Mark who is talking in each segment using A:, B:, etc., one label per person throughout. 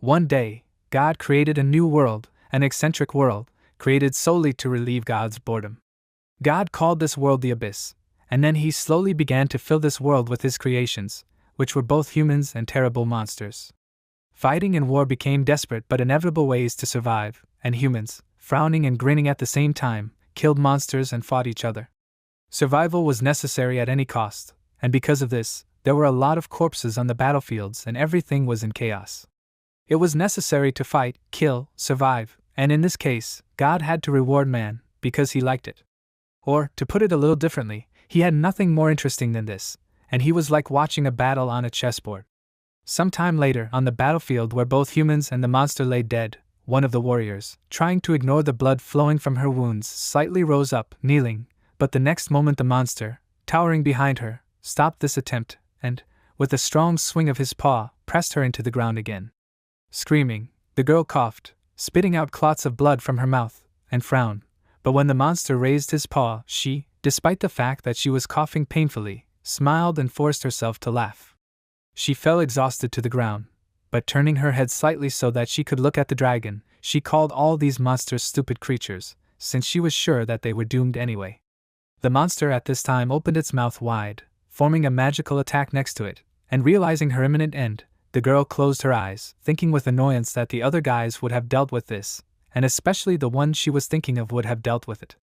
A: One day, God created a new world, an eccentric world, created solely to relieve God's boredom. God called this world the Abyss, and then he slowly began to fill this world with his creations, which were both humans and terrible monsters. Fighting and war became desperate but inevitable ways to survive, and humans, frowning and grinning at the same time, killed monsters and fought each other. Survival was necessary at any cost, and because of this, there were a lot of corpses on the battlefields and everything was in chaos. It was necessary to fight, kill, survive, and in this case, God had to reward man, because he liked it. Or, to put it a little differently, he had nothing more interesting than this, and he was like watching a battle on a chessboard. Some time later, on the battlefield where both humans and the monster lay dead, one of the warriors, trying to ignore the blood flowing from her wounds, slightly rose up, kneeling, but the next moment the monster, towering behind her, stopped this attempt, and, with a strong swing of his paw, pressed her into the ground again. Screaming, the girl coughed, spitting out clots of blood from her mouth, and frowned, but when the monster raised his paw, she, despite the fact that she was coughing painfully, smiled and forced herself to laugh. She fell exhausted to the ground, but turning her head slightly so that she could look at the dragon, she called all these monsters stupid creatures, since she was sure that they were doomed anyway. The monster at this time opened its mouth wide, forming a magical attack next to it, and realizing her imminent end, the girl closed her eyes, thinking with annoyance that the other guys would have dealt with this, and especially the one she was thinking of would have dealt with it.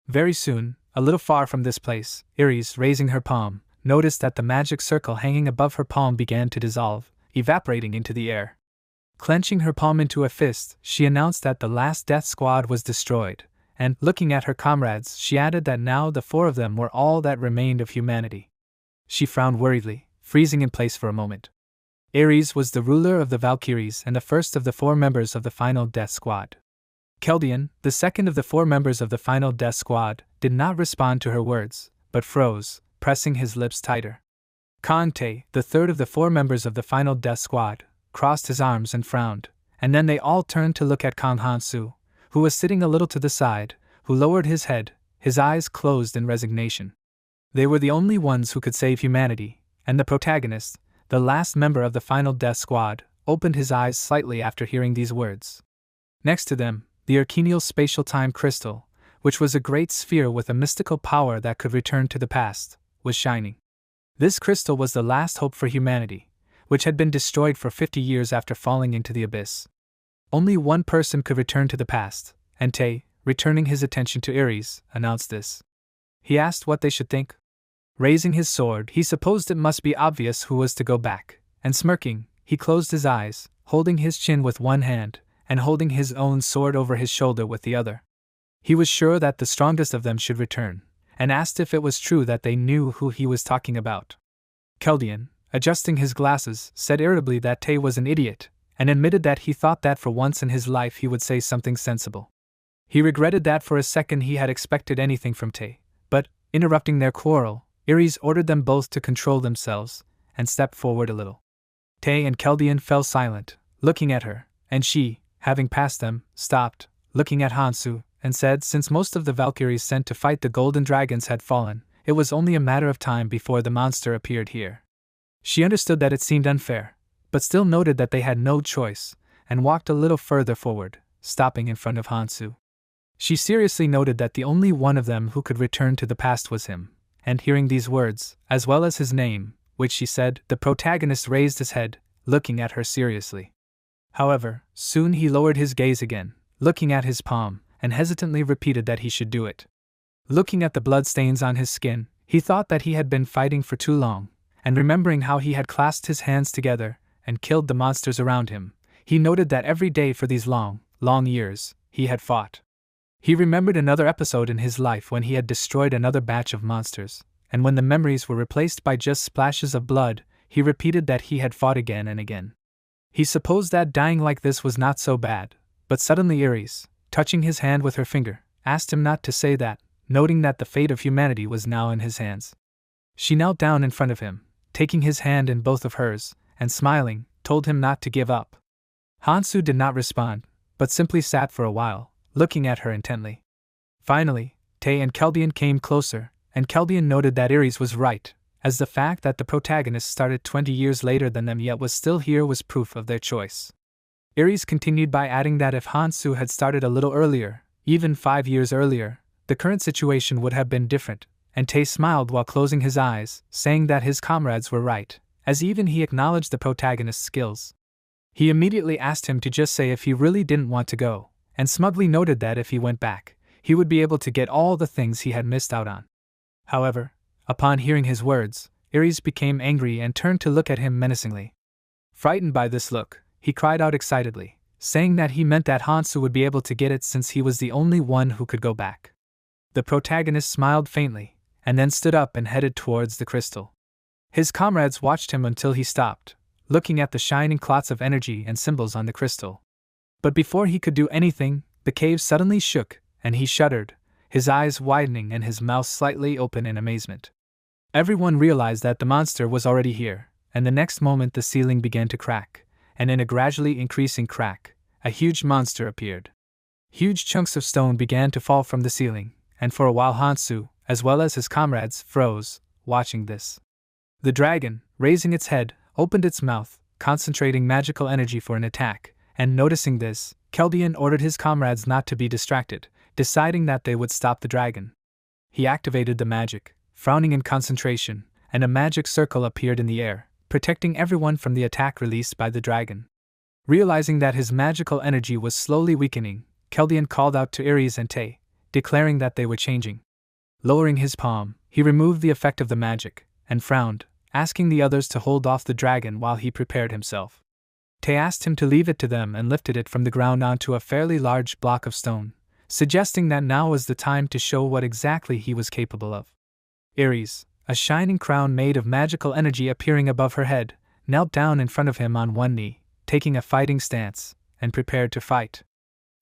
A: Very soon, a little far from this place, Iris, raising her palm, noticed that the magic circle hanging above her palm began to dissolve, evaporating into the air. Clenching her palm into a fist, she announced that the last death squad was destroyed, and, looking at her comrades, she added that now the 4 of them were all that remained of humanity. She frowned worriedly, freezing in place for a moment. Ares was the ruler of the Valkyries and the first of the 4 members of the final death squad. Keldian, the second of the 4 members of the final death squad, did not respond to her words, but froze, pressing his lips tighter. Kante, the third of the 4 members of the final death squad, crossed his arms and frowned, and then they all turned to look at Kang Hansu, who was sitting a little to the side, who lowered his head, his eyes closed in resignation. They were the only ones who could save humanity, and the protagonist, the last member of the final death squad, opened his eyes slightly after hearing these words. Next to them, the Arcanial Spatial Time Crystal, which was a great sphere with a mystical power that could return to the past, was shining. This crystal was the last hope for humanity, which had been destroyed for 50 years after falling into the abyss. Only one person could return to the past, and Tay, returning his attention to Ares, announced this. He asked what they should think. Raising his sword, he supposed it must be obvious who was to go back, and smirking, he closed his eyes, holding his chin with one hand, and holding his own sword over his shoulder with the other. He was sure that the strongest of them should return, and asked if it was true that they knew who he was talking about. Keldian, adjusting his glasses, said irritably that Tay was an idiot, and admitted that he thought that for once in his life he would say something sensible. He regretted that for a second he had expected anything from Tay, but, interrupting their quarrel, Ares ordered them both to control themselves, and stepped forward a little. Tay and Keldian fell silent, looking at her, and she, having passed them, stopped, looking at Hansu, and said since most of the Valkyries sent to fight the golden dragons had fallen, it was only a matter of time before the monster appeared here. She understood that it seemed unfair, but still noted that they had no choice, and walked a little further forward, stopping in front of Hansu. She seriously noted that the only one of them who could return to the past was him, and hearing these words, as well as his name, which she said, the protagonist raised his head, looking at her seriously. However, soon he lowered his gaze again, looking at his palm, and hesitantly repeated that he should do it. Looking at the bloodstains on his skin, he thought that he had been fighting for too long, and remembering how he had clasped his hands together and killed the monsters around him, he noted that every day for these long years, he had fought. He remembered another episode in his life when he had destroyed another batch of monsters, and when the memories were replaced by just splashes of blood, he repeated that he had fought again and again. He supposed that dying like this was not so bad, but suddenly Ares, touching his hand with her finger, asked him not to say that, noting that the fate of humanity was now in his hands. She knelt down in front of him, taking his hand in both of hers, and smiling, told him not to give up. Hansu did not respond, but simply sat for a while, looking at her intently. Finally, Tay and Keldian came closer, and Keldian noted that Ares was right, as the fact that the protagonist started 20 years later than them yet was still here was proof of their choice. Ares continued by adding that if Hansu had started a little earlier, even 5 years earlier, the current situation would have been different, and Tae smiled while closing his eyes, saying that his comrades were right, as even he acknowledged the protagonist's skills. He immediately asked him to just say if he really didn't want to go, and smugly noted that if he went back, he would be able to get all the things he had missed out on. However, upon hearing his words, Ares became angry and turned to look at him menacingly. Frightened by this look, he cried out excitedly, saying that he meant that Hansu would be able to get it since he was the only one who could go back. The protagonist smiled faintly, and then stood up and headed towards the crystal. His comrades watched him until he stopped, looking at the shining clots of energy and symbols on the crystal. But before he could do anything, the cave suddenly shook, and he shuddered, his eyes widening and his mouth slightly open in amazement. Everyone realized that the monster was already here, and the next moment the ceiling began to crack, and in a gradually increasing crack, a huge monster appeared. Huge chunks of stone began to fall from the ceiling, and for a while Hansu, as well as his comrades, froze, watching this. The dragon, raising its head, opened its mouth, concentrating magical energy for an attack, and noticing this, Keldian ordered his comrades not to be distracted, deciding that they would stop the dragon. He activated the magic, frowning in concentration, and a magic circle appeared in the air, protecting everyone from the attack released by the dragon. Realizing that his magical energy was slowly weakening, Keldian called out to Ares and Tae, declaring that they were changing. Lowering his palm, he removed the effect of the magic, and frowned, asking the others to hold off the dragon while he prepared himself. Tae asked him to leave it to them and lifted it from the ground onto a fairly large block of stone, suggesting that now was the time to show what exactly he was capable of. Ares, a shining crown made of magical energy appearing above her head, knelt down in front of him on one knee, taking a fighting stance, and prepared to fight.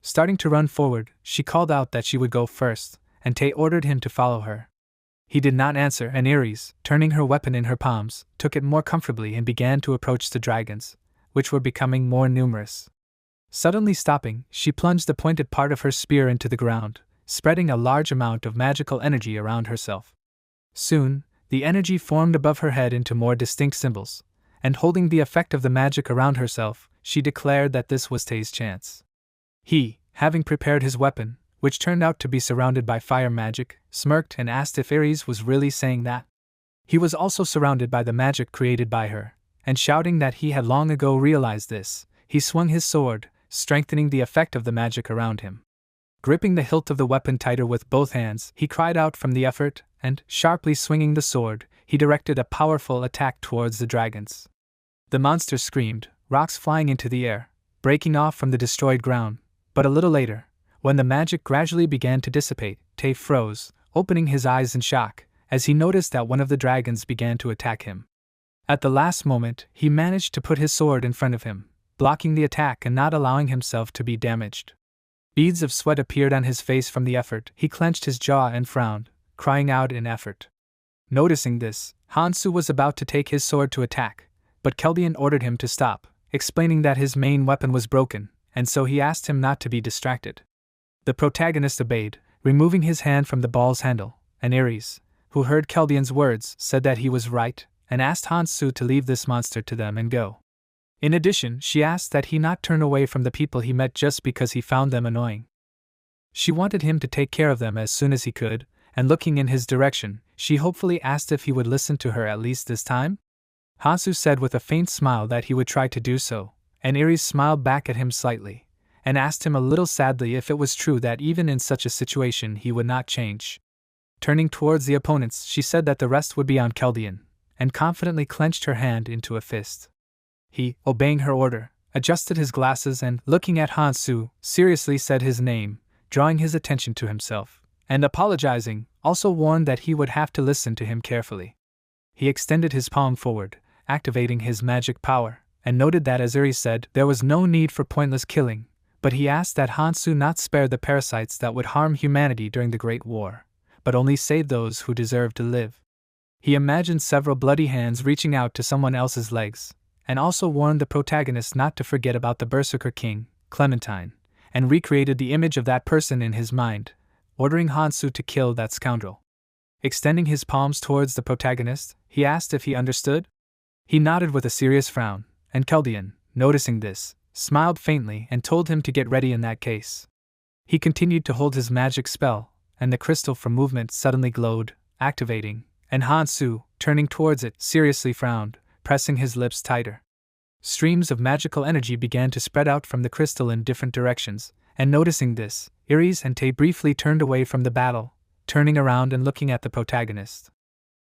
A: Starting to run forward, she called out that she would go first, and Tae ordered him to follow her. He did not answer, and Ares, turning her weapon in her palms, took it more comfortably and began to approach the dragons, which were becoming more numerous. Suddenly stopping, she plunged the pointed part of her spear into the ground, spreading a large amount of magical energy around herself. Soon, the energy formed above her head into more distinct symbols, and holding the effect of the magic around herself, she declared that this was Tae's chance. He, having prepared his weapon, which turned out to be surrounded by fire magic, smirked and asked if Ares was really saying that. He was also surrounded by the magic created by her, and shouting that he had long ago realized this, he swung his sword, strengthening the effect of the magic around him. Gripping the hilt of the weapon tighter with both hands, he cried out from the effort, and, sharply swinging the sword, he directed a powerful attack towards the dragons. The monster screamed, rocks flying into the air, breaking off from the destroyed ground, but a little later, when the magic gradually began to dissipate, Tae froze, opening his eyes in shock, as he noticed that one of the dragons began to attack him. At the last moment, he managed to put his sword in front of him, blocking the attack and not allowing himself to be damaged. Beads of sweat appeared on his face from the effort. He clenched his jaw and frowned, crying out in effort. Noticing this, Hansu was about to take his sword to attack, but Keldian ordered him to stop, explaining that his main weapon was broken, and so he asked him not to be distracted. The protagonist obeyed, removing his hand from the ball's handle, and Ares, who heard Keldian's words, said that he was right, and asked Hansu to leave this monster to them and go. In addition, she asked that he not turn away from the people he met just because he found them annoying. She wanted him to take care of them as soon as he could, and looking in his direction, she hopefully asked if he would listen to her at least this time. Hansu said with a faint smile that he would try to do so, and Ares smiled back at him slightly, and asked him a little sadly if it was true that even in such a situation he would not change. Turning towards the opponents, she said that the rest would be on Keldian, and confidently clenched her hand into a fist. He, obeying her order, adjusted his glasses and, looking at Hansu, seriously said his name, drawing his attention to himself, and apologizing, also warned that he would have to listen to him carefully. He extended his palm forward, activating his magic power, and noted that as Ares said, there was no need for pointless killing, but he asked that Hansu not spare the parasites that would harm humanity during the Great War, but only save those who deserve to live. He imagined several bloody hands reaching out to someone else's legs, and also warned the protagonist not to forget about the Berserker King, Clementine, and recreated the image of that person in his mind, ordering Hansu to kill that scoundrel. Extending his palms towards the protagonist, he asked if he understood. He nodded with a serious frown, and Keldian, noticing this, smiled faintly and told him to get ready in that case. He continued to hold his magic spell, and the crystal from movement suddenly glowed, activating, and Han Su, turning towards it, seriously frowned, pressing his lips tighter. Streams of magical energy began to spread out from the crystal in different directions, and noticing this, Iris and Tay briefly turned away from the battle, turning around and looking at the protagonist.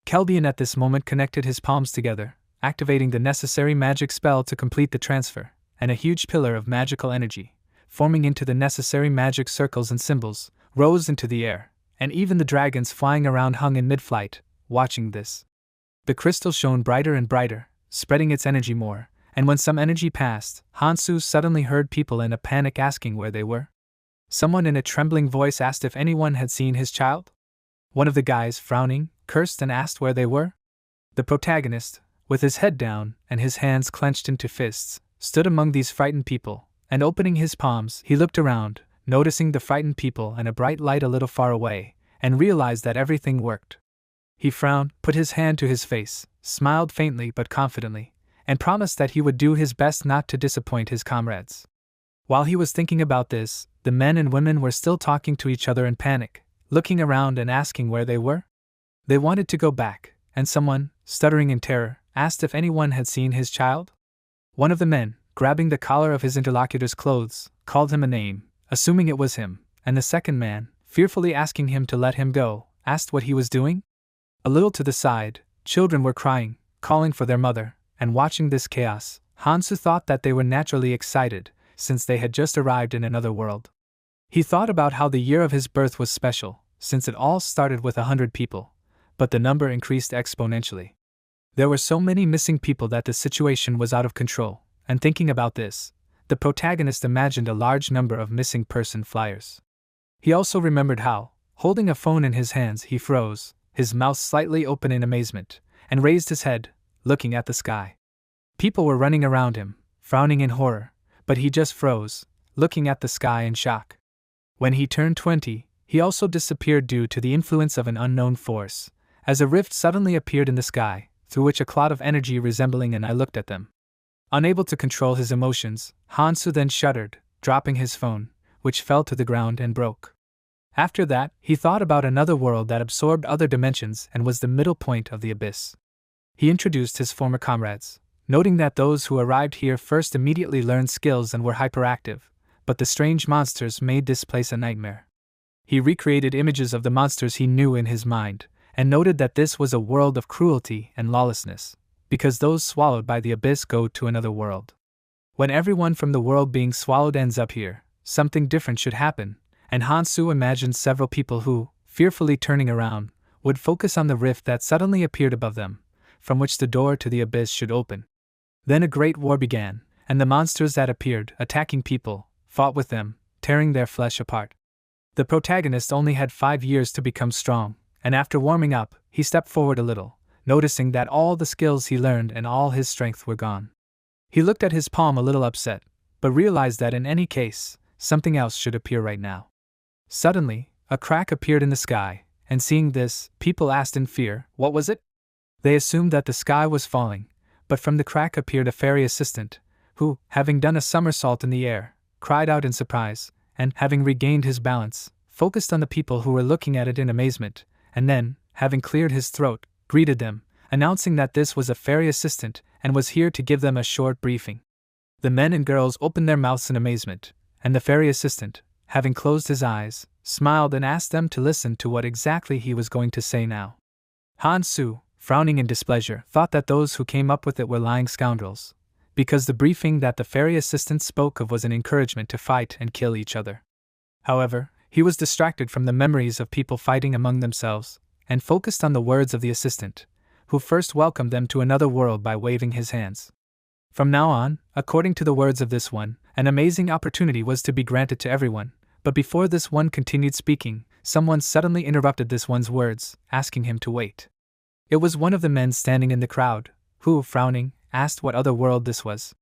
A: Kelbian at this moment connected his palms together, activating the necessary magic spell to complete the transfer, and a huge pillar of magical energy, forming into the necessary magic circles and symbols, rose into the air, and even the dragons flying around hung in mid-flight, watching this. The crystal shone brighter and brighter, spreading its energy more, and when some energy passed, Hansu suddenly heard people in a panic asking where they were. Someone in a trembling voice asked if anyone had seen his child. One of the guys, frowning, cursed and asked where they were. The protagonist, with his head down and his hands clenched into fists, stood among these frightened people, and opening his palms, he looked around, noticing the frightened people and a bright light a little far away, and realized that everything worked. He frowned, put his hand to his face, smiled faintly but confidently, and promised that he would do his best not to disappoint his comrades. While he was thinking about this, the men and women were still talking to each other in panic, looking around and asking where they were. They wanted to go back, and someone, stuttering in terror, asked if anyone had seen his child. One of the men, grabbing the collar of his interlocutor's clothes, called him a name, assuming it was him, and the second man, fearfully asking him to let him go, asked what he was doing. A little to the side, children were crying, calling for their mother, and watching this chaos, Hansu thought that they were naturally excited, since they had just arrived in another world. He thought about how the year of his birth was special, since it all started with 100 people, but the number increased exponentially. There were so many missing people that the situation was out of control, and thinking about this, the protagonist imagined a large number of missing person flyers. He also remembered how, holding a phone in his hands, he froze, his mouth slightly open in amazement, and raised his head, looking at the sky. People were running around him, frowning in horror, but he just froze, looking at the sky in shock. When he turned 20, he also disappeared due to the influence of an unknown force, as a rift suddenly appeared in the sky, through which a cloud of energy resembling an eye looked at them. Unable to control his emotions, Hansu then shuddered, dropping his phone, which fell to the ground and broke. After that, he thought about another world that absorbed other dimensions and was the middle point of the abyss. He introduced his former comrades, noting that those who arrived here first immediately learned skills and were hyperactive, but the strange monsters made this place a nightmare. He recreated images of the monsters he knew in his mind, and noted that this was a world of cruelty and lawlessness, because those swallowed by the abyss go to another world. When everyone from the world being swallowed ends up here, something different should happen, and Hansu imagined several people who, fearfully turning around, would focus on the rift that suddenly appeared above them, from which the door to the abyss should open. Then a great war began, and the monsters that appeared, attacking people, fought with them, tearing their flesh apart. The protagonist only had 5 years to become strong, and after warming up, he stepped forward a little, noticing that all the skills he learned and all his strength were gone. He looked at his palm a little upset, but realized that in any case, something else should appear right now. Suddenly, a crack appeared in the sky, and seeing this, people asked in fear, what was it? They assumed that the sky was falling, but from the crack appeared a fairy assistant, who, having done a somersault in the air, cried out in surprise, and, having regained his balance, focused on the people who were looking at it in amazement, and then, having cleared his throat, greeted them, announcing that this was a fairy assistant and was here to give them a short briefing. The men and girls opened their mouths in amazement, and the fairy assistant, having closed his eyes, smiled and asked them to listen to what exactly he was going to say now. Hansu, frowning in displeasure, thought that those who came up with it were lying scoundrels, because the briefing that the fairy assistant spoke of was an encouragement to fight and kill each other. However, he was distracted from the memories of people fighting among themselves, and focused on the words of the assistant, who first welcomed them to another world by waving his hands. From now on, according to the words of this one, an amazing opportunity was to be granted to everyone, but before this one continued speaking, someone suddenly interrupted this one's words, asking him to wait. It was one of the men standing in the crowd, who, frowning, asked what other world this was.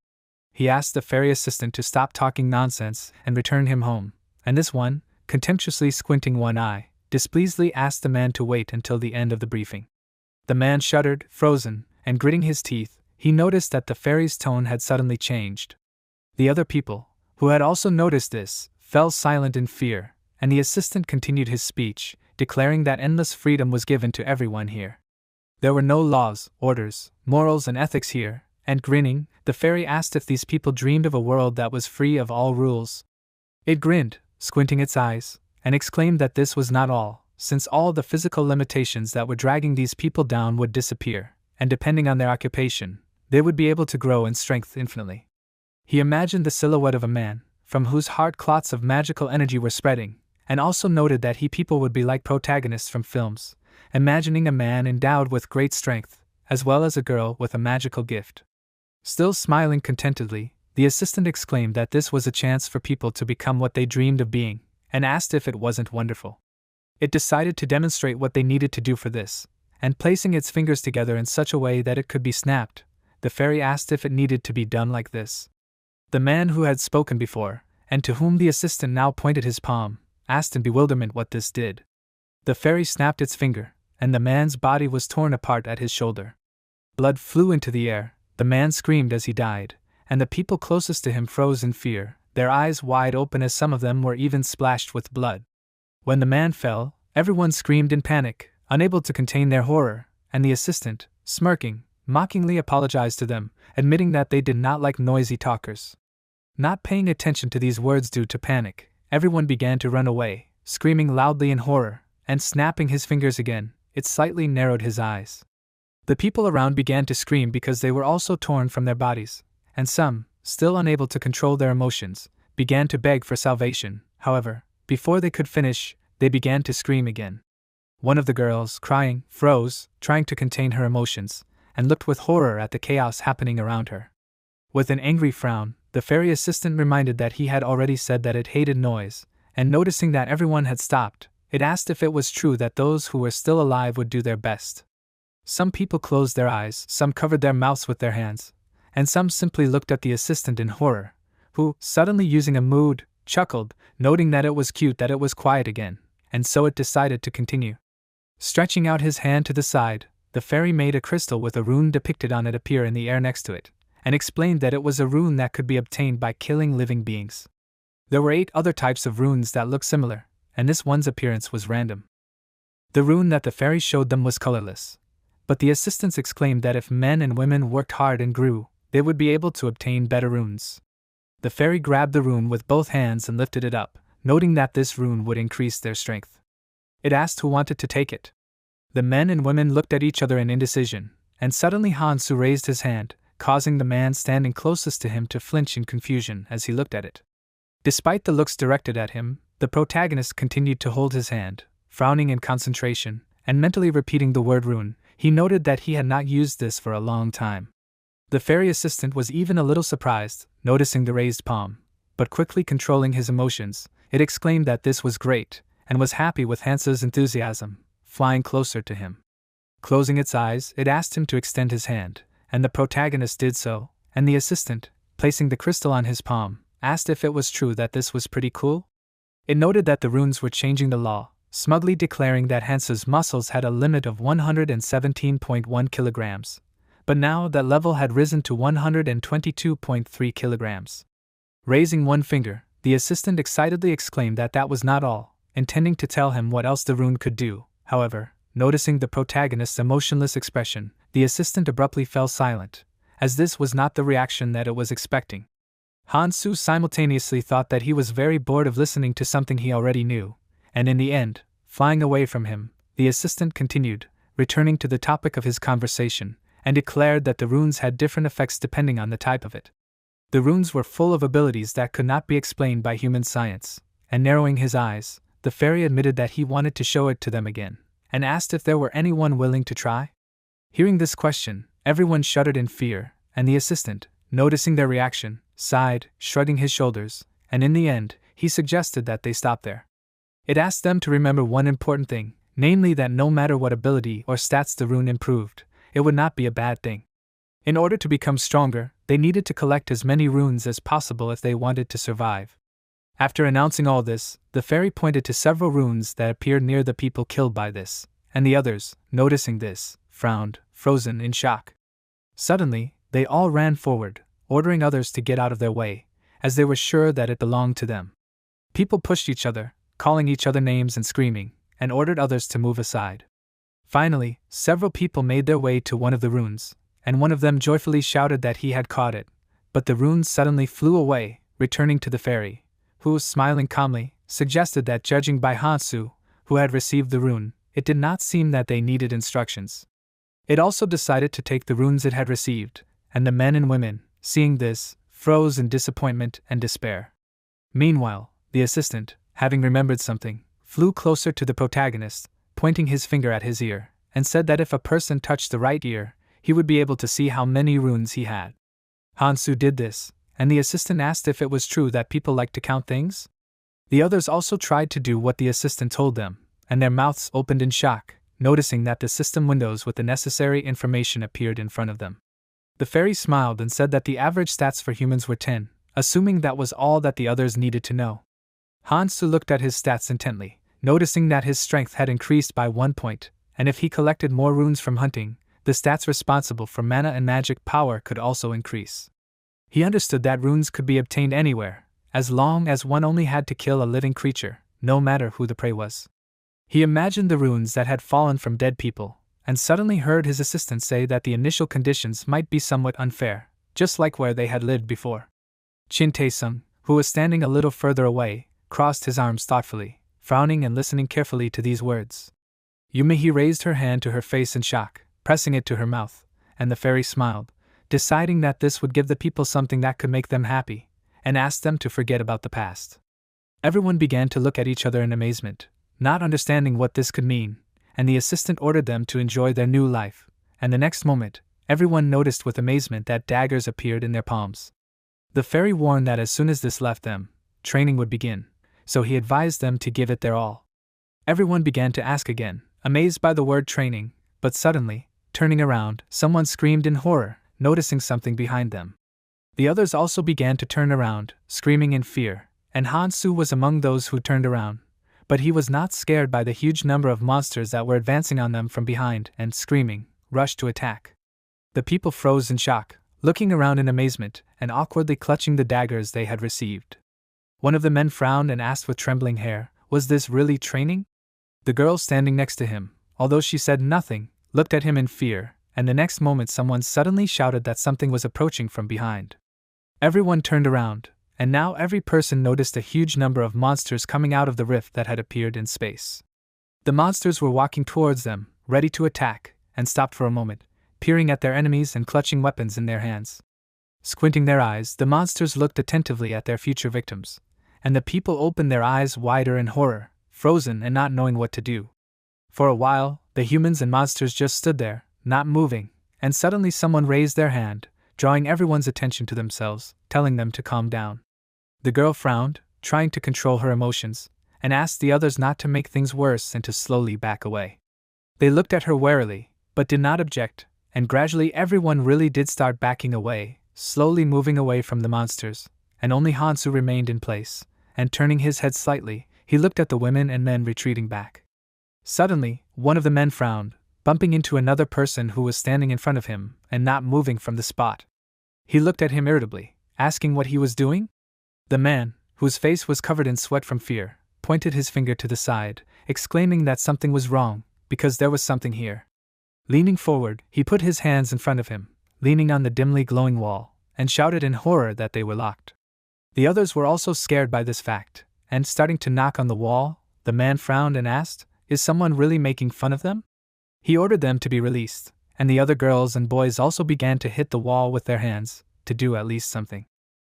A: He asked the fairy assistant to stop talking nonsense and return him home, and this one, contemptuously squinting one eye, displeasedly asked the man to wait until the end of the briefing. The man shuddered, frozen, and gritting his teeth, he noticed that the fairy's tone had suddenly changed. The other people, who had also noticed this, fell silent in fear, and the assistant continued his speech, declaring that endless freedom was given to everyone here. There were no laws, orders, morals, and ethics here, and grinning, the fairy asked if these people dreamed of a world that was free of all rules. It grinned, squinting its eyes, and exclaimed that this was not all, since all the physical limitations that were dragging these people down would disappear, and depending on their occupation, they would be able to grow in strength infinitely. He imagined the silhouette of a man, from whose heart clots of magical energy were spreading, and also noted that people would be like protagonists from films, imagining a man endowed with great strength, as well as a girl with a magical gift. Still smiling contentedly, the assistant exclaimed that this was a chance for people to become what they dreamed of being, and asked if it wasn't wonderful. It decided to demonstrate what they needed to do for this, and placing its fingers together in such a way that it could be snapped, the fairy asked if it needed to be done like this. The man who had spoken before, and to whom the assistant now pointed his palm, asked in bewilderment what this did. The fairy snapped its finger, and the man's body was torn apart at his shoulder. Blood flew into the air, the man screamed as he died, and the people closest to him froze in fear, their eyes wide open as some of them were even splashed with blood. When the man fell, everyone screamed in panic, unable to contain their horror, and the assistant, smirking, mockingly apologized to them, admitting that they did not like noisy talkers. Not paying attention to these words due to panic, everyone began to run away, screaming loudly in horror, and snapping his fingers again, it slightly narrowed his eyes. The people around began to scream because they were also torn from their bodies, and some, still unable to control their emotions, began to beg for salvation. However, before they could finish, they began to scream again. One of the girls, crying, froze, trying to contain her emotions, and looked with horror at the chaos happening around her. With an angry frown, the fairy assistant reminded that he had already said that it hated noise, and noticing that everyone had stopped, it asked if it was true that those who were still alive would do their best. Some people closed their eyes, some covered their mouths with their hands, and some simply looked at the assistant in horror, who, suddenly using a mood, chuckled, noting that it was cute that it was quiet again, and so it decided to continue. Stretching out his hand to the side, the fairy made a crystal with a rune depicted on it appear in the air next to it, and explained that it was a rune that could be obtained by killing living beings. There were 8 other types of runes that looked similar, and this one's appearance was random. The rune that the fairy showed them was colorless, but the assistants exclaimed that if men and women worked hard and grew, they would be able to obtain better runes. The fairy grabbed the rune with both hands and lifted it up, noting that this rune would increase their strength. It asked who wanted to take it. The men and women looked at each other in indecision, and suddenly Hansu raised his hand, causing the man standing closest to him to flinch in confusion as he looked at it. Despite the looks directed at him, the protagonist continued to hold his hand, frowning in concentration, and mentally repeating the word rune. He noted that he had not used this for a long time. The fairy assistant was even a little surprised, noticing the raised palm, but quickly controlling his emotions, it exclaimed that this was great, and was happy with Hansu's enthusiasm, flying closer to him. Closing its eyes, it asked him to extend his hand, and the protagonist did so, and the assistant, placing the crystal on his palm, asked if it was true that this was pretty cool. It noted that the runes were changing the law, smugly declaring that Hansu's muscles had a limit of 117.1 kilograms, but now that level had risen to 122.3 kilograms. Raising one finger, the assistant excitedly exclaimed that that was not all, intending to tell him what else the rune could do. However, noticing the protagonist's emotionless expression, the assistant abruptly fell silent, as this was not the reaction that it was expecting. Hansu simultaneously thought that he was very bored of listening to something he already knew, and in the end, flying away from him, the assistant continued, returning to the topic of his conversation, and declared that the runes had different effects depending on the type of it. The runes were full of abilities that could not be explained by human science, and narrowing his eyes, the fairy admitted that he wanted to show it to them again, and asked if there were anyone willing to try. Hearing this question, everyone shuddered in fear, and the assistant, noticing their reaction, sighed, shrugging his shoulders, and in the end, he suggested that they stop there. It asked them to remember one important thing, namely that no matter what ability or stats the rune improved, it would not be a bad thing. In order to become stronger, they needed to collect as many runes as possible if they wanted to survive. After announcing all this, the fairy pointed to several runes that appeared near the people killed by this, and the others, noticing this, frowned, frozen in shock. Suddenly, they all ran forward, ordering others to get out of their way, as they were sure that it belonged to them. People pushed each other, calling each other names and screaming, and ordered others to move aside. Finally, several people made their way to one of the runes, and one of them joyfully shouted that he had caught it, but the runes suddenly flew away, returning to the fairy, who, smiling calmly, suggested that judging by Hansu, who had received the rune, it did not seem that they needed instructions. It also decided to take the runes it had received, and the men and women, seeing this, froze in disappointment and despair. Meanwhile, the assistant, having remembered something, flew closer to the protagonist, pointing his finger at his ear, and said that if a person touched the right ear, he would be able to see how many runes he had. Hansu did this, and the assistant asked if it was true that people liked to count things. The others also tried to do what the assistant told them, and their mouths opened in shock, noticing that the system windows with the necessary information appeared in front of them. The fairy smiled and said that the average stats for humans were 10, assuming that was all that the others needed to know. Hansu looked at his stats intently, noticing that his strength had increased by 1 point, and if he collected more runes from hunting, the stats responsible for mana and magic power could also increase. He understood that runes could be obtained anywhere, as long as one only had to kill a living creature, no matter who the prey was. He imagined the runes that had fallen from dead people, and suddenly heard his assistant say that the initial conditions might be somewhat unfair, just like where they had lived before. Chin Taesung, who was standing a little further away, crossed his arms thoughtfully, frowning and listening carefully to these words. Yumihi raised her hand to her face in shock, pressing it to her mouth, and the fairy smiled, deciding that this would give the people something that could make them happy, and asked them to forget about the past. Everyone began to look at each other in amazement, not understanding what this could mean, and the assistant ordered them to enjoy their new life, and the next moment, everyone noticed with amazement that daggers appeared in their palms. The fairy warned that as soon as this left them, training would begin, so he advised them to give it their all. Everyone began to ask again, amazed by the word training, but suddenly, turning around, someone screamed in horror, noticing something behind them. The others also began to turn around, screaming in fear, and Hansu was among those who turned around, but he was not scared by the huge number of monsters that were advancing on them from behind and, screaming, rushed to attack. The people froze in shock, looking around in amazement and awkwardly clutching the daggers they had received. One of the men frowned and asked with trembling hair, "Was this really training?" The girl standing next to him, although she said nothing, looked at him in fear, and the next moment someone suddenly shouted that something was approaching from behind. Everyone turned around, and now every person noticed a huge number of monsters coming out of the rift that had appeared in space. The monsters were walking towards them, ready to attack, and stopped for a moment, peering at their enemies and clutching weapons in their hands. Squinting their eyes, the monsters looked attentively at their future victims, and the people opened their eyes wider in horror, frozen and not knowing what to do. For a while, the humans and monsters just stood there, not moving, and suddenly someone raised their hand, drawing everyone's attention to themselves, telling them to calm down. The girl frowned, trying to control her emotions, and asked the others not to make things worse and to slowly back away. They looked at her warily, but did not object, and gradually everyone really did start backing away, slowly moving away from the monsters, and only Hansu remained in place, and turning his head slightly, he looked at the women and men retreating back. Suddenly, one of the men frowned, bumping into another person who was standing in front of him and not moving from the spot. He looked at him irritably, asking what he was doing. The man, whose face was covered in sweat from fear, pointed his finger to the side, exclaiming that something was wrong, because there was something here. Leaning forward, he put his hands in front of him, leaning on the dimly glowing wall, and shouted in horror that they were locked. The others were also scared by this fact, and starting to knock on the wall, the man frowned and asked, "Is someone really making fun of them?" He ordered them to be released, and the other girls and boys also began to hit the wall with their hands, to do at least something.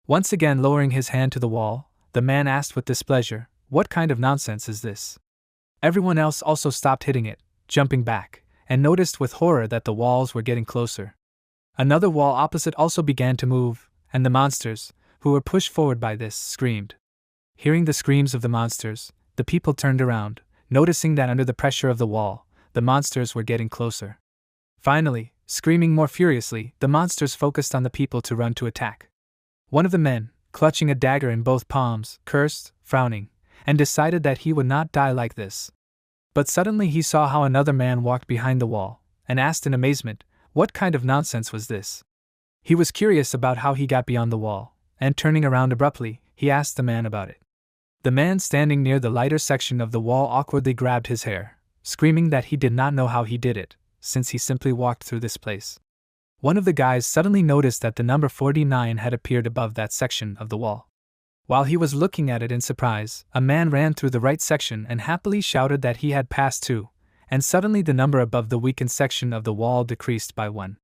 A: Once again lowering his hand to the wall, the man asked with displeasure, "What kind of nonsense is this?" Everyone else also stopped hitting it, jumping back, and noticed with horror that the walls were getting closer. Another wall opposite also began to move, and the monsters, who were pushed forward by this, screamed. Hearing the screams of the monsters, the people turned around, noticing that under the pressure of the wall, the monsters were getting closer. Finally, screaming more furiously, the monsters focused on the people to run to attack. One of the men, clutching a dagger in both palms, cursed, frowning, and decided that he would not die like this. But suddenly he saw how another man walked behind the wall, and asked in amazement, what kind of nonsense was this? He was curious about how he got beyond the wall, and turning around abruptly, he asked the man about it. The man standing near the lighter section of the wall awkwardly grabbed his hair, screaming that he did not know how he did it, since he simply walked through this place. One of the guys suddenly noticed that the number 49 had appeared above that section of the wall. While he was looking at it in surprise, a man ran through the right section and happily shouted that he had passed too, and suddenly the number above the weakened section of the wall decreased by 1.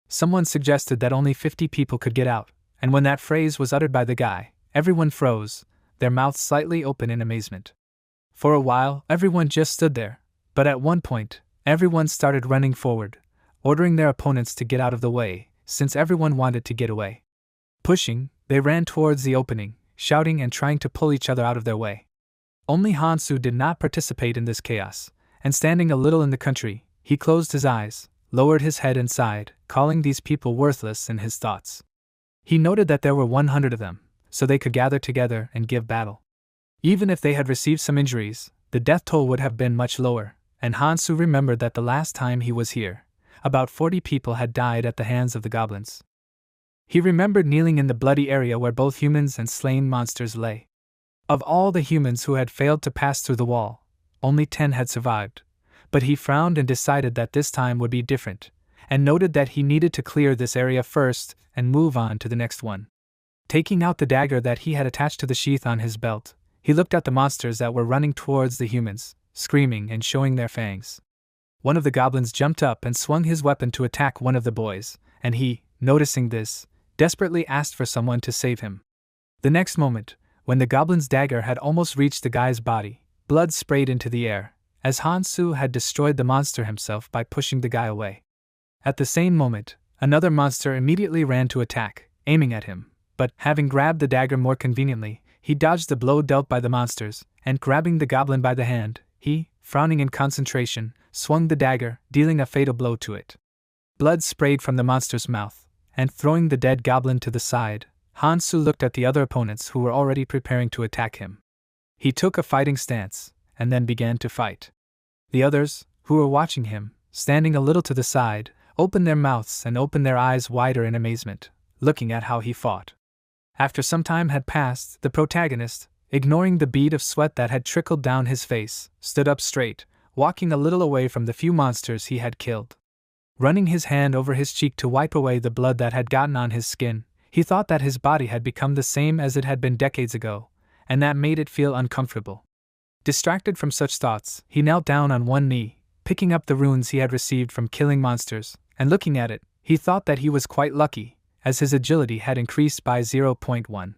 A: Someone suggested that only 50 people could get out, and when that phrase was uttered by the guy, everyone froze, their mouths slightly open in amazement. For a while, everyone just stood there, but at one point, everyone started running forward, ordering their opponents to get out of the way, since everyone wanted to get away. Pushing, they ran towards the opening, shouting and trying to pull each other out of their way. Only Hansu did not participate in this chaos, and standing a little in the country, he closed his eyes, lowered his head and sighed, calling these people worthless in his thoughts. He noted that there were 100 of them, so they could gather together and give battle. Even if they had received some injuries, the death toll would have been much lower, and Hansu remembered that the last time he was here, about 40 people had died at the hands of the goblins. He remembered kneeling in the bloody area where both humans and slain monsters lay. Of all the humans who had failed to pass through the wall, only 10 had survived, but he frowned and decided that this time would be different, and noted that he needed to clear this area first and move on to the next one. Taking out the dagger that he had attached to the sheath on his belt, he looked at the monsters that were running towards the humans, screaming and showing their fangs. One of the goblins jumped up and swung his weapon to attack one of the boys, and he, noticing this, desperately asked for someone to save him. The next moment, when the goblin's dagger had almost reached the guy's body, blood sprayed into the air, as Hansu had destroyed the monster himself by pushing the guy away. At the same moment, another monster immediately ran to attack, aiming at him, but, having grabbed the dagger more conveniently, he dodged the blow dealt by the monsters, and grabbing the goblin by the hand, he, frowning in concentration, swung the dagger, dealing a fatal blow to it. Blood sprayed from the monster's mouth, and throwing the dead goblin to the side, Hansu looked at the other opponents who were already preparing to attack him. He took a fighting stance, and then began to fight. The others, who were watching him, standing a little to the side, opened their mouths and opened their eyes wider in amazement, looking at how he fought. After some time had passed, the protagonist, ignoring the bead of sweat that had trickled down his face, stood up straight, walking a little away from the few monsters he had killed. Running his hand over his cheek to wipe away the blood that had gotten on his skin, he thought that his body had become the same as it had been decades ago, and that made it feel uncomfortable. Distracted from such thoughts, he knelt down on one knee, picking up the runes he had received from killing monsters, and looking at it, he thought that he was quite lucky, as his agility had increased by 0.1.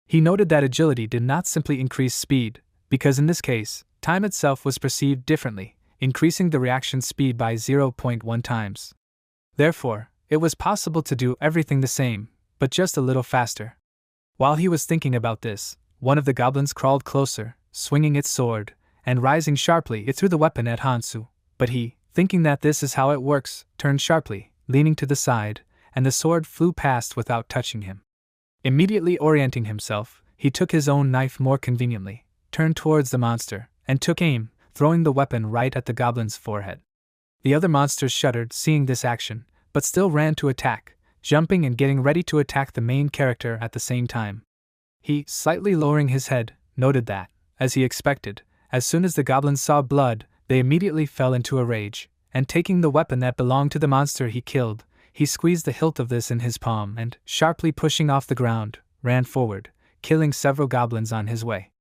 A: He noted that agility did not simply increase speed, because in this case, time itself was perceived differently, increasing the reaction speed by 0.1 times. Therefore, it was possible to do everything the same, but just a little faster. While he was thinking about this, one of the goblins crawled closer, swinging its sword, and rising sharply it threw the weapon at Hansu, but he, thinking that this is how it works, turned sharply, leaning to the side, and the sword flew past without touching him. Immediately orienting himself, he took his own knife more conveniently, turned towards the monster, and took aim, throwing the weapon right at the goblin's forehead. The other monsters shuddered seeing this action, but still ran to attack, jumping and getting ready to attack the main character at the same time. He, slightly lowering his head, noted that, as he expected, as soon as the goblins saw blood, they immediately fell into a rage, and taking the weapon that belonged to the monster he killed, he squeezed the hilt of this in his palm and, sharply pushing off the ground, ran forward, killing several goblins on his way.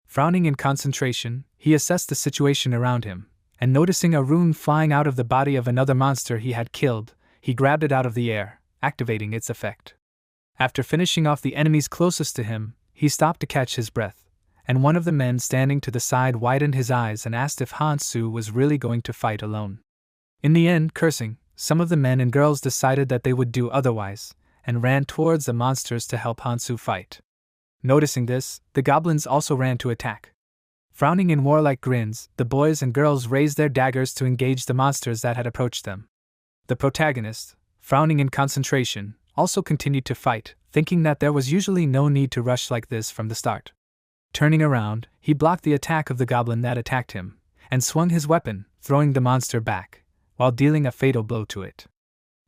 A: Frowning in concentration, he assessed the situation around him, and noticing a rune flying out of the body of another monster he had killed, he grabbed it out of the air, activating its effect. After finishing off the enemies closest to him, he stopped to catch his breath, and one of the men standing to the side widened his eyes and asked if Hansu was really going to fight alone. In the end, cursing, some of the men and girls decided that they would do otherwise, and ran towards the monsters to help Hansu fight. Noticing this, the goblins also ran to attack. Frowning in warlike grins, the boys and girls raised their daggers to engage the monsters that had approached them. The protagonist, frowning in concentration, also continued to fight, thinking that there was usually no need to rush like this from the start. Turning around, he blocked the attack of the goblin that attacked him, and swung his weapon, throwing the monster back, while dealing a fatal blow to it.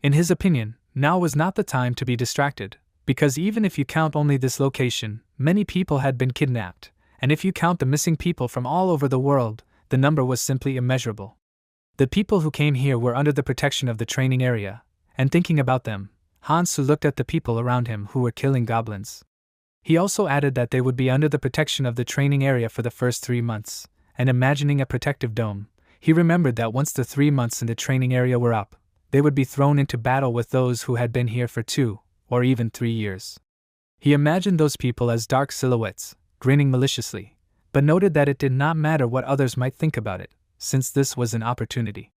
A: In his opinion, now was not the time to be distracted, Because even if you count only this location, many people had been kidnapped, and if you count the missing people from all over the world, the number was simply immeasurable. The people who came here were under the protection of the training area, and thinking about them, Hansu looked at the people around him who were killing goblins. He also added that they would be under the protection of the training area for the first 3 months, and imagining a protective dome, he remembered that once the 3 months in the training area were up, they would be thrown into battle with those who had been here for 2 or even 3 years. He imagined those people as dark silhouettes, grinning maliciously, but noted that it did not matter what others might think about it, since this was an opportunity.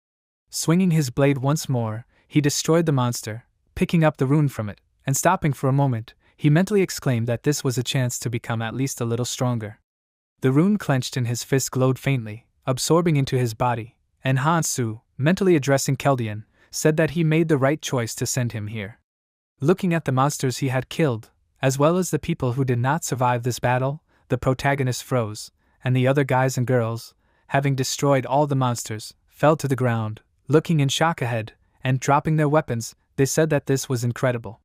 A: Swinging his blade once more, he destroyed the monster, picking up the rune from it, and stopping for a moment, he mentally exclaimed that this was a chance to become at least a little stronger. The rune clenched in his fist glowed faintly, absorbing into his body, and Hansu, mentally addressing Keldian, said that he made the right choice to send him here. Looking at the monsters he had killed, as well as the people who did not survive this battle, the protagonist froze, and the other guys and girls, having destroyed all the monsters, fell to the ground, looking in shock ahead, and dropping their weapons. They said that this was incredible.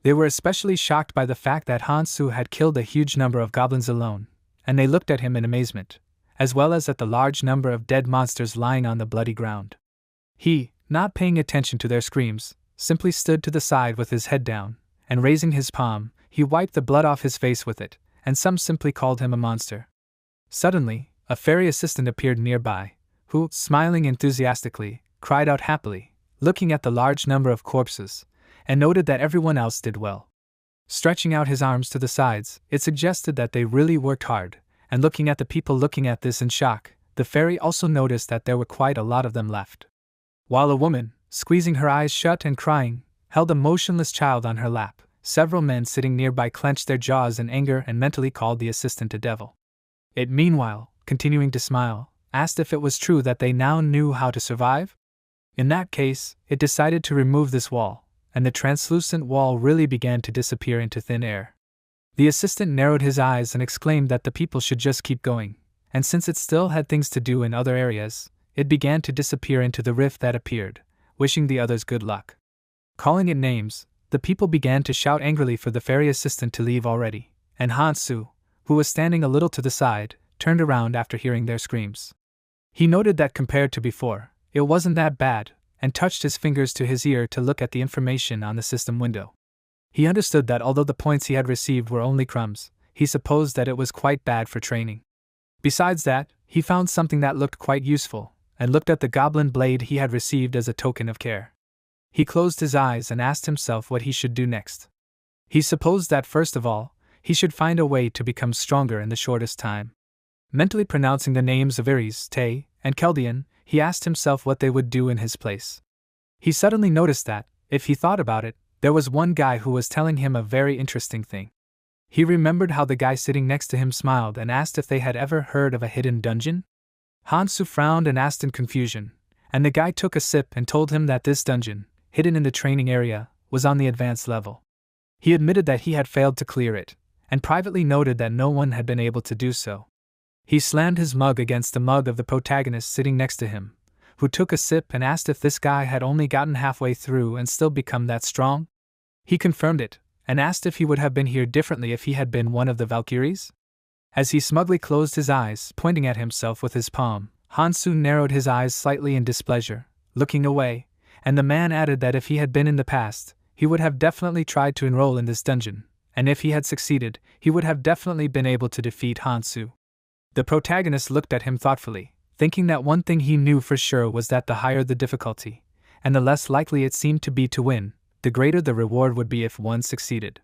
A: They were especially shocked by the fact that Hansu had killed a huge number of goblins alone, and they looked at him in amazement, as well as at the large number of dead monsters lying on the bloody ground. He, not paying attention to their screams, simply stood to the side with his head down, and raising his palm, he wiped the blood off his face with it, and some simply called him a monster. Suddenly, a fairy assistant appeared nearby, who, smiling enthusiastically, cried out happily, looking at the large number of corpses, and noted that everyone else did well. Stretching out his arms to the sides, it suggested that they really worked hard, and looking at the people looking at this in shock, the fairy also noticed that there were quite a lot of them left. While a woman, squeezing her eyes shut and crying, held a motionless child on her lap, several men sitting nearby clenched their jaws in anger and mentally called the assistant a devil. It meanwhile, continuing to smile, asked if it was true that they now knew how to survive? In that case, it decided to remove this wall, and the translucent wall really began to disappear into thin air. The assistant narrowed his eyes and exclaimed that the people should just keep going, and since it still had things to do in other areas, it began to disappear into the rift that appeared, wishing the others good luck. Calling it names, the people began to shout angrily for the fairy assistant to leave already, and Hansu, who was standing a little to the side, turned around after hearing their screams. He noted that compared to before, it wasn't that bad, and touched his fingers to his ear to look at the information on the system window. He understood that although the points he had received were only crumbs, he supposed that it was quite bad for training. Besides that, he found something that looked quite useful, and looked at the goblin blade he had received as a token of care. He closed his eyes and asked himself what he should do next. He supposed that first of all, he should find a way to become stronger in the shortest time. Mentally pronouncing the names of Ares, Tay, and Keldian, he asked himself what they would do in his place. He suddenly noticed that, if he thought about it, there was one guy who was telling him a very interesting thing. He remembered how the guy sitting next to him smiled and asked if they had ever heard of a hidden dungeon. Hansu frowned and asked in confusion, and the guy took a sip and told him that this dungeon, hidden in the training area, was on the advanced level. He admitted that he had failed to clear it, and privately noted that no one had been able to do so. He slammed his mug against the mug of the protagonist sitting next to him, who took a sip and asked if this guy had only gotten halfway through and still become that strong. He confirmed it, and asked if he would have been here differently if he had been one of the Valkyries. As he smugly closed his eyes, pointing at himself with his palm, Hansu narrowed his eyes slightly in displeasure, looking away, and the man added that if he had been in the past, he would have definitely tried to enroll in this dungeon, and if he had succeeded, he would have definitely been able to defeat Hansu. The protagonist looked at him thoughtfully, thinking that one thing he knew for sure was that the higher the difficulty, and the less likely it seemed to be to win, the greater the reward would be if one succeeded.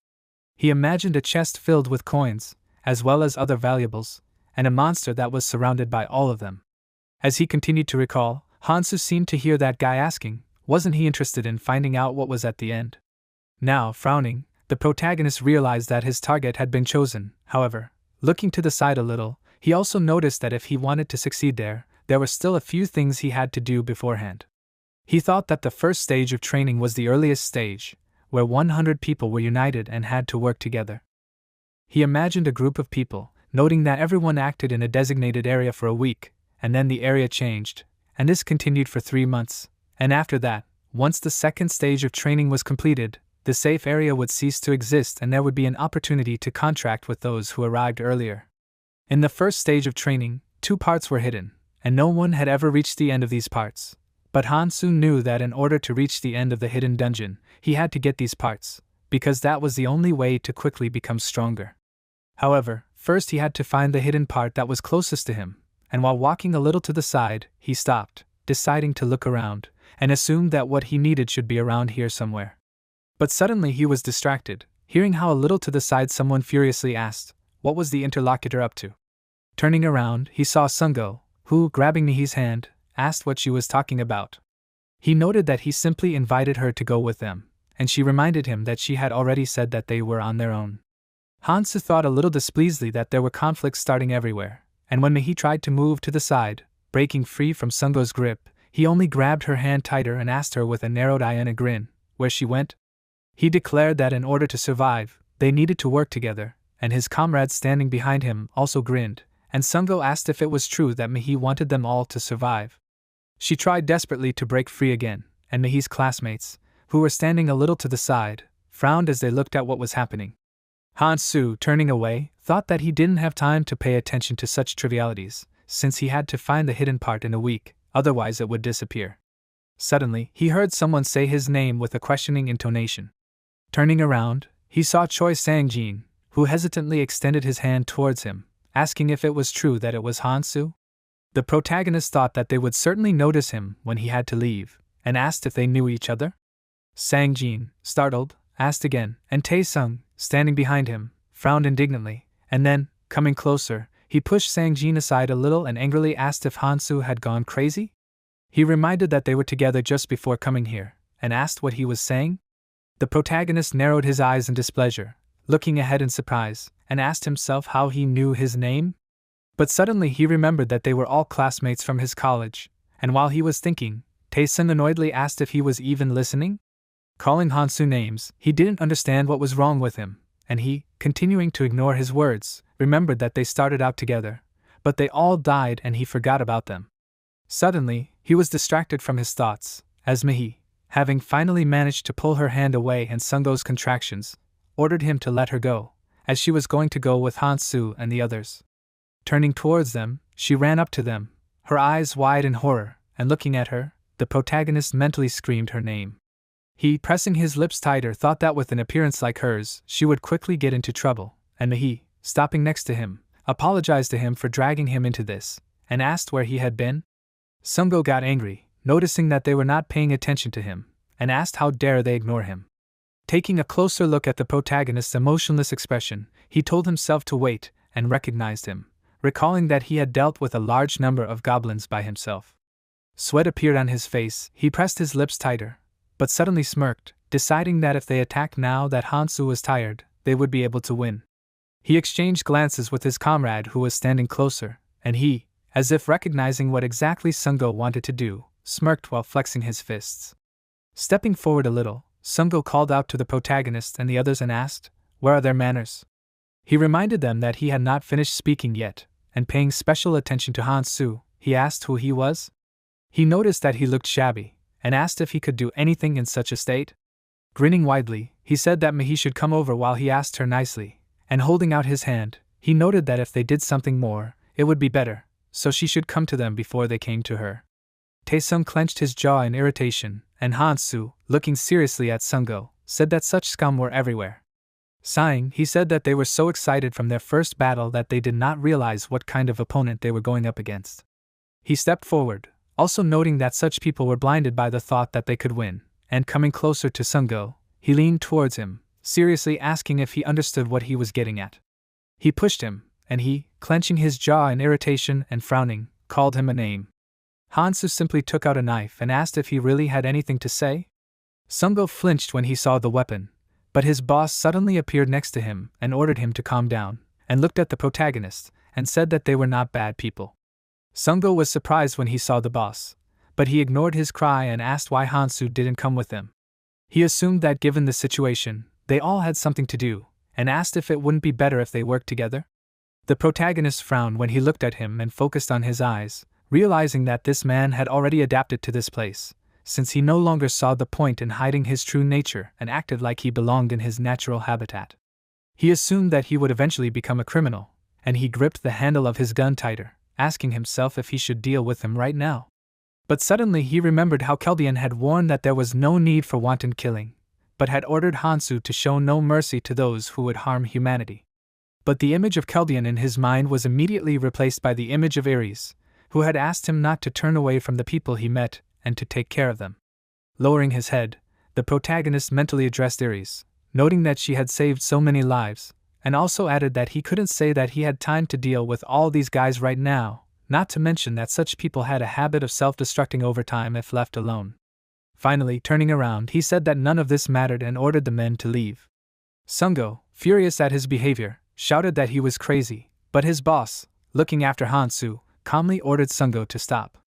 A: He imagined a chest filled with coins, as well as other valuables, and a monster that was surrounded by all of them. As he continued to recall, Hansu seemed to hear that guy asking, wasn't he interested in finding out what was at the end? Now, frowning, the protagonist realized that his target had been chosen. However, looking to the side a little, he also noticed that if he wanted to succeed there were still a few things he had to do beforehand. He thought that the first stage of training was the earliest stage, where 100 people were united and had to work together. He imagined a group of people, noting that everyone acted in a designated area for a week, and then the area changed, and this continued for 3 months, and after that, once the second stage of training was completed, the safe area would cease to exist and there would be an opportunity to contract with those who arrived earlier. In the first stage of training, 2 parts were hidden, and no one had ever reached the end of these parts. But Hansu knew that in order to reach the end of the hidden dungeon, he had to get these parts, because that was the only way to quickly become stronger. However, first he had to find the hidden part that was closest to him, and while walking a little to the side, he stopped, deciding to look around, and assumed that what he needed should be around here somewhere. But suddenly he was distracted, hearing how a little to the side someone furiously asked, what was the interlocutor up to? Turning around, he saw Sungo, who, grabbing Mihi's hand, asked what she was talking about. He noted that he simply invited her to go with them, and she reminded him that she had already said that they were on their own. Hansu thought a little displeasedly that there were conflicts starting everywhere, and when Mihi tried to move to the side, breaking free from Sungo's grip, he only grabbed her hand tighter and asked her with a narrowed eye and a grin, where she went. He declared that in order to survive, they needed to work together, and his comrades standing behind him also grinned, and Sungo asked if it was true that Mihi wanted them all to survive. She tried desperately to break free again, and Mihi's classmates, who were standing a little to the side, frowned as they looked at what was happening. Hansu, turning away, thought that he didn't have time to pay attention to such trivialities, since he had to find the hidden part in a week, otherwise it would disappear. Suddenly, he heard someone say his name with a questioning intonation. Turning around, he saw Choi Sang-jin, who hesitantly extended his hand towards him, asking if it was true that it was Hansu. The protagonist thought that they would certainly notice him when he had to leave, and asked if they knew each other. Sang-jin, startled, asked again, and Tae-sung, standing behind him, frowned indignantly, and then, coming closer, he pushed Sang-jin aside a little and angrily asked if Hansu had gone crazy. He reminded that they were together just before coming here, and asked what he was saying. The protagonist narrowed his eyes in displeasure, looking ahead in surprise, and asked himself how he knew his name. But suddenly he remembered that they were all classmates from his college, and while he was thinking, Tae-sung annoyedly asked if he was even listening. Calling Hansu names, he didn't understand what was wrong with him, and he, continuing to ignore his words, remembered that they started out together, but they all died and he forgot about them. Suddenly, he was distracted from his thoughts, as Mihi, having finally managed to pull her hand away and Sungo's contractions, ordered him to let her go, as she was going to go with Hansu and the others. Turning towards them, she ran up to them, her eyes wide in horror, and looking at her, the protagonist mentally screamed her name. He, pressing his lips tighter, thought that with an appearance like hers, she would quickly get into trouble, and Mihi, stopping next to him, apologized to him for dragging him into this, and asked where he had been. Sungo got angry, noticing that they were not paying attention to him, and asked how dare they ignore him. Taking a closer look at the protagonist's emotionless expression, he told himself to wait, and recognized him, recalling that he had dealt with a large number of goblins by himself. Sweat appeared on his face, he pressed his lips tighter, but suddenly smirked, deciding that if they attacked now that Hansu was tired, they would be able to win. He exchanged glances with his comrade who was standing closer, and he, as if recognizing what exactly Sungo wanted to do, smirked while flexing his fists. Stepping forward a little, Sungo called out to the protagonist and the others and asked, "Where are their manners?" He reminded them that he had not finished speaking yet, and paying special attention to Hansu, he asked who he was. He noticed that he looked shabby, and asked if he could do anything in such a state. Grinning widely, he said that Mihi should come over while he asked her nicely, and holding out his hand, he noted that if they did something more, it would be better, so she should come to them before they came to her. Tae-sung clenched his jaw in irritation, and Hansu, looking seriously at Sungo, said that such scum were everywhere. Sighing, he said that they were so excited from their first battle that they did not realize what kind of opponent they were going up against. He stepped forward, also noting that such people were blinded by the thought that they could win, and coming closer to Sungo, he leaned towards him, seriously asking if he understood what he was getting at. He pushed him, and he, clenching his jaw in irritation and frowning, called him a name. Hansu simply took out a knife and asked if he really had anything to say. Sungo flinched when he saw the weapon, but his boss suddenly appeared next to him and ordered him to calm down, and looked at the protagonist, and said that they were not bad people. Sungo was surprised when he saw the boss, but he ignored his cry and asked why Hansu didn't come with them. He assumed that given the situation, they all had something to do, and asked if it wouldn't be better if they worked together. The protagonist frowned when he looked at him and focused on his eyes, realizing that this man had already adapted to this place, since he no longer saw the point in hiding his true nature and acted like he belonged in his natural habitat. He assumed that he would eventually become a criminal, and he gripped the handle of his gun tighter, asking himself if he should deal with him right now. But suddenly he remembered how Keldian had warned that there was no need for wanton killing, but had ordered Hansu to show no mercy to those who would harm humanity. But the image of Keldian in his mind was immediately replaced by the image of Ares, who had asked him not to turn away from the people he met and to take care of them. Lowering his head, the protagonist mentally addressed Ares, noting that she had saved so many lives, and also added that he couldn't say that he had time to deal with all these guys right now, not to mention that such people had a habit of self-destructing over time if left alone. Finally, turning around, he said that none of this mattered and ordered the men to leave. Sungo, furious at his behavior, shouted that he was crazy, but his boss, looking after Hansu, calmly ordered Sungo to stop.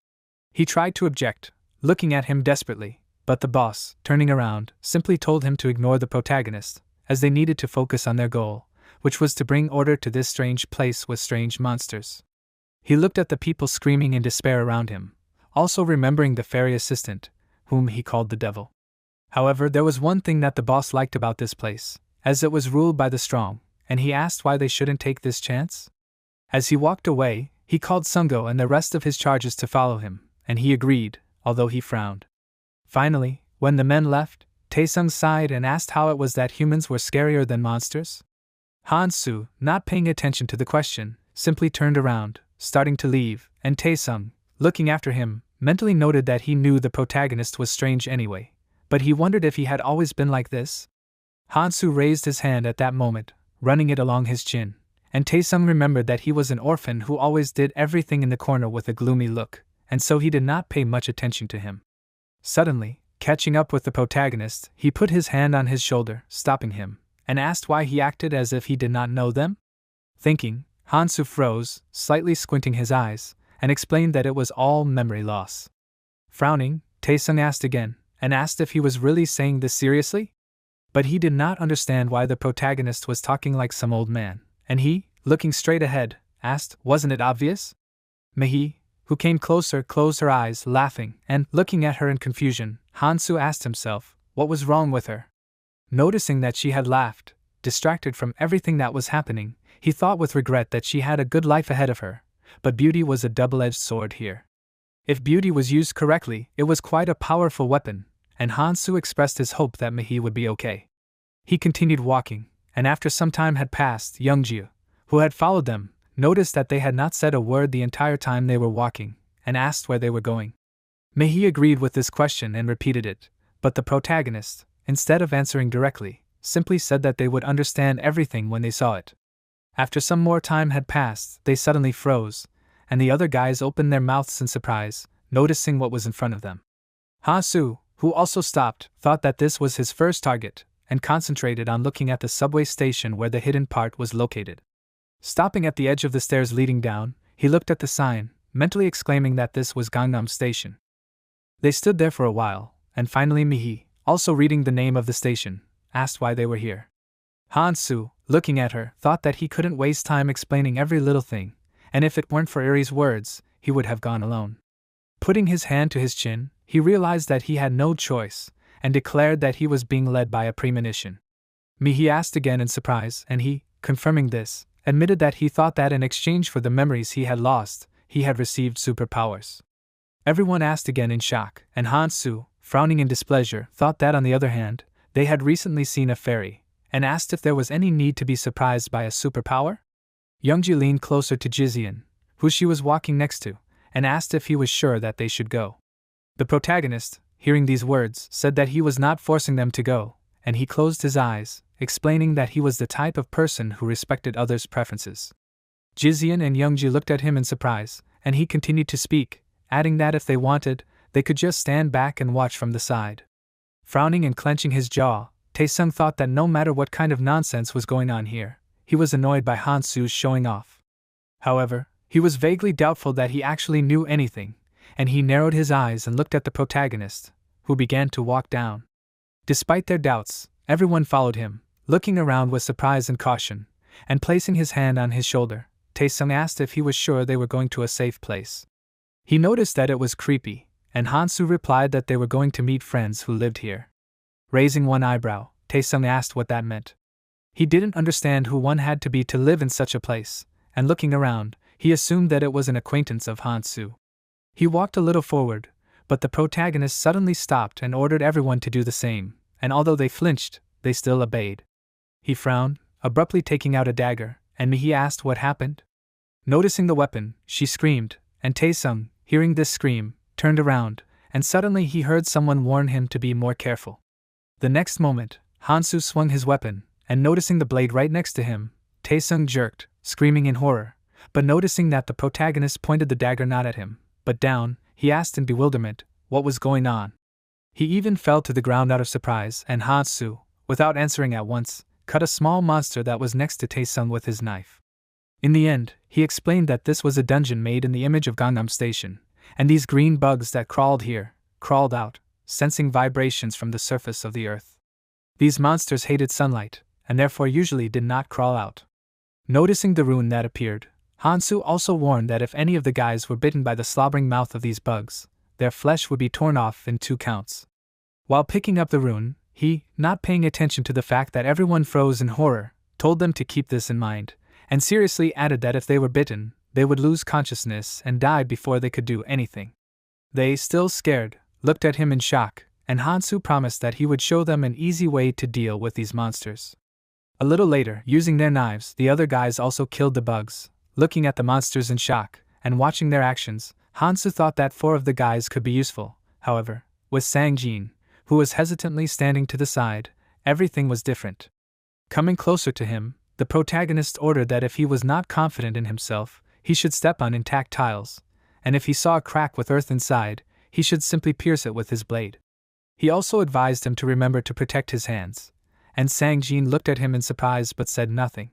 A: He tried to object, looking at him desperately, but the boss, turning around, simply told him to ignore the protagonist, as they needed to focus on their goal, which was to bring order to this strange place with strange monsters. He looked at the people screaming in despair around him, also remembering the fairy assistant, whom he called the devil. However, there was one thing that the boss liked about this place, as it was ruled by the strong, and he asked why they shouldn't take this chance. As he walked away, he called Sungo and the rest of his charges to follow him, and he agreed, although he frowned. Finally, when the men left, Taesung sighed and asked how it was that humans were scarier than monsters. Hansu, not paying attention to the question, simply turned around, starting to leave, and Taesung, looking after him, mentally noted that he knew the protagonist was strange anyway, but he wondered if he had always been like this. Hansu raised his hand at that moment, running it along his chin, and Taesung remembered that he was an orphan who always did everything in the corner with a gloomy look, and so he did not pay much attention to him. Suddenly, catching up with the protagonist, he put his hand on his shoulder, stopping him, and asked why he acted as if he did not know them. Thinking, Hansu froze, slightly squinting his eyes, and explained that it was all memory loss. Frowning, Taesung asked again, and asked if he was really saying this seriously? But he did not understand why the protagonist was talking like some old man, and he, looking straight ahead, asked, wasn't it obvious? Mehi, who came closer, closed her eyes, laughing, and, looking at her in confusion, Hansu asked himself, what was wrong with her? Noticing that she had laughed, distracted from everything that was happening, he thought with regret that she had a good life ahead of her, but beauty was a double-edged sword here. If beauty was used correctly, it was quite a powerful weapon, and Hansu expressed his hope that Mehi would be okay. He continued walking, and after some time had passed, Youngju, who had followed them, noticed that they had not said a word the entire time they were walking, and asked where they were going. Mehi agreed with this question and repeated it, but the protagonist, instead of answering directly, simply said that they would understand everything when they saw it. After some more time had passed, they suddenly froze, and the other guys opened their mouths in surprise, noticing what was in front of them. Hansu, who also stopped, thought that this was his first target, and concentrated on looking at the subway station where the hidden part was located. Stopping at the edge of the stairs leading down, he looked at the sign, mentally exclaiming that this was Gangnam Station. They stood there for a while, and finally Mihi, also reading the name of the station, asked why they were here. Hansu, looking at her, thought that he couldn't waste time explaining every little thing, and if it weren't for Aries' words, he would have gone alone. Putting his hand to his chin, he realized that he had no choice, and declared that he was being led by a premonition. Mihi asked again in surprise, and he, confirming this, admitted that he thought that in exchange for the memories he had lost, he had received superpowers. Everyone asked again in shock, and Hansu, frowning in displeasure, thought that on the other hand, they had recently seen a fairy, and asked if there was any need to be surprised by a superpower? Youngji leaned closer to Jizian, who she was walking next to, and asked if he was sure that they should go. The protagonist, hearing these words, said that he was not forcing them to go, and he closed his eyes, explaining that he was the type of person who respected others' preferences. Jizian and Youngji looked at him in surprise, and he continued to speak, adding that if they wanted, they could just stand back and watch from the side. Frowning and clenching his jaw, Taesung thought that no matter what kind of nonsense was going on here, he was annoyed by Hansu's showing off. However, he was vaguely doubtful that he actually knew anything, and he narrowed his eyes and looked at the protagonist, who began to walk down. Despite their doubts, everyone followed him, looking around with surprise and caution, and placing his hand on his shoulder, Taesung asked if he was sure they were going to a safe place. He noticed that it was creepy, and Hansu replied that they were going to meet friends who lived here. Raising one eyebrow, Taesung asked what that meant. He didn't understand who one had to be to live in such a place, and looking around, he assumed that it was an acquaintance of Hansu. He walked a little forward, but the protagonist suddenly stopped and ordered everyone to do the same, and although they flinched, they still obeyed. He frowned, abruptly taking out a dagger, and Mihi asked what happened. Noticing the weapon, she screamed, and Taesung, hearing this scream, turned around, and suddenly he heard someone warn him to be more careful. The next moment, Hansu swung his weapon, and noticing the blade right next to him, Taesung jerked, screaming in horror, but noticing that the protagonist pointed the dagger not at him, but down, he asked in bewilderment what was going on. He even fell to the ground out of surprise, and Hansu, without answering at once, cut a small monster that was next to Taesung with his knife. In the end, he explained that this was a dungeon made in the image of Gangnam Station, and these green bugs that crawled here, crawled out, sensing vibrations from the surface of the earth. These monsters hated sunlight, and therefore usually did not crawl out. Noticing the rune that appeared, Hansu also warned that if any of the guys were bitten by the slobbering mouth of these bugs, their flesh would be torn off in 2 counts. While picking up the rune, he, not paying attention to the fact that everyone froze in horror, told them to keep this in mind, and seriously added that if they were bitten, they would lose consciousness and die before they could do anything. They, still scared, looked at him in shock, and Hansu promised that he would show them an easy way to deal with these monsters. A little later, using their knives, the other guys also killed the bugs. Looking at the monsters in shock, and watching their actions, Hansu thought that 4 of the guys could be useful. However, with Sang-jin, who was hesitantly standing to the side, everything was different. Coming closer to him, the protagonist ordered that if he was not confident in himself, he should step on intact tiles, and if he saw a crack with earth inside, he should simply pierce it with his blade. He also advised him to remember to protect his hands, and Sang-jin looked at him in surprise but said nothing.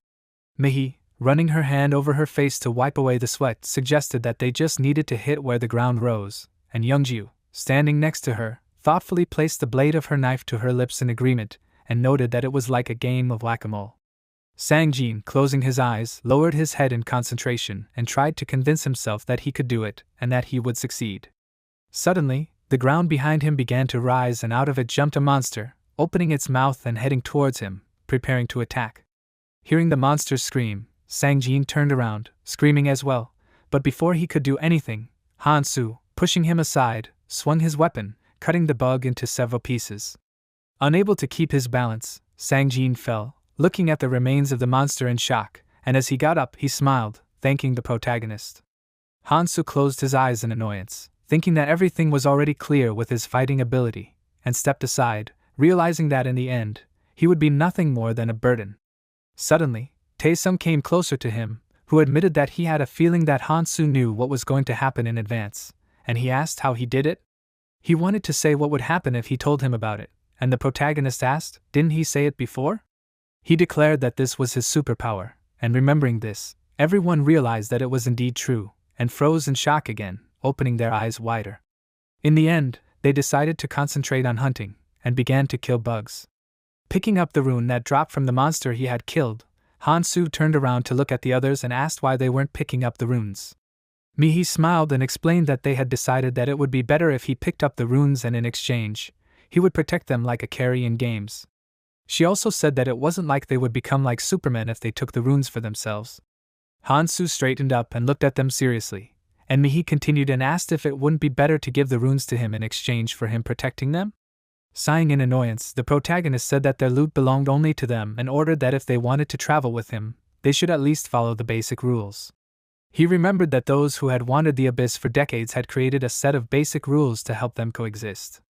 A: Mihi, running her hand over her face to wipe away the sweat, suggested that they just needed to hit where the ground rose, and Youngju, standing next to her, thoughtfully placed the blade of her knife to her lips in agreement, and noted that it was like a game of whack-a-mole. Sang-jin, closing his eyes, lowered his head in concentration and tried to convince himself that he could do it and that he would succeed. Suddenly, the ground behind him began to rise and out of it jumped a monster, opening its mouth and heading towards him, preparing to attack. Hearing the monster's scream, Sang-jin turned around, screaming as well, but before he could do anything, Hansu, pushing him aside, swung his weapon, cutting the bug into several pieces. Unable to keep his balance, Sang-jin fell, looking at the remains of the monster in shock, and as he got up he smiled, thanking the protagonist. Hansu closed his eyes in annoyance, thinking that everything was already clear with his fighting ability, and stepped aside, realizing that in the end, he would be nothing more than a burden. Suddenly, Taesung came closer to him, who admitted that he had a feeling that Hansu knew what was going to happen in advance, and he asked how he did it. He wanted to say what would happen if he told him about it, and the protagonist asked, didn't he say it before? He declared that this was his superpower, and remembering this, everyone realized that it was indeed true, and froze in shock again, opening their eyes wider. In the end, they decided to concentrate on hunting, and began to kill bugs. Picking up the rune that dropped from the monster he had killed, Hansu turned around to look at the others and asked why they weren't picking up the runes. Mihi smiled and explained that they had decided that it would be better if he picked up the runes and in exchange, he would protect them like a carry in games. She also said that it wasn't like they would become like Supermen if they took the runes for themselves. Hansu straightened up and looked at them seriously, and Mihi continued and asked if it wouldn't be better to give the runes to him in exchange for him protecting them? Sighing in annoyance, the protagonist said that their loot belonged only to them and ordered that if they wanted to travel with him, they should at least follow the basic rules. He remembered that those who had wandered the abyss for decades had created a set of basic rules to help them coexist.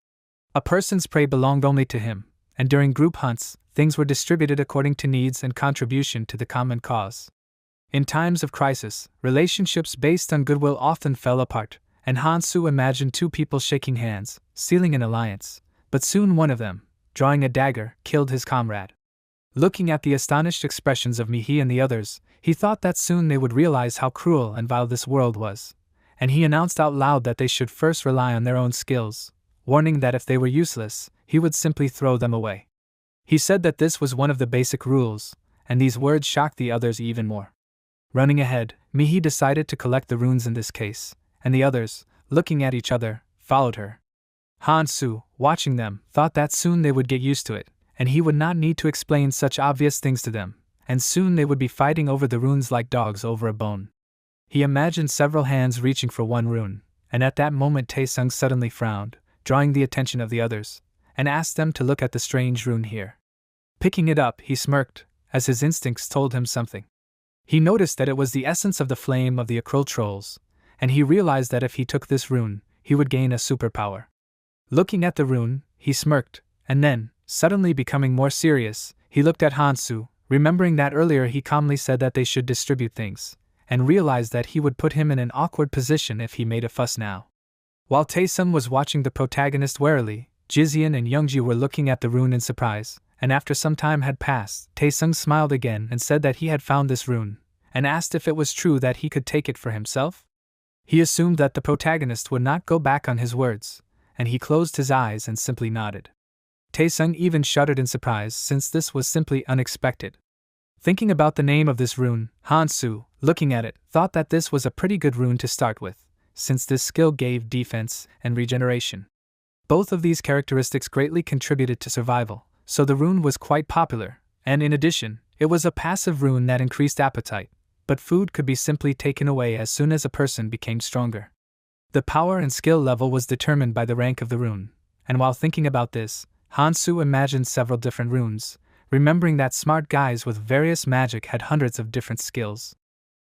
A: A person's prey belonged only to him, and during group hunts, things were distributed according to needs and contribution to the common cause. In times of crisis, relationships based on goodwill often fell apart, and Hansu imagined 2 people shaking hands, sealing an alliance. But soon one of them, drawing a dagger, killed his comrade. Looking at the astonished expressions of Mihi and the others, he thought that soon they would realize how cruel and vile this world was, and he announced out loud that they should first rely on their own skills, warning that if they were useless, he would simply throw them away. He said that this was one of the basic rules, and these words shocked the others even more. Running ahead, Mihi decided to collect the runes in this case, and the others, looking at each other, followed her. Han-soo, watching them, thought that soon they would get used to it, and he would not need to explain such obvious things to them, and soon they would be fighting over the runes like dogs over a bone. He imagined several hands reaching for one rune, and at that moment Taesung suddenly frowned, drawing the attention of the others, and asked them to look at the strange rune here. Picking it up, he smirked, as his instincts told him something. He noticed that it was the essence of the flame of the Akryl trolls, and he realized that if he took this rune, he would gain a superpower. Looking at the rune, he smirked, and then, suddenly becoming more serious, he looked at Han-soo, remembering that earlier he calmly said that they should distribute things, and realized that he would put him in an awkward position if he made a fuss now. While Taesung was watching the protagonist warily, Jizian and Youngju were looking at the rune in surprise, and after some time had passed, Taesung smiled again and said that he had found this rune, and asked if it was true that he could take it for himself. He assumed that the protagonist would not go back on his words, and he closed his eyes and simply nodded. Taesung even shuddered in surprise since this was simply unexpected. Thinking about the name of this rune, Han-soo, looking at it, thought that this was a pretty good rune to start with, since this skill gave defense and regeneration. Both of these characteristics greatly contributed to survival, so the rune was quite popular, and in addition, it was a passive rune that increased appetite, but food could be simply taken away as soon as a person became stronger. The power and skill level was determined by the rank of the rune, and while thinking about this, Han-soo imagined several different runes, remembering that smart guys with various magic had hundreds of different skills.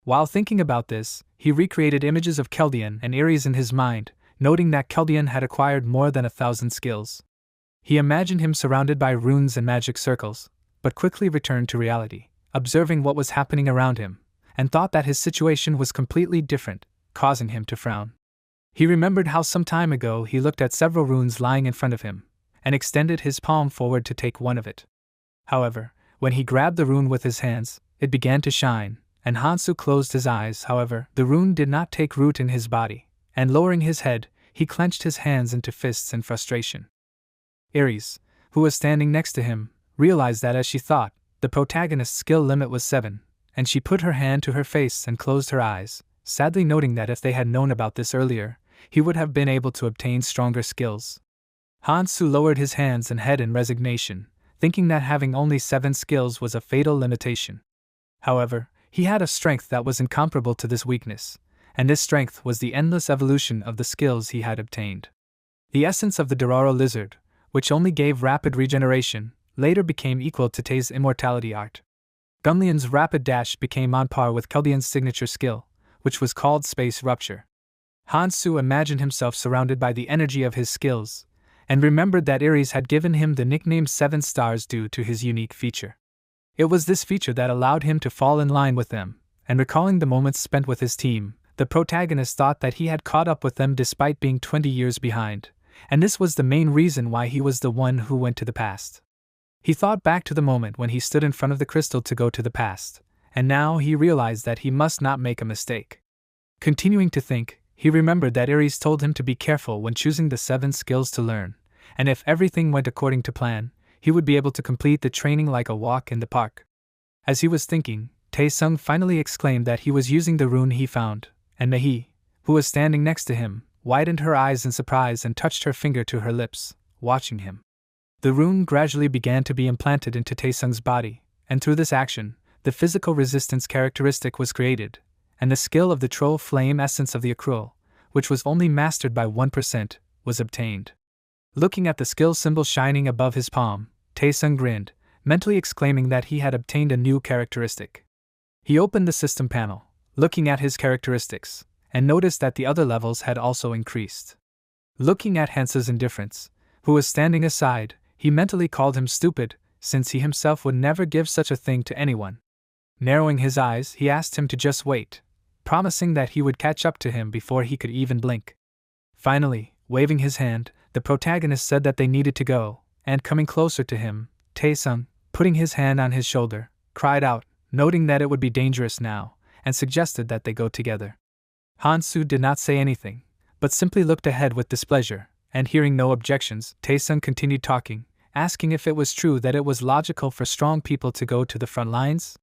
A: While thinking about this, he recreated images of Keldian and Ares in his mind, noting that Keldian had acquired more than 1,000 skills. He imagined him surrounded by runes and magic circles, but quickly returned to reality, observing what was happening around him, and thought that his situation was completely different, causing him to frown. He remembered how some time ago he looked at several runes lying in front of him, and extended his palm forward to take one of it. However, when he grabbed the rune with his hands, it began to shine, and Han-soo closed his eyes. However, the rune did not take root in his body, and lowering his head, he clenched his hands into fists in frustration. Ares, who was standing next to him, realized that as she thought, the protagonist's skill limit was 7, and she put her hand to her face and closed her eyes, sadly noting that if they had known about this earlier, he would have been able to obtain stronger skills. Han-soo lowered his hands and head in resignation, thinking that having only 7 skills was a fatal limitation. However, he had a strength that was incomparable to this weakness, and this strength was the endless evolution of the skills he had obtained. The essence of the Dororo lizard, which only gave rapid regeneration, later became equal to Tae's immortality art. Gumlian's rapid dash became on par with Keldian's signature skill, which was called Space Rupture. Han-soo imagined himself surrounded by the energy of his skills, and remembered that Ares had given him the nickname 7 Stars due to his unique feature. It was this feature that allowed him to fall in line with them, and recalling the moments spent with his team, the protagonist thought that he had caught up with them despite being 20 years behind, and this was the main reason why he was the one who went to the past. He thought back to the moment when he stood in front of the crystal to go to the past, and now he realized that he must not make a mistake. Continuing to think, he remembered that Ares told him to be careful when choosing the 7 skills to learn, and if everything went according to plan, he would be able to complete the training like a walk in the park. As he was thinking, Taesung finally exclaimed that he was using the rune he found, and Mehi, who was standing next to him, widened her eyes in surprise and touched her finger to her lips, watching him. The rune gradually began to be implanted into Taesung's body, and through this action, the physical resistance characteristic was created, and the skill of the troll flame essence of the Akryl, which was only mastered by 1%, was obtained. Looking at the skill symbol shining above his palm, Taesung grinned, mentally exclaiming that he had obtained a new characteristic. He opened the system panel, looking at his characteristics, and noticed that the other levels had also increased. Looking at Hansa's indifference, who was standing aside, he mentally called him stupid, since he himself would never give such a thing to anyone. Narrowing his eyes, he asked him to just wait, promising that he would catch up to him before he could even blink. Finally, waving his hand, the protagonist said that they needed to go, and coming closer to him, Taesung, putting his hand on his shoulder, cried out, noting that it would be dangerous now, and suggested that they go together. Han-soo did not say anything, but simply looked ahead with displeasure, and hearing no objections, Taesung continued talking, asking if it was true that it was logical for strong people to go to the front lines.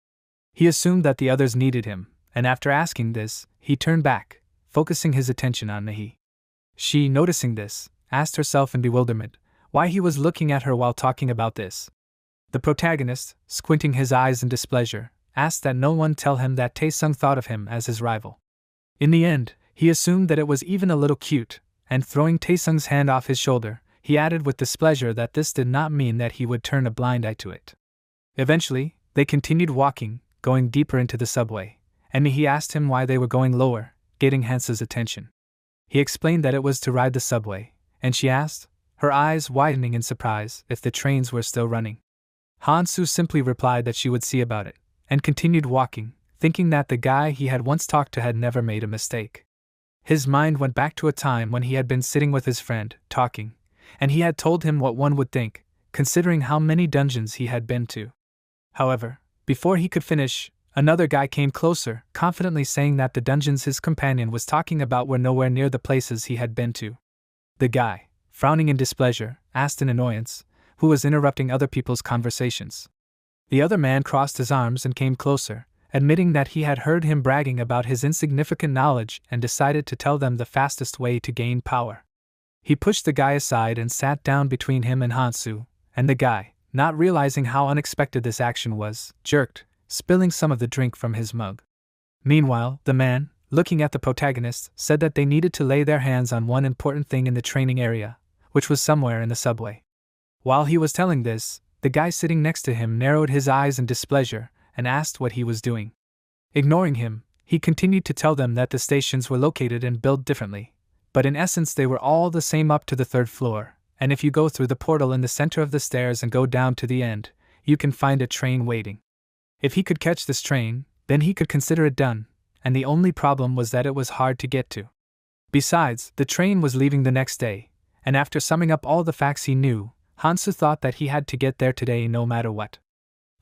A: He assumed that the others needed him, and after asking this, he turned back, focusing his attention on Mehi. She, noticing this, asked herself in bewilderment why he was looking at her while talking about this. The protagonist, squinting his eyes in displeasure, asked that no one tell him that Taesung thought of him as his rival. In the end, he assumed that it was even a little cute, and throwing Taesung's hand off his shoulder, he added with displeasure that this did not mean that he would turn a blind eye to it. Eventually, they continued walking, going deeper into the subway, and he asked him why they were going lower, getting Hansu's attention. He explained that it was to ride the subway, and she asked, her eyes widening in surprise, if the trains were still running. Hansu simply replied that she would see about it, and continued walking, thinking that the guy he had once talked to had never made a mistake. His mind went back to a time when he had been sitting with his friend, talking, and he had told him what one would think, considering how many dungeons he had been to. However, before he could finish, another guy came closer, confidently saying that the dungeons his companion was talking about were nowhere near the places he had been to. The guy, frowning in displeasure, asked in annoyance, who was interrupting other people's conversations. The other man crossed his arms and came closer, admitting that he had heard him bragging about his insignificant knowledge and decided to tell them the fastest way to gain power. He pushed the guy aside and sat down between him and Hansu, and the guy, not realizing how unexpected this action was, jerked, spilling some of the drink from his mug. Meanwhile, the man, looking at the protagonist, said that they needed to lay their hands on one important thing in the training area, which was somewhere in the subway. While he was telling this, the guy sitting next to him narrowed his eyes in displeasure and asked what he was doing. Ignoring him, he continued to tell them that the stations were located and built differently, but in essence they were all the same up to the 3rd floor, and if you go through the portal in the center of the stairs and go down to the end, you can find a train waiting. If he could catch this train, then he could consider it done, and the only problem was that it was hard to get to. Besides, the train was leaving the next day, and after summing up all the facts he knew, Hansu thought that he had to get there today no matter what.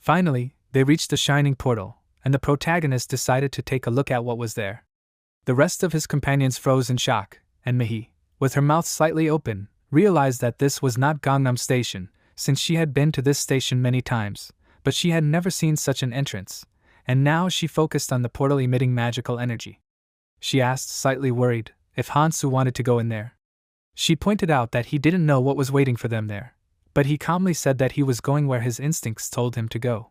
A: Finally, they reached the shining portal, and the protagonist decided to take a look at what was there. The rest of his companions froze in shock, and Mihi, with her mouth slightly open, realized that this was not Gangnam Station, since she had been to this station many times, but she had never seen such an entrance, and now she focused on the portal emitting magical energy. She asked, slightly worried, if Hansu wanted to go in there. She pointed out that he didn't know what was waiting for them there, but he calmly said that he was going where his instincts told him to go.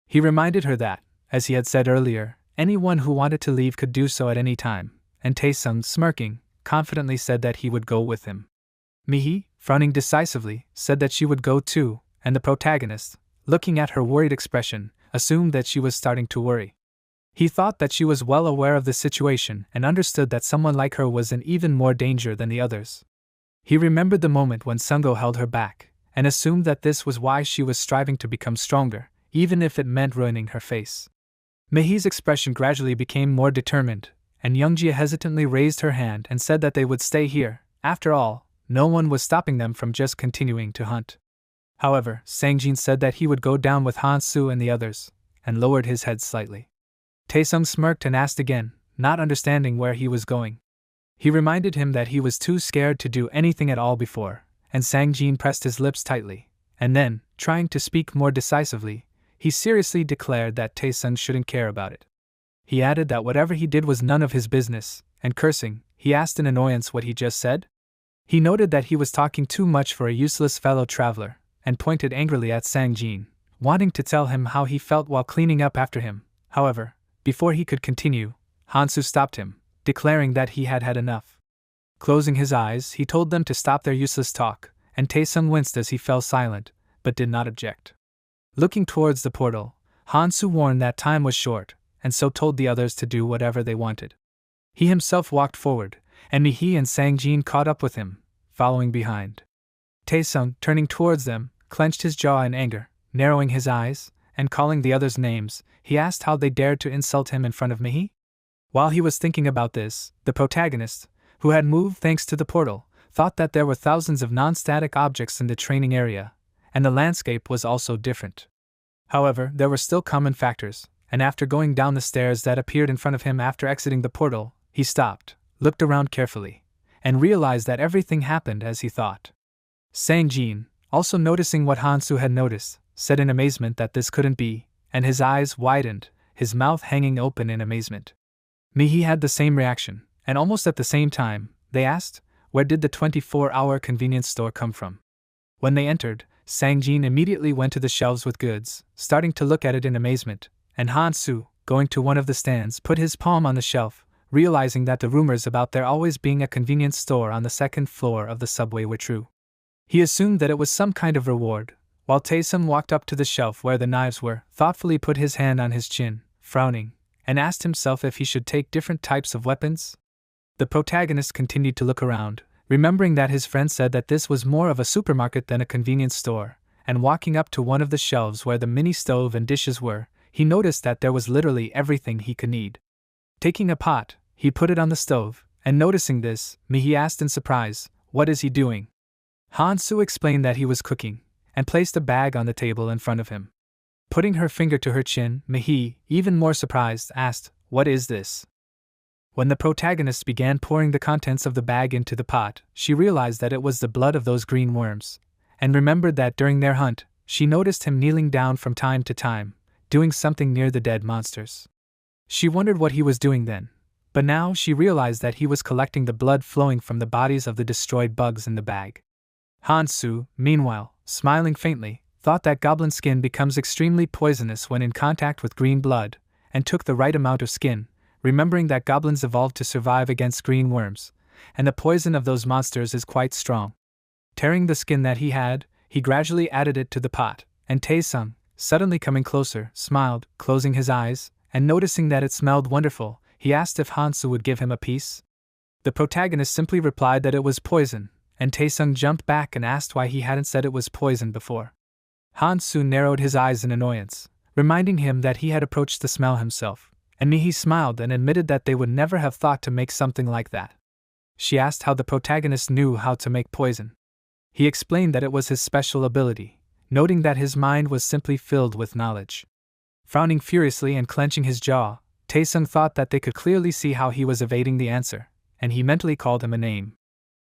A: He reminded her that, as he had said earlier, anyone who wanted to leave could do so at any time, and Taesung, smirking, confidently said that he would go with him. Mihi, frowning decisively, said that she would go too, and the protagonist, looking at her worried expression, assumed that she was starting to worry. He thought that she was well aware of the situation and understood that someone like her was in even more danger than the others. He remembered the moment when Sungo held her back, and assumed that this was why she was striving to become stronger, even if it meant ruining her face. Mihi's expression gradually became more determined, and Youngjia hesitantly raised her hand and said that they would stay here. After all, no one was stopping them from just continuing to hunt. However, Sangjin said that he would go down with Hansu and the others, and lowered his head slightly. Taesung smirked and asked again, not understanding where he was going. He reminded him that he was too scared to do anything at all before, and Sangjin pressed his lips tightly, and then, trying to speak more decisively, he seriously declared that Taesung shouldn't care about it. He added that whatever he did was none of his business, and cursing, he asked in annoyance what he just said. He noted that he was talking too much for a useless fellow traveler, and pointed angrily at Sangjin, wanting to tell him how he felt while cleaning up after him. However, before he could continue, Hansu stopped him, declaring that he had had enough. Closing his eyes, he told them to stop their useless talk, and Taesung winced as he fell silent, but did not object. Looking towards the portal, Hansu warned that time was short, and so told the others to do whatever they wanted. He himself walked forward, and Mihi and Sangjin caught up with him, following behind. Taesung, turning towards them, clenched his jaw in anger, narrowing his eyes, and calling the others names. He asked how they dared to insult him in front of Mihi. While he was thinking about this, the protagonist, who had moved thanks to the portal, thought that there were thousands of non-static objects in the training area, and the landscape was also different. However, there were still common factors, and after going down the stairs that appeared in front of him after exiting the portal, he stopped, looked around carefully, and realized that everything happened as he thought. Sangjin, also noticing what Hansu had noticed, said in amazement that this couldn't be, and his eyes widened, his mouth hanging open in amazement. Mihi had the same reaction, and almost at the same time, they asked, Where did the 24-hour convenience store come from? When they entered, Sang-jin immediately went to the shelves with goods, starting to look at it in amazement, and Han-soo, going to one of the stands, put his palm on the shelf, realizing that the rumors about there always being a convenience store on the second floor of the subway were true. He assumed that it was some kind of reward, while Taesung walked up to the shelf where the knives were, thoughtfully put his hand on his chin, frowning, and asked himself if he should take different types of weapons. The protagonist continued to look around, remembering that his friend said that this was more of a supermarket than a convenience store, and walking up to one of the shelves where the mini stove and dishes were, he noticed that there was literally everything he could need. Taking a pot, he put it on the stove, and noticing this, Mihi asked in surprise, "What is he doing?" Han-soo explained that he was cooking, and placed a bag on the table in front of him. Putting her finger to her chin, Mihi, even more surprised, asked, "What is this?" When the protagonist began pouring the contents of the bag into the pot, she realized that it was the blood of those green worms, and remembered that during their hunt, she noticed him kneeling down from time to time, doing something near the dead monsters. She wondered what he was doing then, but now she realized that he was collecting the blood flowing from the bodies of the destroyed bugs in the bag. Han-soo, meanwhile, smiling faintly, thought that goblin skin becomes extremely poisonous when in contact with green blood, and took the right amount of skin, remembering that goblins evolved to survive against green worms, and the poison of those monsters is quite strong. Tearing the skin that he had, he gradually added it to the pot, and Taesung, suddenly coming closer, smiled, closing his eyes, and noticing that it smelled wonderful, he asked if Han-soo would give him a piece. The protagonist simply replied that it was poison, and Taesung jumped back and asked why he hadn't said it was poison before. Han-soo narrowed his eyes in annoyance, reminding him that he had approached the smell himself, and Mihi smiled and admitted that they would never have thought to make something like that. She asked how the protagonist knew how to make poison. He explained that it was his special ability, noting that his mind was simply filled with knowledge. Frowning furiously and clenching his jaw, Taesung thought that they could clearly see how he was evading the answer, and he mentally called him a name.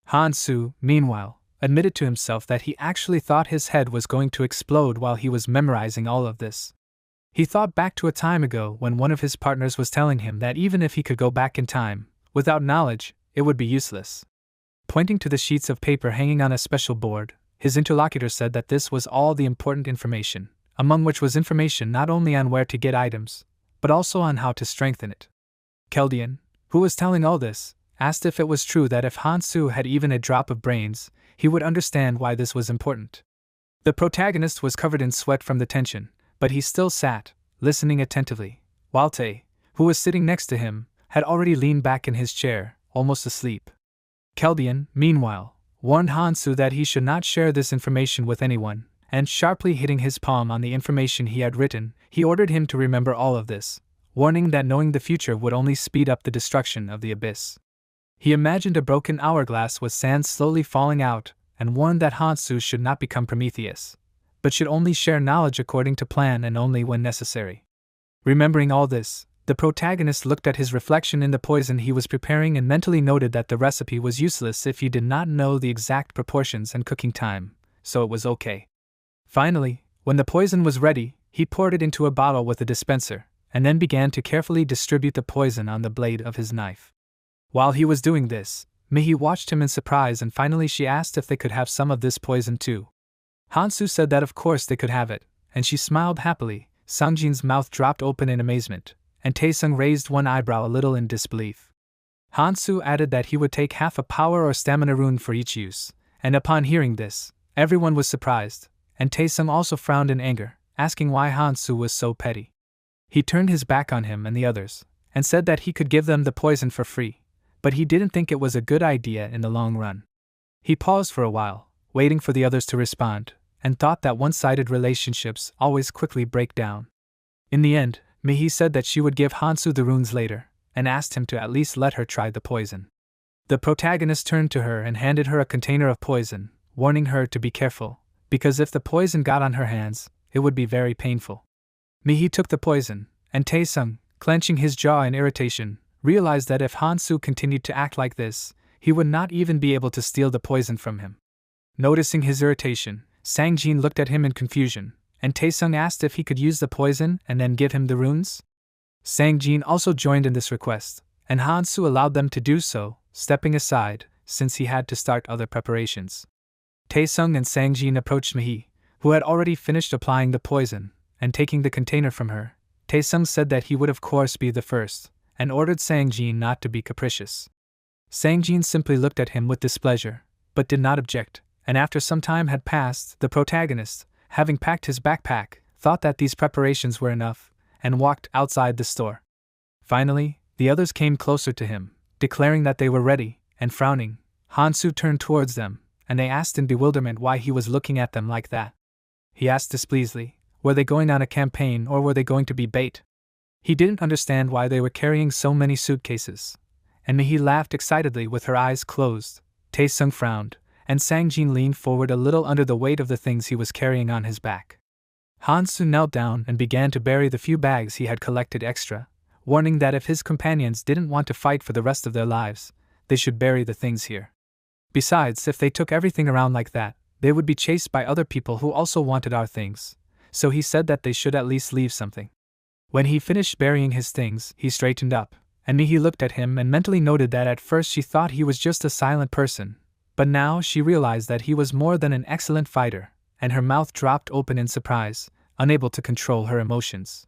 A: Han-soo, meanwhile, admitted to himself that he actually thought his head was going to explode while he was memorizing all of this. He thought back to a time ago when one of his partners was telling him that even if he could go back in time, without knowledge, it would be useless. Pointing to the sheets of paper hanging on a special board, his interlocutor said that this was all the important information, among which was information not only on where to get items, but also on how to strengthen it. Keldian, who was telling all this, asked if it was true that if Han-soo had even a drop of brains, he would understand why this was important. The protagonist was covered in sweat from the tension, but he still sat, listening attentively, while Tae, who was sitting next to him, had already leaned back in his chair, almost asleep. Keldian, meanwhile, warned Han-soo that he should not share this information with anyone, and sharply hitting his palm on the information he had written, he ordered him to remember all of this, warning that knowing the future would only speed up the destruction of the abyss. He imagined a broken hourglass with sand slowly falling out, and warned that Han-soo should not become Prometheus, but should only share knowledge according to plan and only when necessary. Remembering all this, the protagonist looked at his reflection in the poison he was preparing and mentally noted that the recipe was useless if he did not know the exact proportions and cooking time, so it was okay. Finally, when the poison was ready, he poured it into a bottle with a dispenser, and then began to carefully distribute the poison on the blade of his knife. While he was doing this, Mihi watched him in surprise, and finally she asked if they could have some of this poison too. Han-soo said that of course they could have it, and she smiled happily. Sungjin's mouth dropped open in amazement, and Taesung raised one eyebrow a little in disbelief. Han-soo added that he would take half a power or stamina rune for each use, and upon hearing this, everyone was surprised, and Taesung also frowned in anger, asking why Han-soo was so petty. He turned his back on him and the others, and said that he could give them the poison for free, but he didn't think it was a good idea in the long run. He paused for a while, waiting for the others to respond, and thought that one-sided relationships always quickly break down. In the end, Mihi said that she would give Han-soo the runes later, and asked him to at least let her try the poison. The protagonist turned to her and handed her a container of poison, warning her to be careful, because if the poison got on her hands, it would be very painful. Mihi took the poison, and Taesung, clenching his jaw in irritation, realized that if Han-soo continued to act like this, he would not even be able to steal the poison from him. Noticing his irritation, Sang-jin looked at him in confusion, and Taesung asked if he could use the poison and then give him the runes. Sang-jin also joined in this request, and Han-soo allowed them to do so, stepping aside, since he had to start other preparations. Taesung and Sangjin approached Mihi, who had already finished applying the poison, and taking the container from her. Taesung said that he would of course be the first, and ordered Sangjin not to be capricious. Sangjin simply looked at him with displeasure, but did not object, and after some time had passed, the protagonist, having packed his backpack, thought that these preparations were enough, and walked outside the store. Finally, the others came closer to him, declaring that they were ready, and frowning, Hansu turned towards them, and they asked in bewilderment why he was looking at them like that. He asked displeasedly, were they going on a campaign or were they going to be bait? He didn't understand why they were carrying so many suitcases. And Mihi laughed excitedly with her eyes closed. Taesung frowned, and Sangjin leaned forward a little under the weight of the things he was carrying on his back. Hansu knelt down and began to bury the few bags he had collected extra, warning that if his companions didn't want to fight for the rest of their lives, they should bury the things here. Besides, if they took everything around like that, they would be chased by other people who also wanted our things, so he said that they should at least leave something. When he finished burying his things, he straightened up, and Mihi looked at him and mentally noted that at first she thought he was just a silent person, but now she realized that he was more than an excellent fighter, and her mouth dropped open in surprise, unable to control her emotions.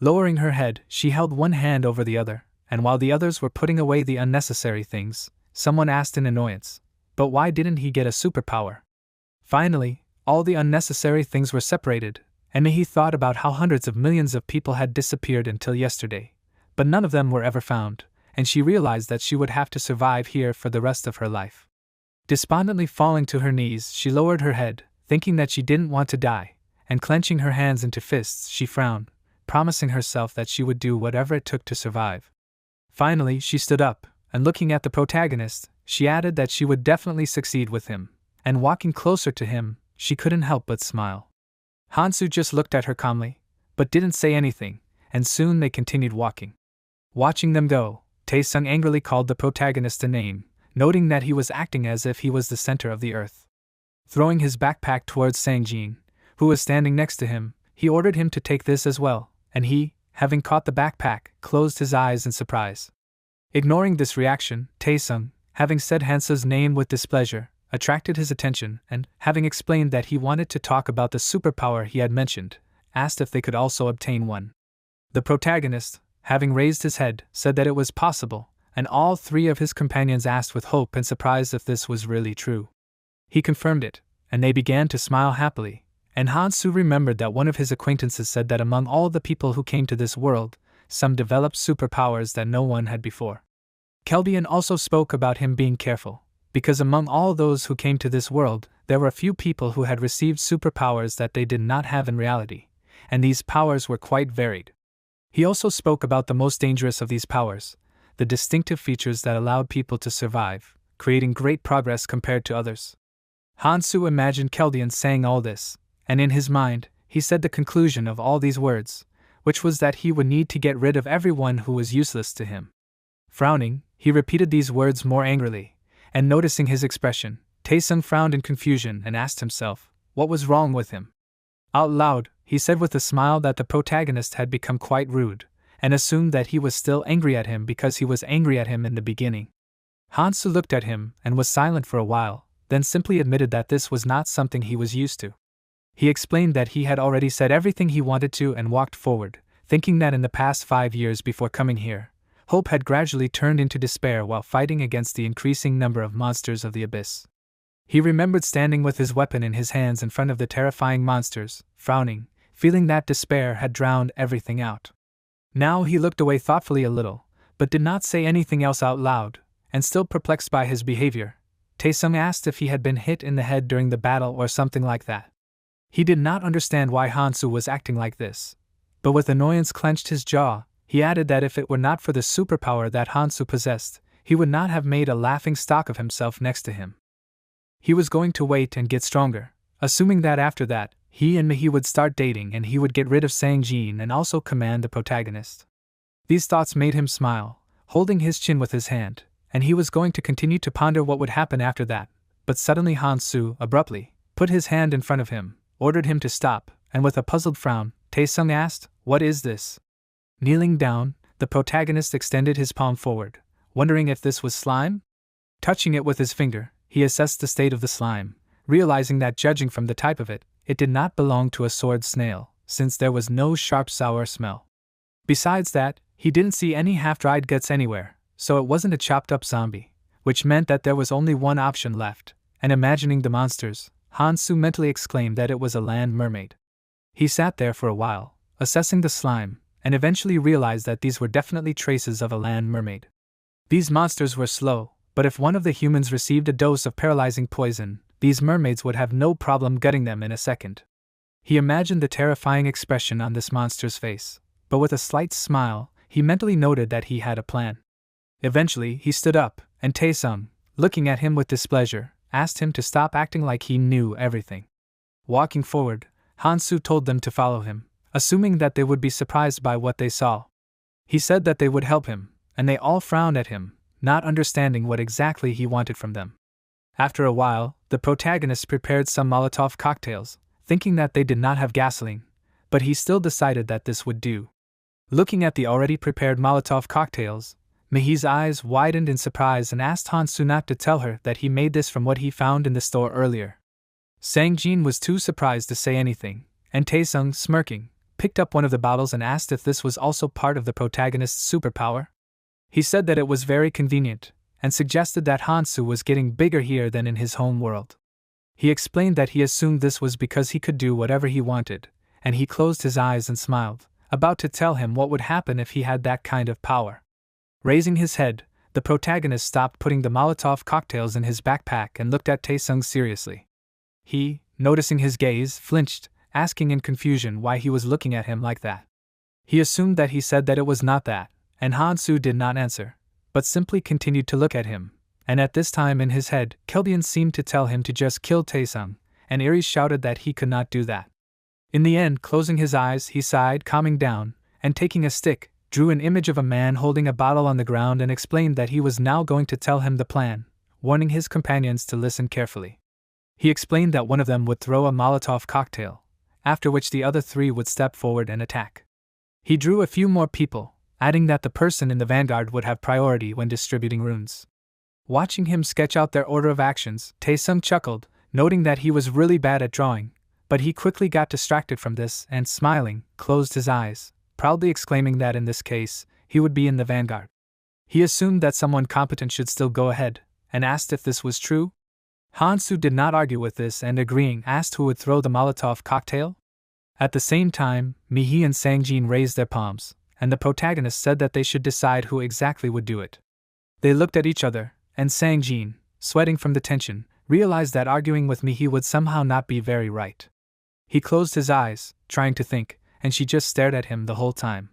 A: Lowering her head, she held one hand over the other, and while the others were putting away the unnecessary things, someone asked in annoyance, but why didn't he get a superpower? Finally, all the unnecessary things were separated, and Mihi thought about how hundreds of millions of people had disappeared until yesterday, but none of them were ever found, and she realized that she would have to survive here for the rest of her life. Despondently falling to her knees, she lowered her head, thinking that she didn't want to die, and clenching her hands into fists, she frowned, promising herself that she would do whatever it took to survive. Finally, she stood up, and looking at the protagonist, she added that she would definitely succeed with him, and walking closer to him, she couldn't help but smile. Hansu just looked at her calmly, but didn't say anything, and soon they continued walking. Watching them go, Taesung angrily called the protagonist a name, noting that he was acting as if he was the center of the earth. Throwing his backpack towards Sangjin, who was standing next to him, he ordered him to take this as well, and he, having caught the backpack, closed his eyes in surprise. Ignoring this reaction, Taesung, having said Hansu's name with displeasure, attracted his attention and, having explained that he wanted to talk about the superpower he had mentioned, asked if they could also obtain one. The protagonist, having raised his head, said that it was possible, and all three of his companions asked with hope and surprise if this was really true. He confirmed it, and they began to smile happily, and Hansu remembered that one of his acquaintances said that among all the people who came to this world, some developed superpowers that no one had before. Kelbian also spoke about him being careful, because among all those who came to this world, there were a few people who had received superpowers that they did not have in reality, and these powers were quite varied. He also spoke about the most dangerous of these powers, the distinctive features that allowed people to survive, creating great progress compared to others. Hansu imagined Keldian saying all this, and in his mind, he said the conclusion of all these words, which was that he would need to get rid of everyone who was useless to him. Frowning, he repeated these words more angrily, and noticing his expression, Taesung frowned in confusion and asked himself, what was wrong with him? Out loud, he said with a smile that the protagonist had become quite rude, and assumed that he was still angry at him because he was angry at him in the beginning. Hansu looked at him and was silent for a while, then simply admitted that this was not something he was used to. He explained that he had already said everything he wanted to and walked forward, thinking that in the past 5 years before coming here, hope had gradually turned into despair while fighting against the increasing number of monsters of the abyss. He remembered standing with his weapon in his hands in front of the terrifying monsters, frowning, feeling that despair had drowned everything out. Now he looked away thoughtfully a little, but did not say anything else out loud, and still perplexed by his behavior, Taesung asked if he had been hit in the head during the battle or something like that. He did not understand why Hansu was acting like this, but with annoyance clenched his jaw. He added that if it were not for the superpower that Hansu possessed, he would not have made a laughing stock of himself next to him. He was going to wait and get stronger, assuming that after that, he and Mihi would start dating and he would get rid of Sangjin and also command the protagonist. These thoughts made him smile, holding his chin with his hand, and he was going to continue to ponder what would happen after that, but suddenly Hansu, abruptly, put his hand in front of him, ordered him to stop, and with a puzzled frown, Taesung asked, "What is this?" Kneeling down, the protagonist extended his palm forward, wondering if this was slime? Touching it with his finger, he assessed the state of the slime, realizing that judging from the type of it, it did not belong to a sword snail, since there was no sharp sour smell. Besides that, he didn't see any half-dried guts anywhere, so it wasn't a chopped-up zombie, which meant that there was only one option left, and imagining the monsters, Hansu mentally exclaimed that it was a land mermaid. He sat there for a while, assessing the slime, and eventually realized that these were definitely traces of a land mermaid. These monsters were slow, but if one of the humans received a dose of paralyzing poison, these mermaids would have no problem gutting them in a second. He imagined the terrifying expression on this monster's face, but with a slight smile, he mentally noted that he had a plan. Eventually, he stood up, and Taesung, looking at him with displeasure, asked him to stop acting like he knew everything. Walking forward, Hansu told them to follow him, assuming that they would be surprised by what they saw. He said that they would help him, and they all frowned at him, not understanding what exactly he wanted from them. After a while, the protagonist prepared some Molotov cocktails, thinking that they did not have gasoline, but he still decided that this would do. Looking at the already prepared Molotov cocktails, Mihi's eyes widened in surprise and asked Hansu not to tell her that he made this from what he found in the store earlier. Sang-jin was too surprised to say anything, and Taesung, smirking, picked up one of the bottles and asked if this was also part of the protagonist's superpower. He said that it was very convenient, and suggested that Hansu was getting bigger here than in his home world. He explained that he assumed this was because he could do whatever he wanted, and he closed his eyes and smiled, about to tell him what would happen if he had that kind of power. Raising his head, the protagonist stopped putting the Molotov cocktails in his backpack and looked at Taesung seriously. He, noticing his gaze, flinched, asking in confusion why he was looking at him like that. He assumed that he said that it was not that, and Hansu did not answer, but simply continued to look at him, and at this time in his head, Keldian seemed to tell him to just kill Taesung, and Aries shouted that he could not do that. In the end, closing his eyes, he sighed, calming down, and taking a stick, drew an image of a man holding a bottle on the ground and explained that he was now going to tell him the plan, warning his companions to listen carefully. He explained that one of them would throw a Molotov cocktail, after which the other three would step forward and attack. He drew a few more people, adding that the person in the vanguard would have priority when distributing runes. Watching him sketch out their order of actions, Taesung chuckled, noting that he was really bad at drawing, but he quickly got distracted from this and, smiling, closed his eyes, proudly exclaiming that in this case, he would be in the vanguard. He assumed that someone competent should still go ahead, and asked if this was true. Hansu did not argue with this and, agreeing, asked who would throw the Molotov cocktail. At the same time, Mihi and Sang-jin raised their palms, and the protagonist said that they should decide who exactly would do it. They looked at each other, and Sang-jin, sweating from the tension, realized that arguing with Mihi would somehow not be very right. He closed his eyes, trying to think, and she just stared at him the whole time.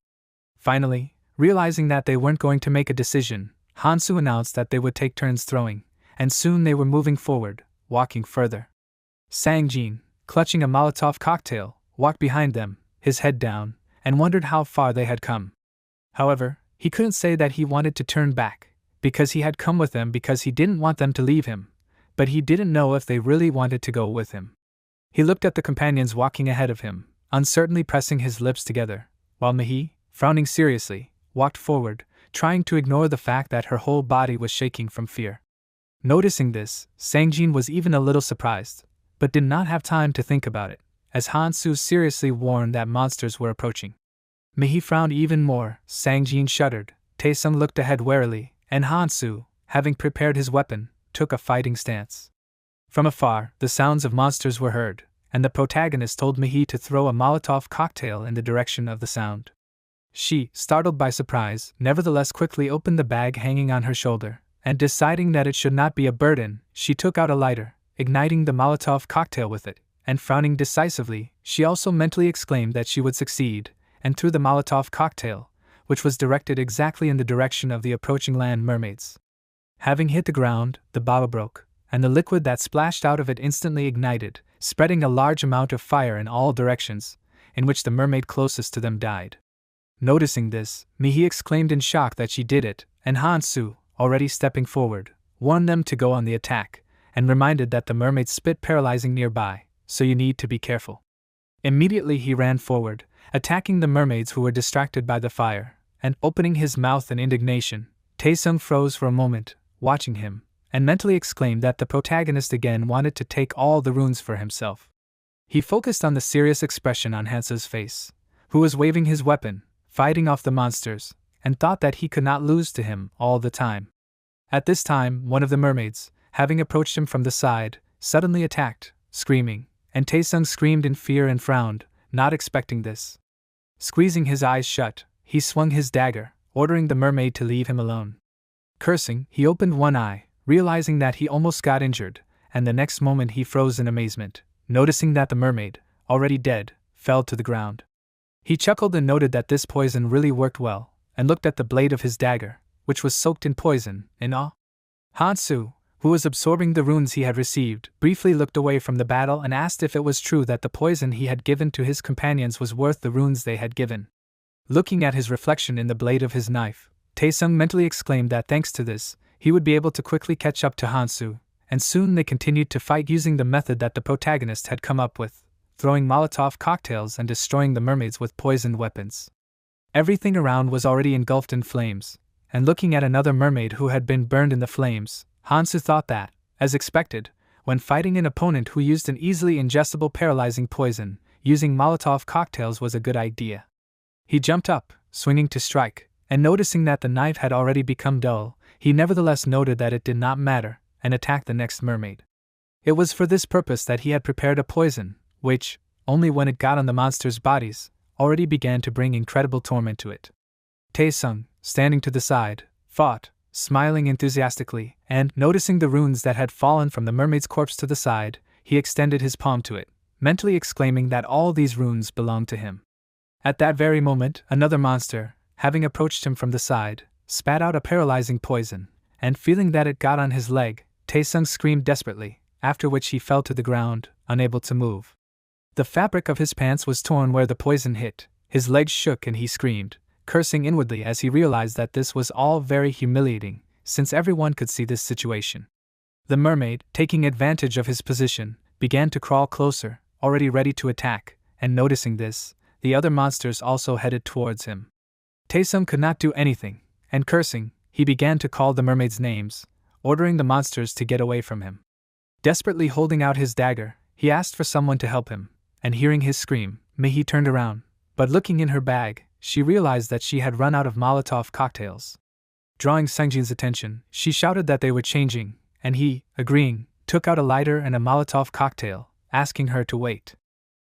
A: Finally, realizing that they weren't going to make a decision, Hansu announced that they would take turns throwing, and soon they were moving forward, walking further. Sang-jin, clutching a Molotov cocktail, walked behind them, his head down, and wondered how far they had come. However, he couldn't say that he wanted to turn back, because he had come with them because he didn't want them to leave him, but he didn't know if they really wanted to go with him. He looked at the companions walking ahead of him, uncertainly pressing his lips together, while Mihi, frowning seriously, walked forward, trying to ignore the fact that her whole body was shaking from fear. Noticing this, Sang-jin was even a little surprised, but did not have time to think about it, as Hansu seriously warned that monsters were approaching. Mihi frowned even more, Sang-jin shuddered, Taesung looked ahead warily, and Hansu, having prepared his weapon, took a fighting stance. From afar, the sounds of monsters were heard, and the protagonist told Mihi to throw a Molotov cocktail in the direction of the sound. She, startled by surprise, nevertheless quickly opened the bag hanging on her shoulder, and deciding that it should not be a burden, she took out a lighter, igniting the Molotov cocktail with it, and frowning decisively, she also mentally exclaimed that she would succeed, and threw the Molotov cocktail, which was directed exactly in the direction of the approaching land mermaids. Having hit the ground, the bottle broke, and the liquid that splashed out of it instantly ignited, spreading a large amount of fire in all directions, in which the mermaid closest to them died. Noticing this, Mihi exclaimed in shock that she did it, and Hansu, already stepping forward, warned them to go on the attack, and reminded that the mermaid spit paralyzing nearby, so you need to be careful. Immediately he ran forward, attacking the mermaids who were distracted by the fire, and opening his mouth in indignation. Taesung froze for a moment, watching him, and mentally exclaimed that the protagonist again wanted to take all the runes for himself. He focused on the serious expression on Hansu's face, who was waving his weapon, fighting off the monsters, and thought that he could not lose to him all the time. At this time, one of the mermaids, having approached him from the side, suddenly attacked, screaming, and Taesung screamed in fear and frowned, not expecting this. Squeezing his eyes shut, he swung his dagger, ordering the mermaid to leave him alone. Cursing, he opened one eye, realizing that he almost got injured, and the next moment he froze in amazement, noticing that the mermaid, already dead, fell to the ground. He chuckled and noted that this poison really worked well, and looked at the blade of his dagger, which was soaked in poison, in awe. Hansu, who was absorbing the runes he had received, briefly looked away from the battle and asked if it was true that the poison he had given to his companions was worth the runes they had given. Looking at his reflection in the blade of his knife, Taesung mentally exclaimed that thanks to this, he would be able to quickly catch up to Hansu, and soon they continued to fight using the method that the protagonist had come up with, throwing Molotov cocktails and destroying the mermaids with poisoned weapons. Everything around was already engulfed in flames, and looking at another mermaid who had been burned in the flames, Hansu thought that, as expected, when fighting an opponent who used an easily ingestible paralyzing poison, using Molotov cocktails was a good idea. He jumped up, swinging to strike, and noticing that the knife had already become dull, he nevertheless noted that it did not matter, and attacked the next mermaid. It was for this purpose that he had prepared a poison, which, only when it got on the monsters' bodies, already began to bring incredible torment to it. Taesung, standing to the side, fought, smiling enthusiastically, and, noticing the runes that had fallen from the mermaid's corpse to the side, he extended his palm to it, mentally exclaiming that all these runes belonged to him. At that very moment, another monster, having approached him from the side, spat out a paralyzing poison, and feeling that it got on his leg, Taesung screamed desperately, after which he fell to the ground, unable to move. The fabric of his pants was torn where the poison hit, his legs shook and he screamed, cursing inwardly as he realized that this was all very humiliating, since everyone could see this situation. The mermaid, taking advantage of his position, began to crawl closer, already ready to attack, and noticing this, the other monsters also headed towards him. Taesung could not do anything, and cursing, he began to call the mermaids' names, ordering the monsters to get away from him. Desperately holding out his dagger, he asked for someone to help him, and hearing his scream, Mihi turned around, but looking in her bag, she realized that she had run out of Molotov cocktails. Drawing Sangjin's attention, she shouted that they were changing, and he, agreeing, took out a lighter and a Molotov cocktail, asking her to wait.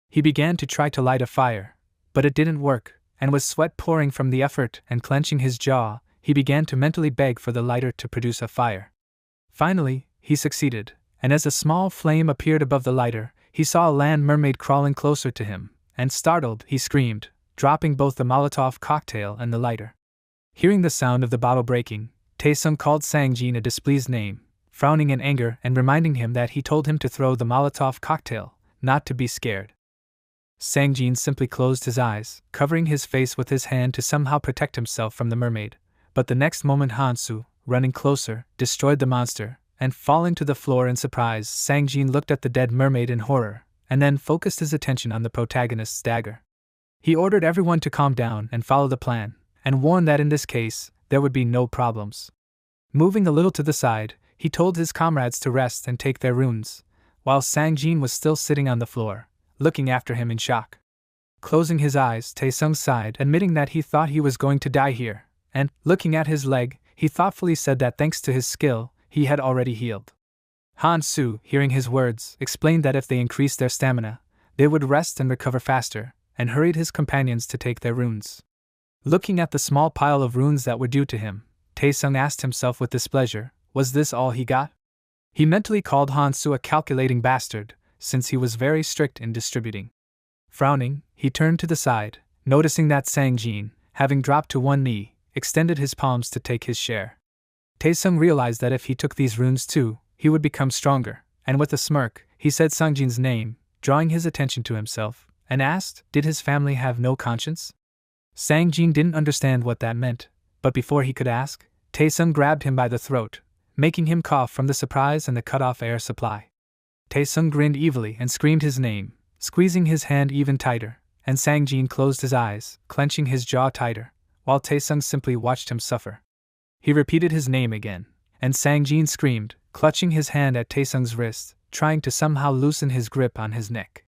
A: He began to try to light a fire, but it didn't work, and with sweat pouring from the effort and clenching his jaw, he began to mentally beg for the lighter to produce a fire. Finally, he succeeded, and as a small flame appeared above the lighter, he saw a land mermaid crawling closer to him, and startled, he screamed, dropping both the Molotov cocktail and the lighter. Hearing the sound of the bottle breaking, Taesung called Sangjin a displeased name, frowning in anger and reminding him that he told him to throw the Molotov cocktail, not to be scared. Sangjin simply closed his eyes, covering his face with his hand to somehow protect himself from the mermaid, but the next moment Hansu, running closer, destroyed the monster, and falling to the floor in surprise, Sangjin looked at the dead mermaid in horror, and then focused his attention on the protagonist's dagger. He ordered everyone to calm down and follow the plan, and warned that in this case, there would be no problems. Moving a little to the side, he told his comrades to rest and take their runes, while Sangjin was still sitting on the floor, looking after him in shock. Closing his eyes, Taesung sighed, admitting that he thought he was going to die here, and, looking at his leg, he thoughtfully said that thanks to his skill, he had already healed. Hansu, hearing his words, explained that if they increased their stamina, they would rest and recover faster, and hurried his companions to take their runes. Looking at the small pile of runes that were due to him, Taesung asked himself with displeasure, was this all he got? He mentally called Hansu a calculating bastard, since he was very strict in distributing. Frowning, he turned to the side, noticing that Sangjin, having dropped to one knee, extended his palms to take his share. Taesung realized that if he took these runes too, he would become stronger, and with a smirk, he said Sangjin's name, drawing his attention to himself, and asked, did his family have no conscience? Sangjin didn't understand what that meant, but before he could ask, Taesung grabbed him by the throat, making him cough from the surprise and the cut-off air supply. Taesung grinned evilly and screamed his name, squeezing his hand even tighter, and Sangjin closed his eyes, clenching his jaw tighter, while Taesung simply watched him suffer. He repeated his name again, and Sangjin screamed, clutching his hand at Taesung's wrist, trying to somehow loosen his grip on his neck.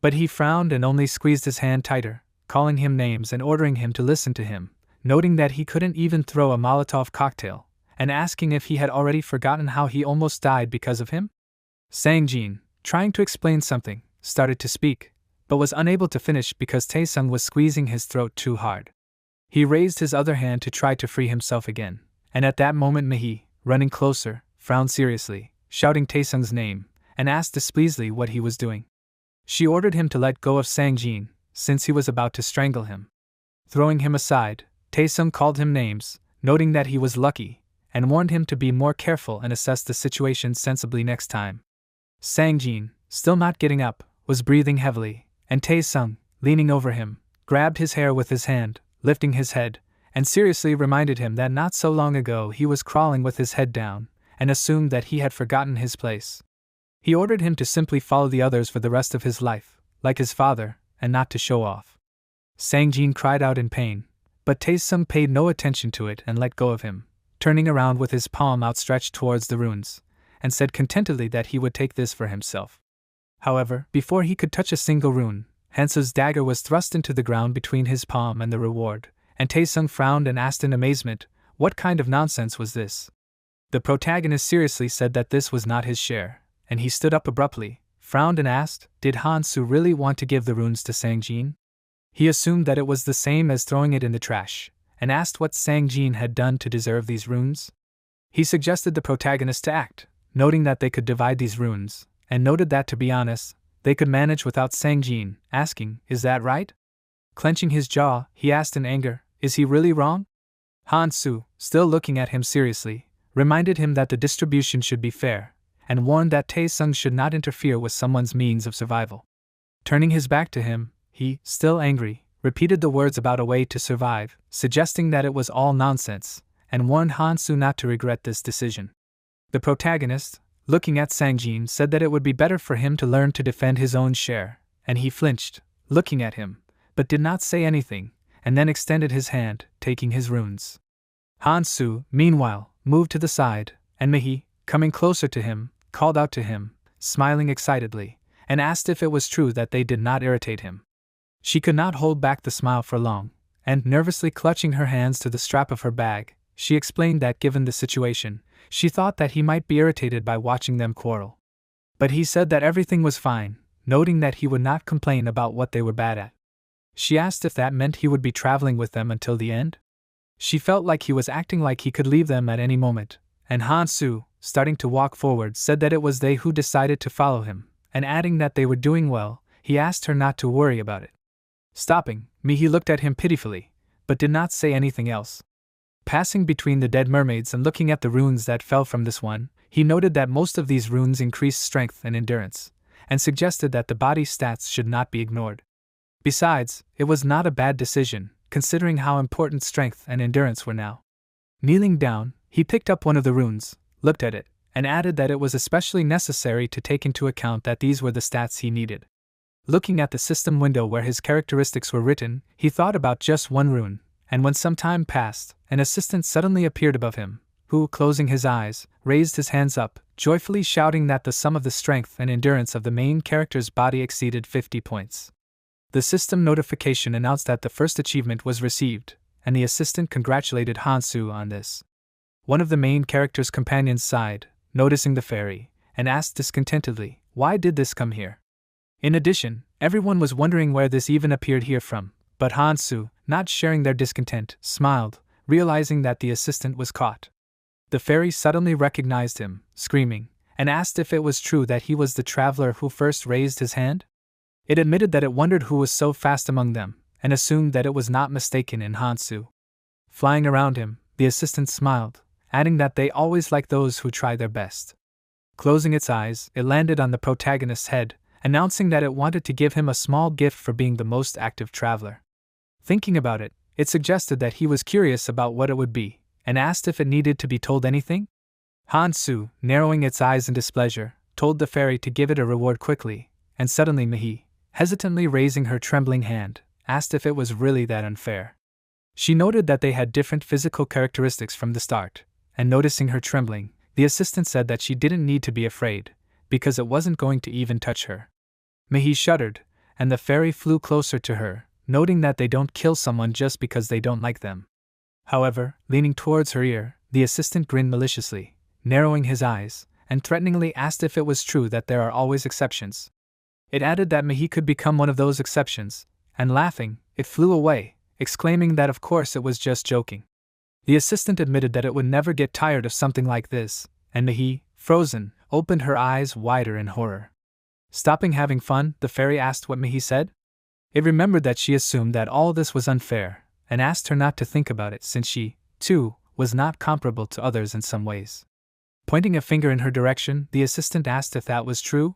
A: But he frowned and only squeezed his hand tighter, calling him names and ordering him to listen to him, noting that he couldn't even throw a Molotov cocktail, and asking if he had already forgotten how he almost died because of him. Sang-jin, trying to explain something, started to speak, but was unable to finish because Taesung was squeezing his throat too hard. He raised his other hand to try to free himself again, and at that moment Mihi, running closer, frowned seriously, shouting Taesung's name, and asked displeasedly what he was doing. She ordered him to let go of Sang-jin, since he was about to strangle him. Throwing him aside, Taesung called him names, noting that he was lucky, and warned him to be more careful and assess the situation sensibly next time. Sang-jin, still not getting up, was breathing heavily, and Taesung, leaning over him, grabbed his hair with his hand, lifting his head, and seriously reminded him that not so long ago he was crawling with his head down, and assumed that he had forgotten his place. He ordered him to simply follow the others for the rest of his life, like his father, and not to show off. Sang-jin cried out in pain, but Taesung paid no attention to it and let go of him, turning around with his palm outstretched towards the runes, and said contentedly that he would take this for himself. However, before he could touch a single rune, Hansu's dagger was thrust into the ground between his palm and the reward, and Taesung frowned and asked in amazement, what kind of nonsense was this? The protagonist seriously said that this was not his share, and he stood up abruptly, frowned and asked, did Hansu really want to give the runes to Sang-jin? He assumed that it was the same as throwing it in the trash, and asked what Sang-jin had done to deserve these runes. He suggested the protagonist to act, noting that they could divide these runes, and noted that, to be honest, they could manage without Sang-jin, asking, is that right? Clenching his jaw, he asked in anger, is he really wrong? Hansu, still looking at him seriously, reminded him that the distribution should be fair, and warned that Taesung should not interfere with someone's means of survival. Turning his back to him, he, still angry, repeated the words about a way to survive, suggesting that it was all nonsense, and warned Hansu not to regret this decision. The protagonist, looking at Sang-jin, said that it would be better for him to learn to defend his own share, and he flinched, looking at him, but did not say anything, and then extended his hand, taking his runes. Hansu, meanwhile, moved to the side, and Mihi, coming closer to him, called out to him, smiling excitedly, and asked if it was true that they did not irritate him. She could not hold back the smile for long, and nervously clutching her hands to the strap of her bag, she explained that given the situation, she thought that he might be irritated by watching them quarrel. But he said that everything was fine, noting that he would not complain about what they were bad at. She asked if that meant he would be traveling with them until the end. She felt like he was acting like he could leave them at any moment, and Hansu, starting to walk forward, said that it was they who decided to follow him, and adding that they were doing well, he asked her not to worry about it. Stopping, Mihi looked at him pitifully, but did not say anything else. Passing between the dead mermaids and looking at the runes that fell from this one, he noted that most of these runes increased strength and endurance, and suggested that the body stats should not be ignored. Besides, it was not a bad decision, considering how important strength and endurance were now. Kneeling down, he picked up one of the runes, looked at it, and added that it was especially necessary to take into account that these were the stats he needed. Looking at the system window where his characteristics were written, he thought about just one rune, and when some time passed, an assistant suddenly appeared above him, who, closing his eyes, raised his hands up, joyfully shouting that the sum of the strength and endurance of the main character's body exceeded 50 points. The system notification announced that the first achievement was received, and the assistant congratulated Hansu on this. One of the main character's companions sighed, noticing the fairy, and asked discontentedly, why did this come here? In addition, everyone was wondering where this even appeared here from, but Hansu, not sharing their discontent, smiled, realizing that the assistant was caught. The fairy suddenly recognized him, screaming, and asked if it was true that he was the traveler who first raised his hand. It admitted that it wondered who was so fast among them, and assumed that it was not mistaken in Hansu. Flying around him, the assistant smiled, adding that they always like those who try their best. Closing its eyes, it landed on the protagonist's head, announcing that it wanted to give him a small gift for being the most active traveler. Thinking about it, it suggested that he was curious about what it would be, and asked if it needed to be told anything. Hansu, narrowing its eyes in displeasure, told the fairy to give it a reward quickly, and suddenly Mihi, hesitantly raising her trembling hand, asked if it was really that unfair. She noted that they had different physical characteristics from the start, and noticing her trembling, the assistant said that she didn't need to be afraid, because it wasn't going to even touch her. Mihi shuddered, and the fairy flew closer to her, noting that they don't kill someone just because they don't like them. However, leaning towards her ear, the assistant grinned maliciously, narrowing his eyes, and threateningly asked if it was true that there are always exceptions. It added that Mihi could become one of those exceptions, and laughing, it flew away, exclaiming that of course it was just joking. The assistant admitted that it would never get tired of something like this, and Mihi, frozen, opened her eyes wider in horror. Stopping having fun, the fairy asked what Mihi said. It remembered that she assumed that all this was unfair, and asked her not to think about it since she, too, was not comparable to others in some ways. Pointing a finger in her direction, the assistant asked if that was true.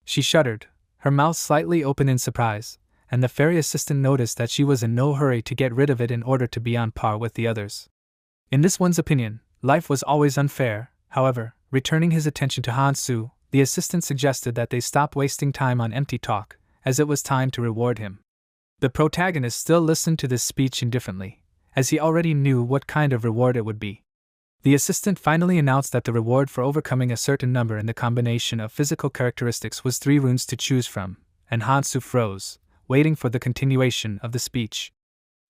A: She shuddered, her mouth slightly open in surprise, and the fairy assistant noticed that she was in no hurry to get rid of it in order to be on par with the others. In this one's opinion, life was always unfair. However, returning his attention to Hansu, the assistant suggested that they stop wasting time on empty talk, as it was time to reward him. The protagonist still listened to this speech indifferently, as he already knew what kind of reward it would be. The assistant finally announced that the reward for overcoming a certain number in the combination of physical characteristics was 3 runes to choose from, and Hansu froze, waiting for the continuation of the speech.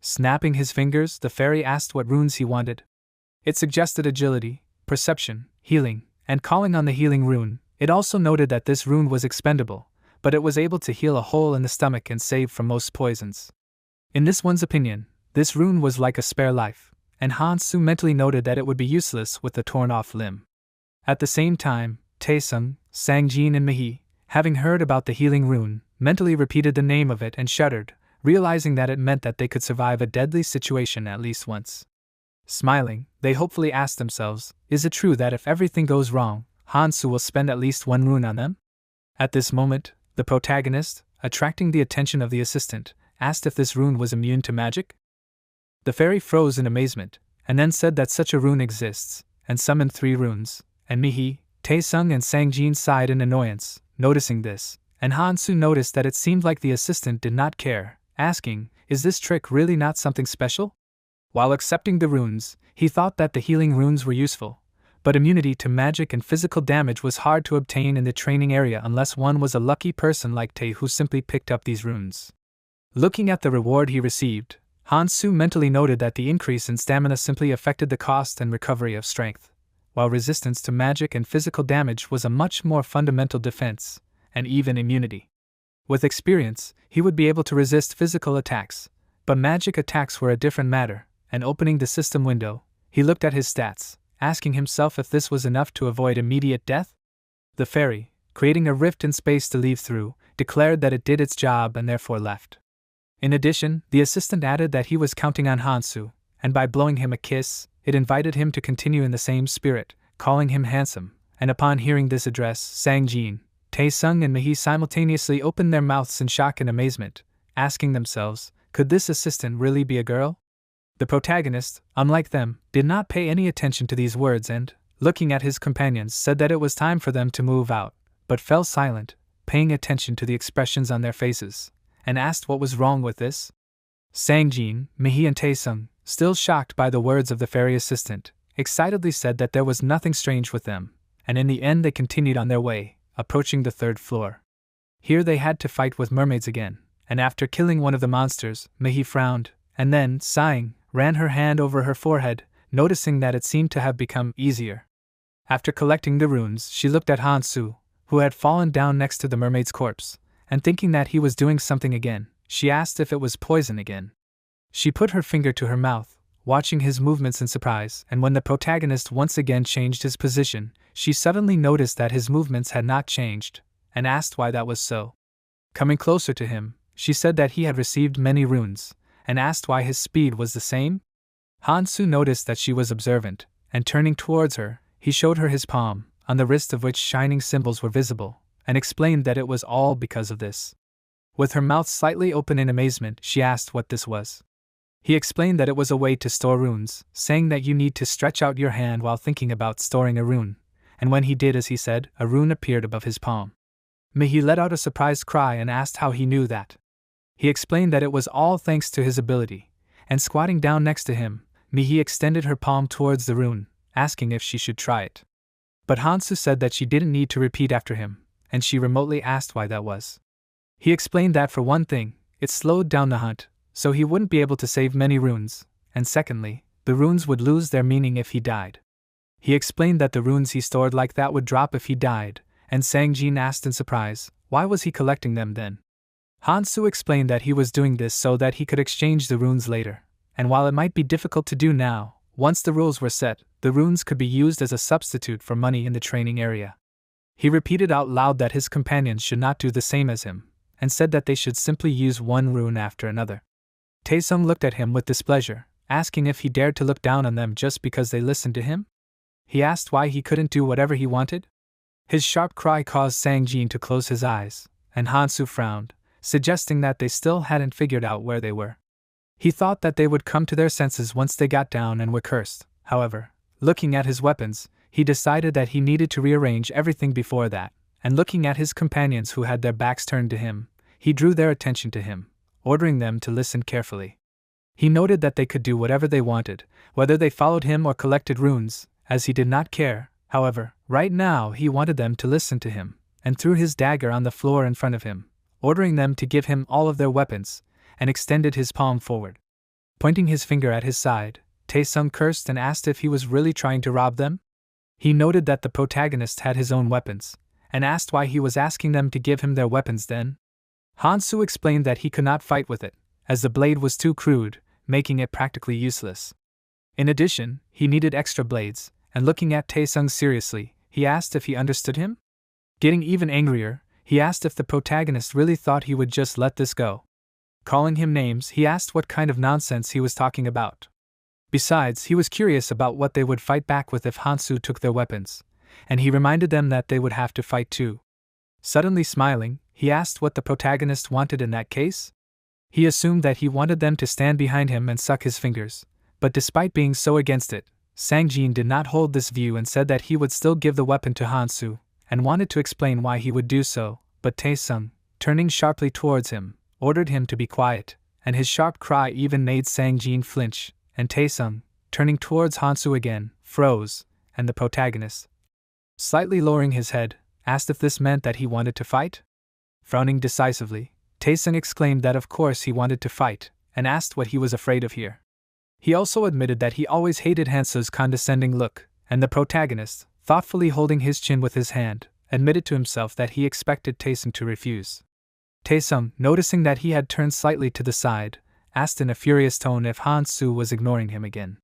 A: Snapping his fingers, the fairy asked what runes he wanted. It suggested agility, perception, healing, and calling on the healing rune. It also noted that this rune was expendable, but it was able to heal a hole in the stomach and save from most poisons. In this one's opinion, this rune was like a spare life, and Hansu mentally noted that it would be useless with the torn-off limb. At the same time, Taesung, Sangjin and Mihi, having heard about the healing rune, mentally repeated the name of it and shuddered, realizing that it meant that they could survive a deadly situation at least once. Smiling, they hopefully asked themselves, is it true that if everything goes wrong, Hansu will spend at least 1 rune on them? At this moment, the protagonist, attracting the attention of the assistant, asked if this rune was immune to magic. The fairy froze in amazement, and then said that such a rune exists, and summoned 3 runes, and Mihi, Taesung and Sangjin sighed in annoyance, noticing this, and Hansu noticed that it seemed like the assistant did not care, asking, is this trick really not something special? While accepting the runes, he thought that the healing runes were useful, but immunity to magic and physical damage was hard to obtain in the training area unless one was a lucky person like Tae who simply picked up these runes. Looking at the reward he received, Hansu mentally noted that the increase in stamina simply affected the cost and recovery of strength, while resistance to magic and physical damage was a much more fundamental defense, and even immunity. With experience, he would be able to resist physical attacks, but magic attacks were a different matter, and opening the system window, he looked at his stats, asking himself if this was enough to avoid immediate death. The fairy, creating a rift in space to leave through, declared that it did its job and therefore left. In addition, the assistant added that he was counting on Hansu, and by blowing him a kiss, it invited him to continue in the same spirit, calling him handsome, and upon hearing this address, Sangjin, Taesung and Mihi simultaneously opened their mouths in shock and amazement, asking themselves, could this assistant really be a girl? The protagonist, unlike them, did not pay any attention to these words and, looking at his companions, said that it was time for them to move out, but fell silent, paying attention to the expressions on their faces, and asked what was wrong with this. Sangjin, Mihi and Taesung, still shocked by the words of the fairy assistant, excitedly said that there was nothing strange with them, and in the end they continued on their way, approaching the 3rd floor. Here they had to fight with mermaids again, and after killing one of the monsters, Mihi frowned, and then, sighing, ran her hand over her forehead, noticing that it seemed to have become easier. After collecting the runes, she looked at Hansu, who had fallen down next to the mermaid's corpse, and thinking that he was doing something again, she asked if it was poison again. She put her finger to her mouth, watching his movements in surprise, and when the protagonist once again changed his position, she suddenly noticed that his movements had not changed, and asked why that was so. Coming closer to him, she said that he had received many runes, and asked why his speed was the same. Hansu noticed that she was observant, and turning towards her, he showed her his palm, on the wrist of which shining symbols were visible, and explained that it was all because of this. With her mouth slightly open in amazement, she asked what this was. He explained that it was a way to store runes, saying that you need to stretch out your hand while thinking about storing a rune, and when he did as he said, a rune appeared above his palm. Mihi let out a surprised cry and asked how he knew that. He explained that it was all thanks to his ability, and squatting down next to him, Mihi extended her palm towards the rune, asking if she should try it. But Hansu said that she didn't need to repeat after him, and she remotely asked why that was. He explained that for one thing, it slowed down the hunt, so he wouldn't be able to save many runes, and secondly, the runes would lose their meaning if he died. He explained that the runes he stored like that would drop if he died, and Sang Jin asked in surprise, why was he collecting them then? Hansu explained that he was doing this so that he could exchange the runes later, and while it might be difficult to do now, once the rules were set, the runes could be used as a substitute for money in the training area. He repeated out loud that his companions should not do the same as him, and said that they should simply use one rune after another. Taesung looked at him with displeasure, asking if he dared to look down on them just because they listened to him. He asked why he couldn't do whatever he wanted. His sharp cry caused Sang Jin to close his eyes, and Hansu frowned, suggesting that they still hadn't figured out where they were. He thought that they would come to their senses once they got down and were cursed. However, looking at his weapons, he decided that he needed to rearrange everything before that, and looking at his companions who had their backs turned to him, he drew their attention to him, ordering them to listen carefully. He noted that they could do whatever they wanted, whether they followed him or collected runes, as he did not care. However, right now he wanted them to listen to him, and threw his dagger on the floor in front of him, ordering them to give him all of their weapons, and extended his palm forward. Pointing his finger at his side, Taesung cursed and asked if he was really trying to rob them. He noted that the protagonist had his own weapons, and asked why he was asking them to give him their weapons then. Hansu explained that he could not fight with it, as the blade was too crude, making it practically useless. In addition, he needed extra blades, and looking at Taesung seriously, he asked if he understood him. Getting even angrier, he asked if the protagonist really thought he would just let this go. Calling him names, he asked what kind of nonsense he was talking about. Besides, he was curious about what they would fight back with if Hansu took their weapons, and he reminded them that they would have to fight too. Suddenly smiling, he asked what the protagonist wanted in that case. He assumed that he wanted them to stand behind him and suck his fingers, but despite being so against it, Sang Jin did not hold this view and said that he would still give the weapon to Hansu, and wanted to explain why he would do so, but Taesung, turning sharply towards him, ordered him to be quiet, and his sharp cry even made Sang Jin flinch, and Taesung, turning towards Hansu again, froze, and the protagonist, slightly lowering his head, asked if this meant that he wanted to fight. Frowning decisively, Taesung exclaimed that of course he wanted to fight, and asked what he was afraid of here. He also admitted that he always hated Hansu's condescending look, and the protagonist, thoughtfully holding his chin with his hand, admitted to himself that he expected Taesung to refuse. Taesung, noticing that he had turned slightly to the side, asked in a furious tone if Hansu was ignoring him again.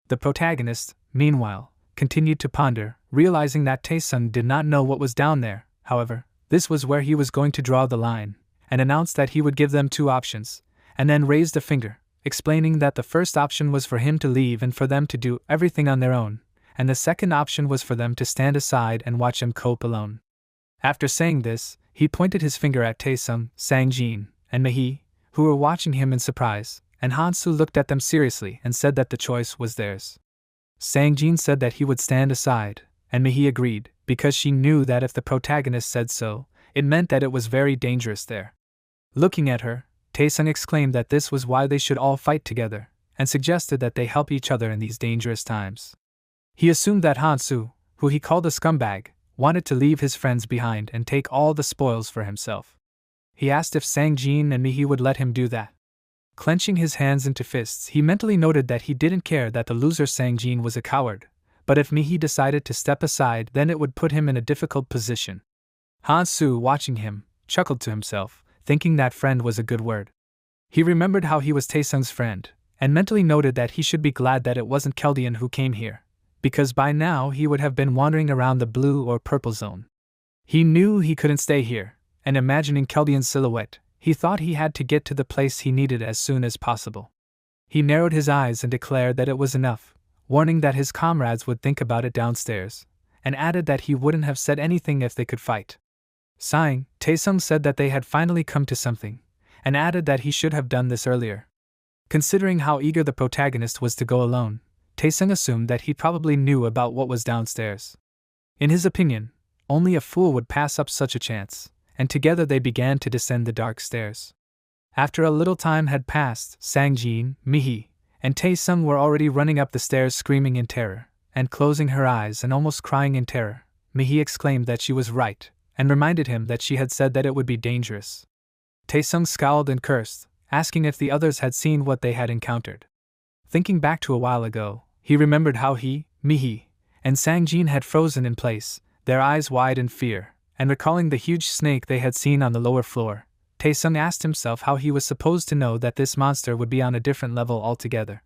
A: The protagonist, meanwhile, continued to ponder, realizing that Taesung did not know what was down there. However, this was where he was going to draw the line, and announced that he would give them two options, and then raised a finger, explaining that the first option was for him to leave and for them to do everything on their own, and the second option was for them to stand aside and watch him cope alone. After saying this, he pointed his finger at Taesung, Sang Jin, and Mihi, who were watching him in surprise, and Hansu looked at them seriously and said that the choice was theirs. Sang Jin said that he would stand aside, and Mihi agreed, because she knew that if the protagonist said so, it meant that it was very dangerous there. Looking at her, Taesung exclaimed that this was why they should all fight together, and suggested that they help each other in these dangerous times. He assumed that Hansu, who he called a scumbag, wanted to leave his friends behind and take all the spoils for himself. He asked if Sang Jin and Mihi would let him do that. Clenching his hands into fists, he mentally noted that he didn't care that the loser Sang Jin was a coward, but if Mihi decided to step aside, then it would put him in a difficult position. Hansu, watching him, chuckled to himself, thinking that friend was a good word. He remembered how he was Taesung's friend, and mentally noted that he should be glad that it wasn't Keldian who came here, because by now he would have been wandering around the blue or purple zone. He knew he couldn't stay here, and imagining Keldian's silhouette, he thought he had to get to the place he needed as soon as possible. He narrowed his eyes and declared that it was enough, warning that his comrades would think about it downstairs, and added that he wouldn't have said anything if they could fight. Sighing, Taesung said that they had finally come to something, and added that he should have done this earlier. Considering how eager the protagonist was to go alone, Taesung assumed that he probably knew about what was downstairs. In his opinion, only a fool would pass up such a chance, and together they began to descend the dark stairs. After a little time had passed, Sang Jin, Mihi, and Taesung were already running up the stairs screaming in terror, and closing her eyes and almost crying in terror, Mihi exclaimed that she was right, and reminded him that she had said that it would be dangerous. Taesung scowled and cursed, asking if the others had seen what they had encountered. Thinking back to a while ago, he remembered how he, Mihi, and Sangjin had frozen in place, their eyes wide in fear, and recalling the huge snake they had seen on the lower floor, Taesung asked himself how he was supposed to know that this monster would be on a different level altogether.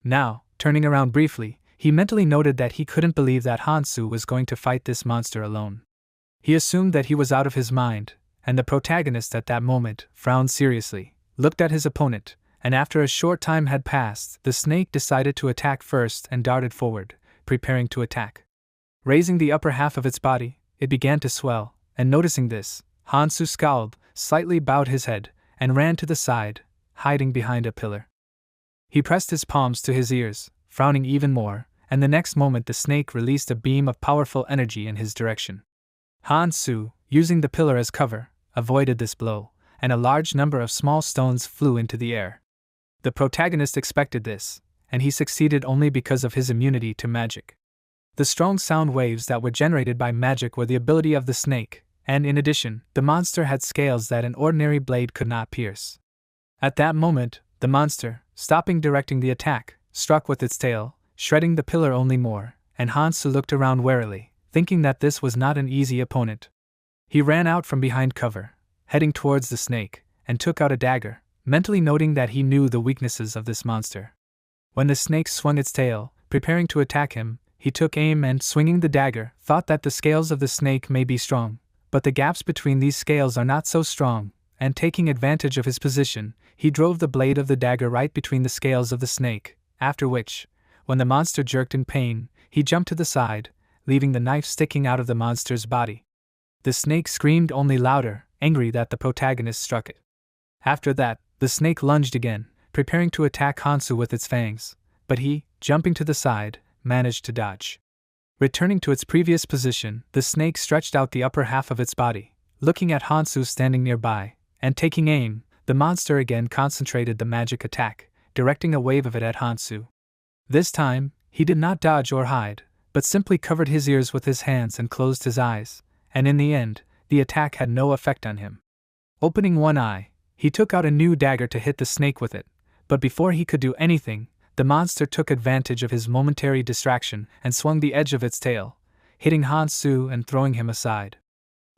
A: Now, turning around briefly, he mentally noted that he couldn't believe that Hansu was going to fight this monster alone. He assumed that he was out of his mind, and the protagonist at that moment frowned seriously, looked at his opponent, and after a short time had passed, the snake decided to attack first and darted forward, preparing to attack. Raising the upper half of its body, it began to swell, and noticing this, Hansu scowled, slightly bowed his head, and ran to the side, hiding behind a pillar. He pressed his palms to his ears, frowning even more, and the next moment the snake released a beam of powerful energy in his direction. Hansu, using the pillar as cover, avoided this blow, and a large number of small stones flew into the air. The protagonist expected this, and he succeeded only because of his immunity to magic. The strong sound waves that were generated by magic were the ability of the snake, and in addition, the monster had scales that an ordinary blade could not pierce. At that moment, the monster, stopping directing the attack, struck with its tail, shredding the pillar only more, and Hansu looked around warily, thinking that this was not an easy opponent. He ran out from behind cover, heading towards the snake, and took out a dagger, mentally noting that he knew the weaknesses of this monster. When the snake swung its tail, preparing to attack him, he took aim and, swinging the dagger, thought that the scales of the snake may be strong, but the gaps between these scales are not so strong, and taking advantage of his position, he drove the blade of the dagger right between the scales of the snake, after which, when the monster jerked in pain, he jumped to the side, leaving the knife sticking out of the monster's body. The snake screamed only louder, angry that the protagonist struck it. After that, the snake lunged again, preparing to attack Hansu with its fangs, but he, jumping to the side, managed to dodge. Returning to its previous position, the snake stretched out the upper half of its body, looking at Hansu standing nearby, and taking aim, the monster again concentrated the magic attack, directing a wave of it at Hansu. This time, he did not dodge or hide, but simply covered his ears with his hands and closed his eyes, and in the end, the attack had no effect on him. Opening one eye, he took out a new dagger to hit the snake with it, but before he could do anything, the monster took advantage of his momentary distraction and swung the edge of its tail, hitting Hansu and throwing him aside.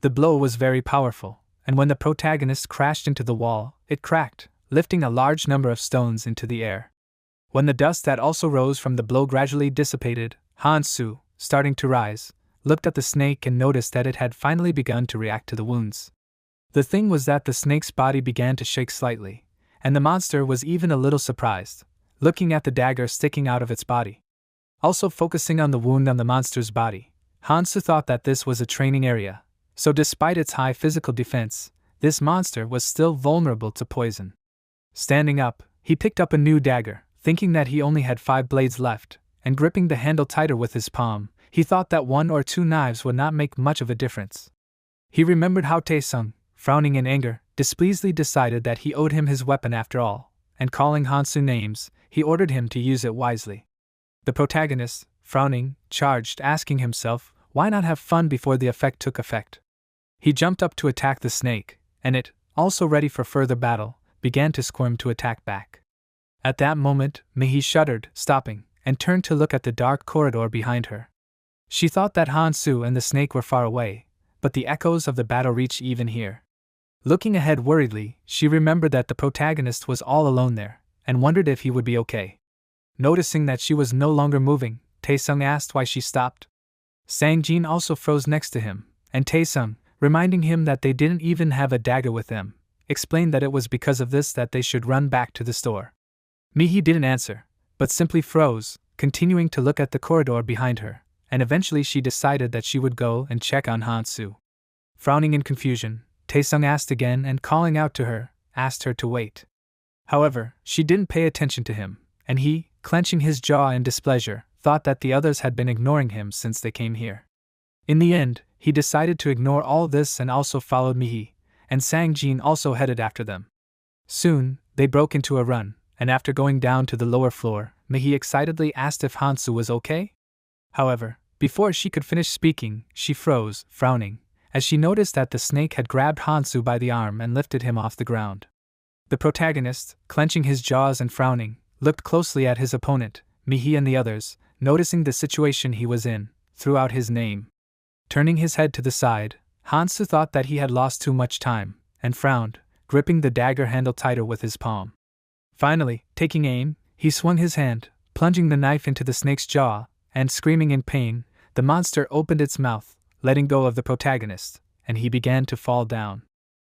A: The blow was very powerful, and when the protagonist crashed into the wall, it cracked, lifting a large number of stones into the air. When the dust that also rose from the blow gradually dissipated, Hansu, starting to rise, looked at the snake and noticed that it had finally begun to react to the wounds. The thing was that the snake's body began to shake slightly, and the monster was even a little surprised, looking at the dagger sticking out of its body. Also focusing on the wound on the monster's body, Hansu thought that this was a training area, so despite its high physical defense, this monster was still vulnerable to poison. Standing up, he picked up a new dagger, thinking that he only had 5 blades left, and gripping the handle tighter with his palm, he thought that 1 or 2 knives would not make much of a difference. He remembered how Taesung, frowning in anger, displeasedly decided that he owed him his weapon after all, and calling Hansu names, he ordered him to use it wisely. The protagonist, frowning, charged, asking himself, why not have fun before the effect took effect? He jumped up to attack the snake, and it, also ready for further battle, began to squirm to attack back. At that moment, Mihi shuddered, stopping, and turned to look at the dark corridor behind her. She thought that Hansu and the snake were far away, but the echoes of the battle reached even here. Looking ahead worriedly, she remembered that the protagonist was all alone there, and wondered if he would be okay. Noticing that she was no longer moving, Taesung asked why she stopped. Sangjin also froze next to him, and Taesung, reminding him that they didn't even have a dagger with them, explained that it was because of this that they should run back to the store. Mihi didn't answer, but simply froze, continuing to look at the corridor behind her, and eventually she decided that she would go and check on Hansu. Frowning in confusion, Taesung asked again and calling out to her, asked her to wait. However, she didn't pay attention to him, and he, clenching his jaw in displeasure, thought that the others had been ignoring him since they came here. In the end, he decided to ignore all this and also followed Mihi, and Sangjin also headed after them. Soon, they broke into a run, and after going down to the lower floor, Mihi excitedly asked if Hansu was okay. However, Before she could finish speaking, she froze, frowning, as she noticed that the snake had grabbed Hansu by the arm and lifted him off the ground. The protagonist, clenching his jaws and frowning, looked closely at his opponent, Mihi and the others, noticing the situation he was in, threw out his name. Turning his head to the side, Hansu thought that he had lost too much time, and frowned, gripping the dagger handle tighter with his palm. Finally, taking aim, he swung his hand, plunging the knife into the snake's jaw, and screaming in pain, the monster opened its mouth, letting go of the protagonist, and he began to fall down.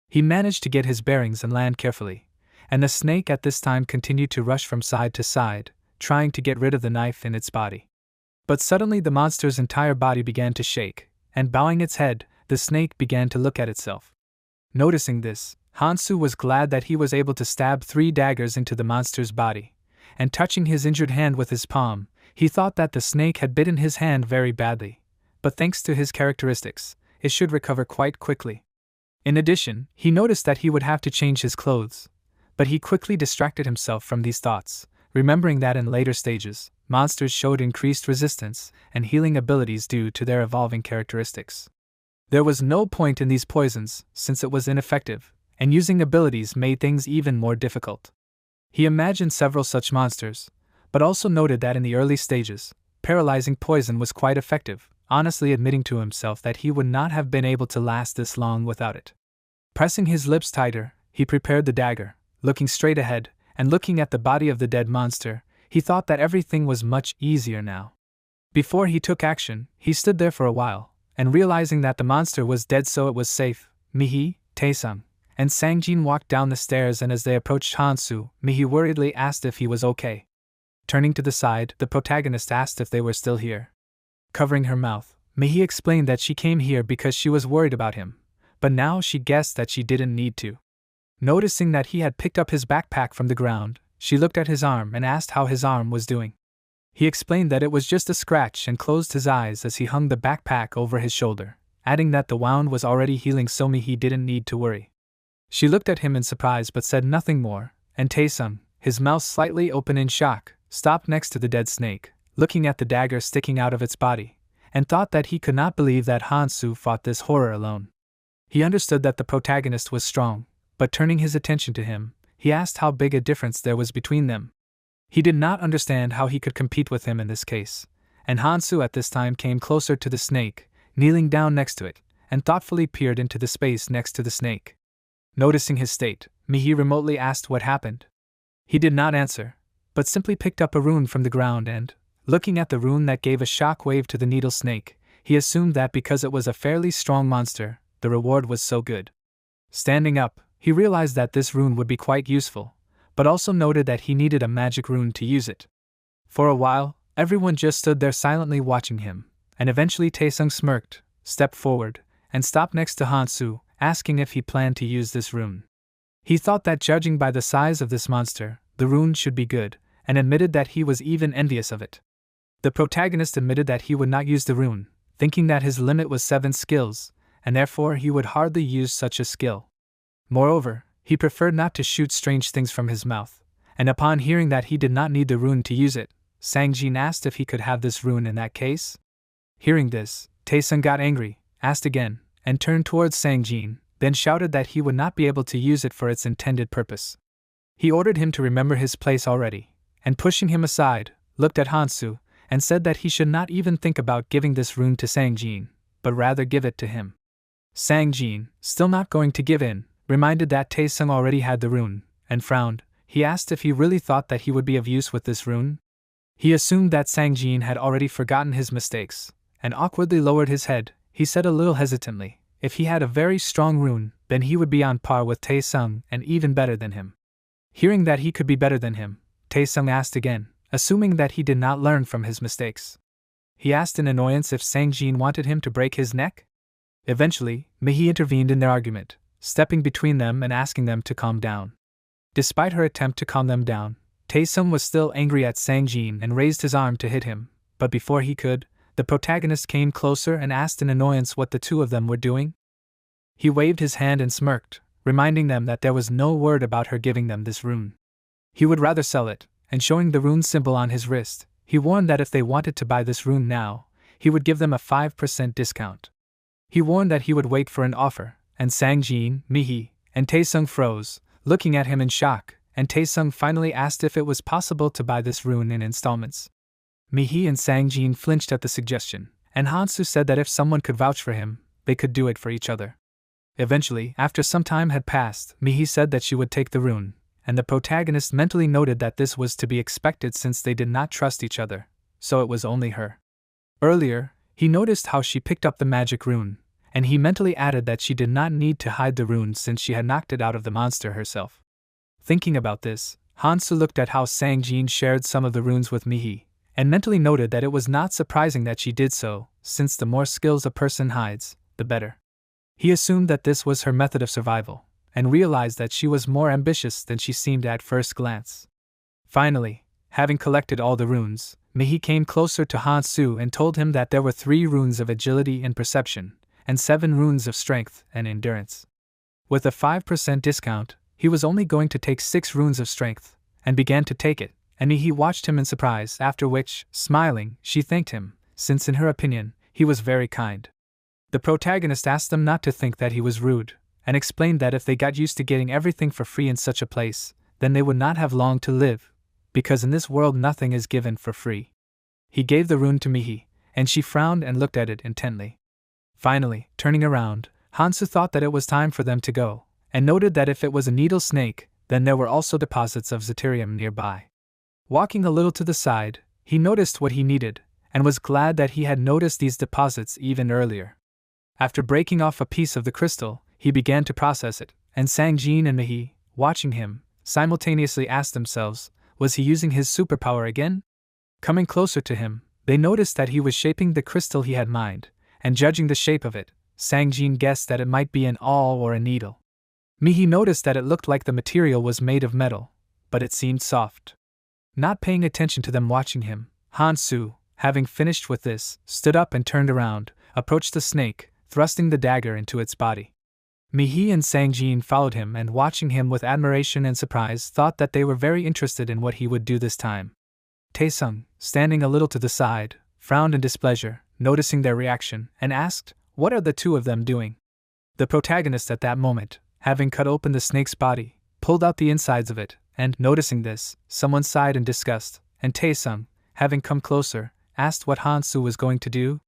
A: He managed to get his bearings and land carefully, and the snake at this time continued to rush from side to side, trying to get rid of the knife in its body. But suddenly the monster's entire body began to shake, and bowing its head, the snake began to look at itself. Noticing this, Hansu was glad that he was able to stab 3 daggers into the monster's body, and touching his injured hand with his palm, he thought that the snake had bitten his hand very badly, but thanks to his characteristics, it should recover quite quickly. In addition, he noticed that he would have to change his clothes, but he quickly distracted himself from these thoughts, remembering that in later stages, monsters showed increased resistance and healing abilities due to their evolving characteristics. There was no point in these poisons, since it was ineffective, and using abilities made things even more difficult. He imagined several such monsters, but also noted that in the early stages, paralyzing poison was quite effective, honestly admitting to himself that he would not have been able to last this long without it. Pressing his lips tighter, he prepared the dagger, looking straight ahead, and looking at the body of the dead monster, he thought that everything was much easier now. Before he took action, he stood there for a while, and realizing that the monster was dead so it was safe, Mihi, Taesung, and Sangjin walked down the stairs, and as they approached Hansu, Mihi worriedly asked if he was okay. Turning to the side, the protagonist asked if they were still here. Covering her mouth, Mihi explained that she came here because she was worried about him, but now she guessed that she didn't need to. Noticing that he had picked up his backpack from the ground, she looked at his arm and asked how his arm was doing. He explained that it was just a scratch and closed his eyes as he hung the backpack over his shoulder, adding that the wound was already healing so Mihi didn't need to worry. She looked at him in surprise but said nothing more, and Taesung, his mouth slightly open in shock, stopped next to the dead snake, looking at the dagger sticking out of its body, and thought that he could not believe that Hansu fought this horror alone. He understood that the protagonist was strong, but turning his attention to him, he asked how big a difference there was between them. He did not understand how he could compete with him in this case, and Hansu at this time came closer to the snake, kneeling down next to it, and thoughtfully peered into the space next to the snake. Noticing his state, Mihi remotely asked what happened. He did not answer, but simply picked up a rune from the ground and, looking at the rune that gave a shock wave to the needle snake, he assumed that because it was a fairly strong monster, the reward was so good. Standing up, he realized that this rune would be quite useful, but also noted that he needed a magic rune to use it. For a while, everyone just stood there silently watching him, and eventually Taesung smirked, stepped forward, and stopped next to Hansu, asking if he planned to use this rune. He thought that judging by the size of this monster, the rune should be good, and admitted that he was even envious of it. The protagonist admitted that he would not use the rune, thinking that his limit was 7 skills, and therefore he would hardly use such a skill. Moreover, he preferred not to shoot strange things from his mouth, and upon hearing that he did not need the rune to use it, Sangjin asked if he could have this rune in that case. Hearing this, Taesung got angry, asked again, and turned towards Sangjin, then shouted that he would not be able to use it for its intended purpose. He ordered him to remember his place already, and pushing him aside, looked at Hansu, and said that he should not even think about giving this rune to Sangjin, but rather give it to him. Sangjin, still not going to give in, reminded that Taesung already had the rune, and frowned. He asked if he really thought that he would be of use with this rune. He assumed that Sangjin had already forgotten his mistakes, and awkwardly lowered his head. He said a little hesitantly, if he had a very strong rune, then he would be on par with Taesung and even better than him. Hearing that he could be better than him, Taesung asked again, assuming that he did not learn from his mistakes. He asked in annoyance if Sangjin wanted him to break his neck. Eventually, Mihi intervened in their argument, stepping between them and asking them to calm down. Despite her attempt to calm them down, Taesung was still angry at Sangjin and raised his arm to hit him, but before he could, the protagonist came closer and asked in annoyance what the two of them were doing. He waved his hand and smirked, reminding them that there was no word about her giving them this rune. He would rather sell it, and showing the rune symbol on his wrist, he warned that if they wanted to buy this rune now, he would give them a 5% discount. He warned that he would wait for an offer, and Sang-jin, Mi-hee, and Taesung froze, looking at him in shock, and Taesung finally asked if it was possible to buy this rune in installments. Mi-hee and Sang-jin flinched at the suggestion, and Han-soo said that if someone could vouch for him, they could do it for each other. Eventually, after some time had passed, Mi-hee said that she would take the rune, and the protagonist mentally noted that this was to be expected since they did not trust each other, so it was only her. Earlier, he noticed how she picked up the magic rune, and he mentally added that she did not need to hide the rune since she had knocked it out of the monster herself. Thinking about this, Han-soo looked at how Sang-jin shared some of the runes with Mi-hee, and mentally noted that it was not surprising that she did so, since the more skills a person hides, the better. He assumed that this was her method of survival, and realized that she was more ambitious than she seemed at first glance. Finally, having collected all the runes, Mi-hee came closer to Han-soo and told him that there were 3 runes of agility and perception, and 7 runes of strength and endurance. With a 5% discount, he was only going to take 6 runes of strength, and began to take it, and Mi-hee watched him in surprise, after which, smiling, she thanked him, since in her opinion, he was very kind. The protagonist asked them not to think that he was rude, and explained that if they got used to getting everything for free in such a place, then they would not have long to live, because in this world nothing is given for free. He gave the rune to Mi-hee, and she frowned and looked at it intently. Finally, turning around, Han-soo thought that it was time for them to go, and noted that if it was a needle snake, then there were also deposits of Zeterium nearby. Walking a little to the side, he noticed what he needed, and was glad that he had noticed these deposits even earlier. After breaking off a piece of the crystal, he began to process it, and Sang-jin and Mi-hee, watching him, simultaneously asked themselves, was he using his superpower again? Coming closer to him, they noticed that he was shaping the crystal he had mined, and judging the shape of it, Sang-jin guessed that it might be an awl or a needle. Mi-hee noticed that it looked like the material was made of metal, but it seemed soft. Not paying attention to them watching him, Han-soo, having finished with this, stood up and turned around, approached the snake, thrusting the dagger into its body. Mi-hee and Sang-jin followed him and watching him with admiration and surprise thought that they were very interested in what he would do this time. Taesung, standing a little to the side, frowned in displeasure, noticing their reaction, and asked, "What are the 2 of them doing?" The protagonist at that moment, having cut open the snake's body, pulled out the insides of it, and, noticing this, someone sighed in disgust, and Taesung, having come closer, asked what Han-soo was going to do.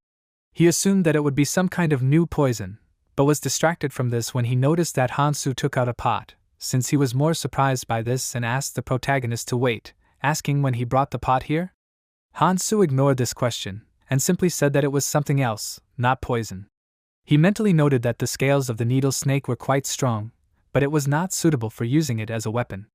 A: He assumed that it would be some kind of new poison, but was distracted from this when he noticed that Han-soo took out a pot, since he was more surprised by this and asked the protagonist to wait, asking when he brought the pot here. Han-soo ignored this question, and simply said that it was something else, not poison. He mentally noted that the scales of the needle snake were quite strong, but it was not suitable for using it as a weapon.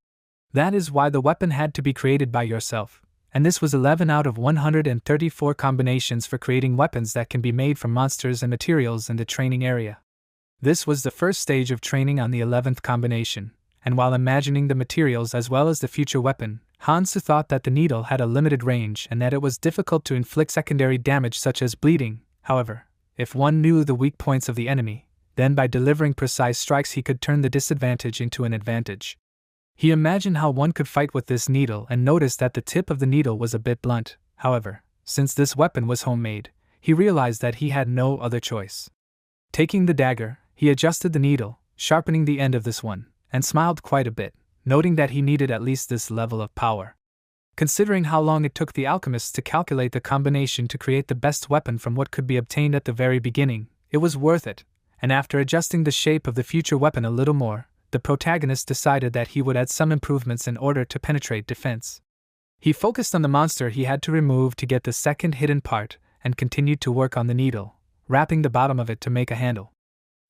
A: That is why the weapon had to be created by yourself, and this was 11 out of 134 combinations for creating weapons that can be made from monsters and materials in the training area. This was the first stage of training on the 11th combination, and while imagining the materials as well as the future weapon, Han-soo thought that the needle had a limited range and that it was difficult to inflict secondary damage such as bleeding. However, if one knew the weak points of the enemy, then by delivering precise strikes he could turn the disadvantage into an advantage. He imagined how one could fight with this needle and noticed that the tip of the needle was a bit blunt. However, since this weapon was homemade, he realized that he had no other choice. Taking the dagger, he adjusted the needle, sharpening the end of this one, and smiled quite a bit, noting that he needed at least this level of power. Considering how long it took the alchemists to calculate the combination to create the best weapon from what could be obtained at the very beginning, it was worth it, and after adjusting the shape of the future weapon a little more, the protagonist decided that he would add some improvements in order to penetrate defense. He focused on the monster he had to remove to get the second hidden part, and continued to work on the needle, wrapping the bottom of it to make a handle.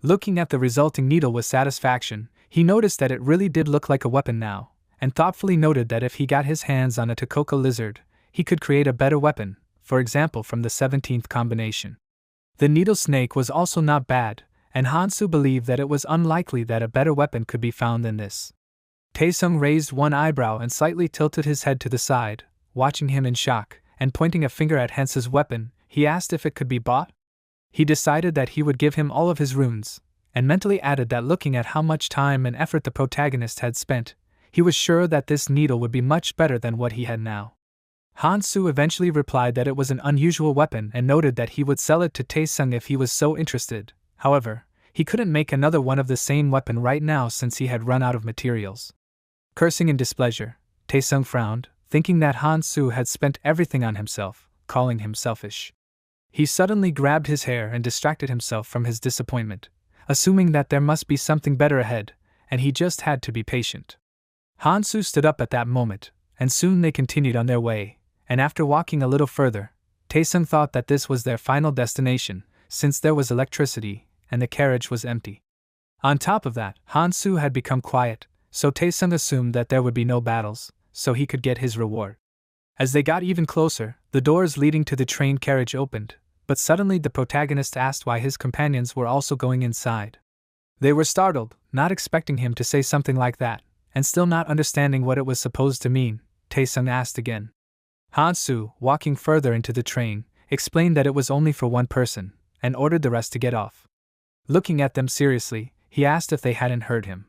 A: Looking at the resulting needle with satisfaction, he noticed that it really did look like a weapon now, and thoughtfully noted that if he got his hands on a Takoko lizard, he could create a better weapon, for example from the 17th combination. The needle snake was also not bad, and Han-soo believed that it was unlikely that a better weapon could be found than this. Taesung raised one eyebrow and slightly tilted his head to the side, watching him in shock, and pointing a finger at Hence's weapon, he asked if it could be bought. He decided that he would give him all of his runes, and mentally added that looking at how much time and effort the protagonist had spent, he was sure that this needle would be much better than what he had now. Han Su eventually replied that it was an unusual weapon and noted that he would sell it to Taesung if he was so interested. However, he couldn't make another one of the same weapon right now since he had run out of materials. Cursing in displeasure, Taesung frowned, thinking that Han Su had spent everything on himself, calling him selfish. He suddenly grabbed his hair and distracted himself from his disappointment, assuming that there must be something better ahead, and he just had to be patient. Han Su stood up at that moment, and soon they continued on their way, and after walking a little further, Taesung thought that this was their final destination, since there was electricity, and the carriage was empty. On top of that, Han Su had become quiet, so Taesung assumed that there would be no battles, so he could get his reward. As they got even closer, the doors leading to the train carriage opened, but suddenly the protagonist asked why his companions were also going inside. They were startled, not expecting him to say something like that, and still not understanding what it was supposed to mean. Taesung asked again. Han Su, walking further into the train, explained that it was only for one person, and ordered the rest to get off. Looking at them seriously, he asked if they hadn't heard him.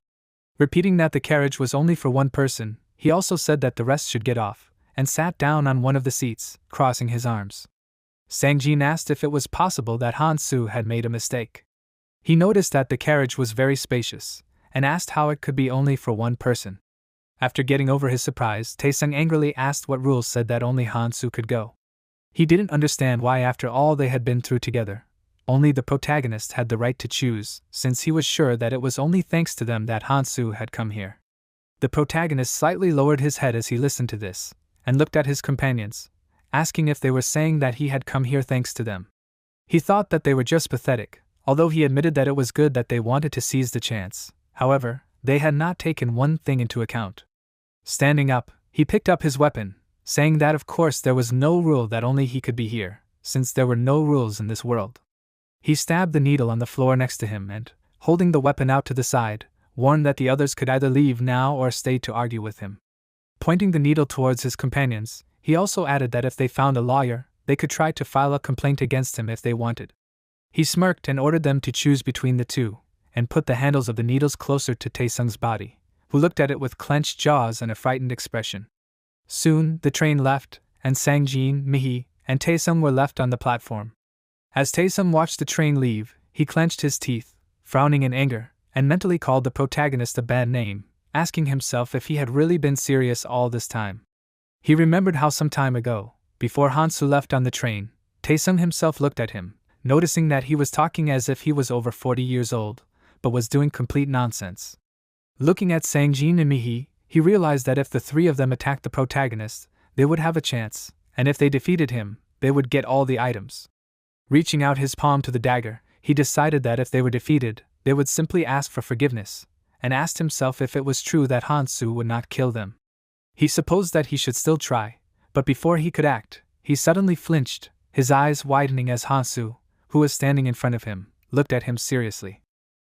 A: Repeating that the carriage was only for one person, he also said that the rest should get off, and sat down on one of the seats, crossing his arms. Sang-jin asked if it was possible that Han Su had made a mistake. He noticed that the carriage was very spacious, and asked how it could be only for one person. After getting over his surprise, Taesung angrily asked what rules said that only Han Su could go. He didn't understand why after all they had been through together, only the protagonist had the right to choose, since he was sure that it was only thanks to them that Han Su had come here. The protagonist slightly lowered his head as he listened to this, and looked at his companions, asking if they were saying that he had come here thanks to them. He thought that they were just pathetic, although he admitted that it was good that they wanted to seize the chance. However, they had not taken one thing into account. Standing up, he picked up his weapon, saying that of course there was no rule that only he could be here, since there were no rules in this world. He stabbed the needle on the floor next to him and, holding the weapon out to the side, warned that the others could either leave now or stay to argue with him. Pointing the needle towards his companions, he also added that if they found a lawyer, they could try to file a complaint against him if they wanted. He smirked and ordered them to choose between the two, and put the handles of the needles closer to Taesung's body, who looked at it with clenched jaws and a frightened expression. Soon, the train left, and Sang-jin, Mihi, and Taesung were left on the platform. As Taesung watched the train leave, he clenched his teeth, frowning in anger, and mentally called the protagonist a bad name, asking himself if he had really been serious all this time. He remembered how some time ago, before Han Su left on the train, Taesung himself looked at him, noticing that he was talking as if he was over 40 years old, but was doing complete nonsense. Looking at Sang-jin and Mihi, he realized that if the three of them attacked the protagonist, they would have a chance, and if they defeated him, they would get all the items. Reaching out his palm to the dagger, he decided that if they were defeated, they would simply ask for forgiveness, and asked himself if it was true that Han Su would not kill them. He supposed that he should still try, but before he could act, he suddenly flinched, his eyes widening as Han Su, who was standing in front of him, looked at him seriously.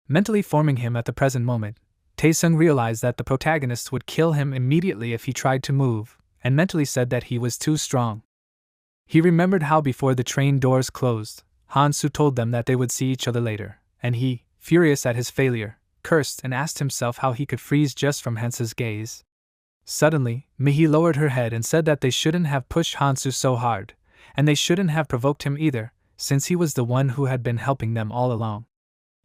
A: Mentally forming him at the present moment, Taesung realized that the protagonist would kill him immediately if he tried to move, and mentally said that he was too strong. He remembered how before the train doors closed, Han Su told them that they would see each other later, and he, furious at his failure, cursed and asked himself how he could freeze just from Hansa's gaze. Suddenly, Mihi lowered her head and said that they shouldn't have pushed Han Su so hard, and they shouldn't have provoked him either, since he was the one who had been helping them all along.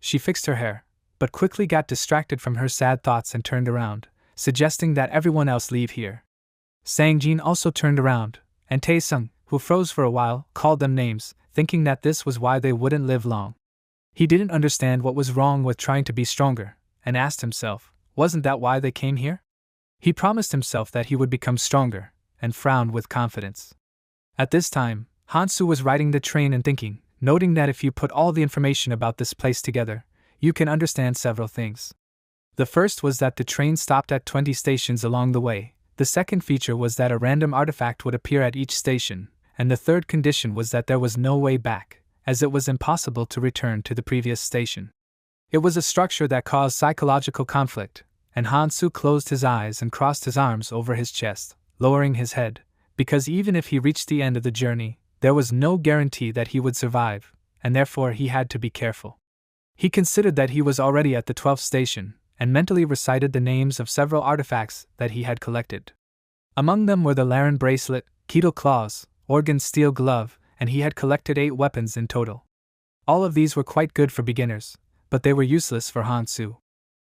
A: She fixed her hair, but quickly got distracted from her sad thoughts and turned around, suggesting that everyone else leave here. Sang-jin also turned around, and Taesung, who froze for a while, called them names, thinking that this was why they wouldn't live long. He didn't understand what was wrong with trying to be stronger, and asked himself, wasn't that why they came here? He promised himself that he would become stronger, and frowned with confidence. At this time, Han Su was riding the train and thinking, noting that if you put all the information about this place together, you can understand several things. The first was that the train stopped at 20 stations along the way, the second feature was that a random artifact would appear at each station, and the third condition was that there was no way back, as it was impossible to return to the previous station. It was a structure that caused psychological conflict, and Han Su closed his eyes and crossed his arms over his chest, lowering his head, because even if he reached the end of the journey, there was no guarantee that he would survive, and therefore he had to be careful. He considered that he was already at the 12th station, and mentally recited the names of several artifacts that he had collected. Among them were the Laren bracelet, Keto claws, organ steel glove, and he had collected 8 weapons in total. All of these were quite good for beginners, but they were useless for Hansu.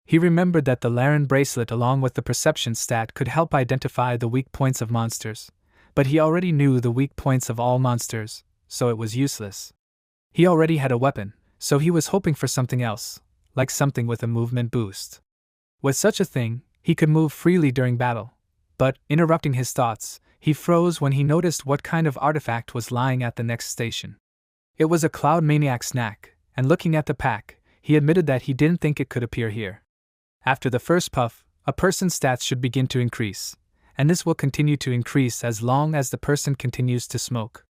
A: He remembered that the Laren bracelet along with the perception stat could help identify the weak points of monsters, but he already knew the weak points of all monsters, so it was useless. He already had a weapon, so he was hoping for something else, like something with a movement boost. With such a thing, he could move freely during battle, but, interrupting his thoughts, he froze when he noticed what kind of artifact was lying at the next station. It was a Cloud Maniac snack, and looking at the pack, he admitted that he didn't think it could appear here. After the first puff, a person's stats should begin to increase, and this will continue to increase as long as the person continues to smoke.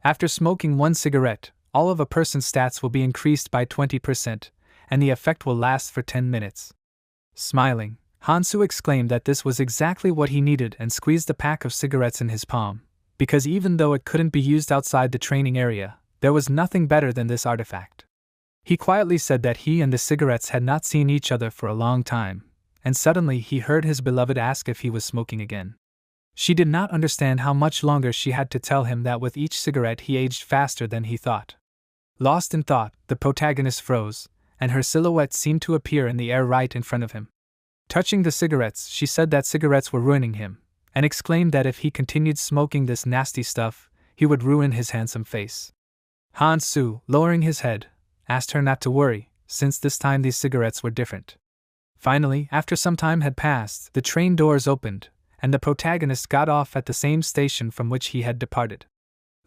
A: After smoking 1 cigarette, all of a person's stats will be increased by 20%, and the effect will last for 10 minutes. Smiling, Hansu exclaimed that this was exactly what he needed and squeezed a pack of cigarettes in his palm, because even though it couldn't be used outside the training area, there was nothing better than this artifact. He quietly said that he and the cigarettes had not seen each other for a long time, and suddenly he heard his beloved ask if he was smoking again. She did not understand how much longer she had to tell him that with each cigarette he aged faster than he thought. Lost in thought, the protagonist froze, and her silhouette seemed to appear in the air right in front of him. Touching the cigarettes, she said that cigarettes were ruining him, and exclaimed that if he continued smoking this nasty stuff, he would ruin his handsome face. Hansu, lowering his head, asked her not to worry, since this time these cigarettes were different. Finally, after some time had passed, the train doors opened, and the protagonist got off at the same station from which he had departed.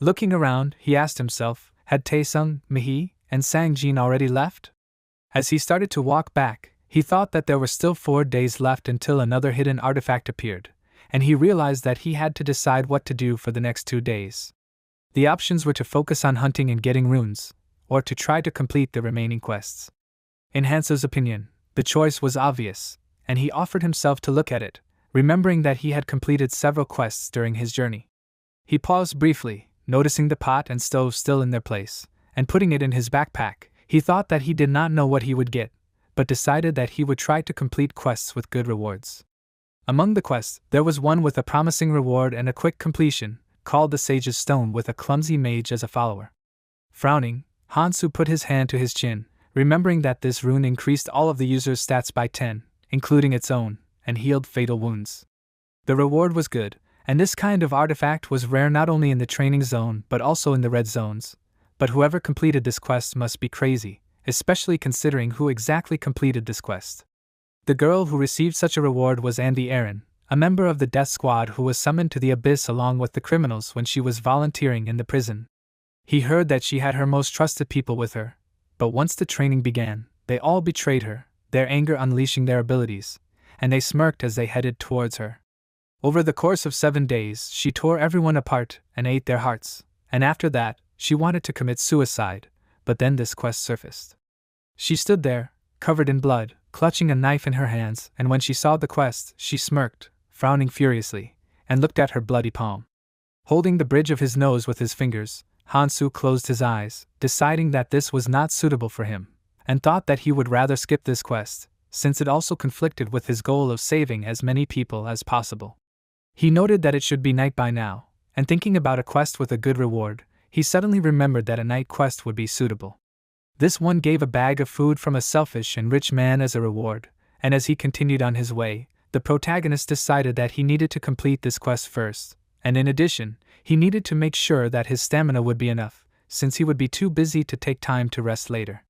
A: Looking around, he asked himself, had Taesung, Mihi, and Sangjin already left? As he started to walk back, he thought that there were still 4 days left until another hidden artifact appeared, and he realized that he had to decide what to do for the next 2 days. The options were to focus on hunting and getting runes, or to try to complete the remaining quests. In Hansu's opinion, the choice was obvious, and he offered himself to look at it, remembering that he had completed several quests during his journey. He paused briefly, noticing the pot and stove still in their place, and putting it in his backpack. He thought that he did not know what he would get, but decided that he would try to complete quests with good rewards. Among the quests, there was one with a promising reward and a quick completion, called the Sage's Stone with a clumsy mage as a follower. Frowning, Hansu put his hand to his chin, remembering that this rune increased all of the user's stats by 10, including its own, and healed fatal wounds. The reward was good, and this kind of artifact was rare not only in the training zone but also in the red zones, but whoever completed this quest must be crazy, especially considering who exactly completed this quest. The girl who received such a reward was Andy Aaron, a member of the death squad who was summoned to the abyss along with the criminals when she was volunteering in the prison. He heard that she had her most trusted people with her, but once the training began, they all betrayed her, their anger unleashing their abilities, and they smirked as they headed towards her. Over the course of 7 days, she tore everyone apart and ate their hearts, and after that, she wanted to commit suicide, but then this quest surfaced. She stood there, covered in blood, clutching a knife in her hands, and when she saw the quest, she smirked, frowning furiously, and looked at her bloody palm. Holding the bridge of his nose with his fingers, Hansu closed his eyes, deciding that this was not suitable for him, and thought that he would rather skip this quest, since it also conflicted with his goal of saving as many people as possible. He noted that it should be night by now, and thinking about a quest with a good reward, he suddenly remembered that a night quest would be suitable. This one gave a bag of food from a selfish and rich man as a reward, and as he continued on his way, the protagonist decided that he needed to complete this quest first, and in addition, he needed to make sure that his stamina would be enough, since he would be too busy to take time to rest later.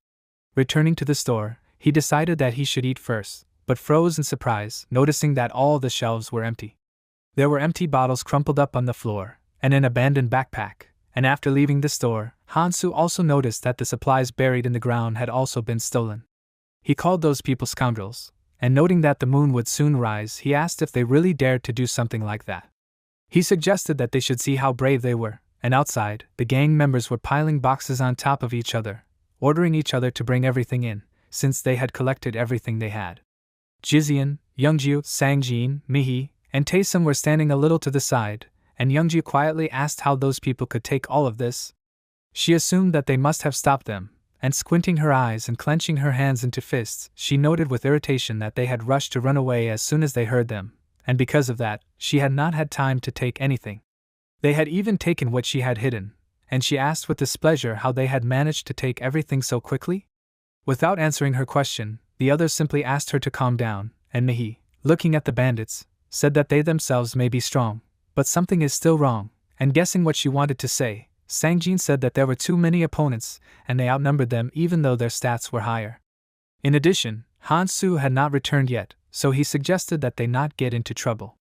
A: Returning to the store, he decided that he should eat first, but froze in surprise, noticing that all the shelves were empty. There were empty bottles crumpled up on the floor, and an abandoned backpack, and after leaving the store, Hansu also noticed that the supplies buried in the ground had also been stolen. He called those people scoundrels, and noting that the moon would soon rise, he asked if they really dared to do something like that. He suggested that they should see how brave they were, and outside, the gang members were piling boxes on top of each other, ordering each other to bring everything in, since they had collected everything they had. Jizian, Youngju, Sangjin, Mihi, and Taesung were standing a little to the side, and Youngju quietly asked how those people could take all of this. She assumed that they must have stopped them, and squinting her eyes and clenching her hands into fists, she noted with irritation that they had rushed to run away as soon as they heard them, and because of that, she had not had time to take anything. They had even taken what she had hidden, and she asked with displeasure how they had managed to take everything so quickly. Without answering her question, the others simply asked her to calm down, and Mihi, looking at the bandits, said that they themselves may be strong, but something is still wrong, and guessing what she wanted to say, Sangjin said that there were too many opponents, and they outnumbered them even though their stats were higher. In addition, Han-su had not returned yet, so he suggested that they not get into trouble.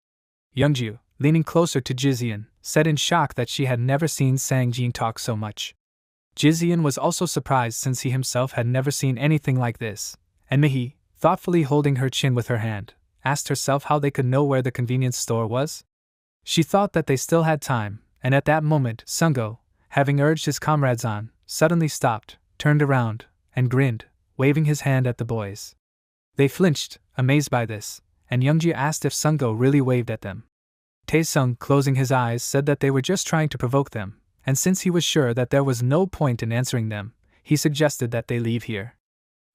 A: Youngju, leaning closer to Jizian, said in shock that she had never seen Sangjin talk so much. Jizian was also surprised since he himself had never seen anything like this, and Mihi, thoughtfully holding her chin with her hand, asked herself how they could know where the convenience store was. She thought that they still had time, and at that moment Sungo, having urged his comrades on, suddenly stopped, turned around, and grinned, waving his hand at the boys. They flinched, amazed by this, and Youngji asked if Sungo really waved at them. Taesung, closing his eyes, said that they were just trying to provoke them, and since he was sure that there was no point in answering them, he suggested that they leave here.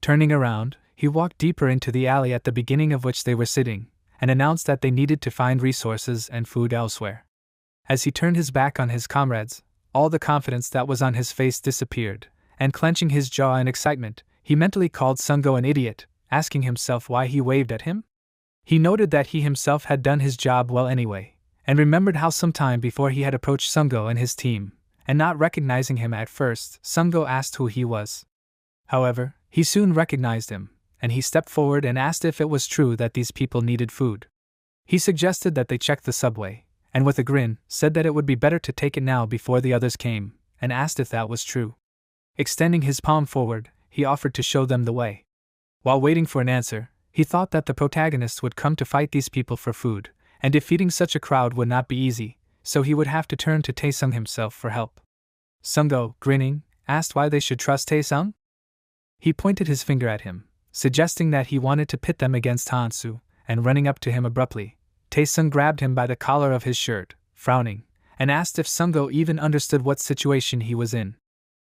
A: Turning around, he walked deeper into the alley at the beginning of which they were sitting, and announced that they needed to find resources and food elsewhere. As he turned his back on his comrades, all the confidence that was on his face disappeared, and clenching his jaw in excitement, he mentally called Sungo an idiot, asking himself why he waved at him. He noted that he himself had done his job well anyway, and remembered how some time before he had approached Sungo and his team, and not recognizing him at first, Sungo asked who he was. However, he soon recognized him, and he stepped forward and asked if it was true that these people needed food. He suggested that they check the subway, and with a grin, said that it would be better to take it now before the others came, and asked if that was true. Extending his palm forward, he offered to show them the way. While waiting for an answer, he thought that the protagonists would come to fight these people for food, and defeating such a crowd would not be easy, so he would have to turn to Taesung himself for help. Sungo, grinning, asked why they should trust Taesung. He pointed his finger at him, suggesting that he wanted to pit them against Han-su, and running up to him abruptly, Taesung grabbed him by the collar of his shirt, frowning, and asked if Sungo even understood what situation he was in.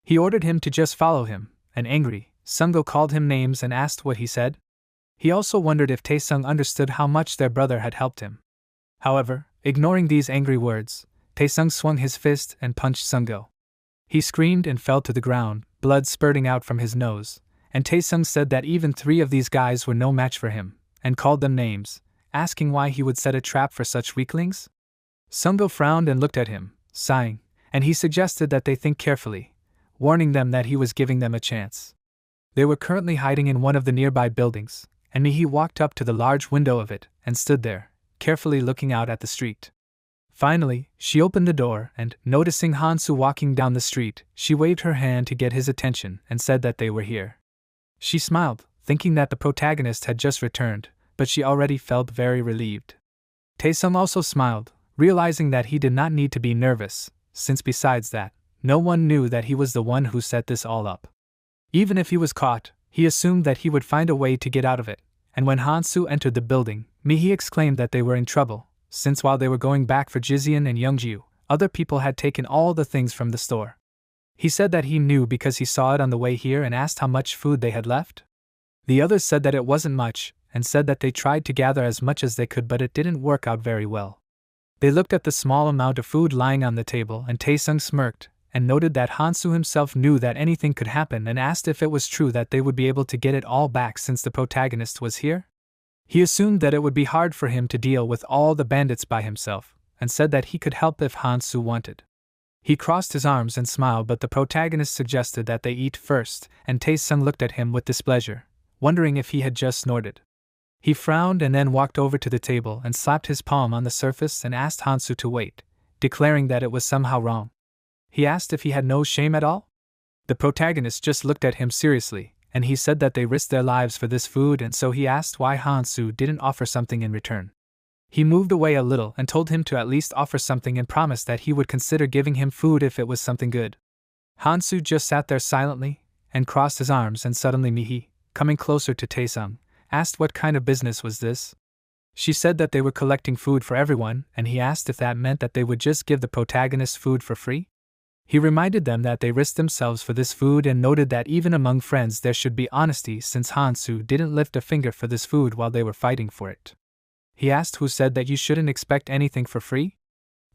A: He ordered him to just follow him, and angry, Sungo called him names and asked what he said. He also wondered if Taesung understood how much their brother had helped him. However, ignoring these angry words, Taesung swung his fist and punched Sungo. He screamed and fell to the ground, blood spurting out from his nose, and Taesung said that even 3 of these guys were no match for him, and called them names, asking why he would set a trap for such weaklings. Sungo frowned and looked at him, sighing, and he suggested that they think carefully, warning them that he was giving them a chance. They were currently hiding in one of the nearby buildings, and Mihi walked up to the large window of it and stood there, carefully looking out at the street. Finally, she opened the door and, noticing Han-su walking down the street, she waved her hand to get his attention and said that they were here. She smiled, thinking that the protagonist had just returned, but she already felt very relieved. Taesung also smiled, realizing that he did not need to be nervous, since besides that, no one knew that he was the one who set this all up. Even if he was caught, he assumed that he would find a way to get out of it, and when Han-su entered the building, Mihi exclaimed that they were in trouble, since while they were going back for Jizian and Youngju, other people had taken all the things from the store. He said that he knew because he saw it on the way here and asked how much food they had left. The others said that it wasn't much, and said that they tried to gather as much as they could but it didn't work out very well. They looked at the small amount of food lying on the table and Taesung smirked, and noted that Han-su himself knew that anything could happen and asked if it was true that they would be able to get it all back since the protagonist was here. He assumed that it would be hard for him to deal with all the bandits by himself, and said that he could help if Han-su wanted. He crossed his arms and smiled, but the protagonist suggested that they eat first, and Taesung looked at him with displeasure, wondering if he had just snorted. He frowned and then walked over to the table and slapped his palm on the surface and asked Han-su to wait, declaring that it was somehow wrong. He asked if he had no shame at all? The protagonist just looked at him seriously, and he said that they risked their lives for this food, and so he asked why Han-su didn't offer something in return. He moved away a little and told him to at least offer something and promised that he would consider giving him food if it was something good. Han-su just sat there silently and crossed his arms, and suddenly Mihi, coming closer to Taesung, asked what kind of business was this. She said that they were collecting food for everyone, and he asked if that meant that they would just give the protagonist food for free. He reminded them that they risked themselves for this food and noted that even among friends there should be honesty since Han-su didn't lift a finger for this food while they were fighting for it. He asked who said that you shouldn't expect anything for free?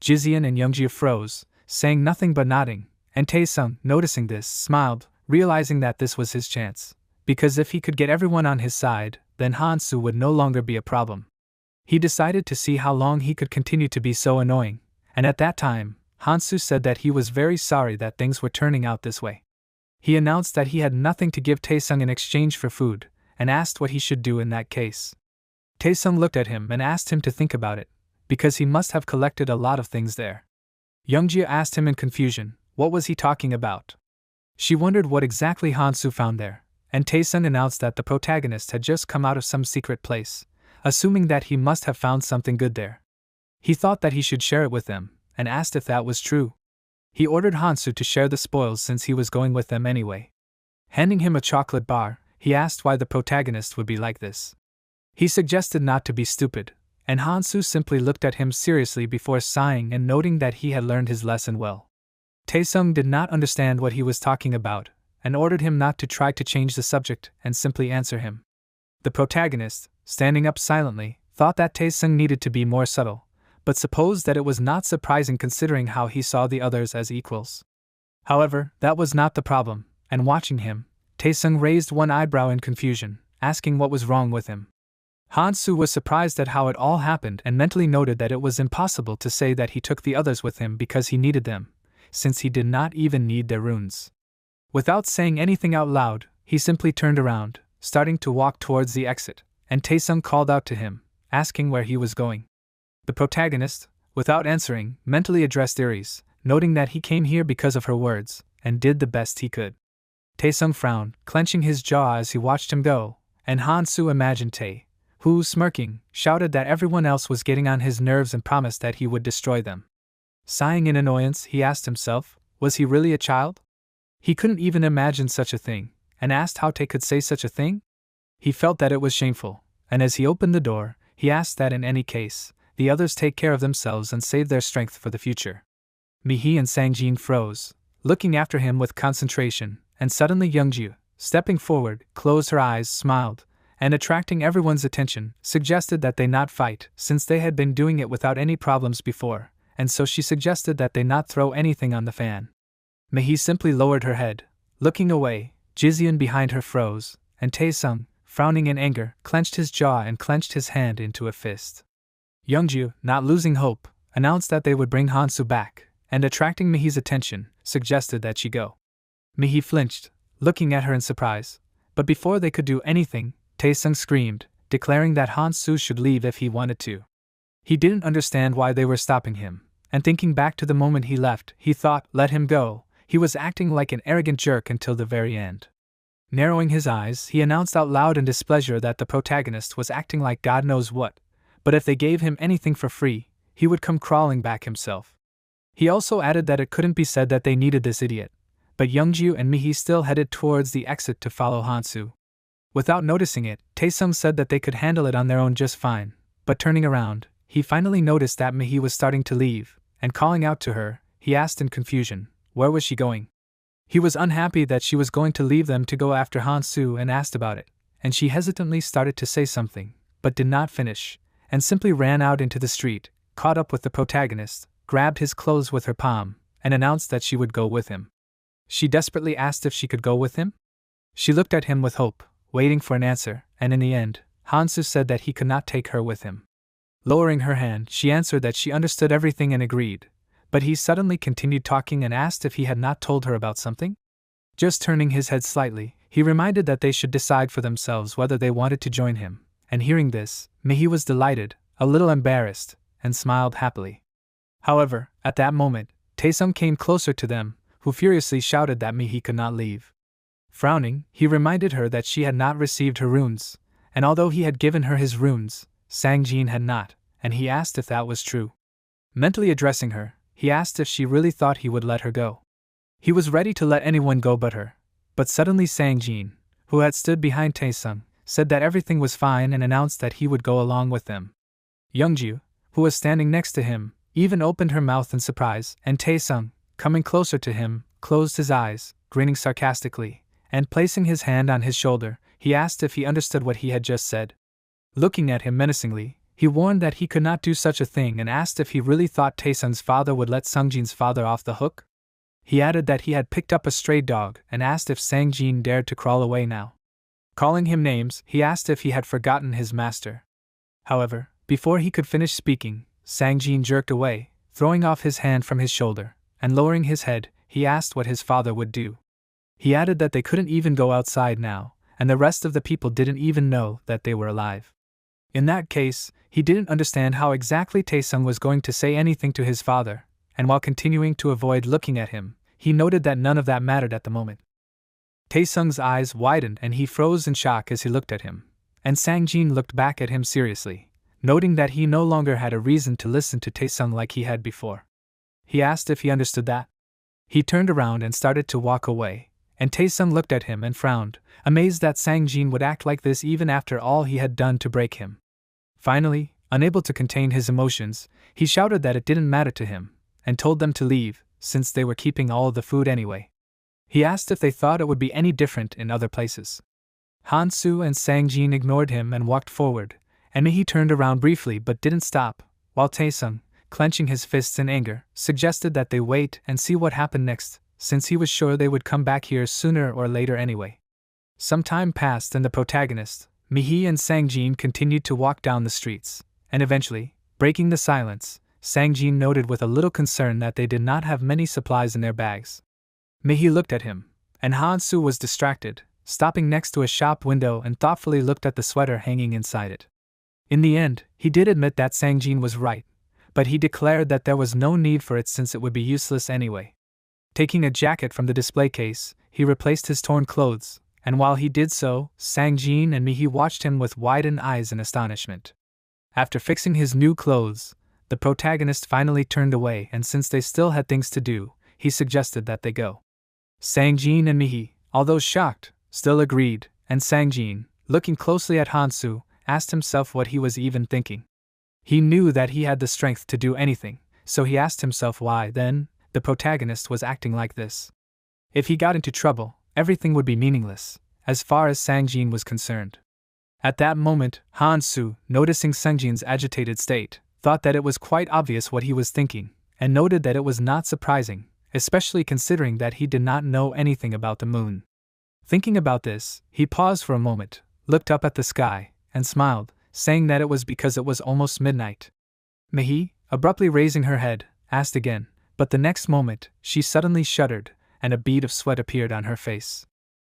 A: Jizian and Youngju froze, saying nothing but nodding, and Taesung, noticing this, smiled, realizing that this was his chance. Because if he could get everyone on his side, then Hansu would no longer be a problem. He decided to see how long he could continue to be so annoying, and at that time, Hansu said that he was very sorry that things were turning out this way. He announced that he had nothing to give Taesung in exchange for food, and asked what he should do in that case. Taesung looked at him and asked him to think about it, because he must have collected a lot of things there. Youngjia asked him in confusion, what was he talking about? She wondered what exactly Hansu found there, and Taesung announced that the protagonist had just come out of some secret place, assuming that he must have found something good there. He thought that he should share it with them, and asked if that was true. He ordered Hansu to share the spoils since he was going with them anyway. Handing him a chocolate bar, he asked why the protagonist would be like this. He suggested not to be stupid, and Hansu simply looked at him seriously before sighing and noting that he had learned his lesson well. Taesung did not understand what he was talking about, and ordered him not to try to change the subject and simply answer him. The protagonist, standing up silently, thought that Taesung needed to be more subtle, but supposed that it was not surprising considering how he saw the others as equals. However, that was not the problem, and watching him, Taesung raised one eyebrow in confusion, asking what was wrong with him. Hansu was surprised at how it all happened and mentally noted that it was impossible to say that he took the others with him because he needed them, since he did not even need their runes. Without saying anything out loud, he simply turned around, starting to walk towards the exit, and Taesung called out to him, asking where he was going. The protagonist, without answering, mentally addressed Iris, noting that he came here because of her words, and did the best he could. Taesung frowned, clenching his jaw as he watched him go, and Hansu imagined Tae, who, smirking, shouted that everyone else was getting on his nerves and promised that he would destroy them. Sighing in annoyance, he asked himself, was he really a child? He couldn't even imagine such a thing, and asked how Tae could say such a thing? He felt that it was shameful, and as he opened the door, he asked that in any case, the others take care of themselves and save their strength for the future. Mihi and Sangjin froze, looking after him with concentration, and suddenly Youngju, stepping forward, closed her eyes, smiled, and attracting everyone's attention, suggested that they not fight, since they had been doing it without any problems before, and so she suggested that they not throw anything on the fan. Mihi simply lowered her head, looking away. Jizian behind her froze, and Taesung, frowning in anger, clenched his jaw and clenched his hand into a fist. Youngju, not losing hope, announced that they would bring Hansu back, and attracting Mihi's attention, suggested that she go. Mihi flinched, looking at her in surprise, but before they could do anything, Taesung screamed, declaring that Hansu should leave if he wanted to. He didn't understand why they were stopping him, and thinking back to the moment he left, he thought, let him go. He was acting like an arrogant jerk until the very end. Narrowing his eyes, he announced out loud in displeasure that the protagonist was acting like God knows what, but if they gave him anything for free, he would come crawling back himself. He also added that it couldn't be said that they needed this idiot, but Youngju and Mihi still headed towards the exit to follow Hansu. Without noticing it, Taesung said that they could handle it on their own just fine, but turning around, he finally noticed that Mihi was starting to leave, and calling out to her, he asked in confusion, where was she going? He was unhappy that she was going to leave them to go after Hansu and asked about it, and she hesitantly started to say something, but did not finish, and simply ran out into the street, caught up with the protagonist, grabbed his clothes with her palm, and announced that she would go with him. She desperately asked if she could go with him? She looked at him with hope, waiting for an answer, and in the end, Hansu said that he could not take her with him. Lowering her hand, she answered that she understood everything and agreed, but he suddenly continued talking and asked if he had not told her about something. Just turning his head slightly, he reminded that they should decide for themselves whether they wanted to join him, and hearing this, Mihi was delighted, a little embarrassed, and smiled happily. However, at that moment, Taesung came closer to them, who furiously shouted that Mihi could not leave. Frowning, he reminded her that she had not received her runes, and although he had given her his runes, Sangjin had not, and he asked if that was true. Mentally addressing her, he asked if she really thought he would let her go. He was ready to let anyone go but her, but suddenly Sangjin, who had stood behind Taesung, said that everything was fine and announced that he would go along with them. Youngju, who was standing next to him, even opened her mouth in surprise, and Taesung, coming closer to him, closed his eyes, grinning sarcastically, and placing his hand on his shoulder, he asked if he understood what he had just said. Looking at him menacingly, He warned that he could not do such a thing and asked if he really thought Taesung's father would let Sungjin's father off the hook. He added that he had picked up a stray dog and asked if Sangjin dared to crawl away now. Calling him names, he asked if he had forgotten his master. However, before he could finish speaking, Sangjin jerked away, throwing off his hand from his shoulder, and lowering his head, he asked what his father would do. He added that they couldn't even go outside now, and the rest of the people didn't even know that they were alive. In that case, he didn't understand how exactly Taesung was going to say anything to his father, and while continuing to avoid looking at him, he noted that none of that mattered at the moment. Taesung's eyes widened and he froze in shock as he looked at him, and Sangjin looked back at him seriously, noting that he no longer had a reason to listen to Taesung like he had before. He asked if he understood that. He turned around and started to walk away, and Taesung looked at him and frowned, amazed that Sangjin would act like this even after all he had done to break him. Finally, unable to contain his emotions, he shouted that it didn't matter to him, and told them to leave, since they were keeping all of the food anyway. He asked if they thought it would be any different in other places. Hansu and Sangjin ignored him and walked forward, and Mihi turned around briefly but didn't stop, while Taesung, clenching his fists in anger, suggested that they wait and see what happened next, since he was sure they would come back here sooner or later anyway. Some time passed and the protagonist, Mihi and Sangjin continued to walk down the streets, and eventually, breaking the silence, Sangjin noted with a little concern that they did not have many supplies in their bags. Mihi looked at him, and Hansu was distracted, stopping next to a shop window and thoughtfully looked at the sweater hanging inside it. In the end, he did admit that Sangjin was right, but he declared that there was no need for it since it would be useless anyway. Taking a jacket from the display case, he replaced his torn clothes, and while he did so, Sangjin and Mihi watched him with widened eyes in astonishment. After fixing his new clothes, the protagonist finally turned away, and since they still had things to do, he suggested that they go. Sangjin and Mihi, although shocked, still agreed, and Sangjin, looking closely at Hansu, asked himself what he was even thinking. He knew that he had the strength to do anything, so he asked himself why, then, the protagonist was acting like this. If he got into trouble, everything would be meaningless, as far as Sangjin was concerned. At that moment, Hansu, noticing Sangjin's agitated state, thought that it was quite obvious what he was thinking, and noted that it was not surprising, especially considering that he did not know anything about the moon. Thinking about this, he paused for a moment, looked up at the sky, and smiled, saying that it was because it was almost midnight. Mihi, abruptly raising her head, asked again, but the next moment, she suddenly shuddered, and a bead of sweat appeared on her face.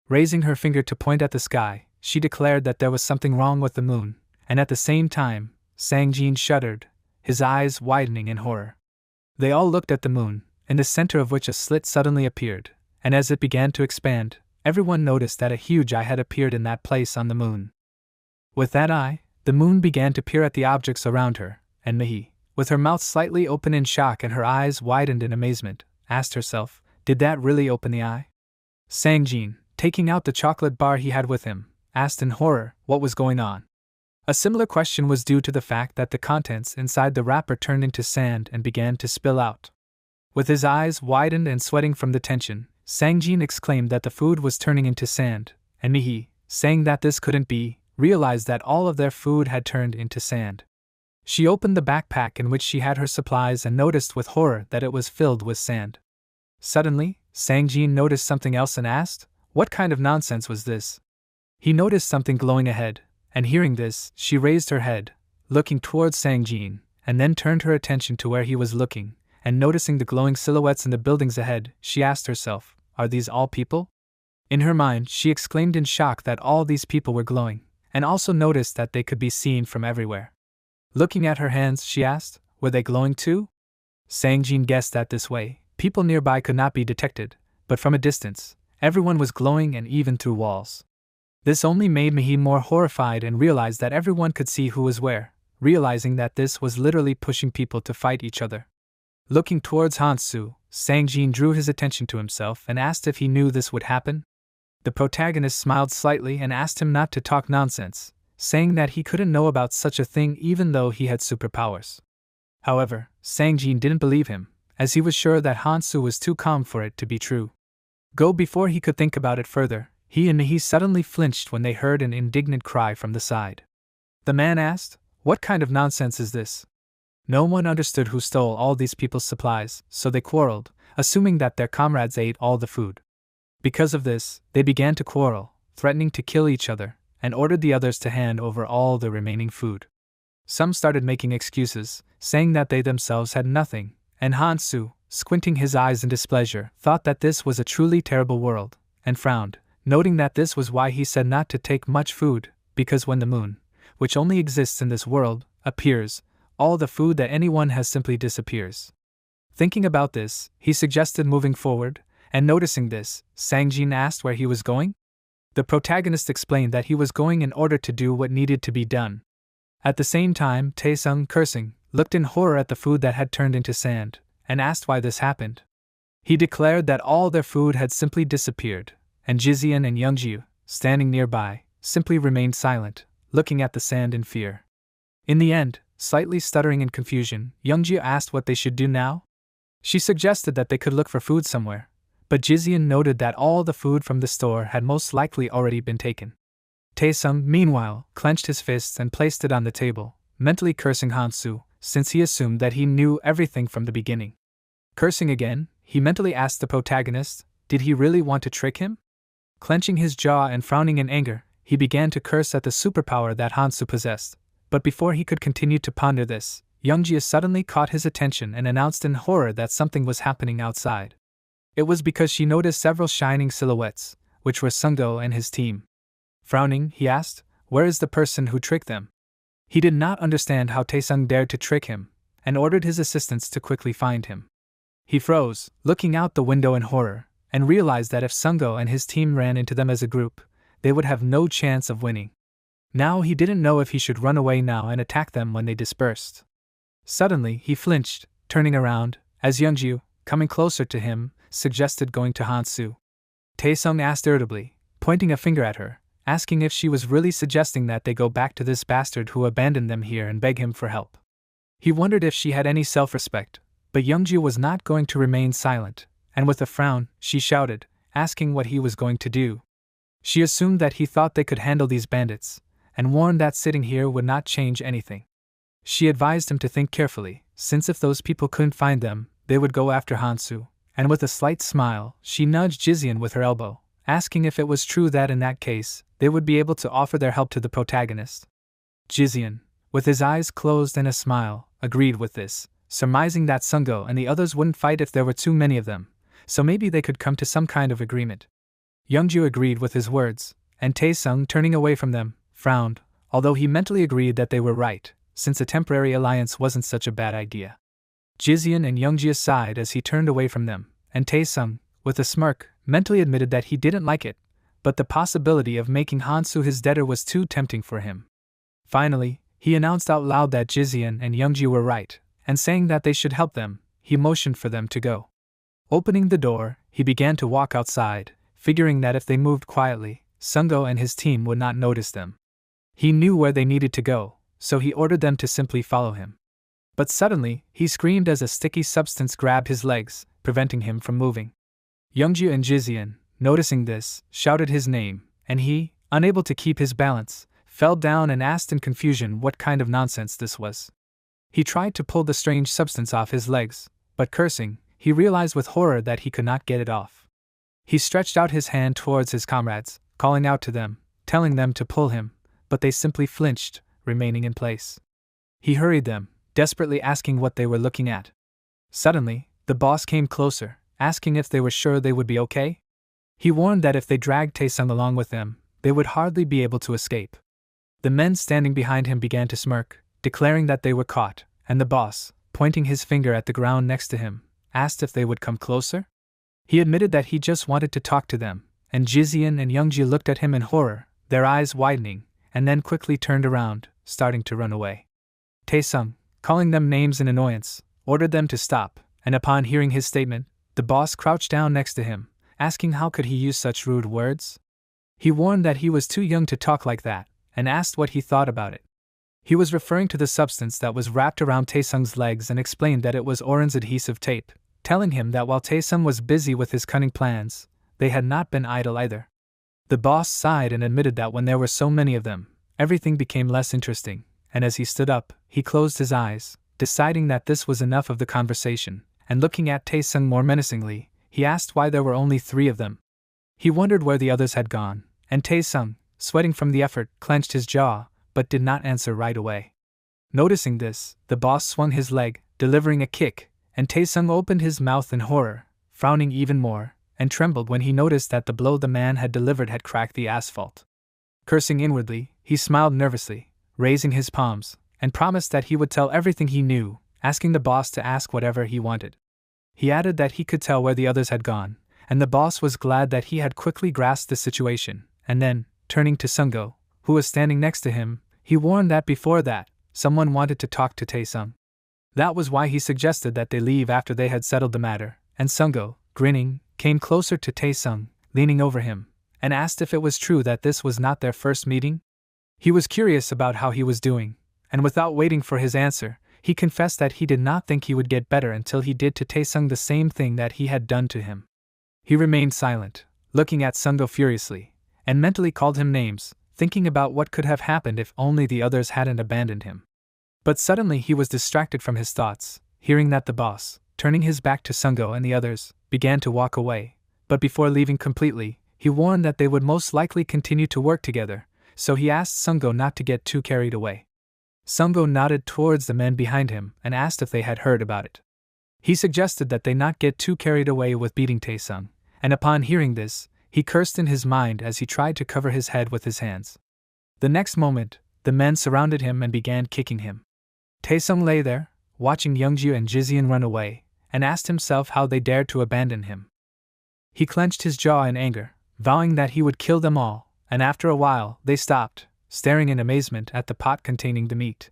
A: Raising her finger to point at the sky, she declared that there was something wrong with the moon, and at the same time, Sangjin shuddered, his eyes widening in horror. They all looked at the moon, in the center of which a slit suddenly appeared, and as it began to expand, everyone noticed that a huge eye had appeared in that place on the moon. With that eye, the moon began to peer at the objects around her, and Mihi, with her mouth slightly open in shock and her eyes widened in amazement, asked herself, did that really open the eye? Sangjin, taking out the chocolate bar he had with him, asked in horror what was going on. A similar question was due to the fact that the contents inside the wrapper turned into sand and began to spill out. With his eyes widened and sweating from the tension, Sangjin exclaimed that the food was turning into sand, and Mihi, saying that this couldn't be, realized that all of their food had turned into sand. She opened the backpack in which she had her supplies and noticed with horror that it was filled with sand. Suddenly, Sangjin noticed something else and asked, what kind of nonsense was this? He noticed something glowing ahead, and hearing this, she raised her head, looking towards Sangjin, and then turned her attention to where he was looking, and noticing the glowing silhouettes in the buildings ahead, she asked herself, are these all people? In her mind, she exclaimed in shock that all these people were glowing, and also noticed that they could be seen from everywhere. Looking at her hands, she asked, were they glowing too? Sangjin guessed that this way, people nearby could not be detected, but from a distance, everyone was glowing and even through walls. This only made Mihi more horrified and realized that everyone could see who was where, realizing that this was literally pushing people to fight each other. Looking towards Hansu, Sangjin drew his attention to himself and asked if he knew this would happen. The protagonist smiled slightly and asked him not to talk nonsense, saying that he couldn't know about such a thing even though he had superpowers. However, Sangjin didn't believe him, as he was sure that Hansu was too calm for it to be true. Before he could think about it further, he and Mihi suddenly flinched when they heard an indignant cry from the side. The man asked, What kind of nonsense is this? No one understood who stole all these people's supplies, so they quarreled, assuming that their comrades ate all the food. Because of this, they began to quarrel, threatening to kill each other, and ordered the others to hand over all the remaining food. Some started making excuses, saying that they themselves had nothing, and Hansu, squinting his eyes in displeasure, thought that this was a truly terrible world, and frowned, noting that this was why he said not to take much food, because when the moon, which only exists in this world, appears, all the food that anyone has simply disappears. Thinking about this, he suggested moving forward, and noticing this, Sangjin asked where he was going. The protagonist explained that he was going in order to do what needed to be done. At the same time, Taesung, cursing, looked in horror at the food that had turned into sand, and asked why this happened. He declared that all their food had simply disappeared, and Jizian and Youngju, standing nearby, simply remained silent, looking at the sand in fear. In the end, slightly stuttering in confusion, Youngju asked what they should do now. She suggested that they could look for food somewhere, but Jizian noted that all the food from the store had most likely already been taken. Taesung, meanwhile, clenched his fists and placed it on the table, mentally cursing Hansu, since he assumed that he knew everything from the beginning. Cursing again, he mentally asked the protagonist, did he really want to trick him? Clenching his jaw and frowning in anger, he began to curse at the superpower that Hansu possessed. But before he could continue to ponder this, Youngjia suddenly caught his attention and announced in horror that something was happening outside. It was because she noticed several shining silhouettes, which were Sungdo and his team. Frowning, he asked, where is the person who tricked them? He did not understand how Taesung dared to trick him, and ordered his assistants to quickly find him. He froze, looking out the window in horror, and realized that if Sungdo and his team ran into them as a group, they would have no chance of winning. Now he didn't know if he should run away now and attack them when they dispersed. Suddenly, he flinched, turning around, as Youngju, coming closer to him, suggested going to Hansu. Taesung asked irritably, pointing a finger at her, asking if she was really suggesting that they go back to this bastard who abandoned them here and beg him for help. He wondered if she had any self-respect, but Youngju was not going to remain silent, and with a frown, she shouted, asking what he was going to do. She assumed that he thought they could handle these bandits, and warned that sitting here would not change anything. She advised him to think carefully, since if those people couldn't find them, they would go after Hansu, and with a slight smile, she nudged Jizian with her elbow, asking if it was true that in that case, they would be able to offer their help to the protagonist. Jizian, with his eyes closed and a smile, agreed with this, surmising that Sungdo and the others wouldn't fight if there were too many of them, so maybe they could come to some kind of agreement. Youngju agreed with his words, and Taesung, turning away from them, frowned, although he mentally agreed that they were right, since a temporary alliance wasn't such a bad idea. Jizian and Youngjia sighed as he turned away from them, and Taesung, with a smirk, mentally admitted that he didn't like it, but the possibility of making Hansu his debtor was too tempting for him. Finally, he announced out loud that Jizian and Youngju were right, and saying that they should help them, he motioned for them to go. Opening the door, he began to walk outside, figuring that if they moved quietly, Sungdo and his team would not notice them. He knew where they needed to go, so he ordered them to simply follow him. But suddenly, he screamed as a sticky substance grabbed his legs, preventing him from moving. Youngju and Jizian, noticing this, shouted his name, and he, unable to keep his balance, fell down and asked in confusion what kind of nonsense this was. He tried to pull the strange substance off his legs, but cursing, he realized with horror that he could not get it off. He stretched out his hand towards his comrades, calling out to them, telling them to pull him, but they simply flinched, remaining in place. He hurried them, desperately asking what they were looking at. Suddenly, the boss came closer, asking if they were sure they would be okay. He warned that if they dragged Taesung along with them, they would hardly be able to escape. The men standing behind him began to smirk, declaring that they were caught, and the boss, pointing his finger at the ground next to him, asked if they would come closer. He admitted that he just wanted to talk to them, and Jizian and Youngji looked at him in horror, their eyes widening, and then quickly turned around, starting to run away. Taesung, calling them names in annoyance, ordered them to stop, and upon hearing his statement, the boss crouched down next to him, asking how could he use such rude words. He warned that he was too young to talk like that, and asked what he thought about it. He was referring to the substance that was wrapped around Taesung's legs and explained that it was Oren's adhesive tape, telling him that while Taesung was busy with his cunning plans, they had not been idle either. The boss sighed and admitted that when there were so many of them, everything became less interesting, and as he stood up, he closed his eyes, deciding that this was enough of the conversation, and looking at Tae-sung more menacingly, he asked why there were only 3 of them. He wondered where the others had gone, and Tae-sung, sweating from the effort, clenched his jaw, but did not answer right away. Noticing this, the boss swung his leg, delivering a kick, and Tae-sung opened his mouth in horror, frowning even more, and trembled when he noticed that the blow the man had delivered had cracked the asphalt. Cursing inwardly, he smiled nervously, raising his palms, and promised that he would tell everything he knew, asking the boss to ask whatever he wanted. He added that he could tell where the others had gone, and the boss was glad that he had quickly grasped the situation, and then, turning to Sungo, who was standing next to him, he warned that before that, someone wanted to talk to Tae-sung. That was why he suggested that they leave after they had settled the matter, and Sungo, grinning, came closer to Tae-sung, leaning over him, and asked if it was true that this was not their first meeting. He was curious about how he was doing, and without waiting for his answer, he confessed that he did not think he would get better until he did to Tae-sung the same thing that he had done to him. He remained silent, looking at Sungo furiously, and mentally called him names, thinking about what could have happened if only the others hadn't abandoned him. But suddenly he was distracted from his thoughts, hearing that the boss, turning his back to Sungo and the others, began to walk away, but before leaving completely, he warned that they would most likely continue to work together, so he asked Sungo not to get too carried away. Sungo nodded towards the men behind him and asked if they had heard about it. He suggested that they not get too carried away with beating Tae-sung, and upon hearing this, he cursed in his mind as he tried to cover his head with his hands. The next moment, the men surrounded him and began kicking him. Tae-sung lay there, watching Youngju and Jizian run away, and asked himself how they dared to abandon him. He clenched his jaw in anger, vowing that he would kill them all, and after a while, they stopped, staring in amazement at the pot containing the meat.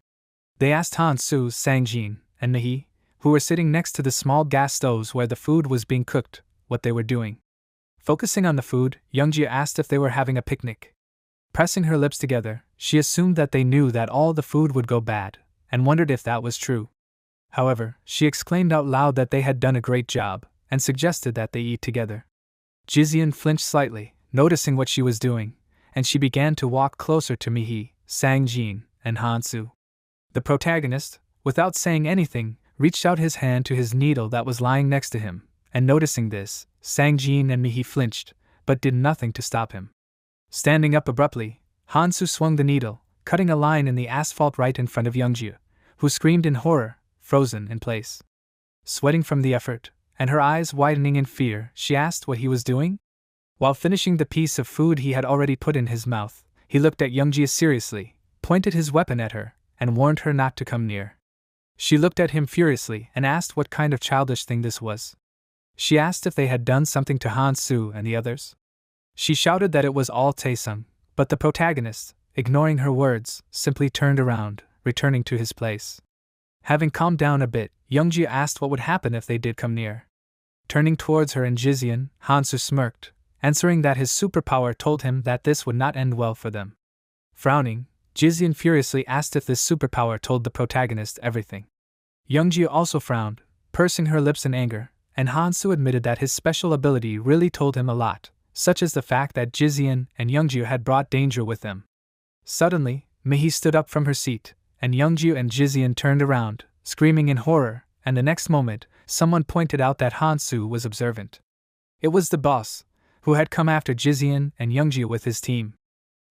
A: They asked Han-soo, Sang-jin, and Mi-hee, who were sitting next to the small gas stoves where the food was being cooked, what they were doing. Focusing on the food, Youngju asked if they were having a picnic. Pressing her lips together, she assumed that they knew that all the food would go bad, and wondered if that was true. However, she exclaimed out loud that they had done a great job, and suggested that they eat together. Jizian flinched slightly, noticing what she was doing, and she began to walk closer to Mi-hee, Sang-jin, and Han-soo. The protagonist, without saying anything, reached out his hand to his needle that was lying next to him, and noticing this, Sang-jin and Mi-hee flinched, but did nothing to stop him. Standing up abruptly, Han-soo swung the needle, cutting a line in the asphalt right in front of Youngju, who screamed in horror, frozen in place. Sweating from the effort, and her eyes widening in fear, she asked what he was doing. While finishing the piece of food he had already put in his mouth, he looked at Youngju seriously, pointed his weapon at her, and warned her not to come near. She looked at him furiously and asked what kind of childish thing this was. She asked if they had done something to Han-soo and the others. She shouted that it was all Tae-sung, but the protagonist, ignoring her words, simply turned around, returning to his place. Having calmed down a bit, Youngju asked what would happen if they did come near. Turning towards her and Jizian, Han-soo smirked, answering that his superpower told him that this would not end well for them. Frowning, Jizian furiously asked if this superpower told the protagonist everything. Youngju also frowned, pursing her lips in anger, and Han-soo admitted that his special ability really told him a lot, such as the fact that Jizian and Youngju had brought danger with them. Suddenly, Mi-hee stood up from her seat, and Youngju and Jizian turned around, screaming in horror, and the next moment, someone pointed out that Han-soo was observant. It was the boss, who had come after Jizian and Youngju with his team.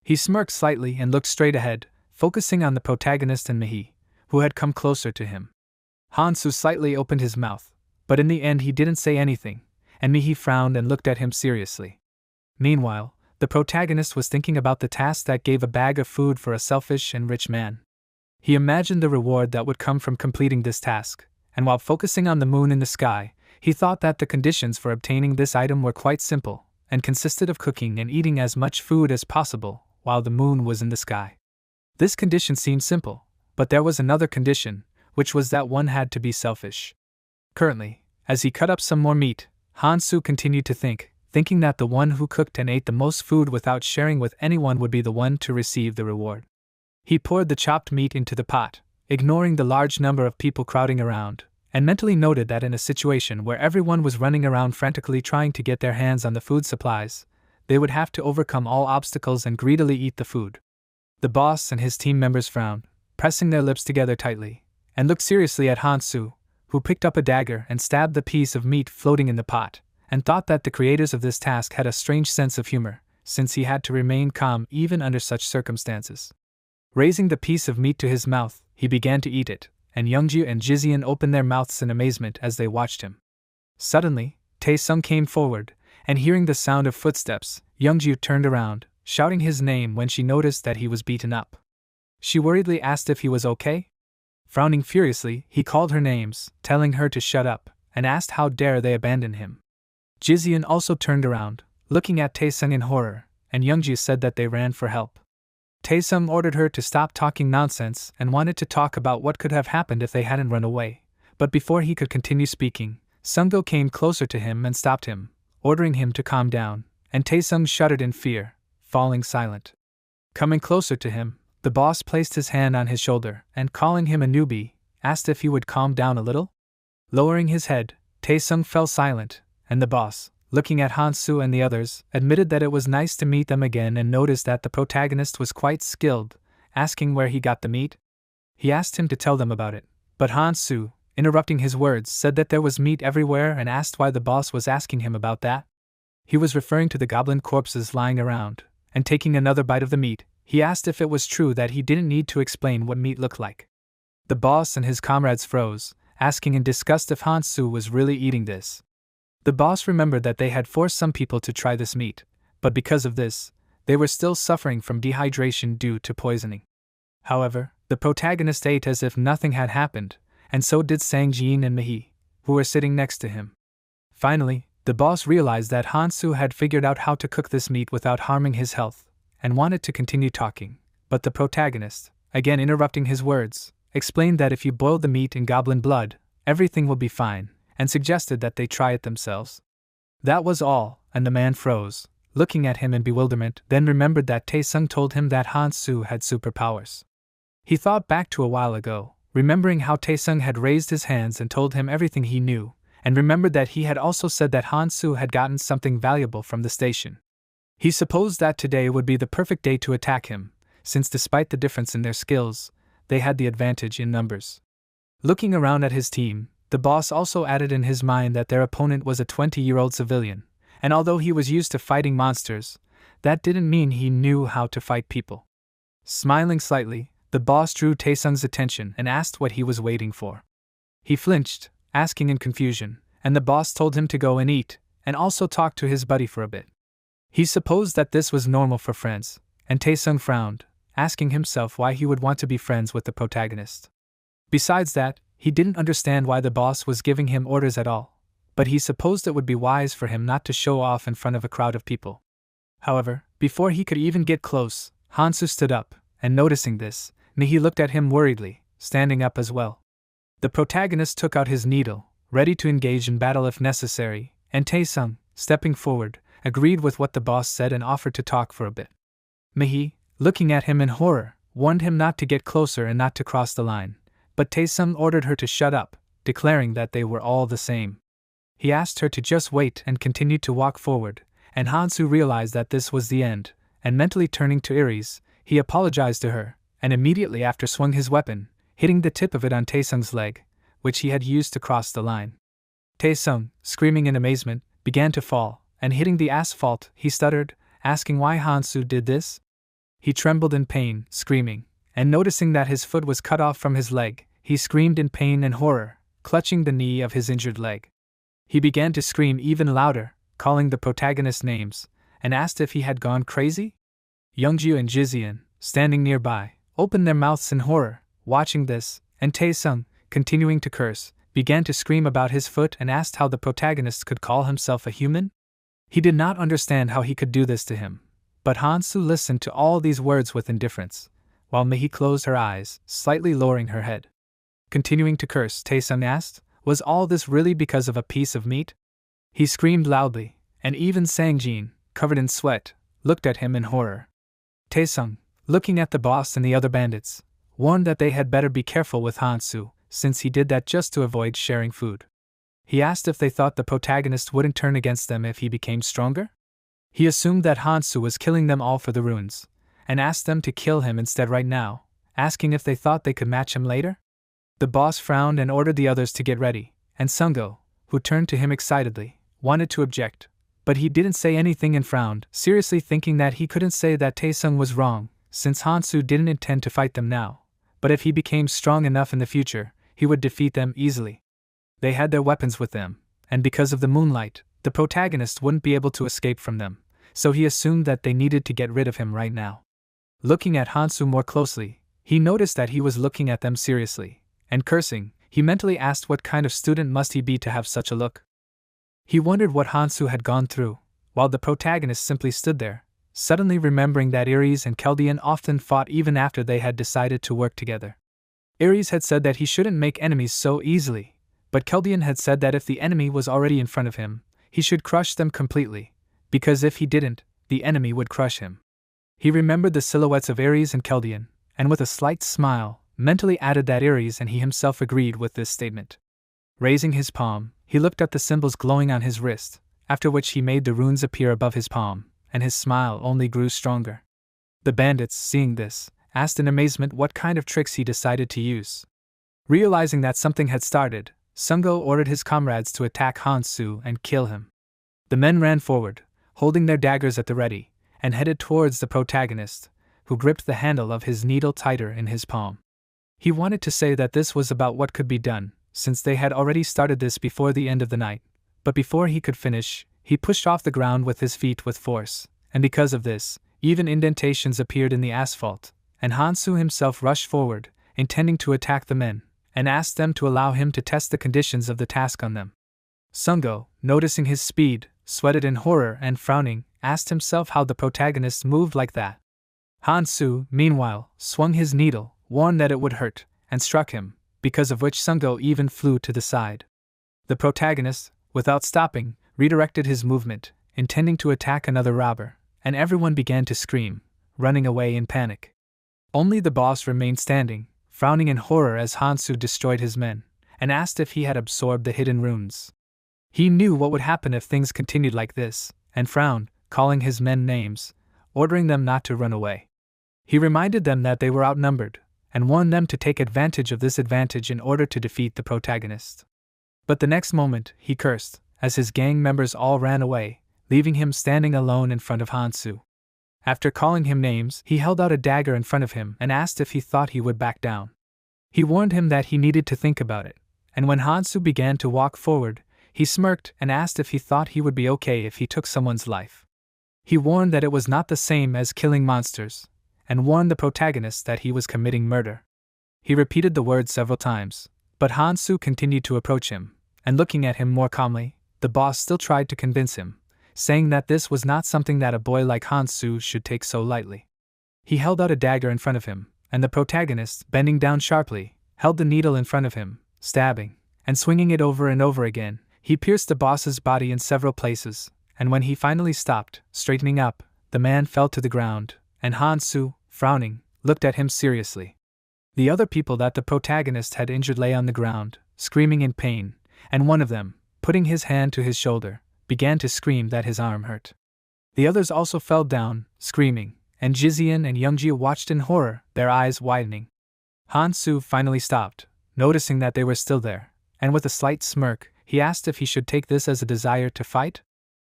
A: He smirked slightly and looked straight ahead, focusing on the protagonist and Mi-hee, who had come closer to him. Han-soo slightly opened his mouth, but in the end he didn't say anything, and Mi-hee frowned and looked at him seriously. Meanwhile, the protagonist was thinking about the task that gave a bag of food for a selfish and rich man. He imagined the reward that would come from completing this task, and while focusing on the moon in the sky, he thought that the conditions for obtaining this item were quite simple, and consisted of cooking and eating as much food as possible while the moon was in the sky. This condition seemed simple, but there was another condition, which was that one had to be selfish. Currently, as he cut up some more meat, Han-soo continued to thinking that the one who cooked and ate the most food without sharing with anyone would be the one to receive the reward. He poured the chopped meat into the pot, ignoring the large number of people crowding around, and mentally noted that in a situation where everyone was running around frantically trying to get their hands on the food supplies, they would have to overcome all obstacles and greedily eat the food. The boss and his team members frowned, pressing their lips together tightly, and looked seriously at Han-su, who picked up a dagger and stabbed the piece of meat floating in the pot, and thought that the creators of this task had a strange sense of humor, since he had to remain calm even under such circumstances. Raising the piece of meat to his mouth, he began to eat it, and Youngju and Jizian opened their mouths in amazement as they watched him. Suddenly, Taesung came forward, and hearing the sound of footsteps, Youngju turned around, shouting his name when she noticed that he was beaten up. She worriedly asked if he was okay. Frowning furiously, he called her names, telling her to shut up, and asked how dare they abandon him. Jizian also turned around, looking at Taesung in horror, and Youngju said that they ran for help. Taesung ordered her to stop talking nonsense and wanted to talk about what could have happened if they hadn't run away, but before he could continue speaking, Sunggo came closer to him and stopped him, ordering him to calm down, and Taesung shuddered in fear, falling silent. Coming closer to him, the boss placed his hand on his shoulder and, calling him a newbie, asked if he would calm down a little. Lowering his head, Taesung fell silent, and the boss, looking at Han-su and the others, admitted that it was nice to meet them again and noticed that the protagonist was quite skilled, asking where he got the meat. He asked him to tell them about it, but Han-su, interrupting his words, said that there was meat everywhere and asked why the boss was asking him about that. He was referring to the goblin corpses lying around, and taking another bite of the meat, he asked if it was true that he didn't need to explain what meat looked like. The boss and his comrades froze, asking in disgust if Han-su was really eating this. The boss remembered that they had forced some people to try this meat, but because of this, they were still suffering from dehydration due to poisoning. However, the protagonist ate as if nothing had happened, and so did Sang-jin and Mihi, who were sitting next to him. Finally, the boss realized that Han-su had figured out how to cook this meat without harming his health, and wanted to continue talking, but the protagonist, again interrupting his words, explained that if you boil the meat in goblin blood, everything will be fine, and suggested that they try it themselves. That was all, and the man froze, looking at him in bewilderment, then remembered that Taesung told him that Han-su had superpowers. He thought back to a while ago, remembering how Taesung had raised his hands and told him everything he knew, and remembered that he had also said that Han-su had gotten something valuable from the station. He supposed that today would be the perfect day to attack him, since despite the difference in their skills, they had the advantage in numbers. Looking around at his team, the boss also added in his mind that their opponent was a 20-year-old civilian, and although he was used to fighting monsters, that didn't mean he knew how to fight people. Smiling slightly, the boss drew Taesung's attention and asked what he was waiting for. He flinched, asking in confusion, and the boss told him to go and eat, and also talk to his buddy for a bit. He supposed that this was normal for friends, and Taesung frowned, asking himself why he would want to be friends with the protagonist. Besides that, he didn't understand why the boss was giving him orders at all, but he supposed it would be wise for him not to show off in front of a crowd of people. However, before he could even get close, Han-su stood up, and noticing this, Mihi looked at him worriedly, standing up as well. The protagonist took out his needle, ready to engage in battle if necessary, and Taesung, stepping forward, agreed with what the boss said and offered to talk for a bit. Mihi, looking at him in horror, warned him not to get closer and not to cross the line, but Taesung ordered her to shut up, declaring that they were all the same. He asked her to just wait and continued to walk forward, and Han-su realized that this was the end, and mentally turning to Iris, he apologized to her, and immediately after swung his weapon, hitting the tip of it on Taesung's leg, which he had used to cross the line. Taesung, screaming in amazement, began to fall, and hitting the asphalt, he stuttered, asking why Han-su did this. He trembled in pain, screaming, and noticing that his foot was cut off from his leg, he screamed in pain and horror, clutching the knee of his injured leg. He began to scream even louder, calling the protagonist names, and asked if he had gone crazy. Youngju and Jizian, standing nearby, opened their mouths in horror, watching this, and Taesung, continuing to curse, began to scream about his foot and asked how the protagonist could call himself a human. He did not understand how he could do this to him, but Han-su listened to all these words with indifference, while Mihi closed her eyes, slightly lowering her head. Continuing to curse, Taesung asked, was all this really because of a piece of meat? He screamed loudly, and even Sang-jin, covered in sweat, looked at him in horror. Taesung, looking at the boss and the other bandits, warned that they had better be careful with Han-su, since he did that just to avoid sharing food. He asked if they thought the protagonist wouldn't turn against them if he became stronger. He assumed that Han-su was killing them all for the runes, and asked them to kill him instead right now, asking if they thought they could match him later. The boss frowned and ordered the others to get ready, and Sungo, who turned to him excitedly, wanted to object, but he didn't say anything and frowned, seriously thinking that he couldn't say that Taesung was wrong, since Hansu didn't intend to fight them now, but if he became strong enough in the future, he would defeat them easily. They had their weapons with them, and because of the moonlight, the protagonist wouldn't be able to escape from them, so he assumed that they needed to get rid of him right now. Looking at Hansu more closely, he noticed that he was looking at them seriously, and cursing, he mentally asked what kind of student must he be to have such a look. He wondered what Hansu had gone through, while the protagonist simply stood there, suddenly remembering that Ares and Keldian often fought even after they had decided to work together. Ares had said that he shouldn't make enemies so easily, but Keldian had said that if the enemy was already in front of him, he should crush them completely, because if he didn't, the enemy would crush him. He remembered the silhouettes of Ares and Keldian, and with a slight smile, mentally added that Ares and he himself agreed with this statement. Raising his palm, he looked at the symbols glowing on his wrist, after which he made the runes appear above his palm, and his smile only grew stronger. The bandits, seeing this, asked in amazement what kind of tricks he decided to use. Realizing that something had started, Sungo ordered his comrades to attack Hansu and kill him. The men ran forward, holding their daggers at the ready, and headed towards the protagonist, who gripped the handle of his needle tighter in his palm. He wanted to say that this was about what could be done, since they had already started this before the end of the night, but before he could finish, he pushed off the ground with his feet with force, and because of this, even indentations appeared in the asphalt, and Hansu himself rushed forward, intending to attack the men, and asked them to allow him to test the conditions of the task on them. Sungo, noticing his speed, sweated in horror and frowning, asked himself how the protagonist moved like that. Hansu, meanwhile, swung his needle, warned that it would hurt, and struck him, because of which Sungo even flew to the side. The protagonist, without stopping, redirected his movement, intending to attack another robber, and everyone began to scream, running away in panic. Only the boss remained standing, frowning in horror as Hansu destroyed his men, and asked if he had absorbed the hidden runes. He knew what would happen if things continued like this, and frowned, calling his men names, ordering them not to run away. He reminded them that they were outnumbered, and warned them to take advantage of this advantage in order to defeat the protagonist. But the next moment, he cursed, as his gang members all ran away, leaving him standing alone in front of Hansu. After calling him names, he held out a dagger in front of him and asked if he thought he would back down. He warned him that he needed to think about it, and when Hansu began to walk forward, he smirked and asked if he thought he would be okay if he took someone's life. He warned that it was not the same as killing monsters, and warned the protagonist that he was committing murder. He repeated the words several times, but Hansu continued to approach him, and looking at him more calmly, the boss still tried to convince him, saying that this was not something that a boy like Hansu should take so lightly. He held out a dagger in front of him, and the protagonist, bending down sharply, held the needle in front of him, stabbing, and swinging it over and over again. He pierced the boss's body in several places, and when he finally stopped, straightening up, the man fell to the ground, and Hansu, frowning, looked at him seriously. The other people that the protagonist had injured lay on the ground, screaming in pain, and one of them, putting his hand to his shoulder, began to scream that his arm hurt. The others also fell down, screaming, and Jizian and Youngji watched in horror, their eyes widening. Hansu finally stopped, noticing that they were still there, and with a slight smirk, he asked if he should take this as a desire to fight.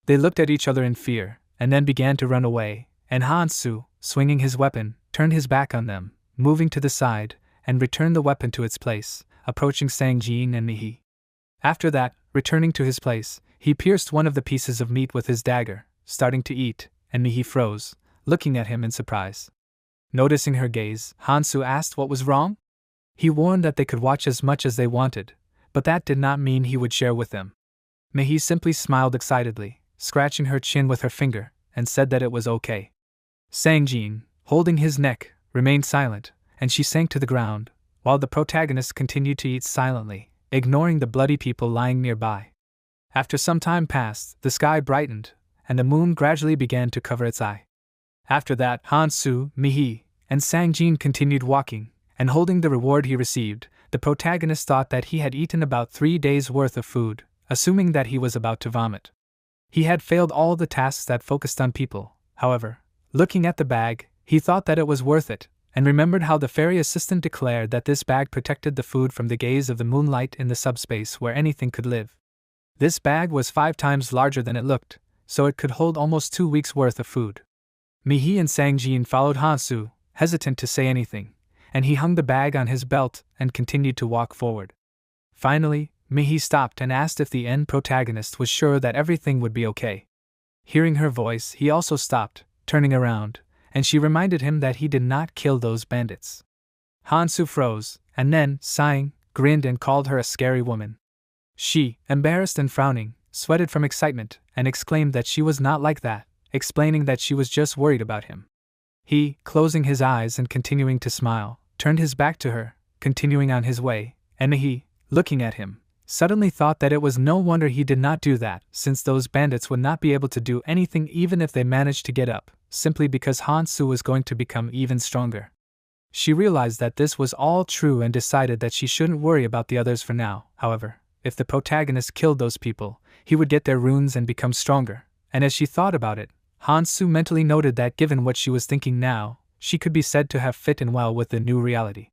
A: They looked at each other in fear, and then began to run away, and Hansu, swinging his weapon, turned his back on them, moving to the side, and returned the weapon to its place, approaching Sangjin and Mihi. After that, returning to his place, he pierced one of the pieces of meat with his dagger, starting to eat, and Mihi froze, looking at him in surprise. Noticing her gaze, Hansu asked what was wrong. He warned that they could watch as much as they wanted, but that did not mean he would share with them. Mihi simply smiled excitedly, scratching her chin with her finger, and said that it was okay. Sangjin, holding his neck, remained silent, and she sank to the ground, while the protagonist continued to eat silently, ignoring the bloody people lying nearby. After some time passed, the sky brightened, and the moon gradually began to cover its eye. After that, Hansu, Mihi, and Sangjin continued walking, and holding the reward he received, the protagonist thought that he had eaten about 3 days' worth of food, assuming that he was about to vomit. He had failed all the tasks that focused on people, however. Looking at the bag, he thought that it was worth it, and remembered how the ferry assistant declared that this bag protected the food from the gaze of the moonlight in the subspace where anything could live. This bag was 5 times larger than it looked, so it could hold almost 2 weeks' worth of food. Mihi and Sang-jin followed Hansu, hesitant to say anything, and he hung the bag on his belt and continued to walk forward. Finally, Mihi stopped and asked if the end protagonist was sure that everything would be okay. Hearing her voice, he also stopped, turning around, and she reminded him that he did not kill those bandits. Hansu froze, and then, sighing, grinned and called her a scary woman. She, embarrassed and frowning, sweated from excitement and exclaimed that she was not like that, explaining that she was just worried about him. He, closing his eyes and continuing to smile, turned his back to her, continuing on his way, and Mihi, looking at him, suddenly thought that it was no wonder he did not do that, since those bandits would not be able to do anything even if they managed to get up, simply because Hansu was going to become even stronger. She realized that this was all true and decided that she shouldn't worry about the others for now. However, if the protagonist killed those people, he would get their runes and become stronger, and as she thought about it, Hansu mentally noted that given what she was thinking now, she could be said to have fit in well with the new reality.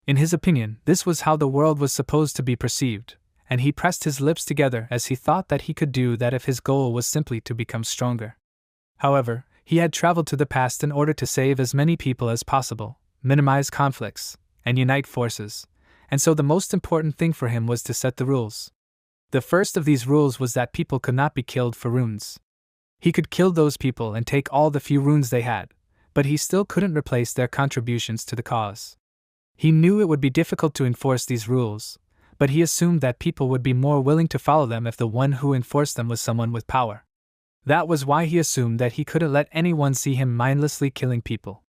A: In his opinion, this was how the world was supposed to be perceived, and he pressed his lips together as he thought that he could do that if his goal was simply to become stronger. However, he had traveled to the past in order to save as many people as possible, minimize conflicts, and unite forces, and so the most important thing for him was to set the rules. The first of these rules was that people could not be killed for runes. He could kill those people and take all the few runes they had, but he still couldn't replace their contributions to the cause. He knew it would be difficult to enforce these rules, but he assumed that people would be more willing to follow them if the one who enforced them was someone with power. That was why he assumed that he couldn't let anyone see him mindlessly killing people.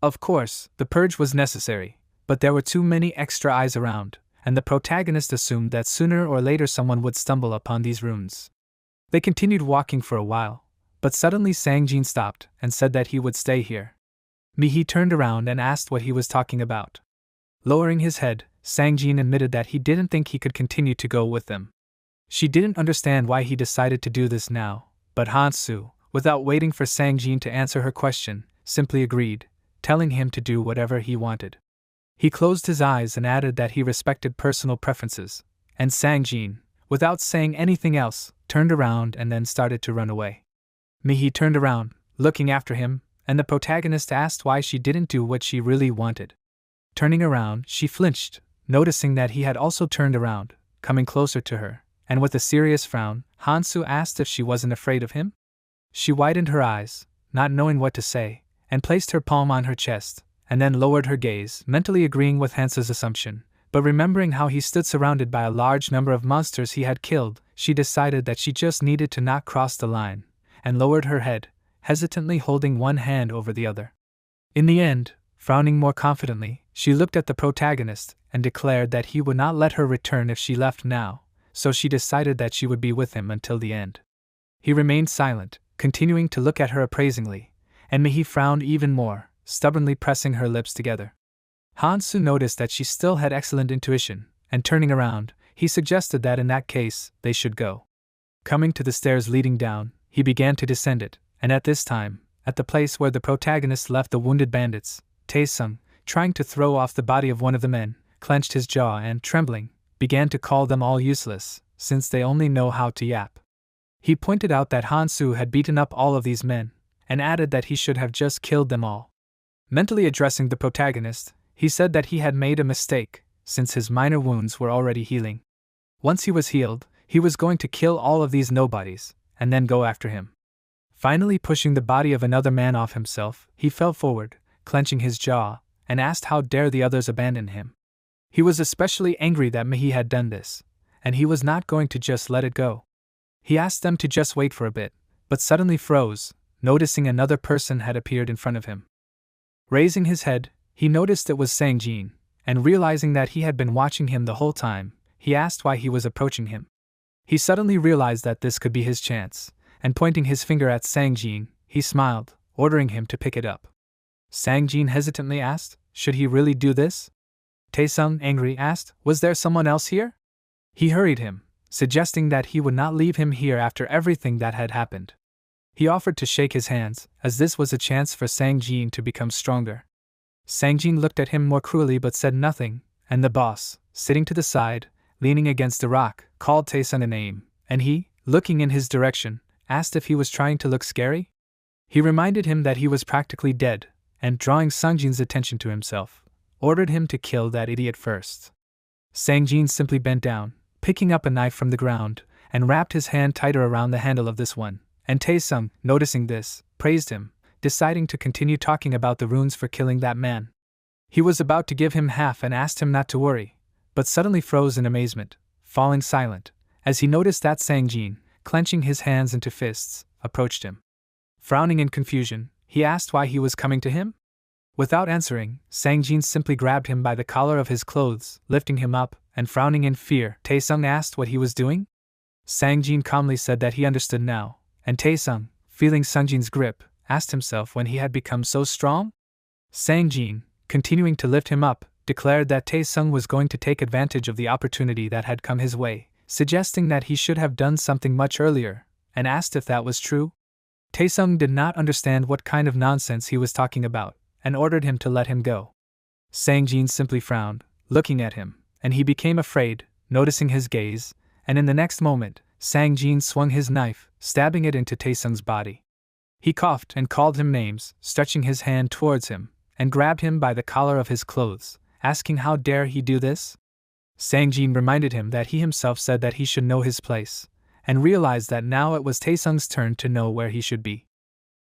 A: Of course, the purge was necessary, but there were too many extra eyes around, and the protagonist assumed that sooner or later someone would stumble upon these runes. They continued walking for a while, but suddenly Sang-jin stopped and said that he would stay here. Mihi turned around and asked what he was talking about. Lowering his head, Sang-jin admitted that he didn't think he could continue to go with them. She didn't understand why he decided to do this now, but Hansu, without waiting for Sang-jin to answer her question, simply agreed, telling him to do whatever he wanted. He closed his eyes and added that he respected personal preferences, and Sang-jin, without saying anything else, turned around and then started to run away. Mihi turned around, looking after him, and the protagonist asked why she didn't do what she really wanted. Turning around, she flinched, noticing that he had also turned around, coming closer to her, and with a serious frown, Hansu asked if she wasn't afraid of him. She widened her eyes, not knowing what to say, and placed her palm on her chest, and then lowered her gaze, mentally agreeing with Hansu's assumption, but remembering how he stood surrounded by a large number of monsters he had killed, she decided that she just needed to not cross the line, and lowered her head, hesitantly holding one hand over the other. In the end, frowning more confidently, she looked at the protagonist and declared that he would not let her return if she left now, so she decided that she would be with him until the end. He remained silent, continuing to look at her appraisingly, and Mihi frowned even more, stubbornly pressing her lips together. Hansu noticed that she still had excellent intuition, and turning around, he suggested that in that case, they should go. Coming to the stairs leading down, he began to descend it, and at this time, at the place where the protagonist left the wounded bandits, Taesung, trying to throw off the body of one of the men, clenched his jaw and, trembling, began to call them all useless, since they only know how to yap. He pointed out that Hansu had beaten up all of these men, and added that he should have just killed them all. Mentally addressing the protagonist, he said that he had made a mistake, since his minor wounds were already healing. Once he was healed, he was going to kill all of these nobodies, and then go after him. Finally pushing the body of another man off himself, he fell forward, clenching his jaw, and asked how dare the others abandon him. He was especially angry that Mihi had done this, and he was not going to just let it go. He asked them to just wait for a bit, but suddenly froze, noticing another person had appeared in front of him. Raising his head, he noticed it was Sang-jin, and realizing that he had been watching him the whole time, he asked why he was approaching him. He suddenly realized that this could be his chance, and pointing his finger at Sang-jin, he smiled, ordering him to pick it up. Sang-jin hesitantly asked, should he really do this? Taesung, angry, asked, was there someone else here? He hurried him, suggesting that he would not leave him here after everything that had happened. He offered to shake his hands, as this was a chance for Sang-jin to become stronger. Sangjin looked at him more cruelly but said nothing, and the boss, sitting to the side, leaning against a rock, called Taesung a name, and he, looking in his direction, asked if he was trying to look scary. He reminded him that he was practically dead, and drawing Sangjin's attention to himself, ordered him to kill that idiot first. Sangjin simply bent down, picking up a knife from the ground, and wrapped his hand tighter around the handle of this one, and Taesung, noticing this, praised him, deciding to continue talking about the runes for killing that man. He was about to give him half and asked him not to worry, but suddenly froze in amazement, falling silent, as he noticed that Sangjin, clenching his hands into fists, approached him. Frowning in confusion, he asked why he was coming to him. Without answering, Sangjin simply grabbed him by the collar of his clothes, lifting him up, and frowning in fear. Taesung asked what he was doing. Sangjin calmly said that he understood now, and Taesung, feeling Sangjin's grip, asked himself when he had become so strong. Sangjin, continuing to lift him up, declared that Taesung was going to take advantage of the opportunity that had come his way, suggesting that he should have done something much earlier, and asked if that was true. Taesung did not understand what kind of nonsense he was talking about, and ordered him to let him go. Sangjin simply frowned, looking at him, and he became afraid, noticing his gaze, and in the next moment, Sangjin swung his knife, stabbing it into Taesung's body. He coughed and called him names, stretching his hand towards him, and grabbed him by the collar of his clothes, asking how dare he do this? Sangjin reminded him that he himself said that he should know his place, and realized that now it was Taesung's turn to know where he should be.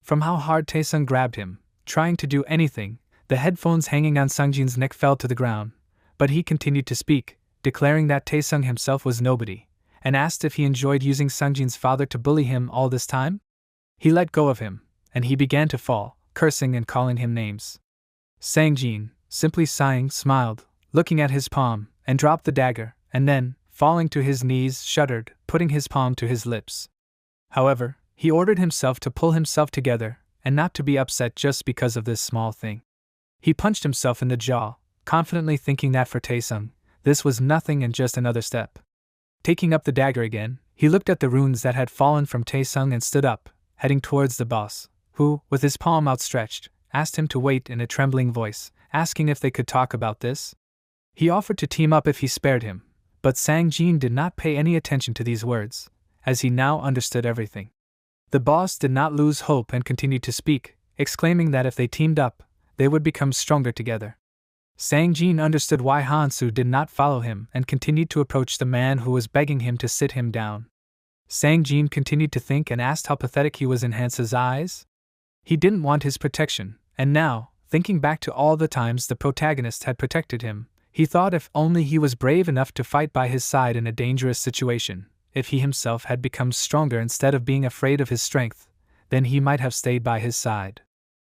A: From how hard Taesung grabbed him, trying to do anything, the headphones hanging on Sangjin's neck fell to the ground, but he continued to speak, declaring that Taesung himself was nobody, and asked if he enjoyed using Sangjin's father to bully him all this time. He let go of him, and he began to fall, cursing and calling him names. Sangjin, simply sighing, smiled, looking at his palm, and dropped the dagger, and then, falling to his knees, shuddered, putting his palm to his lips. However, he ordered himself to pull himself together, and not to be upset just because of this small thing. He punched himself in the jaw, confidently thinking that for Taesung, this was nothing and just another step. Taking up the dagger again, he looked at the runes that had fallen from Taesung and stood up, heading towards the boss, who, with his palm outstretched, asked him to wait in a trembling voice, asking if they could talk about this. He offered to team up if he spared him, but Sangjin did not pay any attention to these words, as he now understood everything. The boss did not lose hope and continued to speak, exclaiming that if they teamed up, they would become stronger together. Sangjin understood why Hansu did not follow him and continued to approach the man who was begging him to sit him down. Sangjin continued to think and asked how pathetic he was in Hansu's eyes. He didn't want his protection, and now, thinking back to all the times the protagonist had protected him, he thought if only he was brave enough to fight by his side in a dangerous situation, if he himself had become stronger instead of being afraid of his strength, then he might have stayed by his side.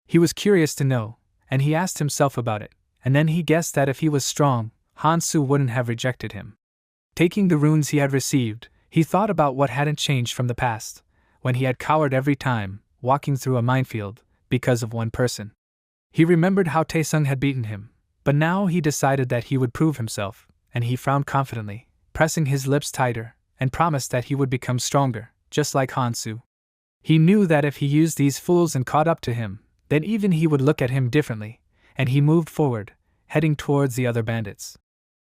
A: He was curious to know, and he asked himself about it, and then he guessed that if he was strong, Hansu wouldn't have rejected him. Taking the runes he had received, he thought about what hadn't changed from the past, when he had cowered every time, walking through a minefield, because of one person. He remembered how Taesung had beaten him, but now he decided that he would prove himself, and he frowned confidently, pressing his lips tighter, and promised that he would become stronger, just like Hansu. He knew that if he used these fools and caught up to him, then even he would look at him differently, and he moved forward, heading towards the other bandits.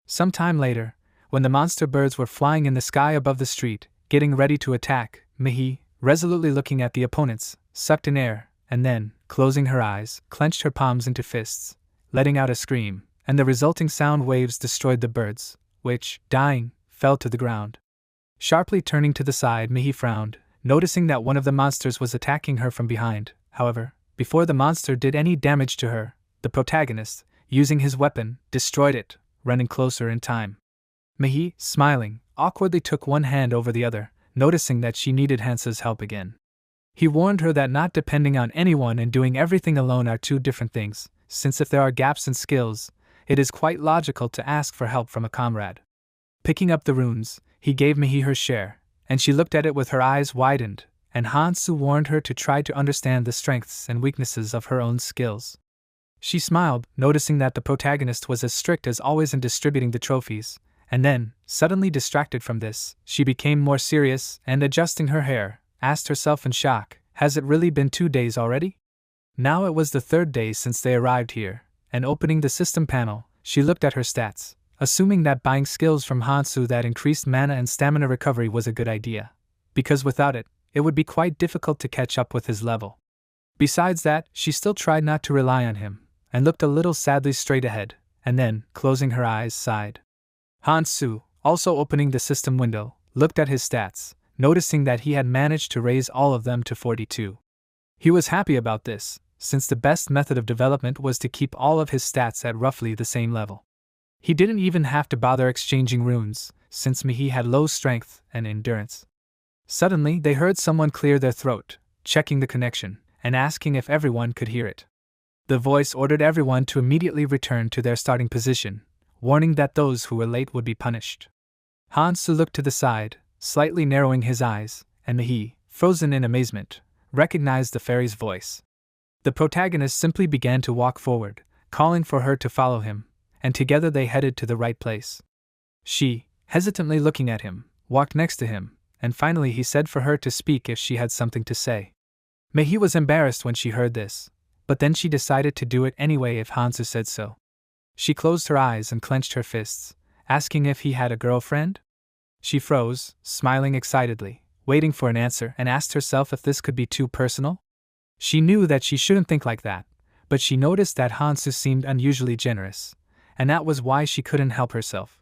A: Some time later, when the monster birds were flying in the sky above the street, getting ready to attack, Mihi, resolutely looking at the opponents, sucked in air, and then, closing her eyes, clenched her palms into fists, letting out a scream, and the resulting sound waves destroyed the birds, which, dying, fell to the ground. Sharply turning to the side, Mihi frowned, noticing that one of the monsters was attacking her from behind. However, before the monster did any damage to her, the protagonist, using his weapon, destroyed it, running closer in time. Mihi, smiling, awkwardly took one hand over the other, noticing that she needed Hansa's help again. He warned her that not depending on anyone and doing everything alone are two different things, since if there are gaps in skills, it is quite logical to ask for help from a comrade. Picking up the runes, he gave Mihi her share, and she looked at it with her eyes widened, and Hansu warned her to try to understand the strengths and weaknesses of her own skills. She smiled, noticing that the protagonist was as strict as always in distributing the trophies, and then, suddenly distracted from this, she became more serious and, adjusting her hair, asked herself in shock, has it really been 2 days already? Now it was the 3rd day since they arrived here, and opening the system panel, she looked at her stats, assuming that buying skills from Hansu that increased mana and stamina recovery was a good idea, because without it, it would be quite difficult to catch up with his level. Besides that, she still tried not to rely on him, and looked a little sadly straight ahead, and then, closing her eyes, sighed. Hansu, also opening the system window, looked at his stats, noticing that he had managed to raise all of them to 42. He was happy about this, since the best method of development was to keep all of his stats at roughly the same level. He didn't even have to bother exchanging runes, since Mihi had low strength and endurance. Suddenly, they heard someone clear their throat, checking the connection, and asking if everyone could hear it. The voice ordered everyone to immediately return to their starting position, warning that those who were late would be punished. Hansu looked to the side, slightly narrowing his eyes, and Mihi, frozen in amazement, recognized the fairy's voice. The protagonist simply began to walk forward, calling for her to follow him, and together they headed to the right place. She, hesitantly looking at him, walked next to him, and finally he said for her to speak if she had something to say. Mihi was embarrassed when she heard this, but then she decided to do it anyway if Hansu said so. She closed her eyes and clenched her fists, asking if he had a girlfriend. She froze, smiling excitedly, waiting for an answer, and asked herself if this could be too personal. She knew that she shouldn't think like that, but she noticed that Hansu seemed unusually generous, and that was why she couldn't help herself.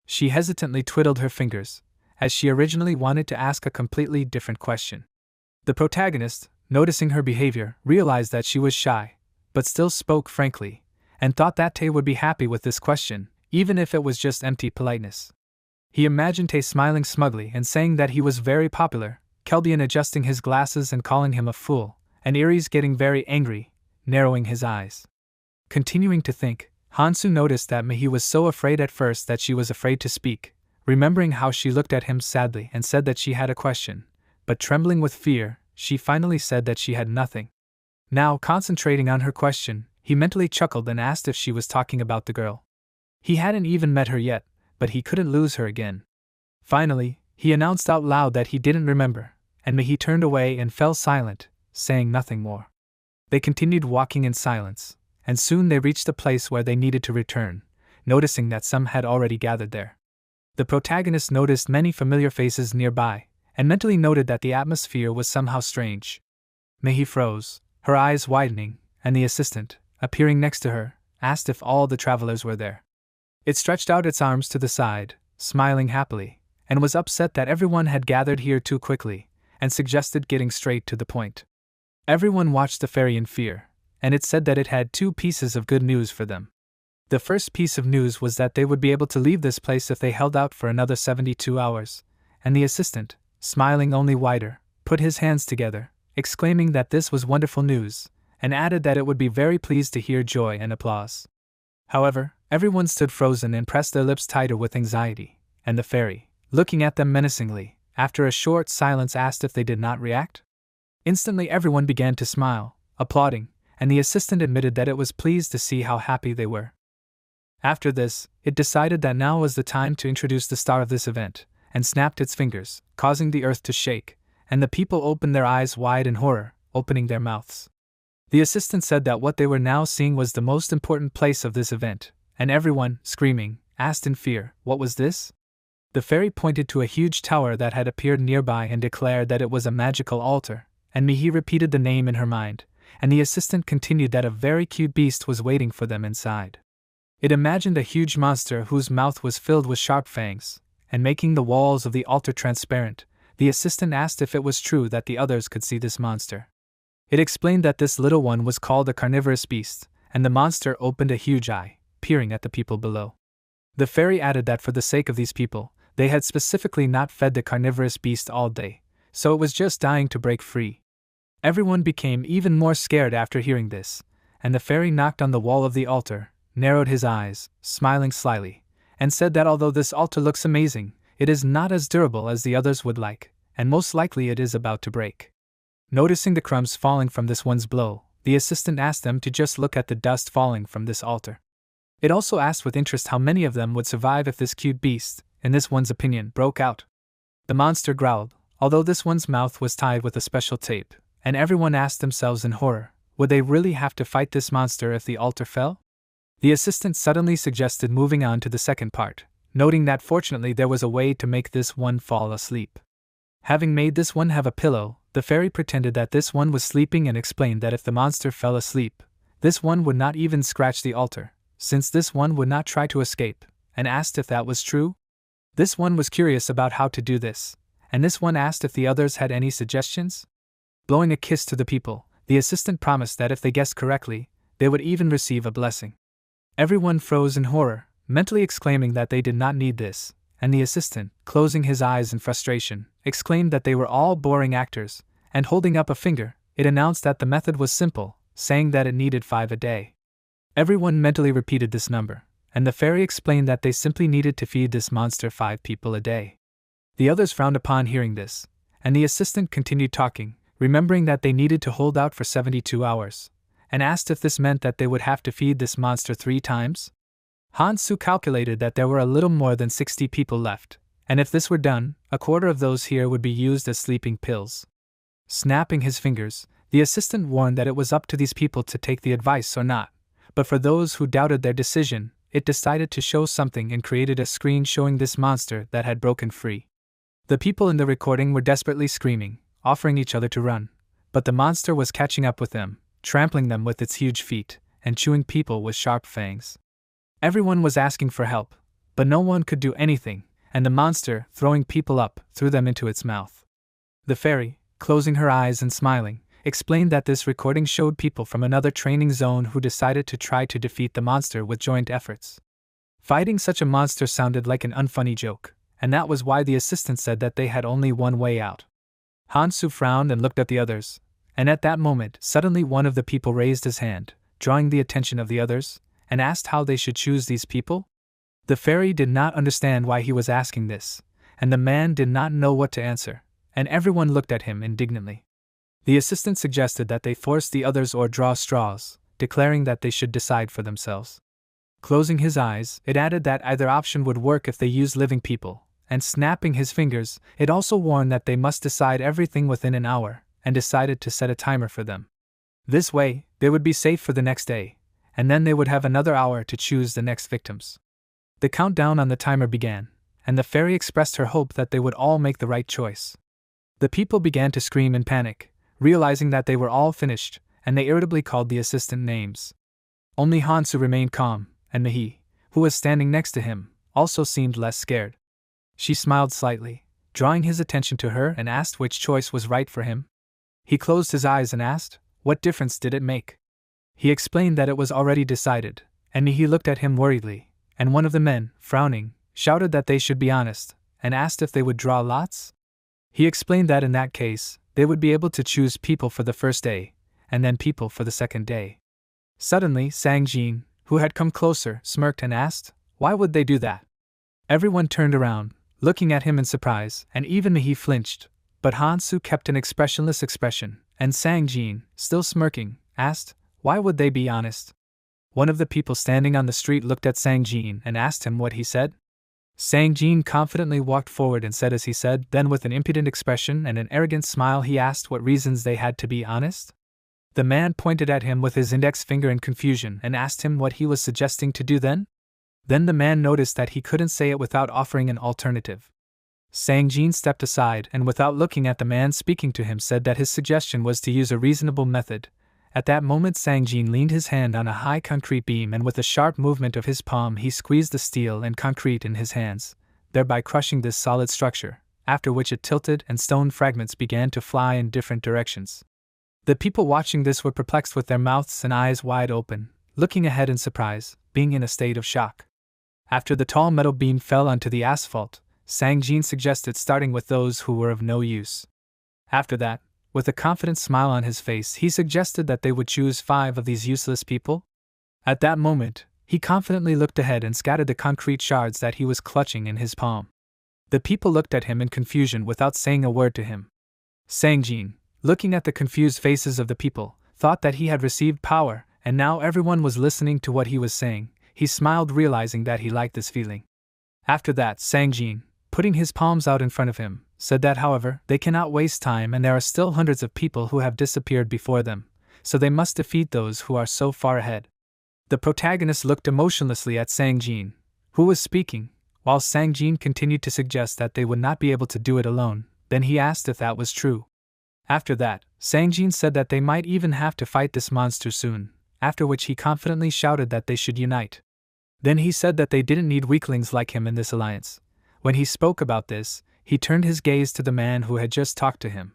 A: She hesitantly twiddled her fingers, as she originally wanted to ask a completely different question. The protagonist, noticing her behavior, realized that she was shy, but still spoke frankly, and thought that Tae would be happy with this question, even if it was just empty politeness. He imagined Tae smiling smugly and saying that he was very popular, Kelbian adjusting his glasses and calling him a fool, and Aries getting very angry, narrowing his eyes. Continuing to think, Hansu noticed that Mihi was so afraid at first that she was afraid to speak, remembering how she looked at him sadly and said that she had a question, but trembling with fear, she finally said that she had nothing. Now, concentrating on her question, he mentally chuckled and asked if she was talking about the girl. He hadn't even met her yet, but he couldn't lose her again. Finally, he announced out loud that he didn't remember, and Mihi turned away and fell silent, saying nothing more. They continued walking in silence, and soon they reached the place where they needed to return, noticing that some had already gathered there. The protagonist noticed many familiar faces nearby, and mentally noted that the atmosphere was somehow strange. Mihi froze, her eyes widening, and the assistant, appearing next to her, asked if all the travelers were there. It stretched out its arms to the side, smiling happily, and was upset that everyone had gathered here too quickly, and suggested getting straight to the point. Everyone watched the fairy in fear, and it said that it had two pieces of good news for them. The first piece of news was that they would be able to leave this place if they held out for another 72 hours, and the assistant, smiling only wider, put his hands together, exclaiming that this was wonderful news, and added that it would be very pleased to hear joy and applause. However, everyone stood frozen and pressed their lips tighter with anxiety, and the fairy, looking at them menacingly, after a short silence asked if they did not react. Instantly everyone began to smile, applauding, and the assistant admitted that it was pleased to see how happy they were. After this, it decided that now was the time to introduce the star of this event, and snapped its fingers, causing the earth to shake, and the people opened their eyes wide in horror, opening their mouths. The assistant said that what they were now seeing was the most important place of this event, and everyone, screaming, asked in fear, "What was this?" The fairy pointed to a huge tower that had appeared nearby and declared that it was a magical altar, and Mihi repeated the name in her mind, and the assistant continued that a very cute beast was waiting for them inside. It imagined a huge monster whose mouth was filled with sharp fangs, and making the walls of the altar transparent, the assistant asked if it was true that the others could see this monster. It explained that this little one was called a carnivorous beast, and the monster opened a huge eye, peering at the people below. The fairy added that for the sake of these people, they had specifically not fed the carnivorous beast all day, so it was just dying to break free. Everyone became even more scared after hearing this, and the fairy knocked on the wall of the altar, narrowed his eyes, smiling slyly, and said that although this altar looks amazing, it is not as durable as the others would like, and most likely it is about to break. Noticing the crumbs falling from this one's blow, the assistant asked them to just look at the dust falling from this altar. It also asked with interest how many of them would survive if this cute beast, in this one's opinion, broke out. The monster growled, although this one's mouth was tied with a special tape, and everyone asked themselves in horror, would they really have to fight this monster if the altar fell? The assistant suddenly suggested moving on to the second part, noting that fortunately there was a way to make this one fall asleep. Having made this one have a pillow, the fairy pretended that this one was sleeping and explained that if the monster fell asleep, this one would not even scratch the altar, since this one would not try to escape, and asked if that was true. This one was curious about how to do this, and this one asked if the others had any suggestions. Blowing a kiss to the people, the assistant promised that if they guessed correctly, they would even receive a blessing. Everyone froze in horror, mentally exclaiming that they did not need this, and the assistant, closing his eyes in frustration, exclaimed that they were all boring actors, and holding up a finger, it announced that the method was simple, saying that it needed 5 a day. Everyone mentally repeated this number, and the fairy explained that they simply needed to feed this monster 5 people a day. The others frowned upon hearing this, and the assistant continued talking, remembering that they needed to hold out for 72 hours, and asked if this meant that they would have to feed this monster 3 times. Han-Su calculated that there were a little more than 60 people left, and if this were done, a quarter of those here would be used as sleeping pills. Snapping his fingers, the assistant warned that it was up to these people to take the advice or not, but for those who doubted their decision, it decided to show something and created a screen showing this monster that had broken free. The people in the recording were desperately screaming, offering each other to run, but the monster was catching up with them, trampling them with its huge feet, and chewing people with sharp fangs. Everyone was asking for help, but no one could do anything, and the monster, throwing people up, threw them into its mouth. The fairy, closing her eyes and smiling, explained that this recording showed people from another training zone who decided to try to defeat the monster with joint efforts. Fighting such a monster sounded like an unfunny joke, and that was why the assistant said that they had only one way out. Han-Su frowned and looked at the others, and at that moment, suddenly one of the people raised his hand, drawing the attention of the others, and asked how they should choose these people. The fairy did not understand why he was asking this, and the man did not know what to answer, and everyone looked at him indignantly. The assistant suggested that they force the others or draw straws, declaring that they should decide for themselves. Closing his eyes, it added that either option would work if they used living people, and snapping his fingers, it also warned that they must decide everything within an hour, and decided to set a timer for them. This way, they would be safe for the next day, and then they would have another hour to choose the next victims. The countdown on the timer began, and the fairy expressed her hope that they would all make the right choice. The people began to scream in panic, realizing that they were all finished, and they irritably called the assistant names. Only Han-Su remained calm, and Mihi, who was standing next to him, also seemed less scared. She smiled slightly, drawing his attention to her, and asked which choice was right for him. He closed his eyes and asked, what difference did it make? He explained that it was already decided, and Mihi looked at him worriedly, and one of the men, frowning, shouted that they should be honest, and asked if they would draw lots. He explained that in that case, they would be able to choose people for the first day, and then people for the second day. Suddenly, Sang-jin, who had come closer, smirked and asked, why would they do that? Everyone turned around, looking at him in surprise, and even Mihi flinched, but Han-Su kept an expressionless expression, and Sang-jin, still smirking, asked, why would they be honest? One of the people standing on the street looked at Sang-jin and asked him what he said. Sang-jin confidently walked forward and said as he said, then with an impudent expression and an arrogant smile he asked what reasons they had to be honest. The man pointed at him with his index finger in confusion and asked him what he was suggesting to do then. Then the man noticed that he couldn't say it without offering an alternative. Sang-jin stepped aside and without looking at the man speaking to him said that his suggestion was to use a reasonable method. At that moment Sang-jin leaned his hand on a high concrete beam and with a sharp movement of his palm he squeezed the steel and concrete in his hands, thereby crushing this solid structure, after which it tilted and stone fragments began to fly in different directions. The people watching this were perplexed with their mouths and eyes wide open, looking ahead in surprise, being in a state of shock. After the tall metal beam fell onto the asphalt, Sang-jin suggested starting with those who were of no use. After that, with a confident smile on his face, he suggested that they would choose 5 of these useless people. At that moment, he confidently looked ahead and scattered the concrete shards that he was clutching in his palm. The people looked at him in confusion without saying a word to him. Sang-jin, looking at the confused faces of the people, thought that he had received power, and now everyone was listening to what he was saying. He smiled, realizing that he liked this feeling. After that, Sang-jin, putting his palms out in front of him, said that however, they cannot waste time and there are still hundreds of people who have disappeared before them, so they must defeat those who are so far ahead. The protagonist looked emotionlessly at Sang-jin, who was speaking, while Sang-jin continued to suggest that they would not be able to do it alone. Then he asked if that was true. After that, Sang-jin said that they might even have to fight this monster soon, after which he confidently shouted that they should unite. Then he said that they didn't need weaklings like him in this alliance. When he spoke about this, he turned his gaze to the man who had just talked to him.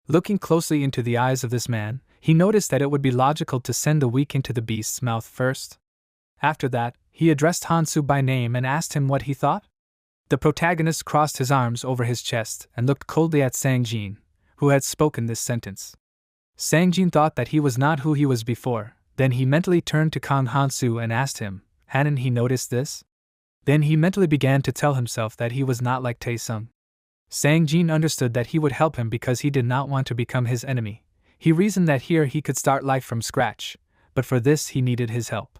A: Looking closely into the eyes of this man, he noticed that it would be logical to send the weak into the beast's mouth first. After that, he addressed Hansu by name and asked him what he thought. The protagonist crossed his arms over his chest and looked coldly at Sang-jin, who had spoken this sentence. Sang-jin thought that he was not who he was before. Then he mentally turned to Kang Hansu and asked him, hadn't he noticed this? Then he mentally began to tell himself that he was not like Tae-sung. Sang-jin understood that he would help him because he did not want to become his enemy. He reasoned that here he could start life from scratch, but for this he needed his help.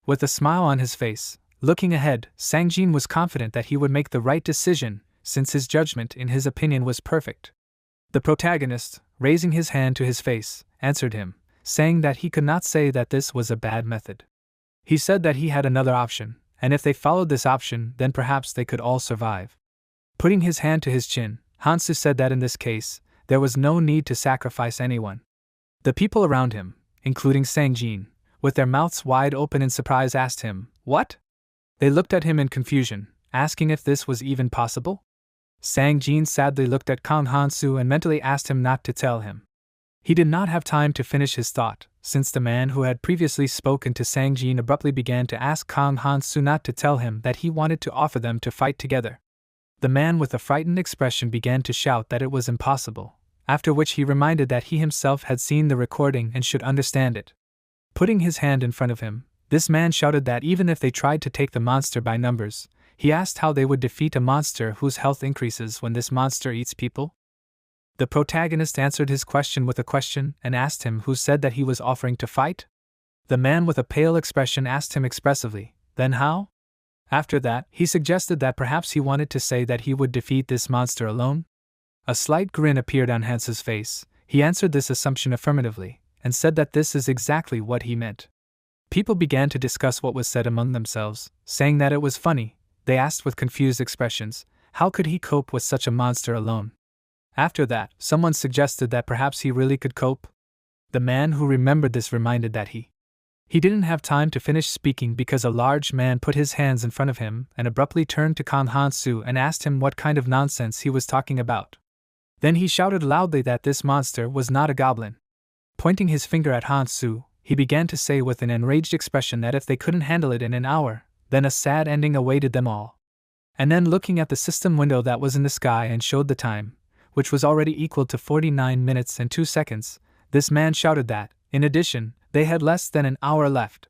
A: With a smile on his face, looking ahead, Sang-jin was confident that he would make the right decision, since his judgment in his opinion was perfect. The protagonist, raising his hand to his face, answered him, saying that he could not say that this was a bad method. He said that he had another option, and if they followed this option, then perhaps they could all survive. Putting his hand to his chin, Hansu said that in this case, there was no need to sacrifice anyone. The people around him, including Sang-jin, with their mouths wide open in surprise asked him, "What?" They looked at him in confusion, asking if this was even possible. Sang-jin sadly looked at Kang Hansu and mentally asked him not to tell him. He did not have time to finish his thought, since the man who had previously spoken to Sang-jin abruptly began to ask Kang Hansu not to tell him that he wanted to offer them to fight together. The man with a frightened expression began to shout that it was impossible, after which he reminded that he himself had seen the recording and should understand it. Putting his hand in front of him, this man shouted that even if they tried to take the monster by numbers, he asked how they would defeat a monster whose health increases when this monster eats people. The protagonist answered his question with a question and asked him who said that he was offering to fight. The man with a pale expression asked him expressively, "Then how?" After that, he suggested that perhaps he wanted to say that he would defeat this monster alone. A slight grin appeared on Hansu's face. He answered this assumption affirmatively, and said that this is exactly what he meant. People began to discuss what was said among themselves, saying that it was funny. They asked with confused expressions, how could he cope with such a monster alone? After that, someone suggested that perhaps he really could cope. The man who remembered this reminded that he didn't have time to finish speaking because a large man put his hands in front of him and abruptly turned to Kang Hansu and asked him what kind of nonsense he was talking about. Then he shouted loudly that this monster was not a goblin. Pointing his finger at Hansu, he began to say with an enraged expression that if they couldn't handle it in an hour, then a sad ending awaited them all. And then looking at the system window that was in the sky and showed the time, which was already equal to 49 minutes and 2 seconds, this man shouted that, in addition, they had less than an hour left.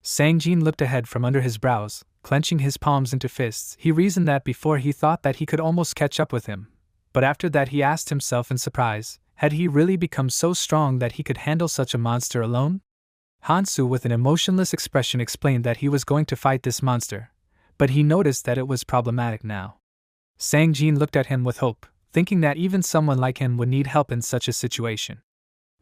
A: Sang-jin looked ahead from under his brows, clenching his palms into fists. He reasoned that before he thought that he could almost catch up with him, but after that he asked himself in surprise, had he really become so strong that he could handle such a monster alone? Hansu with an emotionless expression explained that he was going to fight this monster, but he noticed that it was problematic now. Sang-jin looked at him with hope, thinking that even someone like him would need help in such a situation.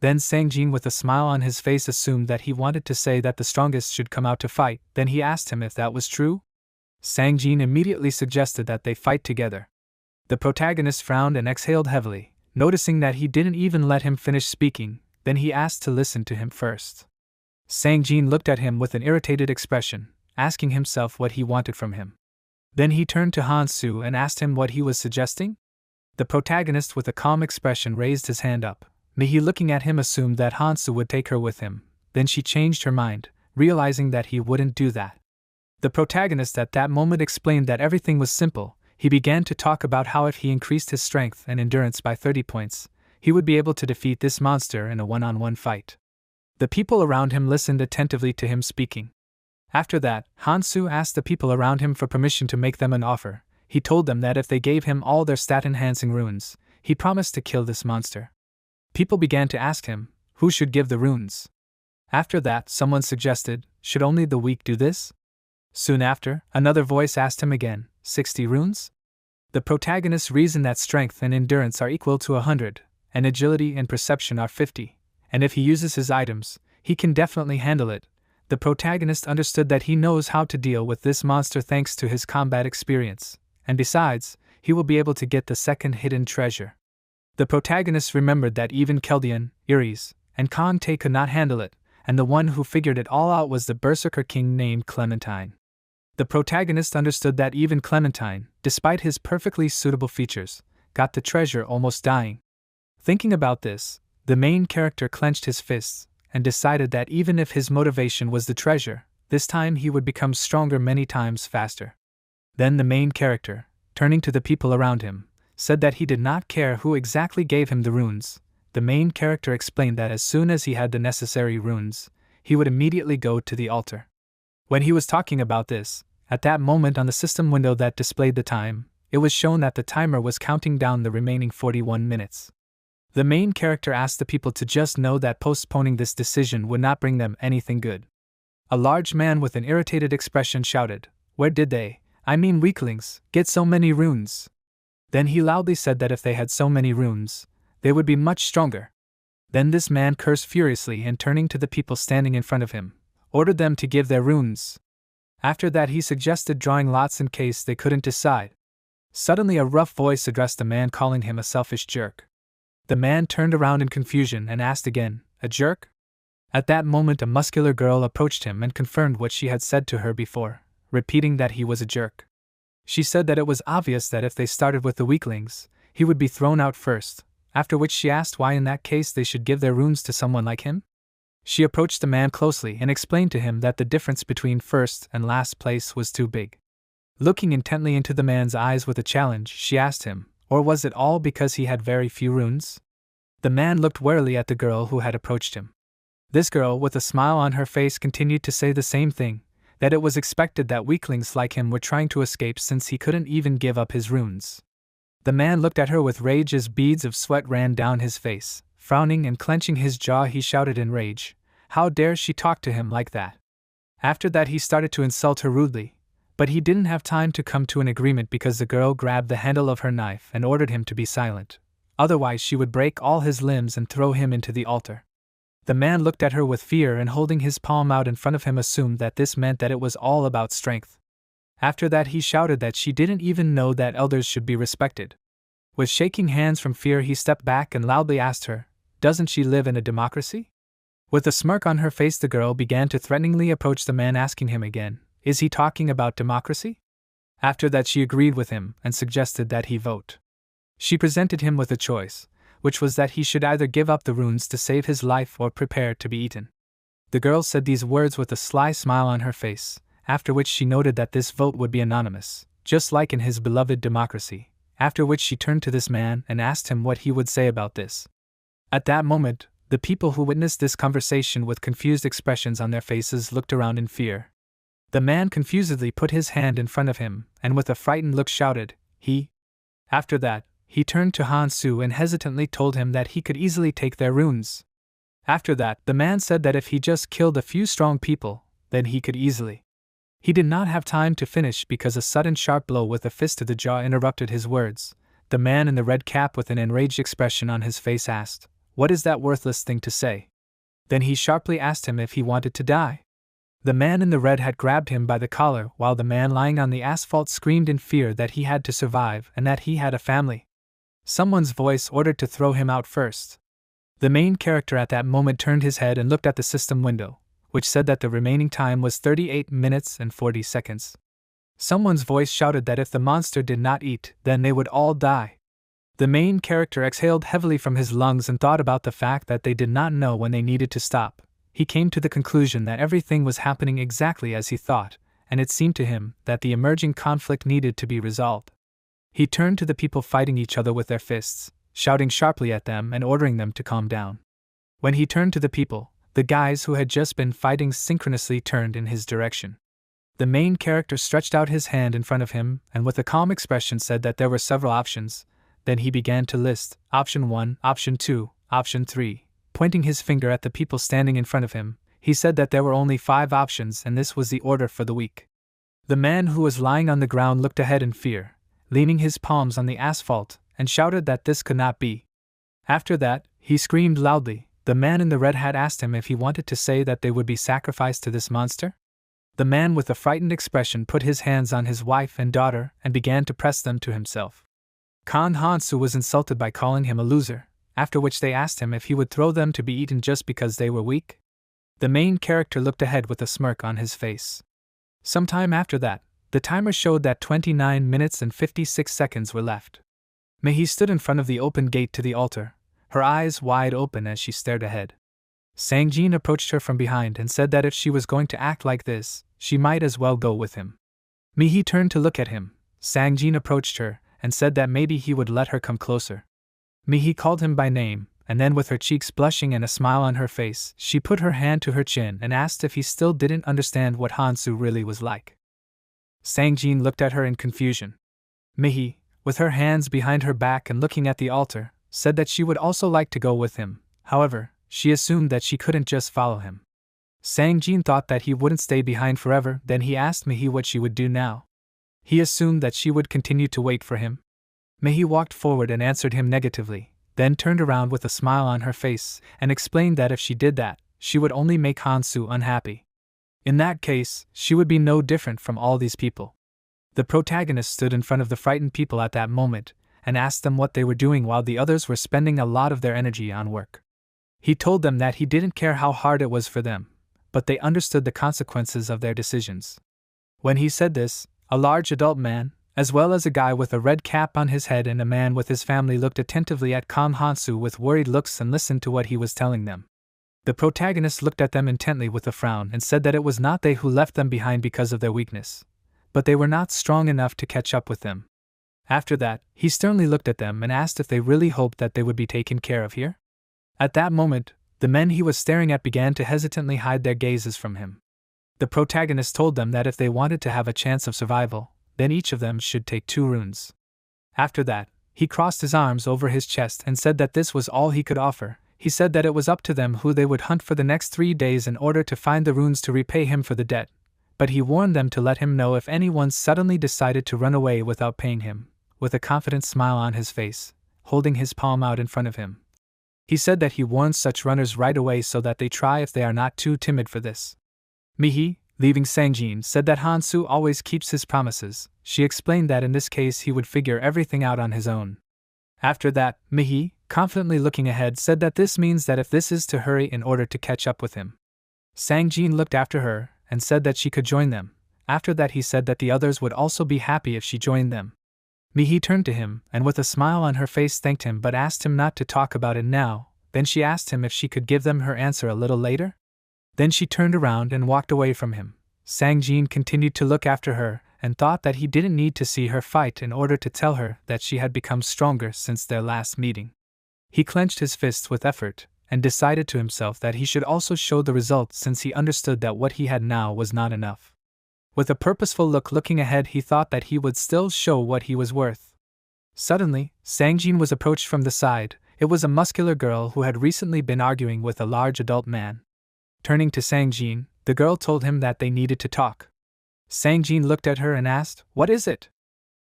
A: Then Sang-jin with a smile on his face assumed that he wanted to say that the strongest should come out to fight. Then he asked him if that was true. Sang-jin immediately suggested that they fight together. The protagonist frowned and exhaled heavily, noticing that he didn't even let him finish speaking. Then he asked to listen to him first. Sang-jin looked at him with an irritated expression, asking himself what he wanted from him. Then he turned to Hansu and asked him what he was suggesting. The protagonist with a calm expression raised his hand up. Mihi looking at him assumed that Hansu would take her with him, then she changed her mind, realizing that he wouldn't do that. The protagonist at that moment explained that everything was simple. He began to talk about how if he increased his strength and endurance by 30 points, he would be able to defeat this monster in a one-on-one fight. The people around him listened attentively to him speaking. After that, Hansu asked the people around him for permission to make them an offer. He told them that if they gave him all their stat-enhancing runes, he promised to kill this monster. People began to ask him, who should give the runes? After that, someone suggested, should only the weak do this? Soon after, another voice asked him again, 60 runes? The protagonist reasoned that strength and endurance are equal to 100, and agility and perception are 50, and if he uses his items, he can definitely handle it. The protagonist understood that he knows how to deal with this monster thanks to his combat experience, and besides, he will be able to get the second hidden treasure. The protagonist remembered that even Keldian, Iris, and Kante could not handle it, and the one who figured it all out was the berserker king named Clementine. The protagonist understood that even Clementine, despite his perfectly suitable features, got the treasure almost dying. Thinking about this, the main character clenched his fists, and decided that even if his motivation was the treasure, this time he would become stronger many times faster. Then the main character, turning to the people around him, said that he did not care who exactly gave him the runes. The main character explained that as soon as he had the necessary runes, he would immediately go to the altar. When he was talking about this, at that moment on the system window that displayed the time, it was shown that the timer was counting down the remaining 41 minutes. The main character asked the people to just know that postponing this decision would not bring them anything good. A large man with an irritated expression shouted, "Where did they, I mean weaklings, get so many runes?" Then he loudly said that if they had so many runes, they would be much stronger. Then this man cursed furiously and turning to the people standing in front of him, ordered them to give their runes. After that he suggested drawing lots in case they couldn't decide. Suddenly a rough voice addressed the man calling him a selfish jerk. The man turned around in confusion and asked again, "A jerk?" At that moment a muscular girl approached him and confirmed what she had said to her before, repeating that he was a jerk. She said that it was obvious that if they started with the weaklings, he would be thrown out first, after which she asked why in that case they should give their runes to someone like him. She approached the man closely and explained to him that the difference between first and last place was too big. Looking intently into the man's eyes with a challenge, she asked him, or was it all because he had very few runes? The man looked warily at the girl who had approached him. This girl, with a smile on her face, continued to say the same thing, that it was expected that weaklings like him were trying to escape since he couldn't even give up his runes. The man looked at her with rage as beads of sweat ran down his face. Frowning and clenching his jaw, he shouted in rage, "How dare she talk to him like that?" After that he started to insult her rudely, but he didn't have time to come to an agreement because the girl grabbed the handle of her knife and ordered him to be silent. Otherwise she would break all his limbs and throw him into the altar. The man looked at her with fear and holding his palm out in front of him assumed that this meant that it was all about strength. After that he shouted that she didn't even know that elders should be respected. With shaking hands from fear he stepped back and loudly asked her, "Doesn't she live in a democracy?" With a smirk on her face the girl began to threateningly approach the man, asking him again, "Is he talking about democracy?" After that she agreed with him and suggested that he vote. She presented him with a choice, which was that he should either give up the runes to save his life or prepare to be eaten. The girl said these words with a sly smile on her face, after which she noted that this vote would be anonymous, just like in his beloved democracy, after which she turned to this man and asked him what he would say about this. At that moment, the people who witnessed this conversation with confused expressions on their faces looked around in fear. The man confusedly put his hand in front of him and with a frightened look shouted, "He?" After that, he turned to Hansu and hesitantly told him that he could easily take their runes. After that, the man said that if he just killed a few strong people, then he could easily. He did not have time to finish because a sudden sharp blow with a fist to the jaw interrupted his words. The man in the red cap with an enraged expression on his face asked, "What is that worthless thing to say?" Then he sharply asked him if he wanted to die. The man in the red had grabbed him by the collar while the man lying on the asphalt screamed in fear that he had to survive and that he had a family. Someone's voice ordered to throw him out first. The main character at that moment turned his head and looked at the system window, which said that the remaining time was 38 minutes and 40 seconds. Someone's voice shouted that if the monster did not eat, then they would all die. The main character exhaled heavily from his lungs and thought about the fact that they did not know when they needed to stop. He came to the conclusion that everything was happening exactly as he thought, and it seemed to him that the emerging conflict needed to be resolved. He turned to the people fighting each other with their fists, shouting sharply at them and ordering them to calm down. When he turned to the people, the guys who had just been fighting synchronously turned in his direction. The main character stretched out his hand in front of him and with a calm expression said that there were several options. Then he began to list, Option 1, Option 2, Option 3. Pointing his finger at the people standing in front of him, he said that there were only 5 options and this was the order for the week. The man who was lying on the ground looked ahead in fear, leaning his palms on the asphalt, and shouted that this could not be. After that, he screamed loudly, The man in the red hat asked him if he wanted to say that they would be sacrificed to this monster. The man with a frightened expression put his hands on his wife and daughter and began to press them to himself. Kang Han-soo was insulted by calling him a loser, after which they asked him if he would throw them to be eaten just because they were weak. The main character looked ahead with a smirk on his face. Sometime after that, the timer showed that 29 minutes and 56 seconds were left. Mihi stood in front of the open gate to the altar, her eyes wide open as she stared ahead. Sang-jin approached her from behind and said that if she was going to act like this, she might as well go with him. Mihi turned to look at him. Sang-jin approached her and said that maybe he would let her come closer. Mihi called him by name, and then with her cheeks blushing and a smile on her face, she put her hand to her chin and asked if he still didn't understand what Han-soo really was like. Sang-jin looked at her in confusion. Mihi, with her hands behind her back and looking at the altar, said that she would also like to go with him. However, she assumed that she couldn't just follow him. Sang-jin thought that he wouldn't stay behind forever, then he asked Mihi what she would do now. He assumed that she would continue to wait for him. Mihi walked forward and answered him negatively, then turned around with a smile on her face and explained that if she did that, she would only make Han-soo unhappy. In that case, she would be no different from all these people. The protagonist stood in front of the frightened people at that moment and asked them what they were doing while the others were spending a lot of their energy on work. He told them that he didn't care how hard it was for them, but they understood the consequences of their decisions. When he said this, a large adult man, as well as a guy with a red cap on his head and a man with his family looked attentively at Kang Han-soo with worried looks and listened to what he was telling them. The protagonist looked at them intently with a frown and said that it was not they who left them behind because of their weakness, but they were not strong enough to catch up with them. After that, he sternly looked at them and asked if they really hoped that they would be taken care of here. At that moment, the men he was staring at began to hesitantly hide their gazes from him. The protagonist told them that if they wanted to have a chance of survival, then each of them should take 2 runes. After that, he crossed his arms over his chest and said that this was all he could offer. He said that it was up to them who they would hunt for the next 3 days in order to find the runes to repay him for the debt, but he warned them to let him know if anyone suddenly decided to run away without paying him, with a confident smile on his face, holding his palm out in front of him. He said that he warns such runners right away so that they try if they are not too timid for this. Mihi, leaving Sang-jin, said that Han-soo always keeps his promises. She explained that in this case he would figure everything out on his own. After that, Mihi, confidently looking ahead, said that this means that if this is to hurry in order to catch up with him. Sang-jin looked after her and said that she could join them. After that he said that the others would also be happy if she joined them. Mihi turned to him and with a smile on her face thanked him but asked him not to talk about it now. Then she asked him if she could give them her answer a little later. Then she turned around and walked away from him. Sang-jin continued to look after her and thought that he didn't need to see her fight in order to tell her that she had become stronger since their last meeting. He clenched his fists with effort and decided to himself that he should also show the result since he understood that what he had now was not enough. With a purposeful look looking ahead, he thought that he would still show what he was worth. Suddenly, Sang-jin was approached from the side. It was a muscular girl who had recently been arguing with a large adult man. Turning to Sang-jin, the girl told him that they needed to talk. Sang-jin looked at her and asked, "What is it?"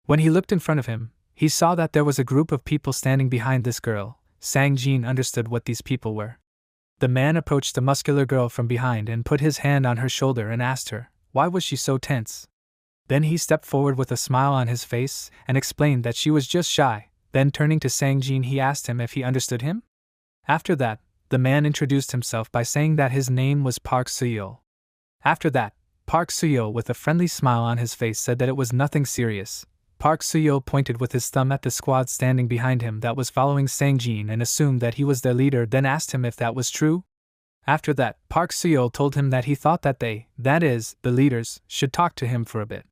A: When he looked in front of him, he saw that there was a group of people standing behind this girl. Sang-jin understood what these people were. The man approached the muscular girl from behind and put his hand on her shoulder and asked her, why was she so tense? Then he stepped forward with a smile on his face and explained that she was just shy. Then turning to Sang-jin, he asked him if he understood him. After that, the man introduced himself by saying that his name was Park Soo-yeol. After that, Park Soo-yeol with a friendly smile on his face said that it was nothing serious. Park Soo-yeol pointed with his thumb at the squad standing behind him that was following Sang-jin and assumed that he was their leader, then asked him if that was true. After that, Park Soo-yeol told him that he thought that they, that is, the leaders, should talk to him for a bit.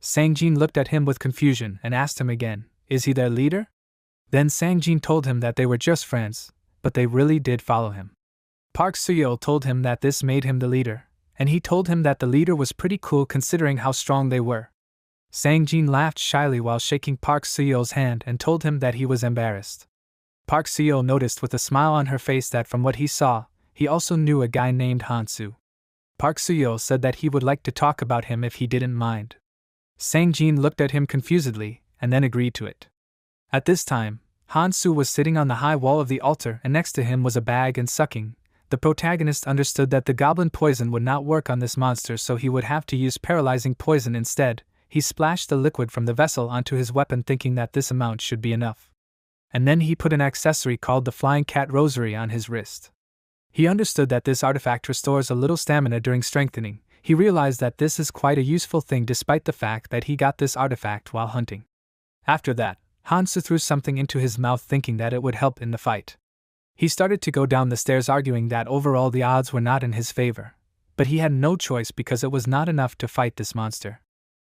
A: Sang-jin looked at him with confusion and asked him again, is he their leader? Then Sang-jin told him that they were just friends, but they really did follow him. Park Soo-yeol told him that this made him the leader, and he told him that the leader was pretty cool considering how strong they were. Sang-jin laughed shyly while shaking Park Soo-yeol's hand and told him that he was embarrassed. Park Soo-yeol noticed with a smile on her face that from what he saw, he also knew a guy named Han-soo. Park Soo-yeol said that he would like to talk about him if he didn't mind. Sang-jin looked at him confusedly and then agreed to it. At this time, Hansu was sitting on the high wall of the altar and next to him was a bag and sucking. The protagonist understood that the goblin poison would not work on this monster, so he would have to use paralyzing poison instead. He splashed the liquid from the vessel onto his weapon thinking that this amount should be enough. And then he put an accessory called the Flying Cat Rosary on his wrist. He understood that this artifact restores a little stamina during strengthening. He realized that this is quite a useful thing despite the fact that he got this artifact while hunting. After that, Hansu threw something into his mouth thinking that it would help in the fight. He started to go down the stairs arguing that overall the odds were not in his favor. But he had no choice because it was not enough to fight this monster.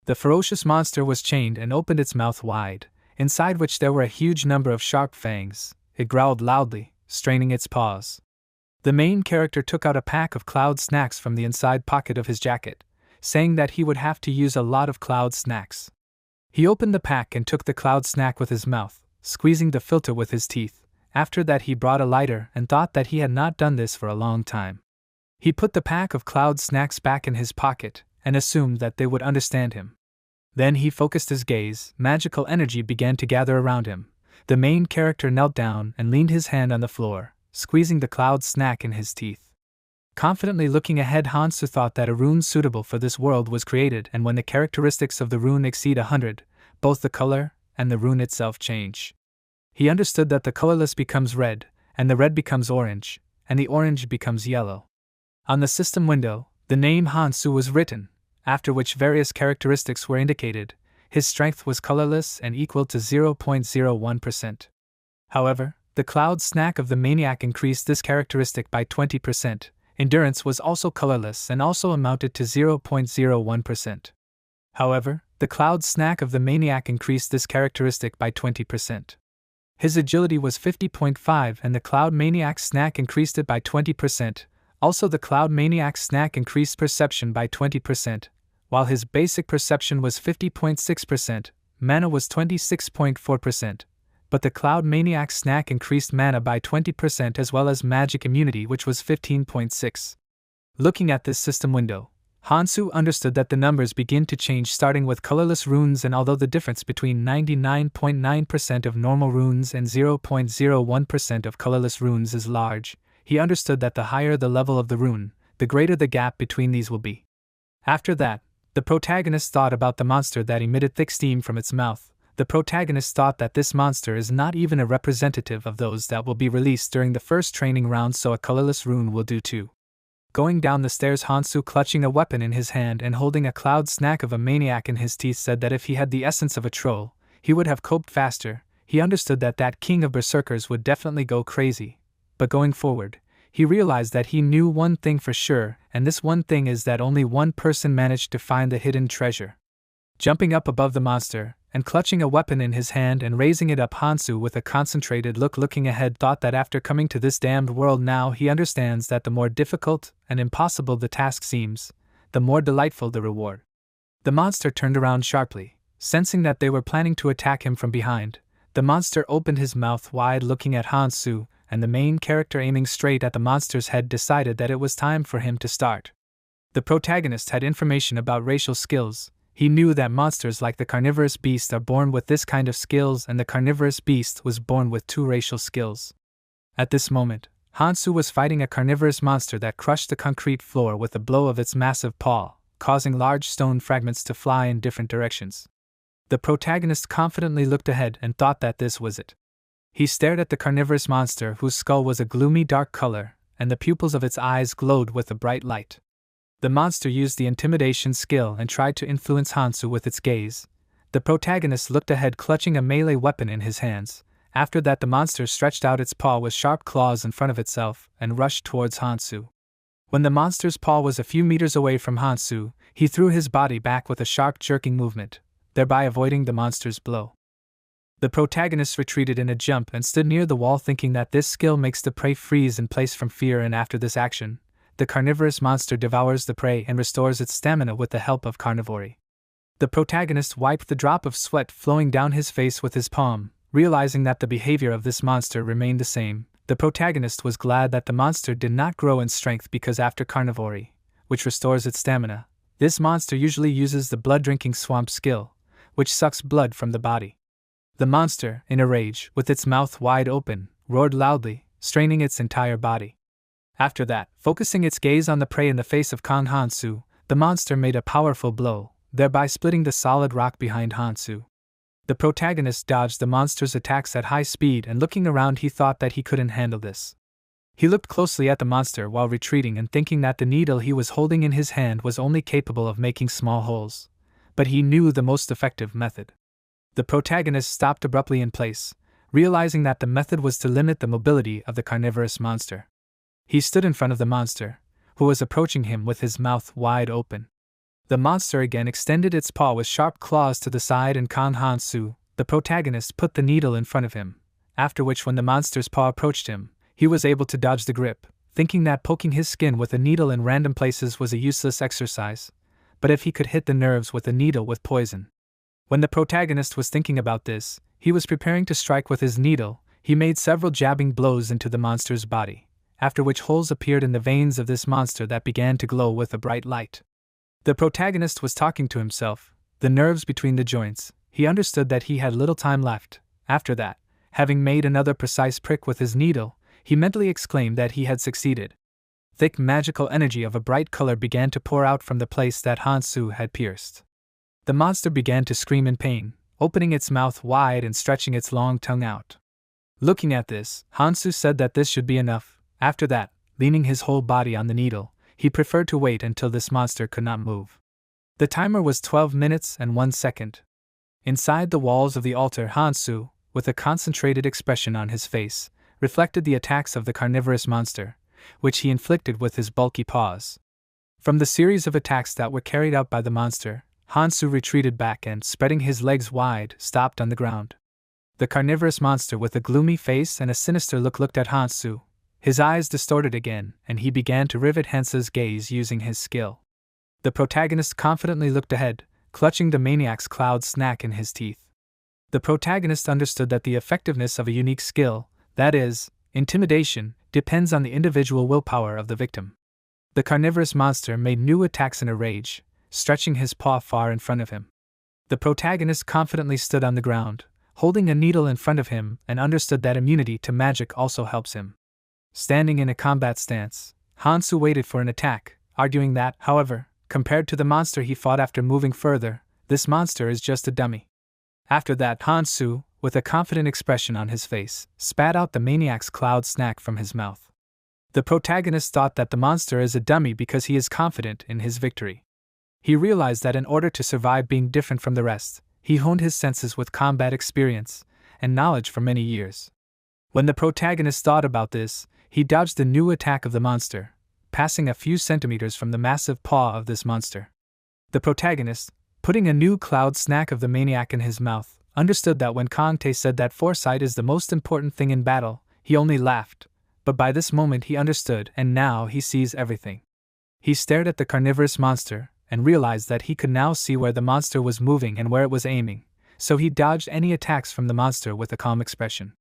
A: The ferocious monster was chained and opened its mouth wide, inside which there were a huge number of sharp fangs. It growled loudly, straining its paws. The main character took out a pack of Cloud snacks from the inside pocket of his jacket, saying that he would have to use a lot of Cloud snacks. He opened the pack and took the Cloud snack with his mouth, squeezing the filter with his teeth. After that he brought a lighter and thought that he had not done this for a long time. He put the pack of Cloud snacks back in his pocket and assumed that they would understand him. Then he focused his gaze. Magical energy began to gather around him. The main character knelt down and leaned his hand on the floor, squeezing the Cloud snack in his teeth. Confidently looking ahead, Hansu thought that a rune suitable for this world was created, and when the characteristics of the rune exceed 100, both the color and the rune itself change. He understood that the colorless becomes red, and the red becomes orange, and the orange becomes yellow. On the system window, the name Hansu was written, after which various characteristics were indicated. His strength was colorless and equal to 0.01%. However, the Cloud snack of the maniac increased this characteristic by 20%. Endurance was also colorless and also amounted to 0.01%. However, the Cloud snack of the maniac increased this characteristic by 20%. His agility was 50.5 and the Cloud maniac's snack increased it by 20%. Also, the Cloud maniac's snack increased perception by 20%, while his basic perception was 50.6%, mana was 26.4%. But the Cloud maniac's snack increased mana by 20% as well as magic immunity, which was 15.6. Looking at this system window, Hansu understood that the numbers begin to change starting with colorless runes, and although the difference between 99.9% of normal runes and 0.01% of colorless runes is large, he understood that the higher the level of the rune, the greater the gap between these will be. After that, the protagonist thought about the monster that emitted thick steam from its mouth. The protagonist thought that this monster is not even a representative of those that will be released during the first training round, so a colorless rune will do too. Going down the stairs, Hansu, clutching a weapon in his hand and holding a Cloud snack of a maniac in his teeth, said that if he had the essence of a troll, he would have coped faster. He understood that that king of berserkers would definitely go crazy. But going forward, he realized that he knew one thing for sure, and this one thing is that only one person managed to find the hidden treasure. Jumping up above the monster, and clutching a weapon in his hand and raising it up, Hansu, with a concentrated look looking ahead, thought that after coming to this damned world now, he understands that the more difficult and impossible the task seems, the more delightful the reward. The monster turned around sharply, sensing that they were planning to attack him from behind. The monster opened his mouth wide looking at Hansu, and the main character, aiming straight at the monster's head, decided that it was time for him to start. The protagonist had information about racial skills. He knew that monsters like the carnivorous beast are born with this kind of skills, and the carnivorous beast was born with 2 racial skills. At this moment, Hansu was fighting a carnivorous monster that crushed the concrete floor with a blow of its massive paw, causing large stone fragments to fly in different directions. The protagonist confidently looked ahead and thought that this was it. He stared at the carnivorous monster, whose skull was a gloomy dark color, and the pupils of its eyes glowed with a bright light. The monster used the intimidation skill and tried to influence Hansu with its gaze. The protagonist looked ahead, clutching a melee weapon in his hands. After that, the monster stretched out its paw with sharp claws in front of itself and rushed towards Hansu. When the monster's paw was a few meters away from Hansu, he threw his body back with a sharp jerking movement, thereby avoiding the monster's blow. The protagonist retreated in a jump and stood near the wall, thinking that this skill makes the prey freeze in place from fear, and after this action, the carnivorous monster devours the prey and restores its stamina with the help of carnivory. The protagonist wiped the drop of sweat flowing down his face with his palm. Realizing that the behavior of this monster remained the same, the protagonist was glad that the monster did not grow in strength, because after carnivory, which restores its stamina, this monster usually uses the blood-drinking swamp skill, which sucks blood from the body. The monster, in a rage, with its mouth wide open, roared loudly, straining its entire body. After that, focusing its gaze on the prey in the face of Kang Hansu, the monster made a powerful blow, thereby splitting the solid rock behind Hansu. The protagonist dodged the monster's attacks at high speed, and looking around he thought that he couldn't handle this. He looked closely at the monster while retreating and thinking that the needle he was holding in his hand was only capable of making small holes. But he knew the most effective method. The protagonist stopped abruptly in place, realizing that the method was to limit the mobility of the carnivorous monster. He stood in front of the monster, who was approaching him with his mouth wide open. The monster again extended its paw with sharp claws to the side, and Kang Hansu, the protagonist, put the needle in front of him, after which when the monster's paw approached him, he was able to dodge the grip, thinking that poking his skin with a needle in random places was a useless exercise, but if he could hit the nerves with a needle with poison. When the protagonist was thinking about this, he was preparing to strike with his needle. He made several jabbing blows into the monster's body, after which holes appeared in the veins of this monster that began to glow with a bright light. The protagonist was talking to himself, the nerves between the joints. He understood that he had little time left. After that, having made another precise prick with his needle, he mentally exclaimed that he had succeeded. Thick magical energy of a bright color began to pour out from the place that Hansu had pierced. The monster began to scream in pain, opening its mouth wide and stretching its long tongue out. Looking at this, Hansu said that this should be enough. After that, leaning his whole body on the needle, he preferred to wait until this monster could not move. The timer was 12 minutes and 1 second. Inside the walls of the altar, Hansu, with a concentrated expression on his face, reflected the attacks of the carnivorous monster, which he inflicted with his bulky paws. From the series of attacks that were carried out by the monster, Hansu retreated back and, spreading his legs wide, stopped on the ground. The carnivorous monster with a gloomy face and a sinister look looked at Hansu. His eyes distorted again, and he began to rivet Hansu's gaze using his skill. The protagonist confidently looked ahead, clutching the maniac's cloud snack in his teeth. The protagonist understood that the effectiveness of a unique skill, that is, intimidation, depends on the individual willpower of the victim. The carnivorous monster made new attacks in a rage, stretching his paw far in front of him. The protagonist confidently stood on the ground, holding a needle in front of him, and understood that immunity to magic also helps him. Standing in a combat stance, Hansu waited for an attack, arguing that, however, compared to the monster he fought after moving further, this monster is just a dummy. After that, Hansu, with a confident expression on his face, spat out the maniac's cloud snack from his mouth. The protagonist thought that the monster is a dummy because he is confident in his victory. He realized that in order to survive being different from the rest, he honed his senses with combat experience and knowledge for many years. When the protagonist thought about this, he dodged the new attack of the monster, passing a few centimeters from the massive paw of this monster. The protagonist, putting a new cloud snack of the maniac in his mouth, understood that when Kang Tae said that foresight is the most important thing in battle, he only laughed, but by this moment he understood, and now he sees everything. He stared at the carnivorous monster, and realized that he could now see where the monster was moving and where it was aiming, so he dodged any attacks from the monster with a calm expression.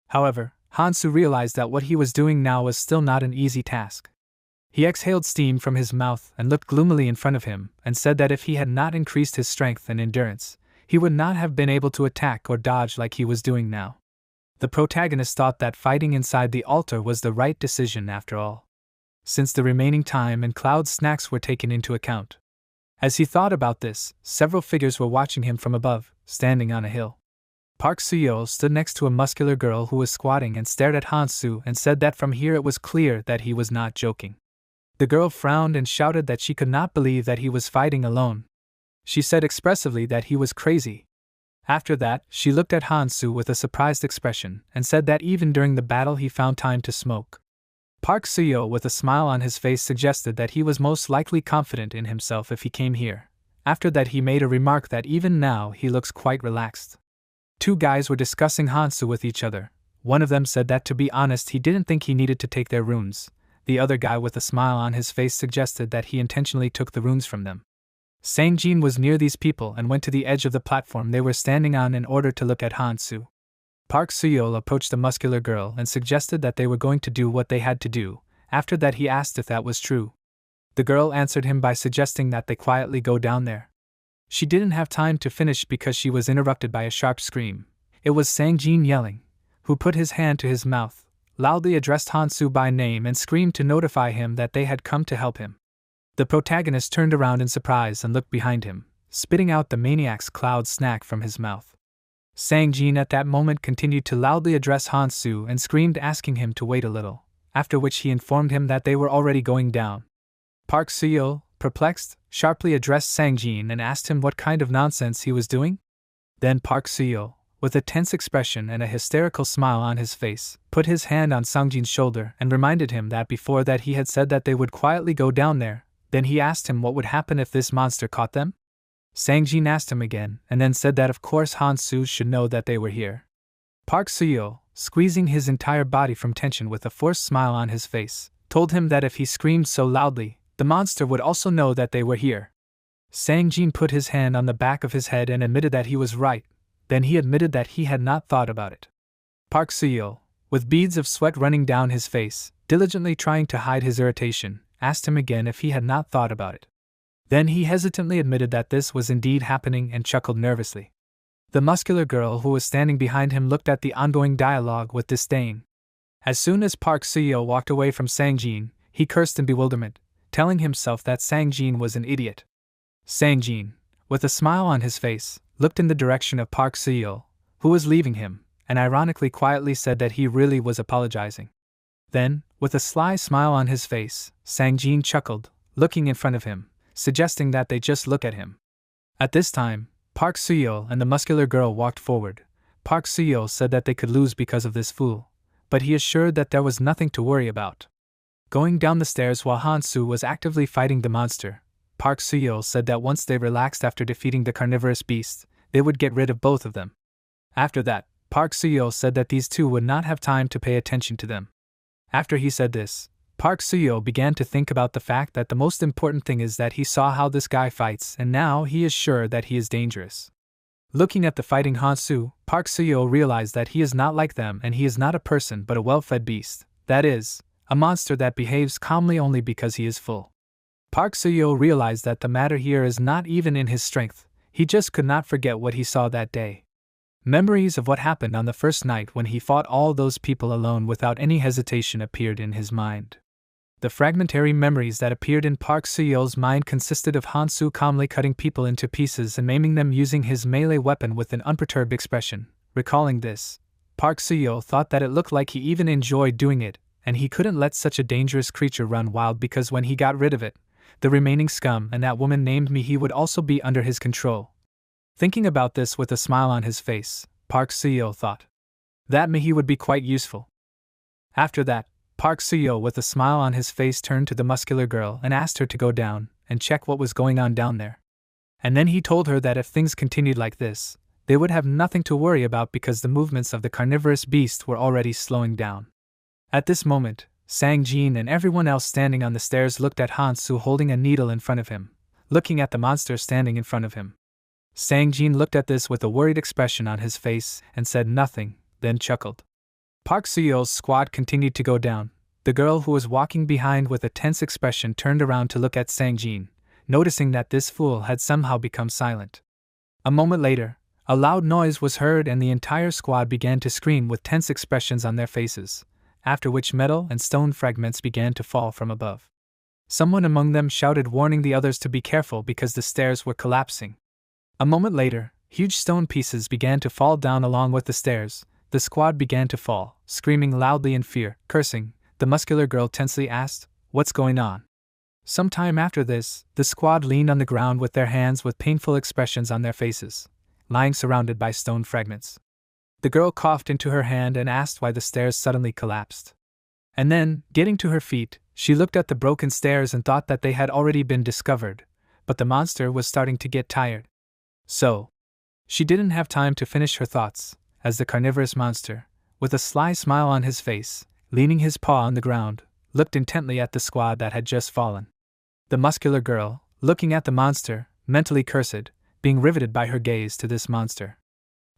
A: However, Hansu realized that what he was doing now was still not an easy task. He exhaled steam from his mouth and looked gloomily in front of him, and said that if he had not increased his strength and endurance, he would not have been able to attack or dodge like he was doing now. The protagonist thought that fighting inside the altar was the right decision after all, since the remaining time and cloud snacks were taken into account. As he thought about this, several figures were watching him from above, standing on a hill. Park Soo-yeol stood next to a muscular girl who was squatting and stared at Hansu and said that from here it was clear that he was not joking. The girl frowned and shouted that she could not believe that he was fighting alone. She said expressively that he was crazy. After that, she looked at Hansu with a surprised expression and said that even during the battle he found time to smoke. Park Soo-yeol with a smile on his face suggested that he was most likely confident in himself if he came here. After that he made a remark that even now he looks quite relaxed. Two guys were discussing Hansu with each other. One of them said that to be honest he didn't think he needed to take their runes. The other guy with a smile on his face suggested that he intentionally took the runes from them. Sang-jin was near these people and went to the edge of the platform they were standing on in order to look at Hansu. Park Soo-yeol approached the muscular girl and suggested that they were going to do what they had to do. After that he asked if that was true. The girl answered him by suggesting that they quietly go down there. She didn't have time to finish because she was interrupted by a sharp scream. It was Sang-jin yelling, who put his hand to his mouth, loudly addressed Han-soo by name and screamed to notify him that they had come to help him. The protagonist turned around in surprise and looked behind him, spitting out the maniac's cloud snack from his mouth. Sang-jin at that moment continued to loudly address Han-soo and screamed, asking him to wait a little, after which he informed him that they were already going down. Park Seo, perplexed, sharply addressed Sang-jin and asked him what kind of nonsense he was doing. Then Park Seo, with a tense expression and a hysterical smile on his face, put his hand on Sang-jin's shoulder and reminded him that before that he had said that they would quietly go down there. Then he asked him what would happen if this monster caught them. Sang-jin asked him again and then said that of course Han-soo should know that they were here. Park Seo, squeezing his entire body from tension with a forced smile on his face, told him that if he screamed so loudly, the monster would also know that they were here. Sang-jin put his hand on the back of his head and admitted that he was right. Then he admitted that he had not thought about it. Park Seo, with beads of sweat running down his face, diligently trying to hide his irritation, asked him again if he had not thought about it. Then he hesitantly admitted that this was indeed happening and chuckled nervously. The muscular girl who was standing behind him looked at the ongoing dialogue with disdain. As soon as Park Seo walked away from Sang-jin, he cursed in bewilderment, telling himself that Sang-jin was an idiot. Sang-jin, with a smile on his face, looked in the direction of Park Seo, who was leaving him, and ironically quietly said that he really was apologizing. Then, with a sly smile on his face, Sang-jin chuckled, looking in front of him, suggesting that they just look at him. At this time, Park Seo and the muscular girl walked forward. Park Seo said that they could lose because of this fool, but he assured that there was nothing to worry about. Going down the stairs while Han-soo was actively fighting the monster, Park Seo said that once they relaxed after defeating the carnivorous beast, they would get rid of both of them. After that, Park Seo said that these two would not have time to pay attention to them. After he said this, Park Seo began to think about the fact that the most important thing is that he saw how this guy fights and now he is sure that he is dangerous. Looking at the fighting Han-soo, Park Seo realized that he is not like them and he is not a person but a well-fed beast, that is, a monster that behaves calmly only because he is full. Park Seo realized that the matter here is not even in his strength, he just could not forget what he saw that day. Memories of what happened on the first night when he fought all those people alone without any hesitation appeared in his mind. The fragmentary memories that appeared in Park Seo's mind consisted of Han-soo calmly cutting people into pieces and maiming them using his melee weapon with an unperturbed expression. Recalling this, Park Seo thought that it looked like he even enjoyed doing it, and he couldn't let such a dangerous creature run wild because when he got rid of it, the remaining scum and that woman named Mihi would also be under his control. Thinking about this with a smile on his face, Park Seo thought that Mihi would be quite useful. After that, Park Seo with a smile on his face turned to the muscular girl and asked her to go down and check what was going on down there. And then he told her that if things continued like this, they would have nothing to worry about because the movements of the carnivorous beast were already slowing down. At this moment, Sang-jin and everyone else standing on the stairs looked at Han-soo holding a needle in front of him, looking at the monster standing in front of him. Sang-jin looked at this with a worried expression on his face and said nothing, then chuckled. Park Seo's squad continued to go down. The girl who was walking behind with a tense expression turned around to look at Sang-jin, noticing that this fool had somehow become silent. A moment later, a loud noise was heard and the entire squad began to scream with tense expressions on their faces, after which metal and stone fragments began to fall from above. Someone among them shouted warning the others to be careful because the stairs were collapsing. A moment later, huge stone pieces began to fall down along with the stairs. The squad began to fall, screaming loudly in fear, cursing. The muscular girl tensely asked, "What's going on?" Some time after this, the squad leaned on the ground with their hands with painful expressions on their faces, lying surrounded by stone fragments. The girl coughed into her hand and asked why the stairs suddenly collapsed. And then, getting to her feet, she looked at the broken stairs and thought that they had already been discovered, but the monster was starting to get tired. So, she didn't have time to finish her thoughts, as the carnivorous monster, with a sly smile on his face, leaning his paw on the ground, looked intently at the squad that had just fallen. The muscular girl, looking at the monster, mentally cursed, being riveted by her gaze to this monster.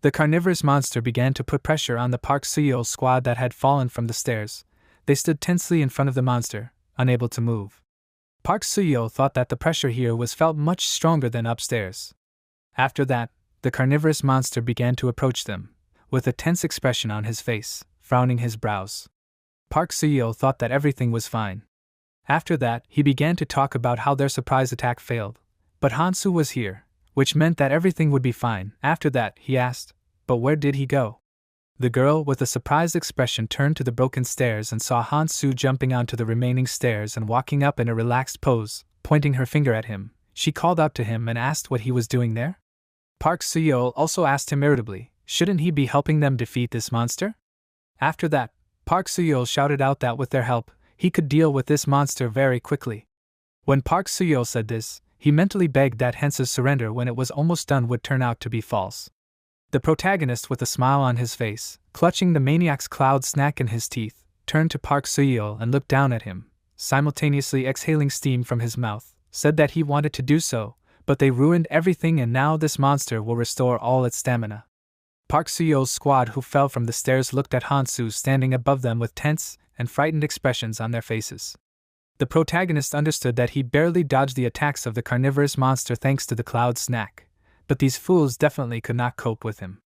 A: The carnivorous monster began to put pressure on the Park Seo squad that had fallen from the stairs. They stood tensely in front of the monster, unable to move. Park Seo thought that the pressure here was felt much stronger than upstairs. After that, the carnivorous monster began to approach them, with a tense expression on his face, frowning his brows. Park Seo thought that everything was fine. After that, he began to talk about how their surprise attack failed, but Hansu was here, which meant that everything would be fine. After that, he asked, "But where did he go?" The girl, with a surprised expression, turned to the broken stairs and saw Hansu jumping onto the remaining stairs and walking up in a relaxed pose, pointing her finger at him. She called out to him and asked what he was doing there. Park Seo also asked him irritably, shouldn't he be helping them defeat this monster? After that, Park Seo shouted out that with their help, he could deal with this monster very quickly. When Park Seo said this, he mentally begged that Hansu's surrender when it was almost done would turn out to be false. The protagonist, with a smile on his face, clutching the maniac's cloud snack in his teeth, turned to Park Seo and looked down at him, simultaneously exhaling steam from his mouth, said that he wanted to do so, but they ruined everything and now this monster will restore all its stamina. Park Seo's squad who fell from the stairs looked at Hansu standing above them with tense and frightened expressions on their faces. The protagonist understood that he barely dodged the attacks of the carnivorous monster thanks to the cloud snack, but these fools definitely could not cope with him.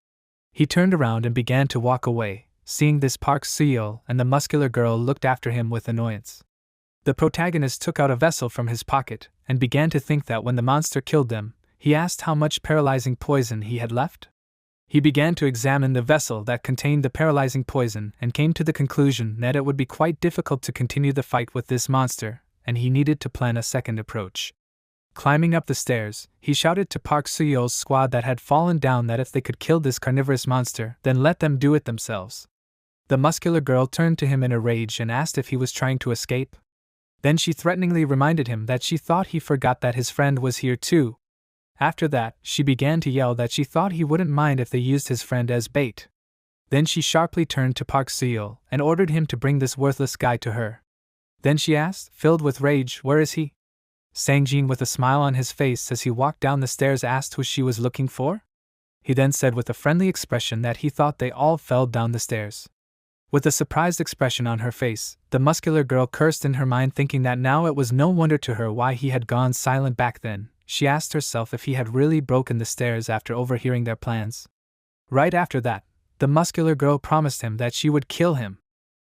A: He turned around and began to walk away. Seeing this, Park Seo and the muscular girl looked after him with annoyance. The protagonist took out a vessel from his pocket and began to think that when the monster killed them, he asked how much paralyzing poison he had left. He began to examine the vessel that contained the paralyzing poison and came to the conclusion that it would be quite difficult to continue the fight with this monster, and he needed to plan a second approach. Climbing up the stairs, he shouted to Park Seo's squad that had fallen down that if they could kill this carnivorous monster, then let them do it themselves. The muscular girl turned to him in a rage and asked if he was trying to escape. Then she threateningly reminded him that she thought he forgot that his friend was here too. After that, she began to yell that she thought he wouldn't mind if they used his friend as bait. Then she sharply turned to Park Seo and ordered him to bring this worthless guy to her. Then she asked, filled with rage, "Where is he?" Sang-jin, with a smile on his face as he walked down the stairs, asked who she was looking for. He then said with a friendly expression that he thought they all fell down the stairs. With a surprised expression on her face, the muscular girl cursed in her mind, thinking that now it was no wonder to her why he had gone silent back then. She asked herself if he had really broken the stairs after overhearing their plans. Right after that, the muscular girl promised him that she would kill him.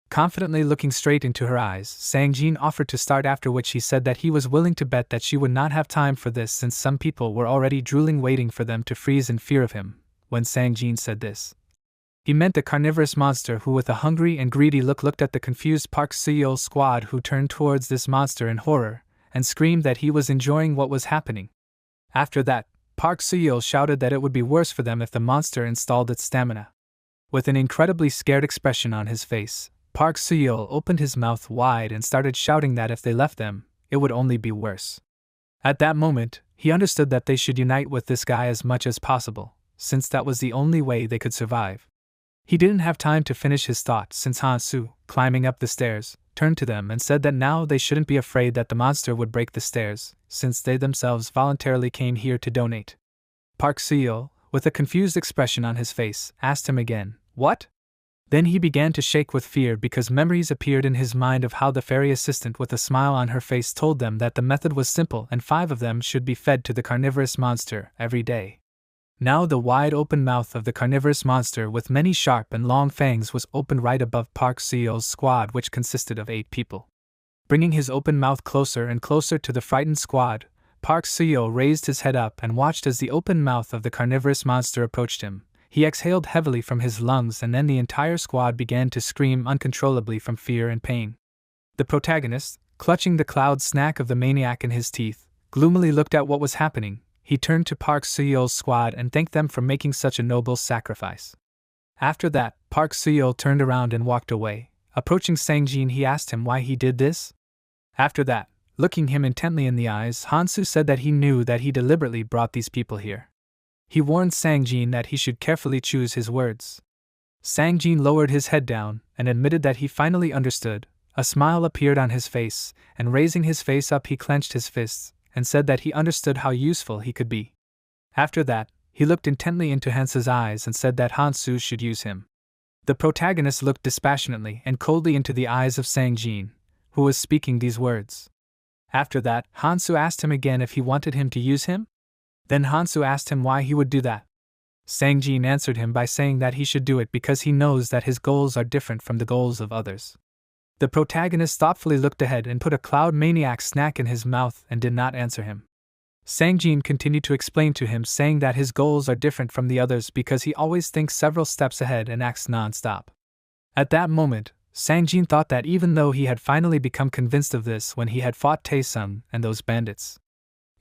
A: Confidently looking straight into her eyes, Sang-jin offered to start, after which he said that he was willing to bet that she would not have time for this since some people were already drooling waiting for them to freeze in fear of him. When Sang-jin said this, he meant the carnivorous monster, who with a hungry and greedy look looked at the confused Park Seo squad, who turned towards this monster in horror and screamed that he was enjoying what was happening. After that, Park Seo shouted that it would be worse for them if the monster installed its stamina. With an incredibly scared expression on his face, Park Seo opened his mouth wide and started shouting that if they left them, it would only be worse. At that moment, he understood that they should unite with this guy as much as possible, since that was the only way they could survive. He didn't have time to finish his thought since Hansu, climbing up the stairs, turned to them and said that now they shouldn't be afraid that the monster would break the stairs, since they themselves voluntarily came here to donate. Park Seo, with a confused expression on his face, asked him again, "What?" Then he began to shake with fear because memories appeared in his mind of how the fairy assistant with a smile on her face told them that the method was simple and 5 of them should be fed to the carnivorous monster every day. Now the wide open mouth of the carnivorous monster with many sharp and long fangs was opened right above Park Seo's squad, which consisted of 8 people. Bringing his open mouth closer and closer to the frightened squad, Park Seo raised his head up and watched as the open mouth of the carnivorous monster approached him. He exhaled heavily from his lungs, and then the entire squad began to scream uncontrollably from fear and pain. The protagonist, clutching the cloud snack of the maniac in his teeth, gloomily looked at what was happening. He turned to Park Seo's squad and thanked them for making such a noble sacrifice. After that, Park Seo turned around and walked away. Approaching Sang-jin, he asked him why he did this. After that, looking him intently in the eyes, Hansu said that he knew that he deliberately brought these people here. He warned Sang-jin that he should carefully choose his words. Sang-jin lowered his head down and admitted that he finally understood. A smile appeared on his face, and raising his face up he clenched his fists and said that he understood how useful he could be. After that, he looked intently into Hansu's eyes and said that Hansu should use him. The protagonist looked dispassionately and coldly into the eyes of Sang-jin, who was speaking these words. After that, Hansu asked him again if he wanted him to use him. Then Hansu asked him why he would do that. Sang-jin answered him by saying that he should do it because he knows that his goals are different from the goals of others. The protagonist thoughtfully looked ahead and put a cloud maniac snack in his mouth and did not answer him. Sang-jin continued to explain to him, saying that his goals are different from the others because he always thinks several steps ahead and acts non-stop. At that moment, Sang-jin thought that even though he had finally become convinced of this when he had fought Tae-sung and those bandits.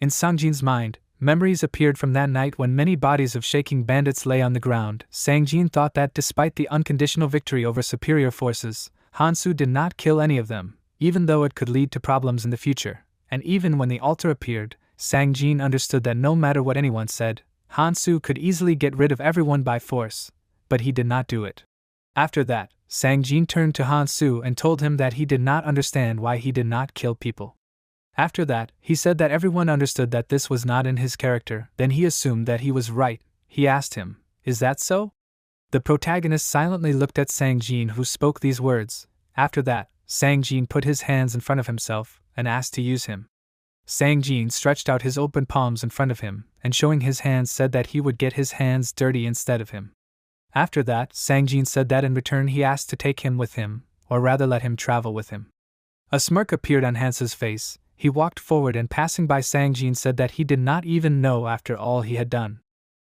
A: In Sang-jin's mind, memories appeared from that night when many bodies of shaking bandits lay on the ground. Sang-jin thought that despite the unconditional victory over superior forces, Han-soo did not kill any of them, even though it could lead to problems in the future, and even when the altar appeared, Sang-jin understood that no matter what anyone said, Han-soo could easily get rid of everyone by force, but he did not do it. After that, Sang-jin turned to Han-soo and told him that he did not understand why he did not kill people. After that, he said that everyone understood that this was not in his character. Then he assumed that he was right. He asked him, "Is that so?" The protagonist silently looked at Sang-jin, who spoke these words. After that, Sang-jin put his hands in front of himself and asked to use him. Sang-jin stretched out his open palms in front of him, and showing his hands said that he would get his hands dirty instead of him. After that, Sang-jin said that in return he asked to take him with him, or rather let him travel with him. A smirk appeared on Hansa's face. He walked forward and passing by Sang-jin said that he did not even know after all he had done.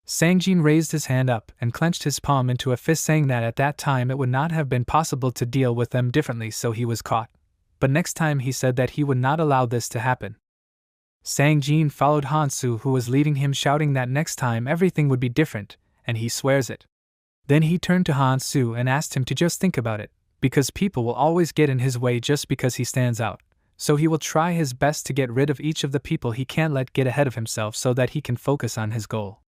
A: Sang-jin raised his hand up and clenched his palm into a fist, saying that at that time it would not have been possible to deal with them differently, so he was caught. But next time he said that he would not allow this to happen. Sang-jin followed Han-soo, who was leading him, shouting that next time everything would be different, and he swears it. Then he turned to Han-soo and asked him to just think about it, because people will always get in his way just because he stands out. So he will try his best to get rid of each of the people he can't let get ahead of himself so that he can focus on his goal.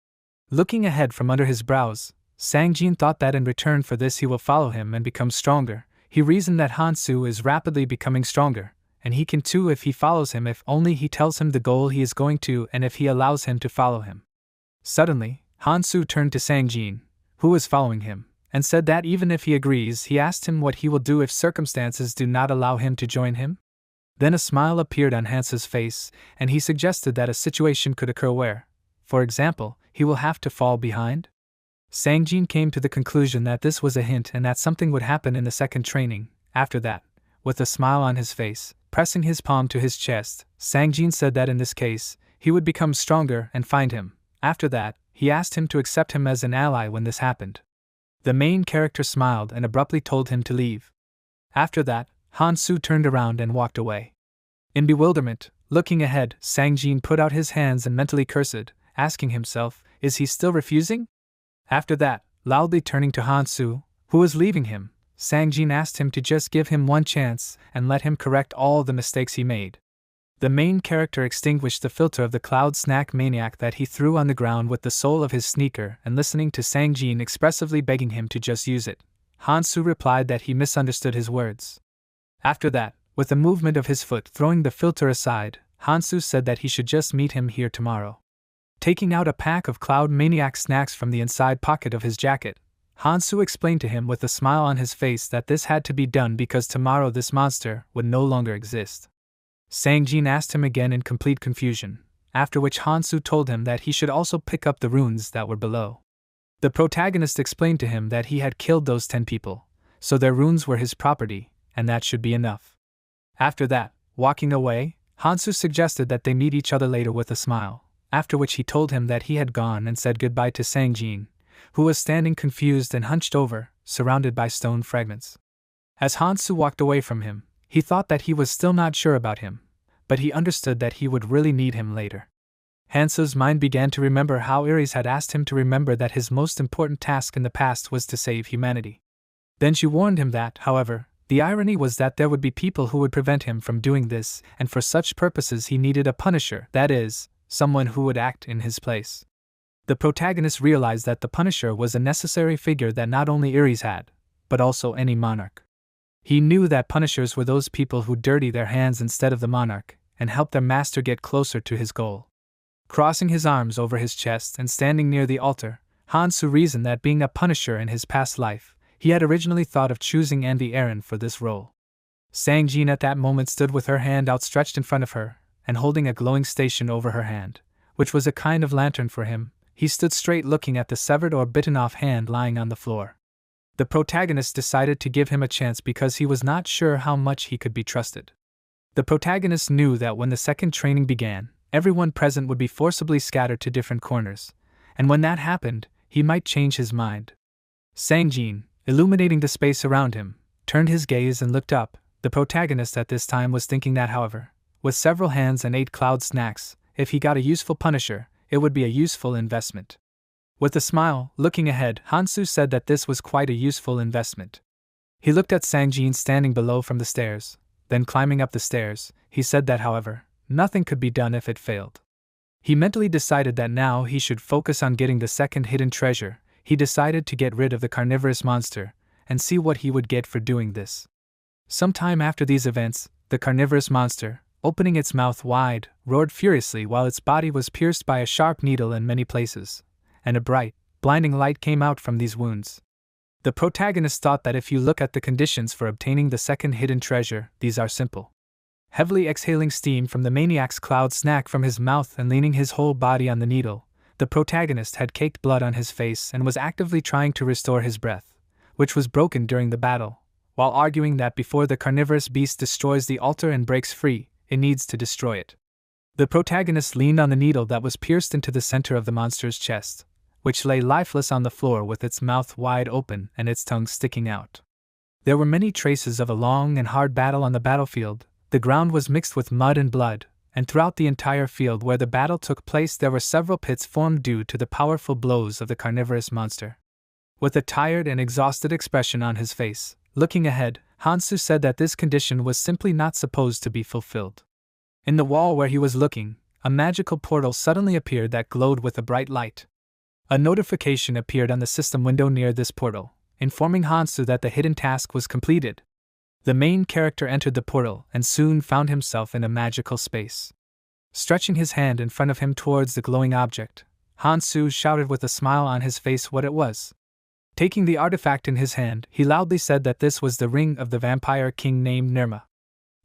A: Looking ahead from under his brows, Sang-jin thought that in return for this he will follow him and become stronger. He reasoned that Han-soo is rapidly becoming stronger, and he can too if he follows him, if only he tells him the goal he is going to and if he allows him to follow him. Suddenly, Han-soo turned to Sang-jin, who was following him, and said that even if he agrees, he asked him what he will do if circumstances do not allow him to join him. Then a smile appeared on Hansa's face, and he suggested that a situation could occur where, for example, he will have to fall behind. Sang-jin came to the conclusion that this was a hint and that something would happen in the second training. After that, with a smile on his face, pressing his palm to his chest, Sang-jin said that in this case, he would become stronger and find him. After that, he asked him to accept him as an ally when this happened. The main character smiled and abruptly told him to leave. After that, Han-soo turned around and walked away. In bewilderment, looking ahead, Sang-jin put out his hands and mentally cursed, asking himself, is he still refusing? After that, loudly turning to Han-soo, who was leaving him, Sang-jin asked him to just give him one chance and let him correct all the mistakes he made. The main character extinguished the filter of the cloud snack maniac that he threw on the ground with the sole of his sneaker, and listening to Sang-jin expressively begging him to just use it, Han-soo replied that he misunderstood his words. After that, with a movement of his foot throwing the filter aside, Han-soo said that he should just meet him here tomorrow. Taking out a pack of Cloud Maniac snacks from the inside pocket of his jacket, Han-soo explained to him with a smile on his face that this had to be done because tomorrow this monster would no longer exist. Sang-jin asked him again in complete confusion, after which Han-soo told him that he should also pick up the runes that were below. The protagonist explained to him that he had killed those 10 people, so their runes were his property, and that should be enough. After that, walking away, Han-soo suggested that they meet each other later with a smile, after which he told him that he had gone and said goodbye to Sang-jin, who was standing confused and hunched over, surrounded by stone fragments. As Han-soo walked away from him, he thought that he was still not sure about him, but he understood that he would really need him later. Hanso's mind began to remember how Ares had asked him to remember that his most important task in the past was to save humanity. Then she warned him that, however, the irony was that there would be people who would prevent him from doing this, and for such purposes he needed a punisher, that is, someone who would act in his place. The protagonist realized that the punisher was a necessary figure that not only Ares had, but also any monarch. He knew that punishers were those people who dirty their hands instead of the monarch, and help their master get closer to his goal. Crossing his arms over his chest and standing near the altar, Han-soo reasoned that being a punisher in his past life, he had originally thought of choosing Andy Aaron for this role. Sang-jin at that moment stood with her hand outstretched in front of her, and holding a glowing station over her hand, which was a kind of lantern for him. he stood straight looking at the severed or bitten off hand lying on the floor. The protagonist decided to give him a chance because he was not sure how much he could be trusted. The protagonist knew that when the second training began, everyone present would be forcibly scattered to different corners, and when that happened, he might change his mind. Sang-jin, illuminating the space around him, turned his gaze and looked up. The protagonist at this time was thinking that, however, with several hands and 8 cloud snacks, if he got a useful punisher, it would be a useful investment. With a smile, looking ahead, Hansu said that this was quite a useful investment. He looked at Sang-jin standing below from the stairs, then climbing up the stairs. He said that, however, nothing could be done if it failed. He mentally decided that now he should focus on getting the second hidden treasure. He decided to get rid of the carnivorous monster and see what he would get for doing this. Sometime after these events, the carnivorous monster, opening its mouth wide, roared furiously while its body was pierced by a sharp needle in many places, and a bright, blinding light came out from these wounds. The protagonist thought that if you look at the conditions for obtaining the second hidden treasure, these are simple. Heavily exhaling steam from the maniac's cloud snack from his mouth and leaning his whole body on the needle, the protagonist had caked blood on his face and was actively trying to restore his breath, which was broken during the battle, while arguing that before the carnivorous beast destroys the altar and breaks free, it needs to destroy it. The protagonist leaned on the needle that was pierced into the center of the monster's chest, which lay lifeless on the floor with its mouth wide open and its tongue sticking out. There were many traces of a long and hard battle on the battlefield. The ground was mixed with mud and blood, and throughout the entire field where the battle took place there were several pits formed due to the powerful blows of the carnivorous monster. With a tired and exhausted expression on his face, looking ahead, Hansu said that this condition was simply not supposed to be fulfilled. In the wall where he was looking, a magical portal suddenly appeared that glowed with a bright light. A notification appeared on the system window near this portal, informing Hansu that the hidden task was completed. The main character entered the portal and soon found himself in a magical space. Stretching his hand in front of him towards the glowing object, Hansu shouted with a smile on his face what it was. Taking the artifact in his hand, he loudly said that this was the ring of the vampire king named Nirma.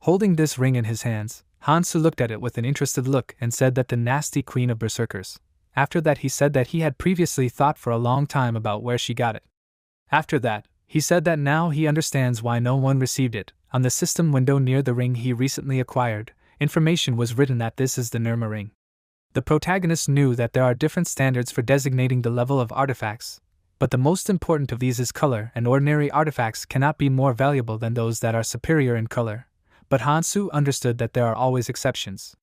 A: Holding this ring in his hands, Hansu looked at it with an interested look and said that the nasty queen of berserkers. After that he said that he had previously thought for a long time about where she got it. After that, he said that now he understands why no one received it. On the system window near the ring he recently acquired, information was written that this is the Nirma ring. The protagonist knew that there are different standards for designating the level of artifacts, but the most important of these is color, and ordinary artifacts cannot be more valuable than those that are superior in color. But Hansu understood that there are always exceptions.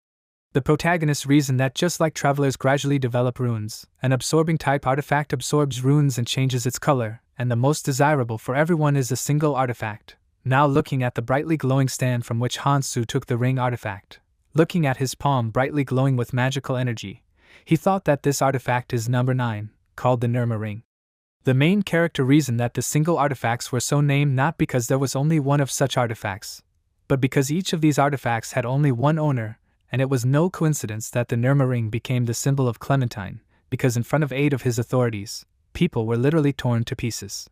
A: The protagonist reasoned that just like travelers gradually develop runes, an absorbing type artifact absorbs runes and changes its color, and the most desirable for everyone is a single artifact. Now looking at the brightly glowing stand from which Hansu took the ring artifact, looking at his palm brightly glowing with magical energy, he thought that this artifact is number 9, called the Nirma ring. The main character reasoned that the single artifacts were so named not because there was only one of such artifacts, but because each of these artifacts had only one owner, and it was no coincidence that the Nirma ring became the symbol of Clementine, because in front of 8 of his authorities, people were literally torn to pieces.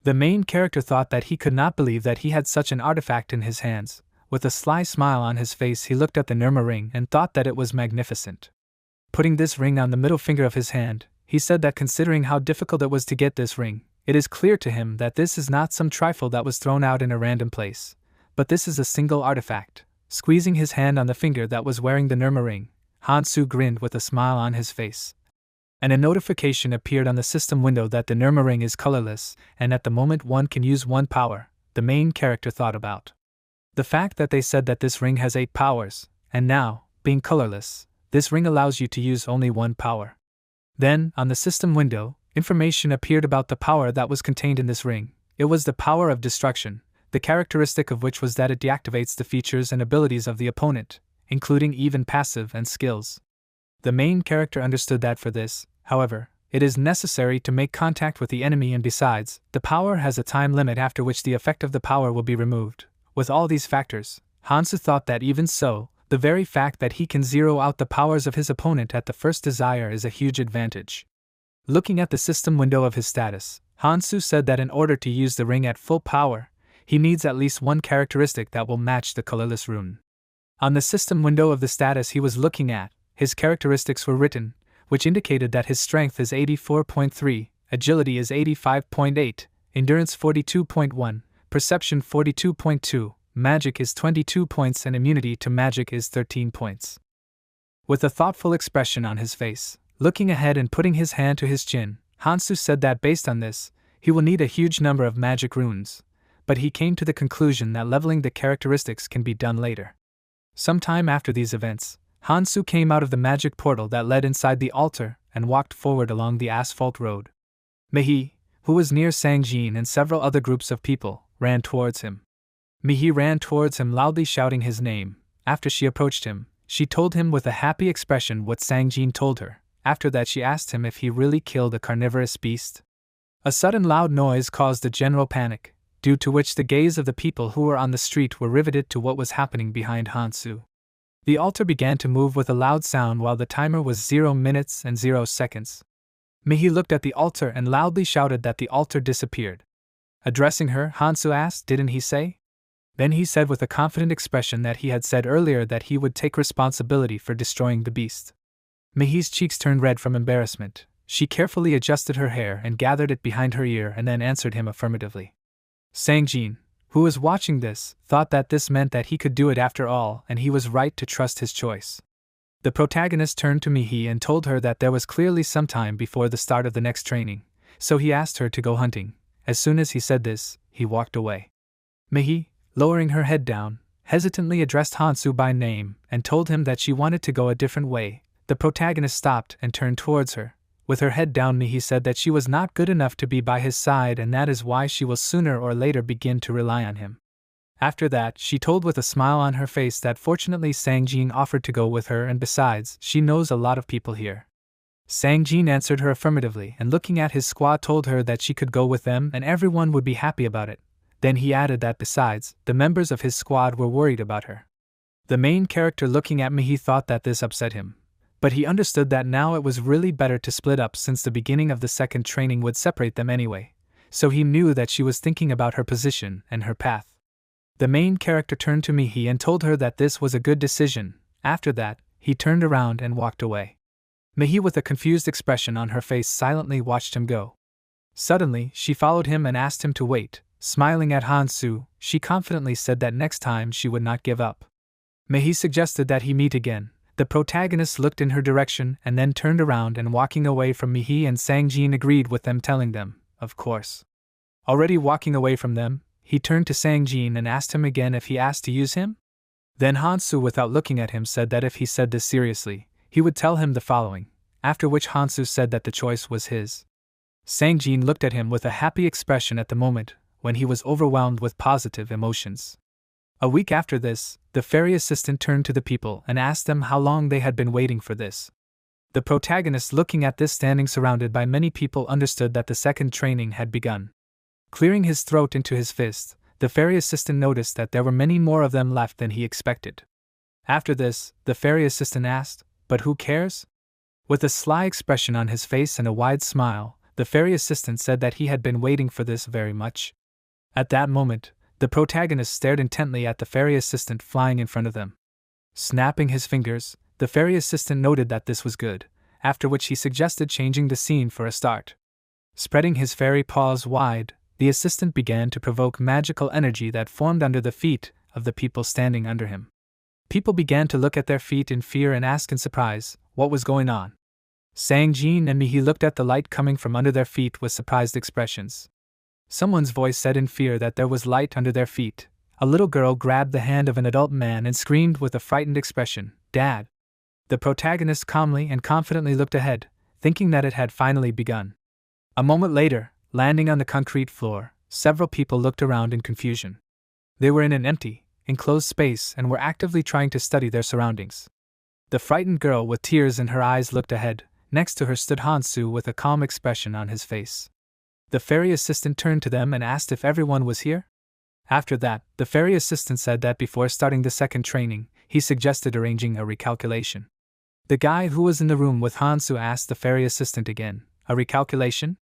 A: The main character thought that he could not believe that he had such an artifact in his hands. With a sly smile on his face he looked at the Nirma ring and thought that it was magnificent. Putting this ring on the middle finger of his hand, he said that considering how difficult it was to get this ring, it is clear to him that this is not some trifle that was thrown out in a random place, but this is a single artifact. Squeezing his hand on the finger that was wearing the Nirma ring, Hansu grinned with a smile on his face. And a notification appeared on the system window that the Nirma ring is colorless, and at the moment one can use 1 power. The main character thought about the fact that they said that this ring has 8 powers, and now, being colorless, this ring allows you to use only 1 power. Then, on the system window, information appeared about the power that was contained in this ring. It was the power of destruction, the characteristic of which was that it deactivates the features and abilities of the opponent, including even passive and skills. The main character understood that for this, however, it is necessary to make contact with the enemy, and besides, the power has a time limit after which the effect of the power will be removed. With all these factors, Hansu thought that even so, the very fact that he can zero out the powers of his opponent at the first desire is a huge advantage. Looking at the system window of his status, Hansu said that in order to use the ring at full power, he needs at least 1 characteristic that will match the colorless rune. On the system window of the status he was looking at, his characteristics were written, which indicated that his strength is 84.3, agility is 85.8, endurance 42.1, perception 42.2, magic is 22 points, and immunity to magic is 13 points. With a thoughtful expression on his face, looking ahead and putting his hand to his chin, Hansu said that based on this, he will need a huge number of magic runes, but he came to the conclusion that leveling the characteristics can be done later. Sometime after these events, Hansu came out of the magic portal that led inside the altar and walked forward along the asphalt road. Mihi, who was near Sangjin and several other groups of people, ran towards him. Mihi ran towards him loudly shouting his name. After she approached him, she told him with a happy expression what Sangjin told her. After that she asked him if he really killed a carnivorous beast. A sudden loud noise caused a general panic, due to which the gaze of the people who were on the street were riveted to what was happening behind Hansu. The altar began to move with a loud sound while the timer was 0 minutes and 0 seconds. Mihi looked at the altar and loudly shouted that the altar disappeared. Addressing her, Hansu asked, "Didn't he say?" Then he said with a confident expression that he had said earlier that he would take responsibility for destroying the beast. Mihi's cheeks turned red from embarrassment. She carefully adjusted her hair and gathered it behind her ear and then answered him affirmatively. Sangjin, who was watching this, thought that this meant that he could do it after all, and he was right to trust his choice. The protagonist turned to Mihi and told her that there was clearly some time before the start of the next training, so he asked her to go hunting. As soon as he said this, he walked away. Mihi, lowering her head down, hesitantly addressed Hansu by name and told him that she wanted to go a different way. The protagonist stopped and turned towards her. With her head down, Mihi said that she was not good enough to be by his side, and that is why she will sooner or later begin to rely on him. After that, she told with a smile on her face that fortunately Sangjin offered to go with her, and besides, she knows a lot of people here. Sangjin answered her affirmatively and looking at his squad told her that she could go with them and everyone would be happy about it. Then he added that besides, the members of his squad were worried about her. The main character looking at Mihi thought that this upset him. But he understood that now it was really better to split up since the beginning of the second training would separate them anyway, so he knew that she was thinking about her position and her path. The main character turned to Mihi and told her that this was a good decision. After that, he turned around and walked away. Mihi with a confused expression on her face silently watched him go. Suddenly, she followed him and asked him to wait. Smiling at Hansu, she confidently said that next time she would not give up. Mihi suggested that he meet again. The protagonist looked in her direction and then turned around and walking away from Mihi and Sangjin agreed with them telling them, of course. Already walking away from them, he turned to Sangjin and asked him again if he asked to use him. Then Hansu without looking at him said that if he said this seriously, he would tell him the following, after which Hansu said that the choice was his. Sangjin looked at him with a happy expression at the moment, when he was overwhelmed with positive emotions. A week after this, the fairy assistant turned to the people and asked them how long they had been waiting for this. The protagonist looking at this standing surrounded by many people understood that the second training had begun. Clearing his throat into his fist, the fairy assistant noticed that there were many more of them left than he expected. After this, the fairy assistant asked, "But who cares?" With a sly expression on his face and a wide smile, the fairy assistant said that he had been waiting for this very much. At that moment, the protagonist stared intently at the fairy assistant flying in front of them. Snapping his fingers, the fairy assistant noted that this was good, after which he suggested changing the scene for a start. Spreading his fairy paws wide, the assistant began to provoke magical energy that formed under the feet of the people standing under him. People began to look at their feet in fear and ask in surprise what was going on. Sangjin and Mihi looked at the light coming from under their feet with surprised expressions. Someone's voice said in fear that there was light under their feet. A little girl grabbed the hand of an adult man and screamed with a frightened expression, "Dad!" The protagonist calmly and confidently looked ahead, thinking that it had finally begun. A moment later, landing on the concrete floor, several people looked around in confusion. They were in an empty, enclosed space and were actively trying to study their surroundings. The frightened girl with tears in her eyes looked ahead. Next to her stood Hansu with a calm expression on his face. The fairy assistant turned to them and asked if everyone was here. After that, the fairy assistant said that before starting the second training, he suggested arranging a recalculation. The guy who was in the room with Hansu asked the fairy assistant again, "A recalculation?"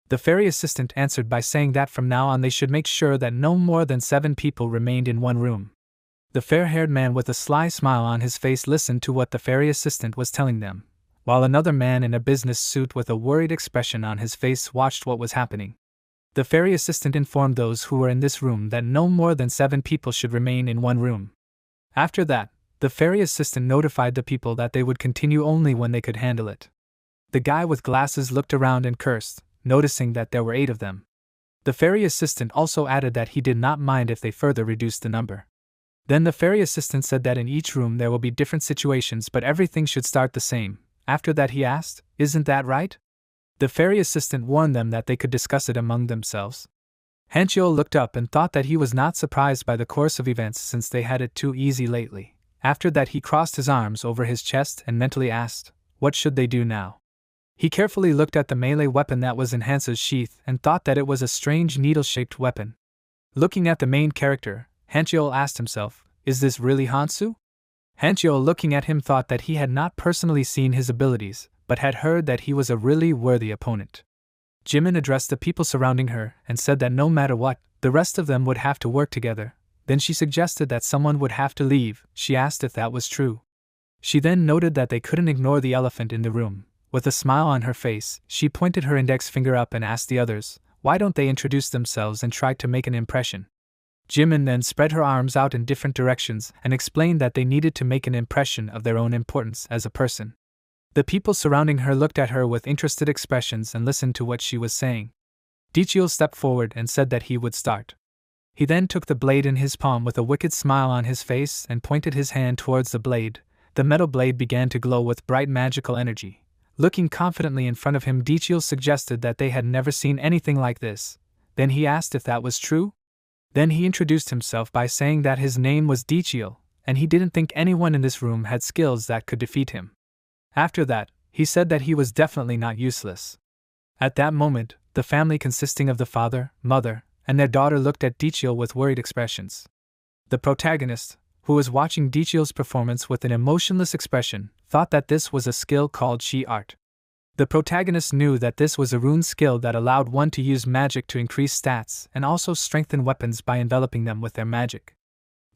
A: The fairy assistant answered by saying that from now on they should make sure that no more than 7 people remained in one room. The fair-haired man with a sly smile on his face listened to what the fairy assistant was telling them. while another man in a business suit with a worried expression on his face watched what was happening. The fairy assistant informed those who were in this room that no more than 7 people should remain in one room. After that, the fairy assistant notified the people that they would continue only when they could handle it. The guy with glasses looked around and cursed, noticing that there were 8 of them. The fairy assistant also added that he did not mind if they further reduced the number. Then the fairy assistant said that in each room there will be different situations, but everything should start the same. After that he asked, "Isn't that right?" The fairy assistant warned them that they could discuss it among themselves. Hanchiol looked up and thought that he was not surprised by the course of events since they had it too easy lately. After that he crossed his arms over his chest and mentally asked, what should they do now? He carefully looked at the melee weapon that was in Hansa's sheath and thought that it was a strange needle-shaped weapon. Looking at the main character, Hanchiol asked himself, is this really Hansu? Hanchiol looking at him thought that he had not personally seen his abilities, but had heard that he was a really worthy opponent. Jimin addressed the people surrounding her and said that no matter what, the rest of them would have to work together. Then she suggested that someone would have to leave. She asked if that was true. She then noted that they couldn't ignore the elephant in the room. With a smile on her face, she pointed her index finger up and asked the others, why don't they introduce themselves and try to make an impression? Jimin then spread her arms out in different directions and explained that they needed to make an impression of their own importance as a person. The people surrounding her looked at her with interested expressions and listened to what she was saying. Dichio stepped forward and said that he would start. He then took the blade in his palm with a wicked smile on his face and pointed his hand towards the blade. The metal blade began to glow with bright magical energy. Looking confidently in front of him, Dichio suggested that they had never seen anything like this. Then he asked if that was true. Then he introduced himself by saying that his name was Dichio, and he didn't think anyone in this room had skills that could defeat him. After that, he said that he was definitely not useless. At that moment, the family consisting of the father, mother, and their daughter looked at Dichio with worried expressions. The protagonist, who was watching Dichio's performance with an emotionless expression, thought that this was a skill called Chi Art. The protagonist knew that this was a rune skill that allowed one to use magic to increase stats and also strengthen weapons by enveloping them with their magic.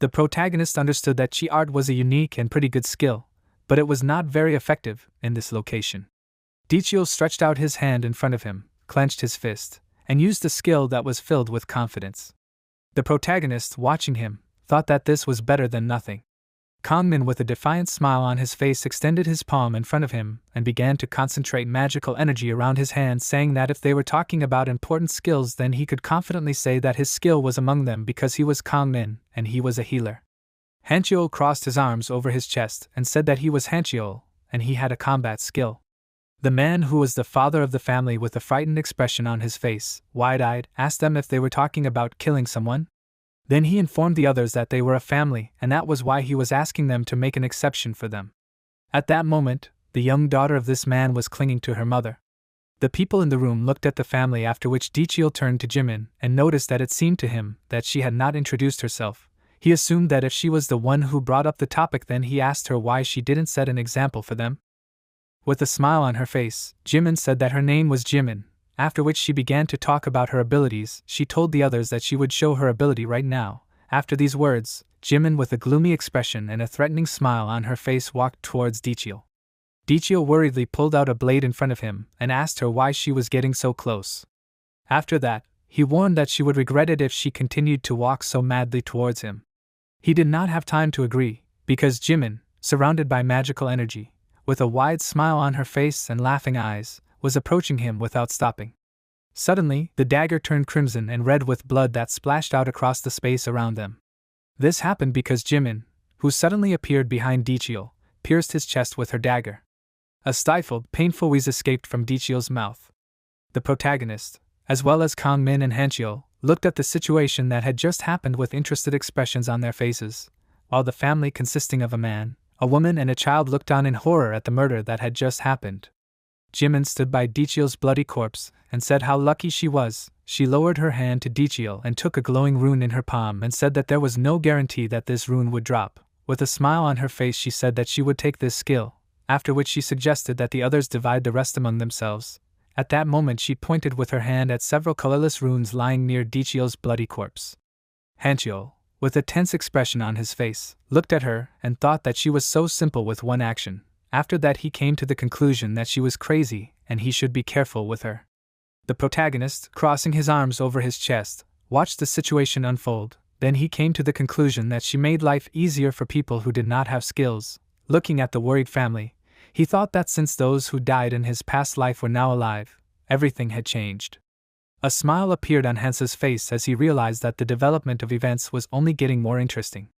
A: The protagonist understood that Chi Art was a unique and pretty good skill, but it was not very effective in this location. Dichio stretched out his hand in front of him, clenched his fist, and used a skill that was filled with confidence. The protagonist, watching him, thought that this was better than nothing. Kangmin, with a defiant smile on his face, extended his palm in front of him and began to concentrate magical energy around his hand, saying that if they were talking about important skills, then he could confidently say that his skill was among them because he was Kangmin and he was a healer. Hanchiol crossed his arms over his chest and said that he was Hanchiol and he had a combat skill. The man, who was the father of the family, with a frightened expression on his face, wide-eyed, asked them if they were talking about killing someone. Then he informed the others that they were a family and that was why he was asking them to make an exception for them. At that moment, the young daughter of this man was clinging to her mother. The people in the room looked at the family, after which Dichio turned to Jimin and noticed that it seemed to him that she had not introduced herself. He assumed that if she was the one who brought up the topic, then he asked her why she didn't set an example for them. With a smile on her face, Jimin said that her name was Jimin, after which she began to talk about her abilities. She told the others that she would show her ability right now. After these words, Jimin, with a gloomy expression and a threatening smile on her face, walked towards Dichio. Dichio worriedly pulled out a blade in front of him and asked her why she was getting so close. After that, he warned that she would regret it if she continued to walk so madly towards him. He did not have time to agree, because Jimin, surrounded by magical energy, with a wide smile on her face and laughing eyes, was approaching him without stopping. Suddenly, the dagger turned crimson and red with blood that splashed out across the space around them. This happened because Jimin, who suddenly appeared behind Dichio, pierced his chest with her dagger. A stifled, painful wheeze escaped from Dichio's mouth. The protagonist, as well as Kangmin and Hanchiol, looked at the situation that had just happened with interested expressions on their faces, while the family, consisting of a man, a woman and a child, looked on in horror at the murder that had just happened. Jimin stood by Dichio's bloody corpse and said how lucky she was. She lowered her hand to Dichio and took a glowing rune in her palm and said that there was no guarantee that this rune would drop. With a smile on her face, she said that she would take this skill, after which she suggested that the others divide the rest among themselves. At that moment she pointed with her hand at several colorless runes lying near Dichio's bloody corpse. Hanchiol, with a tense expression on his face, looked at her and thought that she was so simple with one action. After that he came to the conclusion that she was crazy and he should be careful with her. The protagonist, crossing his arms over his chest, watched the situation unfold. Then he came to the conclusion that she made life easier for people who did not have skills. Looking at the worried family, he thought that since those who died in his past life were now alive, everything had changed. A smile appeared on Hansa's face as he realized that the development of events was only getting more interesting.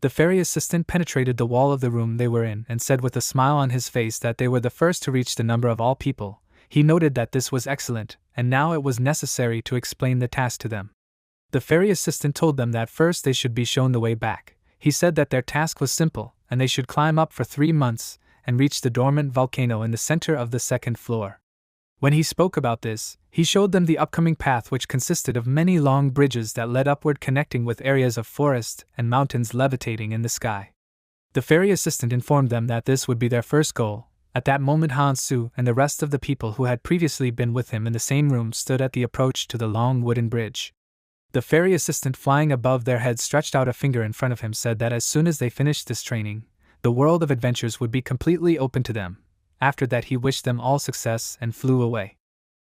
A: The fairy assistant penetrated the wall of the room they were in and said with a smile on his face that they were the first to reach the number of all people. He noted that this was excellent, and now it was necessary to explain the task to them. The fairy assistant told them that first they should be shown the way back. He said that their task was simple, and they should climb up for 3 months and reach the dormant volcano in the center of the 2nd floor. When he spoke about this, he showed them the upcoming path, which consisted of many long bridges that led upward, connecting with areas of forest and mountains levitating in the sky. The fairy assistant informed them that this would be their first goal. At that moment Han-Su and the rest of the people who had previously been with him in the same room stood at the approach to the long wooden bridge. The fairy assistant, flying above their heads, stretched out a finger in front of him, said that as soon as they finished this training, the world of adventures would be completely open to them. After that he wished them all success and flew away.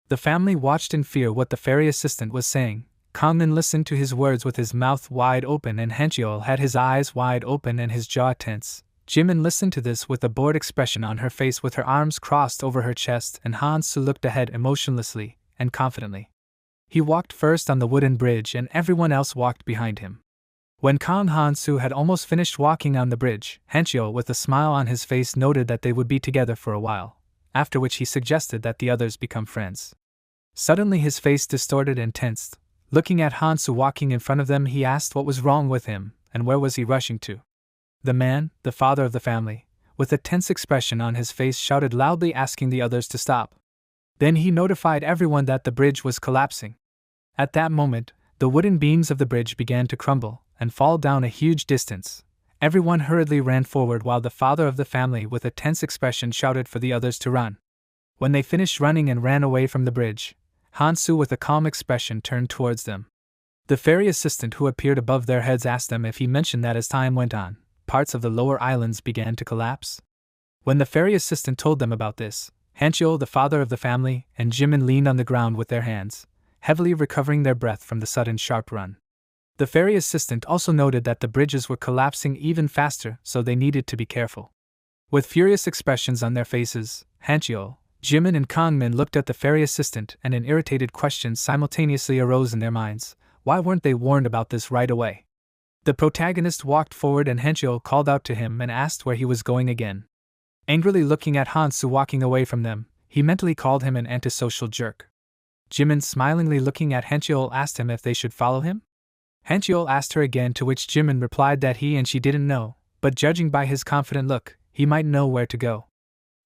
A: The family watched in fear what the fairy assistant was saying. Kangmin listened to his words with his mouth wide open, and Hancheol had his eyes wide open and his jaw tense. Jimin listened to this with a bored expression on her face, with her arms crossed over her chest, and Han-Su looked ahead emotionlessly and confidently. He walked first on the wooden bridge and everyone else walked behind him. When Kang Han-Su had almost finished walking on the bridge, Hancheol, with a smile on his face, noted that they would be together for a while, after which he suggested that the others become friends. Suddenly his face distorted and tensed. Looking at Han-Su walking in front of them, he asked what was wrong with him and where was he rushing to. The man, the father of the family, with a tense expression on his face, shouted loudly, asking the others to stop. Then he notified everyone that the bridge was collapsing. At that moment, the wooden beams of the bridge began to crumble and fall down a huge distance. Everyone hurriedly ran forward while the father of the family, with a tense expression, shouted for the others to run. When they finished running and ran away from the bridge, Han-Su, with a calm expression, turned towards them. The fairy assistant, who appeared above their heads, asked them if he mentioned that as time went on, parts of the lower islands began to collapse. When the fairy assistant told them about this, Hancheol, the father of the family, and Jimin leaned on the ground with their hands, heavily recovering their breath from the sudden sharp run. The fairy assistant also noted that the bridges were collapsing even faster, so they needed to be careful. With furious expressions on their faces, Hancheol, Jimin, and Kangmin looked at the fairy assistant, and an irritated question simultaneously arose in their minds. Why weren't they warned about this right away? The protagonist walked forward and Hancheol called out to him and asked where he was going again. Angrily looking at Han-Su walking away from them, he mentally called him an antisocial jerk. Jimin, smilingly looking at Hancheol, asked him if they should follow him. Hancheol asked her again, to which Jimin replied that he and she didn't know, but judging by his confident look, he might know where to go.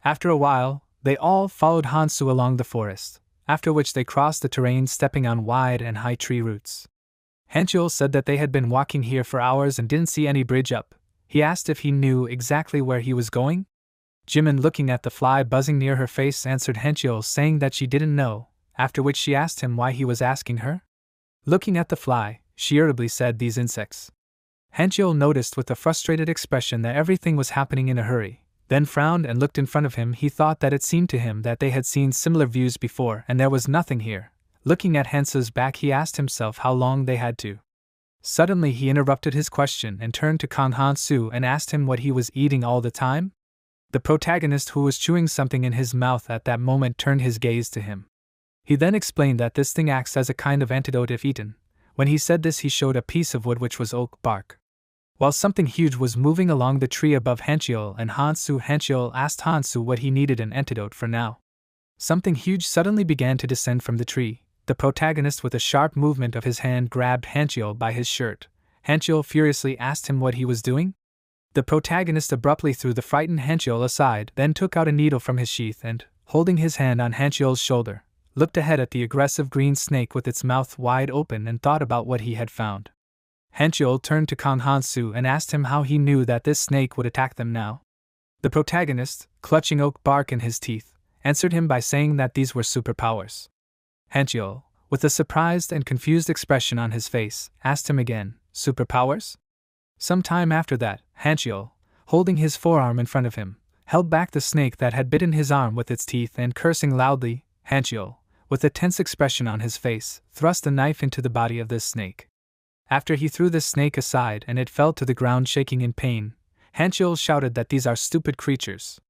A: After a while, they all followed Han-Su along the forest, after which they crossed the terrain, stepping on wide and high tree roots. Hancheol said that they had been walking here for hours and didn't see any bridge up. He asked if he knew exactly where he was going. Jimin, looking at the fly buzzing near her face, answered Hancheol, saying that she didn't know, after which she asked him why he was asking her. Looking at the fly, she irritably said, "These insects." Hancheol noticed with a frustrated expression that everything was happening in a hurry, then frowned and looked in front of him. He thought that it seemed to him that they had seen similar views before and there was nothing here. Looking at Hansa's back, he asked himself how long they had to. Suddenly he interrupted his question and turned to Kang Han-Su and asked him what he was eating all the time. The protagonist, who was chewing something in his mouth at that moment, turned his gaze to him. He then explained that this thing acts as a kind of antidote if eaten. When he said this, he showed a piece of wood which was oak bark. While something huge was moving along the tree above Hancheol and Han-Su, Hancheol asked Han-Su what he needed an antidote for now. Something huge suddenly began to descend from the tree. The protagonist, with a sharp movement of his hand, grabbed Hancheol by his shirt. Hancheol furiously asked him what he was doing. The protagonist abruptly threw the frightened Hancheol aside, then took out a needle from his sheath and, holding his hand on Hancheol's shoulder, looked ahead at the aggressive green snake with its mouth wide open and thought about what he had found. Hancheol turned to Kang Han-Su and asked him how he knew that this snake would attack them now. The protagonist, clutching oak bark in his teeth, answered him by saying that these were superpowers. Hancheol, with a surprised and confused expression on his face, asked him again, "Superpowers?" Some time after that, Hancheol, holding his forearm in front of him, held back the snake that had bitten his arm with its teeth and cursing loudly, Hancheol, with a tense expression on his face, thrust a knife into the body of this snake. After he threw this snake aside and it fell to the ground shaking in pain, Hancheol shouted that these are stupid creatures.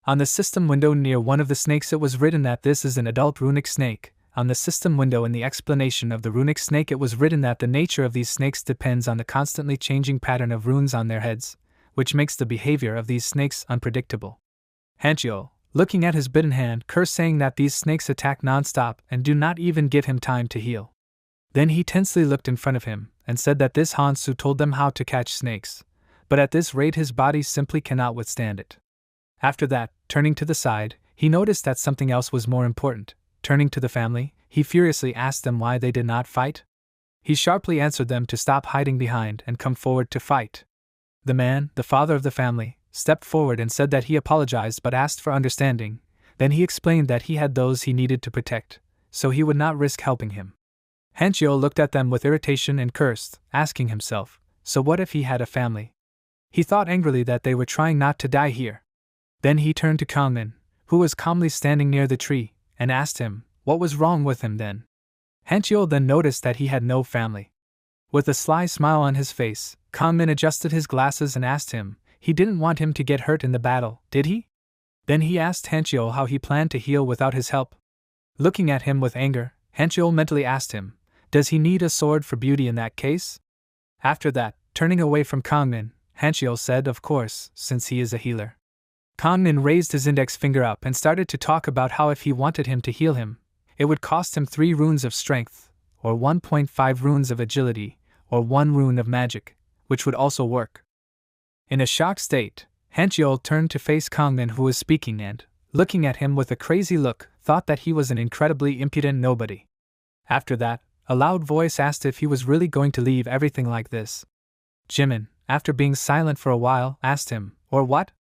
A: On the system window near one of the snakes it was written that this is an adult runic snake. On the system window in the explanation of the runic snake it was written that the nature of these snakes depends on the constantly changing pattern of runes on their heads, which makes the behavior of these snakes unpredictable. Hancheol, looking at his bitten hand, cursed, saying that these snakes attack non-stop and do not even give him time to heal. Then he tensely looked in front of him and said that this Hansu told them how to catch snakes, but at this rate his body simply cannot withstand it. After that, turning to the side, he noticed that something else was more important. Turning to the family, he furiously asked them why they did not fight. He sharply answered them to stop hiding behind and come forward to fight. The man, the father of the family, stepped forward and said that he apologized but asked for understanding. Then he explained that he had those he needed to protect, so he would not risk helping him. Hancheol looked at them with irritation and cursed, asking himself, so what if he had a family? He thought angrily that they were trying not to die here. Then he turned to Kangmin, who was calmly standing near the tree, and asked him what was wrong with him then. Hancheol then noticed that he had no family. With a sly smile on his face, Kangmin adjusted his glasses and asked him, he didn't want him to get hurt in the battle, did he? Then he asked Hancheol how he planned to heal without his help. Looking at him with anger, Hancheol mentally asked him, does he need a sword for beauty in that case? After that, turning away from Kangmin, Hancheol said, of course, since he is a healer. Kangmin raised his index finger up and started to talk about how if he wanted him to heal him, it would cost him 3 runes of strength, or 1.5 runes of agility, or 1 rune of magic, which would also work. In a shocked state, Hancheol turned to face Kangmin who was speaking and, looking at him with a crazy look, thought that he was an incredibly impudent nobody. After that, a loud voice asked if he was really going to leave everything like this. Jimin, after being silent for a while, asked him, or what?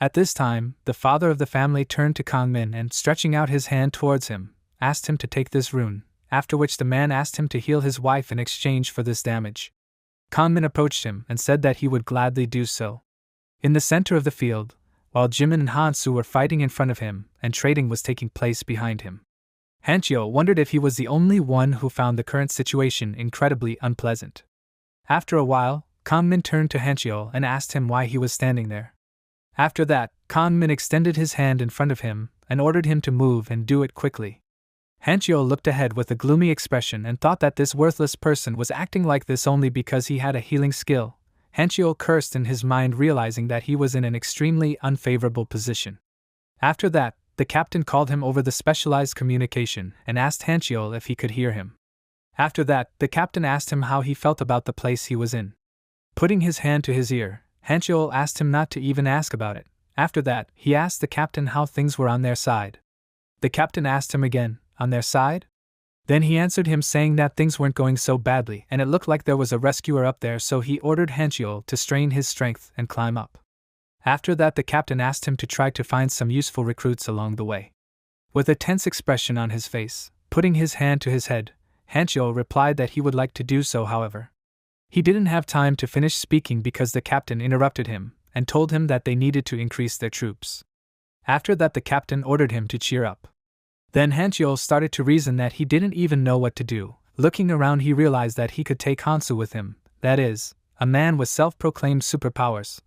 A: At this time, the father of the family turned to Kangmin and, stretching out his hand towards him, asked him to take this rune, after which the man asked him to heal his wife in exchange for this damage. Kangmin approached him and said that he would gladly do so. In the center of the field, while Jimin and Hansu were fighting in front of him and trading was taking place behind him, Hancheol wondered if he was the only one who found the current situation incredibly unpleasant. After a while, Kangmin turned to Hancheol and asked him why he was standing there. After that, Kangmin extended his hand in front of him and ordered him to move and do it quickly. Hancheol looked ahead with a gloomy expression and thought that this worthless person was acting like this only because he had a healing skill. Hancheol cursed in his mind, realizing that he was in an extremely unfavorable position. After that, the captain called him over the specialized communication and asked Hancheol if he could hear him. After that, the captain asked him how he felt about the place he was in. Putting his hand to his ear, Hancheol asked him not to even ask about it. After that, he asked the captain how things were on their side. The captain asked him again, on their side? Then he answered him saying that things weren't going so badly and it looked like there was a rescuer up there, so he ordered Hancheol to strain his strength and climb up. After that, the captain asked him to try to find some useful recruits along the way. With a tense expression on his face, putting his hand to his head, Hancheol replied that he would like to do so. However, he didn't have time to finish speaking because the captain interrupted him and told him that they needed to increase their troops. After that, the captain ordered him to cheer up. Then Hancheol started to reason that he didn't even know what to do. Looking around, he realized that he could take Hansu with him, that is, a man with self-proclaimed superpowers,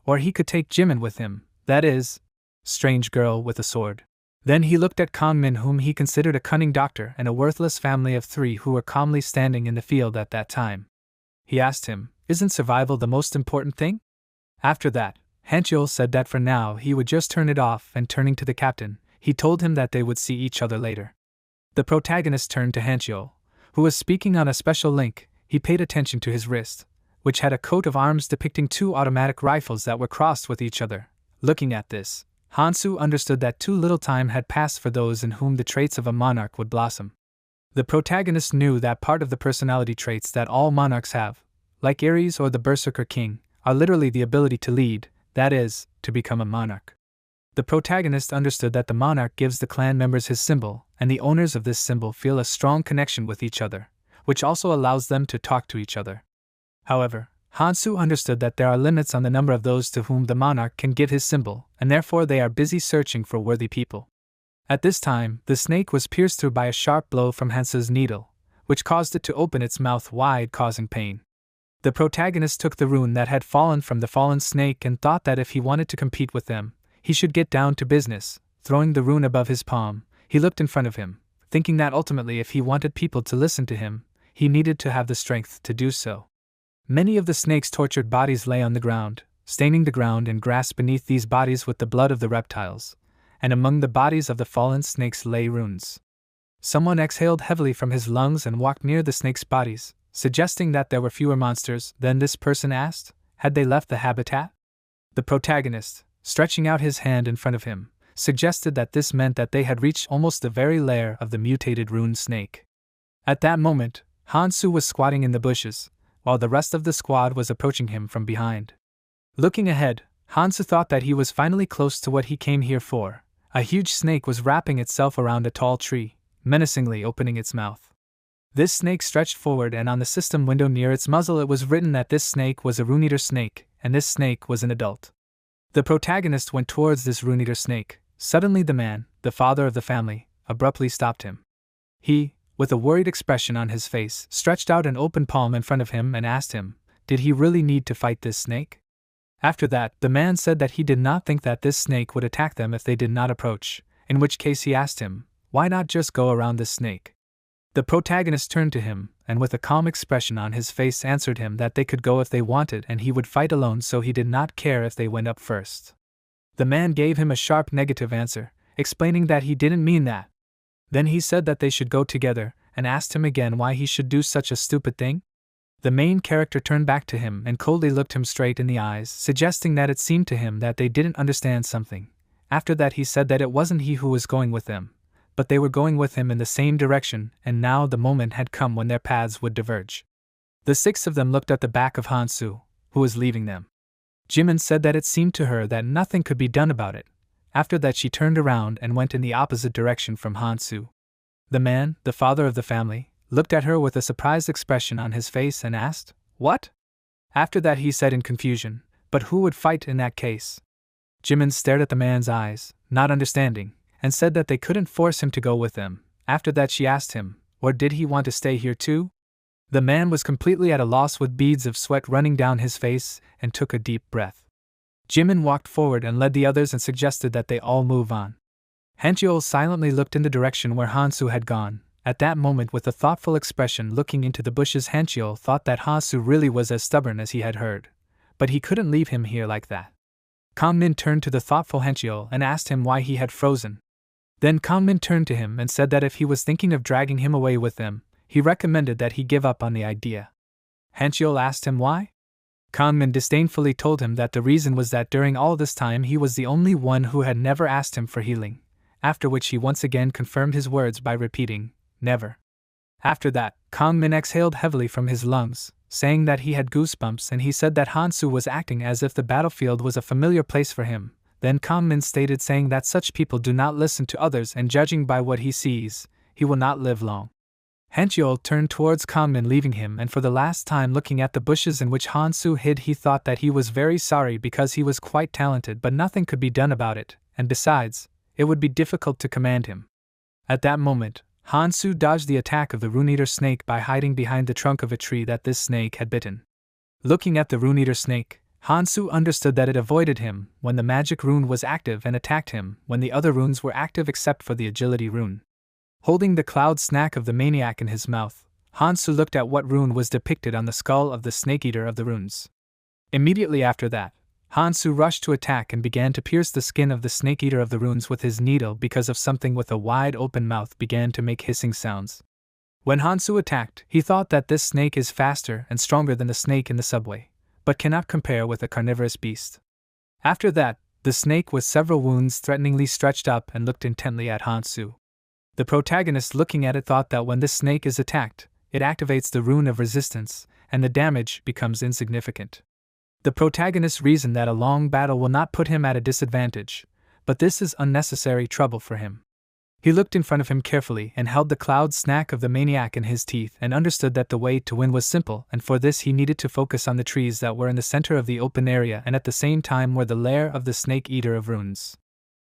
A: or he could take Jimin with him, that is, strange girl with a sword. Then he looked at Kangmin, whom he considered a cunning doctor, and a worthless family of 3 who were calmly standing in the field at that time. He asked him, isn't survival the most important thing? After that, Hancheol said that for now he would just turn it off, and turning to the captain, he told him that they would see each other later. The protagonist turned to Hancheol, who was speaking on a special link. He paid attention to his wrist, which had a coat of arms depicting 2 automatic rifles that were crossed with each other. Looking at this, Hansu understood that too little time had passed for those in whom the traits of a monarch would blossom. The protagonist knew that part of the personality traits that all monarchs have, like Ares or the Berserker King, are literally the ability to lead, that is, to become a monarch. The protagonist understood that the monarch gives the clan members his symbol, and the owners of this symbol feel a strong connection with each other, which also allows them to talk to each other. However, Hansu understood that there are limits on the number of those to whom the monarch can give his symbol, and therefore they are busy searching for worthy people. At this time, the snake was pierced through by a sharp blow from Hansu's needle, which caused it to open its mouth wide, causing pain. The protagonist took the rune that had fallen from the fallen snake and thought that if he wanted to compete with them, he should get down to business. Throwing the rune above his palm, he looked in front of him, thinking that ultimately if he wanted people to listen to him, he needed to have the strength to do so. Many of the snake's tortured bodies lay on the ground, staining the ground and grass beneath these bodies with the blood of the reptiles, and among the bodies of the fallen snakes lay runes. Someone exhaled heavily from his lungs and walked near the snake's bodies, suggesting that there were fewer monsters. Then this person asked, had they left the habitat? The protagonist, stretching out his hand in front of him, suggested that this meant that they had reached almost the very lair of the mutated rune snake. At that moment, Hansu was squatting in the bushes, while the rest of the squad was approaching him from behind. Looking ahead, Hansu thought that he was finally close to what he came here for. A huge snake was wrapping itself around a tall tree, menacingly opening its mouth. This snake stretched forward, and on the system window near its muzzle it was written that this snake was a rune-eater snake, and this snake was an adult. The protagonist went towards this rune-eater snake. Suddenly the man, the father of the family, abruptly stopped him. He, with a worried expression on his face, stretched out an open palm in front of him and asked him, did he really need to fight this snake? After that, the man said that he did not think that this snake would attack them if they did not approach, in which case he asked him, why not just go around this snake? The protagonist turned to him, and with a calm expression on his face answered him that they could go if they wanted and he would fight alone, so he did not care if they went up first. The man gave him a sharp negative answer, explaining that he didn't mean that. Then he said that they should go together, and asked him again why he should do such a stupid thing. The main character turned back to him and coldly looked him straight in the eyes, suggesting that it seemed to him that they didn't understand something. After that he said that it wasn't he who was going with them, but they were going with him in the same direction, and now the moment had come when their paths would diverge. The 6 of them looked at the back of Hansu, who was leaving them. Jimin said that it seemed to her that nothing could be done about it. After that she turned around and went in the opposite direction from Hansu. The man, the father of the family, looked at her with a surprised expression on his face and asked, what? After that he said in confusion, but who would fight in that case? Jimin stared at the man's eyes, not understanding, and said that they couldn't force him to go with them. After that she asked him, or did he want to stay here too? The man was completely at a loss with beads of sweat running down his face and took a deep breath. Jimin walked forward and led the others and suggested that they all move on. Hancheol silently looked in the direction where Hansu had gone. At that moment, with a thoughtful expression looking into the bushes, Hancheol thought that Hansu really was as stubborn as he had heard. But he couldn't leave him here like that. Kangmin turned to the thoughtful Hancheol and asked him why he had frozen. Then Kangmin turned to him and said that if he was thinking of dragging him away with them, he recommended that he give up on the idea. Hancheol asked him why? Kangmin disdainfully told him that the reason was that during all this time he was the only one who had never asked him for healing, after which he once again confirmed his words by repeating, never. After that, Kangmin exhaled heavily from his lungs, saying that he had goosebumps, and he said that Hansu was acting as if the battlefield was a familiar place for him. Then Kangmin stated, saying that such people do not listen to others, and judging by what he sees, he will not live long. Hancheol turned towards Kangmin, leaving him, and for the last time looking at the bushes in which Hansu hid, he thought that he was very sorry because he was quite talented, but nothing could be done about it, and besides, it would be difficult to command him. At that moment, Hansu dodged the attack of the rune-eater snake by hiding behind the trunk of a tree that this snake had bitten. Looking at the rune-eater snake, Hansu understood that it avoided him when the magic rune was active and attacked him when the other runes were active except for the agility rune. Holding the cloud snack of the maniac in his mouth, Hansu looked at what rune was depicted on the skull of the snake-eater of the runes. Immediately after that, Hansu rushed to attack and began to pierce the skin of the snake-eater of the runes with his needle because of something with a wide open mouth began to make hissing sounds. When Hansu attacked, he thought that this snake is faster and stronger than the snake in the subway, but cannot compare with a carnivorous beast. After that, the snake with several wounds threateningly stretched up and looked intently at Hansu. The protagonist looking at it thought that when this snake is attacked, it activates the rune of resistance, and the damage becomes insignificant. The protagonist reasoned that a long battle will not put him at a disadvantage, but this is unnecessary trouble for him. He looked in front of him carefully and held the cloud snack of the maniac in his teeth and understood that the way to win was simple, and for this he needed to focus on the trees that were in the center of the open area and at the same time were the lair of the snake eater of runes.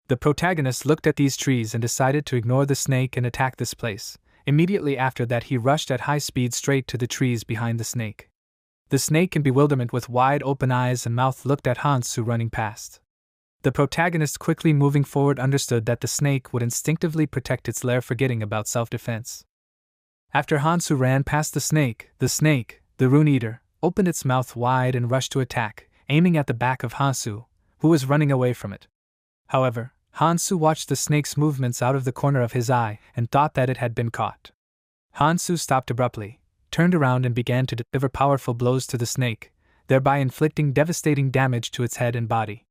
A: The protagonist looked at these trees and decided to ignore the snake and attack this place. Immediately after that he rushed at high speed straight to the trees behind the snake. The snake in bewilderment with wide open eyes and mouth looked at Hansu running past. The protagonist quickly moving forward understood that the snake would instinctively protect its lair, forgetting about self-defense. After Hansu ran past the snake, the rune eater, opened its mouth wide and rushed to attack, aiming at the back of Hansu, who was running away from it. However, Hansu watched the snake's movements out of the corner of his eye and thought that it had been caught. Hansu stopped abruptly, turned around and began to deliver powerful blows to the snake, thereby inflicting devastating damage to its head and body.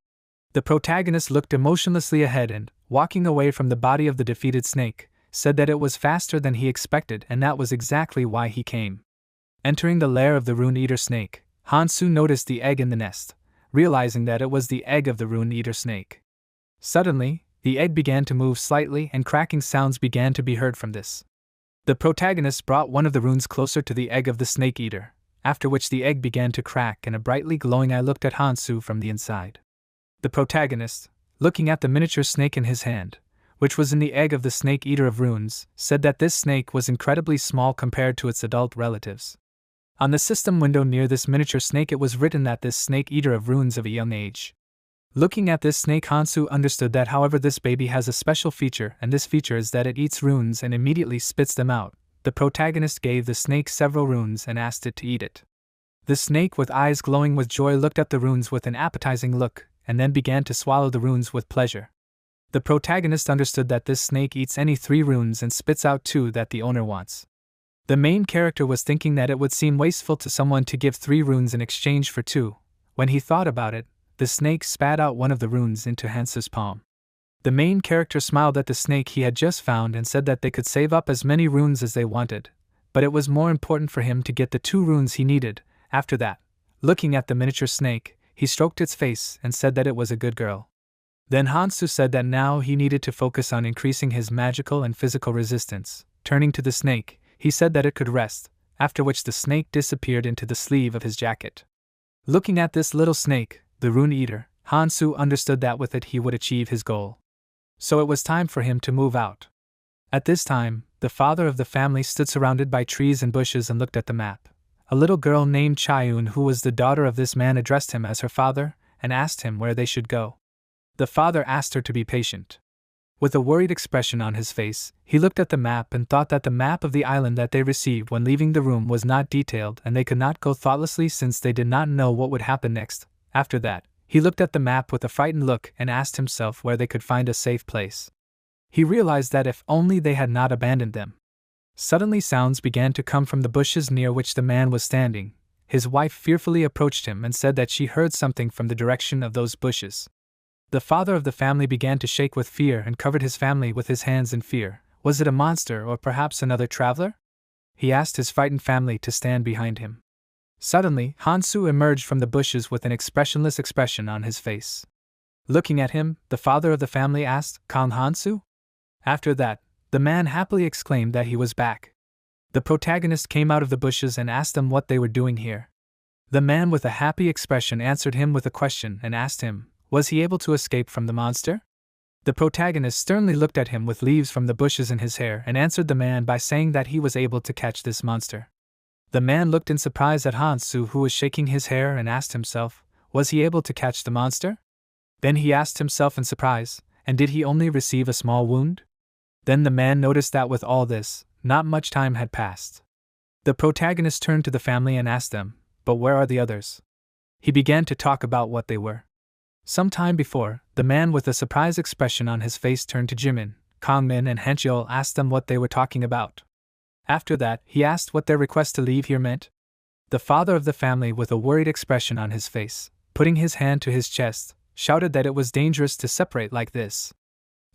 A: The protagonist looked emotionlessly ahead and, walking away from the body of the defeated snake, said that it was faster than he expected and that was exactly why he came. Entering the lair of the rune-eater snake, Hansu noticed the egg in the nest, realizing that it was the egg of the rune-eater snake. Suddenly, the egg began to move slightly and cracking sounds began to be heard from this. The protagonist brought one of the runes closer to the egg of the snake-eater, after which the egg began to crack and a brightly glowing eye looked at Hansu from the inside. The protagonist, looking at the miniature snake in his hand, which was in the egg of the snake-eater of runes, said that this snake was incredibly small compared to its adult relatives. On the system window near this miniature snake it was written that this snake-eater of runes of a young age. Looking at this snake, Hansu understood that however this baby has a special feature, and this feature is that it eats runes and immediately spits them out. The protagonist gave the snake several runes and asked it to eat it. The snake, with eyes glowing with joy, looked at the runes with an appetizing look, and then began to swallow the runes with pleasure. The protagonist understood that this snake eats any 3 runes and spits out 2 that the owner wants. The main character was thinking that it would seem wasteful to someone to give 3 runes in exchange for 2. When he thought about it, the snake spat out one of the runes into Hansu's palm. The main character smiled at the snake he had just found and said that they could save up as many runes as they wanted, but it was more important for him to get the 2 runes he needed. After that, looking at the miniature snake, he stroked its face and said that it was a good girl. Then Hansu said that now he needed to focus on increasing his magical and physical resistance. Turning to the snake, he said that it could rest, after which the snake disappeared into the sleeve of his jacket. Looking at this little snake, the rune eater, Hansu understood that with it he would achieve his goal. So it was time for him to move out. At this time, the father of the family stood surrounded by trees and bushes and looked at the map. A little girl named Chayun, who was the daughter of this man, addressed him as her father and asked him where they should go. The father asked her to be patient. With a worried expression on his face, he looked at the map and thought that the map of the island that they received when leaving the room was not detailed and they could not go thoughtlessly since they did not know what would happen next. After that, he looked at the map with a frightened look and asked himself where they could find a safe place. He realized that if only they had not abandoned them. Suddenly sounds began to come from the bushes near which the man was standing. His wife fearfully approached him and said that she heard something from the direction of those bushes. The father of the family began to shake with fear and covered his family with his hands in fear. Was it a monster or perhaps another traveler? He asked his frightened family to stand behind him. Suddenly, Hansu emerged from the bushes with an expressionless expression on his face. Looking at him, the father of the family asked, "Kang Hansu?" After that, the man happily exclaimed that he was back. The protagonist came out of the bushes and asked them what they were doing here. The man with a happy expression answered him with a question and asked him, was he able to escape from the monster? The protagonist sternly looked at him with leaves from the bushes in his hair and answered the man by saying that he was able to catch this monster. The man looked in surprise at Hansu, who was shaking his hair, and asked himself, was he able to catch the monster? Then he asked himself in surprise, and did he only receive a small wound? Then the man noticed that with all this, not much time had passed. The protagonist turned to the family and asked them, but where are the others? He began to talk about what they were. Some time before, the man with a surprised expression on his face turned to Jimin, Kangmin and Hencheol, asked them what they were talking about. After that, he asked what their request to leave here meant. The father of the family, with a worried expression on his face, putting his hand to his chest, shouted that it was dangerous to separate like this.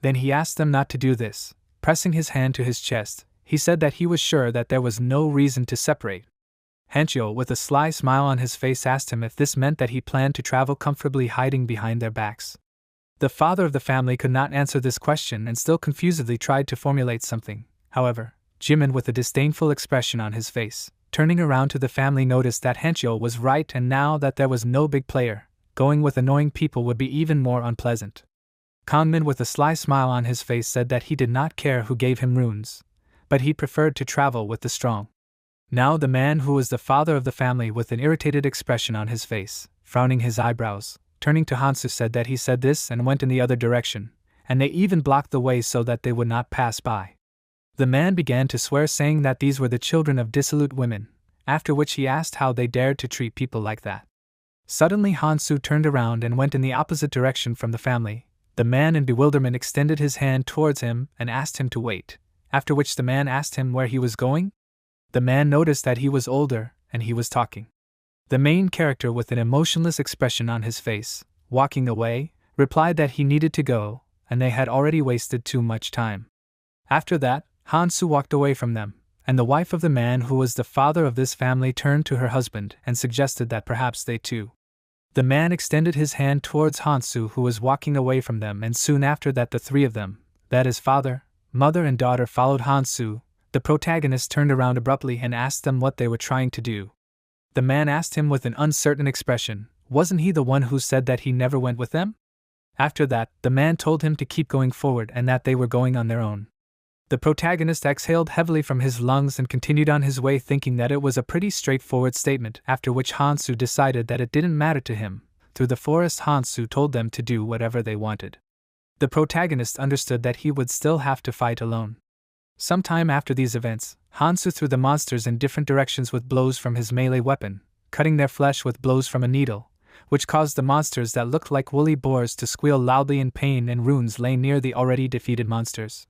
A: Then he asked them not to do this. Pressing his hand to his chest, he said that he was sure that there was no reason to separate. Hencheol, with a sly smile on his face, asked him if this meant that he planned to travel comfortably hiding behind their backs. The father of the family could not answer this question and still confusedly tried to formulate something. However, Jimin, with a disdainful expression on his face, turning around to the family, noticed that Hanchyo was right, and now that there was no big player, going with annoying people would be even more unpleasant. Kangmin, with a sly smile on his face, said that he did not care who gave him runes, but he preferred to travel with the strong. Now the man who was the father of the family, with an irritated expression on his face, frowning his eyebrows, turning to Hansu, said that he said this and went in the other direction, and they even blocked the way so that they would not pass by. The man began to swear, saying that these were the children of dissolute women, after which he asked how they dared to treat people like that. Suddenly Hansu turned around and went in the opposite direction from the family. The man in bewilderment extended his hand towards him and asked him to wait, after which the man asked him where he was going. The man noticed that he was older, and he was talking. The main character, with an emotionless expression on his face, walking away, replied that he needed to go, and they had already wasted too much time. After that, Hansu walked away from them, and the wife of the man who was the father of this family turned to her husband and suggested that perhaps they too. The man extended his hand towards Hansu, who was walking away from them, and soon after that the three of them, that is father, mother and daughter, followed Hansu. The protagonist turned around abruptly and asked them what they were trying to do. The man asked him with an uncertain expression, wasn't he the one who said that he never went with them? After that, the man told him to keep going forward and that they were going on their own. The protagonist exhaled heavily from his lungs and continued on his way, thinking that it was a pretty straightforward statement, after which Hansu decided that it didn't matter to him. Through the forest, Hansu told them to do whatever they wanted. The protagonist understood that he would still have to fight alone. Sometime after these events, Hansu threw the monsters in different directions with blows from his melee weapon, cutting their flesh with blows from a needle, which caused the monsters that looked like woolly boars to squeal loudly in pain, and runes lay near the already defeated monsters.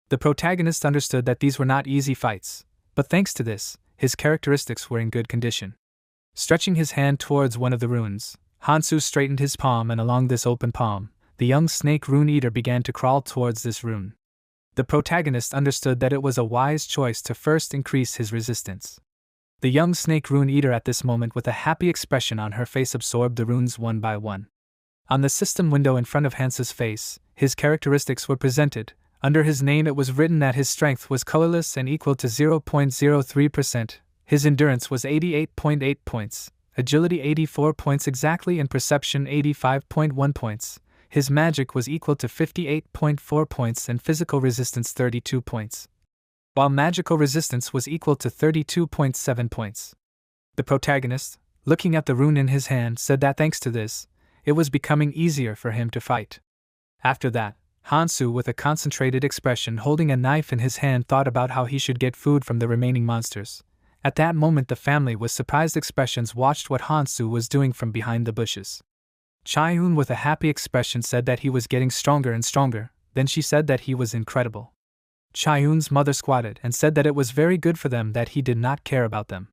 A: The protagonist understood that these were not easy fights, but thanks to this, his characteristics were in good condition. Stretching his hand towards one of the runes, Hansu straightened his palm, and along this open palm, the young snake rune eater began to crawl towards this rune. The protagonist understood that it was a wise choice to first increase his resistance. The young snake rune eater at this moment, with a happy expression on her face, absorbed the runes one by one. On the system window in front of Hansu's face, his characteristics were presented. Under his name it was written that his strength was colorless and equal to 0.03%, his endurance was 88.8 points, agility 84 points exactly, and perception 85.1 points. His magic was equal to 58.4 points and physical resistance 32 points, while magical resistance was equal to 32.7 points. The protagonist, looking at the rune in his hand, said that thanks to this, it was becoming easier for him to fight. After that, Hansu, with a concentrated expression holding a knife in his hand, thought about how he should get food from the remaining monsters. At that moment the family, with surprised expressions, watched what Hansu was doing from behind the bushes. Chaeun, with a happy expression, said that he was getting stronger and stronger. Then she said that he was incredible. Chaeun's mother squatted and said that it was very good for them that he did not care about them.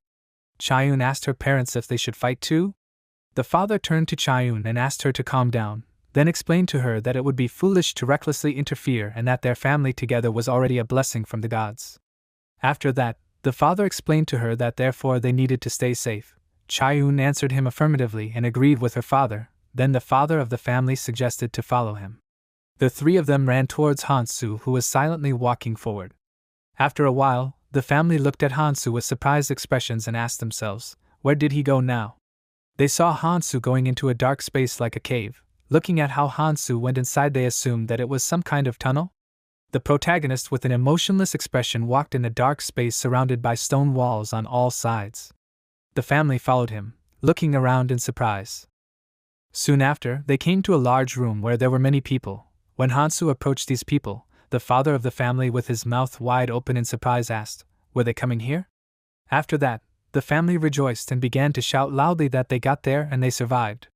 A: Chaeun asked her parents if they should fight too. The father turned to Chaeun and asked her to calm down, then explained to her that it would be foolish to recklessly interfere and that their family together was already a blessing from the gods. After that, the father explained to her that therefore they needed to stay safe. Chaeun answered him affirmatively and agreed with her father. Then the father of the family suggested to follow him. The three of them ran towards Hansu, who was silently walking forward. After a while, the family looked at Hansu with surprised expressions and asked themselves, where did he go now? They saw Hansu going into a dark space like a cave. Looking at how Hansu went inside, they assumed that it was some kind of tunnel. The protagonist, with an emotionless expression, walked in a dark space surrounded by stone walls on all sides. The family followed him, looking around in surprise. Soon after, they came to a large room where there were many people. When Hansu approached these people, the father of the family, with his mouth wide open in surprise, asked, were they coming here? After that, the family rejoiced and began to shout loudly that they got there and they survived.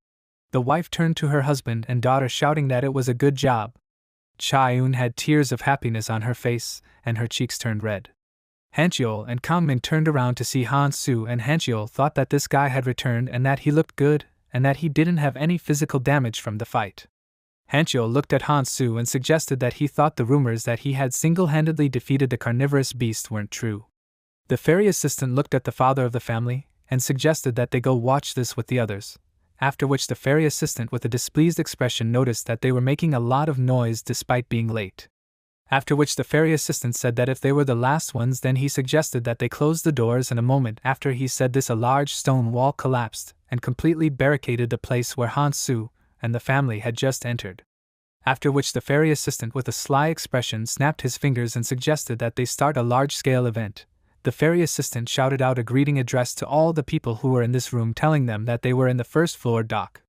A: The wife turned to her husband and daughter, shouting that it was a good job. Chaeun had tears of happiness on her face, and her cheeks turned red. Hancheol and Kangmin turned around to see Hansu, and Hancheol thought that this guy had returned and that he looked good, and that he didn't have any physical damage from the fight. Hancheol looked at Hansu and suggested that he thought the rumors that he had single-handedly defeated the carnivorous beast weren't true. The fairy assistant looked at the father of the family and suggested that they go watch this with the others. after which the fairy assistant with a displeased expression noticed that they were making a lot of noise despite being late. After which the fairy assistant said that if they were the last ones, then he suggested that they close the doors, and a moment after he said this a large stone wall collapsed and completely barricaded the place where Han-su and the family had just entered. After which the fairy assistant with a sly expression snapped his fingers and suggested that they start a large-scale event. The fairy assistant shouted out a greeting address to all the people who were in this room, telling them that they were in the first-floor dock.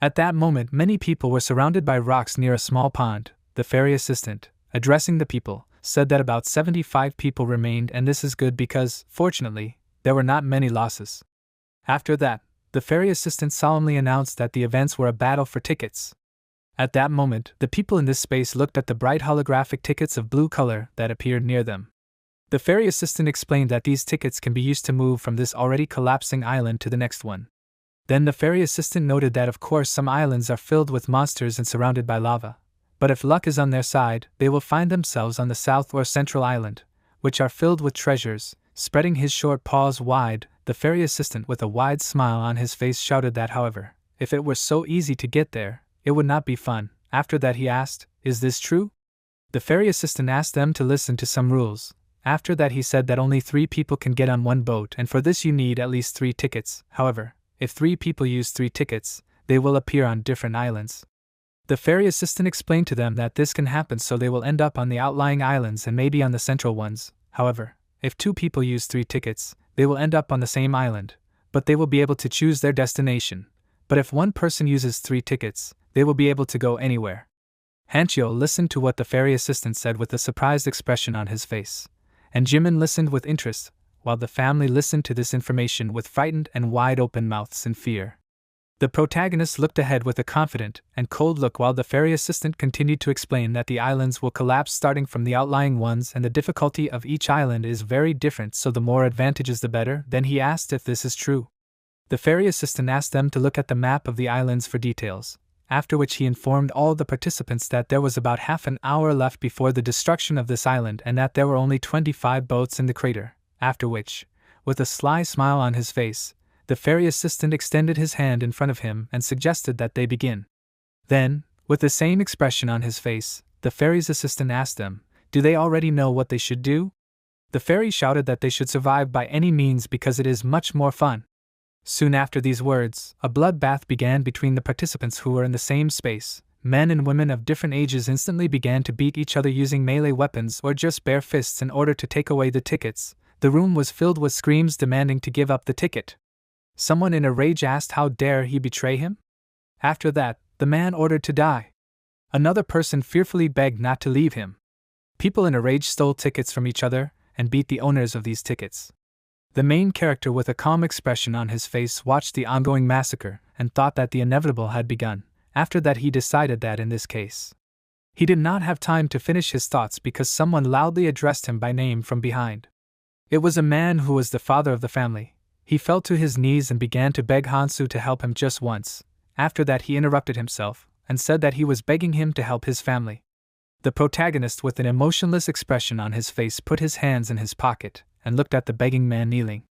A: At that moment many people were surrounded by rocks near a small pond. The fairy assistant, addressing the people, said that about 75 people remained, and this is good because, fortunately, there were not many losses. After that, the fairy assistant solemnly announced that the events were a battle for tickets. At that moment, the people in this space looked at the bright holographic tickets of blue color that appeared near them. The fairy assistant explained that these tickets can be used to move from this already collapsing island to the next one. Then the fairy assistant noted that of course some islands are filled with monsters and surrounded by lava. But if luck is on their side, they will find themselves on the south or central island, which are filled with treasures. Spreading his short paws wide, the fairy assistant with a wide smile on his face shouted that however, if it were so easy to get there, it would not be fun. After that he asked, "Is this true?" The fairy assistant asked them to listen to some rules. After that he said that only 3 people can get on one boat, and for this you need at least 3 tickets. However, if 3 people use 3 tickets, they will appear on different islands. The fairy assistant explained to them that this can happen so they will end up on the outlying islands and maybe on the central ones. However, if 2 people use 3 tickets, they will end up on the same island, but they will be able to choose their destination. But if 1 person uses 3 tickets, they will be able to go anywhere. Hanchio listened to what the fairy assistant said with a surprised expression on his face, and Jimin listened with interest, while the family listened to this information with frightened and wide-open mouths in fear. The protagonist looked ahead with a confident and cold look while the fairy assistant continued to explain that the islands will collapse starting from the outlying ones and the difficulty of each island is very different, so the more advantages the better. Then he asked if this is true. The fairy assistant asked them to look at the map of the islands for details, after which he informed all the participants that there was about half an hour left before the destruction of this island and that there were only 25 boats in the crater, after which, with a sly smile on his face, the fairy assistant extended his hand in front of him and suggested that they begin. Then, with the same expression on his face, the fairy's assistant asked them, "Do they already know what they should do?" The fairy shouted that they should survive by any means because it is much more fun. Soon after these words, a bloodbath began between the participants who were in the same space. Men and women of different ages instantly began to beat each other using melee weapons or just bare fists in order to take away the tickets. The room was filled with screams demanding to give up the ticket. Someone in a rage asked how dare he betray him? After that, the man ordered to die. Another person fearfully begged not to leave him. People in a rage stole tickets from each other and beat the owners of these tickets. The main character with a calm expression on his face watched the ongoing massacre and thought that the inevitable had begun. After that he decided that in this case, he did not have time to finish his thoughts because someone loudly addressed him by name from behind. It was a man who was the father of the family. He fell to his knees and began to beg Hansu to help him just once. After that he interrupted himself and said that he was begging him to help his family. The protagonist with an emotionless expression on his face put his hands in his pocket and looked at the begging man kneeling.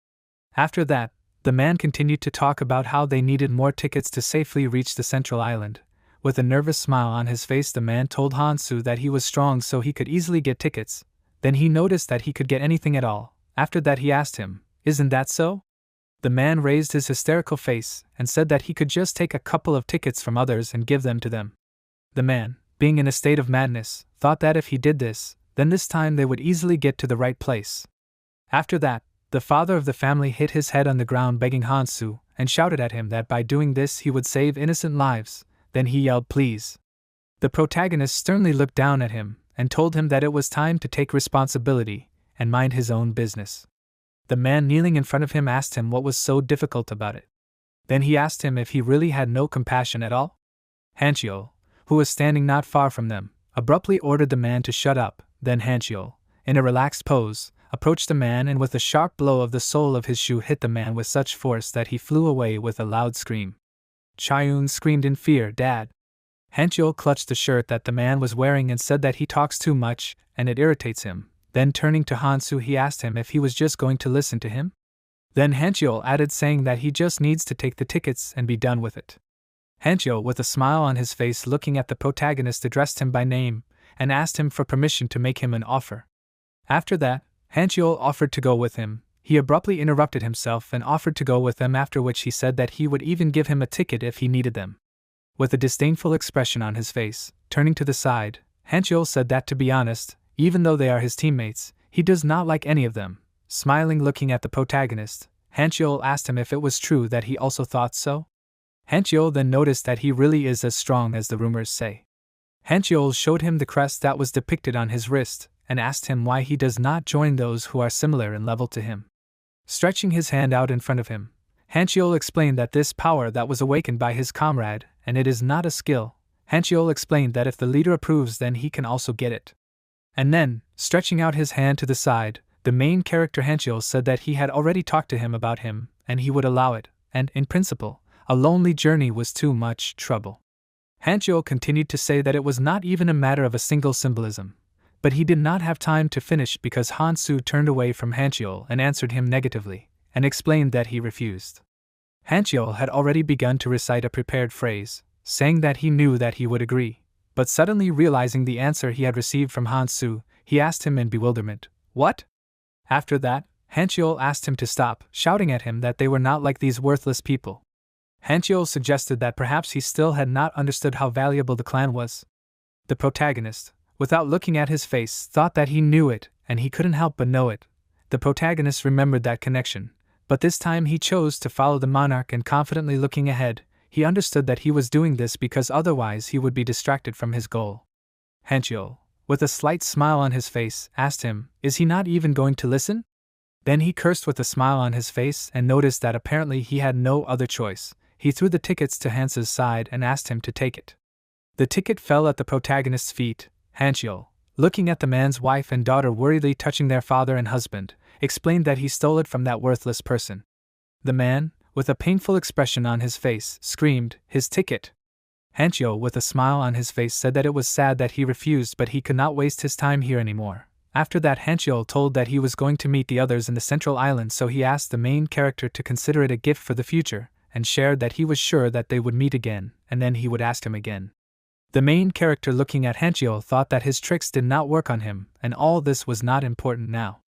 A: After that, the man continued to talk about how they needed more tickets to safely reach the central island. With a nervous smile on his face the man told Hansu that he was strong so he could easily get tickets. Then he noticed that he could get anything at all. After that he asked him, "Isn't that so?" The man raised his hysterical face and said that he could just take a couple of tickets from others and give them to them. The man, being in a state of madness, thought that if he did this, then this time they would easily get to the right place. After that, the father of the family hit his head on the ground begging Hansu and shouted at him that by doing this he would save innocent lives. Then he yelled, "Please." The protagonist sternly looked down at him and told him that it was time to take responsibility and mind his own business. The man kneeling in front of him asked him what was so difficult about it. Then he asked him if he really had no compassion at all. Hanchio, who was standing not far from them, abruptly ordered the man to shut up. Then Hanchio, in a relaxed pose, approached the man and with a sharp blow of the sole of his shoe hit the man with such force that he flew away with a loud scream. Chayun screamed in fear, "Dad!" Hanchio clutched the shirt that the man was wearing and said that he talks too much and it irritates him. Then turning to Hansu he asked him if he was just going to listen to him. Then Hancheol added, saying that he just needs to take the tickets and be done with it. Hancheol, with a smile on his face looking at the protagonist, addressed him by name and asked him for permission to make him an offer. After that, Hancheol offered to go with him. He abruptly interrupted himself and offered to go with them, after which he said that he would even give him a ticket if he needed them. With a disdainful expression on his face, turning to the side, Hancheol said that, to be honest, even though they are his teammates, he does not like any of them. Smiling, looking at the protagonist, Hancheol asked him if it was true that he also thought so. Hancheol then noticed that he really is as strong as the rumors say. Hancheol showed him the crest that was depicted on his wrist, and asked him why he does not join those who are similar in level to him. Stretching his hand out in front of him, Hancheol explained that this power that was awakened by his comrade, and it is not a skill. Hancheol explained that if the leader approves, then he can also get it. And then, stretching out his hand to the side, the main character Hancheol said that he had already talked to him about him, and he would allow it, and, in principle, a lonely journey was too much trouble. Hancheol continued to say that it was not even a matter of a single symbolism, but he did not have time to finish because Hansu turned away from Hancheol and answered him negatively, and explained that he refused. Hancheol had already begun to recite a prepared phrase, saying that he knew that he would agree, but suddenly realizing the answer he had received from Hansu, he asked him in bewilderment, "What?" After that, Hancheol asked him to stop, shouting at him that they were not like these worthless people. Hancheol suggested that perhaps he still had not understood how valuable the clan was. The protagonist, without looking at his face, thought that he knew it, and he couldn't help but know it. The protagonist remembered that connection, but this time he chose to follow the monarch, and confidently looking ahead, he understood that he was doing this because otherwise he would be distracted from his goal. Hancheol, with a slight smile on his face, asked him, "Is he not even going to listen?" Then he cursed with a smile on his face and noticed that apparently he had no other choice. He threw the tickets to Hansu's side and asked him to take it. The ticket fell at the protagonist's feet. Hancheol, looking at the man's wife and daughter worriedly touching their father and husband, explained that he stole it from that worthless person. The man, with a painful expression on his face, screamed, "His ticket!" Hancheol, with a smile on his face, said that it was sad that he refused, but he could not waste his time here anymore. After that, Hancheol told that he was going to meet the others in the central island, so he asked the main character to consider it a gift for the future, and shared that he was sure that they would meet again, and then he would ask him again. The main character, looking at Hancheol, thought that his tricks did not work on him, and all this was not important now.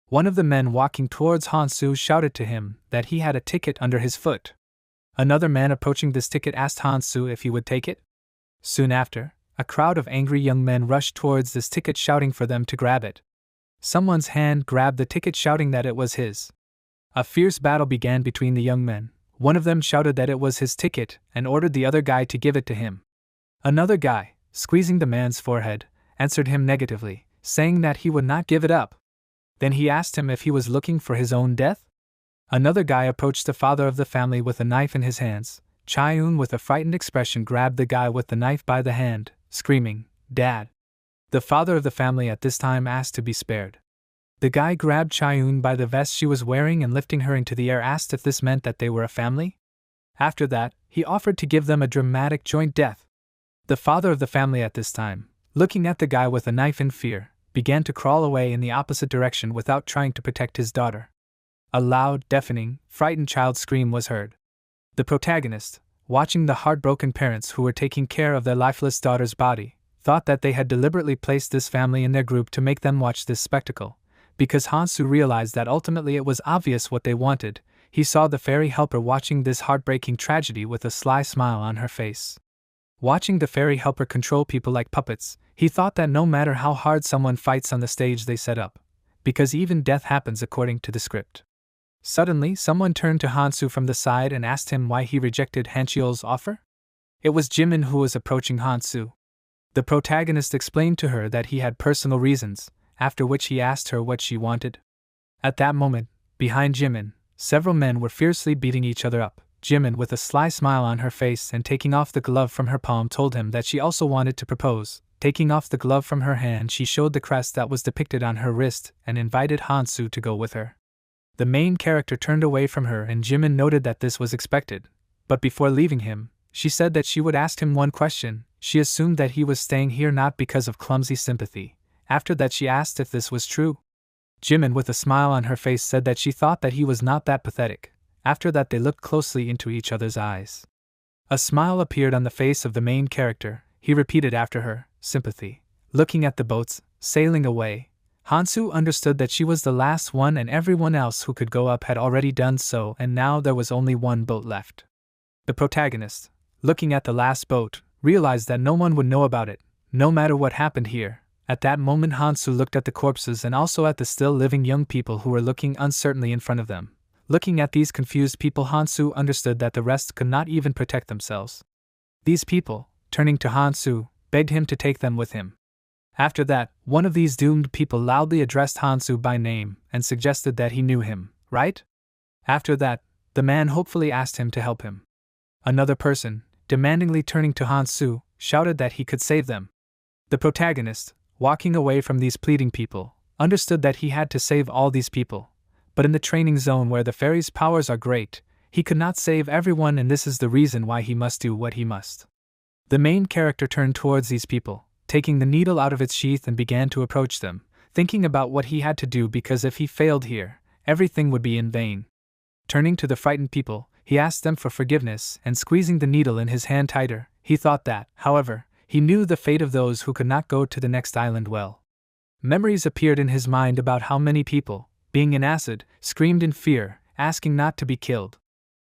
A: One of the men walking towards Hansu shouted to him that he had a ticket under his foot. Another man approaching this ticket asked Hansu if he would take it. Soon after, a crowd of angry young men rushed towards this ticket, shouting for them to grab it. Someone's hand grabbed the ticket, shouting that it was his. A fierce battle began between the young men. One of them shouted that it was his ticket and ordered the other guy to give it to him. Another guy, squeezing the man's forehead, answered him negatively, saying that he would not give it up. Then he asked him if he was looking for his own death. Another guy approached the father of the family with a knife in his hands. Chaeun, with a frightened expression, grabbed the guy with the knife by the hand, screaming, "Dad!" The father of the family at this time asked to be spared. The guy grabbed Chaeun by the vest she was wearing and, lifting her into the air, asked if this meant that they were a family. After that, he offered to give them a dramatic joint death. The father of the family at this time, looking at the guy with a knife in fear, began to crawl away in the opposite direction without trying to protect his daughter. A loud, deafening, frightened child scream was heard. The protagonist, watching the heartbroken parents who were taking care of their lifeless daughter's body, thought that they had deliberately placed this family in their group to make them watch this spectacle. Because Hansu realized that ultimately it was obvious what they wanted, he saw the fairy helper watching this heartbreaking tragedy with a sly smile on her face. Watching the fairy helper control people like puppets, he thought that no matter how hard someone fights on the stage they set up, because even death happens according to the script. Suddenly, someone turned to Hansu from the side and asked him why he rejected Hancheol's offer. It was Jimin who was approaching Hansu. The protagonist explained to her that he had personal reasons, after which he asked her what she wanted. At that moment, behind Jimin, several men were fiercely beating each other up. Jimin, with a sly smile on her face and taking off the glove from her palm, told him that she also wanted to propose. Taking off the glove from her hand, she showed the crest that was depicted on her wrist and invited Hansu to go with her. The main character turned away from her and Jimin noted that this was expected, but before leaving him, she said that she would ask him one question. She assumed that he was staying here not because of clumsy sympathy. After that, she asked if this was true. Jimin, with a smile on her face, said that she thought that he was not that pathetic. After that, they looked closely into each other's eyes. A smile appeared on the face of the main character. He repeated after her, sympathy. Looking at the boats, sailing away, Hansu understood that she was the last one and everyone else who could go up had already done so, and now there was only one boat left. The protagonist, looking at the last boat, realized that no one would know about it, no matter what happened here. At that moment, Hansu looked at the corpses and also at the still living young people who were looking uncertainly in front of them. Looking at these confused people, Hansu understood that the rest could not even protect themselves. These people, turning to Hansu, begged him to take them with him. After that, one of these doomed people loudly addressed Hansu by name and suggested that he knew him, right? After that, the man hopefully asked him to help him. Another person, demandingly turning to Hansu, shouted that he could save them. The protagonist, walking away from these pleading people, understood that he had to save all these people. But in the training zone where the fairy's powers are great, he could not save everyone, and this is the reason why he must do what he must. The main character turned towards these people, taking the needle out of its sheath, and began to approach them, thinking about what he had to do, because if he failed here, everything would be in vain. Turning to the frightened people, he asked them for forgiveness, and squeezing the needle in his hand tighter, he thought that, however, he knew the fate of those who could not go to the next island well. Memories appeared in his mind about how many people, being in acid, screamed in fear, asking not to be killed.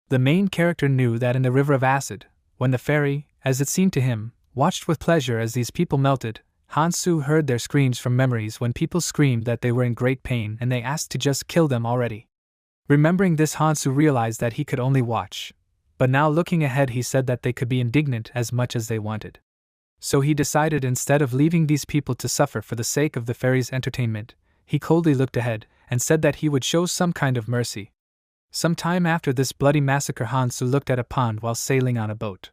A: The main character knew that in the river of acid, when the fairy, as it seemed to him, watched with pleasure as these people melted, Hansu heard their screams from memories when people screamed that they were in great pain and they asked to just kill them already. Remembering this, Hansu realized that he could only watch. But now looking ahead, he said that they could be indignant as much as they wanted. So he decided, instead of leaving these people to suffer for the sake of the fairy's entertainment, he coldly looked ahead and said that he would show some kind of mercy. Some time after this bloody massacre, Hansu looked at a pond while sailing on a boat.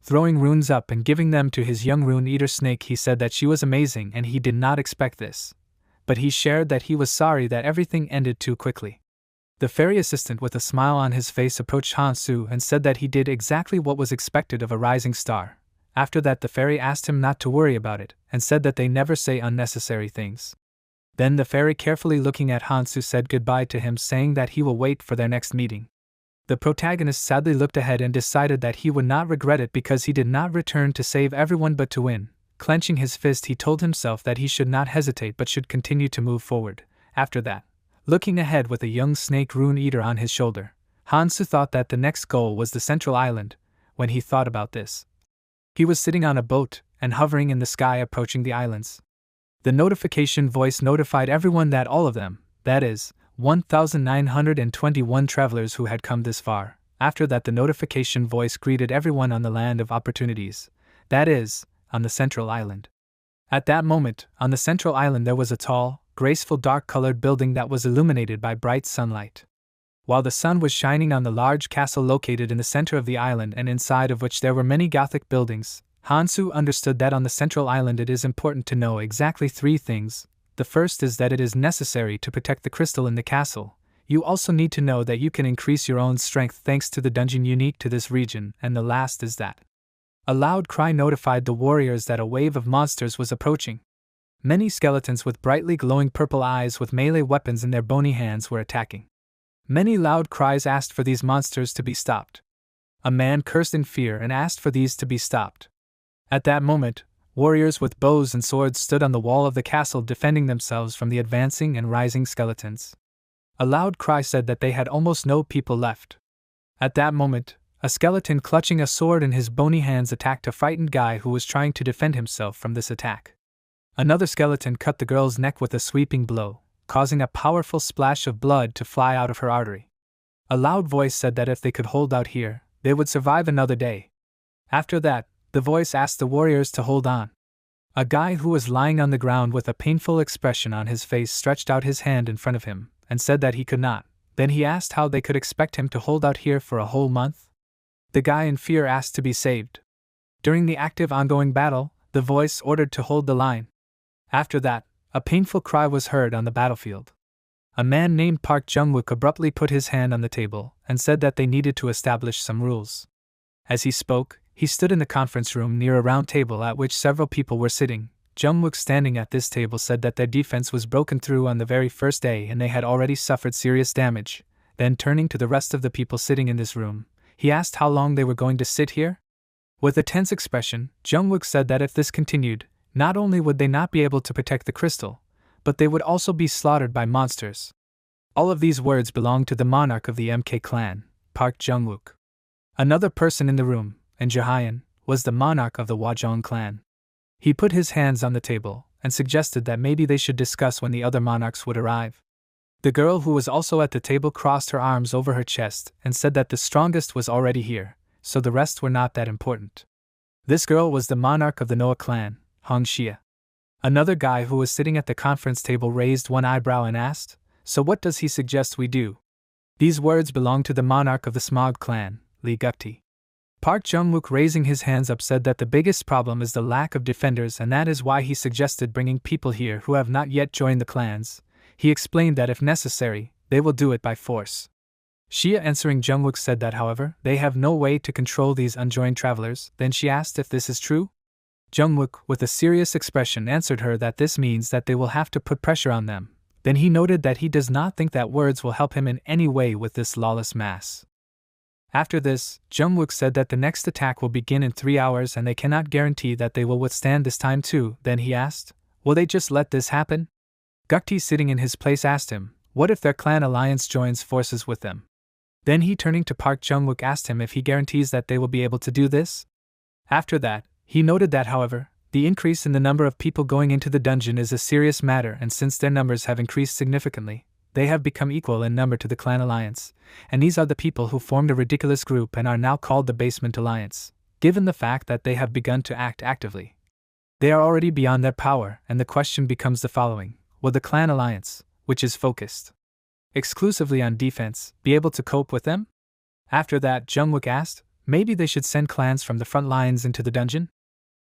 A: Throwing runes up and giving them to his young rune-eater snake, he said that she was amazing and he did not expect this. But he shared that he was sorry that everything ended too quickly. The fairy assistant, with a smile on his face, approached Hansu and said that he did exactly what was expected of a rising star. After that, the fairy asked him not to worry about it and said that they never say unnecessary things. Then the fairy, carefully looking at Hansu, said goodbye to him, saying that he will wait for their next meeting. The protagonist sadly looked ahead and decided that he would not regret it because he did not return to save everyone but to win. Clenching his fist, he told himself that he should not hesitate but should continue to move forward. After that, looking ahead with a young snake rune-eater on his shoulder, Hansu thought that the next goal was the central island. When he thought about this, he was sitting on a boat and hovering in the sky, approaching the islands. The notification voice notified everyone that all of them, that is, 1,921 travelers who had come this far. After that, the notification voice greeted everyone on the land of opportunities, that is, on the central island. At that moment, on the central island there was a tall, graceful dark-colored building that was illuminated by bright sunlight. While the sun was shining on the large castle located in the center of the island and inside of which there were many Gothic buildings, Hansu understood that on the central island it is important to know exactly 3 things. The first is that it is necessary to protect the crystal in the castle. You also need to know that you can increase your own strength thanks to the dungeon unique to this region, and the last is that a loud cry notified the warriors that a wave of monsters was approaching. Many skeletons with brightly glowing purple eyes with melee weapons in their bony hands were attacking. Many loud cries asked for these monsters to be stopped. A man cursed in fear and asked for these to be stopped. At that moment, warriors with bows and swords stood on the wall of the castle defending themselves from the advancing and rising skeletons. A loud cry said that they had almost no people left. At that moment, a skeleton clutching a sword in his bony hands attacked a frightened guy who was trying to defend himself from this attack. Another skeleton cut the girl's neck with a sweeping blow, causing a powerful splash of blood to fly out of her artery. A loud voice said that if they could hold out here, they would survive another day. After that, the voice asked the warriors to hold on. A guy who was lying on the ground with a painful expression on his face stretched out his hand in front of him and said that he could not. Then he asked how they could expect him to hold out here for a whole month. The guy in fear asked to be saved. During the active ongoing battle, the voice ordered to hold the line. After that, a painful cry was heard on the battlefield. A man named Park Jung-wook abruptly put his hand on the table and said that they needed to establish some rules. As he spoke, he stood in the conference room near a round table at which several people were sitting, Jungwook standing at this table said that their defense was broken through on the very first day and they had already suffered serious damage. Then turning to the rest of the people sitting in this room, he asked how long they were going to sit here. With a tense expression, Jungwook said that if this continued, not only would they not be able to protect the crystal, but they would also be slaughtered by monsters. All of these words belonged to the monarch of the MK clan, Park Jungwook. Another person in the room, and Jahyun, was the monarch of the Hwajong clan. He put his hands on the table and suggested that maybe they should discuss when the other monarchs would arrive. The girl who was also at the table crossed her arms over her chest and said that the strongest was already here, so the rest were not that important. This girl was the monarch of the Noah clan, Hong Xia. Another guy who was sitting at the conference table raised one eyebrow and asked, "So what does he suggest we do?" These words belonged to the monarch of the Smog clan, Lee Gukti. Park Jungwook, raising his hands up, said that the biggest problem is the lack of defenders, and that is why he suggested bringing people here who have not yet joined the clans. He explained that if necessary, they will do it by force. Xia, answering Jungwook, said that however, they have no way to control these unjoined travelers. Then she asked if this is true. Jungwook, with a serious expression, answered her that this means that they will have to put pressure on them. Then he noted that he does not think that words will help him in any way with this lawless mass. After this, Jungwook said that the next attack will begin in 3 hours and they cannot guarantee that they will withstand this time too. Then he asked, will they just let this happen? Gukti, sitting in his place, asked him, what if their clan alliance joins forces with them? Then he, turning to Park Jungwook, asked him if he guarantees that they will be able to do this. After that, he noted that however, the increase in the number of people going into the dungeon is a serious matter, and since their numbers have increased significantly, they have become equal in number to the clan alliance, and these are the people who formed a ridiculous group and are now called the Basement Alliance, given the fact that they have begun to act actively. They are already beyond their power, and the question becomes the following: will the clan alliance, which is focused exclusively on defense, be able to cope with them? After that, Jungwook asked, maybe they should send clans from the front lines into the dungeon?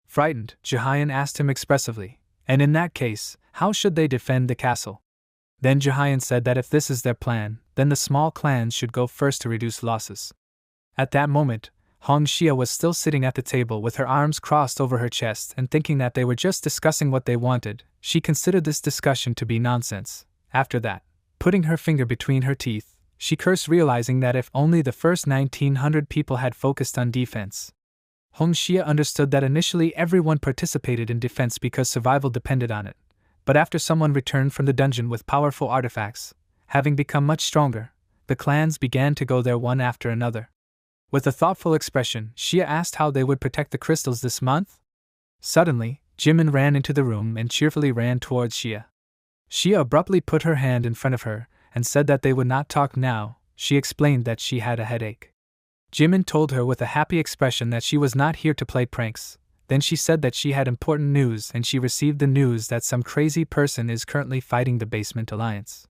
A: Frightened, Jahyun asked him expressively, and in that case, how should they defend the castle? Then Jahyun said that if this is their plan, then the small clans should go first to reduce losses. At that moment, Hong Xia was still sitting at the table with her arms crossed over her chest and thinking that they were just discussing what they wanted. She considered this discussion to be nonsense. After that, putting her finger between her teeth, she cursed, realizing that if only the first 1900 people had focused on defense. Hong Xia understood that initially everyone participated in defense because survival depended on it. But after someone returned from the dungeon with powerful artifacts, having become much stronger, the clans began to go there one after another. With a thoughtful expression, Xia asked how they would protect the crystals this month. Suddenly, Jimin ran into the room and cheerfully ran towards Xia. Xia abruptly put her hand in front of her and said that they would not talk now. She explained that she had a headache. Jimin told her with a happy expression that she was not here to play pranks. Then she said that she had important news, and she received the news that some crazy person is currently fighting the Basement Alliance.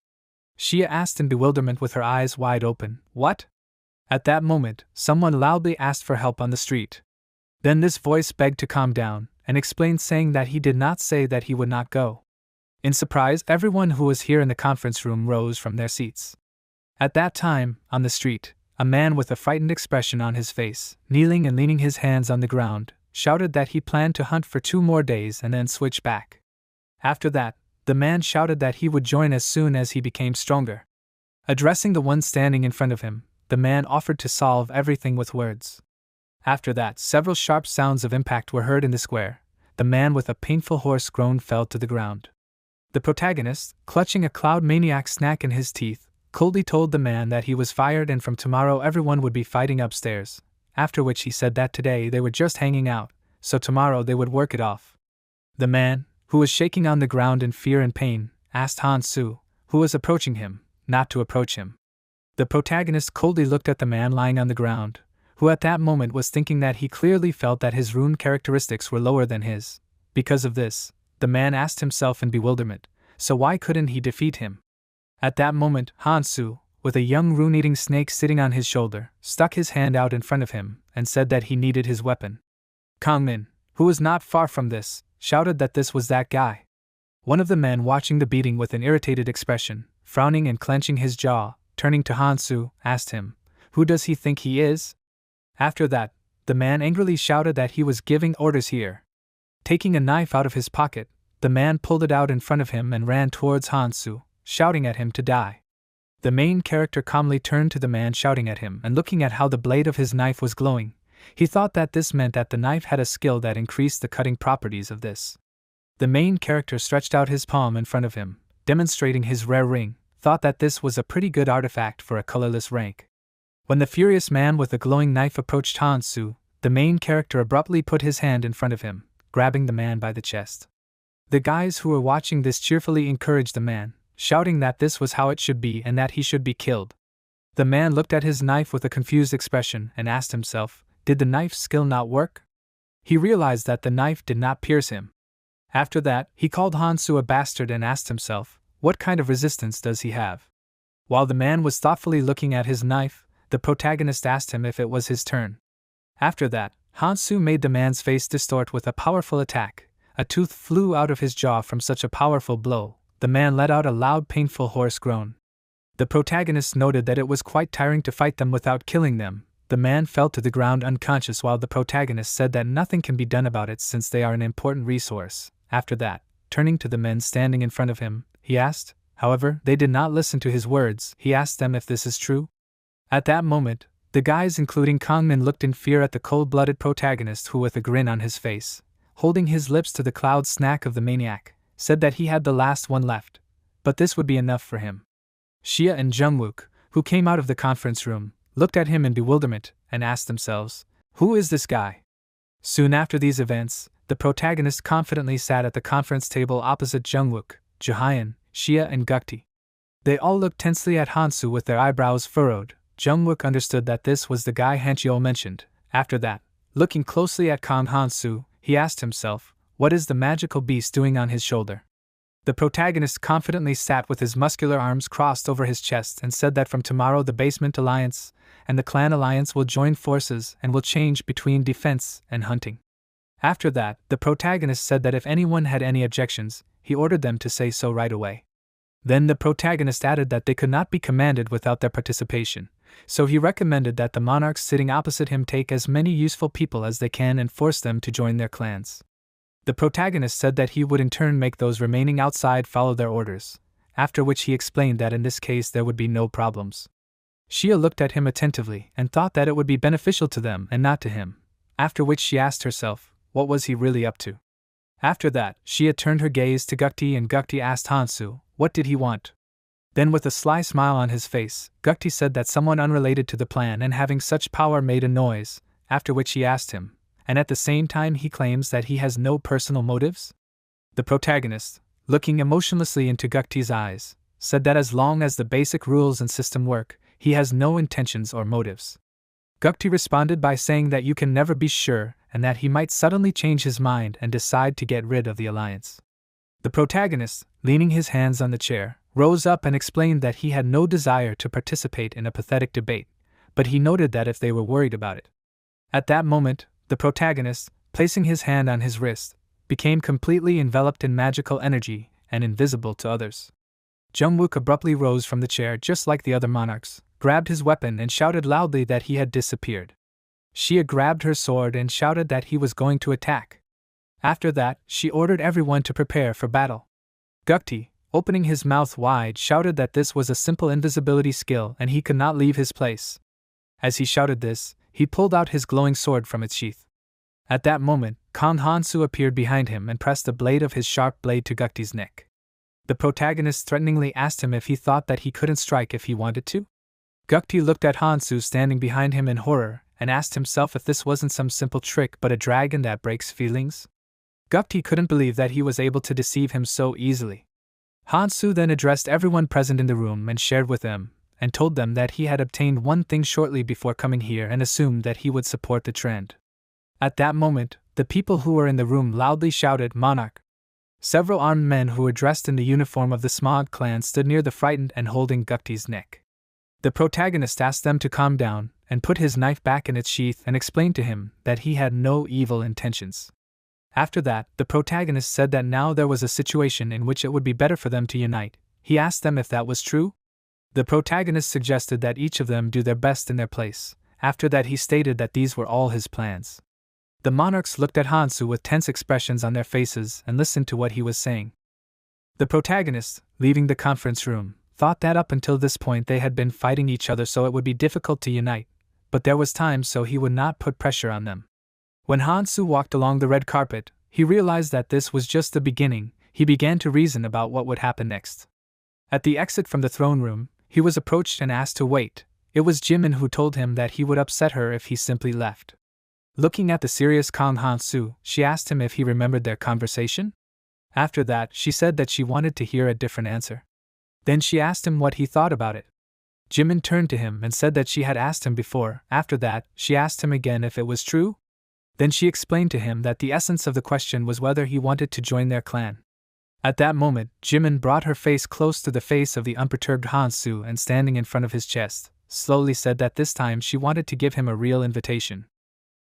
A: Xia asked in bewilderment with her eyes wide open, what? At that moment, someone loudly asked for help on the street. Then this voice begged to calm down, and explained, saying that he did not say that he would not go. In surprise, everyone who was here in the conference room rose from their seats. At that time, on the street, a man with a frightened expression on his face, kneeling and leaning his hands on the ground, shouted that he planned to hunt for 2 more days and then switch back. After that, the man shouted that he would join as soon as he became stronger. Addressing the one standing in front of him, the man offered to solve everything with words. After that, several sharp sounds of impact were heard in the square. The man with a painful hoarse groan fell to the ground. The protagonist, clutching a Cloud Maniac snack in his teeth, coldly told the man that he was fired and from tomorrow everyone would be fighting upstairs, after which he said that today they were just hanging out, so tomorrow they would work it off. The man, who was shaking on the ground in fear and pain, asked Han Su, who was approaching him, not to approach him. The protagonist coldly looked at the man lying on the ground, who at that moment was thinking that he clearly felt that his rune characteristics were lower than his. Because of this, the man asked himself in bewilderment, so why couldn't he defeat him? At that moment, Han Su, with a young rune-eating snake sitting on his shoulder, stuck his hand out in front of him and said that he needed his weapon. Kang Min, who was not far from this, shouted that this was that guy. One of the men watching the beating with an irritated expression, frowning and clenching his jaw, turning to Han Su, asked him, who does he think he is? After that, the man angrily shouted that he was giving orders here. Taking a knife out of his pocket, the man pulled it out in front of him and ran towards Hansu, shouting at him to die. The main character calmly turned to the man shouting at him, and looking at how the blade of his knife was glowing, he thought that this meant that the knife had a skill that increased the cutting properties of this. The main character stretched out his palm in front of him, demonstrating his rare ring, thought that this was a pretty good artifact for a colorless rank. When the furious man with the glowing knife approached Hansu, the main character abruptly put his hand in front of him, grabbing the man by the chest. The guys who were watching this cheerfully encouraged the man, shouting that this was how it should be and that he should be killed. The man looked at his knife with a confused expression and asked himself, did the knife's skill not work? He realized that the knife did not pierce him. After that, he called Hansu a bastard and asked himself, what kind of resistance does he have? While the man was thoughtfully looking at his knife, the protagonist asked him if it was his turn. After that, Hansu made the man's face distort with a powerful attack. A tooth flew out of his jaw from such a powerful blow. The man let out a loud, painful, hoarse groan. The protagonist noted that it was quite tiring to fight them without killing them. The man fell to the ground unconscious while the protagonist said that nothing can be done about it since they are an important resource. After that, turning to the men standing in front of him, he asked, however, they did not listen to his words. He asked them if this is true. At that moment, the guys including Kangmin looked in fear at the cold-blooded protagonist who, with a grin on his face, holding his lips to the cloud snack of the maniac, said that he had the last one left, but this would be enough for him. Xia and Jungwook, who came out of the conference room, looked at him in bewilderment and asked themselves, who is this guy? Soon after these events, the protagonist confidently sat at the conference table opposite Jungwook, Jahyun, Xia and Gukti. They all looked tensely at Hansu with their eyebrows furrowed. Jungwook understood that this was the guy Hancheo mentioned. After that, looking closely at Kang Hansu, he asked himself, what is the magical beast doing on his shoulder? The protagonist confidently sat with his muscular arms crossed over his chest and said that from tomorrow the Basement Alliance and the Clan Alliance will join forces and will change between defense and hunting. After that, the protagonist said that if anyone had any objections, he ordered them to say so right away. Then the protagonist added that they could not be commanded without their participation, so he recommended that the monarchs sitting opposite him take as many useful people as they can and force them to join their clans. The protagonist said that he would in turn make those remaining outside follow their orders, after which he explained that in this case there would be no problems. Xia looked at him attentively and thought that it would be beneficial to them and not to him, after which she asked herself, what was he really up to? After that, Xia turned her gaze to Gukti and Gukti asked Hansu, what did he want? Then with a sly smile on his face, Gukti said that someone unrelated to the plan and having such power made a noise, after which he asked him, and at the same time he claims that he has no personal motives? The protagonist, looking emotionlessly into Gukti's eyes, said that as long as the basic rules and system work, he has no intentions or motives. Gukti responded by saying that you can never be sure and that he might suddenly change his mind and decide to get rid of the alliance. The protagonist, leaning his hands on the chair, rose up and explained that he had no desire to participate in a pathetic debate, but he noted that if they were worried about it. At that moment, the protagonist, placing his hand on his wrist, became completely enveloped in magical energy and invisible to others. Jungwook abruptly rose from the chair just like the other monarchs, grabbed his weapon and shouted loudly that he had disappeared. Xia grabbed her sword and shouted that he was going to attack. After that, she ordered everyone to prepare for battle. Gukti, opening his mouth wide, shouted that this was a simple invisibility skill and he could not leave his place. As he shouted this, he pulled out his glowing sword from its sheath. At that moment, Kang Hansu appeared behind him and pressed the blade of his sharp blade to Gukti's neck. The protagonist threateningly asked him if he thought that he couldn't strike if he wanted to. Gukti looked at Hansu standing behind him in horror and asked himself if this wasn't some simple trick but a dragon that breaks feelings. Gukti couldn't believe that he was able to deceive him so easily. Hansu then addressed everyone present in the room and shared with them, and told them that he had obtained one thing shortly before coming here and assumed that he would support the trend. At that moment, the people who were in the room loudly shouted, "Monarch!" Several armed men who were dressed in the uniform of the Smog clan stood near the frightened and holding Gukti's neck. The protagonist asked them to calm down and put his knife back in its sheath and explained to him that he had no evil intentions. After that, the protagonist said that now there was a situation in which it would be better for them to unite. He asked them if that was true. The protagonist suggested that each of them do their best in their place. After that he stated that these were all his plans. The monarchs looked at Hansu with tense expressions on their faces and listened to what he was saying. The protagonist, leaving the conference room, thought that up until this point they had been fighting each other, so it would be difficult to unite, but there was time, so he would not put pressure on them. When Hansu walked along the red carpet, he realized that this was just the beginning. He began to reason about what would happen next. At the exit from the throne room, he was approached and asked to wait. It was Jimin who told him that he would upset her if he simply left. Looking at the serious calm Hansu, she asked him if he remembered their conversation. After that, she said that she wanted to hear a different answer. Then she asked him what he thought about it. Jimin turned to him and said that she had asked him before. After that, she asked him again if it was true. Then she explained to him that the essence of the question was whether he wanted to join their clan. At that moment, Jimin brought her face close to the face of the unperturbed Hansu and, standing in front of his chest, slowly said that this time she wanted to give him a real invitation.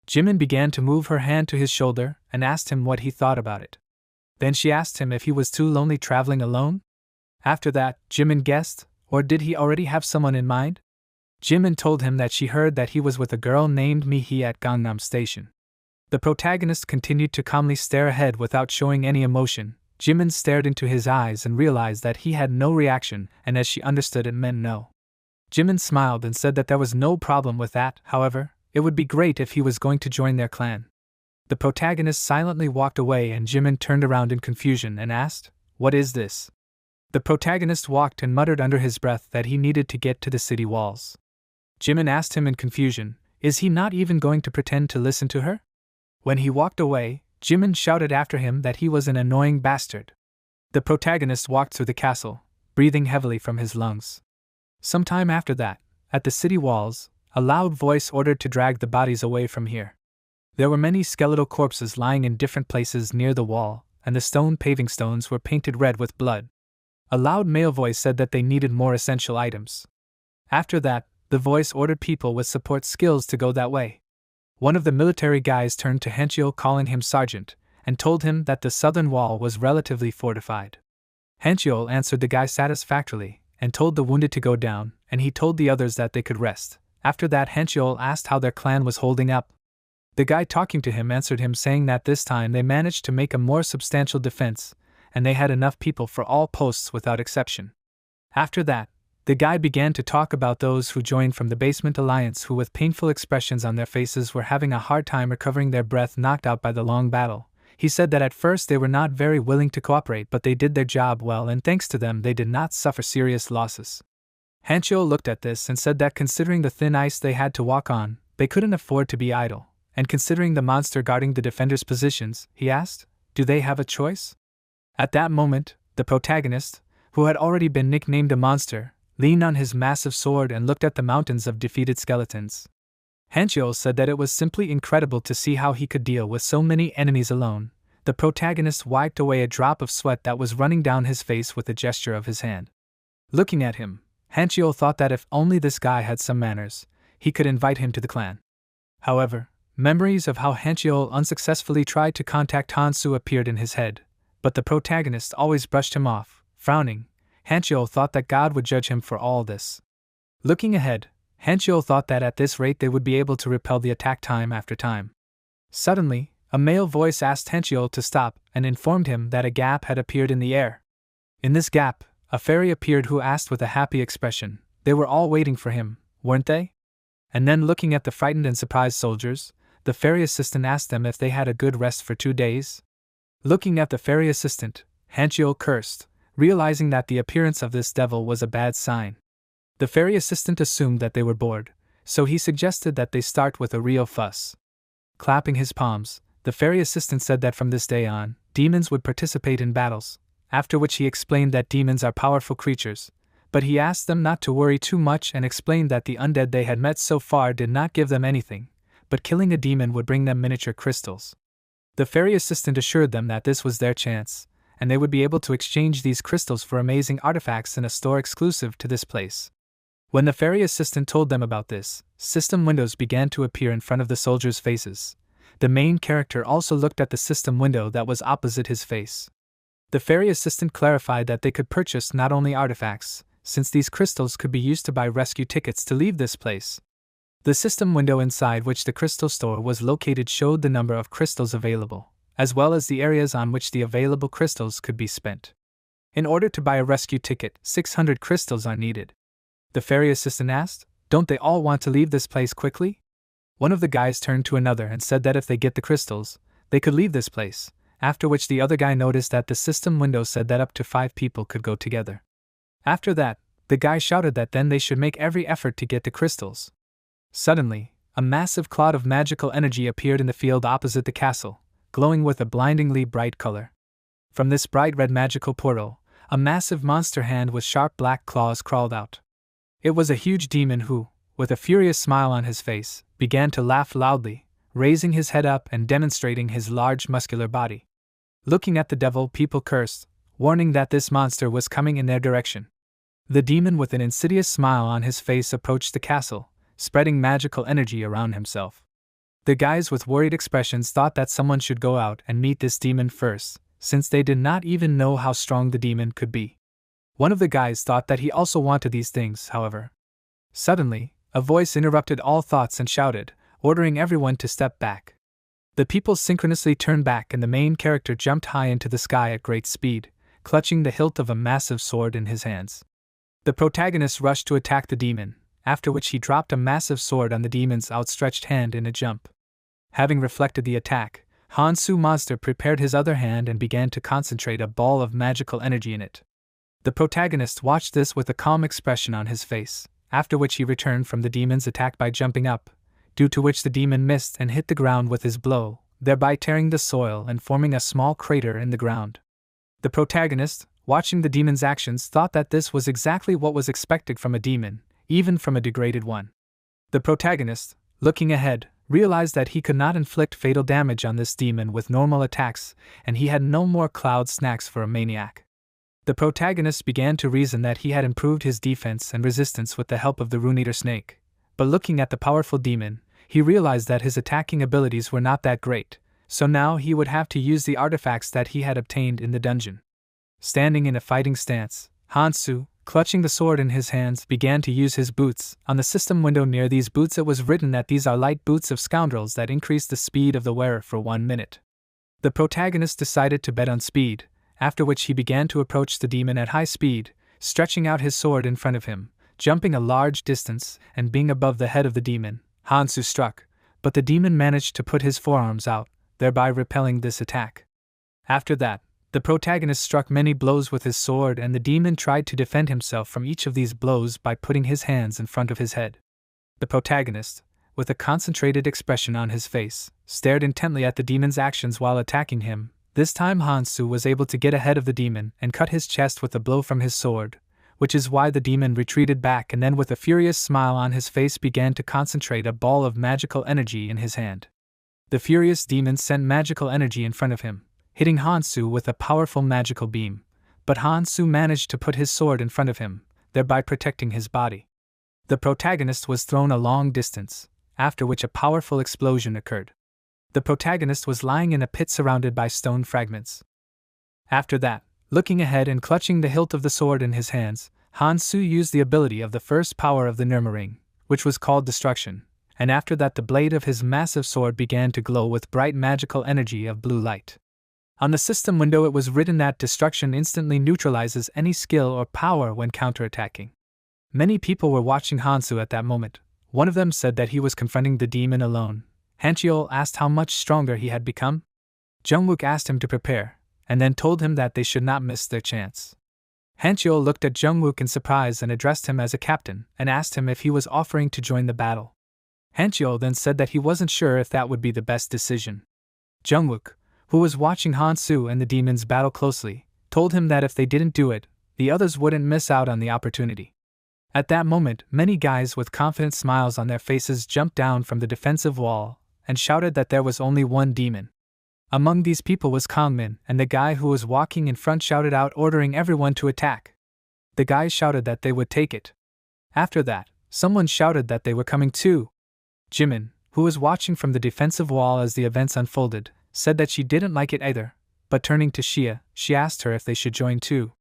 A: Jimin began to move her hand to his shoulder and asked him what he thought about it. Then she asked him if he was too lonely traveling alone. After that, Jimin guessed, or did he already have someone in mind? Jimin told him that she heard that he was with a girl named Mihi at Gangnam Station. The protagonist continued to calmly stare ahead without showing any emotion. Jimin stared into his eyes and realized that he had no reaction, and as she understood, it meant no. Jimin smiled and said that there was no problem with that. However, it would be great if he was going to join their clan. The protagonist silently walked away and Jimin turned around in confusion and asked, "What is this?" The protagonist walked and muttered under his breath that he needed to get to the city walls. Jimin asked him in confusion, "Is he not even going to pretend to listen to her?" When he walked away, Jimin shouted after him that he was an annoying bastard. The protagonist walked through the castle, breathing heavily from his lungs. Some time after that, at the city walls, a loud voice ordered to drag the bodies away from here. There were many skeletal corpses lying in different places near the wall, and the stone paving stones were painted red with blood. A loud male voice said that they needed more essential items. After that, the voice ordered people with support skills to go that way. One of the military guys turned to Henchio, calling him Sergeant, and told him that the southern wall was relatively fortified. Henchio answered the guy satisfactorily, and told the wounded to go down, and he told the others that they could rest. After that, Henchio asked how their clan was holding up. The guy talking to him answered him, saying that this time they managed to make a more substantial defense, and they had enough people for all posts without exception. After that, the guy began to talk about those who joined from the Basement Alliance, who with painful expressions on their faces were having a hard time recovering their breath knocked out by the long battle. He said that at first they were not very willing to cooperate, but they did their job well, and thanks to them they did not suffer serious losses. Hanchio looked at this and said that considering the thin ice they had to walk on, they couldn't afford to be idle, and considering the monster guarding the defenders' positions, he asked, "Do they have a choice?" At that moment, the protagonist, who had already been nicknamed a monster, leaned on his massive sword and looked at the mountains of defeated skeletons. Henchio said that it was simply incredible to see how he could deal with so many enemies alone. The protagonist wiped away a drop of sweat that was running down his face with a gesture of his hand. Looking at him, Henchio thought that if only this guy had some manners, he could invite him to the clan. However, memories of how Henchio unsuccessfully tried to contact Hansu appeared in his head, but the protagonist always brushed him off. Frowning, Henchio thought that God would judge him for all this. Looking ahead, Henchio thought that at this rate they would be able to repel the attack time after time. Suddenly, a male voice asked Henchio to stop and informed him that a gap had appeared in the air. In this gap, a fairy appeared who asked with a happy expression, "They were all waiting for him, weren't they?" And then looking at the frightened and surprised soldiers, the fairy assistant asked them if they had a good rest for 2 days. Looking at the fairy assistant, Henchio cursed, realizing that the appearance of this devil was a bad sign. The fairy assistant assumed that they were bored, so he suggested that they start with a real fuss. Clapping his palms, the fairy assistant said that from this day on, demons would participate in battles, after which he explained that demons are powerful creatures, but he asked them not to worry too much and explained that the undead they had met so far did not give them anything, but killing a demon would bring them miniature crystals. The fairy assistant assured them that this was their chance, and they would be able to exchange these crystals for amazing artifacts in a store exclusive to this place. When the fairy assistant told them about this, system windows began to appear in front of the soldiers' faces. The main character also looked at the system window that was opposite his face. The fairy assistant clarified that they could purchase not only artifacts, since these crystals could be used to buy rescue tickets to leave this place. The system window inside which the crystal store was located showed the number of crystals available, as well as the areas on which the available crystals could be spent. In order to buy a rescue ticket, 600 crystals are needed. The ferry assistant asked, "Don't they all want to leave this place quickly?" One of the guys turned to another and said that if they get the crystals, they could leave this place, after which the other guy noticed that the system window said that up to 5 people could go together. After that, the guy shouted that then they should make every effort to get the crystals. Suddenly, a massive cloud of magical energy appeared in the field opposite the castle, glowing with a blindingly bright color. From this bright red magical portal, a massive monster hand with sharp black claws crawled out. It was a huge demon who, with a furious smile on his face, began to laugh loudly, raising his head up and demonstrating his large muscular body. Looking at the devil, people cursed, warning that this monster was coming in their direction. The demon with an insidious smile on his face approached the castle, spreading magical energy around himself. The guys with worried expressions thought that someone should go out and meet this demon first, since they did not even know how strong the demon could be. One of the guys thought that he also wanted these things, however. Suddenly, a voice interrupted all thoughts and shouted, ordering everyone to step back. The people synchronously turned back and the main character jumped high into the sky at great speed, clutching the hilt of a massive sword in his hands. The protagonist rushed to attack the demon, after which he dropped a massive sword on the demon's outstretched hand in a jump. Having reflected the attack, Hansu Monster prepared his other hand and began to concentrate a ball of magical energy in it. The protagonist watched this with a calm expression on his face, after which he returned from the demon's attack by jumping up, due to which the demon missed and hit the ground with his blow, thereby tearing the soil and forming a small crater in the ground. The protagonist, watching the demon's actions, thought that this was exactly what was expected from a demon, even from a degraded one. The protagonist, looking ahead, realized that he could not inflict fatal damage on this demon with normal attacks, and he had no more cloud snacks for a maniac. The protagonist began to reason that he had improved his defense and resistance with the help of the Rune Eater snake, but looking at the powerful demon, he realized that his attacking abilities were not that great, so now he would have to use the artifacts that he had obtained in the dungeon. Standing in a fighting stance, Hansu, clutching the sword in his hands, began to use his boots. On the system window near these boots it was written that these are light boots of scoundrels that increase the speed of the wearer for 1 minute. The protagonist decided to bet on speed, after which he began to approach the demon at high speed, stretching out his sword in front of him, jumping a large distance, and being above the head of the demon. Hansu struck, but the demon managed to put his forearms out, thereby repelling this attack. After that, the protagonist struck many blows with his sword and the demon tried to defend himself from each of these blows by putting his hands in front of his head. The protagonist, with a concentrated expression on his face, stared intently at the demon's actions while attacking him. This time Hansu was able to get ahead of the demon and cut his chest with a blow from his sword, which is why the demon retreated back and then with a furious smile on his face began to concentrate a ball of magical energy in his hand. The furious demon sent magical energy in front of him, hitting Hansu with a powerful magical beam, but Hansu managed to put his sword in front of him, thereby protecting his body. The protagonist was thrown a long distance, after which a powerful explosion occurred. The protagonist was lying in a pit surrounded by stone fragments. After that, looking ahead and clutching the hilt of the sword in his hands, Hansu used the ability of the first power of the Nirmaring, which was called Destruction, and after that the blade of his massive sword began to glow with bright magical energy of blue light. On the system window it was written that Destruction instantly neutralizes any skill or power when counterattacking. Many people were watching Hansu at that moment. One of them said that he was confronting the demon alone. Hancheol asked how much stronger he had become. Jungwook asked him to prepare, and then told him that they should not miss their chance. Hancheol looked at Jungwook in surprise and addressed him as a captain and asked him if he was offering to join the battle. Hancheol then said that he wasn't sure if that would be the best decision. Jungwook, who was watching Hansu and the demons battle closely, told him that if they didn't do it, the others wouldn't miss out on the opportunity. At that moment, many guys with confident smiles on their faces jumped down from the defensive wall and shouted that there was only one demon. Among these people was Kangmin, and the guy who was walking in front shouted out ordering everyone to attack. The guys shouted that they would take it. After that, someone shouted that they were coming too. Jimin, who was watching from the defensive wall as the events unfolded, said that she didn't like it either, but turning to Xia, she asked her if they should join too.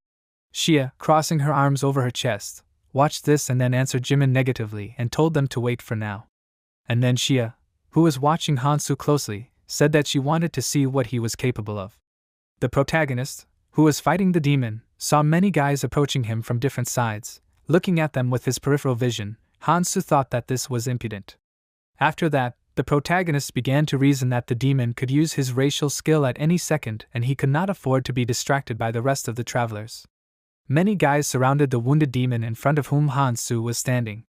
A: Xia, crossing her arms over her chest, watched this and then answered Jimin negatively and told them to wait for now. and then Xia, who was watching Hansu closely, said that she wanted to see what he was capable of. The protagonist, who was fighting the demon, saw many guys approaching him from different sides. Looking at them with his peripheral vision, Hansu thought that this was impudent. After that, the protagonist began to reason that the demon could use his racial skill at any second and he could not afford to be distracted by the rest of the travelers. Many guys surrounded the wounded demon in front of whom Hansu was standing.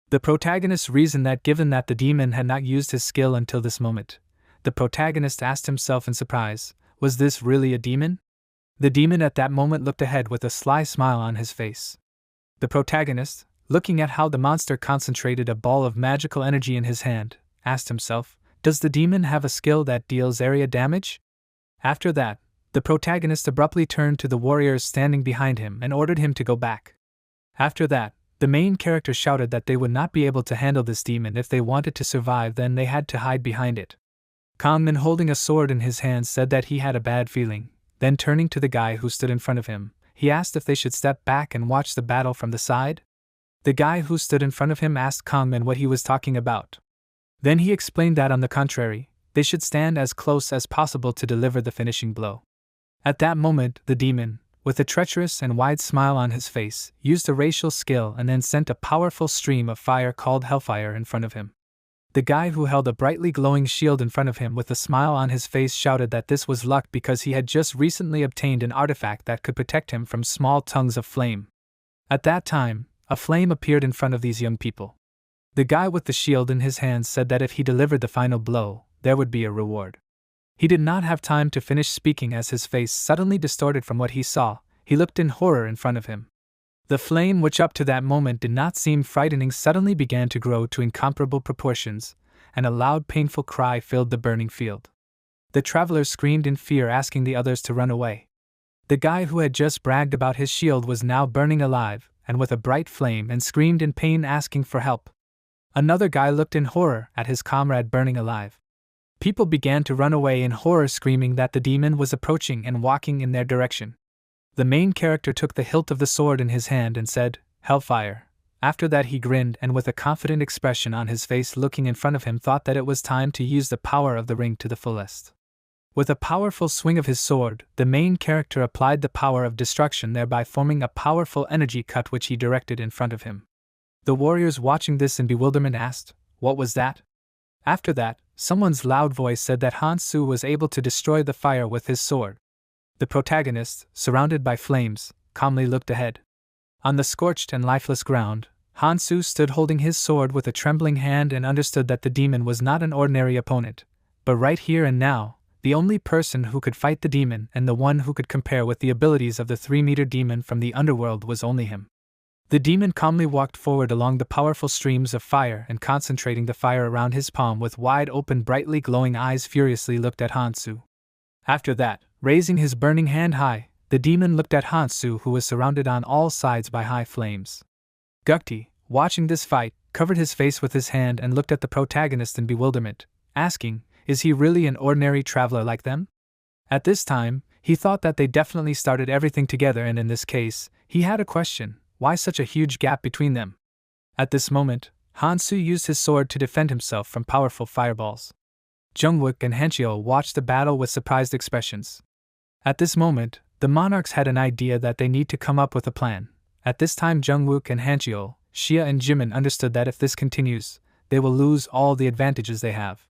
A: The protagonist reasoned that given that the demon had not used his skill until this moment, the protagonist asked himself in surprise, was this really a demon? The demon at that moment looked ahead with a sly smile on his face. The protagonist, looking at how the monster concentrated a ball of magical energy in his hand, asked himself, does the demon have a skill that deals area damage? After that, the protagonist abruptly turned to the warriors standing behind him and ordered him to go back. After that, the main character shouted that they would not be able to handle this demon if they wanted to survive, then they had to hide behind it. Kangmin, holding a sword in his hand, said that he had a bad feeling. Then turning to the guy who stood in front of him, he asked if they should step back and watch the battle from the side. The guy who stood in front of him asked Kangmin what he was talking about. Then he explained that on the contrary, they should stand as close as possible to deliver the finishing blow. At that moment, the demon, with a treacherous and wide smile on his face, used a racial skill and then sent a powerful stream of fire called Hellfire in front of him. The guy who held a brightly glowing shield in front of him with a smile on his face shouted that this was luck because he had just recently obtained an artifact that could protect him from small tongues of flame. At that time, a flame appeared in front of these young people. The guy with the shield in his hands said that if he delivered the final blow, there would be a reward. He did not have time to finish speaking as his face suddenly distorted from what he saw. He looked in horror in front of him. The flame, which up to that moment did not seem frightening, suddenly began to grow to incomparable proportions, and a loud painful cry filled the burning field. The travelers screamed in fear, asking the others to run away. The guy who had just bragged about his shield was now burning alive, and with a bright flame, and screamed in pain, asking for help. Another guy looked in horror at his comrade burning alive. People began to run away in horror, screaming that the demon was approaching and walking in their direction. The main character took the hilt of the sword in his hand and said, Hellfire. After that he grinned and with a confident expression on his face, looking in front of him, thought that it was time to use the power of the ring to the fullest. With a powerful swing of his sword, the main character applied the power of destruction, thereby forming a powerful energy cut which he directed in front of him. The warriors watching this in bewilderment asked, what was that? After that, someone's loud voice said that Hansu was able to destroy the fire with his sword. The protagonist, surrounded by flames, calmly looked ahead. On the scorched and lifeless ground, Hansu stood holding his sword with a trembling hand and understood that the demon was not an ordinary opponent, but right here and now, the only person who could fight the demon and the one who could compare with the abilities of the 3-meter demon from the underworld was only him. The demon calmly walked forward along the powerful streams of fire and, concentrating the fire around his palm with wide open brightly glowing eyes, furiously looked at Hansu. After that, raising his burning hand high, the demon looked at Hansu, who was surrounded on all sides by high flames. Gukti, watching this fight, covered his face with his hand and looked at the protagonist in bewilderment, asking, is he really an ordinary traveler like them? At this time, he thought that they definitely started everything together, and in this case, he had a question, why such a huge gap between them? At this moment, Hansu used his sword to defend himself from powerful fireballs. Jungwook and Hancheo watched the battle with surprised expressions. At this moment, the monarchs had an idea that they need to come up with a plan. At this time, Jungwook and Hancheo, Xia and Jimin understood that if this continues, they will lose all the advantages they have.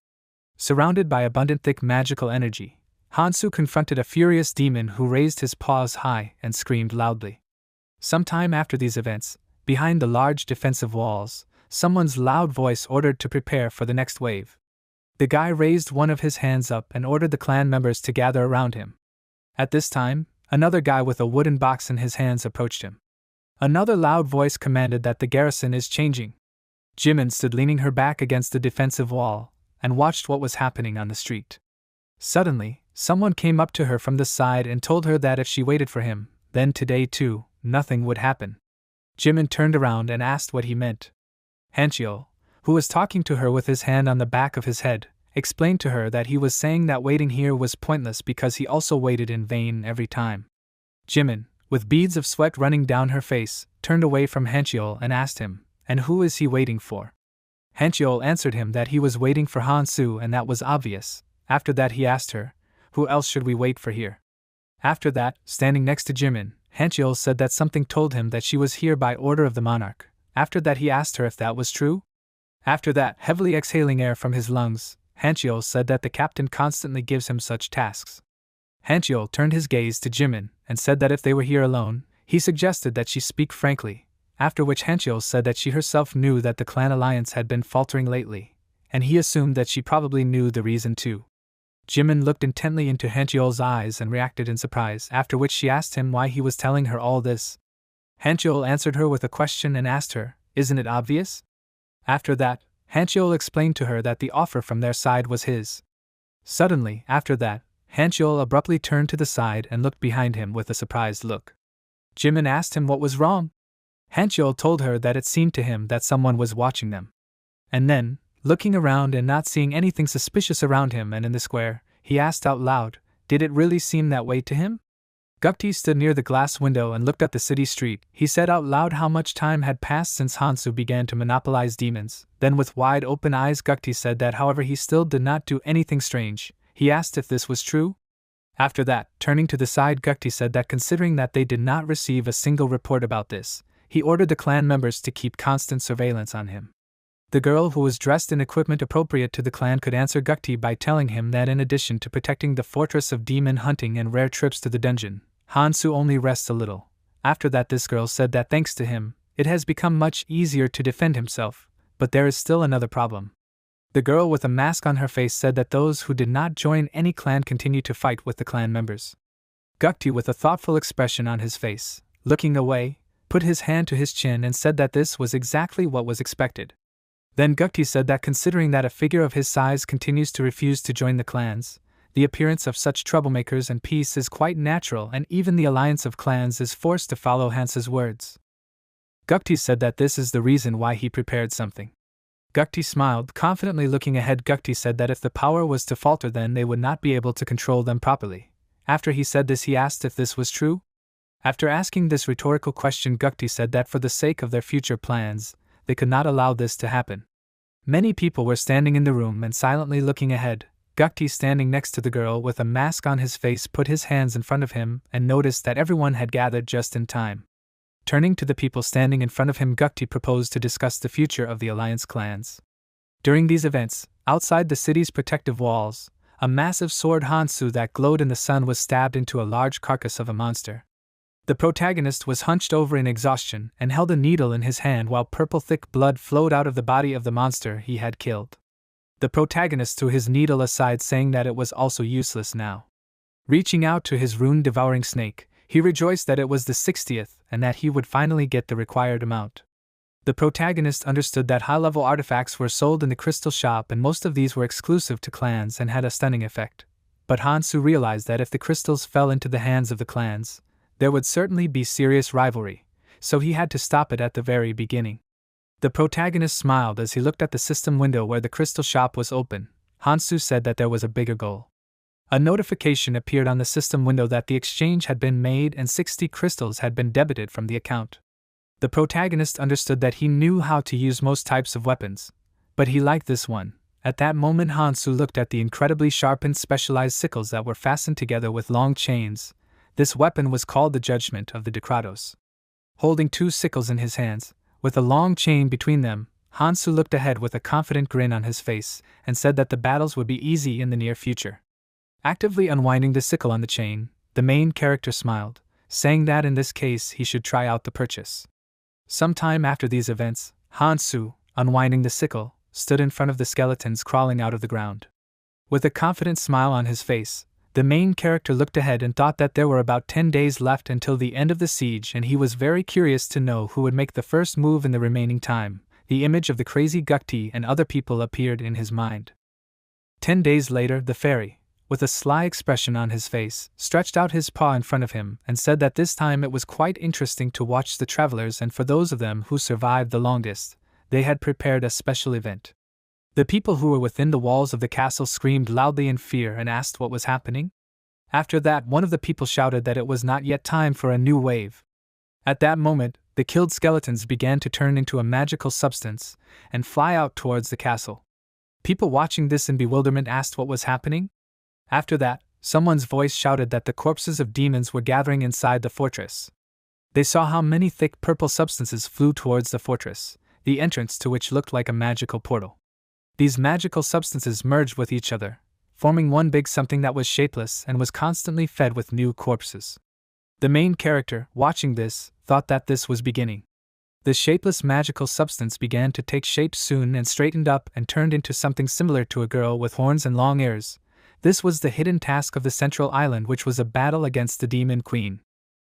A: Surrounded by abundant thick magical energy, Hansu confronted a furious demon who raised his paws high and screamed loudly. Sometime after these events, behind the large defensive walls, someone's loud voice ordered to prepare for the next wave. The guy raised one of his hands up and ordered the clan members to gather around him. At this time, another guy with a wooden box in his hands approached him. Another loud voice commanded that the garrison is changing. Jimin stood leaning her back against the defensive wall and watched what was happening on the street. Suddenly, someone came up to her from the side and told her that if she waited for him, then today too, nothing would happen. Jimin turned around and asked what he meant. Hancheo, who was talking to her with his hand on the back of his head, explained to her that he was saying that waiting here was pointless because he also waited in vain every time. Jimin, with beads of sweat running down her face, turned away from Hancheo and asked him, and who is he waiting for? Hancheol answered him that he was waiting for Han-su, and that was obvious. After that he asked her, "Who else should we wait for here?" After that, standing next to Jimin, Hancheol said that something told him that she was here by order of the monarch. After that he asked her if that was true. After that, heavily exhaling air from his lungs, Hancheol said that the captain constantly gives him such tasks. Hancheol turned his gaze to Jimin and said that if they were here alone, he suggested that she speak frankly, after which Hancheol said that she herself knew that the clan alliance had been faltering lately, and he assumed that she probably knew the reason too. Jimin looked intently into Hancheol's eyes and reacted in surprise, after which she asked him why he was telling her all this. Hancheol answered her with a question and asked her, "Isn't it obvious?" After that, Hancheol explained to her that the offer from their side was his. Suddenly, after that, Hancheol abruptly turned to the side and looked behind him with a surprised look. Jimin asked him what was wrong. Hancheol told her that it seemed to him that someone was watching them. And then, looking around and not seeing anything suspicious around him and in the square, he asked out loud, did it really seem that way to him? Gukti stood near the glass window and looked at the city street. He said out loud how much time had passed since Han-su began to monopolize demons. Then with wide open eyes Gukti said that however he still did not do anything strange. He asked if this was true. After that, turning to the side, Gukti said that considering that they did not receive a single report about this, he ordered the clan members to keep constant surveillance on him. The girl who was dressed in equipment appropriate to the clan could answer Gukti by telling him that in addition to protecting the fortress of demon hunting and rare trips to the dungeon, Han-su only rests a little. After that this girl said that thanks to him, it has become much easier to defend himself, but there is still another problem. The girl with a mask on her face said that those who did not join any clan continue to fight with the clan members. Gukti, with a thoughtful expression on his face, looking away, put his hand to his chin and said that this was exactly what was expected. Then Gukti said that considering that a figure of his size continues to refuse to join the clans, the appearance of such troublemakers and peace is quite natural, and even the alliance of clans is forced to follow Hansu's words. Gukti said that this is the reason why he prepared something. Gukti smiled, confidently looking ahead. Gukti said that if the power was to falter then they would not be able to control them properly. After he said this he asked if this was true. After asking this rhetorical question Gukti said that for the sake of their future plans, they could not allow this to happen. Many people were standing in the room and silently looking ahead. Gukti, standing next to the girl with a mask on his face, put his hands in front of him and noticed that everyone had gathered just in time. Turning to the people standing in front of him, Gukti proposed to discuss the future of the alliance clans. During these events, outside the city's protective walls, a massive sword Han-su that glowed in the sun was stabbed into a large carcass of a monster. The protagonist was hunched over in exhaustion and held a needle in his hand while purple thick blood flowed out of the body of the monster he had killed. The protagonist threw his needle aside, saying that it was also useless now. Reaching out to his rune-devouring snake, he rejoiced that it was the 60th and that he would finally get the required amount. The protagonist understood that high-level artifacts were sold in the crystal shop and most of these were exclusive to clans and had a stunning effect. But Han-su realized that if the crystals fell into the hands of the clans, there would certainly be serious rivalry, so he had to stop it at the very beginning. The protagonist smiled as he looked at the system window where the crystal shop was open. Han-su said that there was a bigger goal. A notification appeared on the system window that the exchange had been made and 60 crystals had been debited from the account. The protagonist understood that he knew how to use most types of weapons, but he liked this one. At that moment Han-su looked at the incredibly sharpened specialized sickles that were fastened together with long chains. This weapon was called the Judgment of the Decratos. Holding 2 sickles in his hands, with a long chain between them, Han-su looked ahead with a confident grin on his face and said that the battles would be easy in the near future. Actively unwinding the sickle on the chain, the main character smiled, saying that in this case he should try out the purchase. Sometime after these events, Han-su, unwinding the sickle, stood in front of the skeletons crawling out of the ground. With a confident smile on his face, the main character looked ahead and thought that there were about 10 days left until the end of the siege, and he was very curious to know who would make the first move in the remaining time. The image of the crazy Gukti and other people appeared in his mind. 10 days later, the fairy, with a sly expression on his face, stretched out his paw in front of him and said that this time it was quite interesting to watch the travelers, and for those of them who survived the longest, they had prepared a special event. The people who were within the walls of the castle screamed loudly in fear and asked what was happening. After that, one of the people shouted that it was not yet time for a new wave. At that moment, the killed skeletons began to turn into a magical substance and fly out towards the castle. People watching this in bewilderment asked what was happening. After that, someone's voice shouted that the corpses of demons were gathering inside the fortress. They saw how many thick purple substances flew towards the fortress, the entrance to which looked like a magical portal. These magical substances merged with each other, forming one big something that was shapeless and was constantly fed with new corpses. The main character, watching this, thought that this was beginning. The shapeless magical substance began to take shape soon and straightened up and turned into something similar to a girl with horns and long ears. This was the hidden task of the central island, which was a battle against the Demon Queen.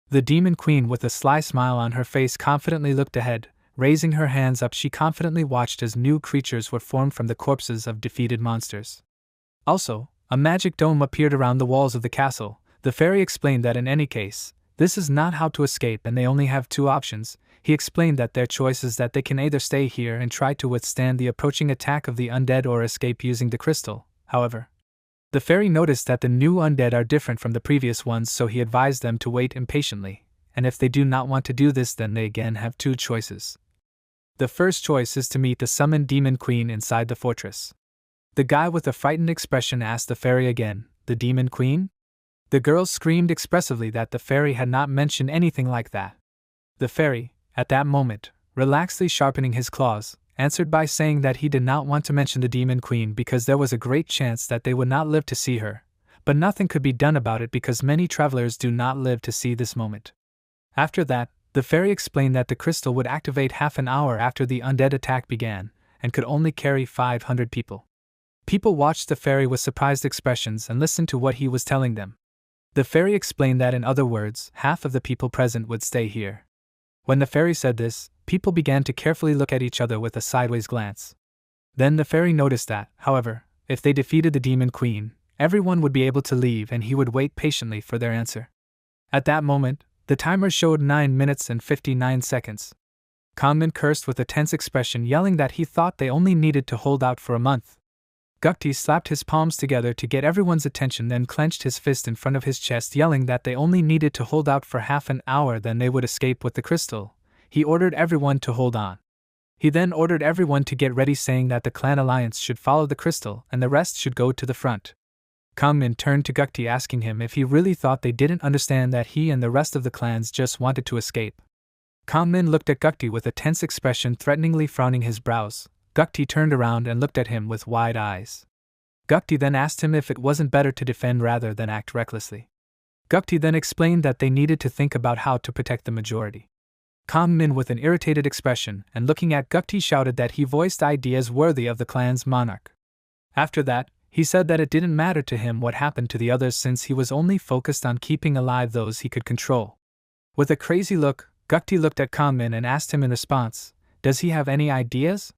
A: The Demon Queen, with a sly smile on her face, confidently looked ahead. Raising her hands up, she confidently watched as new creatures were formed from the corpses of defeated monsters. Also, a magic dome appeared around the walls of the castle. The fairy explained that in any case, this is not how to escape and they only have two options. He explained that their choice is that they can either stay here and try to withstand the approaching attack of the undead or escape using the crystal. However, the fairy noticed that the new undead are different from the previous ones, so he advised them to wait impatiently, and if they do not want to do this, then they again have two choices. The first choice is to meet the summoned Demon Queen inside the fortress. The guy with a frightened expression asked the fairy again, "The Demon Queen?" The girl screamed expressively that the fairy had not mentioned anything like that. The fairy, at that moment, relaxedly sharpening his claws, answered by saying that he did not want to mention the Demon Queen because there was a great chance that they would not live to see her, but nothing could be done about it because many travelers do not live to see this moment. After that, the fairy explained that the crystal would activate half an hour after the undead attack began, and could only carry 500 people. People watched the fairy with surprised expressions and listened to what he was telling them. The fairy explained that, in other words, half of the people present would stay here. When the fairy said this, people began to carefully look at each other with a sideways glance. Then the fairy noticed that, however, if they defeated the Demon Queen, everyone would be able to leave and he would wait patiently for their answer. At that moment, the timer showed 9 minutes and 59 seconds. Kanmin cursed with a tense expression, yelling that he thought they only needed to hold out for a month. Gukti slapped his palms together to get everyone's attention, then clenched his fist in front of his chest, yelling that they only needed to hold out for half an hour, then they would escape with the crystal. He ordered everyone to hold on. He then ordered everyone to get ready, saying that the clan alliance should follow the crystal and the rest should go to the front. Kanmin turned to Gukti, asking him if he really thought they didn't understand that he and the rest of the clans just wanted to escape. Kanmin looked at Gukti with a tense expression, threateningly frowning his brows. Gukti turned around and looked at him with wide eyes. Gukti then asked him if it wasn't better to defend rather than act recklessly. Gukti then explained that they needed to think about how to protect the majority. Kanmin, with an irritated expression and looking at Gukti, shouted that he voiced ideas worthy of the clan's monarch. After that, he said that it didn't matter to him what happened to the others since he was only focused on keeping alive those he could control. With a crazy look, Gukti looked at Kanmin and asked him in response, "Does he have any ideas?"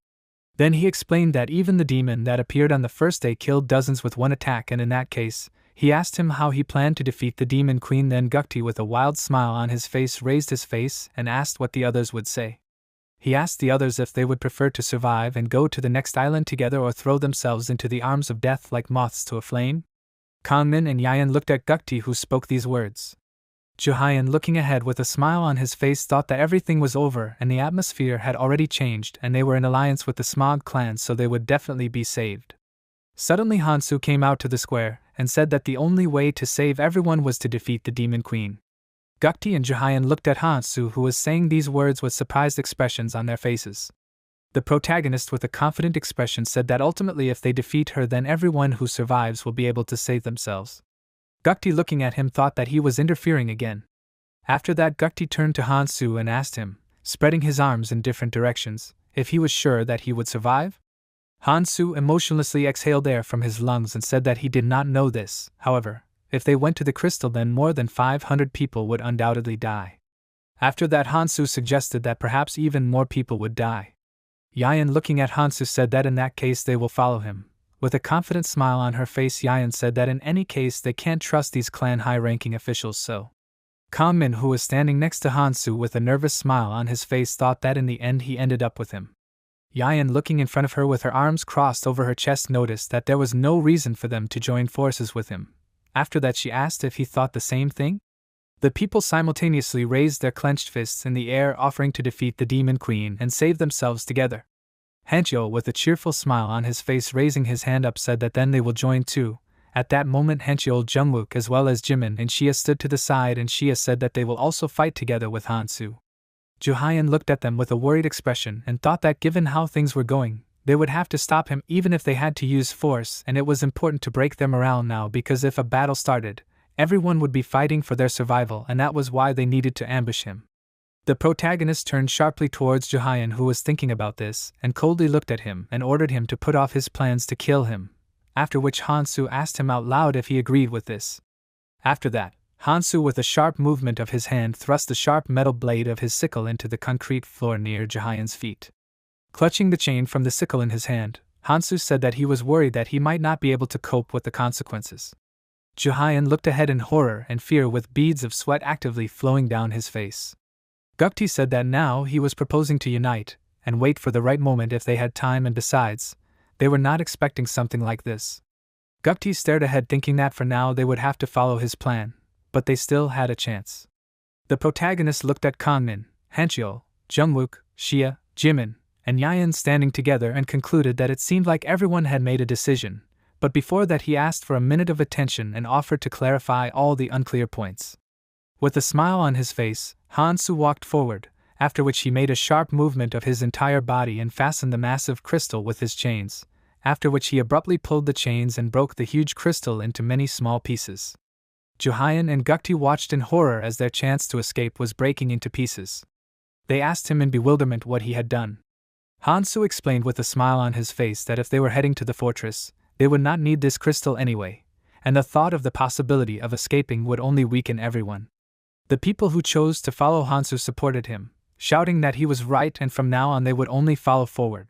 A: Then he explained that even the demon that appeared on the first day killed dozens with one attack, and in that case, he asked him how he planned to defeat the Demon Queen. Then Gukti, with a wild smile on his face, raised his face and asked what the others would say. He asked the others if they would prefer to survive and go to the next island together or throw themselves into the arms of death like moths to a flame. Kanmin and Yayan looked at Gukti, who spoke these words. Juhayan, looking ahead with a smile on his face, thought that everything was over and the atmosphere had already changed and they were in alliance with the Smog clan, so they would definitely be saved. Suddenly Hansu came out to the square and said that the only way to save everyone was to defeat the Demon Queen. Gukti and Juhayan looked at Hansu, who was saying these words with surprised expressions on their faces. The protagonist, with a confident expression, said that ultimately if they defeat her, then everyone who survives will be able to save themselves. Gukti, looking at him, thought that he was interfering again. After that, Gukti turned to Hansu and asked him, spreading his arms in different directions, if he was sure that he would survive. Hansu emotionlessly exhaled air from his lungs and said that he did not know this. However, if they went to the crystal, then more than 500 people would undoubtedly die. After that, Hansu suggested that perhaps even more people would die. Yayan, looking at Hansu, said that in that case they will follow him. With a confident smile on her face, Yayan said that in any case they can't trust these clan high-ranking officials, so. Kanmin, who was standing next to Hansu with a nervous smile on his face, thought that in the end he ended up with him. Yayan, looking in front of her with her arms crossed over her chest, noticed that there was no reason for them to join forces with him. After that, she asked if he thought the same thing. The people simultaneously raised their clenched fists in the air, offering to defeat the demon queen and save themselves together. Hanchyo, with a cheerful smile on his face, raising his hand up, said that then they will join too. At that moment, Hanchyo, Jungwook, as well as Jimin and Shia stood to the side, and Shia said that they will also fight together with Hansu. Juhyun looked at them with a worried expression and thought that given how things were going, they would have to stop him even if they had to use force, and it was important to break their morale now, because if a battle started, everyone would be fighting for their survival, and that was why they needed to ambush him. The protagonist turned sharply towards Juhyun, who was thinking about this, and coldly looked at him and ordered him to put off his plans to kill him, after which Hansu asked him out loud if he agreed with this. After that, Hansu, with a sharp movement of his hand, thrust the sharp metal blade of his sickle into the concrete floor near Juhyun's feet. Clutching the chain from the sickle in his hand, Hansu said that he was worried that he might not be able to cope with the consequences. Juhyun looked ahead in horror and fear, with beads of sweat actively flowing down his face. Gukti said that now he was proposing to unite and wait for the right moment if they had time, and besides, they were not expecting something like this. Gukti stared ahead, thinking that for now they would have to follow his plan, but they still had a chance. The protagonist looked at Kangmin, Hanchyo, Jungwook, Shia, Jimin, and Yayan standing together and concluded that it seemed like everyone had made a decision, but before that he asked for a minute of attention and offered to clarify all the unclear points. With a smile on his face, Hansu walked forward, after which he made a sharp movement of his entire body and fastened the massive crystal with his chains, after which he abruptly pulled the chains and broke the huge crystal into many small pieces. Juhyun and Gukti watched in horror as their chance to escape was breaking into pieces. They asked him in bewilderment what he had done. Hansu explained with a smile on his face that if they were heading to the fortress, they would not need this crystal anyway, and the thought of the possibility of escaping would only weaken everyone. The people who chose to follow Hansu supported him, shouting that he was right and from now on they would only follow forward.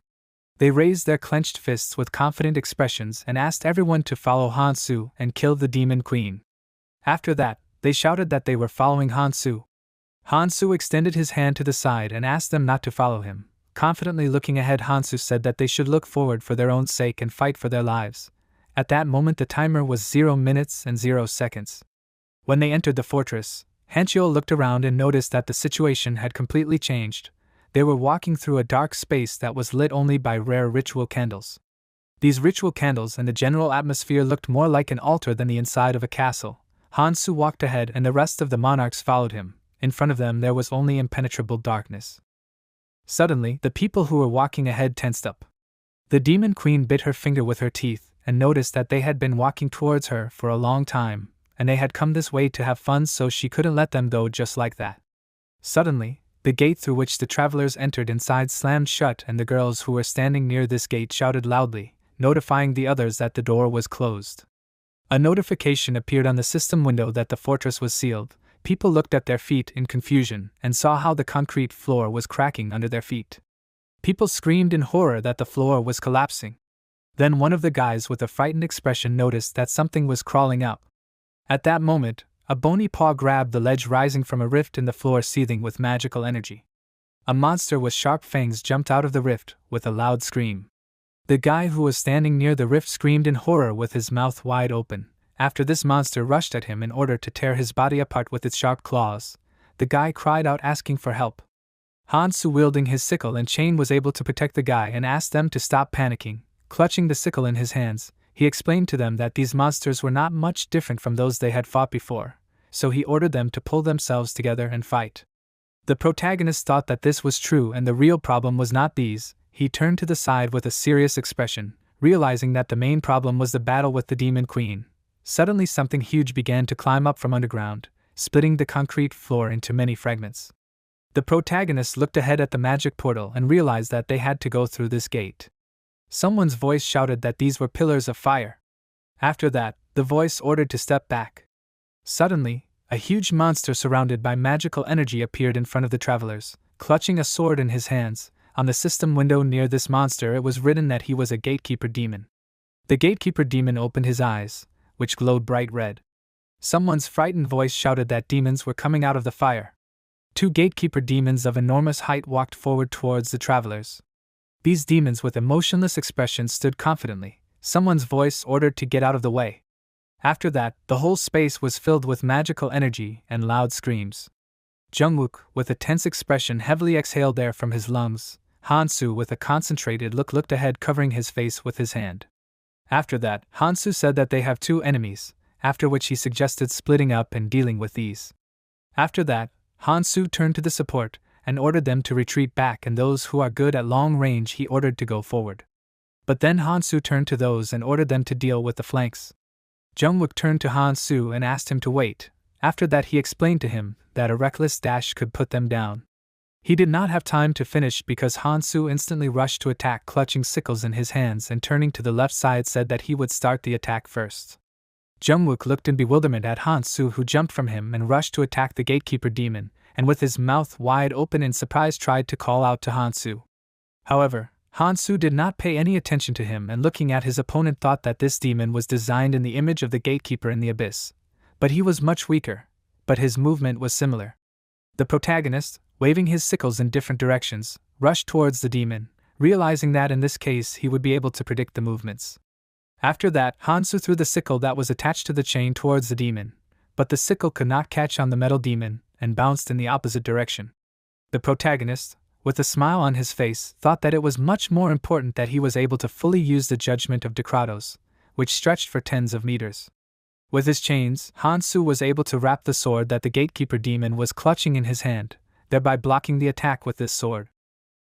A: They raised their clenched fists with confident expressions and asked everyone to follow Hansu and kill the demon queen. After that, they shouted that they were following Hansu. Hansu extended his hand to the side and asked them not to follow him. Confidently looking ahead, Hansu said that they should look forward for their own sake and fight for their lives. At that moment the timer was 0 minutes and 0 seconds. When they entered the fortress, Hanchyo looked around and noticed that the situation had completely changed. They were walking through a dark space that was lit only by rare ritual candles. These ritual candles and the general atmosphere looked more like an altar than the inside of a castle. Hansu walked ahead and the rest of the monarchs followed him. In front of them there was only impenetrable darkness. Suddenly, the people who were walking ahead tensed up. The demon queen bit her finger with her teeth and noticed that they had been walking towards her for a long time, and they had come this way to have fun, so she couldn't let them go just like that. Suddenly, the gate through which the travelers entered inside slammed shut, and the girls who were standing near this gate shouted loudly, notifying the others that the door was closed. A notification appeared on the system window that the fortress was sealed. People looked at their feet in confusion and saw how the concrete floor was cracking under their feet. People screamed in horror that the floor was collapsing. Then one of the guys with a frightened expression noticed that something was crawling out. At that moment, a bony paw grabbed the ledge rising from a rift in the floor seething with magical energy. A monster with sharp fangs jumped out of the rift with a loud scream. The guy who was standing near the rift screamed in horror with his mouth wide open. After this monster rushed at him in order to tear his body apart with its sharp claws. The guy cried out asking for help. Hansu, wielding his sickle and chain, was able to protect the guy and asked them to stop panicking. Clutching the sickle in his hands, he explained to them that these monsters were not much different from those they had fought before, so he ordered them to pull themselves together and fight. The protagonist thought that this was true and the real problem was not these. He turned to the side with a serious expression, realizing that the main problem was the battle with the demon queen. Suddenly something huge began to climb up from underground, splitting the concrete floor into many fragments. The protagonist looked ahead at the magic portal and realized that they had to go through this gate. Someone's voice shouted that these were pillars of fire. After that, the voice ordered to step back. Suddenly, a huge monster surrounded by magical energy appeared in front of the travelers, clutching a sword in his hands. On the system window near this monster it was written that he was a gatekeeper demon. The gatekeeper demon opened his eyes, which glowed bright red. Someone's frightened voice shouted that demons were coming out of the fire. 2 gatekeeper demons of enormous height walked forward towards the travelers. These demons with emotionless expressions stood confidently. Someone's voice ordered to get out of the way. After that, the whole space was filled with magical energy and loud screams. Jungwook, with a tense expression, heavily exhaled air from his lungs. Hansu, with a concentrated look, looked ahead, covering his face with his hand. After that, Hansu said that they have two enemies, after which he suggested splitting up and dealing with these. After that, Hansu turned to the support and ordered them to retreat back, and those who are good at long range he ordered to go forward. But then Hansu turned to those and ordered them to deal with the flanks. Jungwook turned to Hansu and asked him to wait. After that he explained to him that a reckless dash could put them down. He did not have time to finish because Hansu instantly rushed to attack, clutching sickles in his hands, and turning to the left side said that he would start the attack first. Jungwook looked in bewilderment at Hansu, who jumped from him and rushed to attack the gatekeeper demon, and with his mouth wide open in surprise tried to call out to Hansu. However, Hansu did not pay any attention to him, and looking at his opponent thought that this demon was designed in the image of the gatekeeper in the abyss. But he was much weaker, but his movement was similar. The protagonist, waving his sickles in different directions, rushed towards the demon, realizing that in this case he would be able to predict the movements. After that, Hansu threw the sickle that was attached to the chain towards the demon, but the sickle could not catch on the metal demon and bounced in the opposite direction. The protagonist, with a smile on his face, thought that it was much more important that he was able to fully use the judgment of Decratos, which stretched for tens of meters. With his chains, Hansu was able to wrap the sword that the gatekeeper demon was clutching in his hand, thereby blocking the attack with this sword.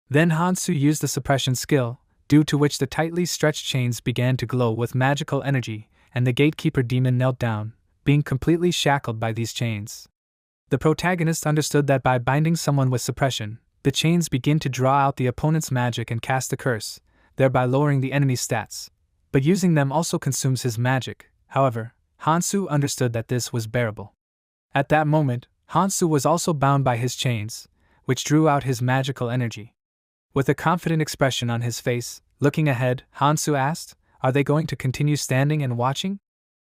A: Then Hansu used the suppression skill, due to which the tightly stretched chains began to glow with magical energy, and the gatekeeper demon knelt down, being completely shackled by these chains. The protagonist understood that by binding someone with suppression, the chains begin to draw out the opponent's magic and cast a curse, thereby lowering the enemy's stats, but using them also consumes his magic. However, Hansu understood that this was bearable. At that moment, Hansu was also bound by his chains, which drew out his magical energy. With a confident expression on his face, looking ahead, Hansu asked, "Are they going to continue standing and watching?"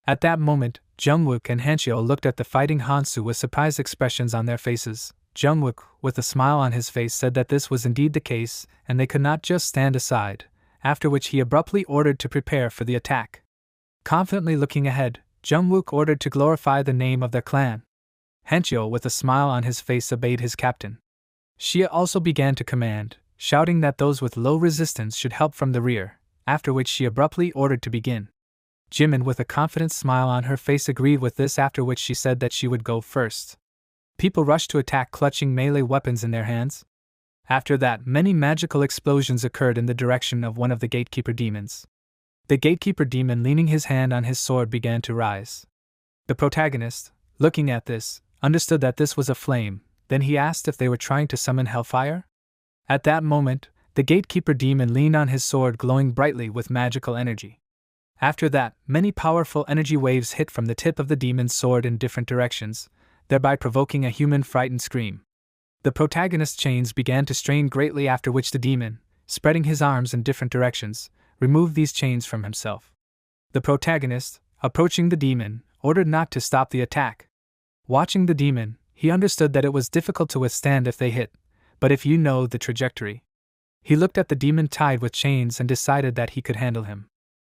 A: At that moment, Jungwook and Hancheo looked at the fighting Hansu with surprised expressions on their faces. Jungwook, with a smile on his face, said that this was indeed the case, and they could not just stand aside, after which he abruptly ordered to prepare for the attack. Confidently looking ahead, Jungwook ordered to glorify the name of their clan. Hancheo, with a smile on his face, obeyed his captain. Xia also began to command, shouting that those with low resistance should help from the rear, after which she abruptly ordered to begin. Jimin, with a confident smile on her face, agreed with this, after which she said that she would go first. People rushed to attack, clutching melee weapons in their hands. After that, many magical explosions occurred in the direction of one of the gatekeeper demons. The gatekeeper demon, leaning his hand on his sword, began to rise. The protagonist, looking at this, understood that this was a flame. Then he asked if they were trying to summon hellfire. At that moment, the gatekeeper demon leaned on his sword, glowing brightly with magical energy. After that, many powerful energy waves hit from the tip of the demon's sword in different directions, thereby provoking a human frightened scream. The protagonist's chains began to strain greatly, after which the demon, spreading his arms in different directions, removed these chains from himself. The protagonist, approaching the demon, ordered not to stop the attack. Watching the demon, he understood that it was difficult to withstand if they hit, but if you know the trajectory. He looked at the demon tied with chains and decided that he could handle him.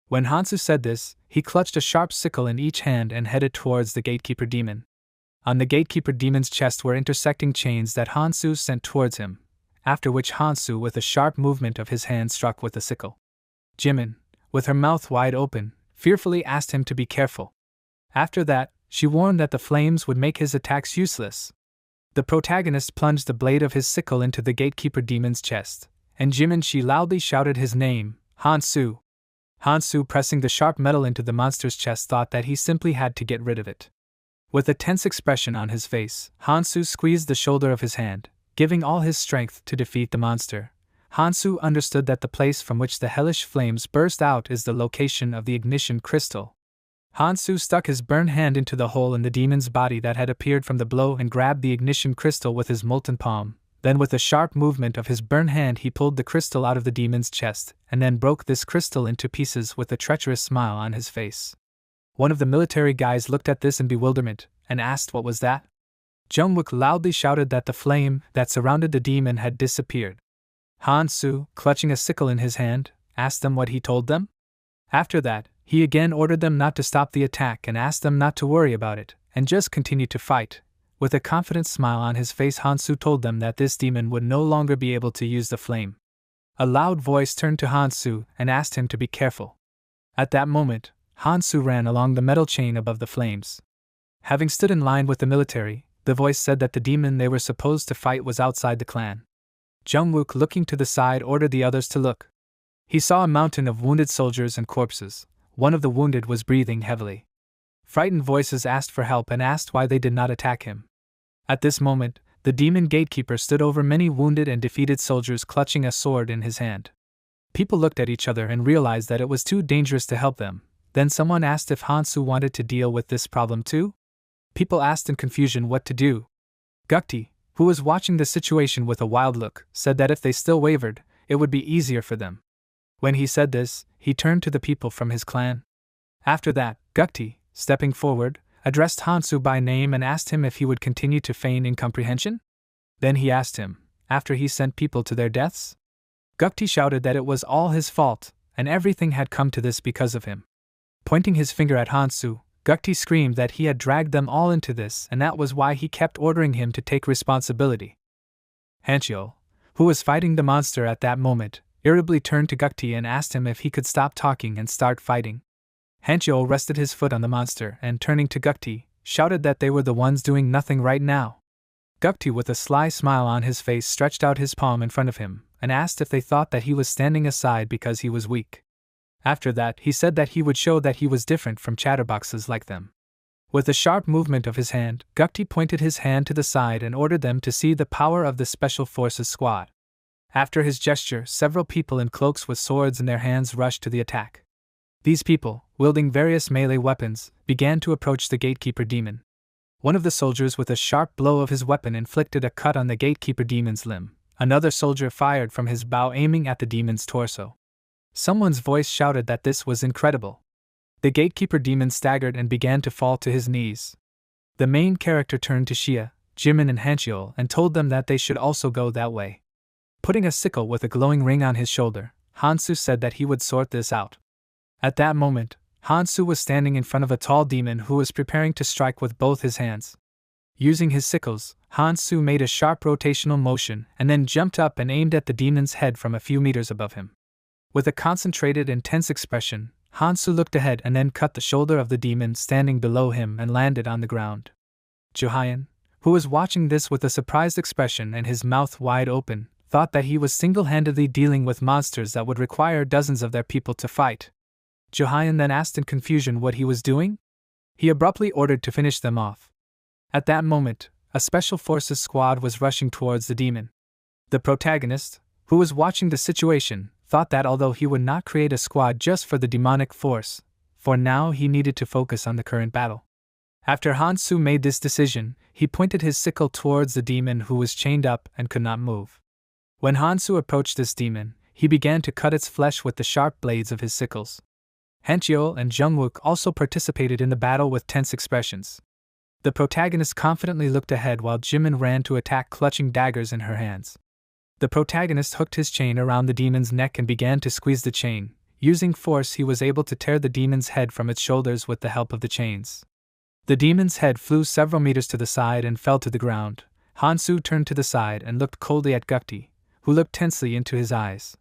A: When Hansu said this, he clutched a sharp sickle in each hand and headed towards the gatekeeper demon. On the gatekeeper demon's chest were intersecting chains that Hansu sent towards him, after which Hansu, with a sharp movement of his hand, struck with the sickle. Jimin, with her mouth wide open, fearfully asked him to be careful. After that, she warned that the flames would make his attacks useless. The protagonist plunged the blade of his sickle into the gatekeeper demon's chest, and Jimin, she loudly shouted his name, Hansu. Hansu, pressing the sharp metal into the monster's chest, thought that he simply had to get rid of it. With a tense expression on his face, Hansu squeezed the shoulder of his hand, giving all his strength to defeat the monster. Hansu understood that the place from which the hellish flames burst out is the location of the ignition crystal. Hansu stuck his burned hand into the hole in the demon's body that had appeared from the blow and grabbed the ignition crystal with his molten palm. Then, with a sharp movement of his burned hand, he pulled the crystal out of the demon's chest, and then broke this crystal into pieces with a treacherous smile on his face. One of the military guys looked at this in bewilderment, and asked what was that. Jungwook loudly shouted that the flame that surrounded the demon had disappeared. Hansu, clutching a sickle in his hand, asked them what he told them. After that, he again ordered them not to stop the attack and asked them not to worry about it, and just continue to fight. With a confident smile on his face, Hansu told them that this demon would no longer be able to use the flame. A loud voice turned to Hansu and asked him to be careful. At that moment, Hansu ran along the metal chain above the flames. Having stood in line with the military, the voice said that the demon they were supposed to fight was outside the clan. Jungwook, looking to the side, ordered the others to look. He saw a mountain of wounded soldiers and corpses. One of the wounded was breathing heavily. Frightened voices asked for help and asked why they did not attack him. At this moment, the demon gatekeeper stood over many wounded and defeated soldiers, clutching a sword in his hand. People looked at each other and realized that it was too dangerous to help them. Then someone asked if Hansu wanted to deal with this problem too. People asked in confusion what to do. Gukti, who was watching the situation with a wild look, said that if they still wavered, it would be easier for them. When he said this, he turned to the people from his clan. After that, Gukti, stepping forward, addressed Hansu by name and asked him if he would continue to feign incomprehension. Then he asked him, after he sent people to their deaths? Gukti shouted that it was all his fault, and everything had come to this because of him. Pointing his finger at Hansu, Gukti screamed that he had dragged them all into this, and that was why he kept ordering him to take responsibility. Hanchyo, who was fighting the monster at that moment, irritably turned to Gukti and asked him if he could stop talking and start fighting. Hanchyo rested his foot on the monster and, turning to Gukti, shouted that they were the ones doing nothing right now. Gukti, with a sly smile on his face, stretched out his palm in front of him and asked if they thought that he was standing aside because he was weak. After that, he said that he would show that he was different from chatterboxes like them. With a sharp movement of his hand, Gukti pointed his hand to the side and ordered them to see the power of the Special Forces squad. After his gesture, several people in cloaks with swords in their hands rushed to the attack. These people, wielding various melee weapons, began to approach the gatekeeper demon. One of the soldiers with a sharp blow of his weapon inflicted a cut on the gatekeeper demon's limb. Another soldier fired from his bow, aiming at the demon's torso. Someone's voice shouted that this was incredible. The gatekeeper demon staggered and began to fall to his knees. The main character turned to Xia, Jimin and Hancheol and told them that they should also go that way. Putting a sickle with a glowing ring on his shoulder, Hansu said that he would sort this out. At that moment, Hansu was standing in front of a tall demon who was preparing to strike with both his hands. Using his sickles, Hansu made a sharp rotational motion and then jumped up and aimed at the demon's head from a few meters above him. With a concentrated and tense expression, Hansu looked ahead and then cut the shoulder of the demon standing below him and landed on the ground. Johayan, who was watching this with a surprised expression and his mouth wide open, thought that he was single-handedly dealing with monsters that would require dozens of their people to fight. Johayan then asked in confusion what he was doing. He abruptly ordered to finish them off. At that moment, a special forces squad was rushing towards the demon. The protagonist, who was watching the situation, thought that although he would not create a squad just for the demonic force, for now he needed to focus on the current battle. After Hansu made this decision, he pointed his sickle towards the demon who was chained up and could not move. When Hansu approached this demon, he began to cut its flesh with the sharp blades of his sickles. Hancheol and Jungwook also participated in the battle with tense expressions. The protagonist confidently looked ahead while Jimin ran to attack, clutching daggers in her hands. The protagonist hooked his chain around the demon's neck and began to squeeze the chain. Using force, he was able to tear the demon's head from its shoulders with the help of the chains. The demon's head flew several meters to the side and fell to the ground. Hansu turned to the side and looked coldly at Gukti, who looked tensely into his eyes.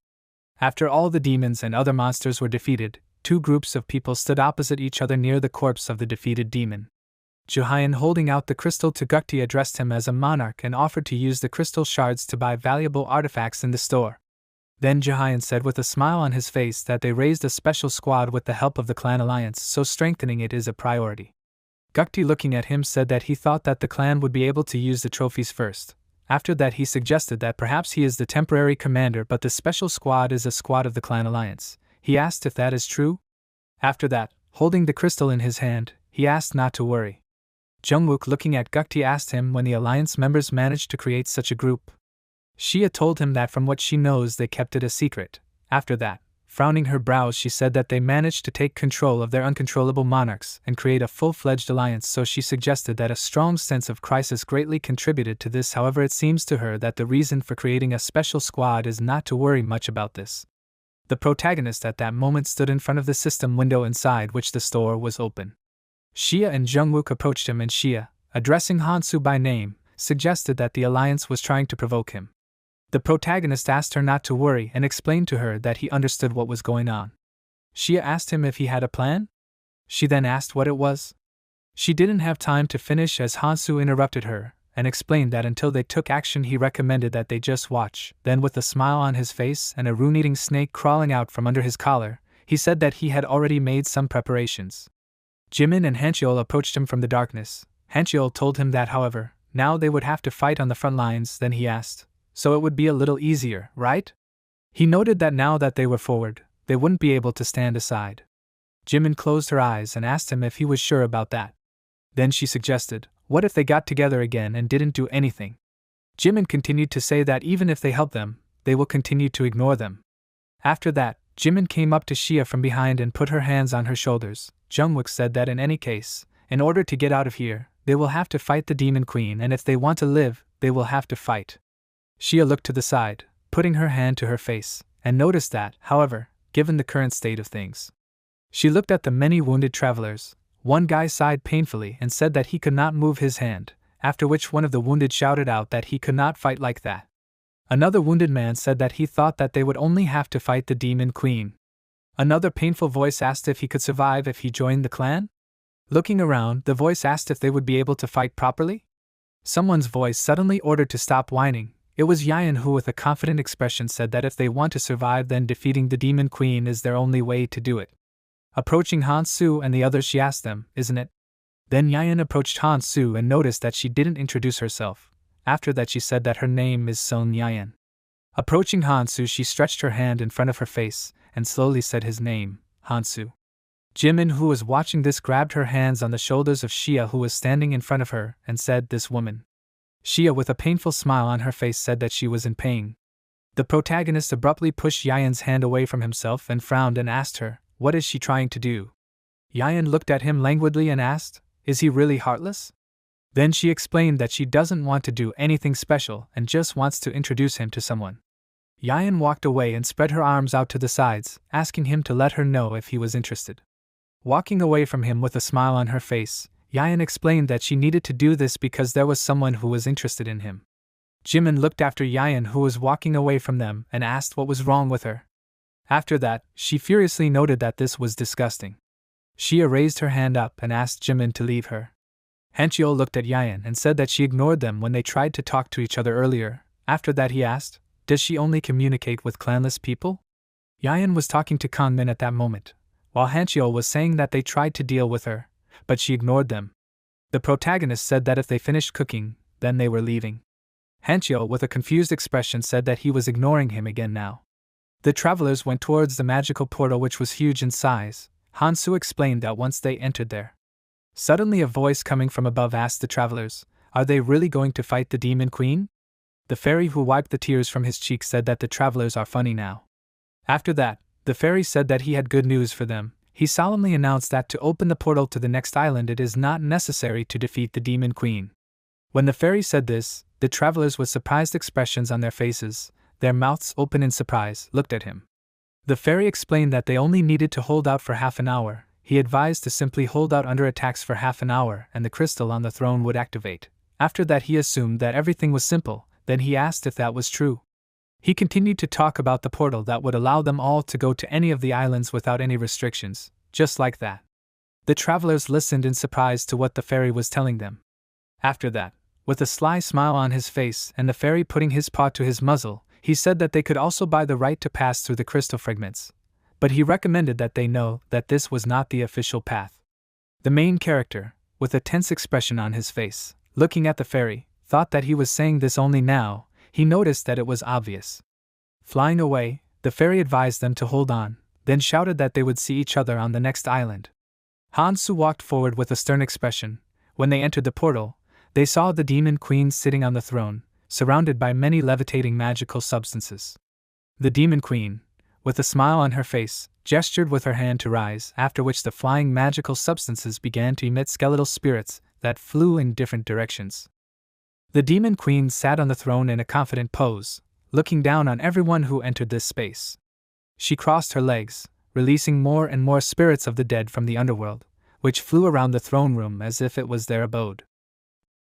A: After all the demons and other monsters were defeated, two groups of people stood opposite each other near the corpse of the defeated demon. Johayan, holding out the crystal to Gukti, addressed him as a monarch and offered to use the crystal shards to buy valuable artifacts in the store. Then Johayan said with a smile on his face that they raised a special squad with the help of the clan alliance, so strengthening it is a priority. Gukti, looking at him, said that he thought that the clan would be able to use the trophies first. After that, he suggested that perhaps he is the temporary commander but the special squad is a squad of the clan alliance. He asked if that is true. After that, holding the crystal in his hand, he asked not to worry. Jungwook, looking at Gukti, asked him when the alliance members managed to create such a group. Xia told him that from what she knows they kept it a secret. After that, frowning her brows, she said that they managed to take control of their uncontrollable monarchs and create a full-fledged alliance, so she suggested that a strong sense of crisis greatly contributed to this. However, it seems to her that the reason for creating a special squad is not to worry much about this. The protagonist at that moment stood in front of the system window inside which the store was open. Xia and Jungwook approached him, and Xia, addressing Hansu by name, suggested that the alliance was trying to provoke him. The protagonist asked her not to worry and explained to her that he understood what was going on. Xia asked him if he had a plan. She then asked what it was. She didn't have time to finish as Hansu interrupted her and explained that until they took action he recommended that they just watch. Then, with a smile on his face and a rune-eating snake crawling out from under his collar, he said that he had already made some preparations. Jimin and Hancheol approached him from the darkness. Hancheol told him that, however, now they would have to fight on the front lines. Then he asked, so it would be a little easier, right? He noted that now that they were forward, they wouldn't be able to stand aside. Jimin closed her eyes and asked him if he was sure about that. Then she suggested, what if they got together again and didn't do anything? Jimin continued to say that even if they help them, they will continue to ignore them. After that, Jimin came up to Xia from behind and put her hands on her shoulders. Jungwook said that in any case, in order to get out of here, they will have to fight the Demon Queen, and if they want to live, they will have to fight. Xia looked to the side, putting her hand to her face, and noticed that, however, given the current state of things. She looked at the many wounded travelers. One guy sighed painfully and said that he could not move his hand, after which one of the wounded shouted out that he could not fight like that. Another wounded man said that he thought that they would only have to fight the Demon Queen. Another painful voice asked if he could survive if he joined the clan. Looking around, the voice asked if they would be able to fight properly. Someone's voice suddenly ordered to stop whining. It was Yayan who with a confident expression said that if they want to survive, then defeating the Demon Queen is their only way to do it. Approaching Hansu and the others, she asked them, isn't it? Then Yayan approached Hansu and noticed that she didn't introduce herself. After that she said that her name is Son Yayan. Approaching Hansu, she stretched her hand in front of her face and slowly said his name, Hansu. Jimin, who was watching this, grabbed her hands on the shoulders of Xia, who was standing in front of her, and said, this woman. Xia, with a painful smile on her face, said that she was in pain. The protagonist abruptly pushed Yayan's hand away from himself and frowned and asked her, what is she trying to do? Yayan looked at him languidly and asked, is he really heartless? Then she explained that she doesn't want to do anything special and just wants to introduce him to someone. Yayan walked away and spread her arms out to the sides, asking him to let her know if he was interested. Walking away from him with a smile on her face, Yayan explained that she needed to do this because there was someone who was interested in him. Jimin looked after Yayan, who was walking away from them, and asked what was wrong with her. After that, she furiously noted that this was disgusting. Xia raised her hand up and asked Jimin to leave her. Hancheol looked at Yayan and said that she ignored them when they tried to talk to each other earlier. After that he asked, does she only communicate with clanless people? Yayan was talking to Kangmin at that moment, while Hancheol was saying that they tried to deal with her, but she ignored them. The protagonist said that if they finished cooking, then they were leaving. Hancheol, with a confused expression, said that he was ignoring him again now. The travelers went towards the magical portal, which was huge in size. Hansu explained that once they entered there, suddenly a voice coming from above asked the travelers, are they really going to fight the Demon Queen? The fairy, who wiped the tears from his cheeks, said that the travelers are funny now. After that, the fairy said that he had good news for them. He solemnly announced that to open the portal to the next island it is not necessary to defeat the Demon Queen. When the fairy said this, the travelers, with surprised expressions on their faces, their mouths open in surprise, looked at him. The fairy explained that they only needed to hold out for half an hour. He advised to simply hold out under attacks for half an hour and the crystal on the throne would activate. After that he assumed that everything was simple. Then he asked if that was true. He continued to talk about the portal that would allow them all to go to any of the islands without any restrictions, just like that. The travelers listened in surprise to what the fairy was telling them. After that, with a sly smile on his face and the fairy putting his paw to his muzzle, he said that they could also buy the right to pass through the crystal fragments. But he recommended that they know that this was not the official path. The main character, with a tense expression on his face, looking at the fairy, thought that he was saying this only now. He noticed that it was obvious. Flying away, the fairy advised them to hold on, then shouted that they would see each other on the next island. Hansu walked forward with a stern expression. When they entered the portal, they saw the Demon Queen sitting on the throne, surrounded by many levitating magical substances. The Demon Queen, with a smile on her face, gestured with her hand to rise, after which the flying magical substances began to emit skeletal spirits that flew in different directions. The Demon Queen sat on the throne in a confident pose, looking down on everyone who entered this space. she crossed her legs, releasing more and more spirits of the dead from the underworld, which flew around the throne room as if it was their abode.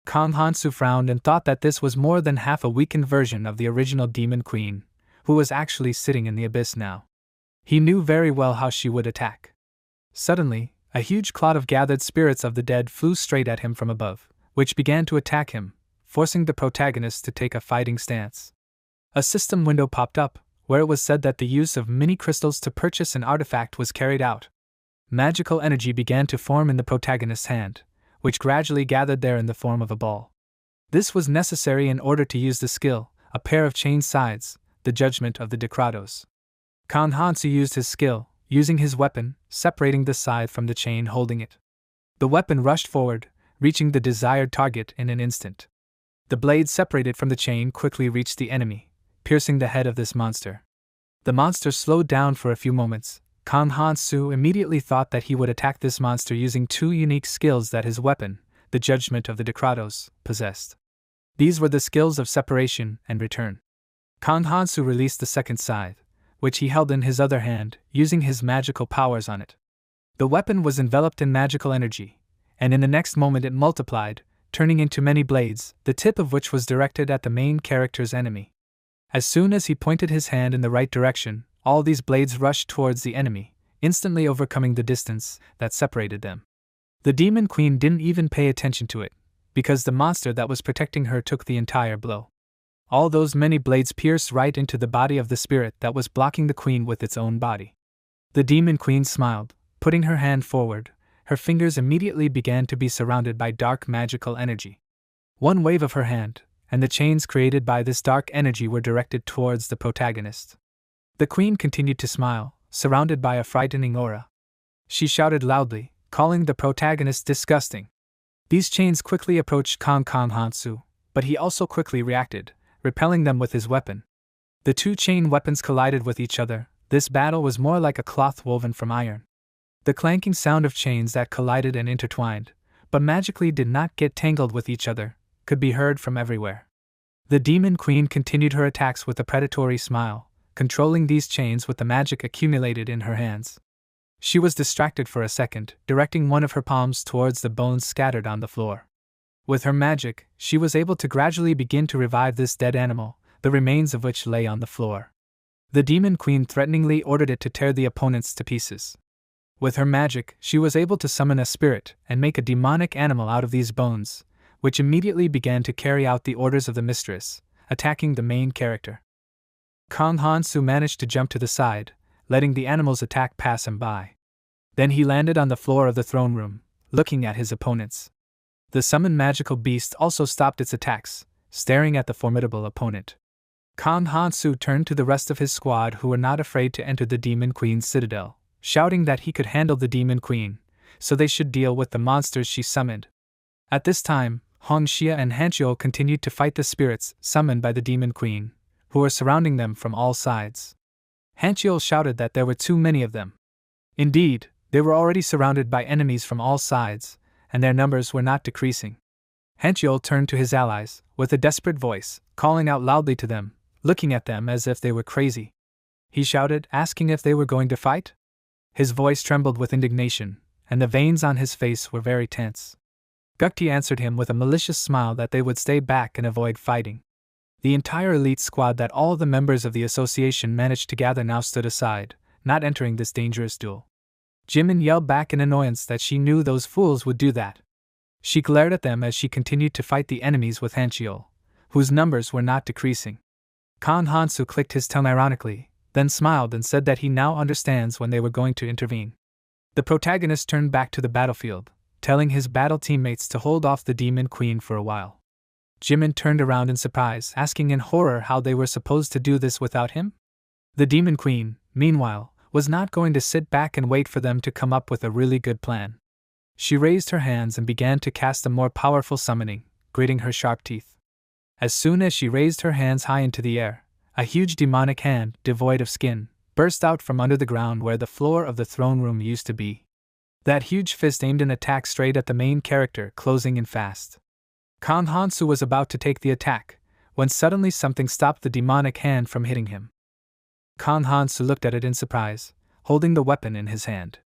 A: Kang Hansu frowned and thought that this was more than half a weakened version of the original Demon Queen, who was actually sitting in the abyss now. He knew very well how she would attack. Suddenly, a huge cloud of gathered spirits of the dead flew straight at him from above, which began to attack him, forcing the protagonist to take a fighting stance. A system window popped up, where it was said that the use of mini crystals to purchase an artifact was carried out. Magical energy began to form in the protagonist's hand, which gradually gathered there in the form of a ball. This was necessary in order to use the skill, a pair of chain sides, the judgment of the Decratos. Kang Hansu used his skill, using his weapon, separating the side from the chain holding it. The weapon rushed forward, reaching the desired target in an instant. The blade separated from the chain quickly reached the enemy, piercing the head of this monster. The monster slowed down for a few moments. Kang Hansu immediately thought that he would attack this monster using two unique skills that his weapon, the judgment of the Decratos, possessed. These were the skills of separation and return. Kang Hansu released the second scythe, which he held in his other hand, using his magical powers on it. The weapon was enveloped in magical energy, and in the next moment it multiplied, turning into many blades, the tip of which was directed at the main character's enemy. As soon as he pointed his hand in the right direction, all these blades rushed towards the enemy, instantly overcoming the distance that separated them. The Demon Queen didn't even pay attention to it, because the monster that was protecting her took the entire blow. All those many blades pierced right into the body of the spirit that was blocking the queen with its own body. The Demon Queen smiled, putting her hand forward. Her fingers immediately began to be surrounded by dark magical energy. One wave of her hand, and the chains created by this dark energy were directed towards the protagonist. The queen continued to smile, surrounded by a frightening aura. She shouted loudly, calling the protagonist disgusting. These chains quickly approached Kang Hansu, but he also quickly reacted, repelling them with his weapon. The two chain weapons collided with each other. This battle was more like a cloth woven from iron. The clanking sound of chains that collided and intertwined, but magically did not get tangled with each other, could be heard from everywhere. The Demon Queen continued her attacks with a predatory smile, controlling these chains with the magic accumulated in her hands. She was distracted for a second, directing one of her palms towards the bones scattered on the floor. With her magic, she was able to gradually begin to revive this dead animal, the remains of which lay on the floor. The Demon Queen threateningly ordered it to tear the opponents to pieces. With her magic, she was able to summon a spirit and make a demonic animal out of these bones, which immediately began to carry out the orders of the mistress, attacking the main character. Kang Hansu managed to jump to the side, letting the animal's attack pass him by. Then he landed on the floor of the throne room, looking at his opponents. The summoned magical beast also stopped its attacks, staring at the formidable opponent. Kang Hansu turned to the rest of his squad who were not afraid to enter the Demon Queen's citadel, shouting that he could handle the Demon Queen, so they should deal with the monsters she summoned. At this time, Hong Xia and Hanchiol continued to fight the spirits summoned by the Demon Queen, who were surrounding them from all sides. Hanchiol shouted that there were too many of them. Indeed, they were already surrounded by enemies from all sides, and their numbers were not decreasing. Hanchiol turned to his allies, with a desperate voice, calling out loudly to them, looking at them as if they were crazy. He shouted, asking if they were going to fight? His voice trembled with indignation, and the veins on his face were very tense. Gukti answered him with a malicious smile that they would stay back and avoid fighting. The entire elite squad that all the members of the association managed to gather now stood aside, not entering this dangerous duel. Jimin yelled back in annoyance that she knew those fools would do that. She glared at them as she continued to fight the enemies with Hanchiol, whose numbers were not decreasing. Kang Hansu clicked his tongue ironically, then smiled and said that he now understands when they were going to intervene. The protagonist turned back to the battlefield, telling his battle teammates to hold off the Demon Queen for a while. Jimin turned around in surprise, asking in horror how they were supposed to do this without him. The Demon Queen, meanwhile, was not going to sit back and wait for them to come up with a really good plan. She raised her hands and began to cast a more powerful summoning, gritting her sharp teeth. As soon as she raised her hands high into the air, a huge demonic hand, devoid of skin, burst out from under the ground where the floor of the throne room used to be. That huge fist aimed an attack straight at the main character, closing in fast. Kang Hansu was about to take the attack, when suddenly something stopped the demonic hand from hitting him. Kang Han-soo looked at it in surprise, holding the weapon in his hand.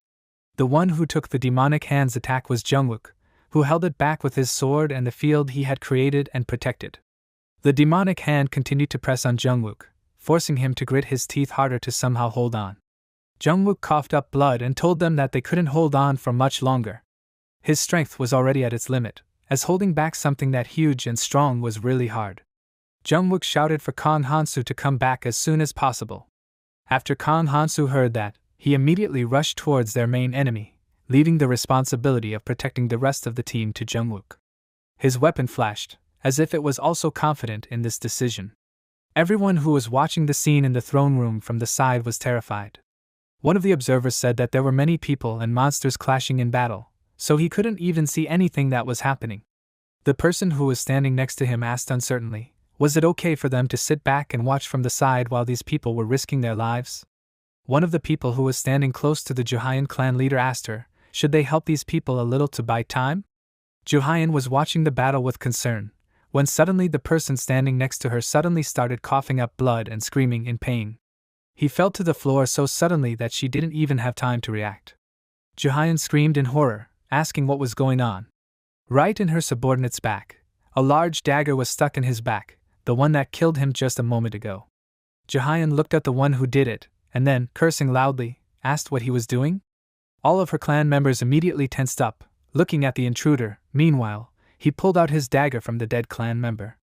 A: The one who took the demonic hand's attack was Jungwook, who held it back with his sword and the field he had created and protected. The demonic hand continued to press on Jungwook, forcing him to grit his teeth harder to somehow hold on. Jungwook coughed up blood and told them that they couldn't hold on for much longer. His strength was already at its limit, as holding back something that huge and strong was really hard. Jungwook shouted for Kang Han-soo to come back as soon as possible. After Kang Han-soo heard that, he immediately rushed towards their main enemy, leaving the responsibility of protecting the rest of the team to Jungwook. His weapon flashed, as if it was also confident in this decision. Everyone who was watching the scene in the throne room from the side was terrified. One of the observers said that there were many people and monsters clashing in battle, so he couldn't even see anything that was happening. The person who was standing next to him asked uncertainly, was it okay for them to sit back and watch from the side while these people were risking their lives? One of the people who was standing close to the Juhyeon clan leader asked her, should they help these people a little to buy time? Juhyeon was watching the battle with concern, when suddenly the person standing next to her suddenly started coughing up blood and screaming in pain. He fell to the floor so suddenly that she didn't even have time to react. Juhyeon screamed in horror, asking what was going on. Right in her subordinate's back, a large dagger was stuck in his back, the one that killed him just a moment ago. Juhyeon looked at the one who did it, and then, cursing loudly, asked what he was doing? All of her clan members immediately tensed up, looking at the intruder. Meanwhile, he pulled out his dagger from the dead clan member.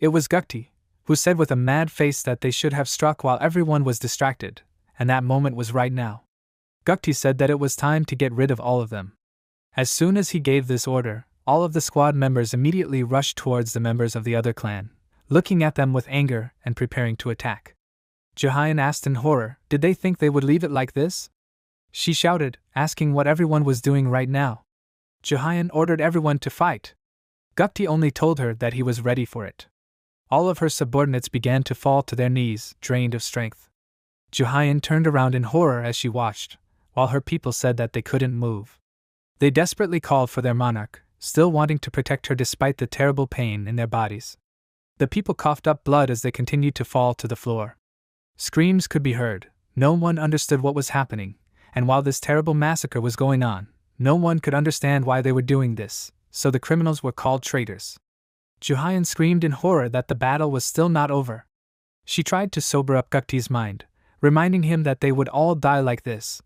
A: It was Gukti, who said with a mad face that they should have struck while everyone was distracted, and that moment was right now. Gukti said that it was time to get rid of all of them. As soon as he gave this order, all of the squad members immediately rushed towards the members of the other clan, looking at them with anger and preparing to attack. Juhyeon asked in horror, did they think they would leave it like this? She shouted, asking what everyone was doing right now. Juhyeon ordered everyone to fight. Gukti only told her that he was ready for it. All of her subordinates began to fall to their knees, drained of strength. Juhyeon turned around in horror as she watched, while her people said that they couldn't move. They desperately called for their monarch, still wanting to protect her despite the terrible pain in their bodies. The people coughed up blood as they continued to fall to the floor. Screams could be heard, no one understood what was happening, and while this terrible massacre was going on, no one could understand why they were doing this, so the criminals were called traitors. Juhyeon screamed in horror that the battle was still not over. She tried to sober up Gukti's mind, reminding him that they would all die like this.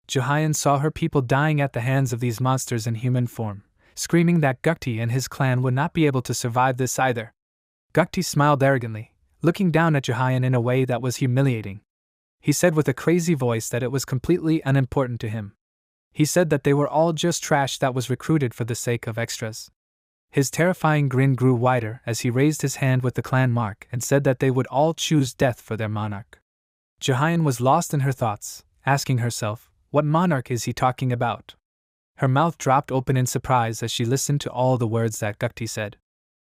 A: Juhyeon saw her people dying at the hands of these monsters in human form, screaming that Gukti and his clan would not be able to survive this either. Gukti smiled arrogantly, looking down at Juhyeon in a way that was humiliating. He said with a crazy voice that it was completely unimportant to him. He said that they were all just trash that was recruited for the sake of extras. His terrifying grin grew wider as he raised his hand with the clan mark and said that they would all choose death for their monarch. Juhyeon was lost in her thoughts, asking herself, what monarch is he talking about? Her mouth dropped open in surprise as she listened to all the words that Gukti said.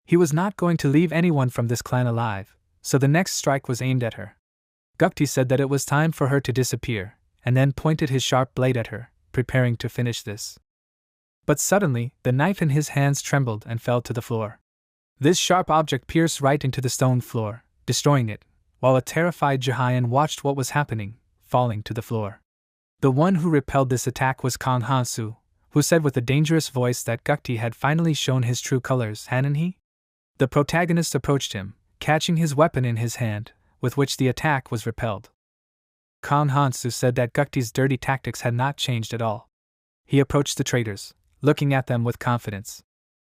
A: He was not going to leave anyone from this clan alive, so the next strike was aimed at her. Gukti said that it was time for her to disappear, and then pointed his sharp blade at her, preparing to finish this. But suddenly, the knife in his hands trembled and fell to the floor. This sharp object pierced right into the stone floor, destroying it, while a terrified Juhyeon watched what was happening, falling to the floor. The one who repelled this attack was Kang Han-soo, who said with a dangerous voice that Gukti had finally shown his true colors, hadn't he? The protagonist approached him, catching his weapon in his hand, with which the attack was repelled. Kang Han-soo said that Gukti's dirty tactics had not changed at all. He approached the traitors, looking at them with confidence.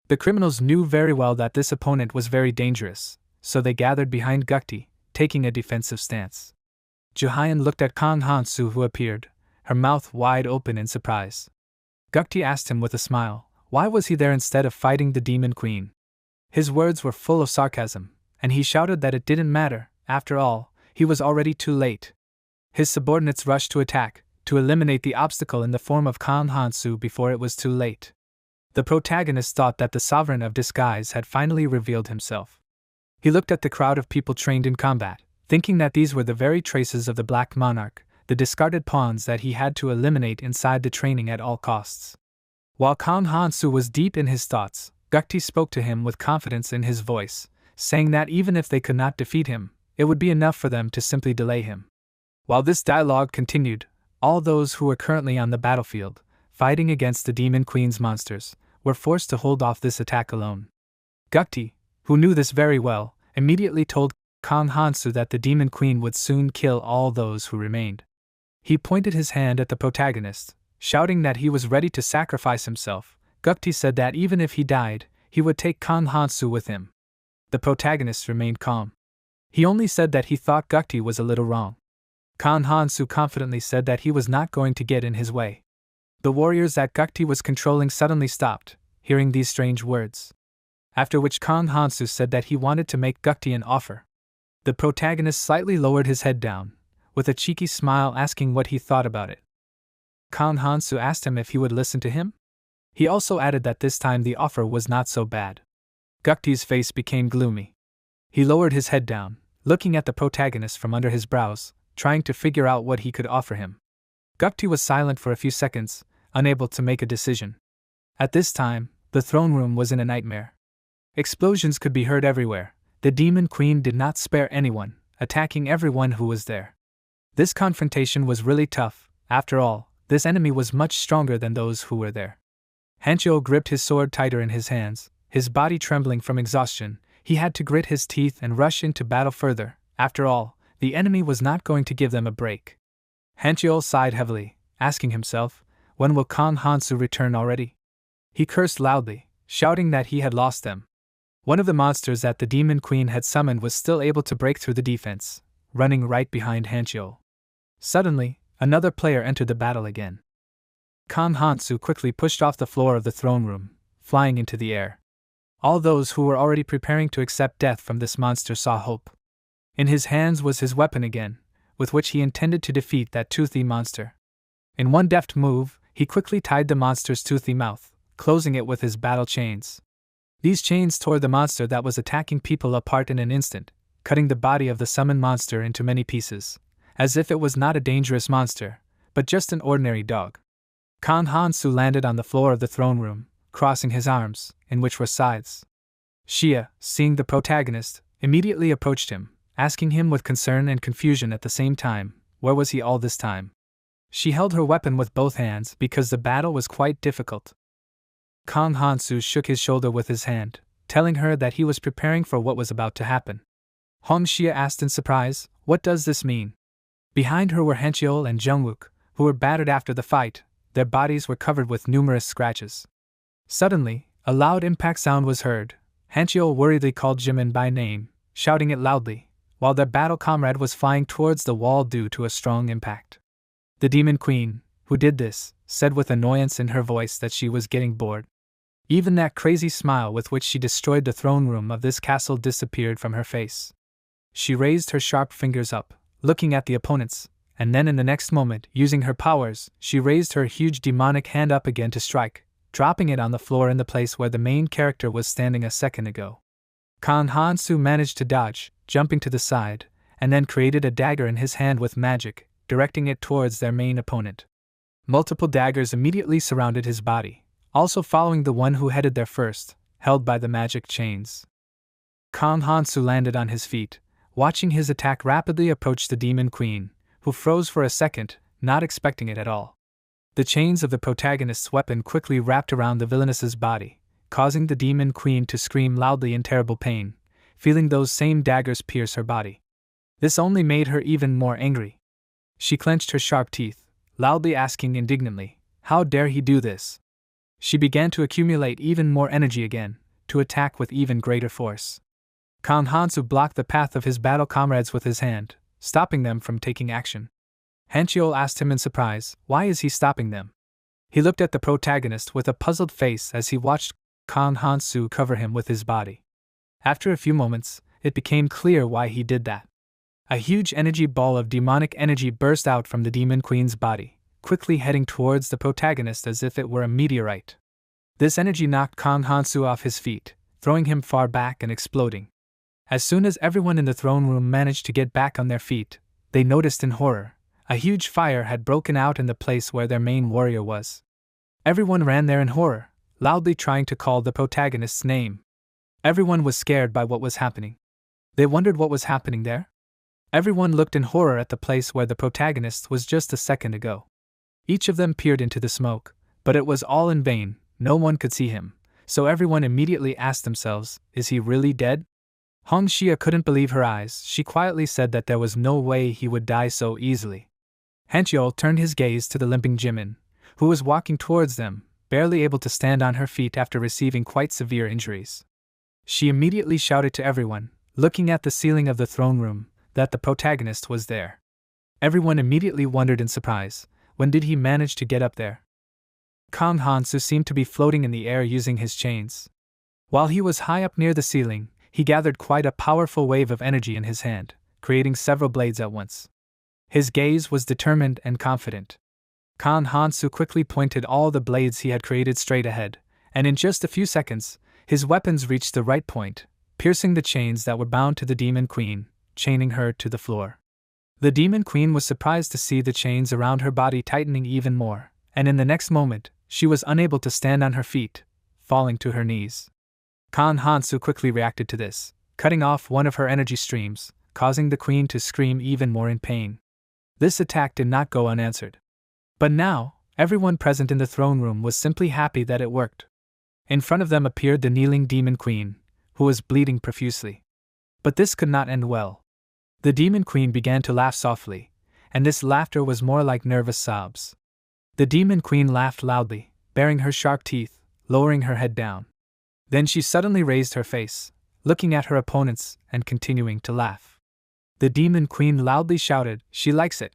A: The criminals knew very well that this opponent was very dangerous, so they gathered behind Gukti, taking a defensive stance. Juhyeon looked at Kang Han-soo who appeared, her mouth wide open in surprise. Gukti asked him with a smile, why was he there instead of fighting the demon queen? His words were full of sarcasm, and he shouted that it didn't matter, after all, he was already too late. His subordinates rushed to attack, to eliminate the obstacle in the form of Kang Han-soo before it was too late. The protagonist thought that the sovereign of disguise had finally revealed himself. He looked at the crowd of people trained in combat, thinking that these were the very traces of the Black Monarch, the discarded pawns that he had to eliminate inside the training at all costs. While Kang Han-soo was deep in his thoughts, Gukti spoke to him with confidence in his voice, saying that even if they could not defeat him, it would be enough for them to simply delay him. While this dialogue continued, all those who were currently on the battlefield, fighting against the Demon Queen's monsters, were forced to hold off this attack alone. Gukti, who knew this very well, immediately told Kang Hansu that the Demon Queen would soon kill all those who remained. He pointed his hand at the protagonist, shouting that he was ready to sacrifice himself. Gukti said that even if he died, he would take Kang Hansu with him. The protagonist remained calm. He only said that he thought Gukti was a little wrong. Kang Hansu confidently said that he was not going to get in his way. The warriors that Gukti was controlling suddenly stopped, hearing these strange words. After which Kang Hansu said that he wanted to make Gukti an offer. The protagonist slightly lowered his head down, with a cheeky smile asking what he thought about it. Kang Hansu asked him if he would listen to him. He also added that this time the offer was not so bad. Gukti's face became gloomy. He lowered his head down, looking at the protagonist from under his brows, trying to figure out what he could offer him. Gukti was silent for a few seconds, unable to make a decision. At this time, the throne room was in a nightmare. Explosions could be heard everywhere. The Demon Queen did not spare anyone, attacking everyone who was there. This confrontation was really tough. After all, this enemy was much stronger than those who were there. Hanchio gripped his sword tighter in his hands, his body trembling from exhaustion. He had to grit his teeth and rush into battle further. After all, the enemy was not going to give them a break. Hanchio sighed heavily, asking himself, when will Kang Hansu return already? He cursed loudly, shouting that he had lost them. One of the monsters that the Demon Queen had summoned was still able to break through the defense, running right behind Hanchio. Suddenly, another player entered the battle again. Kang Hansu quickly pushed off the floor of the throne room, flying into the air. All those who were already preparing to accept death from this monster saw hope. In his hands was his weapon again, with which he intended to defeat that toothy monster. In one deft move, he quickly tied the monster's toothy mouth, closing it with his battle chains. These chains tore the monster that was attacking people apart in an instant, cutting the body of the summoned monster into many pieces, as if it was not a dangerous monster, but just an ordinary dog. Kang Hansu landed on the floor of the throne room, crossing his arms, in which were scythes. Xia, seeing the protagonist, immediately approached him, asking him with concern and confusion at the same time, where was he all this time? She held her weapon with both hands because the battle was quite difficult. Kang Hansu shook his shoulder with his hand, telling her that he was preparing for what was about to happen. Hong Xia asked in surprise, what does this mean? Behind her were Hanchiol and Jungwook, who were battered after the fight. Their bodies were covered with numerous scratches. Suddenly, a loud impact sound was heard. Hanchiol worriedly called Jimin by name, shouting it loudly, while their battle comrade was flying towards the wall due to a strong impact. The Demon Queen, who did this, said with annoyance in her voice that she was getting bored. Even that crazy smile with which she destroyed the throne room of this castle disappeared from her face. She raised her sharp fingers up, looking at the opponents, and then in the next moment, using her powers, she raised her huge demonic hand up again to strike, dropping it on the floor in the place where the main character was standing a second ago. Kang Hansu managed to dodge, jumping to the side, and then created a dagger in his hand with magic, directing it towards their main opponent. Multiple daggers immediately surrounded his body, also following the one who headed there first, held by the magic chains. Kang Hansu landed on his feet, watching his attack rapidly approach the Demon Queen, who froze for a second, not expecting it at all. The chains of the protagonist's weapon quickly wrapped around the villainess's body, causing the Demon Queen to scream loudly in terrible pain, feeling those same daggers pierce her body. This only made her even more angry. She clenched her sharp teeth, loudly asking indignantly, how dare he do this? She began to accumulate even more energy again, to attack with even greater force. Kang Hansu blocked the path of his battle comrades with his hand, stopping them from taking action. Hanchiol asked him in surprise, why is he stopping them? He looked at the protagonist with a puzzled face as he watched Kang Hansu cover him with his body. After a few moments, it became clear why he did that. A huge energy ball of demonic energy burst out from the Demon Queen's body, quickly heading towards the protagonist as if it were a meteorite. This energy knocked Kang Hansu off his feet, throwing him far back and exploding. As soon as everyone in the throne room managed to get back on their feet, they noticed in horror, a huge fire had broken out in the place where their main warrior was. Everyone ran there in horror, loudly trying to call the protagonist's name. Everyone was scared by what was happening. They wondered what was happening there. Everyone looked in horror at the place where the protagonist was just a second ago. Each of them peered into the smoke, but it was all in vain. No one could see him, so everyone immediately asked themselves, is he really dead? Hong Xia couldn't believe her eyes. She quietly said that there was no way he would die so easily. Hanchiol turned his gaze to the limping Jimin, who was walking towards them, barely able to stand on her feet after receiving quite severe injuries. She immediately shouted to everyone, looking at the ceiling of the throne room, that the protagonist was there. Everyone immediately wondered in surprise, when did he manage to get up there? Kang Hansu seemed to be floating in the air using his chains. While he was high up near the ceiling, he gathered quite a powerful wave of energy in his hand, creating several blades at once. His gaze was determined and confident. Kang Hansu quickly pointed all the blades he had created straight ahead, and in just a few seconds, his weapons reached the right point, piercing the chains that were bound to the Demon Queen, chaining her to the floor. The Demon Queen was surprised to see the chains around her body tightening even more, and in the next moment, she was unable to stand on her feet, falling to her knees. Kang Hansu quickly reacted to this, cutting off one of her energy streams, causing the queen to scream even more in pain. This attack did not go unanswered. But now, everyone present in the throne room was simply happy that it worked. In front of them appeared the kneeling Demon Queen, who was bleeding profusely. But this could not end well. The Demon Queen began to laugh softly, and this laughter was more like nervous sobs. The Demon Queen laughed loudly, baring her sharp teeth, lowering her head down. Then she suddenly raised her face, looking at her opponents and continuing to laugh. The Demon Queen loudly shouted, "She likes it!"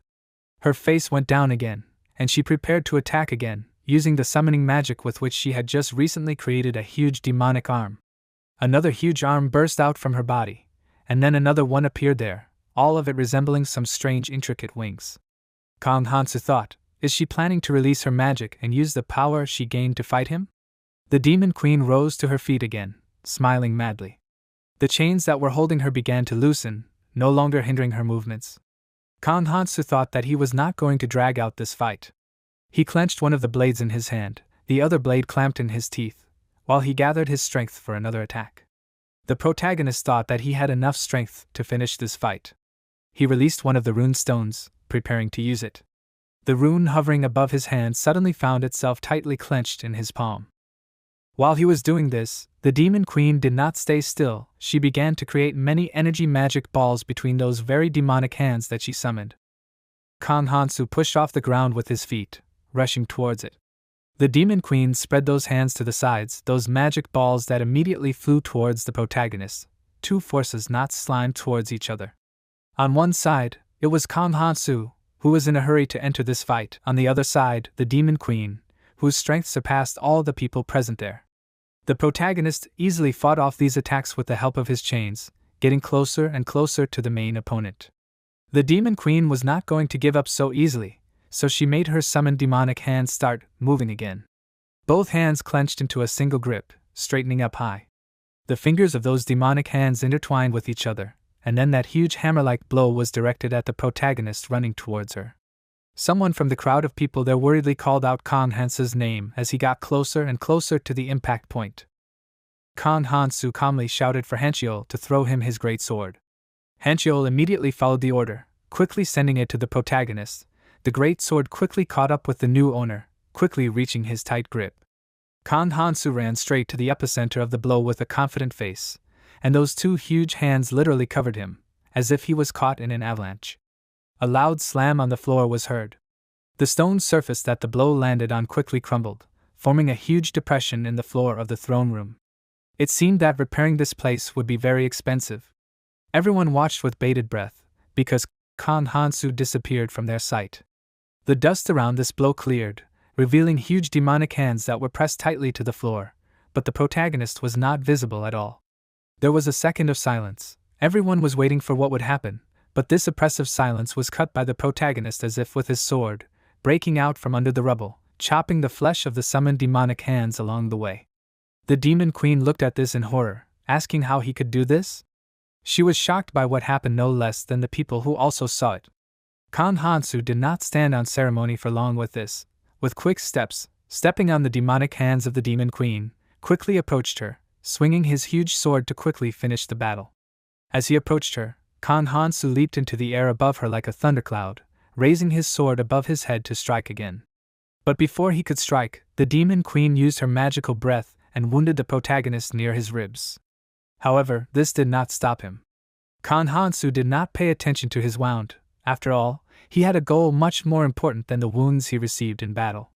A: Her face went down again, and she prepared to attack again, using the summoning magic with which she had just recently created a huge demonic arm. Another huge arm burst out from her body, and then another one appeared there, all of it resembling some strange intricate wings. Kang Hansu thought, is she planning to release her magic and use the power she gained to fight him? The Demon Queen rose to her feet again, smiling madly. The chains that were holding her began to loosen, no longer hindering her movements. Kang Hansu thought that he was not going to drag out this fight. He clenched one of the blades in his hand, the other blade clamped in his teeth, while he gathered his strength for another attack. The protagonist thought that he had enough strength to finish this fight. He released one of the rune stones, preparing to use it. The rune hovering above his hand suddenly found itself tightly clenched in his palm. While he was doing this, the Demon Queen did not stay still. She began to create many energy magic balls between those very demonic hands that she summoned. Kang Hansu pushed off the ground with his feet, rushing towards it. The Demon Queen spread those hands to the sides, those magic balls that immediately flew towards the protagonist, two forces not slimed towards each other. On one side, it was Kang Hansu, who was in a hurry to enter this fight. On the other side, the Demon Queen, whose strength surpassed all the people present there. The protagonist easily fought off these attacks with the help of his chains, getting closer and closer to the main opponent. The Demon Queen was not going to give up so easily, so she made her summoned demonic hands start moving again. Both hands clenched into a single grip, straightening up high. The fingers of those demonic hands intertwined with each other, and then that huge hammer-like blow was directed at the protagonist running towards her. Someone from the crowd of people there worriedly called out Kang Hansu's name as he got closer and closer to the impact point. Kang Hansu calmly shouted for Hanchiol to throw him his great sword. Hanchiol immediately followed the order, quickly sending it to the protagonist. The great sword quickly caught up with the new owner, quickly reaching his tight grip. Kang Hansu ran straight to the epicenter of the blow with a confident face, and those two huge hands literally covered him, as if he was caught in an avalanche. A loud slam on the floor was heard. The stone surface that the blow landed on quickly crumbled, forming a huge depression in the floor of the throne room. It seemed that repairing this place would be very expensive. Everyone watched with bated breath, because Kang Hansu disappeared from their sight. The dust around this blow cleared, revealing huge demonic hands that were pressed tightly to the floor, but the protagonist was not visible at all. There was a second of silence. Everyone was waiting for what would happen, but this oppressive silence was cut by the protagonist as if with his sword, breaking out from under the rubble, chopping the flesh of the summoned demonic hands along the way. The Demon Queen looked at this in horror, asking how he could do this. She was shocked by what happened no less than the people who also saw it. Kang Hansu did not stand on ceremony for long with this. With quick steps, stepping on the demonic hands of the Demon Queen, quickly approached her, swinging his huge sword to quickly finish the battle. As he approached her, Kan Hansu leaped into the air above her like a thundercloud, raising his sword above his head to strike again. But before he could strike, the demon queen used her magical breath and wounded the protagonist near his ribs. However, this did not stop him. Kan Hansu did not pay attention to his wound. After all, he had a goal much more important than the wounds he received in battle.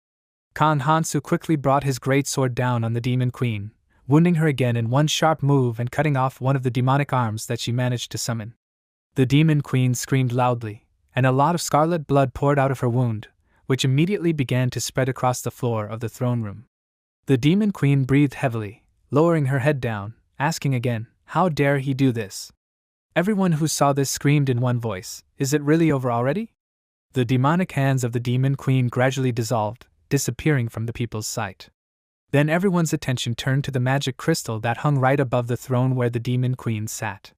A: Kan Hansu quickly brought his great sword down on the demon queen, wounding her again in one sharp move and cutting off one of the demonic arms that she managed to summon. The demon queen screamed loudly, and a lot of scarlet blood poured out of her wound, which immediately began to spread across the floor of the throne room. The demon queen breathed heavily, lowering her head down, asking again, "How dare he do this?" Everyone who saw this screamed in one voice, "Is it really over already?" The demonic hands of the demon queen gradually dissolved, disappearing from the people's sight. Then everyone's attention turned to the magic crystal that hung right above the throne where the demon queen sat.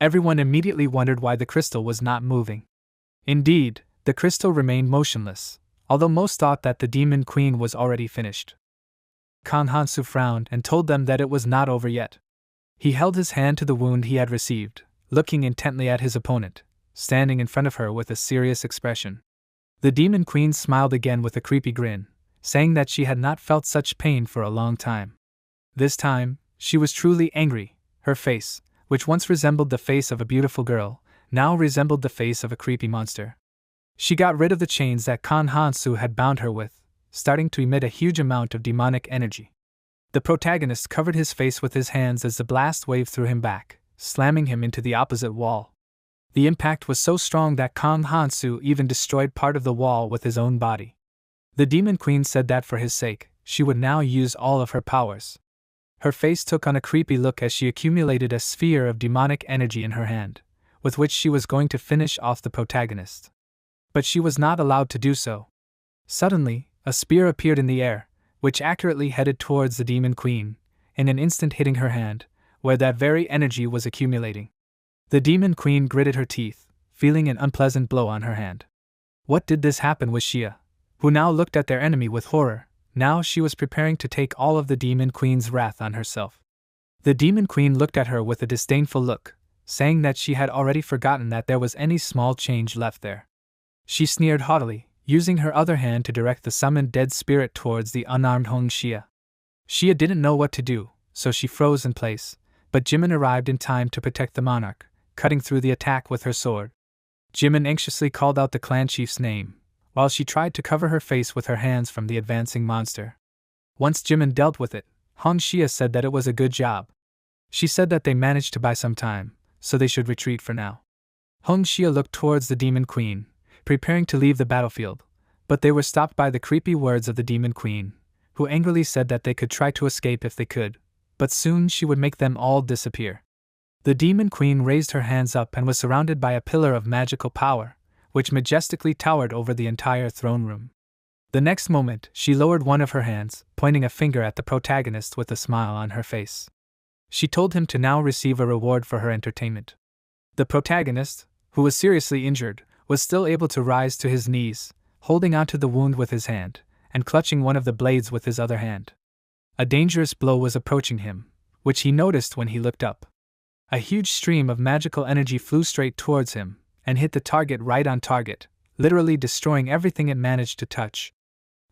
A: Everyone immediately wondered why the crystal was not moving. Indeed, the crystal remained motionless, although most thought that the demon queen was already finished. Kan Hansu frowned and told them that it was not over yet. He held his hand to the wound he had received, looking intently at his opponent, standing in front of her with a serious expression. The demon queen smiled again with a creepy grin, saying that she had not felt such pain for a long time. This time, she was truly angry. Her face, which once resembled the face of a beautiful girl, now resembled the face of a creepy monster. She got rid of the chains that Kan Hansu had bound her with, starting to emit a huge amount of demonic energy. The protagonist covered his face with his hands as the blast wave threw him back, slamming him into the opposite wall. The impact was so strong that Kan Hansu even destroyed part of the wall with his own body. The demon queen said that for his sake, she would now use all of her powers. Her face took on a creepy look as she accumulated a sphere of demonic energy in her hand, with which she was going to finish off the protagonist. But she was not allowed to do so. Suddenly, a spear appeared in the air, which accurately headed towards the demon queen, in an instant hitting her hand, where that very energy was accumulating. The demon queen gritted her teeth, feeling an unpleasant blow on her hand. What did this happen with Xia, who now looked at their enemy with horror? Now she was preparing to take all of the demon queen's wrath on herself. The demon queen looked at her with a disdainful look, saying that she had already forgotten that there was any small change left there. She sneered haughtily, using her other hand to direct the summoned dead spirit towards the unarmed Hong Xia. Xia didn't know what to do, so she froze in place, but Jimin arrived in time to protect the monarch, cutting through the attack with her sword. Jimin anxiously called out the clan chief's name, while she tried to cover her face with her hands from the advancing monster. Once Jimin dealt with it, Hong Xia said that it was a good job. She said that they managed to buy some time, so they should retreat for now. Hong Xia looked towards the demon queen, preparing to leave the battlefield, but they were stopped by the creepy words of the demon queen, who angrily said that they could try to escape if they could, but soon she would make them all disappear. The demon queen raised her hands up and was surrounded by a pillar of magical power, which majestically towered over the entire throne room. The next moment, she lowered one of her hands, pointing a finger at the protagonist with a smile on her face. She told him to now receive a reward for her entertainment. The protagonist, who was seriously injured, was still able to rise to his knees, holding onto the wound with his hand, and clutching one of the blades with his other hand. A dangerous blow was approaching him, which he noticed when he looked up. A huge stream of magical energy flew straight towards him, and hit the target right on target, literally destroying everything it managed to touch.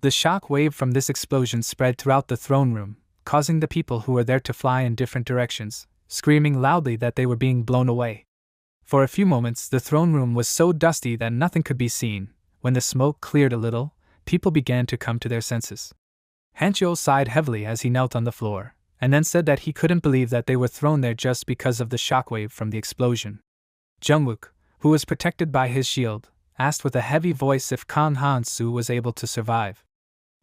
A: The shock wave from this explosion spread throughout the throne room, causing the people who were there to fly in different directions, screaming loudly that they were being blown away. For a few moments the throne room was so dusty that nothing could be seen. When the smoke cleared a little, people began to come to their senses. Hancho sighed heavily as he knelt on the floor, and then said that he couldn't believe that they were thrown there just because of the shockwave from the explosion. Jungwook, who was protected by his shield, asked with a heavy voice if Kan Hansu was able to survive.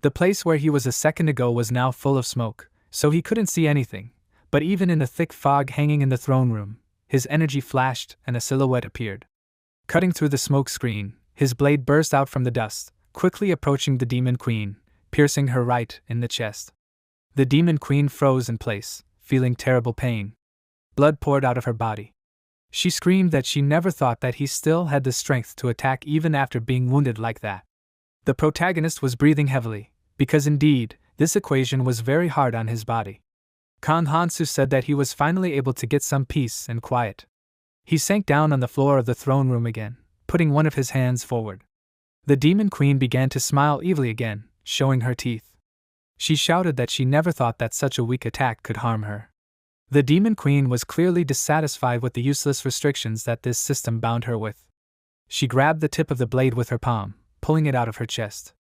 A: The place where he was a second ago was now full of smoke, so he couldn't see anything, but even in the thick fog hanging in the throne room, his energy flashed and a silhouette appeared. Cutting through the smoke screen, his blade burst out from the dust, quickly approaching the demon queen, piercing her right in the chest. The demon queen froze in place, feeling terrible pain. Blood poured out of her body. She screamed that she never thought that he still had the strength to attack even after being wounded like that. The protagonist was breathing heavily, because indeed, this equation was very hard on his body. Kan Hansu said that he was finally able to get some peace and quiet. He sank down on the floor of the throne room again, putting one of his hands forward. The Demon Queen began to smile evilly again, showing her teeth. She shouted that she never thought that such a weak attack could harm her. The Demon Queen was clearly dissatisfied with the useless restrictions that this system bound her with. She grabbed the tip of the blade with her palm, pulling it out of her chest.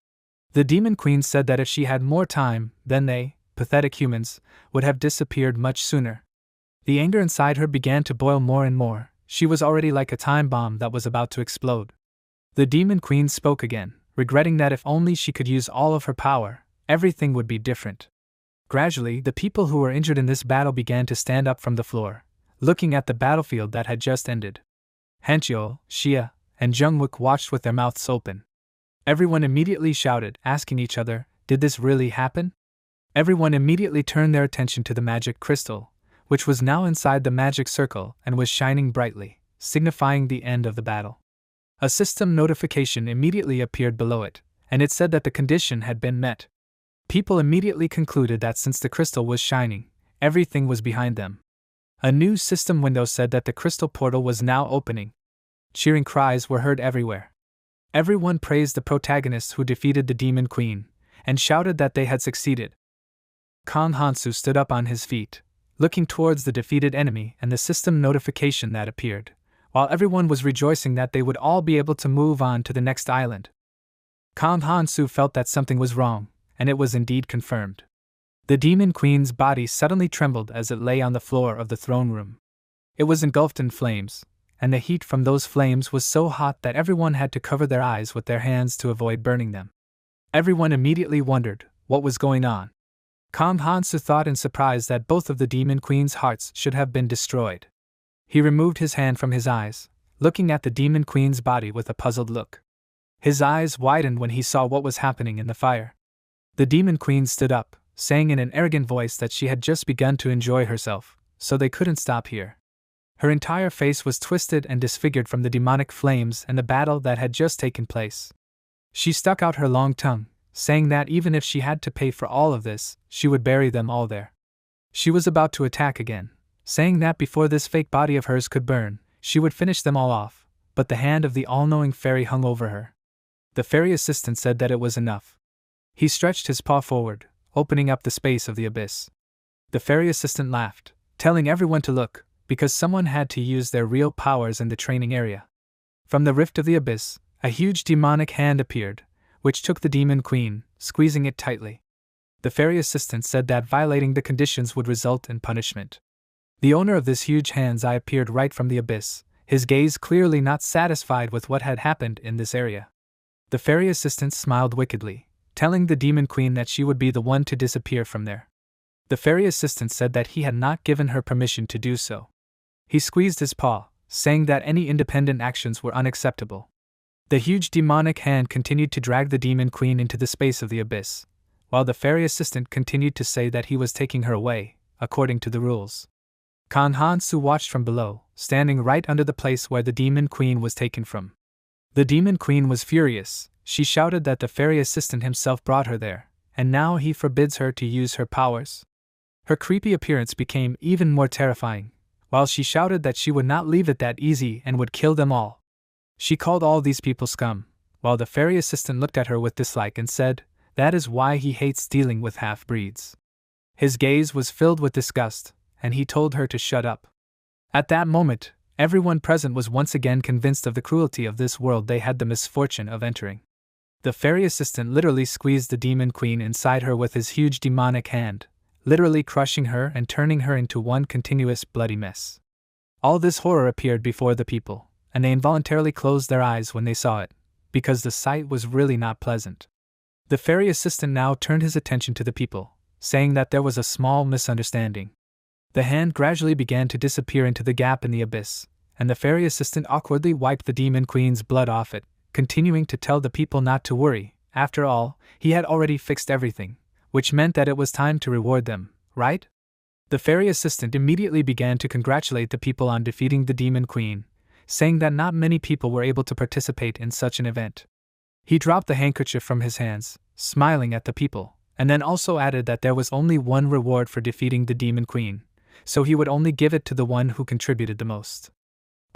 A: The Demon Queen said that if she had more time, then they, pathetic humans, would have disappeared much sooner. The anger inside her began to boil more and more. She was already like a time bomb that was about to explode. The Demon Queen spoke again, regretting that if only she could use all of her power, everything would be different. Gradually, the people who were injured in this battle began to stand up from the floor, looking at the battlefield that had just ended. Hanchyo, Xia, and Jungwook watched with their mouths open. Everyone immediately shouted, asking each other, "Did this really happen?" Everyone immediately turned their attention to the magic crystal, which was now inside the magic circle and was shining brightly, signifying the end of the battle. A system notification immediately appeared below it, and it said that the condition had been met. People immediately concluded that since the crystal was shining, everything was behind them. A new system window said that the crystal portal was now opening. Cheering cries were heard everywhere. Everyone praised the protagonists who defeated the Demon Queen, and shouted that they had succeeded. Kang Hansu stood up on his feet, looking towards the defeated enemy and the system notification that appeared, while everyone was rejoicing that they would all be able to move on to the next island. Kang Hansu felt that something was wrong, and it was indeed confirmed. The Demon Queen's body suddenly trembled as it lay on the floor of the throne room. It was engulfed in flames, and the heat from those flames was so hot that everyone had to cover their eyes with their hands to avoid burning them. Everyone immediately wondered what was going on. Kang Hansu thought in surprise that both of the Demon Queen's hearts should have been destroyed. He removed his hand from his eyes, looking at the Demon Queen's body with a puzzled look. His eyes widened when he saw what was happening in the fire. The Demon Queen stood up, saying in an arrogant voice that she had just begun to enjoy herself, so they couldn't stop here. Her entire face was twisted and disfigured from the demonic flames and the battle that had just taken place. She stuck out her long tongue, saying that even if she had to pay for all of this, she would bury them all there. She was about to attack again, saying that before this fake body of hers could burn, she would finish them all off, but the hand of the all-knowing fairy hung over her. The fairy assistant said that it was enough. He stretched his paw forward, opening up the space of the abyss. The fairy assistant laughed, telling everyone to look, because someone had to use their real powers in the training area. From the rift of the abyss, a huge demonic hand appeared, which took the Demon Queen, squeezing it tightly. The fairy assistant said that violating the conditions would result in punishment. The owner of this huge hand's eye appeared right from the abyss, his gaze clearly not satisfied with what had happened in this area. The fairy assistant smiled wickedly, telling the Demon Queen that she would be the one to disappear from there. The fairy assistant said that he had not given her permission to do so. He squeezed his paw, saying that any independent actions were unacceptable. The huge demonic hand continued to drag the Demon Queen into the space of the abyss, while the fairy assistant continued to say that he was taking her away, according to the rules. Kang Hansu watched from below, standing right under the place where the Demon Queen was taken from. The Demon Queen was furious. She shouted that the fairy assistant himself brought her there, and now he forbids her to use her powers. Her creepy appearance became even more terrifying, while she shouted that she would not leave it that easy and would kill them all. She called all these people scum, while the fairy assistant looked at her with dislike and said, "That is why he hates dealing with half-breeds." His gaze was filled with disgust, and he told her to shut up. At that moment, everyone present was once again convinced of the cruelty of this world they had the misfortune of entering. The fairy assistant literally squeezed the Demon Queen inside her with his huge demonic hand, literally crushing her and turning her into one continuous bloody mess. All this horror appeared before the people, and they involuntarily closed their eyes when they saw it, because the sight was really not pleasant. The fairy assistant now turned his attention to the people, saying that there was a small misunderstanding. The hand gradually began to disappear into the gap in the abyss, and the fairy assistant awkwardly wiped the Demon Queen's blood off it, continuing to tell the people not to worry. After all, he had already fixed everything, which meant that it was time to reward them, right? The fairy assistant immediately began to congratulate the people on defeating the Demon Queen, saying that not many people were able to participate in such an event. He dropped the handkerchief from his hands, smiling at the people, and then also added that there was only one reward for defeating the Demon Queen, so he would only give it to the one who contributed the most.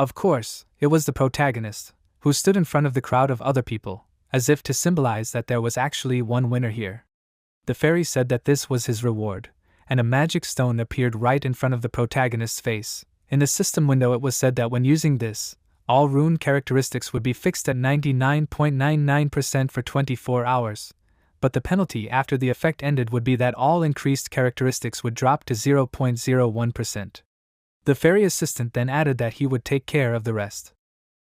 A: Of course, it was the protagonist, who stood in front of the crowd of other people, as if to symbolize that there was actually one winner here. The fairy said that this was his reward, and a magic stone appeared right in front of the protagonist's face. In the system window, it was said that when using this, all rune characteristics would be fixed at 99.99% for 24 hours, but the penalty after the effect ended would be that all increased characteristics would drop to 0.01%. The fairy assistant then added that he would take care of the rest.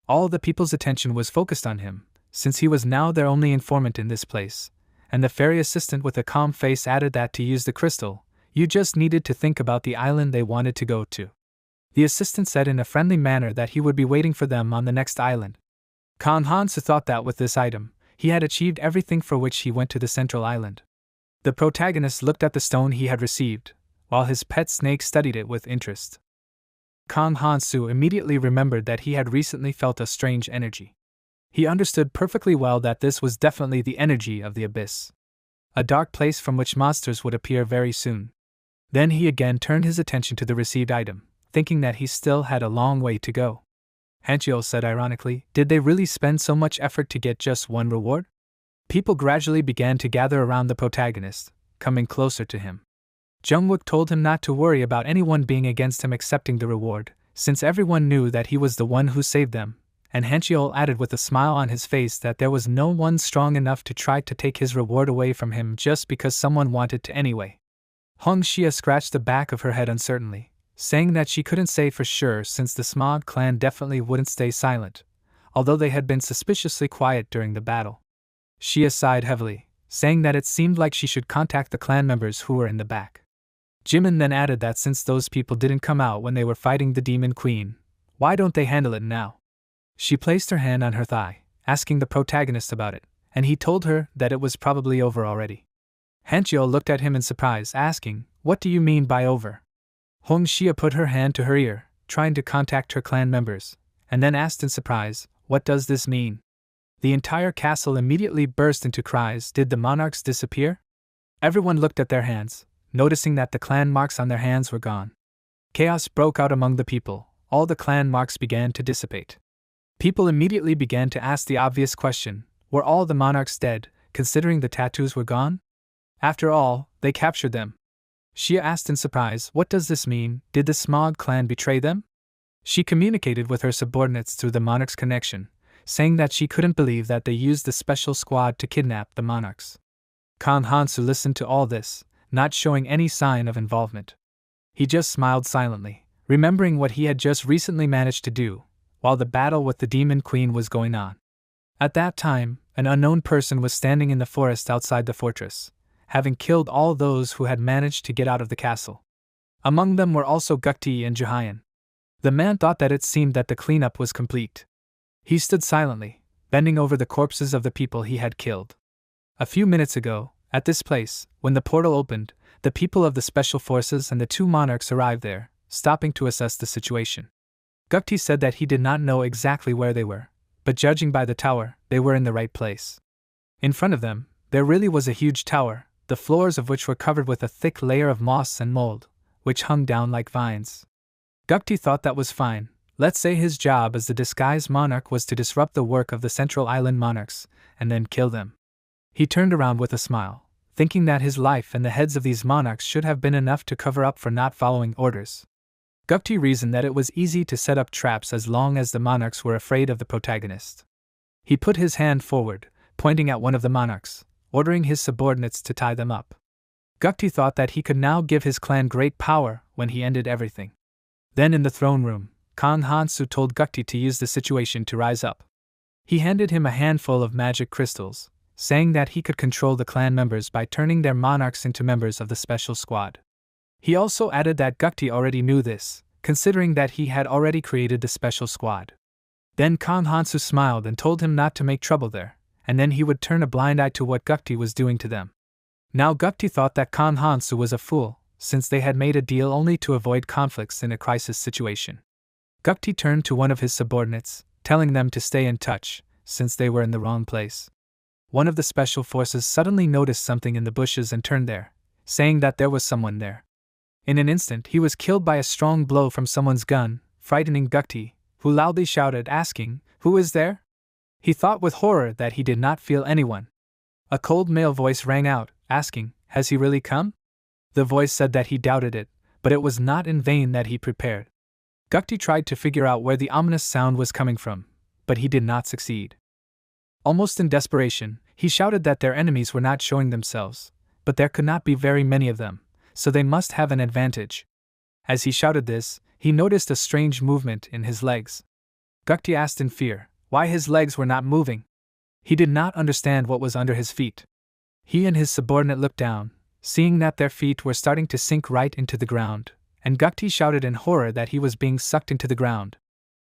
A: All the people's attention was focused on him, since he was now their only informant in this place, and the fairy assistant with a calm face added that to use the crystal, you just needed to think about the island they wanted to go to. The assistant said in a friendly manner that he would be waiting for them on the next island. Kang Hansu thought that with this item, he had achieved everything for which he went to the central island. The protagonist looked at the stone he had received, while his pet snake studied it with interest. Kang Hansu immediately remembered that he had recently felt a strange energy. He understood perfectly well that this was definitely the energy of the abyss, a dark place from which monsters would appear very soon. Then he again turned his attention to the received item, thinking that he still had a long way to go. Hanchio said ironically, did they really spend so much effort to get just one reward? People gradually began to gather around the protagonist, coming closer to him. Jungwook told him not to worry about anyone being against him accepting the reward, since everyone knew that he was the one who saved them, and Hanchio added with a smile on his face that there was no one strong enough to try to take his reward away from him just because someone wanted to anyway. Hong Xia scratched the back of her head uncertainly, saying that she couldn't say for sure since the Smog clan definitely wouldn't stay silent, although they had been suspiciously quiet during the battle. Xia sighed heavily, saying that it seemed like she should contact the clan members who were in the back. Jimin then added that since those people didn't come out when they were fighting the Demon Queen, why don't they handle it now? She placed her hand on her thigh, asking the protagonist about it, and he told her that it was probably over already. Hanchio looked at him in surprise, asking, what do you mean by over? Hong Xia put her hand to her ear, trying to contact her clan members, and then asked in surprise, what does this mean? The entire castle immediately burst into cries. Did the monarchs disappear? Everyone looked at their hands, noticing that the clan marks on their hands were gone. Chaos broke out among the people. All the clan marks began to dissipate. People immediately began to ask the obvious question, were all the monarchs dead, considering the tattoos were gone? After all, they captured them. Xia asked in surprise, what does this mean? Did the Smog clan betray them? She communicated with her subordinates through the monarch's connection, saying that she couldn't believe that they used the special squad to kidnap the monarchs. Kang Hansu listened to all this, not showing any sign of involvement. He just smiled silently, remembering what he had just recently managed to do, while the battle with the Demon Queen was going on. At that time, an unknown person was standing in the forest outside the fortress, having killed all those who had managed to get out of the castle. Among them were also Gukti and Jahayan. The man thought that it seemed that the cleanup was complete. He stood silently, bending over the corpses of the people he had killed. A few minutes ago, at this place, when the portal opened, the people of the special forces and the two monarchs arrived there, stopping to assess the situation. Gukti said that he did not know exactly where they were, but judging by the tower, they were in the right place. In front of them, there really was a huge tower, the floors of which were covered with a thick layer of moss and mold, which hung down like vines. Gukti thought that was fine. Let's say his job as the disguised monarch was to disrupt the work of the Central Island monarchs, and then kill them. He turned around with a smile, thinking that his life and the heads of these monarchs should have been enough to cover up for not following orders. Gukti reasoned that it was easy to set up traps as long as the monarchs were afraid of the protagonist. He put his hand forward, pointing at one of the monarchs, ordering his subordinates to tie them up. Gukti thought that he could now give his clan great power when he ended everything. Then in the throne room, Kang Hansu told Gukti to use the situation to rise up. He handed him a handful of magic crystals, saying that he could control the clan members by turning their monarchs into members of the special squad. He also added that Gukti already knew this, considering that he had already created the special squad. Then Kang Hansu smiled and told him not to make trouble there, and then he would turn a blind eye to what Gukti was doing to them. Now Gukti thought that Kang Hansu was a fool, since they had made a deal only to avoid conflicts in a crisis situation. Gukti turned to one of his subordinates, telling them to stay in touch, since they were in the wrong place. One of the special forces suddenly noticed something in the bushes and turned there, saying that there was someone there. In an instant he was killed by a strong blow from someone's gun, frightening Gukti, who loudly shouted, asking, "Who is there?" He thought with horror that he did not feel anyone. A cold male voice rang out, asking, "Has he really come?" The voice said that he doubted it, but it was not in vain that he prepared. Gukti tried to figure out where the ominous sound was coming from, but he did not succeed. Almost in desperation, he shouted that their enemies were not showing themselves, but there could not be very many of them, so they must have an advantage. As he shouted this, he noticed a strange movement in his legs. Gukti asked in fear why his legs were not moving. He did not understand what was under his feet. He and his subordinate looked down, seeing that their feet were starting to sink right into the ground, and Gukti shouted in horror that he was being sucked into the ground.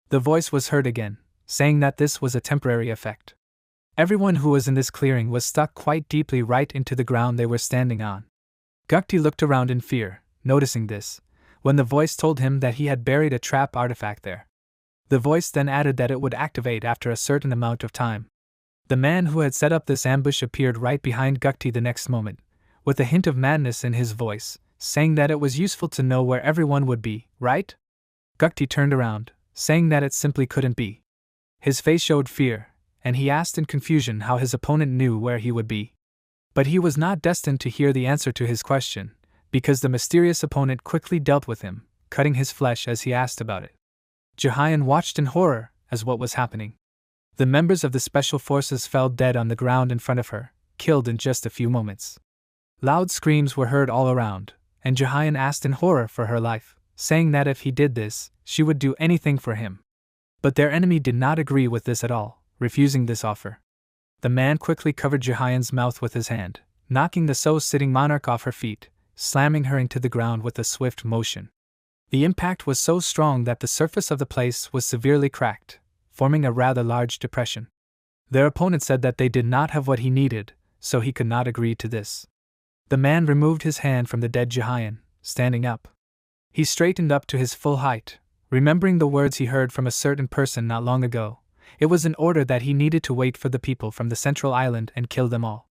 A: The voice was heard again, saying that this was a temporary effect. Everyone who was in this clearing was stuck quite deeply right into the ground they were standing on. Gukti looked around in fear, noticing this, when the voice told him that he had buried a trap artifact there. The voice then added that it would activate after a certain amount of time. The man who had set up this ambush appeared right behind Gukti the next moment, with a hint of madness in his voice, saying that it was useful to know where everyone would be, right? Gukti turned around, saying that it simply couldn't be. His face showed fear, and he asked in confusion how his opponent knew where he would be. But he was not destined to hear the answer to his question, because the mysterious opponent quickly dealt with him, cutting his flesh as he asked about it. Jahayan watched in horror as what was happening. The members of the special forces fell dead on the ground in front of her, killed in just a few moments. Loud screams were heard all around, and Jahayan asked in horror for her life, saying that if he did this, she would do anything for him. But their enemy did not agree with this at all, refusing this offer. The man quickly covered Jahayan's mouth with his hand, knocking the sitting monarch off her feet, slamming her into the ground with a swift motion. The impact was so strong that the surface of the place was severely cracked, forming a rather large depression. Their opponent said that they did not have what he needed, so he could not agree to this. The man removed his hand from the dead Jahayan, standing up. He straightened up to his full height, remembering the words he heard from a certain person not long ago. It was an order that he needed to wait for the people from the central island and kill them all.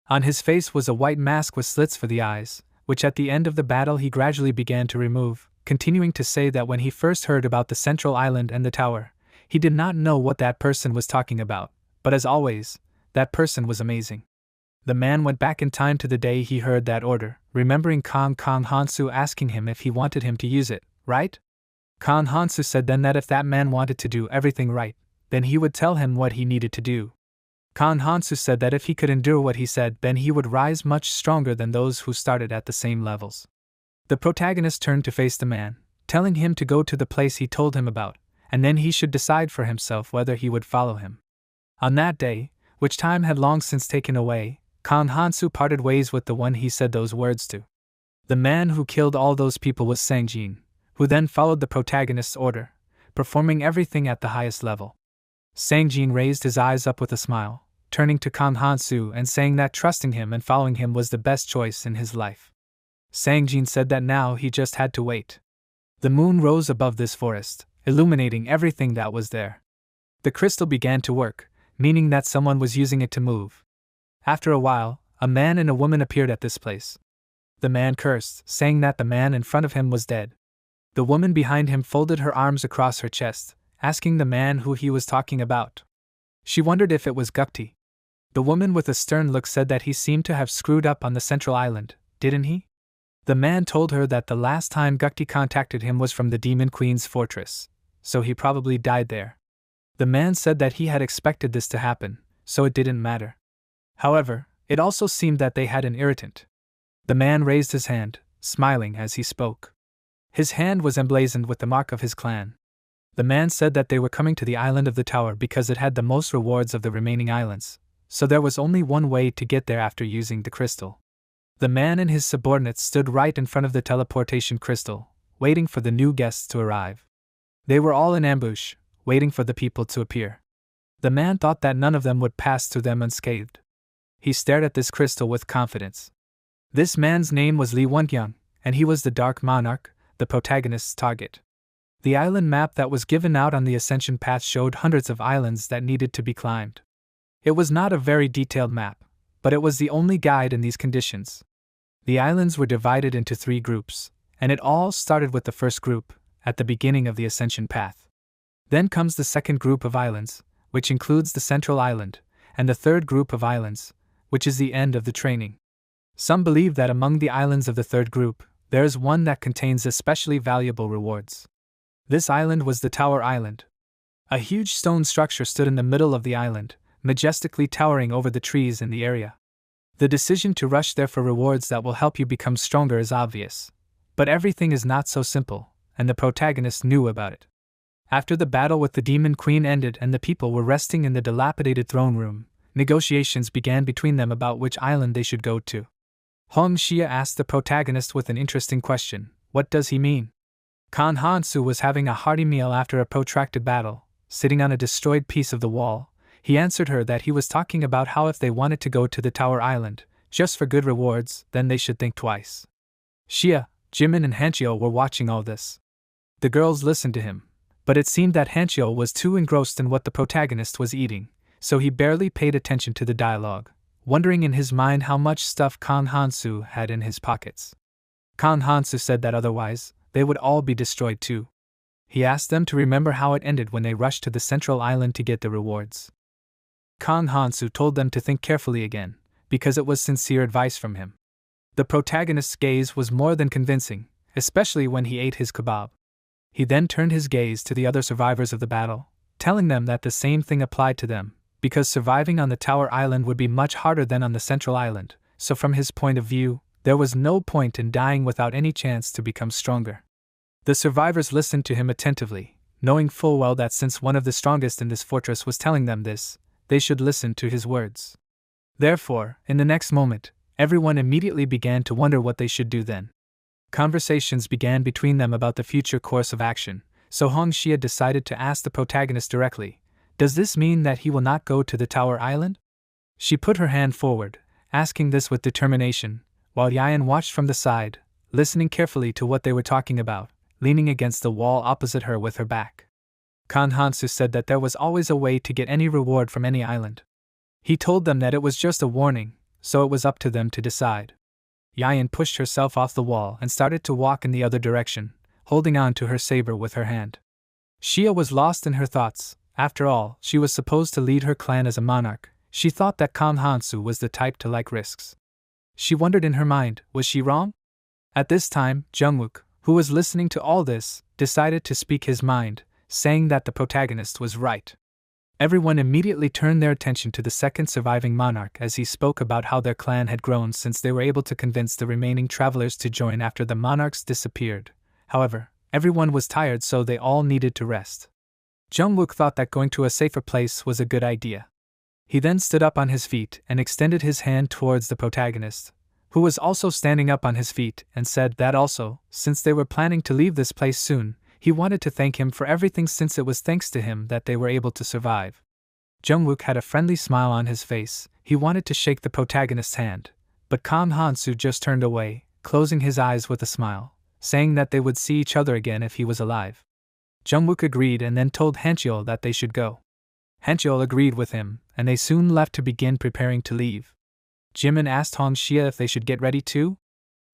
A: On his face was a white mask with slits for the eyes, which at the end of the battle he gradually began to remove, continuing to say that when he first heard about the central island and the tower, he did not know what that person was talking about, but as always, that person was amazing. The man went back in time to the day he heard that order, remembering Kang Hansu asking him if he wanted him to use it, right? Kang Hansu said then that if that man wanted to do everything right, then he would tell him what he needed to do. Kang Hansu said that if he could endure what he said, then he would rise much stronger than those who started at the same levels. The protagonist turned to face the man, telling him to go to the place he told him about, and then he should decide for himself whether he would follow him. On that day, which time had long since taken away, Kang Hansu parted ways with the one he said those words to. The man who killed all those people was Sangjin, who then followed the protagonist's order, performing everything at the highest level. Sangjin raised his eyes up with a smile, turning to Kang Hansu and saying that trusting him and following him was the best choice in his life. Sangjin said that now he just had to wait. The moon rose above this forest, illuminating everything that was there. The crystal began to work, meaning that someone was using it to move. After a while, a man and a woman appeared at this place. The man cursed, saying that the man in front of him was dead. The woman behind him folded her arms across her chest, asking the man who he was talking about. She wondered if it was Gukti. The woman with a stern look said that he seemed to have screwed up on the central island, didn't he? The man told her that the last time Gukti contacted him was from the Demon Queen's fortress, so he probably died there. The man said that he had expected this to happen, so it didn't matter. However, it also seemed that they had an irritant. The man raised his hand, smiling as he spoke. His hand was emblazoned with the mark of his clan. The man said that they were coming to the island of the tower because it had the most rewards of the remaining islands, so there was only one way to get there after using the crystal. The man and his subordinates stood right in front of the teleportation crystal, waiting for the new guests to arrive. They were all in ambush, waiting for the people to appear. The man thought that none of them would pass through them unscathed. He stared at this crystal with confidence. This man's name was Li Wenkyang, and he was the Dark Monarch, the protagonist's target. The island map that was given out on the ascension path showed hundreds of islands that needed to be climbed. It was not a very detailed map, but it was the only guide in these conditions. The islands were divided into 3 groups, and it all started with the first group, at the beginning of the ascension path. Then comes the second group of islands, which includes the central island, and the third group of islands, which is the end of the training. Some believe that among the islands of the third group, there is one that contains especially valuable rewards. This island was the Tower Island. A huge stone structure stood in the middle of the island, majestically towering over the trees in the area. The decision to rush there for rewards that will help you become stronger is obvious. But everything is not so simple, and the protagonist knew about it. After the battle with the Demon Queen ended and the people were resting in the dilapidated throne room, negotiations began between them about which island they should go to. Hong Xia asked the protagonist with an interesting question, "What does he mean?" Kan Hansu was having a hearty meal after a protracted battle, sitting on a destroyed piece of the wall. He answered her that he was talking about how if they wanted to go to the Tower Island, just for good rewards, then they should think twice. Xia, Jimin and Hanchio were watching all this. The girls listened to him, but it seemed that Hanchio was too engrossed in what the protagonist was eating, so he barely paid attention to the dialogue, wondering in his mind how much stuff Kan Hansu had in his pockets. Kan Hansu said that otherwise, they would all be destroyed too. He asked them to remember how it ended when they rushed to the central island to get the rewards. Kan Hansu told them to think carefully again, because it was sincere advice from him. The protagonist's gaze was more than convincing, especially when he ate his kebab. He then turned his gaze to the other survivors of the battle, telling them that the same thing applied to them, because surviving on the Tower Island would be much harder than on the central island, so from his point of view, there was no point in dying without any chance to become stronger. The survivors listened to him attentively, knowing full well that since one of the strongest in this fortress was telling them this, they should listen to his words. Therefore, in the next moment, everyone immediately began to wonder what they should do then. Conversations began between them about the future course of action, so Hong Xia decided to ask the protagonist directly, "Does this mean that he will not go to the Tower Island?" She put her hand forward, asking this with determination, while Yayan watched from the side, listening carefully to what they were talking about, leaning against the wall opposite her with her back. Kan Hansu said that there was always a way to get any reward from any island. He told them that it was just a warning, so it was up to them to decide. Yayan pushed herself off the wall and started to walk in the other direction, holding on to her saber with her hand. Xia was lost in her thoughts. After all, she was supposed to lead her clan as a monarch. She thought that Kan Hansu was the type to like risks. She wondered in her mind, was she wrong? At this time, Jungwook, who was listening to all this, decided to speak his mind, saying that the protagonist was right. Everyone immediately turned their attention to the second surviving monarch as he spoke about how their clan had grown since they were able to convince the remaining travelers to join after the monarchs disappeared. However, everyone was tired, so they all needed to rest. Jungwook thought that going to a safer place was a good idea. He then stood up on his feet and extended his hand towards the protagonist, who was also standing up on his feet, and said that also, since they were planning to leave this place soon, he wanted to thank him for everything since it was thanks to him that they were able to survive. Jungwook had a friendly smile on his face. He wanted to shake the protagonist's hand, but Kan Hansu just turned away, closing his eyes with a smile, saying that they would see each other again if he was alive. Jungwook agreed and then told Hancheol that they should go. Hancheol agreed with him, and they soon left to begin preparing to leave. Jimin asked Hong Xia if they should get ready too.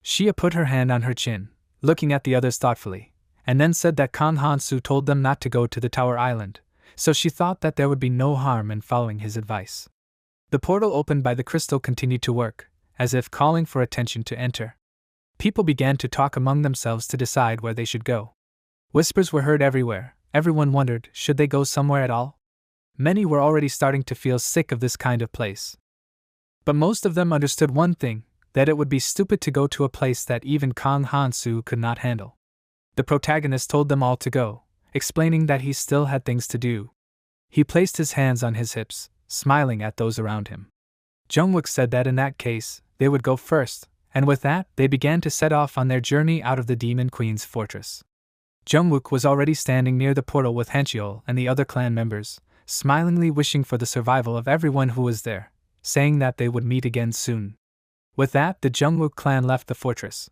A: Xia put her hand on her chin, looking at the others thoughtfully, and then said that Kan Hansu told them not to go to the Tower Island, so she thought that there would be no harm in following his advice. The portal opened by the crystal continued to work, as if calling for attention to enter. People began to talk among themselves to decide where they should go. Whispers were heard everywhere. Everyone wondered, should they go somewhere at all? Many were already starting to feel sick of this kind of place. But most of them understood one thing, that it would be stupid to go to a place that even Kan Hansu could not handle. The protagonist told them all to go, explaining that he still had things to do. He placed his hands on his hips, smiling at those around him. Jungwook said that in that case, they would go first, and with that, they began to set off on their journey out of the Demon Queen's fortress. Jungwook was already standing near the portal with Hancheol and the other clan members, smilingly wishing for the survival of everyone who was there, saying that they would meet again soon. With that, the Jungwook clan left the fortress.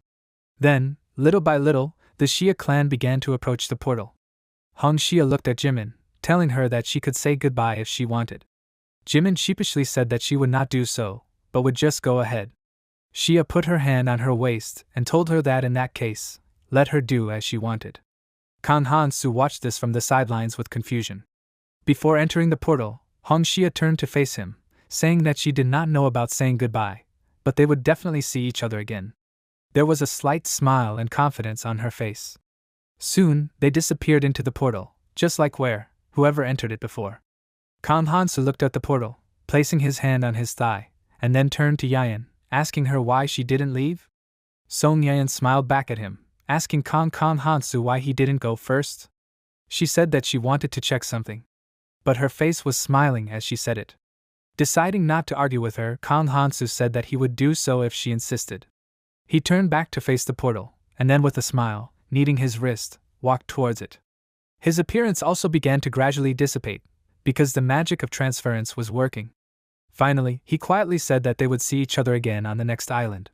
A: Then, little by little, the Xia clan began to approach the portal. Hong Xia looked at Jimin, telling her that she could say goodbye if she wanted. Jimin sheepishly said that she would not do so, but would just go ahead. Xia put her hand on her waist and told her that in that case, let her do as she wanted. Kang Han-soo watched this from the sidelines with confusion. Before entering the portal, Hong Xia turned to face him, saying that she did not know about saying goodbye, but they would definitely see each other again. There was a slight smile and confidence on her face. Soon, they disappeared into the portal, just like whoever entered it before. Kang Han-soo looked at the portal, placing his hand on his thigh, and then turned to Yayan, asking her why she didn't leave. Song Yayan smiled back at him, asking Kang Han-soo why he didn't go first. She said that she wanted to check something. But her face was smiling as she said it. Deciding not to argue with her, Kang Han-soo said that he would do so if she insisted. He turned back to face the portal, and then with a smile, kneading his wrist, walked towards it. His appearance also began to gradually dissipate, because the magic of transference was working. Finally, he quietly said that they would see each other again on the next island.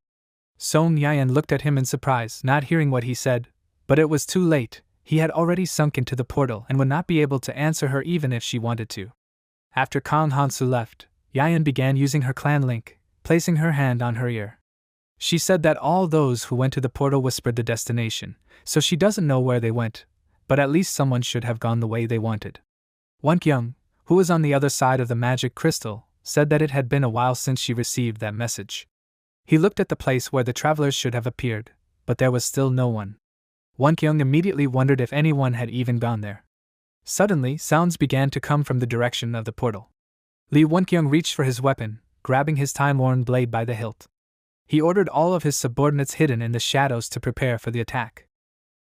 A: Song Yayan looked at him in surprise, not hearing what he said, but it was too late. He had already sunk into the portal and would not be able to answer her even if she wanted to. After Kang Han-soo left, Yayan began using her clan link, placing her hand on her ear. She said that all those who went to the portal whispered the destination, so she doesn't know where they went, but at least someone should have gone the way they wanted. Won-kyung, who was on the other side of the magic crystal, said that it had been a while since she received that message. He looked at the place where the travelers should have appeared, but there was still no one. Won-kyung immediately wondered if anyone had even gone there. Suddenly, sounds began to come from the direction of the portal. Lee Won-kyung reached for his weapon, grabbing his time-worn blade by the hilt. He ordered all of his subordinates hidden in the shadows to prepare for the attack.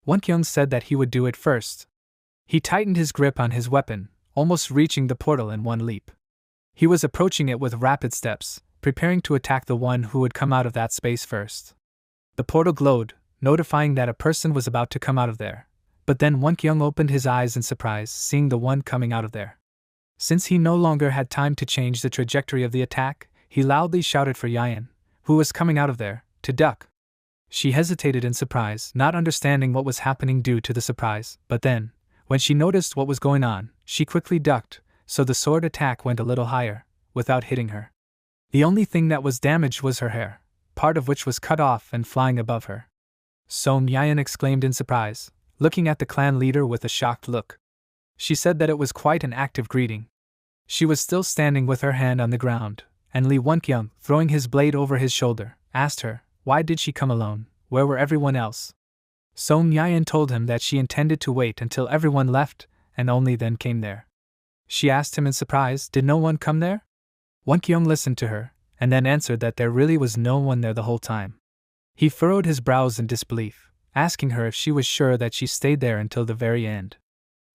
A: Won-kyung said that he would do it first. He tightened his grip on his weapon, almost reaching the portal in one leap. He was approaching it with rapid steps, preparing to attack the one who would come out of that space first. The portal glowed, notifying that a person was about to come out of there, but then Won-kyung opened his eyes in surprise, seeing the one coming out of there. Since he no longer had time to change the trajectory of the attack, he loudly shouted for Yayan, who was coming out of there, to duck. She hesitated in surprise, not understanding what was happening due to the surprise, but then, when she noticed what was going on, she quickly ducked, so the sword attack went a little higher, without hitting her. The only thing that was damaged was her hair, part of which was cut off and flying above her. Song Yayan exclaimed in surprise, looking at the clan leader with a shocked look. She said that it was quite an active greeting. She was still standing with her hand on the ground, and Lee Won-kyung, throwing his blade over his shoulder, asked her, why did she come alone, where were everyone else? Song Yayan told him that she intended to wait until everyone left, and only then came there. She asked him in surprise, did no one come there? Won-kyung listened to her, and then answered that there really was no one there the whole time. He furrowed his brows in disbelief, asking her if she was sure that she stayed there until the very end.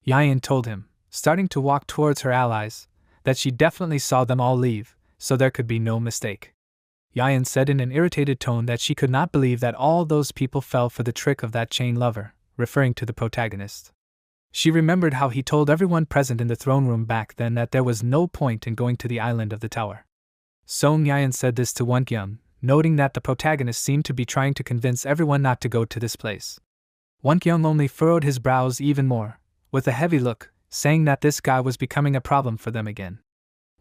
A: Yayan told him, starting to walk towards her allies, that she definitely saw them all leave, so there could be no mistake. Yayan said in an irritated tone that she could not believe that all those people fell for the trick of that chain lover, referring to the protagonist. She remembered how he told everyone present in the throne room back then that there was no point in going to the island of the tower. Song Yayan said this to Won-kyung, noting that the protagonist seemed to be trying to convince everyone not to go to this place. Won-kyung only furrowed his brows even more, with a heavy look, saying that this guy was becoming a problem for them again.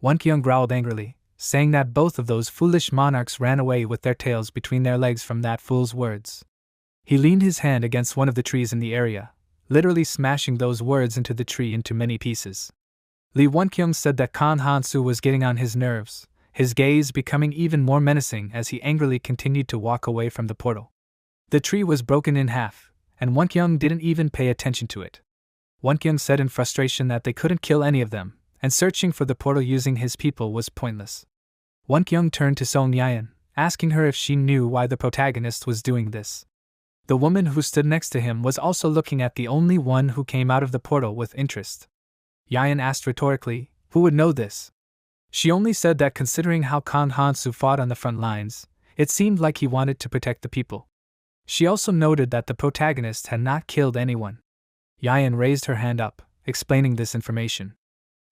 A: Won-kyung growled angrily, saying that both of those foolish monarchs ran away with their tails between their legs from that fool's words. He leaned his hand against one of the trees in the area, literally smashing those words into the tree into many pieces. Lee Won-kyung said that Kang Han-soo was getting on his nerves, his gaze becoming even more menacing as he angrily continued to walk away from the portal. The tree was broken in half, and Won-kyung didn't even pay attention to it. Won-kyung said in frustration that they couldn't kill any of them, and searching for the portal using his people was pointless. Won-kyung turned to Song Yayan, asking her if she knew why the protagonist was doing this. The woman who stood next to him was also looking at the only one who came out of the portal with interest. Yayan asked rhetorically, who would know this? She only said that considering how Kang Han-soo fought on the front lines, it seemed like he wanted to protect the people. She also noted that the protagonist had not killed anyone. Yayan raised her hand up, explaining this information.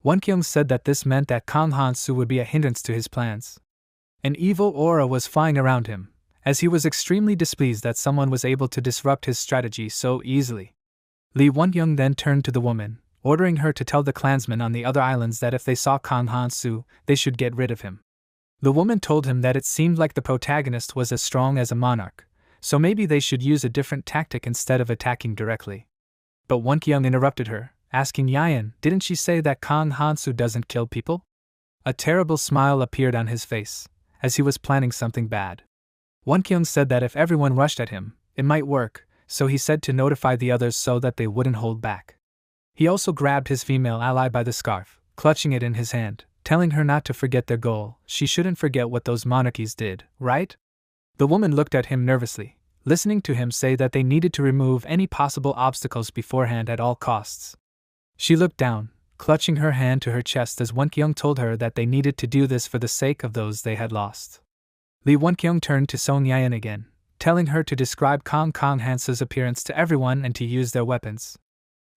A: Won-kyung said that this meant that Kang Han-soo would be a hindrance to his plans. An evil aura was flying around him, as he was extremely displeased that someone was able to disrupt his strategy so easily. Lee Won-kyung then turned to the woman, ordering her to tell the clansmen on the other islands that if they saw Kang Han-soo, they should get rid of him. The woman told him that it seemed like the protagonist was as strong as a monarch, so maybe they should use a different tactic instead of attacking directly. But Won Kyung interrupted her, asking Yayan, didn't she say that Kang Hansu doesn't kill people? A terrible smile appeared on his face, as he was planning something bad. Won Kyung said that if everyone rushed at him, it might work, so he said to notify the others so that they wouldn't hold back. He also grabbed his female ally by the scarf, clutching it in his hand, telling her not to forget their goal. She shouldn't forget what those monarchies did, right? The woman looked at him nervously, listening to him say that they needed to remove any possible obstacles beforehand at all costs. She looked down, clutching her hand to her chest as Won Kyung told her that they needed to do this for the sake of those they had lost. Lee Won Kyung turned to Song Yayan again, telling her to describe Kang Hansu's appearance to everyone and to use their weapons.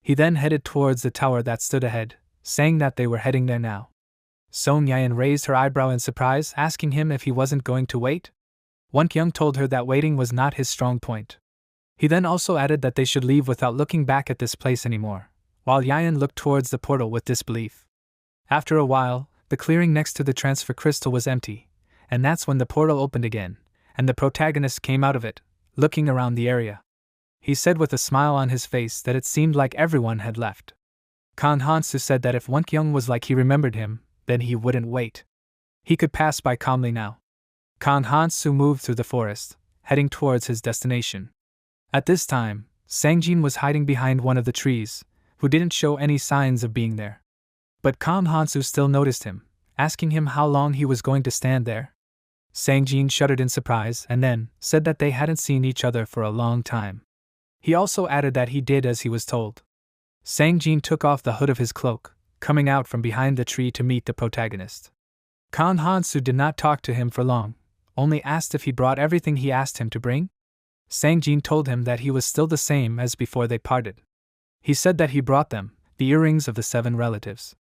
A: He then headed towards the tower that stood ahead, saying that they were heading there now. Song Yayan raised her eyebrow in surprise, asking him if he wasn't going to wait. Won Kyung told her that waiting was not his strong point. He then also added that they should leave without looking back at this place anymore, while Yayan looked towards the portal with disbelief. After a while, the clearing next to the transfer crystal was empty, and that's when the portal opened again, and the protagonist came out of it, looking around the area. He said with a smile on his face that it seemed like everyone had left. Kang Hansu said that if Won Kyung was like he remembered him, then he wouldn't wait. He could pass by calmly now. Kang Hansu moved through the forest, heading towards his destination. At this time, Sangjin was hiding behind one of the trees, who didn't show any signs of being there. But Kang Hansu still noticed him, asking him how long he was going to stand there. Sangjin shuddered in surprise and then said that they hadn't seen each other for a long time. He also added that he did as he was told. Sangjin took off the hood of his cloak, coming out from behind the tree to meet the protagonist. Kang Hansu did not talk to him for long, only asked if he brought everything he asked him to bring. Sangjin told him that he was still the same as before they parted. He said that he brought them, the earrings of the 7 relatives.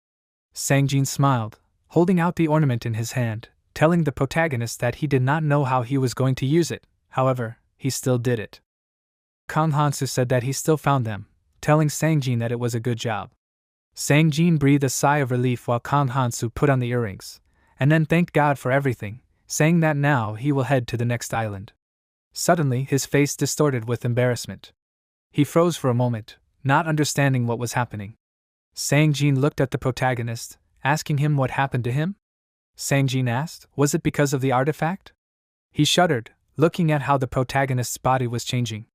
A: Sangjin smiled, holding out the ornament in his hand, telling the protagonist that he did not know how he was going to use it, however, he still did it. Kang Hansu said that he still found them, telling Sangjin that it was a good job. Sangjin breathed a sigh of relief while Kang Hansu put on the earrings, and then thanked God for everything, saying that now he will head to the next island. Suddenly his face distorted with embarrassment. He froze for a moment, not understanding what was happening. Sangjin looked at the protagonist, asking him what happened to him. Sangjin asked, was it because of the artifact? He shuddered, looking at how the protagonist's body was changing.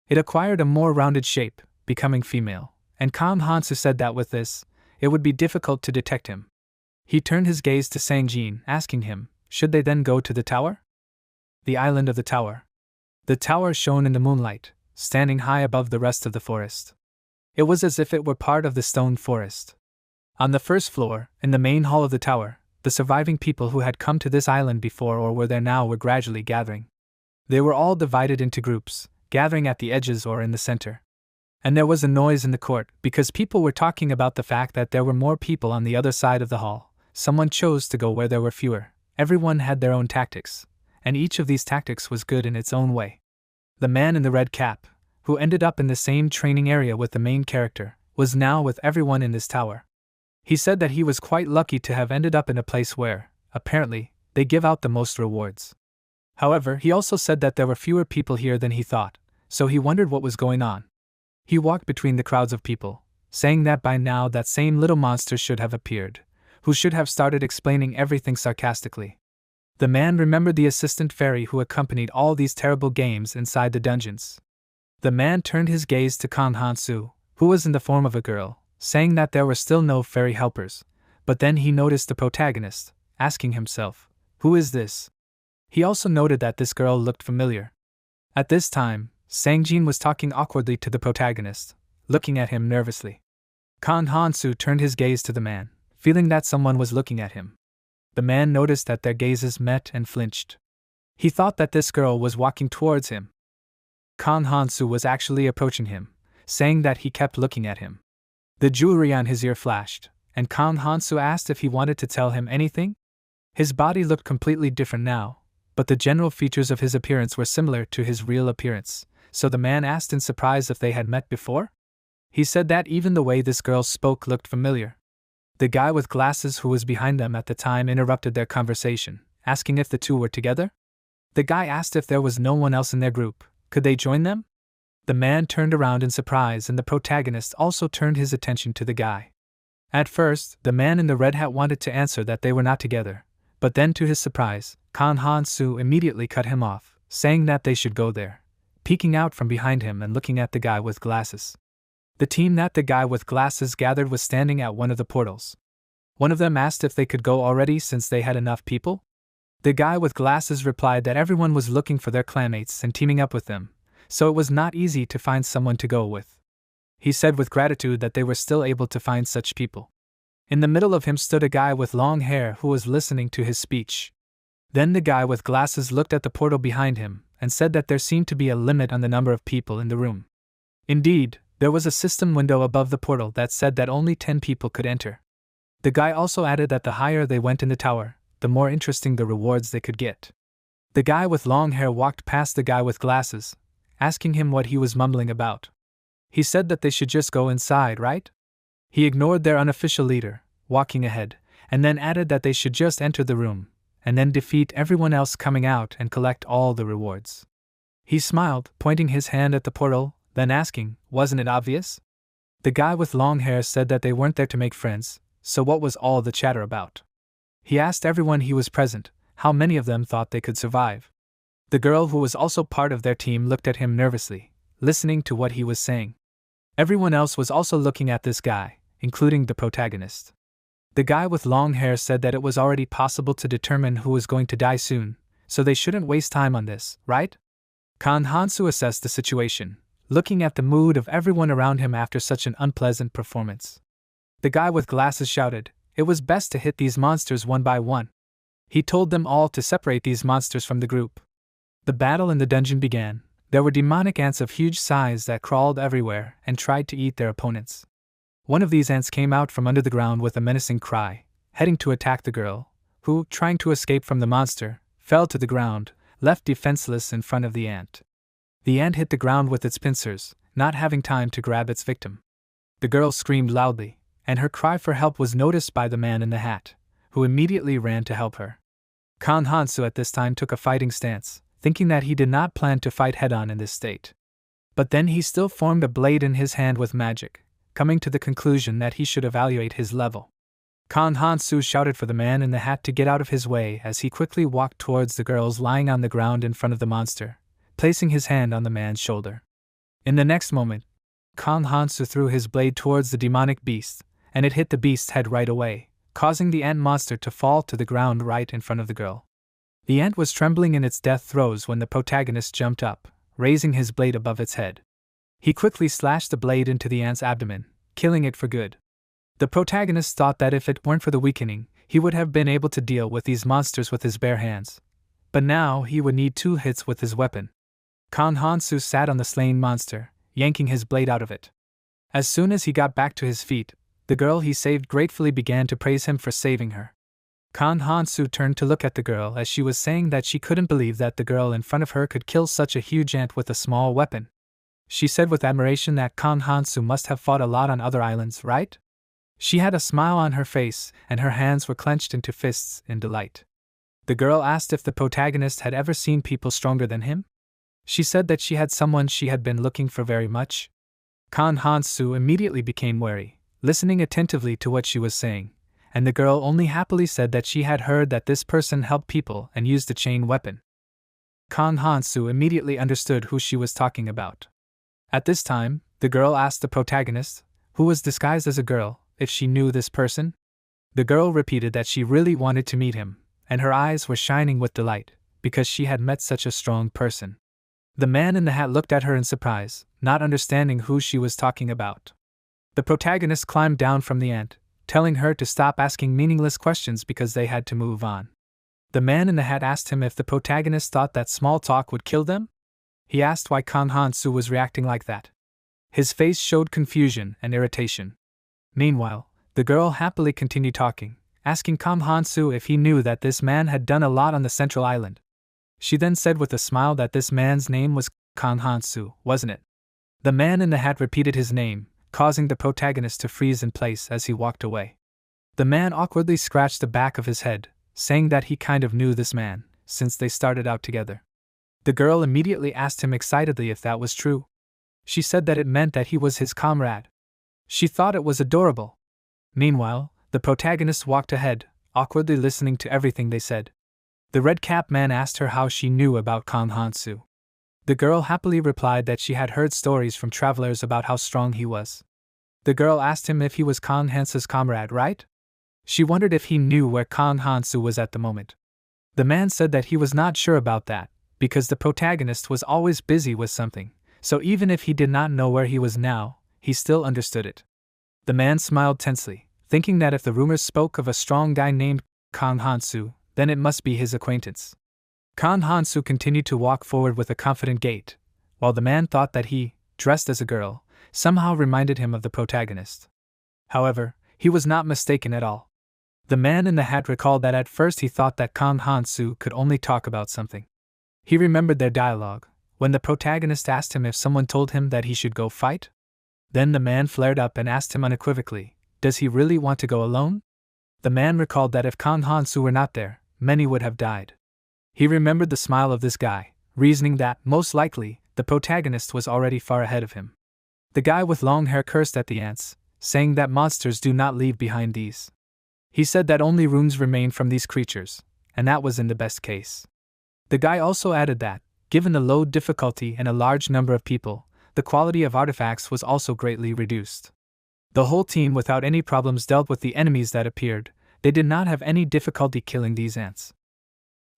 A: It acquired a more rounded shape, becoming female, and Kang Hansu said that with this, it would be difficult to detect him. He turned his gaze to Sangjin, asking him, should they then go to the tower? The island of the tower. The tower shone in the moonlight, standing high above the rest of the forest. It was as if it were part of the stone forest. On the first floor, in the main hall of the tower, the surviving people who had come to this island before or were there now were gradually gathering. They were all divided into groups, gathering at the edges or in the center. And there was a noise in the court because people were talking about the fact that there were more people on the other side of the hall. Someone chose to go where there were fewer. Everyone had their own tactics, and each of these tactics was good in its own way. The man in the red cap, who ended up in the same training area with the main character, was now with everyone in this tower. He said that he was quite lucky to have ended up in a place where, apparently, they give out the most rewards. However, he also said that there were fewer people here than he thought, so he wondered what was going on. He walked between the crowds of people, saying that by now that same little monster should have appeared, who should have started explaining everything sarcastically. The man remembered the assistant fairy who accompanied all these terrible games inside the dungeons. The man turned his gaze to Kang Hansu, who was in the form of a girl, saying that there were still no fairy helpers, but then he noticed the protagonist, asking himself, who is this? He also noted that this girl looked familiar. At this time, Sangjin was talking awkwardly to the protagonist, looking at him nervously. Kang Hansu turned his gaze to the man, feeling that someone was looking at him. The man noticed that their gazes met and flinched. He thought that this girl was walking towards him. Kang Hansu was actually approaching him, saying that he kept looking at him. The jewelry on his ear flashed, and Kang Hansu asked if he wanted to tell him anything. His body looked completely different now, but the general features of his appearance were similar to his real appearance, so the man asked in surprise if they had met before. He said that even the way this girl spoke looked familiar. The guy with glasses who was behind them at the time interrupted their conversation, asking if the two were together. The guy asked if there was no one else in their group, could they join them? The man turned around in surprise and the protagonist also turned his attention to the guy. At first, the man in the red hat wanted to answer that they were not together, but then to his surprise, Kan Han-soo immediately cut him off, saying that they should go there, peeking out from behind him and looking at the guy with glasses. The team that the guy with glasses gathered was standing at one of the portals. One of them asked if they could go already since they had enough people. The guy with glasses replied that everyone was looking for their clanmates and teaming up with them, so it was not easy to find someone to go with. He said with gratitude that they were still able to find such people. In the middle of him stood a guy with long hair who was listening to his speech. Then the guy with glasses looked at the portal behind him and said that there seemed to be a limit on the number of people in the room. Indeed, there was a system window above the portal that said that only 10 people could enter. The guy also added that the higher they went in the tower, the more interesting the rewards they could get. The guy with long hair walked past the guy with glasses, asking him what he was mumbling about. He said that they should just go inside, right? He ignored their unofficial leader, walking ahead, and then added that they should just enter the room, and then defeat everyone else coming out and collect all the rewards. He smiled, pointing his hand at the portal, then asking, "Wasn't it obvious?" The guy with long hair said that they weren't there to make friends, so what was all the chatter about? He asked everyone he was present how many of them thought they could survive. The girl who was also part of their team looked at him nervously, listening to what he was saying. Everyone else was also looking at this guy, including the protagonist. The guy with long hair said that it was already possible to determine who was going to die soon, so they shouldn't waste time on this, right? Kan Han-soo assessed the situation, looking at the mood of everyone around him after such an unpleasant performance. The guy with glasses shouted, it was best to hit these monsters one by one. He told them all to separate these monsters from the group. The battle in the dungeon began. There were demonic ants of huge size that crawled everywhere and tried to eat their opponents. One of these ants came out from under the ground with a menacing cry, heading to attack the girl, who, trying to escape from the monster, fell to the ground, left defenseless in front of the ant. The ant hit the ground with its pincers, not having time to grab its victim. The girl screamed loudly, and her cry for help was noticed by the man in the hat, who immediately ran to help her. Kan Han-soo at this time took a fighting stance, thinking that he did not plan to fight head-on in this state. But then he still formed a blade in his hand with magic, coming to the conclusion that he should evaluate his level. Kan Han-soo shouted for the man in the hat to get out of his way as he quickly walked towards the girls lying on the ground in front of the monster, placing his hand on the man's shoulder. In the next moment, Kan Han-soo threw his blade towards the demonic beast, and it hit the beast's head right away, causing the ant monster to fall to the ground right in front of the girl. The ant was trembling in its death throes when the protagonist jumped up, raising his blade above its head. He quickly slashed the blade into the ant's abdomen, killing it for good. The protagonist thought that if it weren't for the weakening, he would have been able to deal with these monsters with his bare hands. But now he would need 2 hits with his weapon. Kan Han-soo sat on the slain monster, yanking his blade out of it. As soon as he got back to his feet, the girl he saved gratefully began to praise him for saving her. Kan Han-soo turned to look at the girl as she was saying that she couldn't believe that the girl in front of her could kill such a huge ant with a small weapon. She said with admiration that Kan Han-soo must have fought a lot on other islands, right? She had a smile on her face, and her hands were clenched into fists in delight. The girl asked if the protagonist had ever seen people stronger than him. She said that she had someone she had been looking for very much. Kan Han-soo immediately became wary, listening attentively to what she was saying, and the girl only happily said that she had heard that this person helped people and used a chain weapon. Kan Han-soo immediately understood who she was talking about. At this time, the girl asked the protagonist, who was disguised as a girl, if she knew this person. The girl repeated that she really wanted to meet him, and her eyes were shining with delight, because she had met such a strong person. The man in the hat looked at her in surprise, not understanding who she was talking about. The protagonist climbed down from the ant, telling her to stop asking meaningless questions because they had to move on. The man in the hat asked him if the protagonist thought that small talk would kill them. He asked why Kan Han-soo was reacting like that. His face showed confusion and irritation. Meanwhile, the girl happily continued talking, asking Kan Han-soo if he knew that this man had done a lot on the central island. She then said with a smile that this man's name was Kan Han-soo, wasn't it? The man in the hat repeated his name, causing the protagonist to freeze in place as he walked away. The man awkwardly scratched the back of his head, saying that he kind of knew this man, since they started out together. The girl immediately asked him excitedly if that was true. She said that it meant that he was his comrade. She thought it was adorable. Meanwhile, the protagonist walked ahead, awkwardly listening to everything they said. The red-capped man asked her how she knew about Kang Han-soo. The girl happily replied that she had heard stories from travelers about how strong he was. The girl asked him if he was Kang Han-soo's comrade, right? She wondered if he knew where Kang Han-soo was at the moment. The man said that he was not sure about that, because the protagonist was always busy with something, so even if he did not know where he was now, he still understood it. The man smiled tensely, thinking that if the rumors spoke of a strong guy named Kang Han-soo, then it must be his acquaintance. Kang Han-soo continued to walk forward with a confident gait, while the man thought that he, dressed as a girl, somehow reminded him of the protagonist. However, he was not mistaken at all. The man in the hat recalled that at first he thought that Kang Han-soo could only talk about something. He remembered their dialogue, when the protagonist asked him if someone told him that he should go fight. Then the man flared up and asked him unequivocally, does he really want to go alone? The man recalled that if Kang Han-soo were not there, many would have died. He remembered the smile of this guy, reasoning that, most likely, the protagonist was already far ahead of him. The guy with long hair cursed at the ants, saying that monsters do not leave behind these. He said that only runes remain from these creatures, and that was in the best case. The guy also added that, given the low difficulty and a large number of people, the quality of artifacts was also greatly reduced. The whole team without any problems dealt with the enemies that appeared. They did not have any difficulty killing these ants.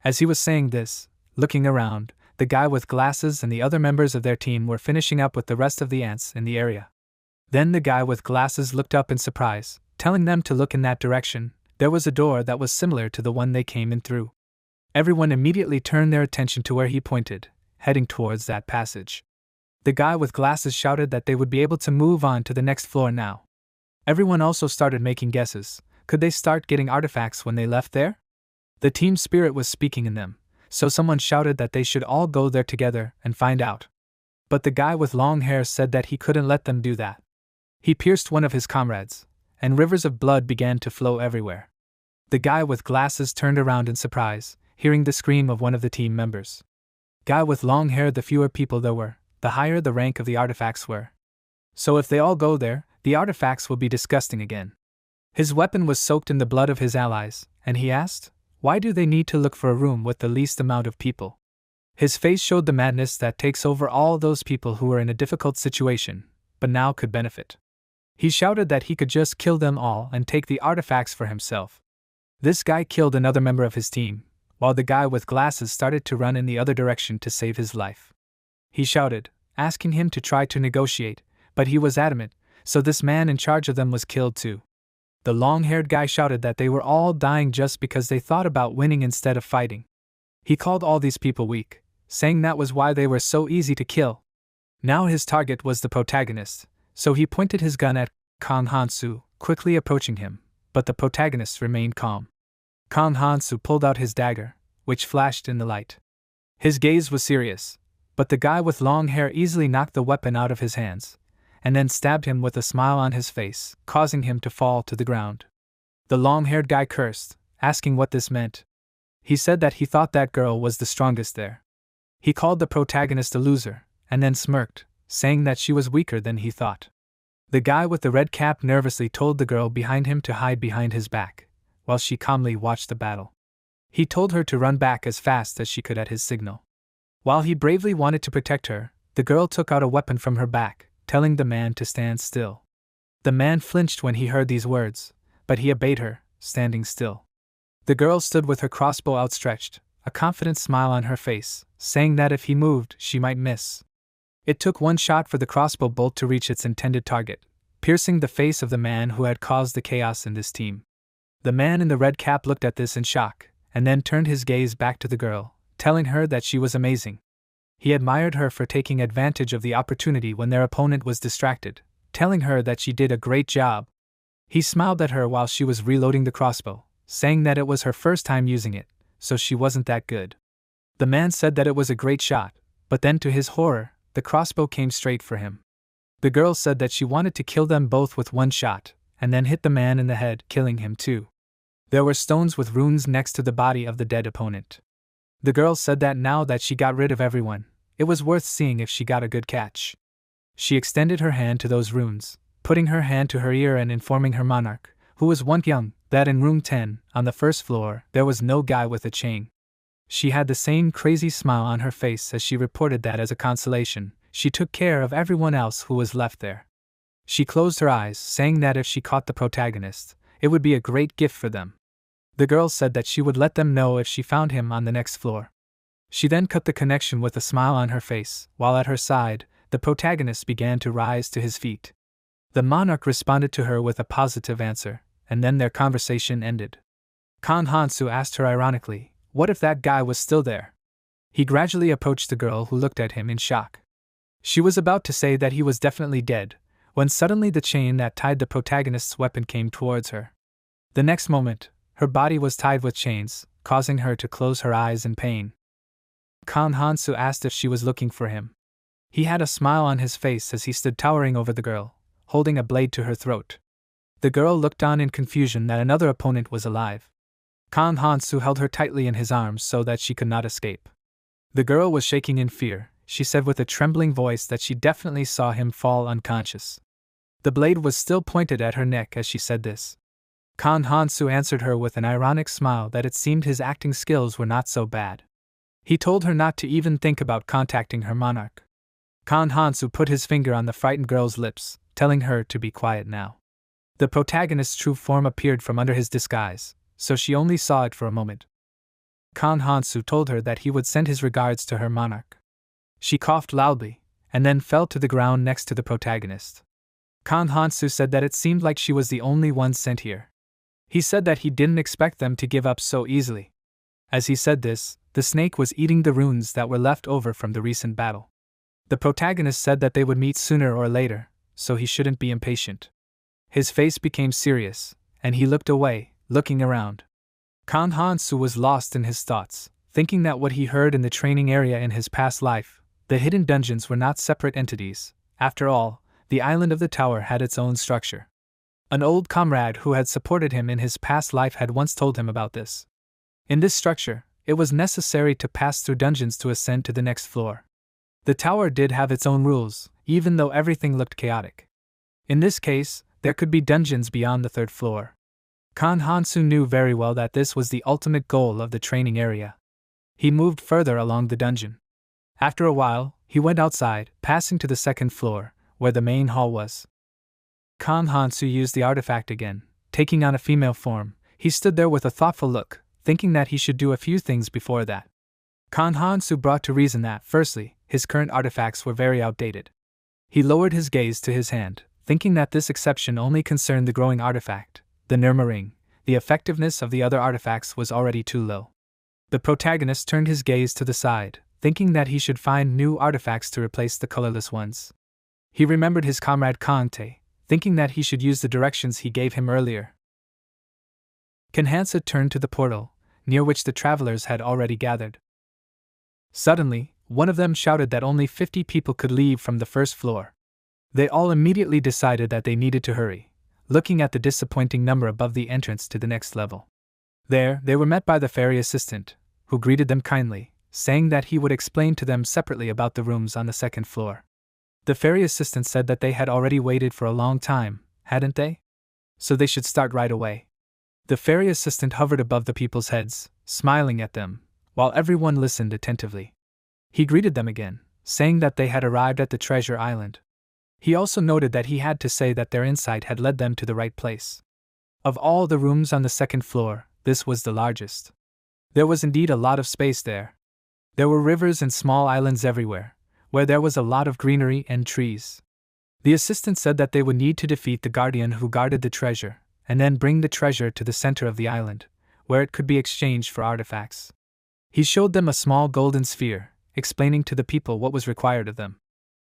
A: As he was saying this, looking around, the guy with glasses and the other members of their team were finishing up with the rest of the ants in the area. Then the guy with glasses looked up in surprise, telling them to look in that direction. There was a door that was similar to the one they came in through. Everyone immediately turned their attention to where he pointed, heading towards that passage. The guy with glasses shouted that they would be able to move on to the next floor now. Everyone also started making guesses. Could they start getting artifacts when they left there? The team spirit was speaking in them, so someone shouted that they should all go there together and find out. But the guy with long hair said that he couldn't let them do that. He pierced one of his comrades, and rivers of blood began to flow everywhere. The guy with glasses turned around in surprise, hearing the scream of one of the team members. Guy with long hair, the fewer people there were, the higher the rank of the artifacts were. So if they all go there, the artifacts will be disgusting again. His weapon was soaked in the blood of his allies, and he asked, why do they need to look for a room with the least amount of people? His face showed the madness that takes over all those people who were in a difficult situation, but now could benefit. He shouted that he could just kill them all and take the artifacts for himself. This guy killed another member of his team, while the guy with glasses started to run in the other direction to save his life. He shouted, asking him to try to negotiate, but he was adamant, so this man in charge of them was killed too. The long-haired guy shouted that they were all dying just because they thought about winning instead of fighting. He called all these people weak, saying that was why they were so easy to kill. Now his target was the protagonist, so he pointed his gun at Kang Han-soo, quickly approaching him, but the protagonist remained calm. Kang Han-soo pulled out his dagger, which flashed in the light. His gaze was serious, but the guy with long hair easily knocked the weapon out of his hands, and then stabbed him with a smile on his face, causing him to fall to the ground. The long-haired guy cursed, asking what this meant. He said that he thought that girl was the strongest there. He called the protagonist a loser, and then smirked, saying that she was weaker than he thought. The guy with the red cap nervously told the girl behind him to hide behind his back, while she calmly watched the battle. He told her to run back as fast as she could at his signal. While he bravely wanted to protect her, the girl took out a weapon from her back, telling the man to stand still. The man flinched when he heard these words, but he obeyed her, standing still. The girl stood with her crossbow outstretched, a confident smile on her face, saying that if he moved, she might miss. It took one shot for the crossbow bolt to reach its intended target, piercing the face of the man who had caused the chaos in this team. The man in the red cap looked at this in shock, and then turned his gaze back to the girl, telling her that she was amazing. He admired her for taking advantage of the opportunity when their opponent was distracted, telling her that she did a great job. He smiled at her while she was reloading the crossbow, saying that it was her first time using it, so she wasn't that good. The man said that it was a great shot, but then to his horror, the crossbow came straight for him. The girl said that she wanted to kill them both with one shot, and then hit the man in the head, killing him too. There were stones with runes next to the body of the dead opponent. The girl said that now that she got rid of everyone, it was worth seeing if she got a good catch. She extended her hand to those runes, putting her hand to her ear and informing her monarch, who was Won Kyung, that in room 10, on the first floor, there was no guy with a chain. She had the same crazy smile on her face as she reported that as a consolation, she took care of everyone else who was left there. She closed her eyes, saying that if she caught the protagonist, it would be a great gift for them. The girl said that she would let them know if she found him on the next floor. She then cut the connection with a smile on her face, while at her side, the protagonist began to rise to his feet. The monarch responded to her with a positive answer, and then their conversation ended. Kan Hansu asked her ironically, what if that guy was still there? He gradually approached the girl, who looked at him in shock. She was about to say that he was definitely dead, when suddenly the chain that tied the protagonist's weapon came towards her. The next moment, her body was tied with chains, causing her to close her eyes in pain. Kan Hansu asked if she was looking for him. He had a smile on his face as he stood towering over the girl, holding a blade to her throat. The girl looked on in confusion that another opponent was alive. Kan Hansu held her tightly in his arms so that she could not escape. The girl was shaking in fear. She said with a trembling voice that she definitely saw him fall unconscious. The blade was still pointed at her neck as she said this. Kan Hansu answered her with an ironic smile that it seemed his acting skills were not so bad. He told her not to even think about contacting her monarch. Kan Hansu put his finger on the frightened girl's lips, telling her to be quiet now. The protagonist's true form appeared from under his disguise, so she only saw it for a moment. Kan Hansu told her that he would send his regards to her monarch. She coughed loudly, and then fell to the ground next to the protagonist. Kan Hansu said that it seemed like she was the only one sent here. He said that he didn't expect them to give up so easily. As he said this, the snake was eating the runes that were left over from the recent battle. The protagonist said that they would meet sooner or later, so he shouldn't be impatient. His face became serious, and he looked away, looking around. Kan Hansu was lost in his thoughts, thinking that what he heard in the training area in his past life, the hidden dungeons, were not separate entities. After all, the island of the tower had its own structure. An old comrade who had supported him in his past life had once told him about this. In this structure, it was necessary to pass through dungeons to ascend to the next floor. The tower did have its own rules, even though everything looked chaotic. In this case, there could be dungeons beyond the third floor. Kan Hansu knew very well that this was the ultimate goal of the training area. He moved further along the dungeon. After a while, he went outside, passing to the second floor, where the main hall was. Kan Hansu used the artifact again, taking on a female form. He stood there with a thoughtful look, thinking that he should do a few things before that. Kan Hansu brought to reason that, firstly, his current artifacts were very outdated. He lowered his gaze to his hand, thinking that this exception only concerned the growing artifact, the Nirma ring. The effectiveness of the other artifacts was already too low. The protagonist turned his gaze to the side, thinking that he should find new artifacts to replace the colorless ones. He remembered his comrade Kante, thinking that he should use the directions he gave him earlier. Kanhansa turned to the portal, near which the travelers had already gathered. Suddenly, one of them shouted that only 50 people could leave from the first floor. They all immediately decided that they needed to hurry, looking at the disappointing number above the entrance to the next level. There, they were met by the ferry assistant, who greeted them kindly, saying that he would explain to them separately about the rooms on the second floor. The ferry assistant said that they had already waited for a long time, hadn't they? So they should start right away. The ferry assistant hovered above the people's heads, smiling at them, while everyone listened attentively. He greeted them again, saying that they had arrived at the treasure island. He also noted that he had to say that their insight had led them to the right place. Of all the rooms on the second floor, this was the largest. There was indeed a lot of space there. There were rivers and small islands everywhere, where there was a lot of greenery and trees. The assistant said that they would need to defeat the guardian who guarded the treasure, and then bring the treasure to the center of the island, where it could be exchanged for artifacts. He showed them a small golden sphere, explaining to the people what was required of them.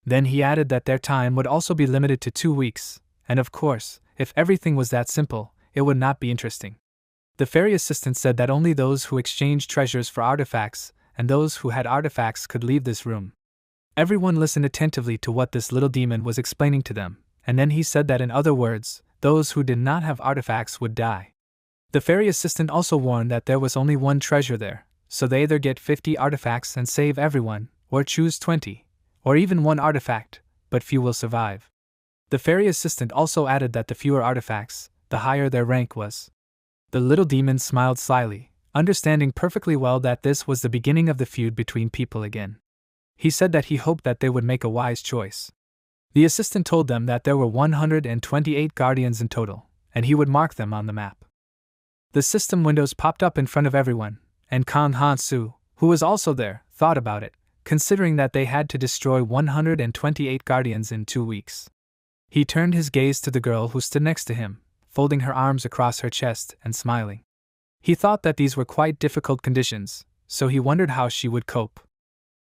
A: Then he added that their time would also be limited to 2 weeks, and of course, if everything was that simple, it would not be interesting. The ferry assistant said that only those who exchanged treasures for artifacts, and those who had artifacts, could leave this room. Everyone listened attentively to what this little demon was explaining to them, and then he said that in other words, those who did not have artifacts would die. The ferry assistant also warned that there was only one treasure there, so they either get 50 artifacts and save everyone, or choose 20, or even one artifact, but few will survive. The fairy assistant also added that the fewer artifacts, the higher their rank was. The little demon smiled slyly, understanding perfectly well that this was the beginning of the feud between people again. He said that he hoped that they would make a wise choice. The assistant told them that there were 128 guardians in total, and he would mark them on the map. The system windows popped up in front of everyone, and Kan Han-su, who was also there, thought about it, considering that they had to destroy 128 guardians in 2 weeks. He turned his gaze to the girl who stood next to him, folding her arms across her chest and smiling. He thought that these were quite difficult conditions, so he wondered how she would cope.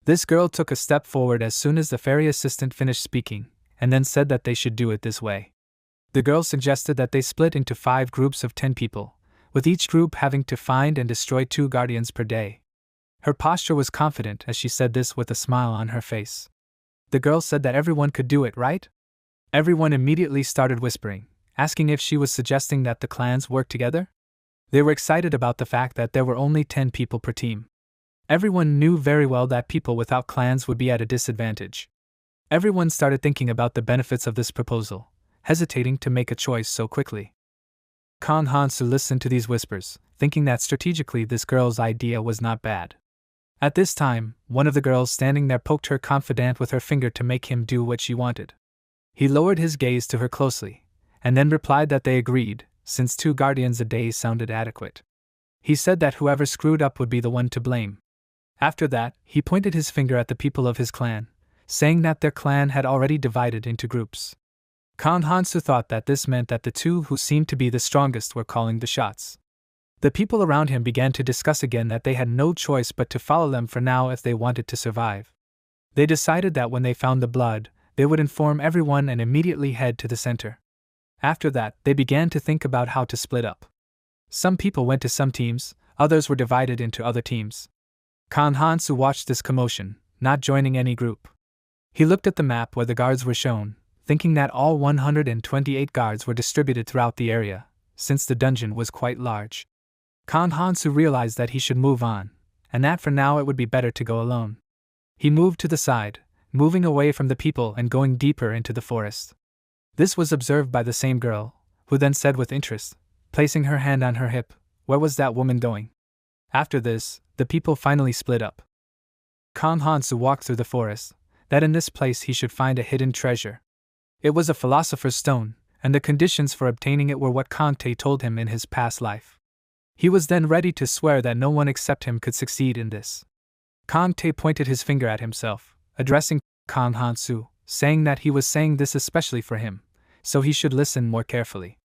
A: This girl took a step forward as soon as the fairy assistant finished speaking, and then said that they should do it this way. The girl suggested that they split into 5 groups of 10 people, with each group having to find and destroy 2 guardians per day. Her posture was confident as she said this with a smile on her face. The girl said that everyone could do it, right? Everyone immediately started whispering, asking if she was suggesting that the clans work together. They were excited about the fact that there were only 10 people per team. Everyone knew very well that people without clans would be at a disadvantage. Everyone started thinking about the benefits of this proposal, hesitating to make a choice so quickly. Kan Han-su listened to these whispers, thinking that strategically this girl's idea was not bad. At this time, one of the girls standing there poked her confidant with her finger to make him do what she wanted. He lowered his gaze to her closely, and then replied that they agreed, since 2 guardians a day sounded adequate. He said that whoever screwed up would be the one to blame. After that, he pointed his finger at the people of his clan, saying that their clan had already divided into groups. Kan Han-su thought that this meant that the 2 who seemed to be the strongest were calling the shots. The people around him began to discuss again that they had no choice but to follow them for now if they wanted to survive. They decided that when they found the blood, they would inform everyone and immediately head to the center. After that, they began to think about how to split up. Some people went to some teams, others were divided into other teams. Kan Han-su watched this commotion, not joining any group. He looked at the map where the guards were shown, thinking that all 128 guards were distributed throughout the area, since the dungeon was quite large. Kan Han-su realized that he should move on, and that for now it would be better to go alone. He moved to the side, moving away from the people and going deeper into the forest. This was observed by the same girl, who then said with interest, placing her hand on her hip, "Where was that woman going?" After this, the people finally split up. Kan Han-su walked through the forest, that in this place he should find a hidden treasure. It was a philosopher's stone, and the conditions for obtaining it were what Kante told him in his past life. He was then ready to swear that no one except him could succeed in this. Kante pointed his finger at himself, addressing Kan Han-su, saying that he was saying this especially for him, so he should listen more carefully.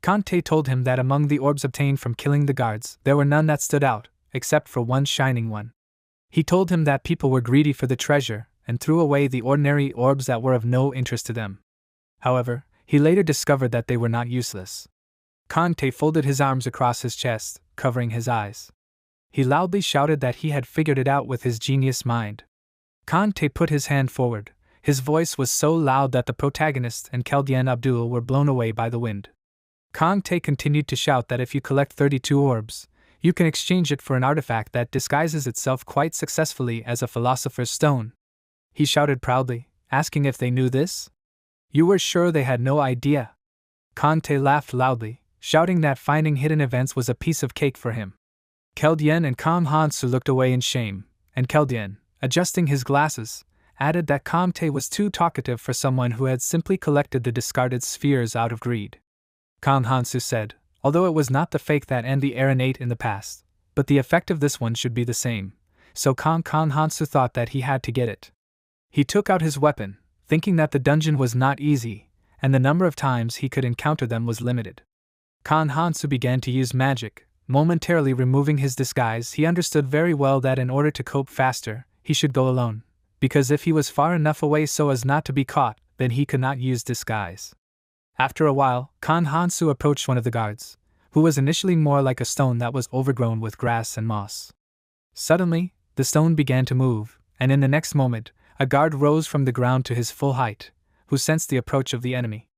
A: Kante told him that among the orbs obtained from killing the guards, there were none that stood out, except for one shining one. He told him that people were greedy for the treasure, and threw away the ordinary orbs that were of no interest to them. However, he later discovered that they were not useless. Kante folded his arms across his chest, covering his eyes. He loudly shouted that he had figured it out with his genius mind. Kante put his hand forward. His voice was so loud that the protagonist and Keldian Abdul were blown away by the wind. Kante continued to shout that if you collect 32 orbs, you can exchange it for an artifact that disguises itself quite successfully as a philosopher's stone. He shouted proudly, asking if they knew this. You were sure they had no idea? Kante laughed loudly, shouting that finding hidden events was a piece of cake for him. Keldian and Kan Han-su looked away in shame, and Keldian, adjusting his glasses, added that Kante was too talkative for someone who had simply collected the discarded spheres out of greed. Kan Han-su said, although it was not the fake that and the Aranate in the past, but the effect of this one should be the same, so Kan Han-su thought that he had to get it. He took out his weapon, thinking that the dungeon was not easy, and the number of times he could encounter them was limited. Kan Han-su began to use magic, momentarily removing his disguise. He understood very well that in order to cope faster, he should go alone, because if he was far enough away so as not to be caught, then he could not use disguise. After a while, Kan Han-su approached one of the guards, who was initially more like a stone that was overgrown with grass and moss. Suddenly, the stone began to move, and in the next moment, a guard rose from the ground to his full height, who sensed the approach of the enemy.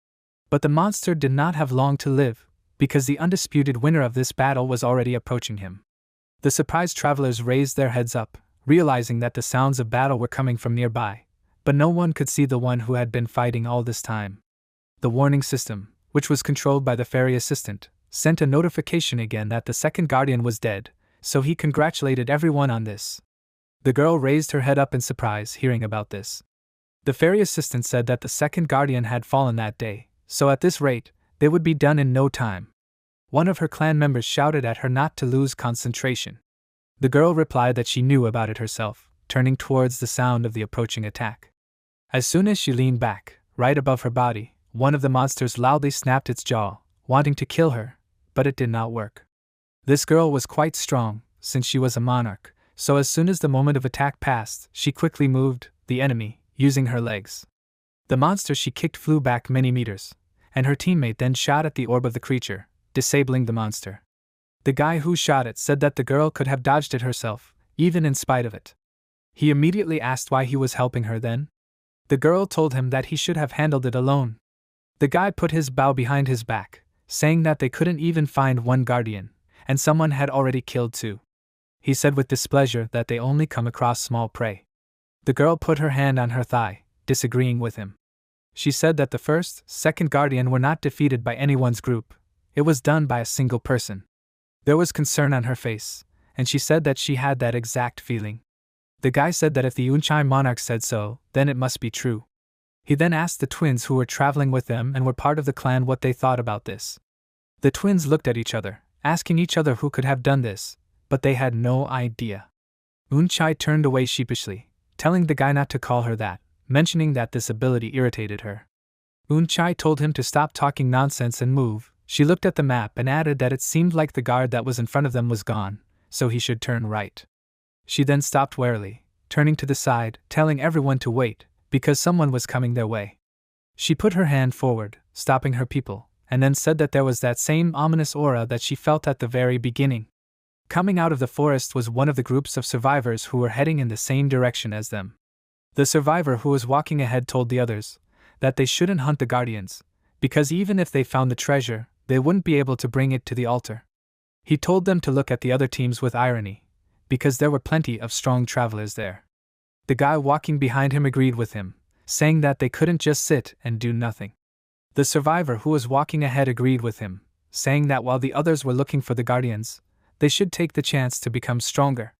A: But the monster did not have long to live, because the undisputed winner of this battle was already approaching him. The surprised travelers raised their heads up, realizing that the sounds of battle were coming from nearby, But no one could see the one who had been fighting all this time. The warning system, which was controlled by the fairy assistant, sent a notification again that the second guardian was dead, so he congratulated everyone on this. The girl raised her head up in surprise hearing about this. The fairy assistant said that the second guardian had fallen that day, so at this rate, they would be done in no time. One of her clan members shouted at her not to lose concentration. The girl replied that she knew about it herself, turning towards the sound of the approaching attack. As soon as she leaned back, right above her body, one of the monsters loudly snapped its jaw, wanting to kill her, but it did not work. This girl was quite strong, since she was a monarch, so as soon as the moment of attack passed, she quickly moved the enemy, using her legs. The monster she kicked flew back many meters, and her teammate then shot at the orb of the creature, disabling the monster. The guy who shot it said that the girl could have dodged it herself, even in spite of it. He immediately asked why he was helping her then. The girl told him that he should have handled it alone. The guy put his bow behind his back, saying that they couldn't even find one guardian, and someone had already killed two. He said with displeasure that they only come across small prey. The girl put her hand on her thigh, disagreeing with him. She said that the first, second guardian were not defeated by anyone's group. It was done by a single person. There was concern on her face, and she said that she had that exact feeling. The guy said that if the Unchai monarch said so, then it must be true. He then asked the twins who were traveling with them and were part of the clan what they thought about this. The twins looked at each other, asking each other who could have done this, but they had no idea. Unchai turned away sheepishly, telling the guy not to call her that, mentioning that this ability irritated her. Unchai told him to stop talking nonsense and move. She looked at the map and added that it seemed like the guard that was in front of them was gone, so he should turn right. She then stopped warily, turning to the side, telling everyone to wait, because someone was coming their way. She put her hand forward, stopping her people, and then said that there was that same ominous aura that she felt at the very beginning. Coming out of the forest was one of the groups of survivors who were heading in the same direction as them. The survivor who was walking ahead told the others that they shouldn't hunt the guardians, because even if they found the treasure, they wouldn't be able to bring it to the altar. He told them to look at the other teams with irony, because there were plenty of strong travelers there. The guy walking behind him agreed with him, saying that they couldn't just sit and do nothing. The survivor who was walking ahead agreed with him, saying that while the others were looking for the guardians, they should take the chance to become stronger.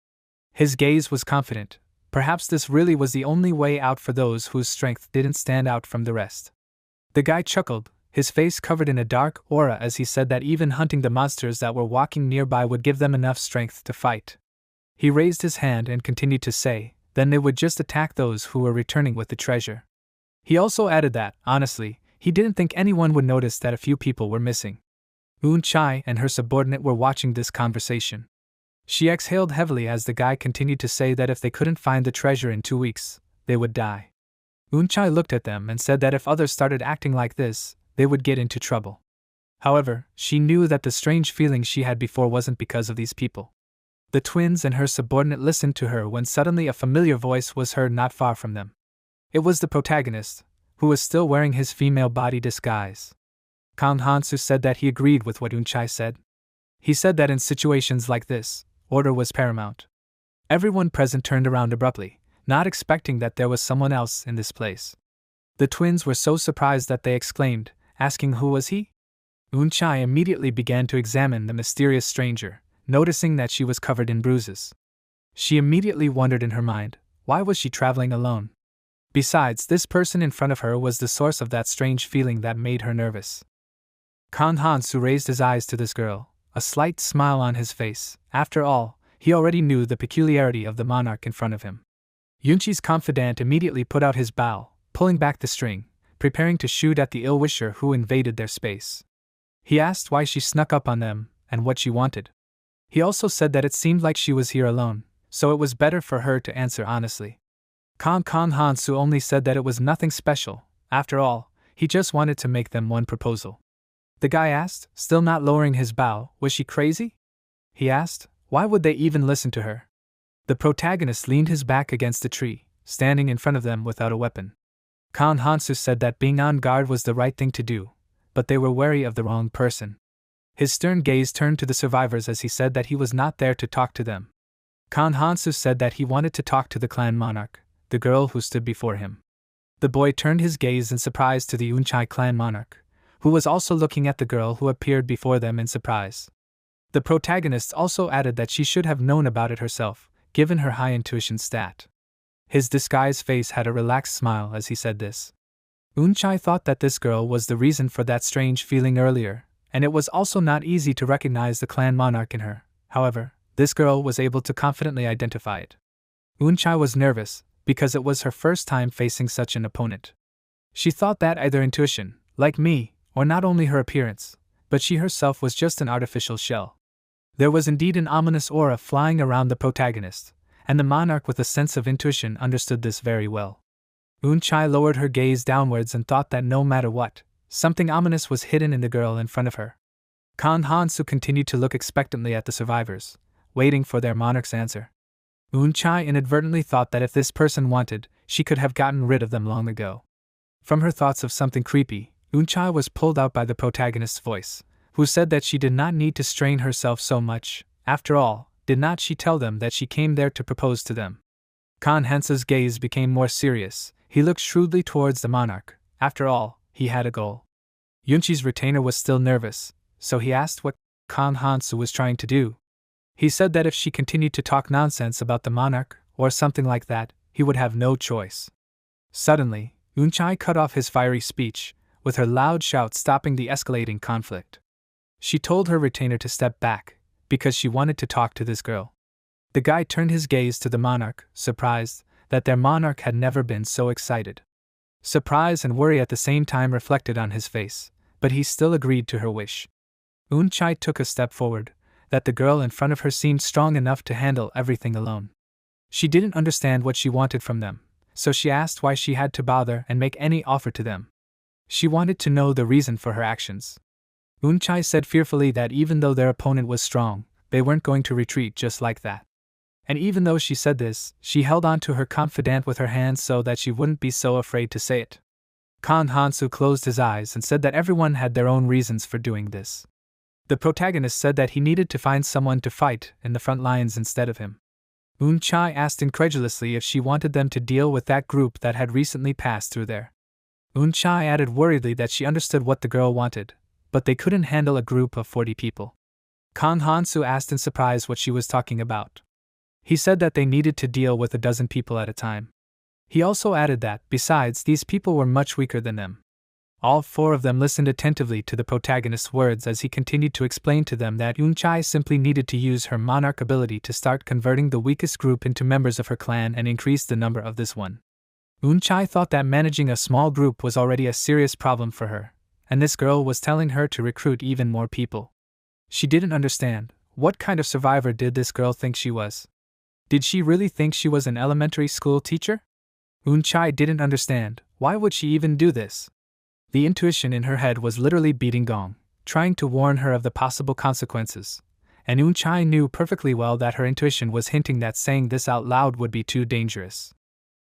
A: His gaze was confident. Perhaps this really was the only way out for those whose strength didn't stand out from the rest. The guy chuckled, his face covered in a dark aura as he said that even hunting the monsters that were walking nearby would give them enough strength to fight. He raised his hand and continued to say, then they would just attack those who were returning with the treasure. He also added that, honestly, he didn't think anyone would notice that a few people were missing. Unchai and her subordinate were watching this conversation. She exhaled heavily as the guy continued to say that if they couldn't find the treasure in 2 weeks, they would die. Unchai looked at them and said that if others started acting like this, they would get into trouble. However, she knew that the strange feeling she had before wasn't because of these people. The twins and her subordinate listened to her when suddenly a familiar voice was heard not far from them. It was the protagonist, who was still wearing his female body disguise. Kang Hansu said that he agreed with what Unchai said. He said that in situations like this, order was paramount. Everyone present turned around abruptly, not expecting that there was someone else in this place. The twins were so surprised that they exclaimed, asking who was he? Unchai immediately began to examine the mysterious stranger, noticing that she was covered in bruises. She immediately wondered in her mind, why was she traveling alone? Besides, this person in front of her was the source of that strange feeling that made her nervous. Kang Hansu raised his eyes to this girl, a slight smile on his face. After all, he already knew the peculiarity of the monarch in front of him. Yunchi's confidant immediately put out his bow, pulling back the string, preparing to shoot at the ill-wisher who invaded their space. He asked why she snuck up on them, and what she wanted. He also said that it seemed like she was here alone, so it was better for her to answer honestly. Kang Hansu only said that it was nothing special. After all, he just wanted to make them one proposal. The guy asked, still not lowering his bow, was she crazy? He asked, why would they even listen to her? The protagonist leaned his back against a tree, standing in front of them without a weapon. Kang Hansu said that being on guard was the right thing to do, but they were wary of the wrong person. His stern gaze turned to the survivors as he said that he was not there to talk to them. Kang Hansu said that he wanted to talk to the clan monarch, the girl who stood before him. The boy turned his gaze in surprise to the Unchai clan monarch, who was also looking at the girl who appeared before them in surprise. The protagonist also added that she should have known about it herself, given her high intuition stat. His disguised face had a relaxed smile as he said this. Unchai thought that this girl was the reason for that strange feeling earlier, and it was also not easy to recognize the clan monarch in her. However, this girl was able to confidently identify it. Unchai was nervous, because it was her first time facing such an opponent. She thought that either intuition, like me, or not only her appearance, but she herself was just an artificial shell. There was indeed an ominous aura flying around the protagonist, and the monarch with a sense of intuition understood this very well. Unchai lowered her gaze downwards and thought that no matter what, something ominous was hidden in the girl in front of her. Kan Hansu continued to look expectantly at the survivors, waiting for their monarch's answer. Unchai inadvertently thought that if this person wanted, she could have gotten rid of them long ago. From her thoughts of something creepy, Unchai was pulled out by the protagonist's voice, who said that she did not need to strain herself so much. After all, did not she tell them that she came there to propose to them? Kan Hansu's gaze became more serious. He looked shrewdly towards the monarch. After all, he had a goal. Yunchi's retainer was still nervous, so he asked what Kan Hansu was trying to do. He said that if she continued to talk nonsense about the monarch, or something like that, he would have no choice. Suddenly, Unchai cut off his fiery speech, with her loud shout stopping the escalating conflict. She told her retainer to step back, because she wanted to talk to this girl. The guy turned his gaze to the monarch, surprised that their monarch had never been so excited. Surprise and worry at the same time reflected on his face, but he still agreed to her wish. Unchai took a step forward, that the girl in front of her seemed strong enough to handle everything alone. She didn't understand what she wanted from them, so she asked why she had to bother and make any offer to them. She wanted to know the reason for her actions. Unchai said fearfully that even though their opponent was strong, they weren't going to retreat just like that. And even though she said this, she held on to her confidant with her hands so that she wouldn't be so afraid to say it. Kan Hansu closed his eyes and said that everyone had their own reasons for doing this. The protagonist said that he needed to find someone to fight in the front lines instead of him. Unchai asked incredulously if she wanted them to deal with that group that had recently passed through there. Unchai added worriedly that she understood what the girl wanted, but they couldn't handle a group of 40 people. Kan Hansu asked in surprise what she was talking about. He said that they needed to deal with a dozen people at a time. He also added that, besides, these people were much weaker than them. All four of them listened attentively to the protagonist's words as he continued to explain to them that Unchai simply needed to use her monarch ability to start converting the weakest group into members of her clan and increase the number of this one. Unchai thought that managing a small group was already a serious problem for her, and this girl was telling her to recruit even more people. She didn't understand, what kind of survivor did this girl think she was? Did she really think she was an elementary school teacher? Unchai didn't understand, why would she even do this? The intuition in her head was literally beating gong, trying to warn her of the possible consequences, and Unchai knew perfectly well that her intuition was hinting that saying this out loud would be too dangerous.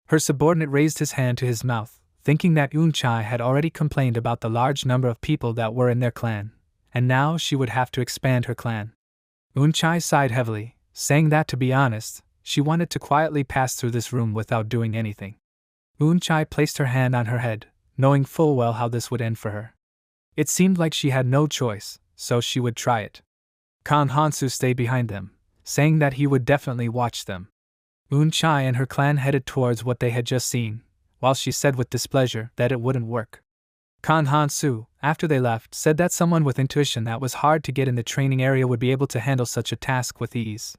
A: Her subordinate raised his hand to his mouth, thinking that Unchai had already complained about the large number of people that were in their clan, and now she would have to expand her clan. Unchai sighed heavily, saying that to be honest, she wanted to quietly pass through this room without doing anything. Unchai placed her hand on her head, knowing full well how this would end for her. It seemed like she had no choice, so she would try it. Kan Hansu stayed behind them, saying that he would definitely watch them. Unchai and her clan headed towards what they had just seen, while she said with displeasure that it wouldn't work. Kan Hansu, after they left, said that someone with intuition that was hard to get in the training area would be able to handle such a task with ease.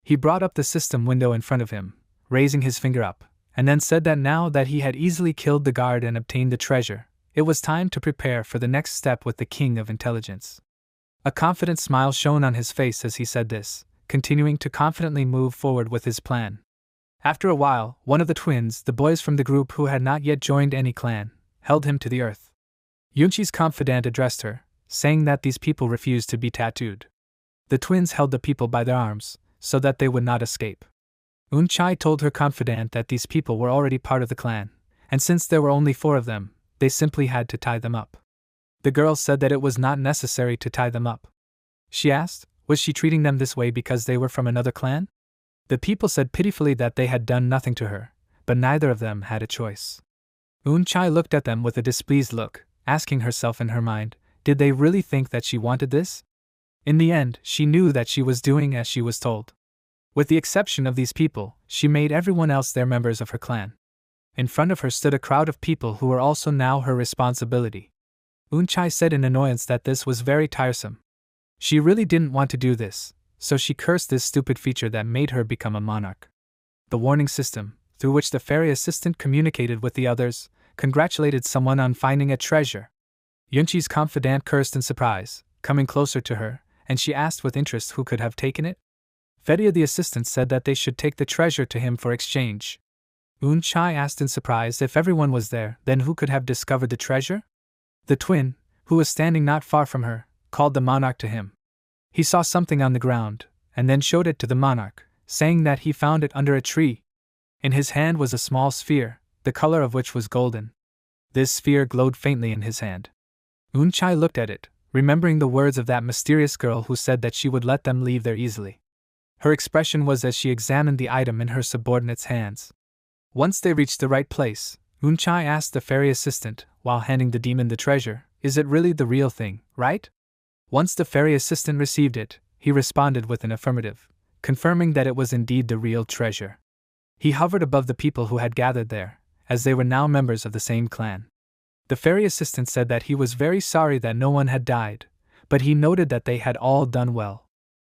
A: He brought up the system window in front of him, raising his finger up, and then said that now that he had easily killed the guard and obtained the treasure, it was time to prepare for the next step with the King of Intelligence. A confident smile shone on his face as he said this, continuing to confidently move forward with his plan. After a while, one of the twins, the boys from the group who had not yet joined any clan, held him to the earth. Yunchi's confidant addressed her, saying that these people refused to be tattooed. The twins held the people by their arms, so that they would not escape. Unchai told her confidant that these people were already part of the clan, and since there were only 4 of them, they simply had to tie them up. The girl said that it was not necessary to tie them up. She asked, was she treating them this way because they were from another clan? The people said pitifully that they had done nothing to her, but neither of them had a choice. Chai looked at them with a displeased look, asking herself in her mind, did they really think that she wanted this? In the end, she knew that she was doing as she was told. With the exception of these people, she made everyone else their members of her clan. In front of her stood a crowd of people who were also now her responsibility. Chai said in annoyance that this was very tiresome. She really didn't want to do this, so she cursed this stupid feature that made her become a monarch. The warning system, through which the fairy assistant communicated with the others, congratulated someone on finding a treasure. Yunqi's confidant cursed in surprise, coming closer to her, and she asked with interest who could have taken it. Fedia the assistant said that they should take the treasure to him for exchange. Chai asked in surprise if everyone was there, then who could have discovered the treasure? The twin, who was standing not far from her, called the monarch to him. He saw something on the ground, and then showed it to the monarch, saying that he found it under a tree. In his hand was a small sphere, the color of which was golden. This sphere glowed faintly in his hand. Chai looked at it, remembering the words of that mysterious girl who said that she would let them leave there easily. Her expression was as she examined the item in her subordinate's hands. Once they reached the right place, Chai asked the fairy assistant, while handing the demon the treasure, is it really the real thing, right? Once the fairy assistant received it, he responded with an affirmative, confirming that it was indeed the real treasure. He hovered above the people who had gathered there, as they were now members of the same clan. The fairy assistant said that he was very sorry that no one had died, but he noted that they had all done well.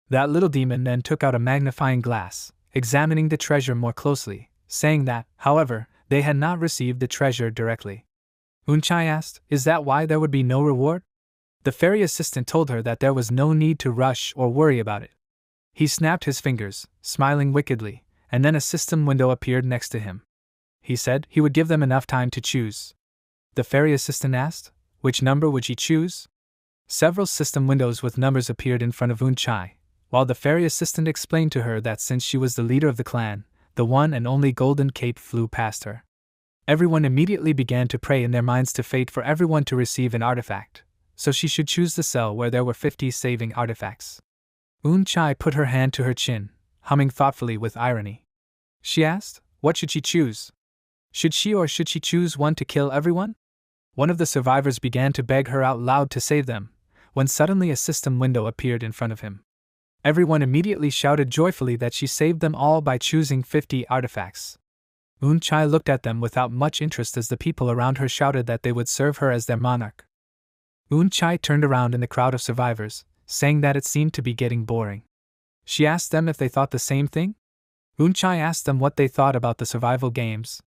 A: That little demon then took out a magnifying glass, examining the treasure more closely, saying that, however, they had not received the treasure directly. Chai asked, is that why there would be no reward? The fairy assistant told her that there was no need to rush or worry about it. He snapped his fingers, smiling wickedly, and then a system window appeared next to him. He said he would give them enough time to choose. The fairy assistant asked, which number would she choose? Several system windows with numbers appeared in front of Chai, while the fairy assistant explained to her that since she was the leader of the clan, the one and only golden cape flew past her. Everyone immediately began to pray in their minds to fate for everyone to receive an artifact, so she should choose the cell where there were 50 saving artifacts. Chai put her hand to her chin, humming thoughtfully with irony. She asked, what should she choose? Should she choose one to kill everyone? One of the survivors began to beg her out loud to save them, when suddenly a system window appeared in front of him. Everyone immediately shouted joyfully that she saved them all by choosing 50 artifacts. Chai looked at them without much interest as the people around her shouted that they would serve her as their monarch. Chai turned around in the crowd of survivors, saying that it seemed to be getting boring. She asked them if they thought the same thing. Chai asked them what they thought about the survival games.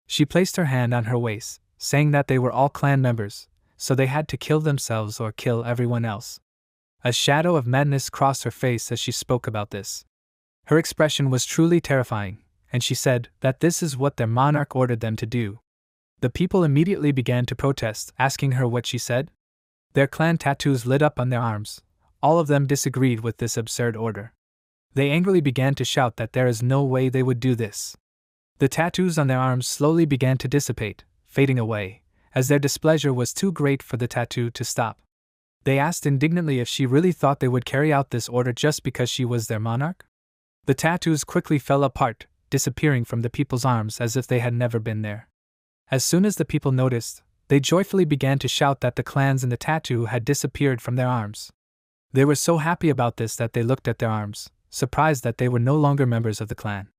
A: She placed her hand on her waist, saying that they were all clan members, so they had to kill themselves or kill everyone else. A shadow of madness crossed her face as she spoke about this. Her expression was truly terrifying, and she said that this is what their monarch ordered them to do. The people immediately began to protest, asking her what she said. Their clan tattoos lit up on their arms. All of them disagreed with this absurd order. They angrily began to shout that there is no way they would do this. The tattoos on their arms slowly began to dissipate, fading away, as their displeasure was too great for the tattoo to stop. They asked indignantly if she really thought they would carry out this order just because she was their monarch. The tattoos quickly fell apart, disappearing from the people's arms as if they had never been there. As soon as the people noticed, they joyfully began to shout that the clans in the tattoo had disappeared from their arms. They were so happy about this that they looked at their arms, surprised that they were no longer members of the clan.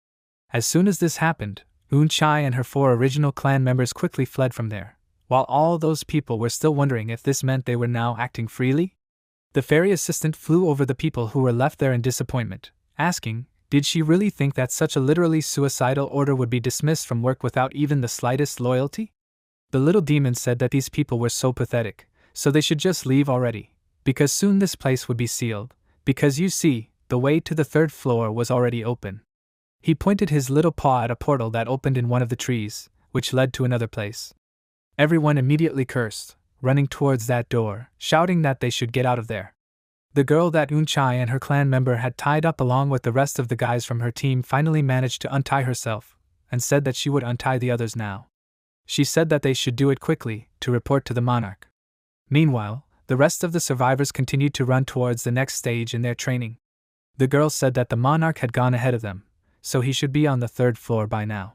A: As soon as this happened, Chai and her 4 original clan members quickly fled from there, while all those people were still wondering if this meant they were now acting freely. The fairy assistant flew over the people who were left there in disappointment, asking, did she really think that such a literally suicidal order would be dismissed from work without even the slightest loyalty? The little demon said that these people were so pathetic, so they should just leave already, because soon this place would be sealed, because you see, the way to the 3rd floor was already open. He pointed his little paw at a portal that opened in one of the trees, which led to another place. Everyone immediately cursed, running towards that door, shouting that they should get out of there. The girl that Chai and her clan member had tied up along with the rest of the guys from her team finally managed to untie herself, and said that she would untie the others now. She said that they should do it quickly, to report to the monarch. Meanwhile, the rest of the survivors continued to run towards the next stage in their training. The girl said that the monarch had gone ahead of them, so he should be on the 3rd floor by now.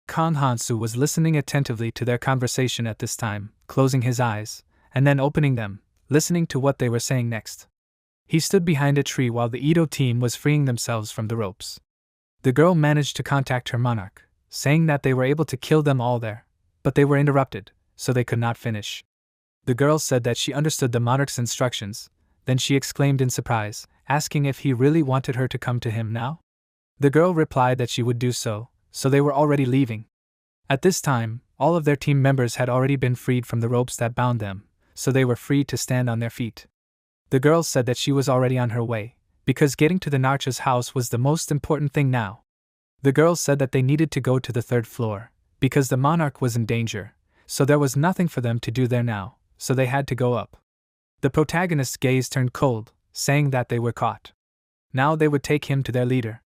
A: Kang Hansu was listening attentively to their conversation at this time, closing his eyes, and then opening them, listening to what they were saying next. He stood behind a tree while the Edo team was freeing themselves from the ropes. The girl managed to contact her monarch, saying that they were able to kill them all there, but they were interrupted, so they could not finish. The girl said that she understood the monarch's instructions, then she exclaimed in surprise, asking if he really wanted her to come to him now. The girl replied that she would do so they were already leaving. At this time, all of their team members had already been freed from the ropes that bound them, so they were free to stand on their feet. The girl said that she was already on her way, because getting to the Narcha's house was the most important thing now. The girl said that they needed to go to the 3rd floor, because the monarch was in danger, so there was nothing for them to do there now, so they had to go up. The protagonist's gaze turned cold, saying that they were caught. Now they would take him to their leader.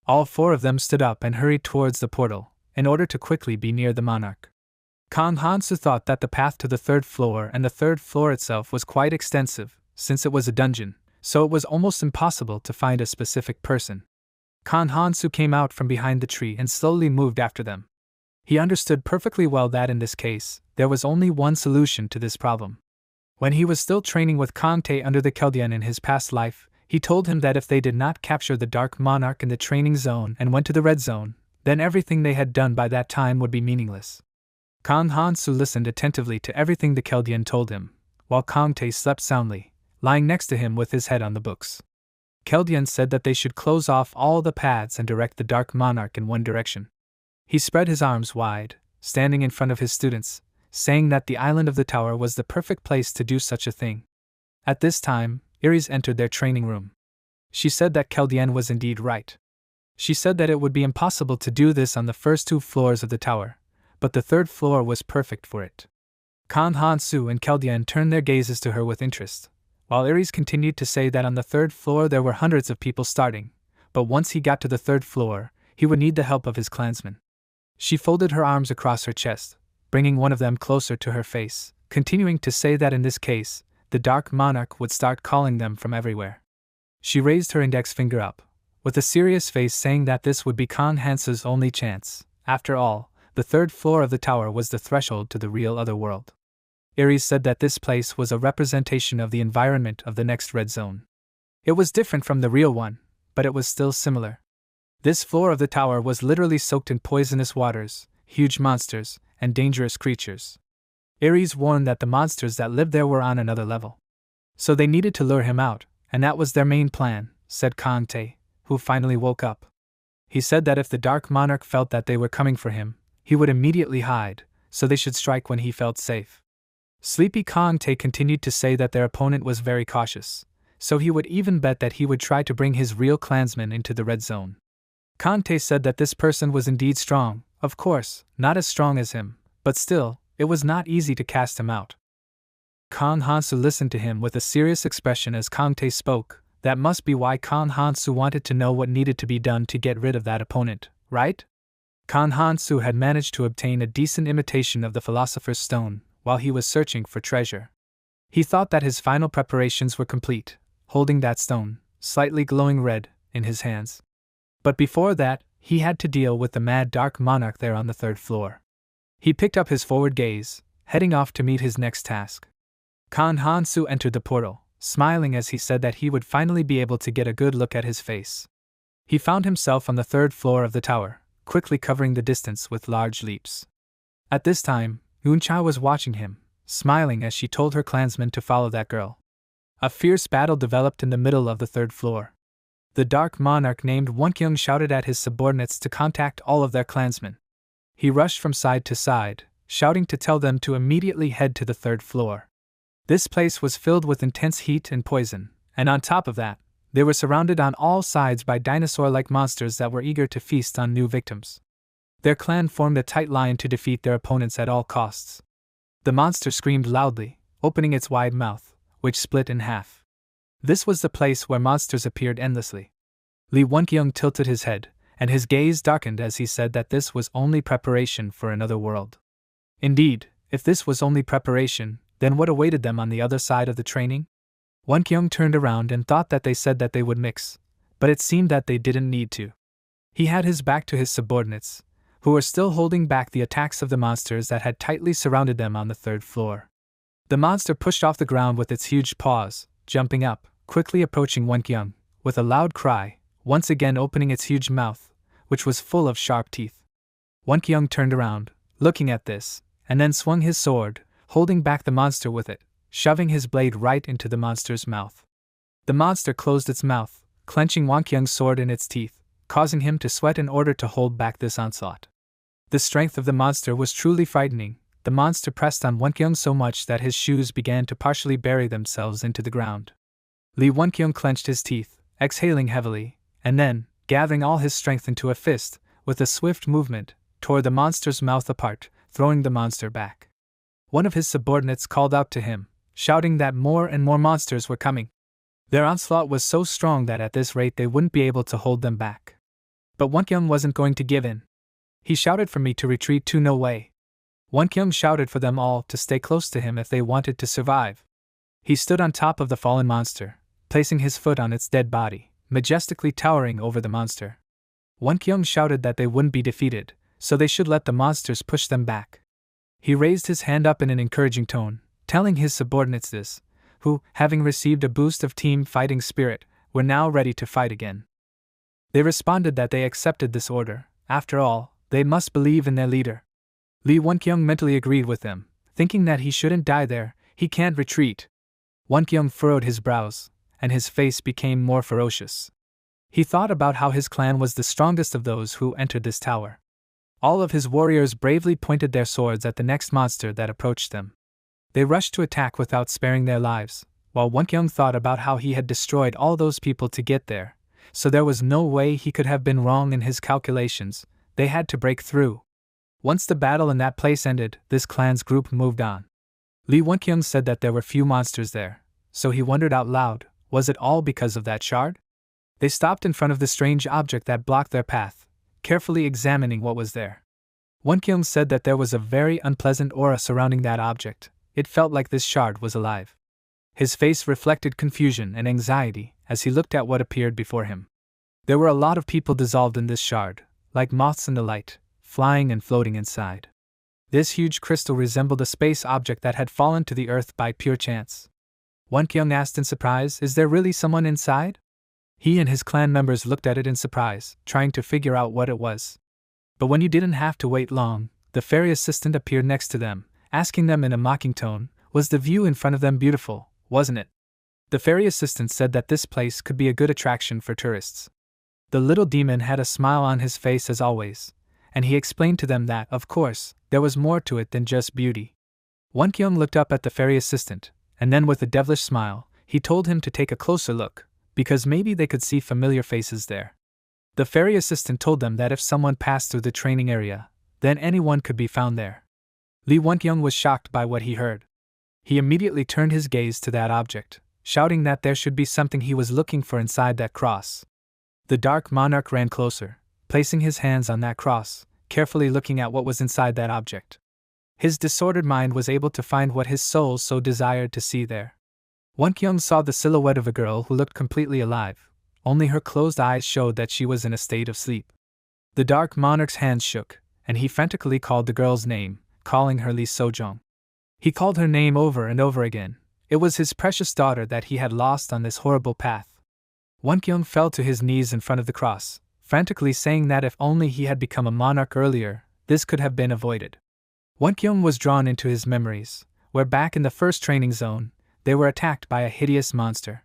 A: All 4 of them stood up and hurried towards the portal, in order to quickly be near the monarch. Kang Hansu thought that the path to the 3rd floor and the 3rd floor itself was quite extensive, since it was a dungeon, so it was almost impossible to find a specific person. Kang Hansu came out from behind the tree and slowly moved after them. He understood perfectly well that in this case, there was only one solution to this problem. When he was still training with Kang Tae under the Keldian in his past life, he told him that if they did not capture the Dark Monarch in the training zone and went to the Red Zone, then everything they had done by that time would be meaningless. Kang Hansu listened attentively to everything the Keldian told him, while Kang Tae slept soundly, lying next to him with his head on the books. Keldian said that they should close off all the paths and direct the Dark Monarch in one direction. He spread his arms wide, standing in front of his students, saying that the island of the tower was the perfect place to do such a thing. At this time, Iris entered their training room. She said that Keldian was indeed right. She said that it would be impossible to do this on the first 2 floors of the tower, but the 3rd floor was perfect for it. Kang Hansu and Keldian turned their gazes to her with interest, while Iris continued to say that on the 3rd floor there were hundreds of people starting, but once he got to the 3rd floor, he would need the help of his clansmen. She folded her arms across her chest, bringing one of them closer to her face, continuing to say that in this case, the Dark Monarch would start calling them from everywhere. She raised her index finger up, with a serious face, saying that this would be Kang Hansu's only chance. After all, the 3rd floor of the tower was the threshold to the real other world. Iris said that this place was a representation of the environment of the next Red Zone. It was different from the real one, but it was still similar. This floor of the tower was literally soaked in poisonous waters, huge monsters, and dangerous creatures. Iris warned that the monsters that lived there were on another level. So they needed to lure him out, and that was their main plan, said Kang Tae, who finally woke up. He said that if the Dark Monarch felt that they were coming for him, he would immediately hide, so they should strike when he felt safe. Sleepy Kang Tae continued to say that their opponent was very cautious, so he would even bet that he would try to bring his real clansmen into the Red Zone. Kang Tae said that this person was indeed strong, of course, not as strong as him, but still, it was not easy to cast him out. Kang Hansu listened to him with a serious expression as Kang Tae spoke. That must be why Kang Hansu wanted to know what needed to be done to get rid of that opponent, right? Kang Hansu had managed to obtain a decent imitation of the Philosopher's Stone while he was searching for treasure. He thought that his final preparations were complete, holding that stone, slightly glowing red, in his hands. But before that, he had to deal with the mad Dark Monarch there on the 3rd floor. He picked up his forward gaze, heading off to meet his next task. Kang Hansu entered the portal, smiling as he said that he would finally be able to get a good look at his face. He found himself on the 3rd floor of the tower, quickly covering the distance with large leaps. At this time, Euncha was watching him, smiling as she told her clansmen to follow that girl. A fierce battle developed in the middle of the 3rd floor. The Dark Monarch named Wonkyung shouted at his subordinates to contact all of their clansmen. He rushed from side to side, shouting to tell them to immediately head to the 3rd floor. This place was filled with intense heat and poison, and on top of that, they were surrounded on all sides by dinosaur-like monsters that were eager to feast on new victims. Their clan formed a tight line to defeat their opponents at all costs. The monster screamed loudly, opening its wide mouth, which split in half. This was the place where monsters appeared endlessly. Lee Wonkyung tilted his head, and his gaze darkened as he said that this was only preparation for another world. Indeed, if this was only preparation, then what awaited them on the other side of the training? Wonkyung turned around and thought that they said that they would mix, but it seemed that they didn't need to. He had his back to his subordinates, who were still holding back the attacks of the monsters that had tightly surrounded them on the third floor. The monster pushed off the ground with its huge paws, jumping up, quickly approaching Wenkyung, with a loud cry, once again opening its huge mouth, which was full of sharp teeth. Wenkyung turned around, looking at this, and then swung his sword, holding back the monster with it, shoving his blade right into the monster's mouth. The monster closed its mouth, clenching Wenkyung's sword in its teeth, causing him to sweat in order to hold back this onslaught. The strength of the monster was truly frightening. The monster pressed on Wenkyung so much that his shoes began to partially bury themselves into the ground. Lee Wenkyung clenched his teeth, exhaling heavily, and then, gathering all his strength into a fist, with a swift movement, tore the monster's mouth apart, throwing the monster back. One of his subordinates called out to him, shouting that more and more monsters were coming. Their onslaught was so strong that at this rate they wouldn't be able to hold them back. But Wenkyung wasn't going to give in. He shouted for me to retreat to no way. Wenkyung shouted for them all to stay close to him if they wanted to survive. He stood on top of the fallen monster, placing his foot on its dead body, majestically towering over the monster. Wenkyung shouted that they wouldn't be defeated, so they should let the monsters push them back. He raised his hand up in an encouraging tone, telling his subordinates this, who, having received a boost of team fighting spirit, were now ready to fight again. They responded that they accepted this order. After all, they must believe in their leader. Lee Wenkyung mentally agreed with them, thinking that he shouldn't die there. He can't retreat. Wenkyung furrowed his brows, and his face became more ferocious. He thought about how his clan was the strongest of those who entered this tower. All of his warriors bravely pointed their swords at the next monster that approached them. They rushed to attack without sparing their lives, while Wenkyung thought about how he had destroyed all those people to get there, so there was no way he could have been wrong in his calculations. They had to break through. Once the battle in that place ended, this clan's group moved on. Lee Wenkyung said that there were few monsters there, so he wondered out loud, was it all because of that shard? They stopped in front of the strange object that blocked their path, carefully examining what was there. Wenkyung said that there was a very unpleasant aura surrounding that object. It felt like this shard was alive. His face reflected confusion and anxiety as he looked at what appeared before him. There were a lot of people dissolved in this shard, like moths in the light, flying and floating inside. This huge crystal resembled a space object that had fallen to the earth by pure chance. Wenkyung asked in surprise, "Is there really someone inside?" He and his clan members looked at it in surprise, trying to figure out what it was. But when you didn't have to wait long, the fairy assistant appeared next to them, asking them in a mocking tone, was the view in front of them beautiful, wasn't it? The fairy assistant said that this place could be a good attraction for tourists. The little demon had a smile on his face as always, and he explained to them that, of course, there was more to it than just beauty. Wenkyung looked up at the fairy assistant, and then with a devilish smile, he told him to take a closer look, because maybe they could see familiar faces there. The fairy assistant told them that if someone passed through the training area, then anyone could be found there. Lee Wenkyung was shocked by what he heard. He immediately turned his gaze to that object, shouting that there should be something he was looking for inside that cross. The dark monarch ran closer, placing his hands on that cross, carefully looking at what was inside that object. His disordered mind was able to find what his soul so desired to see there. Wenkyung saw the silhouette of a girl who looked completely alive. Only her closed eyes showed that she was in a state of sleep. The dark monarch's hands shook, and he frantically called the girl's name, calling her Lee Sojong. He called her name over and over again. It was his precious daughter that he had lost on this horrible path. Wenkyung fell to his knees in front of the cross, frantically saying that if only he had become a monarch earlier, this could have been avoided. Wenkyung was drawn into his memories, where back in the first training zone, they were attacked by a hideous monster.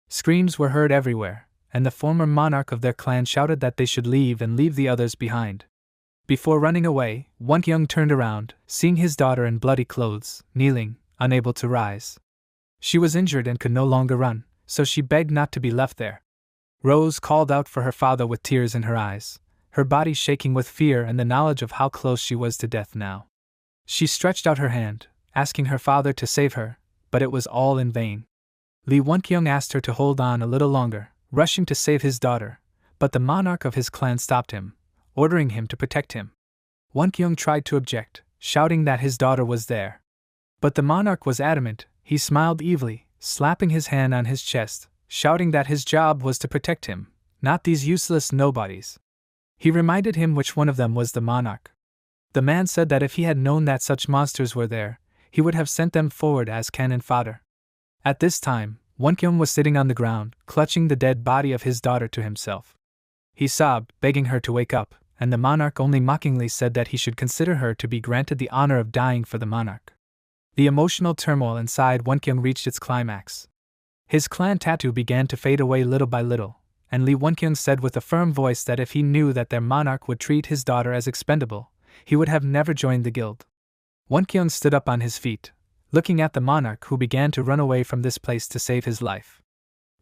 A: Screams were heard everywhere, and the former monarch of their clan shouted that they should leave and leave the others behind. Before running away, Wenkyung turned around, seeing his daughter in bloody clothes, kneeling, unable to rise. She was injured and could no longer run, so she begged not to be left there. Rose called out for her father with tears in her eyes, her body shaking with fear and the knowledge of how close she was to death now. She stretched out her hand, asking her father to save her, but it was all in vain. Lee Wenkyung asked her to hold on a little longer, rushing to save his daughter, but the monarch of his clan stopped him, ordering him to protect him. Wenkyung tried to object, shouting that his daughter was there. But the monarch was adamant. He smiled evilly, slapping his hand on his chest, shouting that his job was to protect him, not these useless nobodies. He reminded him which one of them was the monarch. The man said that if he had known that such monsters were there, he would have sent them forward as cannon fodder. At this time, Wonkyung was sitting on the ground, clutching the dead body of his daughter to himself. He sobbed, begging her to wake up, and the monarch only mockingly said that he should consider her to be granted the honor of dying for the monarch. The emotional turmoil inside Wonkyung reached its climax. His clan tattoo began to fade away little by little, and Lee Wonkyung said with a firm voice that if he knew that their monarch would treat his daughter as expendable, he would have never joined the guild. Wonkyung stood up on his feet, looking at the monarch, who began to run away from this place to save his life.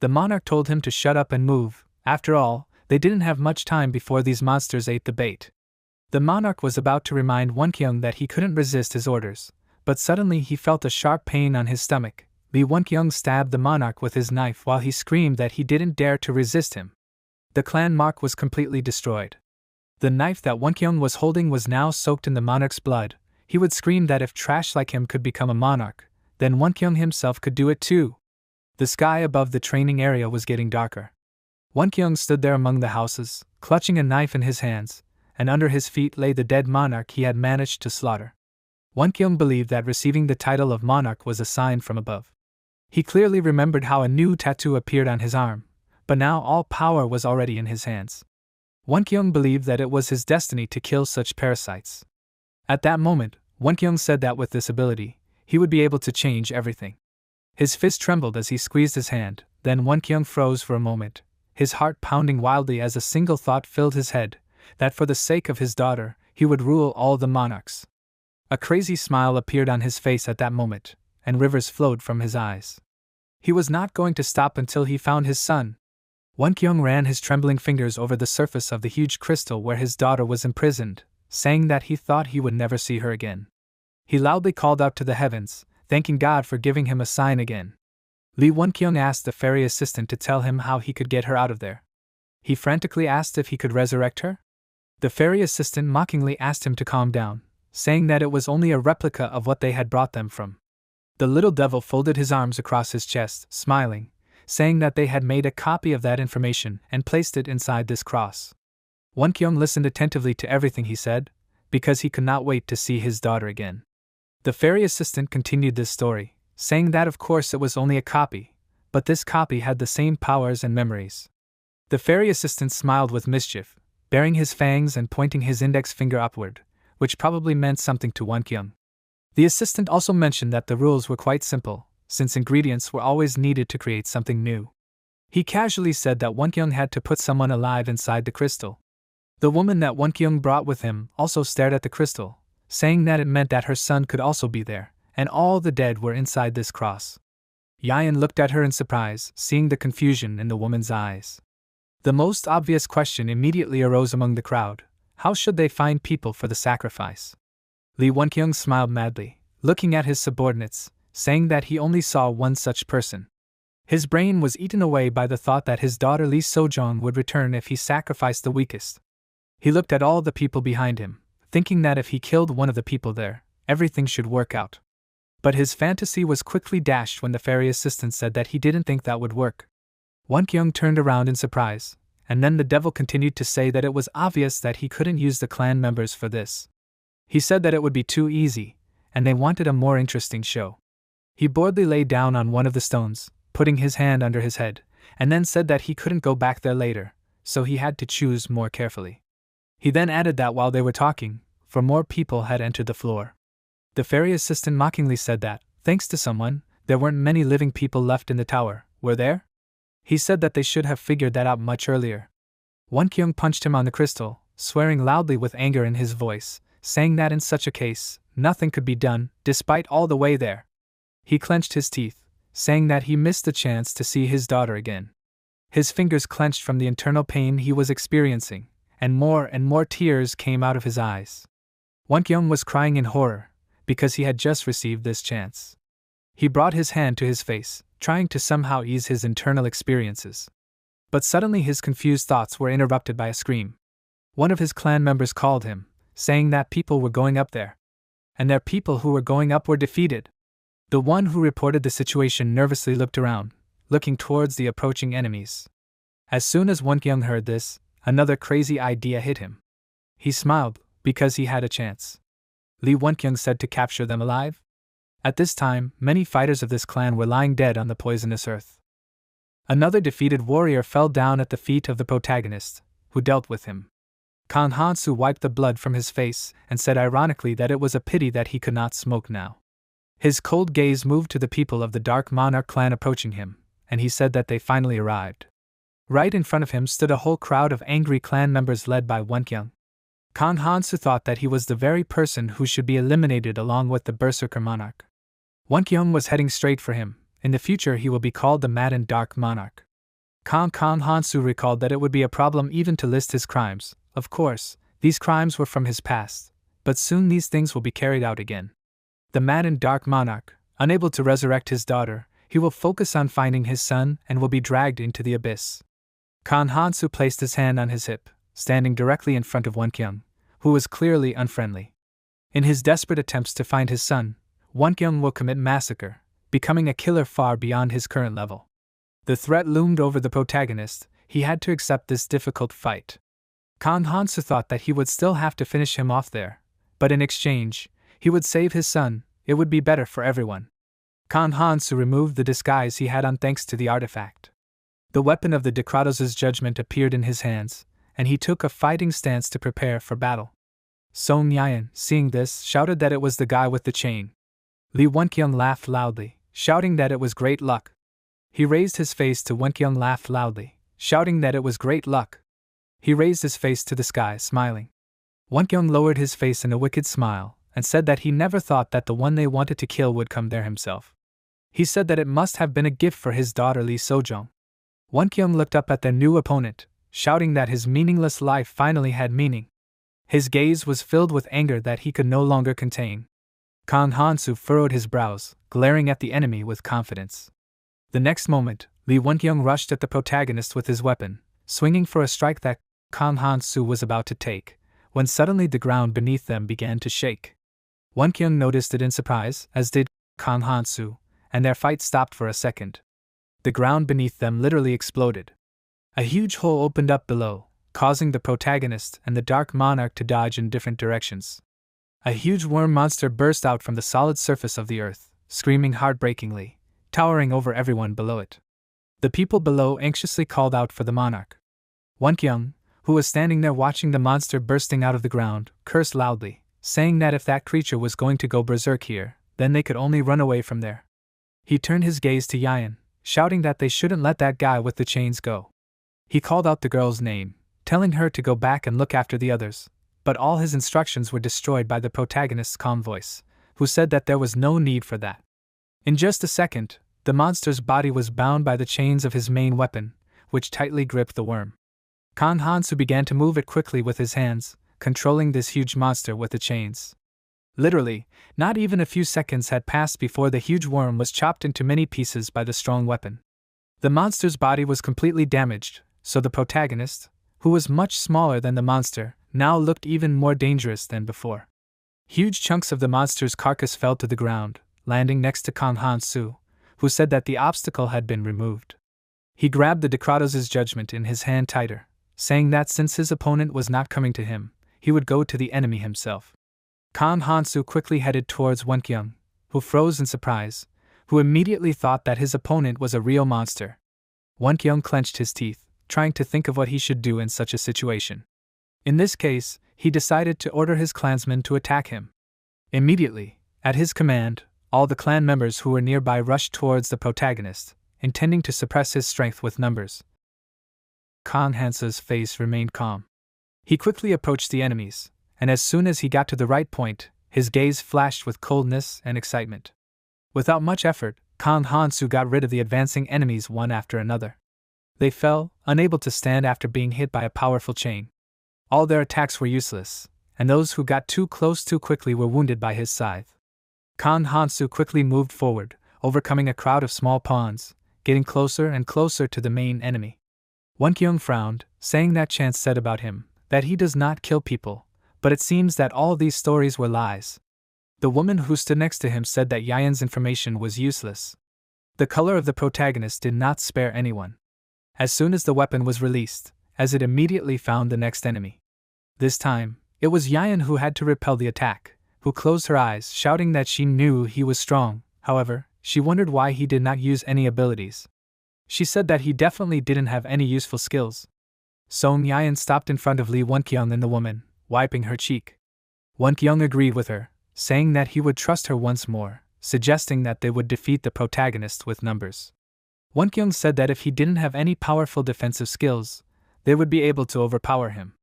A: The monarch told him to shut up and move. After all, they didn't have much time before these monsters ate the bait. The monarch was about to remind Wonkyung that he couldn't resist his orders, but suddenly he felt a sharp pain on his stomach. Lee Wonkyung stabbed the monarch with his knife while he screamed that he didn't dare to resist him. The clan mark was completely destroyed. The knife that Wonkyung was holding was now soaked in the monarch's blood. He would scream that if trash like him could become a monarch, then Wonkyung himself could do it too. The sky above the training area was getting darker. Wonkyung stood there among the houses, clutching a knife in his hands, and under his feet lay the dead monarch he had managed to slaughter. Wonkyung believed that receiving the title of monarch was a sign from above. He clearly remembered how a new tattoo appeared on his arm, but now all power was already in his hands. Wonkyung believed that it was his destiny to kill such parasites. At that moment, Wonkyung said that with this ability, he would be able to change everything. His fist trembled as he squeezed his hand, then Wonkyung froze for a moment, his heart pounding wildly as a single thought filled his head, that for the sake of his daughter, he would rule all the monarchs. A crazy smile appeared on his face at that moment, and rivers flowed from his eyes. He was not going to stop until he found his son. Wonkyung ran his trembling fingers over the surface of the huge crystal where his daughter was imprisoned, saying that he thought he would never see her again. He loudly called out to the heavens, thanking God for giving him a sign again. Lee Wonkyung asked the fairy assistant to tell him how he could get her out of there. He frantically asked if he could resurrect her. The fairy assistant mockingly asked him to calm down, saying that it was only a replica of what they had brought them from. The little devil folded his arms across his chest, smiling, saying that they had made a copy of that information and placed it inside this cross. Wonkyung listened attentively to everything he said, because he could not wait to see his daughter again. The fairy assistant continued this story, saying that of course it was only a copy, but this copy had the same powers and memories. The fairy assistant smiled with mischief, baring his fangs and pointing his index finger upward, which probably meant something to Wonkyung. The assistant also mentioned that the rules were quite simple, since ingredients were always needed to create something new. He casually said that Wonkyung had to put someone alive inside the crystal. The woman that Wonkyung brought with him also stared at the crystal, saying that it meant that her son could also be there, and all the dead were inside this cross. Yayan looked at her in surprise, seeing the confusion in the woman's eyes. The most obvious question immediately arose among the crowd: how should they find people for the sacrifice? Lee Wonkyung smiled madly, looking at his subordinates, saying that he only saw one such person. His brain was eaten away by the thought that his daughter Lee Sojong would return if he sacrificed the weakest. He looked at all the people behind him, thinking that if he killed one of the people there, everything should work out. But his fantasy was quickly dashed when the fairy assistant said that he didn't think that would work. Wonkyung turned around in surprise, and then the devil continued to say that it was obvious that he couldn't use the clan members for this. He said that it would be too easy, and they wanted a more interesting show. He boldly lay down on one of the stones, putting his hand under his head, and then said that he couldn't go back there later, so he had to choose more carefully. He then added that while they were talking, for more people had entered the floor. The fairy assistant mockingly said that, thanks to someone, there weren't many living people left in the tower, were there? He said that they should have figured that out much earlier. Wonkyung punched him on the crystal, swearing loudly with anger in his voice, saying that in such a case, nothing could be done, despite all the way there. He clenched his teeth, saying that he missed the chance to see his daughter again. His fingers clenched from the internal pain he was experiencing, and more tears came out of his eyes. Wonkyung was crying in horror, because he had just received this chance. He brought his hand to his face, trying to somehow ease his internal experiences. But suddenly his confused thoughts were interrupted by a scream. One of his clan members called him, saying that people were going up there. And their people who were going up were defeated. The one who reported the situation nervously looked around, looking towards the approaching enemies. As soon as Wonkyung heard this, another crazy idea hit him. He smiled, because he had a chance. Lee Wenkyung said to capture them alive? At this time, many fighters of this clan were lying dead on the poisonous earth. Another defeated warrior fell down at the feet of the protagonist, who dealt with him. Kan Hansu wiped the blood from his face and said ironically that it was a pity that he could not smoke now. His cold gaze moved to the people of the Dark Monarch clan approaching him, and he said that they finally arrived. Right in front of him stood a whole crowd of angry clan members led by Wenkyung. Kan Hansu thought that he was the very person who should be eliminated along with the Berserker Monarch. Wenkyung was heading straight for him. In the future he will be called the Maddened Dark Monarch. Kan Hansu recalled that it would be a problem even to list his crimes. Of course, these crimes were from his past, but soon these things will be carried out again. The Maddened Dark Monarch, unable to resurrect his daughter, he will focus on finding his son and will be dragged into the abyss. Kan Hansu placed his hand on his hip, standing directly in front of Wenkyung, who was clearly unfriendly. In his desperate attempts to find his son, Wenkyung will commit massacre, becoming a killer far beyond his current level. The threat loomed over the protagonist. He had to accept this difficult fight. Kan Hansu thought that he would still have to finish him off there, but in exchange, he would save his son. It would be better for everyone. Kan Hansu removed the disguise he had on thanks to the artifact. The weapon of the Decratos' judgment appeared in his hands, and he took a fighting stance to prepare for battle. Song Nyayan, seeing this, shouted that it was the guy with the chain. Lee Wenkyung laughed loudly, shouting that it was great luck. He raised his face to Wenkyung laughed loudly, shouting that it was great luck. He raised his face to the sky, smiling. Wenkyung lowered his face in a wicked smile, and said that he never thought that the one they wanted to kill would come there himself. He said that it must have been a gift for his daughter Lee Sojong. Wenkyung looked up at their new opponent, shouting that his meaningless life finally had meaning. His gaze was filled with anger that he could no longer contain. Kan Hansu furrowed his brows, glaring at the enemy with confidence. The next moment, Lee Wenkyung rushed at the protagonist with his weapon, swinging for a strike that Kan Hansu was about to take, when suddenly the ground beneath them began to shake. Wenkyung noticed it in surprise, as did Kan Hansu, and their fight stopped for a second. The ground beneath them literally exploded. A huge hole opened up below, causing the protagonist and the Dark Monarch to dodge in different directions. A huge worm monster burst out from the solid surface of the earth, screaming heartbreakingly, towering over everyone below it. The people below anxiously called out for the monarch. Wenkyung, who was standing there watching the monster bursting out of the ground, cursed loudly, saying that if that creature was going to go berserk here, then they could only run away from there. He turned his gaze to Yayan, shouting that they shouldn't let that guy with the chains go. He called out the girl's name, telling her to go back and look after the others, but all his instructions were destroyed by the protagonist's calm voice, who said that there was no need for that. In just a second, the monster's body was bound by the chains of his main weapon, which tightly gripped the worm. Kan Hansu began to move it quickly with his hands, controlling this huge monster with the chains. Literally, not even a few seconds had passed before the huge worm was chopped into many pieces by the strong weapon. The monster's body was completely damaged, so the protagonist, who was much smaller than the monster, now looked even more dangerous than before. Huge chunks of the monster's carcass fell to the ground, landing next to Kan Hansu, who said that the obstacle had been removed. He grabbed the Decratos' judgment in his hand tighter, saying that since his opponent was not coming to him, he would go to the enemy himself. Kan Hansu quickly headed towards Wenkyung, who froze in surprise, who immediately thought that his opponent was a real monster. Wenkyung clenched his teeth, trying to think of what he should do in such a situation. In this case, he decided to order his clansmen to attack him. Immediately, at his command, all the clan members who were nearby rushed towards the protagonist, intending to suppress his strength with numbers. Kan Hansu's face remained calm. He quickly approached the enemies, and as soon as he got to the right point, his gaze flashed with coldness and excitement. Without much effort, Kan Hansu got rid of the advancing enemies one after another. They fell, unable to stand after being hit by a powerful chain. All their attacks were useless, and those who got too close too quickly were wounded by his scythe. Kan Hansu quickly moved forward, overcoming a crowd of small pawns, getting closer and closer to the main enemy. Wenkyung frowned, saying that chance said about him that he does not kill people, but it seems that all these stories were lies. The woman who stood next to him said that Yayan's information was useless. The color of the protagonist did not spare anyone. As soon as the weapon was released, as it immediately found the next enemy. This time, it was Yayan who had to repel the attack, who closed her eyes, shouting that she knew he was strong. However, she wondered why he did not use any abilities. She said that he definitely didn't have any useful skills. Song Yayan stopped in front of Lee Wonkyung and the woman, wiping her cheek. Wonkyung agreed with her, saying that he would trust her once more, suggesting that they would defeat the protagonist with numbers. Wonkyung said that if he didn't have any powerful defensive skills, they would be able to overpower him.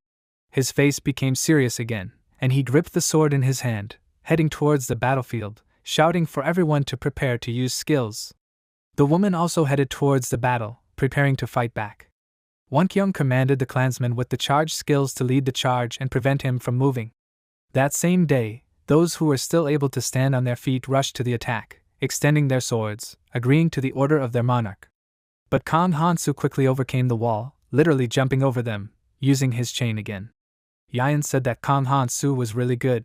A: His face became serious again, and he gripped the sword in his hand, heading towards the battlefield, shouting for everyone to prepare to use skills. The woman also headed towards the battle, preparing to fight back. Wonkyung commanded the clansmen with the charge skills to lead the charge and prevent him from moving. That same day, those who were still able to stand on their feet rushed to the attack, extending their swords, agreeing to the order of their monarch. But Kang Hansu quickly overcame the wall, literally jumping over them, using his chain again. Yayan said that Kang Hansu was really good.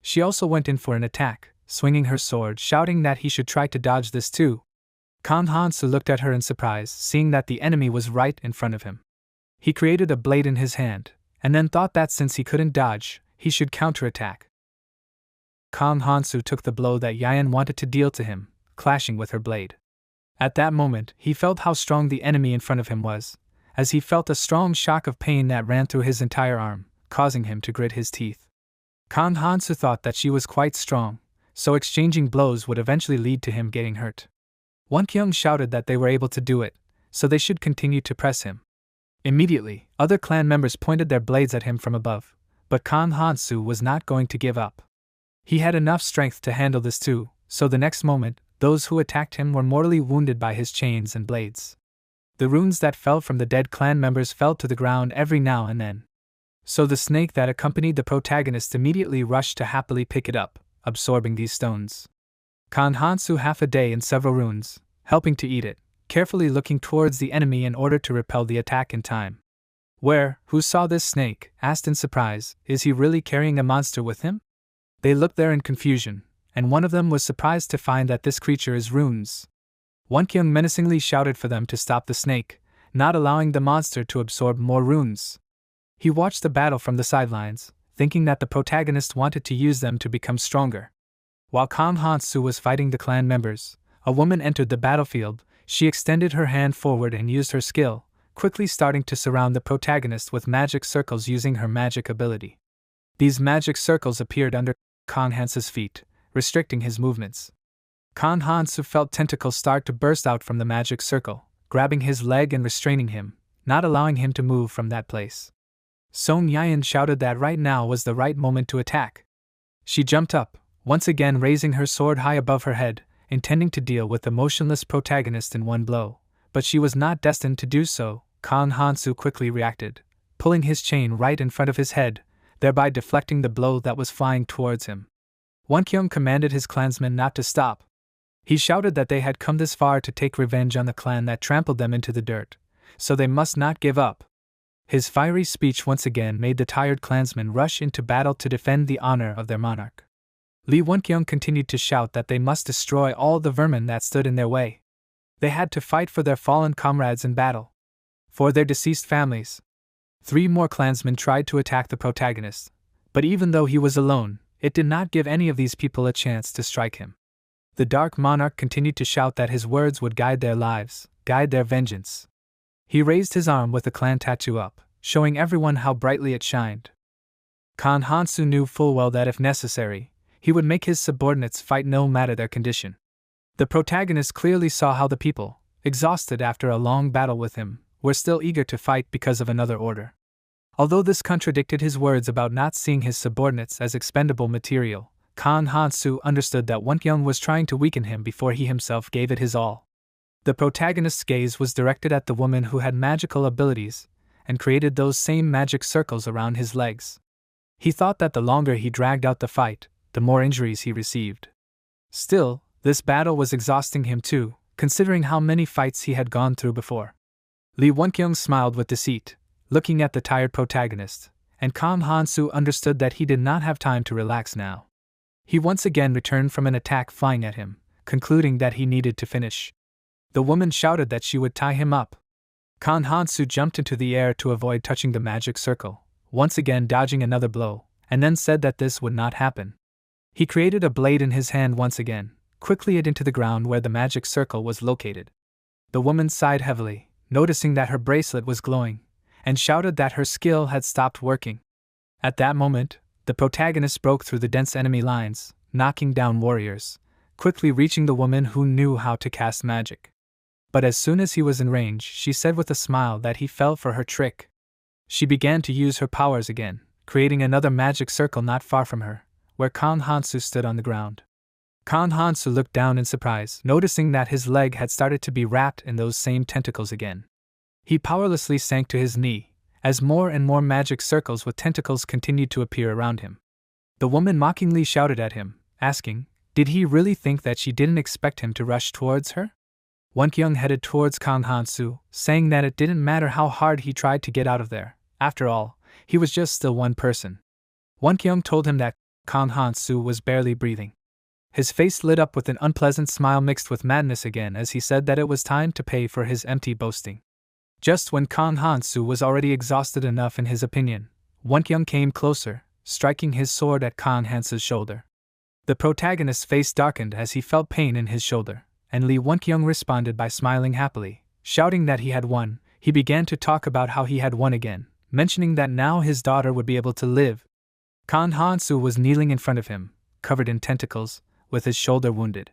A: She also went in for an attack, swinging her sword, shouting that he should try to dodge this too. Kang Hansu looked at her in surprise, seeing that the enemy was right in front of him. He created a blade in his hand, and then thought that since he couldn't dodge, he should counterattack. Kang Hansu took the blow that Yayan wanted to deal to him, clashing with her blade. At that moment, he felt how strong the enemy in front of him was, as he felt a strong shock of pain that ran through his entire arm, causing him to grit his teeth. Kang Hansu thought that she was quite strong, so exchanging blows would eventually lead to him getting hurt. Wonkyung shouted that they were able to do it, so they should continue to press him. Immediately, other clan members pointed their blades at him from above, but Kang Hansu was not going to give up. He had enough strength to handle this too, so the next moment, those who attacked him were mortally wounded by his chains and blades. The runes that fell from the dead clan members fell to the ground every now and then. So the snake that accompanied the protagonist immediately rushed to happily pick it up, absorbing these stones. Kang Hansu half a day in several runes, helping to eat it, carefully looking towards the enemy in order to repel the attack in time. Who saw this snake? Asked in surprise, is he really carrying a monster with him? They looked there in confusion, and one of them was surprised to find that this creature is runes. Wonkyung menacingly shouted for them to stop the snake, not allowing the monster to absorb more runes. He watched the battle from the sidelines, thinking that the protagonist wanted to use them to become stronger. While Kang Hansu was fighting the clan members, a woman entered the battlefield. She extended her hand forward and used her skill, quickly starting to surround the protagonist with magic circles using her magic ability. These magic circles appeared under Kang Hansu's feet, restricting his movements. Kang Hansu felt tentacles start to burst out from the magic circle, grabbing his leg and restraining him, not allowing him to move from that place. Song Yayan shouted that right now was the right moment to attack. She jumped up, once again raising her sword high above her head, intending to deal with the motionless protagonist in one blow, but she was not destined to do so. Kang Hansu quickly reacted, pulling his chain right in front of his head, thereby deflecting the blow that was flying towards him. Wonkyung commanded his clansmen not to stop. He shouted that they had come this far to take revenge on the clan that trampled them into the dirt, so they must not give up. His fiery speech once again made the tired clansmen rush into battle to defend the honor of their monarch. Lee Wonkyung continued to shout that they must destroy all the vermin that stood in their way. They had to fight for their fallen comrades in battle, for their deceased families. 3 more clansmen tried to attack the protagonist, but even though he was alone, it did not give any of these people a chance to strike him. The Dark Monarch continued to shout that his words would guide their lives, guide their vengeance. He raised his arm with the clan tattoo up, showing everyone how brightly it shined. Kang Hansu knew full well that if necessary, he would make his subordinates fight no matter their condition. The protagonist clearly saw how the people, exhausted after a long battle with him, were still eager to fight because of another order. Although this contradicted his words about not seeing his subordinates as expendable material, Kang Hansu understood that Wonkyung was trying to weaken him before he himself gave it his all. The protagonist's gaze was directed at the woman who had magical abilities, and created those same magic circles around his legs. He thought that the longer he dragged out the fight, the more injuries he received. Still, this battle was exhausting him too, considering how many fights he had gone through before. Lee Wonkyung smiled with deceit, looking at the tired protagonist, and Kang Hansu understood that he did not have time to relax now. He once again returned from an attack flying at him, concluding that he needed to finish. The woman shouted that she would tie him up. Kan Hansu jumped into the air to avoid touching the magic circle, once again dodging another blow, and then said that this would not happen. He created a blade in his hand once again, quickly it into the ground where the magic circle was located. The woman sighed heavily, noticing that her bracelet was glowing, and shouted that her skill had stopped working. At that moment, the protagonist broke through the dense enemy lines, knocking down warriors, quickly reaching the woman who knew how to cast magic. But as soon as he was in range, she said with a smile that he fell for her trick. She began to use her powers again, creating another magic circle not far from her, where Kan Hansu stood on the ground. Kan Hansu looked down in surprise, noticing that his leg had started to be wrapped in those same tentacles again. He powerlessly sank to his knee, as more and more magic circles with tentacles continued to appear around him. The woman mockingly shouted at him, asking, did he really think that she didn't expect him to rush towards her? Wonkyung headed towards Kan Hansu, saying that it didn't matter how hard he tried to get out of there. After all, he was just still one person. Wonkyung told him that Kan Hansu was barely breathing. His face lit up with an unpleasant smile mixed with madness again as he said that it was time to pay for his empty boasting. Just when Kan Hansu was already exhausted enough in his opinion, Wonkyung came closer, striking his sword at Kan Hansu's shoulder. The protagonist's face darkened as he felt pain in his shoulder, and Lee Wonkyung responded by smiling happily, shouting that he had won. He began to talk about how he had won again, mentioning that now his daughter would be able to live. Kan Hansu was kneeling in front of him, covered in tentacles, with his shoulder wounded.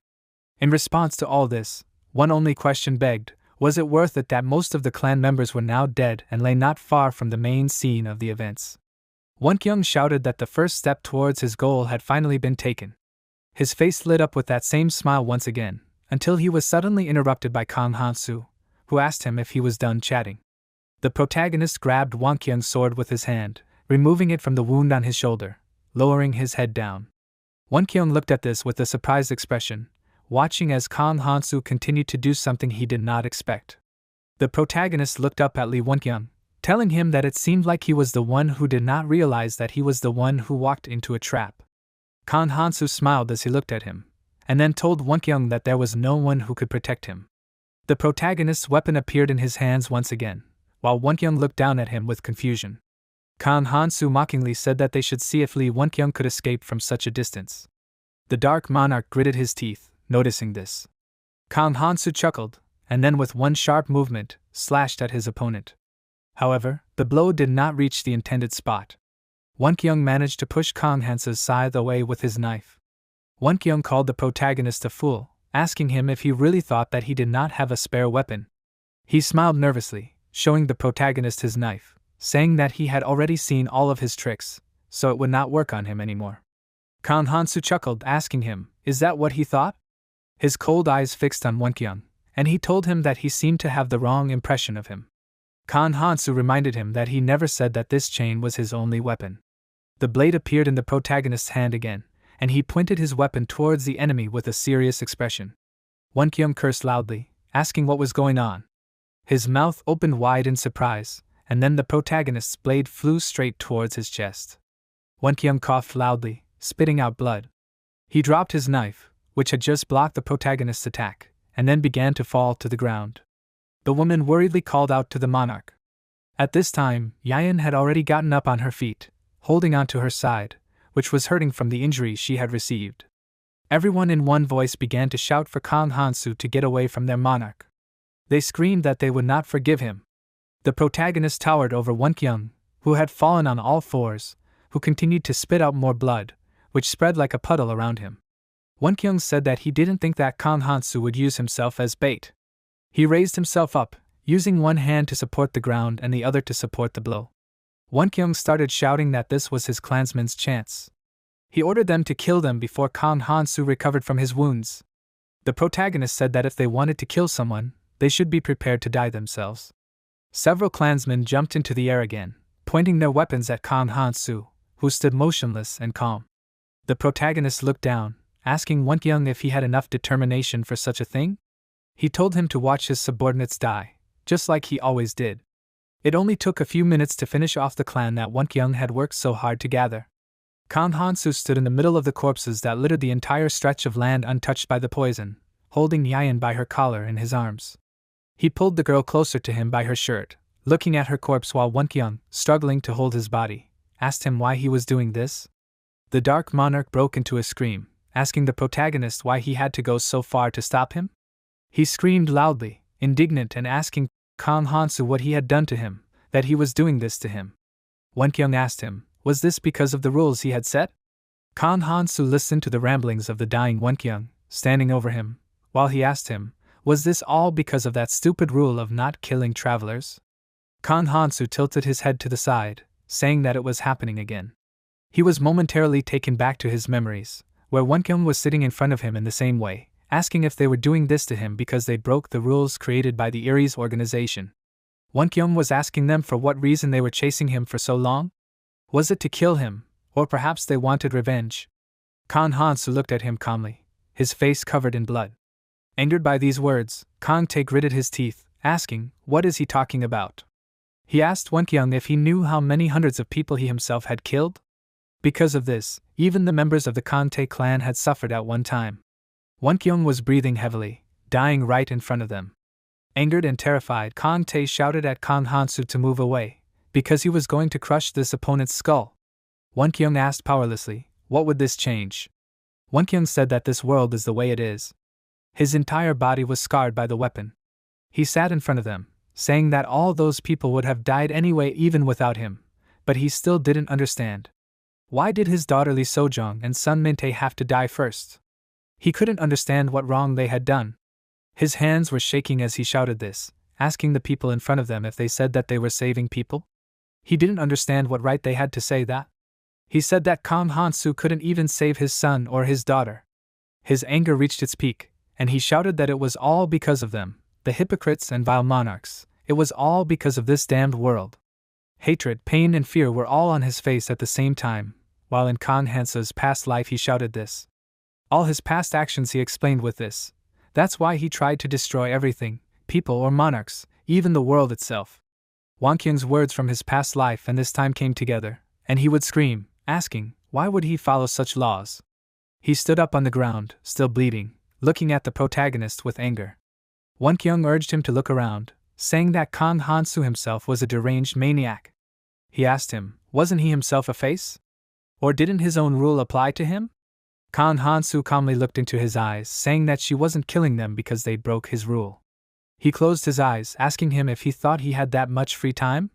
A: In response to all this, one only question begged, was it worth it that most of the clan members were now dead and lay not far from the main scene of the events? Wonkyung shouted that the first step towards his goal had finally been taken. His face lit up with that same smile once again, until he was suddenly interrupted by Kan Hansu, who asked him if he was done chatting. The protagonist grabbed Wonkyung's sword with his hand, removing it from the wound on his shoulder, lowering his head down. Wonkyung looked at this with a surprised expression, watching as Kan Hansu continued to do something he did not expect. The protagonist looked up at Lee Wonkyung, telling him that it seemed like he was the one who did not realize that he was the one who walked into a trap. Kan Hansu smiled as he looked at him, and then told Wonkyung that there was no one who could protect him. The protagonist's weapon appeared in his hands once again, while Wonkyung looked down at him with confusion. Kan Hansu mockingly said that they should see if Lee Wonkyung could escape from such a distance. The Dark Monarch gritted his teeth, noticing this. Kan Hansu chuckled, and then with one sharp movement, slashed at his opponent. However, the blow did not reach the intended spot. Wonkyung managed to push Kan Hansu's scythe away with his knife. Wonkyung called the protagonist a fool, asking him if he really thought that he did not have a spare weapon. He smiled nervously, showing the protagonist his knife, saying that he had already seen all of his tricks, so it would not work on him anymore. Kan Hansu chuckled, asking him, is that what he thought? His cold eyes fixed on Wonkyung, and he told him that he seemed to have the wrong impression of him. Kan Hansu reminded him that he never said that this chain was his only weapon. The blade appeared in the protagonist's hand again, and he pointed his weapon towards the enemy with a serious expression. Wonkyung cursed loudly, asking what was going on. His mouth opened wide in surprise, and then the protagonist's blade flew straight towards his chest. Wonkyung coughed loudly, spitting out blood. He dropped his knife, which had just blocked the protagonist's attack, and then began to fall to the ground. The woman worriedly called out to the monarch. At this time, Yayan had already gotten up on her feet, holding onto her side, which was hurting from the injury she had received. Everyone in one voice began to shout for Kan Hansu to get away from their monarch. They screamed that they would not forgive him. The protagonist towered over Wonkyung, who had fallen on all fours, who continued to spit out more blood, which spread like a puddle around him. Wonkyung said that he didn't think that Kan Hansu would use himself as bait. He raised himself up, using one hand to support the ground and the other to support the blow. Wonkyung started shouting that this was his clansmen's chance. He ordered them to kill them before Kan Hansu recovered from his wounds. The protagonist said that if they wanted to kill someone, they should be prepared to die themselves. Several clansmen jumped into the air again, pointing their weapons at Kan Hansu, who stood motionless and calm. The protagonist looked down, asking Wonkyung if he had enough determination for such a thing. He told him to watch his subordinates die, just like he always did. It only took a few minutes to finish off the clan that Wonkyung had worked so hard to gather. Kan Hansu stood in the middle of the corpses that littered the entire stretch of land untouched by the poison, holding Yayan by her collar in his arms. He pulled the girl closer to him by her shirt, looking at her corpse while Wonkyung, struggling to hold his body, asked him why he was doing this. The Dark Monarch broke into a scream, asking the protagonist why he had to go so far to stop him. He screamed loudly, indignant and asking Kang Hansu what he had done to him, that he was doing this to him. Wonkyung asked him, was this because of the rules he had set? Kang Hansu listened to the ramblings of the dying Wonkyung, standing over him, while he asked him, was this all because of that stupid rule of not killing travelers? Kang Hansu tilted his head to the side, saying that it was happening again. He was momentarily taken back to his memories, where Wonkyung was sitting in front of him in the same way, asking if they were doing this to him because they broke the rules created by the Ares organization. Wonkyung was asking them for what reason they were chasing him for so long? Was it to kill him, or perhaps they wanted revenge? Kang Hansu looked at him calmly, his face covered in blood. Angered by these words, Kang Tae gritted his teeth, asking, what is he talking about? He asked Wonkyung if he knew how many hundreds of people he himself had killed. Because of this, even the members of the Kang Tae clan had suffered at one time. Wonkyung was breathing heavily, dying right in front of them. Angered and terrified, Kang Tae shouted at Kang Hansu to move away, because he was going to crush this opponent's skull. Wonkyung asked powerlessly, what would this change? Wonkyung said that this world is the way it is. His entire body was scarred by the weapon. He sat in front of them, saying that all those people would have died anyway even without him, but he still didn't understand. Why did his daughter Lee Sojong and son Min-tae have to die first? He couldn't understand what wrong they had done. His hands were shaking as he shouted this, asking the people in front of them if they said that they were saving people. He didn't understand what right they had to say that. He said that Kang Hansu couldn't even save his son or his daughter. His anger reached its peak, and he shouted that it was all because of them, the hypocrites and vile monarchs. It was all because of this damned world. Hatred, pain and fear were all on his face at the same time, while in Kang Hansu's past life he shouted this. All his past actions he explained with this. That's why he tried to destroy everything, people or monarchs, even the world itself. Wonkyung's words from his past life and this time came together, and he would scream, asking, why would he follow such laws? He stood up on the ground, still bleeding, looking at the protagonist with anger. Wonkyung urged him to look around, saying that Kang Hansu himself was a deranged maniac. He asked him, wasn't he himself a face? Or didn't his own rule apply to him? Kang Hansu calmly looked into his eyes, saying that she wasn't killing them because they broke his rule. He closed his eyes, asking him if he thought he had that much free time.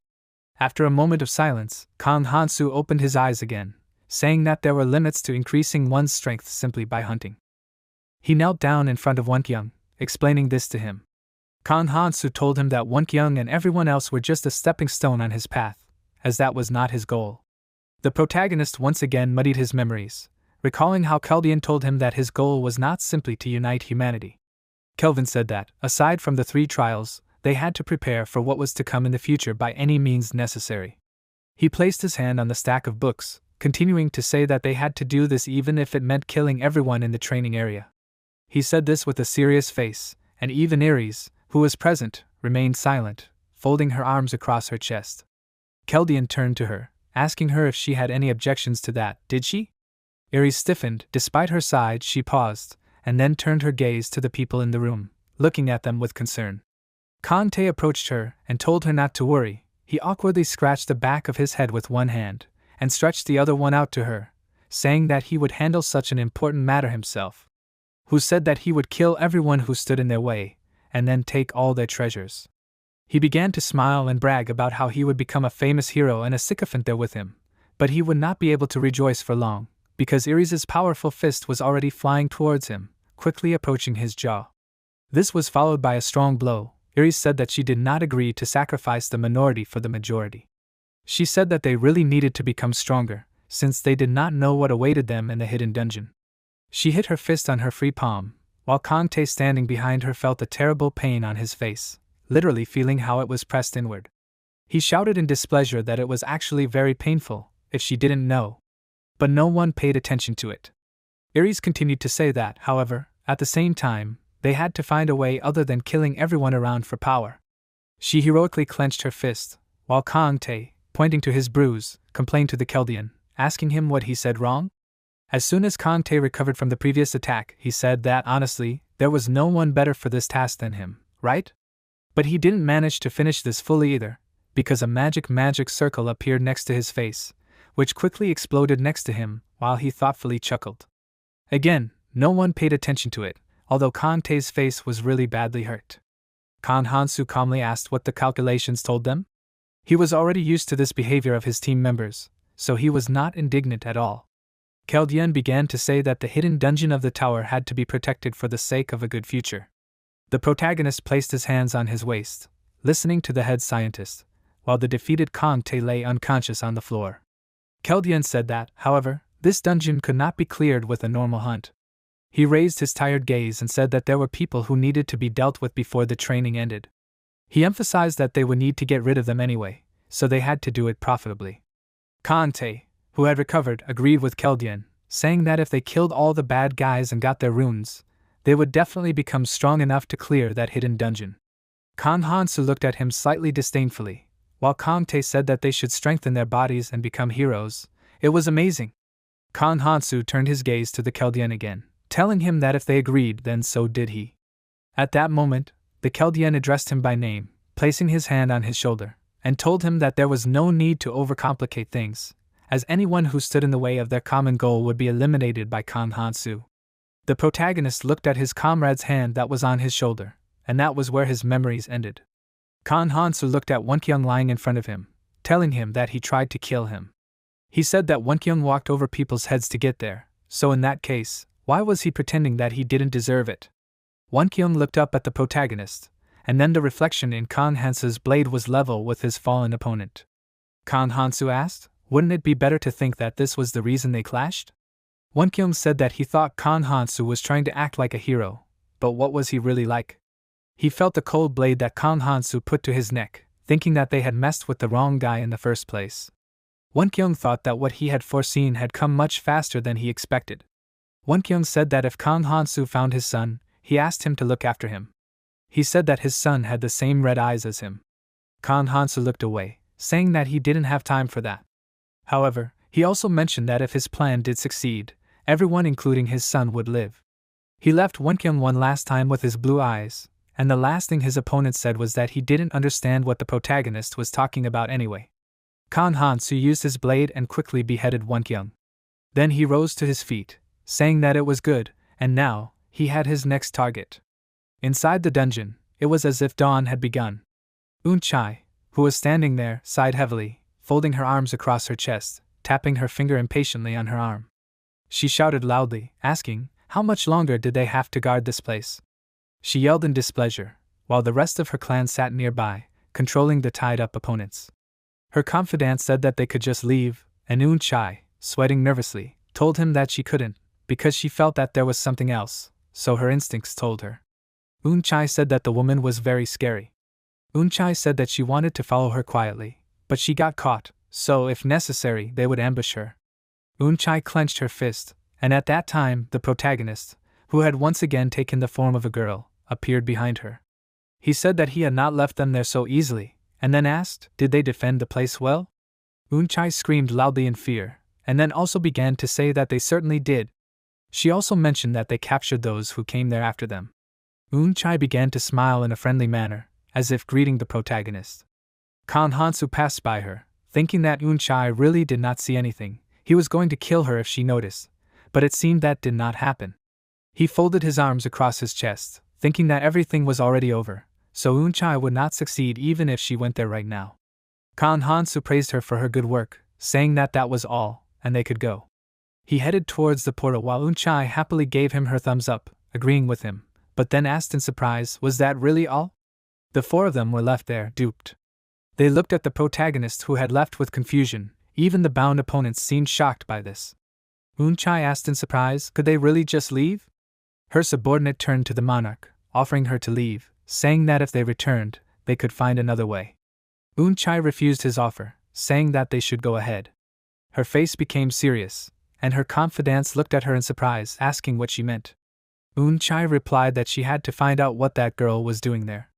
A: After a moment of silence, Kang Hansu opened his eyes again, saying that there were limits to increasing one's strength simply by hunting. He knelt down in front of Wonkyung, explaining this to him. Kang Hansu told him that Wonkyung and everyone else were just a stepping stone on his path, as that was not his goal. The protagonist once again muddied his memories, recalling how Keldian told him that his goal was not simply to unite humanity. Kelvin said that, aside from the 3 trials, they had to prepare for what was to come in the future by any means necessary. He placed his hand on the stack of books, continuing to say that they had to do this even if it meant killing everyone in the training area. He said this with a serious face, and even Ares, who was present, remained silent, folding her arms across her chest. Keldian turned to her, asking her if she had any objections to that. Did she? Ares stiffened. Despite her side, she paused, and then turned her gaze to the people in the room, looking at them with concern. Kang Tae approached her and told her not to worry. He awkwardly scratched the back of his head with one hand, and stretched the other one out to her, saying that he would handle such an important matter himself. Who said that he would kill everyone who stood in their way, and then take all their treasures. He began to smile and brag about how he would become a famous hero and a sycophant there with him, but he would not be able to rejoice for long, because Ares's powerful fist was already flying towards him, quickly approaching his jaw. This was followed by a strong blow. Ares said that she did not agree to sacrifice the minority for the majority. She said that they really needed to become stronger, since they did not know what awaited them in the hidden dungeon. She hit her fist on her free palm, while Kang Tae standing behind her felt a terrible pain on his face, literally feeling how it was pressed inward. He shouted in displeasure that it was actually very painful, if she didn't know. But no one paid attention to it. Ares continued to say that, however, at the same time, they had to find a way other than killing everyone around for power. She heroically clenched her fist, while Kang Tae, pointing to his bruise, complained to the Keldian, asking him what he said wrong. As soon as Kang Tae recovered from the previous attack, he said that, honestly, there was no one better for this task than him, right? But he didn't manage to finish this fully either, because a magic circle appeared next to his face, which quickly exploded next to him while he thoughtfully chuckled. Again, no one paid attention to it, although Kan Tae's face was really badly hurt. Kan Hansu calmly asked what the calculations told them. He was already used to this behavior of his team members, so he was not indignant at all. Keldyen began to say that the hidden dungeon of the tower had to be protected for the sake of a good future. The protagonist placed his hands on his waist, listening to the head scientist, while the defeated Kan Tae lay unconscious on the floor. Keldyen said that, however, this dungeon could not be cleared with a normal hunt. He raised his tired gaze and said that there were people who needed to be dealt with before the training ended. He emphasized that they would need to get rid of them anyway, so they had to do it profitably. Kan Tae, who had recovered, agreed with Keldyen, saying that if they killed all the bad guys and got their runes, they would definitely become strong enough to clear that hidden dungeon. Kan Hansu looked at him slightly disdainfully, while Kan Tae said that they should strengthen their bodies and become heroes. It was amazing. Kan Hansu turned his gaze to the Keldyen again, telling him that if they agreed, then so did he. At that moment, the Keldyen addressed him by name, placing his hand on his shoulder, and told him that there was no need to overcomplicate things, as anyone who stood in the way of their common goal would be eliminated by Kan Hansu. The protagonist looked at his comrade's hand that was on his shoulder, and that was where his memories ended. Kan Hansu looked at Wonkyung lying in front of him, telling him that he tried to kill him. He said that Wonkyung walked over people's heads to get there, so in that case, why was he pretending that he didn't deserve it? Wonkyung looked up at the protagonist, and then the reflection in Kan Hansu's blade was level with his fallen opponent. Kan Hansu asked, wouldn't it be better to think that this was the reason they clashed? Wonkyung said that he thought Kan Hansu was trying to act like a hero, but what was he really like? He felt the cold blade that Kan Hansu put to his neck, thinking that they had messed with the wrong guy in the first place. Wonkyung thought that what he had foreseen had come much faster than he expected. Wonkyung said that if Kan Hansu found his son, he asked him to look after him. He said that his son had the same red eyes as him. Kan Hansu looked away, saying that he didn't have time for that. However, he also mentioned that if his plan did succeed, everyone including his son would live. He left Wonkyung one last time with his blue eyes, and the last thing his opponent said was that he didn't understand what the protagonist was talking about anyway. Kan Hansu used his blade and quickly beheaded Wonkyung. Then he rose to his feet, saying that it was good, and now, he had his next target. Inside the dungeon, it was as if dawn had begun. Eun-chae, who was standing there, sighed heavily, folding her arms across her chest, tapping her finger impatiently on her arm. She shouted loudly, asking, how much longer did they have to guard this place? She yelled in displeasure, while the rest of her clan sat nearby, controlling the tied-up opponents. Her confidant said that they could just leave, and Eun-chae, sweating nervously, told him that she couldn't, because she felt that there was something else, so her instincts told her. Eun-chae said that the woman was very scary. Eun-chae said that she wanted to follow her quietly, but she got caught, so if necessary they would ambush her. Eun-chae clenched her fist, and at that time the protagonist, who had once again taken the form of a girl, appeared behind her. He said that he had not left them there so easily, and then asked, did they defend the place well? Eun-chae screamed loudly in fear, and then also began to say that they certainly did. She also mentioned that they captured those who came there after them. Eun-chae began to smile in a friendly manner, as if greeting the protagonist. Kan Hansu passed by her, thinking that Eun-chae really did not see anything. He was going to kill her if she noticed, but it seemed that did not happen. He folded his arms across his chest, thinking that everything was already over, so Eun-chae would not succeed even if she went there right now. Kan Hansu praised her for her good work, saying that that was all, and they could go. He headed towards the portal while Eun-chae happily gave him her thumbs up, agreeing with him, but then asked in surprise, was that really all? The four of them were left there, duped. They looked at the protagonist who had left with confusion. Even the bound opponents seemed shocked by this. Eun-chae asked in surprise, could they really just leave? Her subordinate turned to the monarch, offering her to leave, saying that if they returned, they could find another way. Eun-chae refused his offer, saying that they should go ahead. Her face became serious, and her confidants looked at her in surprise, asking what she meant. Eun-chae replied that she had to find out what that girl was doing there.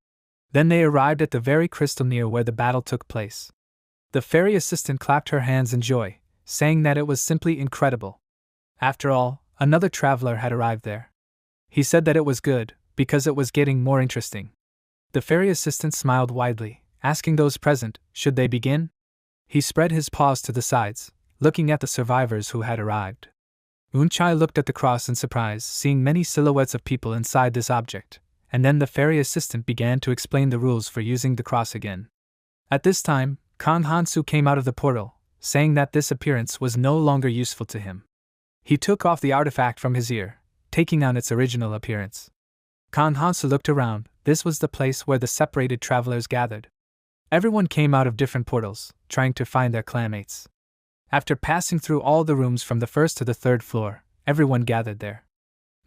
A: Then they arrived at the very crystal near where the battle took place. The fairy assistant clapped her hands in joy, saying that it was simply incredible. After all, another traveler had arrived there. He said that it was good, because it was getting more interesting. The fairy assistant smiled widely, asking those present, should they begin? He spread his paws to the sides, looking at the survivors who had arrived. Unchai looked at the cross in surprise, seeing many silhouettes of people inside this object, and then the fairy assistant began to explain the rules for using the cross again. At this time, Kang Hansu came out of the portal, saying that this appearance was no longer useful to him. He took off the artifact from his ear, taking on its original appearance. Kang Hansu looked around. This was the place where the separated travelers gathered. Everyone came out of different portals, trying to find their clanmates. After passing through all the rooms from the first to the third floor, everyone gathered there.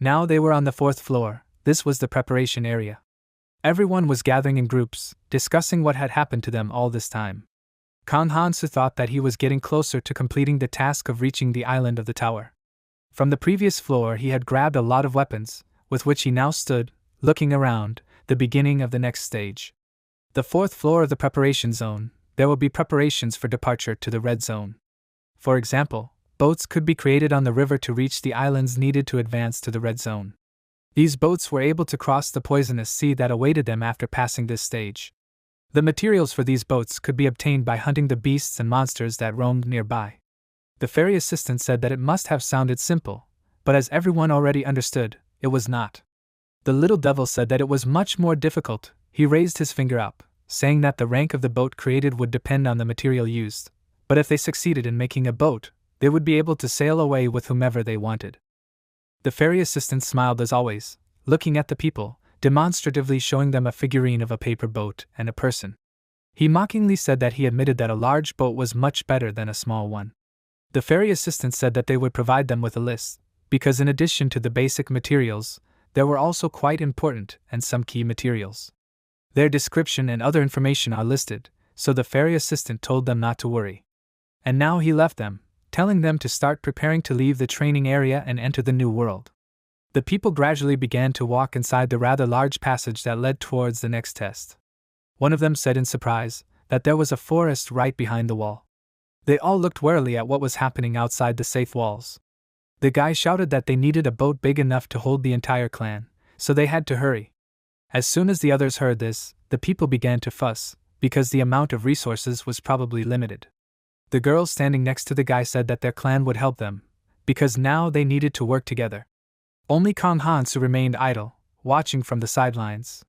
A: Now they were on the fourth floor. This was the preparation area. Everyone was gathering in groups, discussing what had happened to them all this time. Kang Hansu thought that he was getting closer to completing the task of reaching the island of the tower. From the previous floor he had grabbed a lot of weapons, with which he now stood, looking around, the beginning of the next stage. The fourth floor of the preparation zone, there will be preparations for departure to the red zone. For example, boats could be created on the river to reach the islands needed to advance to the red zone. These boats were able to cross the poisonous sea that awaited them after passing this stage. The materials for these boats could be obtained by hunting the beasts and monsters that roamed nearby. The fairy assistant said that it must have sounded simple, but as everyone already understood, it was not. The little devil said that it was much more difficult. He raised his finger up, saying that the rank of the boat created would depend on the material used, but if they succeeded in making a boat, they would be able to sail away with whomever they wanted. The fairy assistant smiled as always, looking at the people, demonstratively showing them a figurine of a paper boat and a person. He mockingly said that he admitted that a large boat was much better than a small one. The fairy assistant said that they would provide them with a list, because in addition to the basic materials, there were also quite important and some key materials. Their description and other information are listed, so the fairy assistant told them not to worry. And now he left them, telling them to start preparing to leave the training area and enter the new world. The people gradually began to walk inside the rather large passage that led towards the next test. One of them said in surprise that there was a forest right behind the wall. They all looked warily at what was happening outside the safe walls. The guy shouted that they needed a boat big enough to hold the entire clan, so they had to hurry. As soon as the others heard this, the people began to fuss, because the amount of resources was probably limited. The girl standing next to the guy said that their clan would help them, because now they needed to work together. Only Kang Hansu remained idle, watching from the sidelines.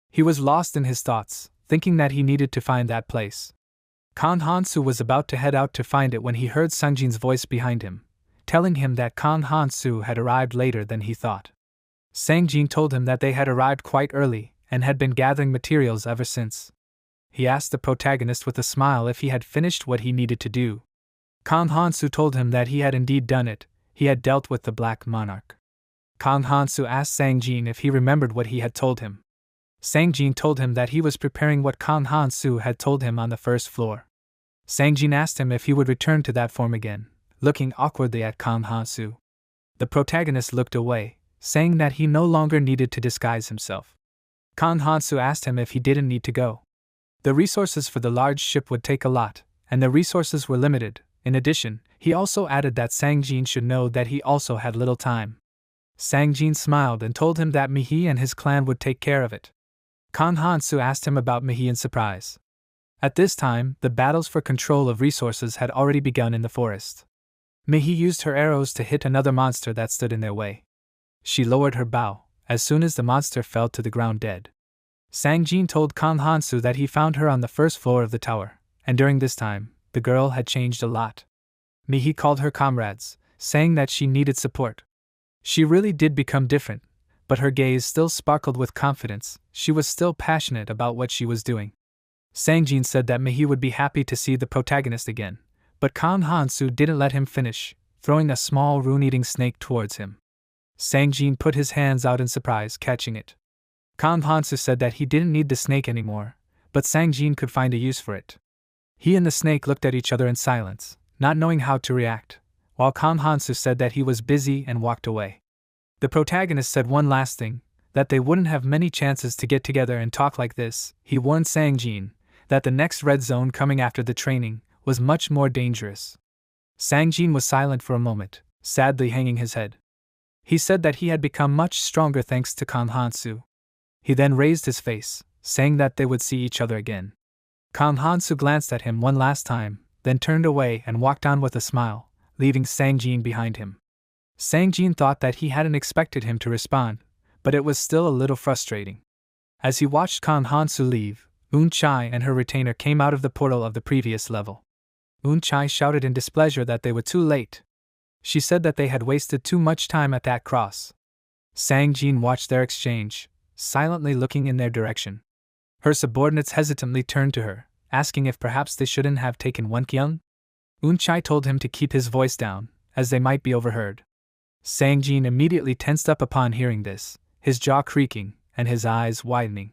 A: He was lost in his thoughts, thinking that he needed to find that place. Kang Hansu was about to head out to find it when he heard Sangjin's voice behind him, telling him that Kang Hansu had arrived later than he thought. Sangjin told him that they had arrived quite early and had been gathering materials ever since. He asked the protagonist with a smile if he had finished what he needed to do. Kang Hansu told him that he had indeed done it. He had dealt with the Black Monarch. Kang Hansu asked Sangjin if he remembered what he had told him. Sangjin told him that he was preparing what Kang Hansu had told him on the first floor. Sangjin asked him if he would return to that form again, looking awkwardly at Kang Hansu. The protagonist looked away, saying that he no longer needed to disguise himself. Kang Hansu asked him if he didn't need to go. The resources for the large ship would take a lot, and the resources were limited. In addition, he also added that Sangjin should know that he also had little time. Sangjin smiled and told him that Mihi and his clan would take care of it. Kang Hansu asked him about Mihi in surprise. At this time, the battles for control of resources had already begun in the forest. Mihi used her arrows to hit another monster that stood in their way. She lowered her bow, as soon as the monster fell to the ground dead. Sangjin told Kang Hansu that he found her on the first floor of the tower, and during this time, the girl had changed a lot. Mihi called her comrades, saying that she needed support. She really did become different, but her gaze still sparkled with confidence. She was still passionate about what she was doing. Sangjin said that Mihi would be happy to see the protagonist again, but Kang Hansu didn't let him finish, throwing a small rune-eating snake towards him. Sangjin put his hands out in surprise, catching it. Kang Hansu said that he didn't need the snake anymore, but Sangjin could find a use for it. He and the snake looked at each other in silence, not knowing how to react, while Kang Hansu said that he was busy and walked away. The protagonist said one last thing, that they wouldn't have many chances to get together and talk like this. He warned Sangjin that the next red zone coming after the training was much more dangerous. Sangjin was silent for a moment, sadly hanging his head. He said that he had become much stronger thanks to Kang Hansu. He then raised his face, saying that they would see each other again. Kang Han-soo glanced at him one last time, then turned away and walked on with a smile, leaving Sang-jin behind him. Sang-jin thought that he hadn't expected him to respond, but it was still a little frustrating. As he watched Kang Han-soo leave, Un-chai and her retainer came out of the portal of the previous level. Un-chai shouted in displeasure that they were too late. She said that they had wasted too much time at that cross. Sang-jin watched their exchange, silently looking in their direction. Her subordinates hesitantly turned to her, asking if perhaps they shouldn't have taken Won-kyung. Un-chai told him to keep his voice down, as they might be overheard. Sang-jin immediately tensed up upon hearing this, his jaw creaking, and his eyes widening.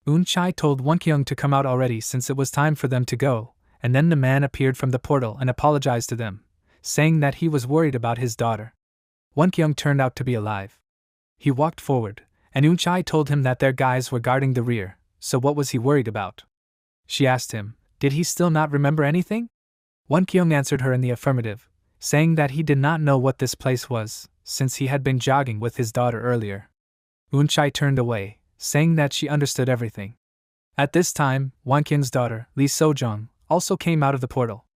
A: Un-chai told Won-kyung to come out already since it was time for them to go, and then the man appeared from the portal and apologized to them, saying that he was worried about his daughter. Won-kyung turned out to be alive. He walked forward, and Un-chai told him that their guys were guarding the rear, so what was he worried about? She asked him, did he still not remember anything? Won-kyung answered her in the affirmative, saying that he did not know what this place was, since he had been jogging with his daughter earlier. Un-chai turned away, saying that she understood everything. At this time, Won-kyung's daughter, Lee So-jung, also came out of the portal.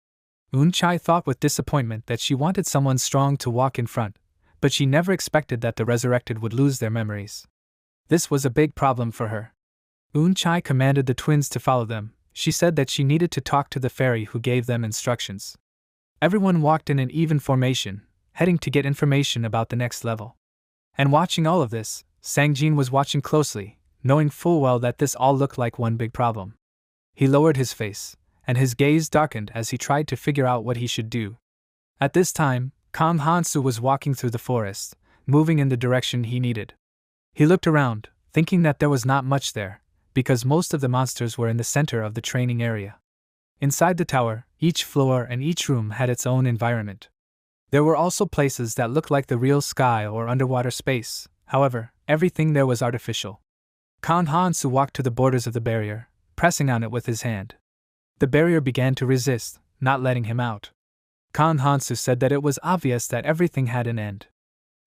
A: Un-chai thought with disappointment that she wanted someone strong to walk in front, but she never expected that the resurrected would lose their memories. This was a big problem for her. Un-chai commanded the twins to follow them. She said that she needed to talk to the fairy who gave them instructions. Everyone walked in an even formation, heading to get information about the next level. And watching all of this, Sang-jin was watching closely, knowing full well that this all looked like one big problem. He lowered his face, and his gaze darkened as he tried to figure out what he should do. At this time, Kang Han-soo was walking through the forest, moving in the direction he needed. He looked around, thinking that there was not much there, because most of the monsters were in the center of the training area. Inside the tower, each floor and each room had its own environment. There were also places that looked like the real sky or underwater space, however, everything there was artificial. Kang Han-soo walked to the borders of the barrier, pressing on it with his hand. The barrier began to resist, not letting him out. Kang Han-soo said that it was obvious that everything had an end.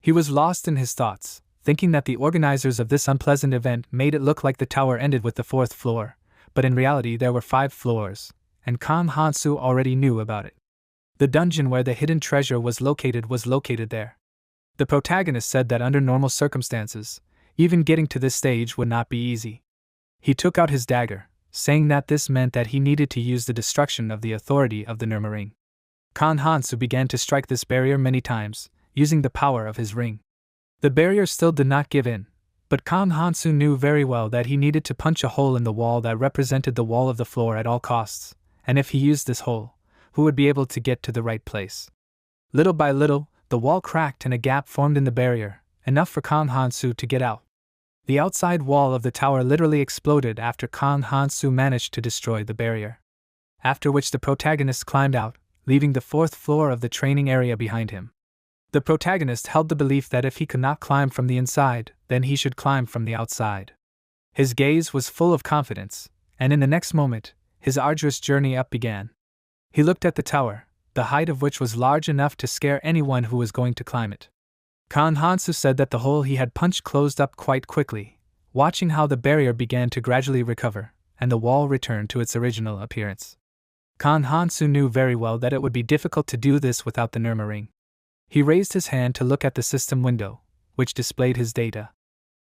A: He was lost in his thoughts, thinking that the organizers of this unpleasant event made it look like the tower ended with the 4th floor, but in reality there were 5 floors, and Kang Han-soo already knew about it. The dungeon where the hidden treasure was located there. The protagonist said that under normal circumstances, even getting to this stage would not be easy. He took out his dagger, saying that this meant that he needed to use the destruction of the authority of the Nirma ring. Kang Han-soo began to strike this barrier many times, using the power of his ring. The barrier still did not give in, but Kang Han-soo knew very well that he needed to punch a hole in the wall that represented the wall of the floor at all costs, and if he used this hole, who would be able to get to the right place? Little by little, the wall cracked and a gap formed in the barrier, enough for Kang Han-soo to get out. The outside wall of the tower literally exploded after Kang Han-soo managed to destroy the barrier. After which the protagonist climbed out, leaving the 4th floor of the training area behind him. The protagonist held the belief that if he could not climb from the inside, then he should climb from the outside. His gaze was full of confidence, and in the next moment, his arduous journey up began. He looked at the tower, the height of which was large enough to scare anyone who was going to climb it. Kang Han-soo said that the hole he had punched closed up quite quickly, watching how the barrier began to gradually recover, and the wall returned to its original appearance. Kang Han-soo knew very well that it would be difficult to do this without the Nirma ring. He raised his hand to look at the system window, which displayed his data.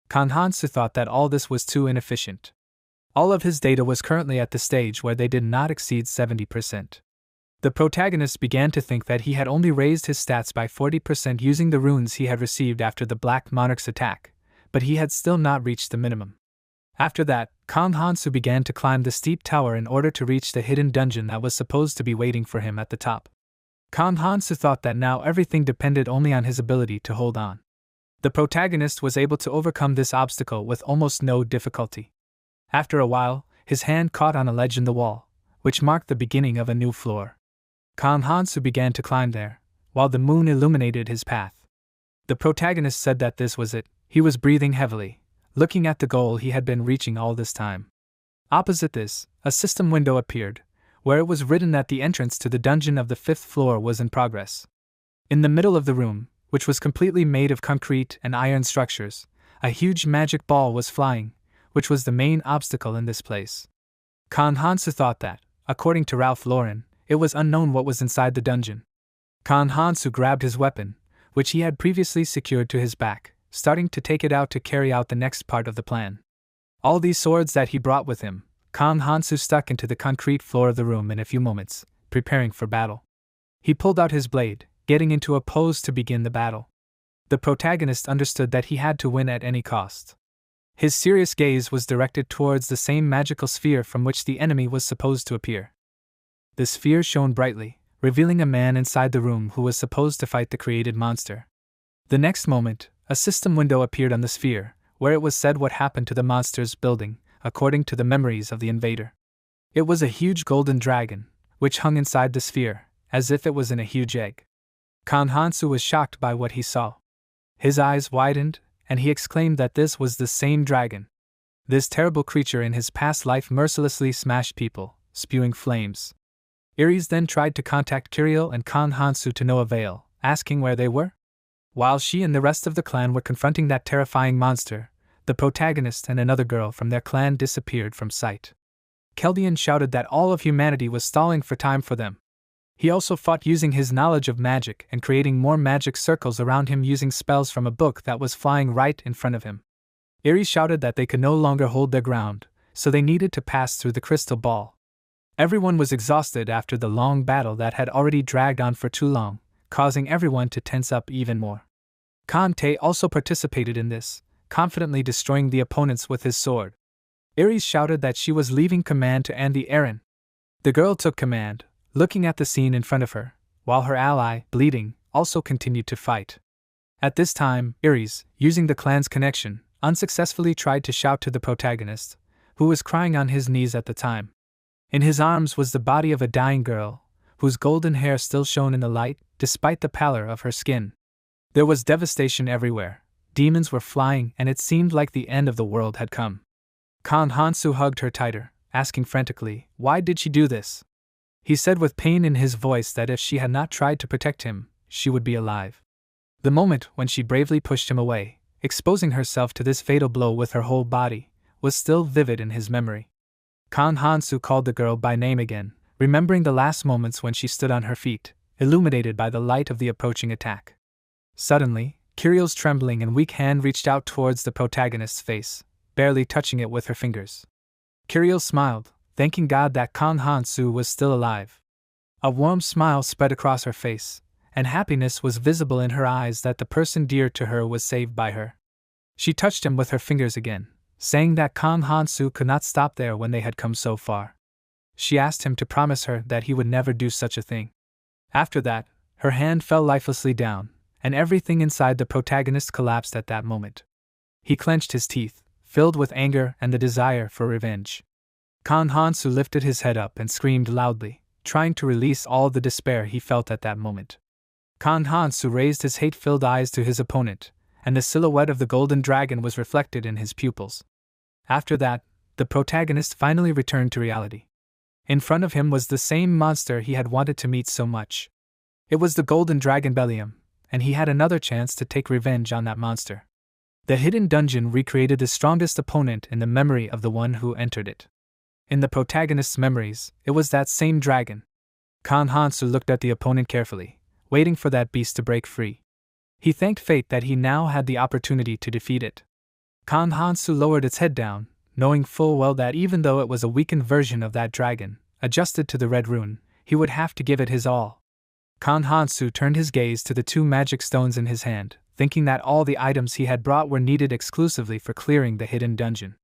A: Kang Han-soo thought that all this was too inefficient. All of his data was currently at the stage where they did not exceed 70%. The protagonist began to think that he had only raised his stats by 40% using the runes he had received after the Black Monarch's attack, but he had still not reached the minimum. After that, Kang Han-soo began to climb the steep tower in order to reach the hidden dungeon that was supposed to be waiting for him at the top. Kang Han-soo thought that now everything depended only on his ability to hold on. The protagonist was able to overcome this obstacle with almost no difficulty. After a while, his hand caught on a ledge in the wall, which marked the beginning of a new floor. Kang Han-soo began to climb there, while the moon illuminated his path. The protagonist said that this was it. He was breathing heavily, looking at the goal he had been reaching all this time. Opposite this, a system window appeared, where it was written that the entrance to the dungeon of the 5th floor was in progress. In the middle of the room, which was completely made of concrete and iron structures, a huge magic ball was flying, which was the main obstacle in this place. Kan Hansu thought that, according to Ralph Lauren, it was unknown what was inside the dungeon. Kan Hansu grabbed his weapon, which he had previously secured to his back, starting to take it out to carry out the next part of the plan. All these swords that he brought with him, Kan Hansu stuck into the concrete floor of the room in a few moments, preparing for battle. He pulled out his blade, getting into a pose to begin the battle. The protagonist understood that he had to win at any cost. His serious gaze was directed towards the same magical sphere from which the enemy was supposed to appear. The sphere shone brightly, revealing a man inside the room who was supposed to fight the created monster. The next moment, a system window appeared on the sphere, where it was said what happened to the monster's building, according to the memories of the invader. It was a huge golden dragon, which hung inside the sphere, as if it was in a huge egg. Kan Hansu was shocked by what he saw. His eyes widened, and he exclaimed that this was the same dragon. This terrible creature in his past life mercilessly smashed people, spewing flames. Iris then tried to contact Kirill and Kan Hansu to no avail, asking where they were. While she and the rest of the clan were confronting that terrifying monster, the protagonist and another girl from their clan disappeared from sight. Keldian shouted that all of humanity was stalling for time for them. He also fought using his knowledge of magic and creating more magic circles around him using spells from a book that was flying right in front of him. Iris shouted that they could no longer hold their ground, so they needed to pass through the crystal ball. Everyone was exhausted after the long battle that had already dragged on for too long, causing everyone to tense up even more. Kan Tae also participated in this, confidently destroying the opponents with his sword. Iris shouted that she was leaving command to Andy Aaron. The girl took command, looking at the scene in front of her, while her ally, bleeding, also continued to fight. At this time, Iris, using the clan's connection, unsuccessfully tried to shout to the protagonist, who was crying on his knees at the time. In his arms was the body of a dying girl, whose golden hair still shone in the light, despite the pallor of her skin. There was devastation everywhere. Demons were flying, and it seemed like the end of the world had come. Kan Hansu hugged her tighter, asking frantically, why did she do this? He said with pain in his voice that if she had not tried to protect him, she would be alive. The moment when she bravely pushed him away, exposing herself to this fatal blow with her whole body, was still vivid in his memory. Kan Hansu called the girl by name again, remembering the last moments when she stood on her feet, illuminated by the light of the approaching attack. Suddenly, Kirill's trembling and weak hand reached out towards the protagonist's face, barely touching it with her fingers. Kirill smiled, thanking God that Kan Hansu was still alive. A warm smile spread across her face, and happiness was visible in her eyes that the person dear to her was saved by her. She touched him with her fingers again, saying that Kan Hansu could not stop there when they had come so far. She asked him to promise her that he would never do such a thing. After that, her hand fell lifelessly down, and everything inside the protagonist collapsed at that moment. He clenched his teeth, filled with anger and the desire for revenge. Kan Hansu lifted his head up and screamed loudly, trying to release all the despair he felt at that moment. Kan Hansu raised his hate-filled eyes to his opponent, and the silhouette of the golden dragon was reflected in his pupils. After that, the protagonist finally returned to reality. In front of him was the same monster he had wanted to meet so much. It was the golden dragon Bellium, and he had another chance to take revenge on that monster. The hidden dungeon recreated the strongest opponent in the memory of the one who entered it. In the protagonist's memories, it was that same dragon. Kan Hansu looked at the opponent carefully, waiting for that beast to break free. He thanked fate that he now had the opportunity to defeat it. Kan Hansu lowered its head down, knowing full well that even though it was a weakened version of that dragon, adjusted to the red rune, he would have to give it his all. Kan Hansu turned his gaze to the two magic stones in his hand, thinking that all the items he had brought were needed exclusively for clearing the hidden dungeon.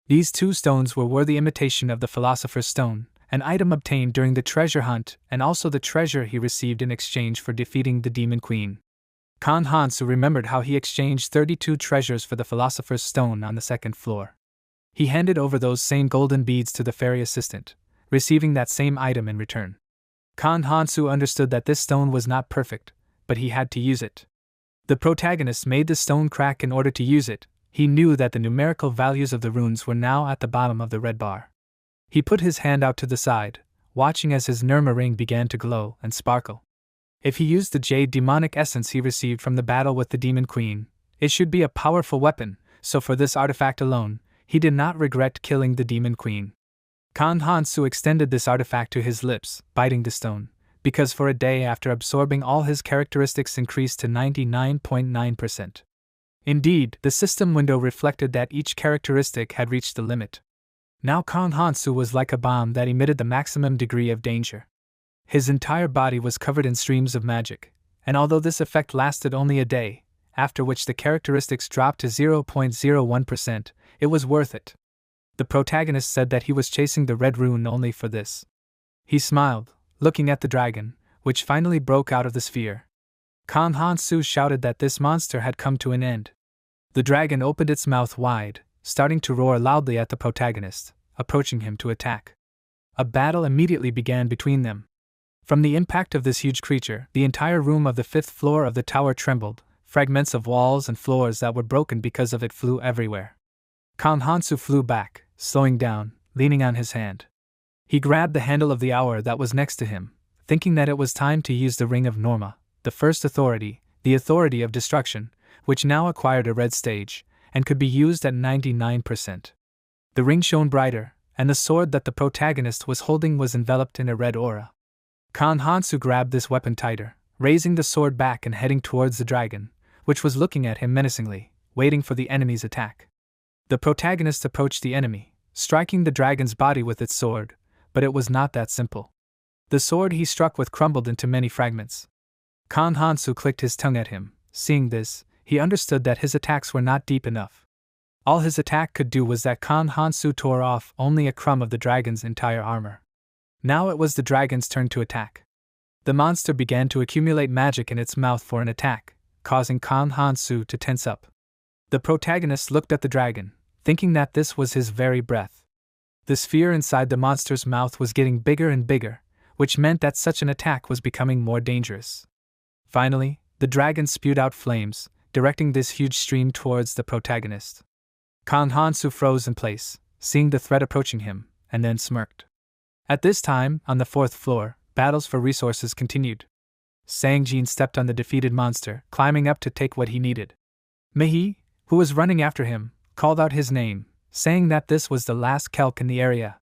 A: These two stones were worthy imitation of the Philosopher's Stone, an item obtained during the treasure hunt and also the treasure he received in exchange for defeating the Demon Queen. Kan Hansu remembered how he exchanged 32 treasures for the Philosopher's Stone on the second floor. He handed over those same golden beads to the fairy assistant, receiving that same item in return. Kan Hansu understood that this stone was not perfect, but he had to use it. The protagonist made the stone crack in order to use it. He knew that the numerical values of the runes were now at the bottom of the red bar. He put his hand out to the side, watching as his Nirma ring began to glow and sparkle. If he used the jade demonic essence he received from the battle with the Demon Queen, it should be a powerful weapon, so for this artifact alone, he did not regret killing the demon queen. Kan Hansu extended this artifact to his lips, biting the stone, because for a day after absorbing all his characteristics increased to 99.9%. Indeed, the system window reflected that each characteristic had reached the limit. Now Kan Hansu was like a bomb that emitted the maximum degree of danger. His entire body was covered in streams of magic, and although this effect lasted only a day, after which the characteristics dropped to 0.01%, it was worth it. The protagonist said that he was chasing the red rune only for this. He smiled, looking at the dragon, which finally broke out of the sphere. Kan Hansu shouted that this monster had come to an end. The dragon opened its mouth wide, starting to roar loudly at the protagonist, approaching him to attack. A battle immediately began between them. From the impact of this huge creature, the entire room of the 5th floor of the tower trembled, fragments of walls and floors that were broken because of it flew everywhere. Kan Hansu flew back, slowing down, leaning on his hand. He grabbed the handle of the hour that was next to him, thinking that it was time to use the Ring of Norma, the first authority, the authority of destruction, which now acquired a red stage, and could be used at 99%. The ring shone brighter, and the sword that the protagonist was holding was enveloped in a red aura. Kan Hansu grabbed this weapon tighter, raising the sword back and heading towards the dragon, which was looking at him menacingly, waiting for the enemy's attack. The protagonist approached the enemy, striking the dragon's body with its sword, but it was not that simple. The sword he struck with crumbled into many fragments. Kan Hansu clicked his tongue at him. Seeing this, he understood that his attacks were not deep enough. All his attack could do was that Kan Hansu tore off only a crumb of the dragon's entire armor. Now it was the dragon's turn to attack. The monster began to accumulate magic in its mouth for an attack, causing Kan Hansu to tense up. The protagonist looked at the dragon, thinking that this was his very breath. The sphere inside the monster's mouth was getting bigger and bigger, which meant that such an attack was becoming more dangerous. Finally, the dragon spewed out flames, directing this huge stream towards the protagonist. Kan Hansu froze in place, seeing the threat approaching him, and then smirked. At this time, on the 4th floor, battles for resources continued. Sang-jin stepped on the defeated monster, climbing up to take what he needed. Mehi, who was running after him, called out his name, saying that this was the last kelk in the area.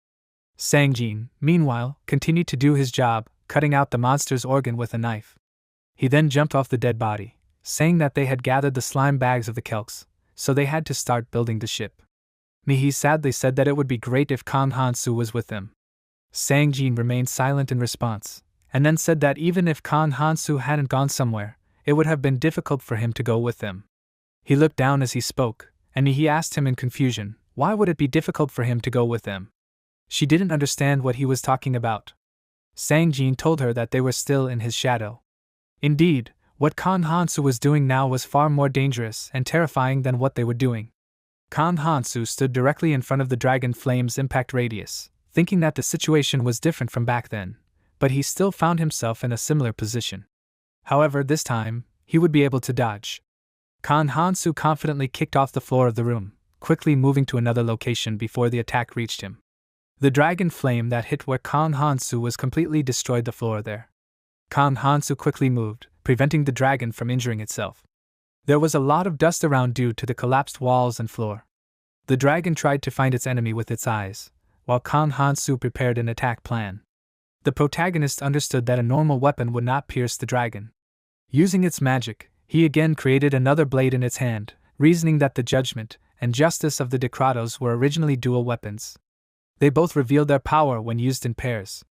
A: Sang-jin, meanwhile, continued to do his job, cutting out the monster's organ with a knife. He then jumped off the dead body, saying that they had gathered the slime bags of the kelks, so they had to start building the ship. Mehi sadly said that it would be great if Kan Hansu was with them. Sang-jin remained silent in response, and then said that even if Kan Hansu hadn't gone somewhere, it would have been difficult for him to go with them. He looked down as he spoke, and he asked him in confusion, why would it be difficult for him to go with them? She didn't understand what he was talking about. Sang-jin told her that they were still in his shadow. Indeed, what Kan Hansu was doing now was far more dangerous and terrifying than what they were doing. Kan Hansu stood directly in front of the dragon flame's impact radius, thinking that the situation was different from back then, but he still found himself in a similar position. However, this time, he would be able to dodge. Kan Hansu confidently kicked off the floor of the room, quickly moving to another location before the attack reached him. The dragon flame that hit where Kan Hansu was completely destroyed the floor there. Kan Hansu quickly moved, preventing the dragon from injuring itself. There was a lot of dust around due to the collapsed walls and floor. The dragon tried to find its enemy with its eyes, while Kan Hansu prepared an attack plan. The protagonist understood that a normal weapon would not pierce the dragon. Using its magic, he again created another blade in its hand, reasoning that the judgment and justice of the Decratos were originally dual weapons. They both revealed their power when used in pairs.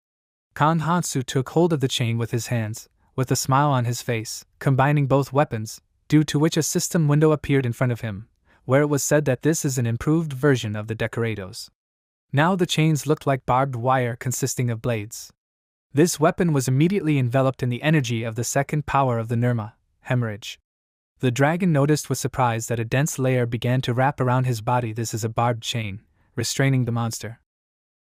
A: Kan Hansu took hold of the chain with his hands, with a smile on his face, combining both weapons, due to which a system window appeared in front of him, where it was said that this is an improved version of the Decratos. Now the chains looked like barbed wire consisting of blades. This weapon was immediately enveloped in the energy of the second power of the Nirma, hemorrhage. The dragon noticed with surprise that a dense layer began to wrap around his body. This is a barbed chain, restraining the monster.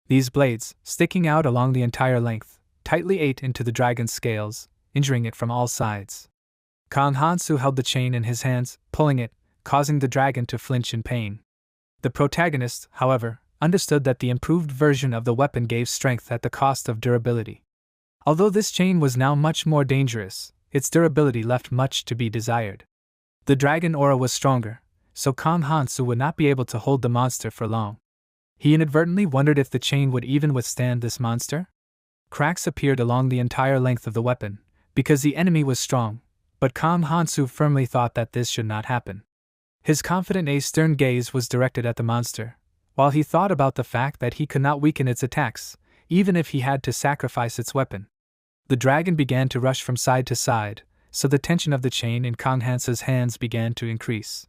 A: These blades, sticking out along the entire length, tightly ate into the dragon's scales, injuring it from all sides. Kan Hansu held the chain in his hands, pulling it, causing the dragon to flinch in pain. The protagonist, however, understood that the improved version of the weapon gave strength at the cost of durability. Although this chain was now much more dangerous, its durability left much to be desired. The dragon aura was stronger, so Kang Hansu would not be able to hold the monster for long. He inadvertently wondered if the chain would even withstand this monster? Cracks appeared along the entire length of the weapon, because the enemy was strong, but Kang Hansu firmly thought that this should not happen. His confident stern gaze was directed at the monster, while he thought about the fact that he could not weaken its attacks, even if he had to sacrifice its weapon. The dragon began to rush from side to side, so the tension of the chain in Kang Hansu's hands began to increase.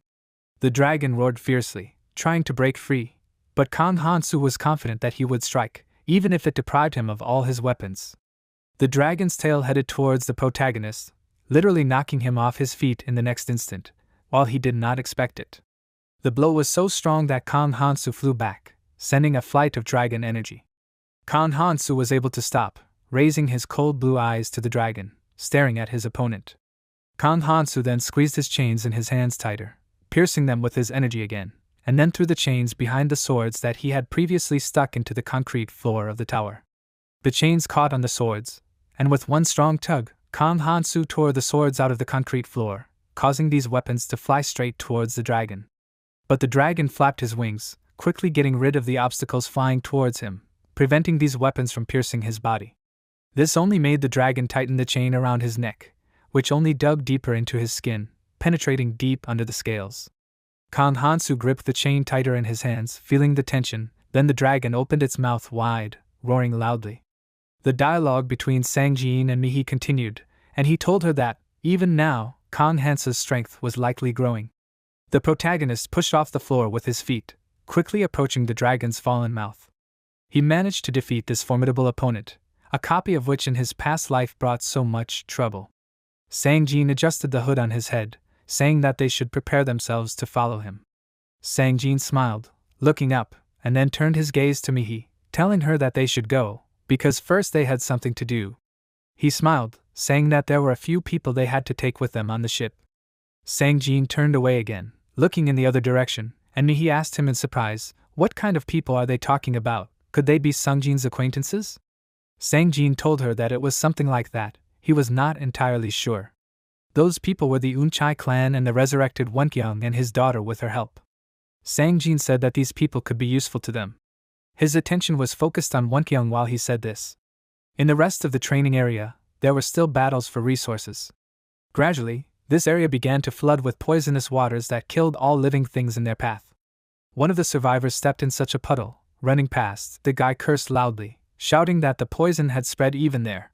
A: The dragon roared fiercely, trying to break free, but Kang Hansu was confident that he would strike, even if it deprived him of all his weapons. The dragon's tail headed towards the protagonist, literally knocking him off his feet in the next instant, while he did not expect it. The blow was so strong that Kang Hansu flew back, sending a flight of dragon energy. Kang Hansu was able to stop, raising his cold blue eyes to the dragon, staring at his opponent. Kang Hansu then squeezed his chains in his hands tighter, piercing them with his energy again, and then threw the chains behind the swords that he had previously stuck into the concrete floor of the tower. The chains caught on the swords, and with one strong tug, Kang Hansu tore the swords out of the concrete floor, causing these weapons to fly straight towards the dragon. But the dragon flapped his wings, quickly getting rid of the obstacles flying towards him, preventing these weapons from piercing his body. This only made the dragon tighten the chain around his neck, which only dug deeper into his skin, penetrating deep under the scales. Kang Hansu gripped the chain tighter in his hands, feeling the tension. Then the dragon opened its mouth wide, roaring loudly. The dialogue between Sang-jin and Mihi continued, and he told her that, even now, Kang Hansu's strength was likely growing. The protagonist pushed off the floor with his feet, quickly approaching the dragon's fallen mouth. He managed to defeat this formidable opponent, a copy of which in his past life brought so much trouble. Sang-jin adjusted the hood on his head, saying that they should prepare themselves to follow him. Sang-jin smiled, looking up, and then turned his gaze to Mihi, telling her that they should go, because first they had something to do. He smiled, saying that there were a few people they had to take with them on the ship. Sang-jin turned away again, looking in the other direction, and Mihi asked him in surprise, "What kind of people are they talking about? Could they be Sang-jin's acquaintances?" Sang-jin told her that it was something like that. He was not entirely sure. Those people were the Unchai clan and the resurrected Wonkyung and his daughter with her help. Sang-jin said that these people could be useful to them. His attention was focused on Wonkyung while he said this. In the rest of the training area, there were still battles for resources. Gradually, this area began to flood with poisonous waters that killed all living things in their path. One of the survivors stepped in such a puddle. Running past, the guy cursed loudly, shouting that the poison had spread even there.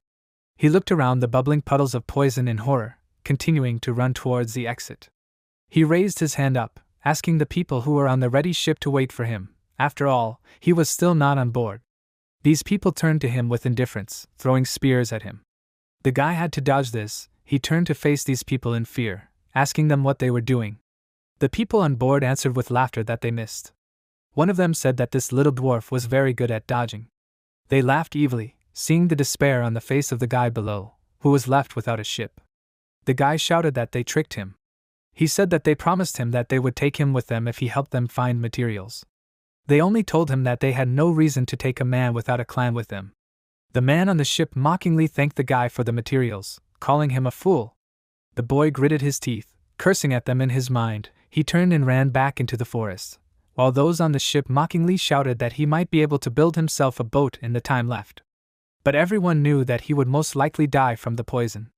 A: He looked around the bubbling puddles of poison in horror, continuing to run towards the exit. He raised his hand up, asking the people who were on the ready ship to wait for him. After all, he was still not on board. These people turned to him with indifference, throwing spears at him. The guy had to dodge this. He turned to face these people in fear, asking them what they were doing. The people on board answered with laughter that they missed. One of them said that this little dwarf was very good at dodging. They laughed evilly, seeing the despair on the face of the guy below, who was left without a ship. The guy shouted that they tricked him. He said that they promised him that they would take him with them if he helped them find materials. They only told him that they had no reason to take a man without a clan with them. The man on the ship mockingly thanked the guy for the materials, calling him a fool. The boy gritted his teeth, cursing at them in his mind. He turned and ran back into the forest, while those on the ship mockingly shouted that he might be able to build himself a boat in the time left. But everyone knew that he would most likely die from the poison.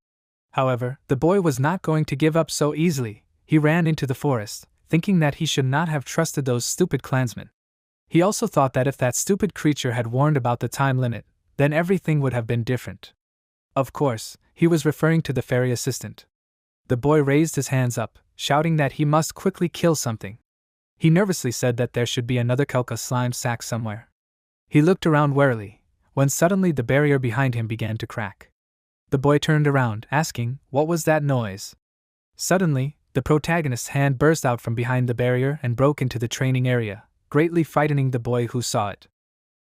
A: However, the boy was not going to give up so easily. He ran into the forest, thinking that he should not have trusted those stupid clansmen. He also thought that if that stupid creature had warned about the time limit, then everything would have been different. Of course, he was referring to the ferry assistant. The boy raised his hands up, shouting that he must quickly kill something. He nervously said that there should be another Kelka slime sack somewhere. He looked around warily, when suddenly the barrier behind him began to crack. The boy turned around, asking, "What was that noise?" Suddenly, the protagonist's hand burst out from behind the barrier and broke into the training area, greatly frightening the boy who saw it.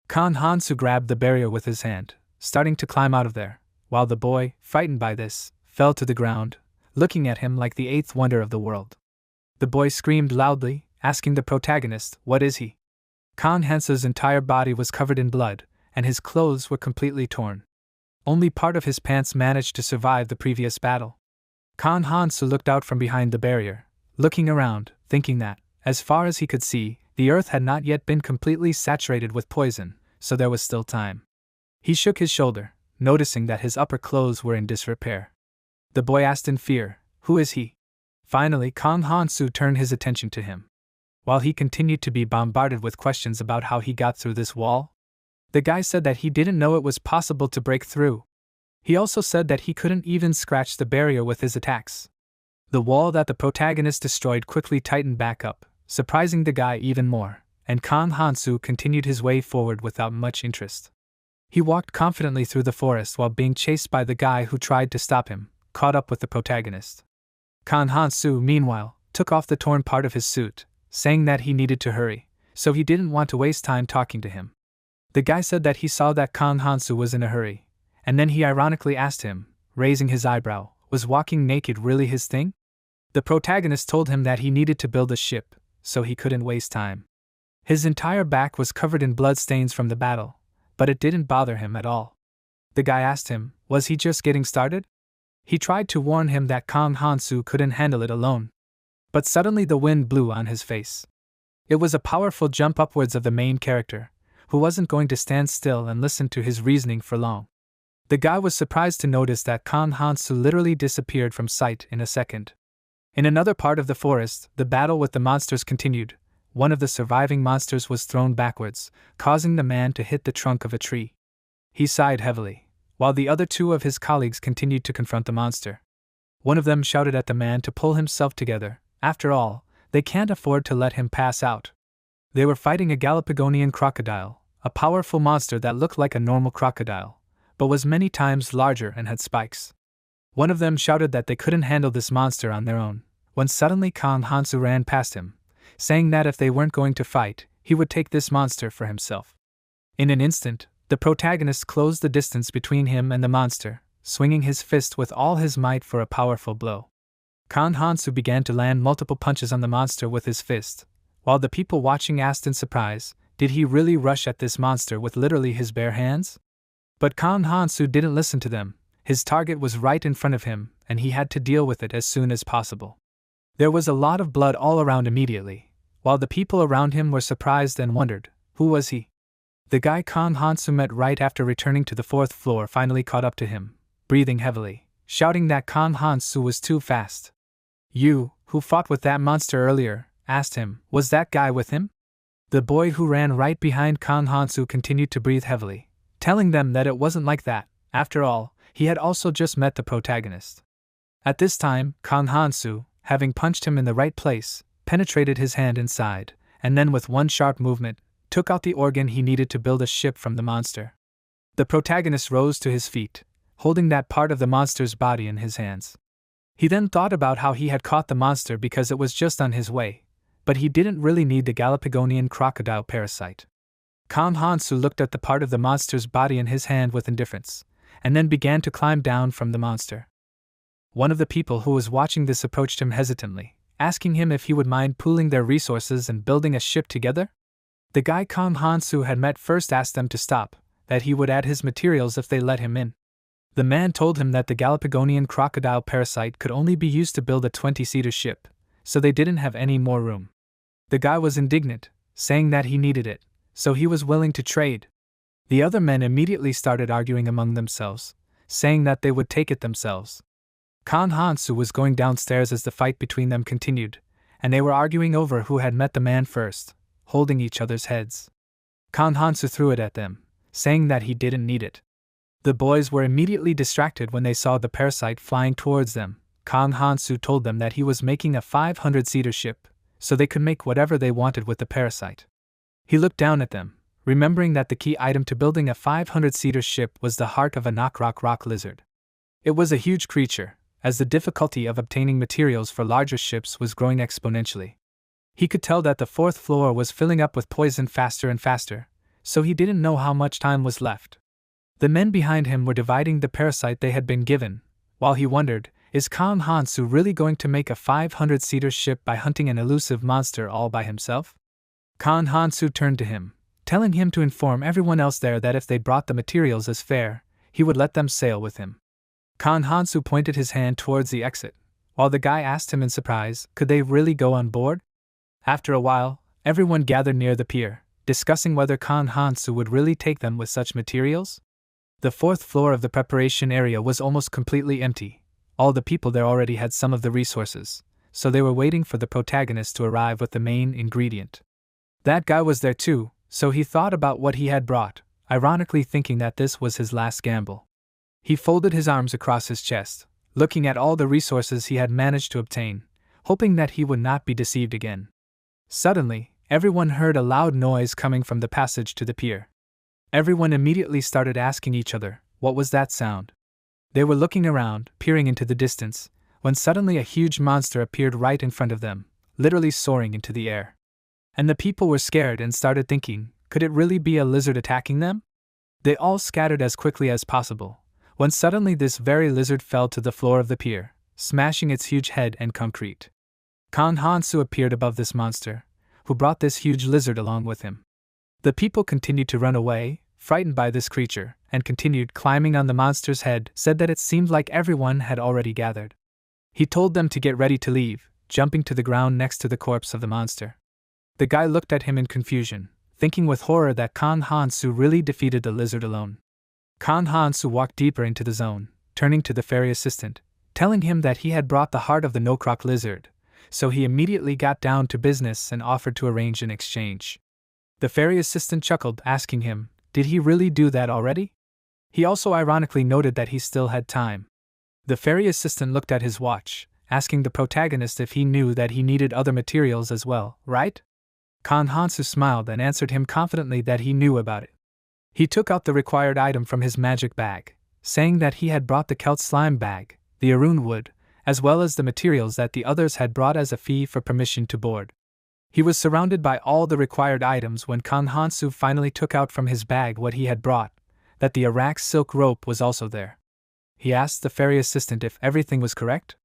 A: Kang Hansu grabbed the barrier with his hand, starting to climb out of there, while the boy, frightened by this, fell to the ground, looking at him like the eighth wonder of the world. The boy screamed loudly, asking the protagonist, "What is he?" Kang Hansu's entire body was covered in blood, and his clothes were completely torn. Only part of his pants managed to survive the previous battle. Kang Hansu looked out from behind the barrier, looking around, thinking that, As far as he could see, the earth had not yet been completely saturated with poison, so there was still time. He shook his shoulder, noticing that his upper clothes were in disrepair. The boy asked in fear, "Who is he?" Finally, Kang Han-soo turned his attention to him. While he continued to be bombarded with questions about how he got through this wall, the guy said that he didn't know it was possible to break through. He also said that he couldn't even scratch the barrier with his attacks. The wall that the protagonist destroyed quickly tightened back up, surprising the guy even more, and Kang Han-soo continued his way forward without much interest. He walked confidently through the forest while being chased by the guy who tried to stop him, caught up with the protagonist. Kang Han-soo, meanwhile, took off the torn part of his suit, saying that he needed to hurry, so he didn't want to waste time talking to him. The guy said that he saw that Kang Han-soo was in a hurry, and then he ironically asked him, raising his eyebrow, was walking naked really his thing? The protagonist told him that he needed to build a ship, so he couldn't waste time. His entire back was covered in blood stains from the battle, but it didn't bother him at all. The guy asked him, was he just getting started? He tried to warn him that Kang Han-soo couldn't handle it alone. But suddenly the wind blew on his face. It was a powerful jump upwards of the main character, who wasn't going to stand still and listen to his reasoning for long. The guy was surprised to notice that Kang Han-soo literally disappeared from sight in a second. In another part of the forest, the battle with the monsters continued. One of the surviving monsters was thrown backwards, causing the man to hit the trunk of a tree. He sighed heavily, while the other two of his colleagues continued to confront the monster. One of them shouted at the man to pull himself together. After all, they can't afford to let him pass out. They were fighting a Galapagonian crocodile, a powerful monster that looked like a normal crocodile, but was many times larger and had spikes. One of them shouted that they couldn't handle this monster on their own, when suddenly Kang Han-soo ran past him, saying that if they weren't going to fight, he would take this monster for himself. In an instant, the protagonist closed the distance between him and the monster, swinging his fist with all his might for a powerful blow. Kang Han-soo began to land multiple punches on the monster with his fist, while the people watching asked in surprise, did he really rush at this monster with literally his bare hands? But Kang Han-soo didn't listen to them. His target was right in front of him, and he had to deal with it as soon as possible. There was a lot of blood all around immediately, while the people around him were surprised and wondered, who was he? The guy Kang Han-soo met right after returning to the 4th floor finally caught up to him, breathing heavily, shouting that Kang Han-soo was too fast. You, who fought with that monster earlier, asked him, was that guy with him? The boy who ran right behind Kang Han-soo continued to breathe heavily, telling them that it wasn't like that. After all, he had also just met the protagonist. At this time, Kang Han-soo, having punched him in the right place, penetrated his hand inside, and then with one sharp movement, took out the organ he needed to build a ship from the monster. The protagonist rose to his feet, holding that part of the monster's body in his hands. He then thought about how he had caught the monster because it was just on his way, but he didn't really need the Galapagonian crocodile parasite. Kang Han-soo looked at the part of the monster's body in his hand with indifference, and then began to climb down from the monster. One of the people who was watching this approached him hesitantly, asking him if he would mind pooling their resources and building a ship together. The guy Kang Han-soo had met first asked them to stop, that he would add his materials if they let him in. The man told him that the Galapagonian crocodile parasite could only be used to build a 20-seater ship, so they didn't have any more room. The guy was indignant, saying that he needed it, so he was willing to trade. The other men immediately started arguing among themselves, saying that they would take it themselves. Kang Han-soo was going downstairs as the fight between them continued, and they were arguing over who had met the man first, holding each other's heads. Kang Han-soo threw it at them, saying that he didn't need it. The boys were immediately distracted when they saw the parasite flying towards them. Kang Han-soo told them that he was making a 500-seater ship, so they could make whatever they wanted with the parasite. He looked down at them, remembering that the key item to building a 500-seater ship was the heart of a rock lizard. It was a huge creature, as the difficulty of obtaining materials for larger ships was growing exponentially. He could tell that the 4th floor was filling up with poison faster and faster, so he didn't know how much time was left. The men behind him were dividing the parasite they had been given, while he wondered, is Kang Han-soo really going to make a 500-seater ship by hunting an elusive monster all by himself? Kang Han-soo turned to him, telling him to inform everyone else there that if they brought the materials as fare, he would let them sail with him. Kang Han-soo pointed his hand towards the exit, while the guy asked him in surprise, could they really go on board? After a while, everyone gathered near the pier, discussing whether Kan Hansu would really take them with such materials. The fourth floor of the preparation area was almost completely empty. All the people there already had some of the resources, so they were waiting for the protagonist to arrive with the main ingredient. That guy was there too, so he thought about what he had brought, ironically thinking that this was his last gamble. He folded his arms across his chest, looking at all the resources he had managed to obtain, hoping that he would not be deceived again. Suddenly, everyone heard a loud noise coming from the passage to the pier. Everyone immediately started asking each other, what was that sound? They were looking around, peering into the distance, when suddenly a huge monster appeared right in front of them, literally soaring into the air. And the people were scared and started thinking, could it really be a lizard attacking them? They all scattered as quickly as possible, when suddenly this very lizard fell to the floor of the pier, smashing its huge head and concrete. Kan Hansu appeared above this monster, who brought this huge lizard along with him. The people continued to run away, frightened by this creature, and continued climbing on the monster's head, said that it seemed like everyone had already gathered. He told them to get ready to leave, jumping to the ground next to the corpse of the monster. The guy looked at him in confusion, thinking with horror that Kan Hansu really defeated the lizard alone. Kan Hansu walked deeper into the zone, turning to the ferry assistant, telling him that he had brought the heart of the no-croc lizard, so he immediately got down to business and offered to arrange an exchange. The ferry assistant chuckled, asking him, did he really do that already? He also ironically noted that he still had time. The ferry assistant looked at his watch, asking the protagonist if he knew that he needed other materials as well, right? Kan Hansu smiled and answered him confidently that he knew about it. He took out the required item from his magic bag, saying that he had brought the Celt slime bag, the Arun wood, as well as the materials that the others had brought as a fee for permission to board. He was surrounded by all the required items when Kan Hansu finally took out from his bag what he had brought, that the Arak silk rope was also there. He asked the ferry assistant if everything was correct.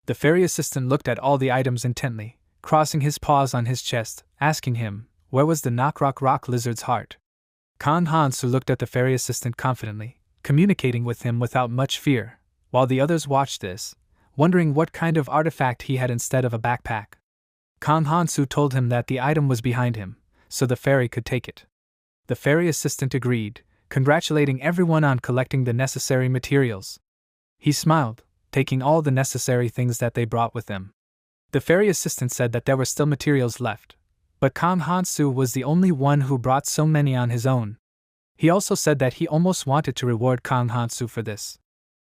A: The ferry assistant looked at all the items intently, crossing his paws on his chest, asking him, where was the Knockrock rock lizard's heart? Kan Hansu looked at the ferry assistant confidently, communicating with him without much fear, while the others watched this, wondering what kind of artifact he had instead of a backpack. Kan Hansu told him that the item was behind him, so the ferry could take it. The ferry assistant agreed, congratulating everyone on collecting the necessary materials. He smiled, taking all the necessary things that they brought with them. The ferry assistant said that there were still materials left, but Kan Hansu was the only one who brought so many on his own. He also said that he almost wanted to reward Kan Hansu for this.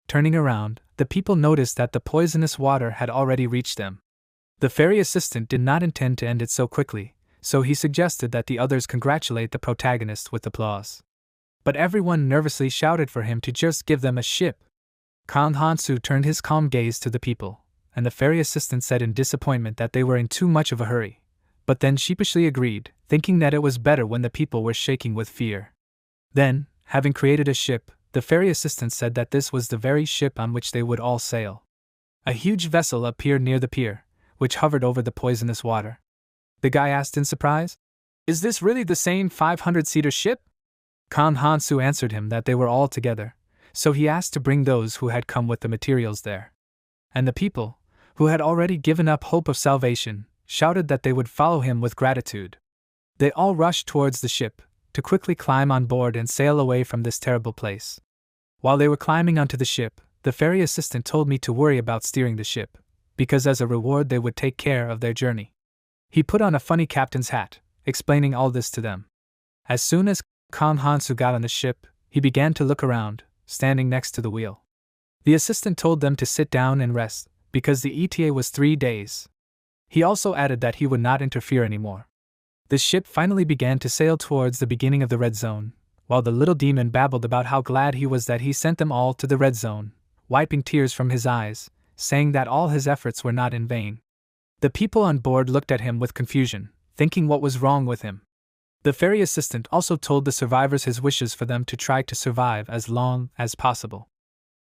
A: Turning around, the people noticed that the poisonous water had already reached them. The ferry assistant did not intend to end it so quickly, so he suggested that the others congratulate the protagonist with applause. But everyone nervously shouted for him to just give them a ship. Kan Hansu turned his calm gaze to the people, and the ferry assistant said in disappointment that they were in too much of a hurry, but then sheepishly agreed, thinking that it was better when the people were shaking with fear. Then, having created a ship, the ferry assistant said that this was the very ship on which they would all sail. A huge vessel appeared near the pier, which hovered over the poisonous water. The guy asked in surprise, "Is this really the same 500-seater ship?" Kan Hansu answered him that they were all together, so he asked to bring those who had come with the materials there. And the people, who had already given up hope of salvation, shouted that they would follow him with gratitude. They all rushed towards the ship, to quickly climb on board and sail away from this terrible place. While they were climbing onto the ship, the ferry assistant told me to worry about steering the ship, because as a reward they would take care of their journey. He put on a funny captain's hat, explaining all this to them. As soon as Kan Hansu got on the ship, he began to look around, standing next to the wheel. The assistant told them to sit down and rest, because the ETA was 3 days. He also added that he would not interfere anymore. The ship finally began to sail towards the beginning of the red zone, while the little demon babbled about how glad he was that he sent them all to the red zone, wiping tears from his eyes, saying that all his efforts were not in vain. The people on board looked at him with confusion, thinking what was wrong with him. The ferry assistant also told the survivors his wishes for them to try to survive as long as possible.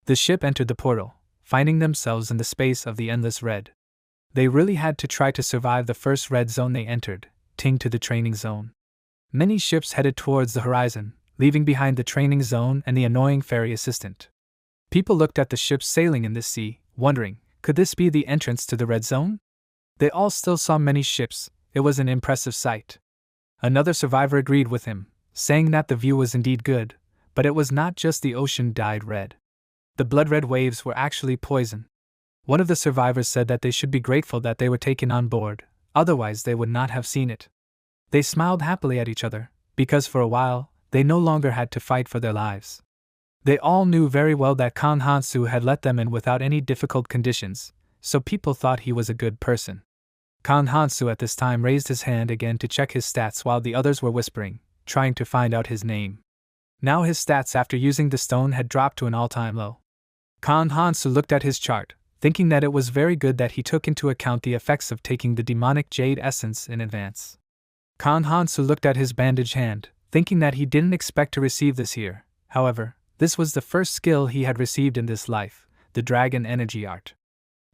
A: The ship entered the portal, finding themselves in the space of the endless red. They really had to try to survive the first red zone they entered, Ting to the training zone. Many ships headed towards the horizon, leaving behind the training zone and the annoying ferry assistant. People looked at the ships sailing in this sea, wondering, could this be the entrance to the red zone? They all still saw many ships, it was an impressive sight. Another survivor agreed with him, saying that the view was indeed good, but it was not just the ocean dyed red. The blood-red waves were actually poison. One of the survivors said that they should be grateful that they were taken on board, otherwise they would not have seen it. They smiled happily at each other, because for a while, they no longer had to fight for their lives. They all knew very well that Kan Hansu had let them in without any difficult conditions, so people thought he was a good person. Kan Hansu at this time raised his hand again to check his stats while the others were whispering, trying to find out his name. Now his stats after using the stone had dropped to an all-time low. Kan Hansu looked at his chart, thinking that it was very good that he took into account the effects of taking the demonic jade essence in advance. Kan Hansu looked at his bandaged hand, thinking that he didn't expect to receive this here. However, this was the first skill he had received in this life, the dragon energy art.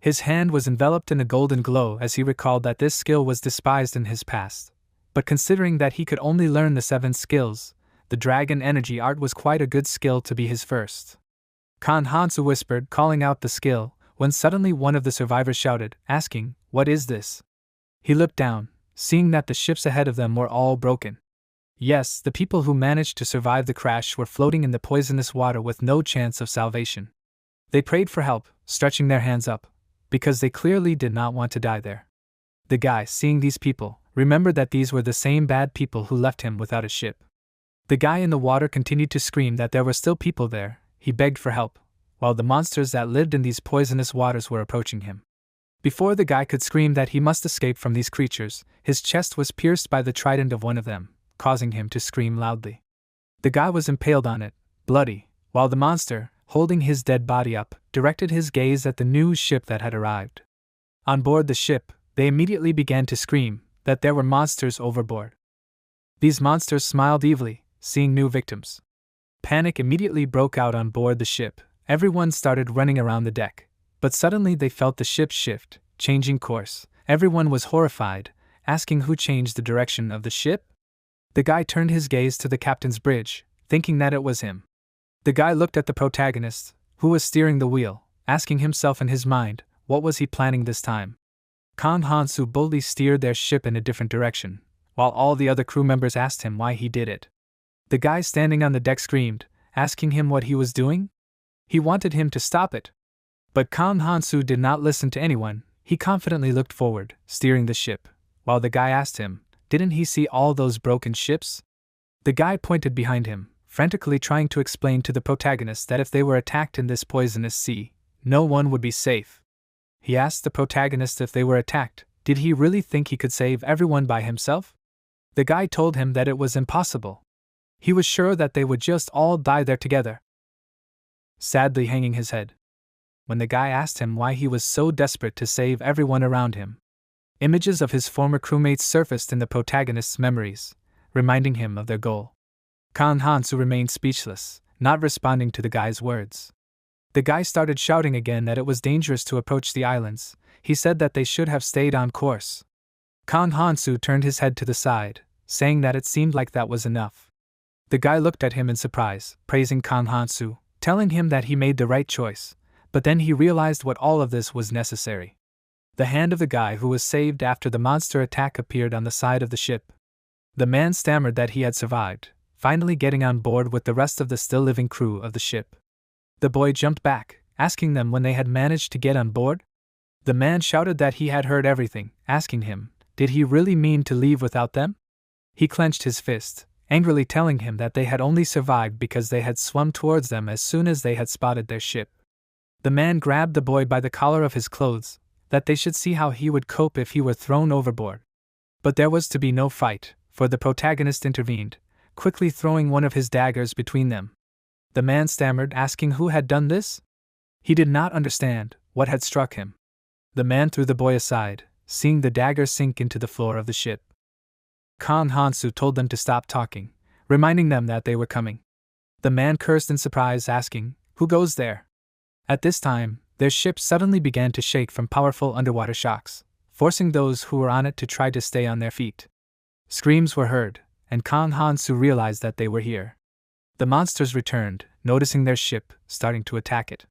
A: His hand was enveloped in a golden glow as he recalled that this skill was despised in his past. But considering that he could only learn the 7 skills, the dragon energy art was quite a good skill to be his first. Kan Hansu whispered, calling out the skill, when suddenly one of the survivors shouted, asking, "What is this?" He looked down, seeing that the ships ahead of them were all broken. Yes, the people who managed to survive the crash were floating in the poisonous water with no chance of salvation. They prayed for help, stretching their hands up, because they clearly did not want to die there. The guy, seeing these people, remembered that these were the same bad people who left him without a ship. The guy in the water continued to scream that there were still people there. He begged for help, while the monsters that lived in these poisonous waters were approaching him. Before the guy could scream that he must escape from these creatures, his chest was pierced by the trident of one of them, causing him to scream loudly. The guy was impaled on it, bloody, while the monster, holding his dead body up, directed his gaze at the new ship that had arrived. On board the ship, they immediately began to scream that there were monsters overboard. These monsters smiled evilly, seeing new victims. Panic immediately broke out on board the ship. Everyone started running around the deck, but suddenly they felt the ship shift, changing course. Everyone was horrified, asking who changed the direction of the ship. The guy turned his gaze to the captain's bridge, thinking that it was him. The guy looked at the protagonist, who was steering the wheel, asking himself in his mind, what was he planning this time? Kan Hansu boldly steered their ship in a different direction, while all the other crew members asked him why he did it. The guy standing on the deck screamed, asking him what he was doing. He wanted him to stop it. But Kan Hansu did not listen to anyone. He confidently looked forward, steering the ship, while the guy asked him, didn't he see all those broken ships? The guy pointed behind him, frantically trying to explain to the protagonist that if they were attacked in this poisonous sea, no one would be safe. He asked the protagonist if they were attacked, did he really think he could save everyone by himself? The guy told him that it was impossible. He was sure that they would just all die there together. Sadly hanging his head. When the guy asked him why he was so desperate to save everyone around him, images of his former crewmates surfaced in the protagonist's memories, reminding him of their goal. Kan Hansu remained speechless, not responding to the guy's words. The guy started shouting again that it was dangerous to approach the islands. He said that they should have stayed on course. Kan Hansu turned his head to the side, saying that it seemed like that was enough. The guy looked at him in surprise, praising Kan Hansu, telling him that he made the right choice, but then he realized what all of this was necessary. The hand of the guy who was saved after the monster attack appeared on the side of the ship. The man stammered that he had survived, finally getting on board with the rest of the still living crew of the ship. The boy jumped back, asking them when they had managed to get on board. The man shouted that he had heard everything, asking him, did he really mean to leave without them? He clenched his fist, angrily telling him that they had only survived because they had swum towards them as soon as they had spotted their ship. The man grabbed the boy by the collar of his clothes, that they should see how he would cope if he were thrown overboard. But there was to be no fight, for the protagonist intervened, quickly throwing one of his daggers between them. The man stammered, asking who had done this? He did not understand what had struck him. The man threw the boy aside, seeing the dagger sink into the floor of the ship. Kan Hansu told them to stop talking, reminding them that they were coming. The man cursed in surprise, asking, who goes there? At this time, their ship suddenly began to shake from powerful underwater shocks, forcing those who were on it to try to stay on their feet. Screams were heard, and Kan Hansu realized that they were here. The monsters returned, noticing their ship, starting to attack it.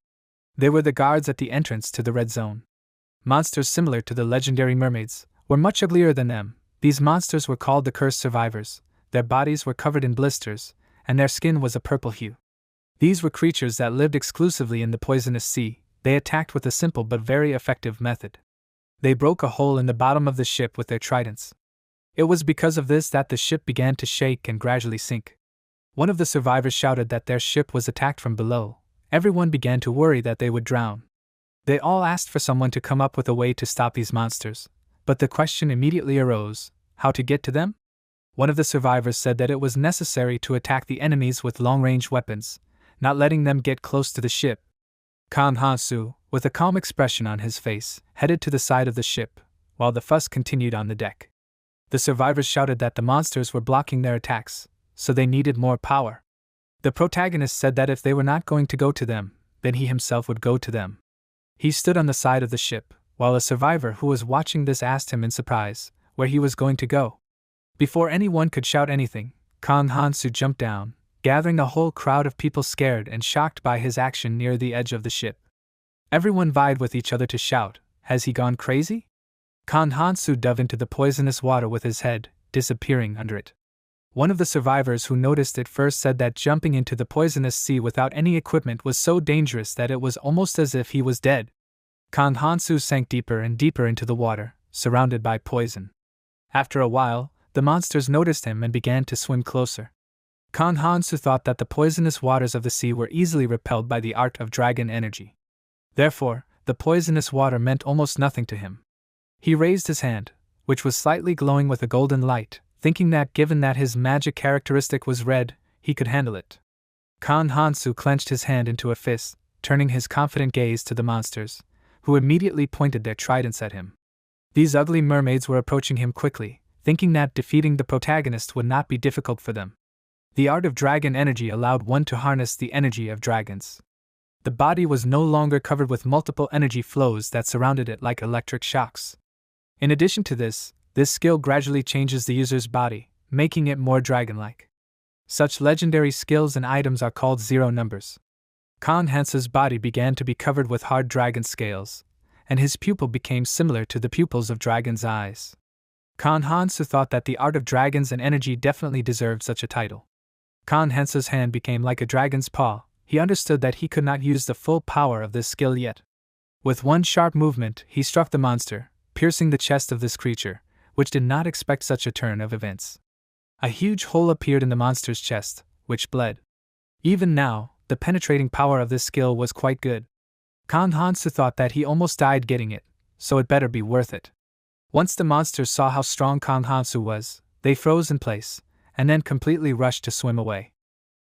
A: They were the guards at the entrance to the red zone. Monsters similar to the legendary mermaids were much uglier than them, These monsters were called the cursed survivors, their bodies were covered in blisters, and their skin was a purple hue. These were creatures that lived exclusively in the poisonous sea. They attacked with a simple but very effective method. They broke a hole in the bottom of the ship with their tridents. It was because of this that the ship began to shake and gradually sink. One of the survivors shouted that their ship was attacked from below. Everyone began to worry that they would drown. They all asked for someone to come up with a way to stop these monsters, but the question immediately arose: how to get to them? One of the survivors said that it was necessary to attack the enemies with long-range weapons, not letting them get close to the ship. Kan Han-soo, with a calm expression on his face, headed to the side of the ship, while the fuss continued on the deck. The survivors shouted that the monsters were blocking their attacks, so they needed more power. The protagonist said that if they were not going to go to them, then he himself would go to them. He stood on the side of the ship, while a survivor who was watching this asked him in surprise where he was going to go. Before anyone could shout anything, Kan Han-soo jumped down, gathering a whole crowd of people scared and shocked by his action near the edge of the ship. Everyone vied with each other to shout, "Has he gone crazy?" Kan Han-soo dove into the poisonous water with his head, disappearing under it. One of the survivors who noticed it first said that jumping into the poisonous sea without any equipment was so dangerous that it was almost as if he was dead. Kan Han-soo sank deeper and deeper into the water, surrounded by poison. After a while, the monsters noticed him and began to swim closer. Kan Han-soo thought that the poisonous waters of the sea were easily repelled by the art of dragon energy. Therefore, the poisonous water meant almost nothing to him. He raised his hand, which was slightly glowing with a golden light, thinking that given that his magic characteristic was red, he could handle it. Kan Han-soo clenched his hand into a fist, turning his confident gaze to the monsters, who immediately pointed their tridents at him. These ugly mermaids were approaching him quickly, thinking that defeating the protagonist would not be difficult for them. The art of dragon energy allowed one to harness the energy of dragons. The body was no longer covered with multiple energy flows that surrounded it like electric shocks. In addition to this skill gradually changes the user's body, making it more dragon-like. Such legendary skills and items are called zero numbers. Kan Han-soo's body began to be covered with hard dragon scales, and his pupil became similar to the pupils of dragon's eyes. Kan Han-soo thought that the art of dragons and energy definitely deserved such a title. Kan Han-soo's hand became like a dragon's paw. He understood that he could not use the full power of this skill yet. With one sharp movement, he struck the monster, piercing the chest of this creature, which did not expect such a turn of events. A huge hole appeared in the monster's chest, which bled. Even now, the penetrating power of this skill was quite good. Kan Han-soo thought that he almost died getting it, so it better be worth it. Once the monsters saw how strong Kan Han-soo was, they froze in place, and then completely rushed to swim away.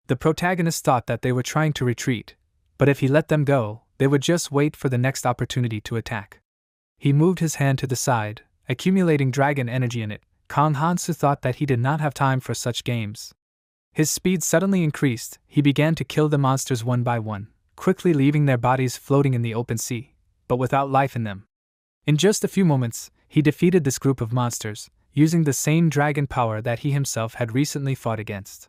A: The protagonist thought that they were trying to retreat, but if he let them go, they would just wait for the next opportunity to attack. He moved his hand to the side, accumulating dragon energy in it. Kan Han-soo thought that he did not have time for such games. His speed suddenly increased. He began to kill the monsters one by one, quickly leaving their bodies floating in the open sea, but without life in them. In just a few moments, he defeated this group of monsters, using the same dragon power that he himself had recently fought against.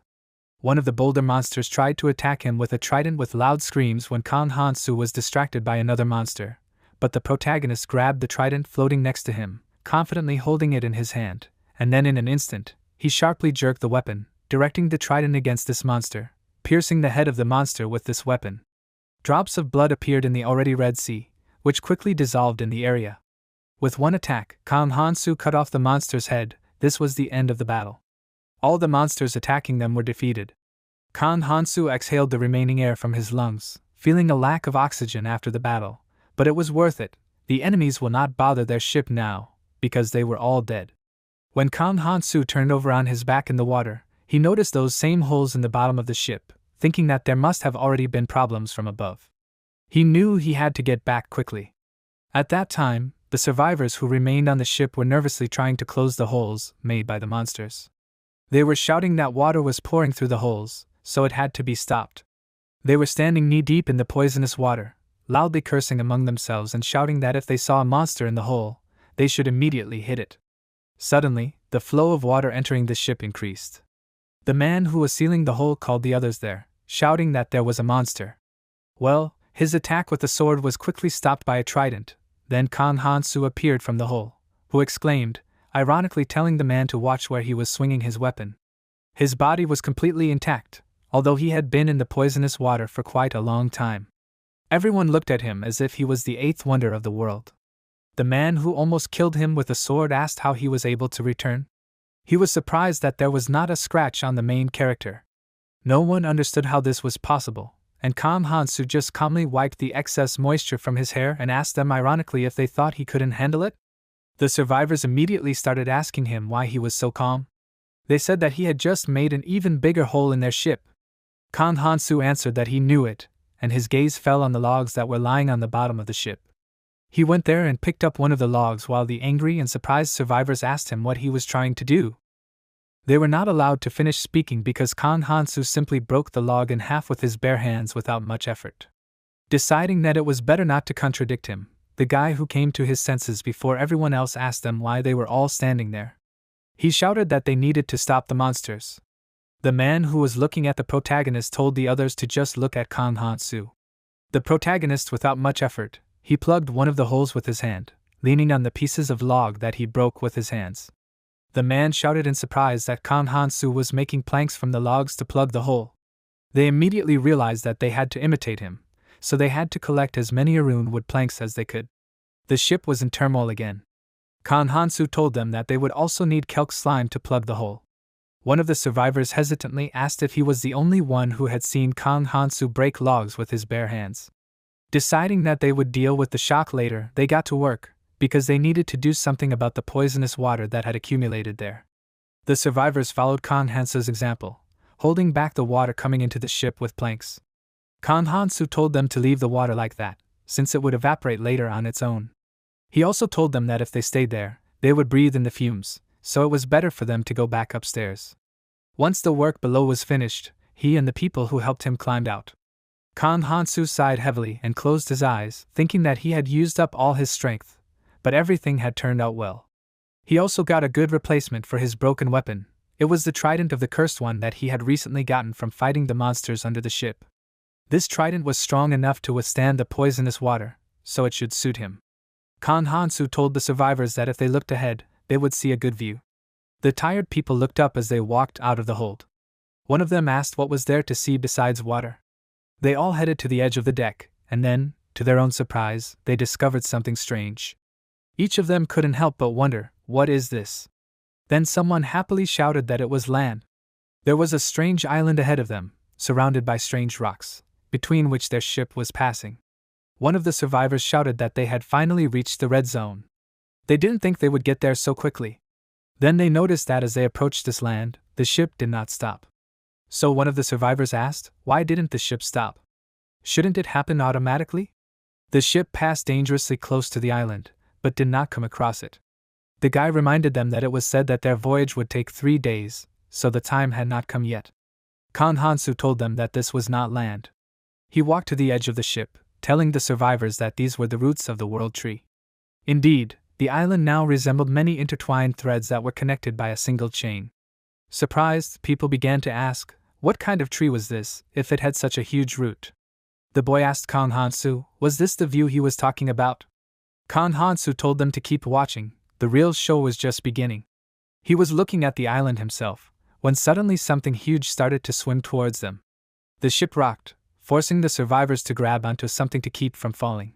A: One of the bolder monsters tried to attack him with a trident with loud screams when Kan Han-soo was distracted by another monster, but the protagonist grabbed the trident floating next to him, confidently holding it in his hand, and then in an instant, he sharply jerked the weapon, directing the trident against this monster, piercing the head of the monster with this weapon. Drops of blood appeared in the already red sea, which quickly dissolved in the area. With one attack, Kan Han-soo cut off the monster's head. This was the end of the battle. All the monsters attacking them were defeated. Kan Han-soo exhaled the remaining air from his lungs, feeling a lack of oxygen after the battle, but it was worth it. The enemies will not bother their ship now, because they were all dead. When Kan Han-soo turned over on his back in the water, he noticed those same holes in the bottom of the ship, thinking that there must have already been problems from above. He knew he had to get back quickly. At that time, the survivors who remained on the ship were nervously trying to close the holes made by the monsters. They were shouting that water was pouring through the holes, so it had to be stopped. They were standing knee-deep in the poisonous water, loudly cursing among themselves and shouting that if they saw a monster in the hole, they should immediately hit it. Suddenly, the flow of water entering the ship increased. The man who was sealing the hole called the others there, shouting that there was a monster. Well, his attack with the sword was quickly stopped by a trident. Then Kan Han-soo appeared from the hole, who exclaimed, ironically telling the man to watch where he was swinging his weapon. His body was completely intact, although he had been in the poisonous water for quite a long time. Everyone looked at him as if he was the eighth wonder of the world. The man who almost killed him with a sword asked how he was able to return. He was surprised that there was not a scratch on the main character. No one understood how this was possible, and Kang Han-soo just calmly wiped the excess moisture from his hair and asked them ironically if they thought he couldn't handle it. The survivors immediately started asking him why he was so calm. They said that he had just made an even bigger hole in their ship. Kang Han-soo answered that he knew it, and his gaze fell on the logs that were lying on the bottom of the ship. He went there and picked up one of the logs while the angry and surprised survivors asked him what he was trying to do. They were not allowed to finish speaking because Kang Han-soo simply broke the log in half with his bare hands without much effort. Deciding that it was better not to contradict him, the guy who came to his senses before everyone else asked them why they were all standing there. He shouted that they needed to stop the monsters. The man who was looking at the protagonist told the others to just look at Kang Han-soo. The protagonist, without much effort, he plugged one of the holes with his hand, leaning on the pieces of log that he broke with his hands. The man shouted in surprise that Kang Han-soo was making planks from the logs to plug the hole. They immediately realized that they had to imitate him, so they had to collect as many Arun wood planks as they could. The ship was in turmoil again. Kang Han-soo told them that they would also need kelp slime to plug the hole. One of the survivors hesitantly asked if he was the only one who had seen Kang Han-soo break logs with his bare hands. Deciding that they would deal with the shock later, they got to work, because they needed to do something about the poisonous water that had accumulated there. The survivors followed Kang Han-soo's example, holding back the water coming into the ship with planks. Kang Han-soo told them to leave the water like that, since it would evaporate later on its own. He also told them that if they stayed there, they would breathe in the fumes, so it was better for them to go back upstairs. Once the work below was finished, he and the people who helped him climbed out. Kang Han-soo sighed heavily and closed his eyes, thinking that he had used up all his strength, but everything had turned out well. He also got a good replacement for his broken weapon. It was the trident of the cursed one that he had recently gotten from fighting the monsters under the ship. This trident was strong enough to withstand the poisonous water, so it should suit him. Kang Han-soo told the survivors that if they looked ahead, they would see a good view. The tired people looked up as they walked out of the hold. One of them asked what was there to see besides water. They all headed to the edge of the deck, and then, to their own surprise, they discovered something strange. Each of them couldn't help but wonder, what is this? Then someone happily shouted that it was land. There was a strange island ahead of them, surrounded by strange rocks, between which their ship was passing. One of the survivors shouted that they had finally reached the red zone. They didn't think they would get there so quickly. Then they noticed that as they approached this land, the ship did not stop. So one of the survivors asked, why didn't the ship stop? Shouldn't it happen automatically? The ship passed dangerously close to the island, but did not come across it. The guy reminded them that it was said that their voyage would take 3 days, so the time had not come yet. Kang Han-soo told them that this was not land. He walked to the edge of the ship, telling the survivors that these were the roots of the world tree. Indeed, the island now resembled many intertwined threads that were connected by a single chain. Surprised, people began to ask, what kind of tree was this, if it had such a huge root? The boy asked Kang Han-soo, was this the view he was talking about? Kang Han-soo told them to keep watching, the real show was just beginning. He was looking at the island himself, when suddenly something huge started to swim towards them. The ship rocked, forcing the survivors to grab onto something to keep from falling.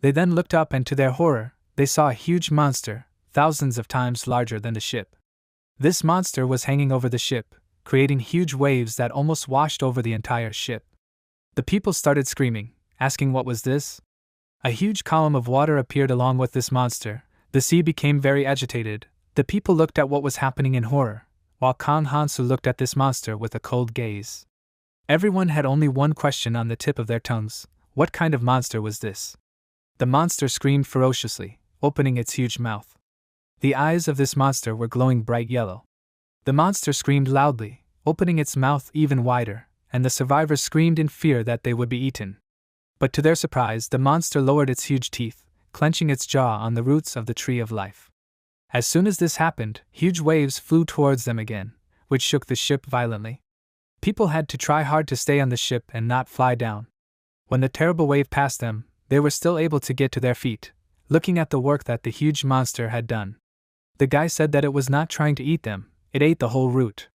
A: They then looked up and to their horror, they saw a huge monster, thousands of times larger than the ship. This monster was hanging over the ship, creating huge waves that almost washed over the entire ship. The people started screaming, asking what was this? A huge column of water appeared along with this monster. The sea became very agitated. The people looked at what was happening in horror, while Kang Han-soo looked at this monster with a cold gaze. Everyone had only one question on the tip of their tongues. What kind of monster was this? The monster screamed ferociously, opening its huge mouth. The eyes of this monster were glowing bright yellow. The monster screamed loudly, opening its mouth even wider, and the survivors screamed in fear that they would be eaten. But to their surprise, the monster lowered its huge teeth, clenching its jaw on the roots of the tree of life. As soon as this happened, huge waves flew towards them again, which shook the ship violently. People had to try hard to stay on the ship and not fly down. When the terrible wave passed them, they were still able to get to their feet, looking at the work that the huge monster had done. The guy said that it was not trying to eat them, it ate the whole root.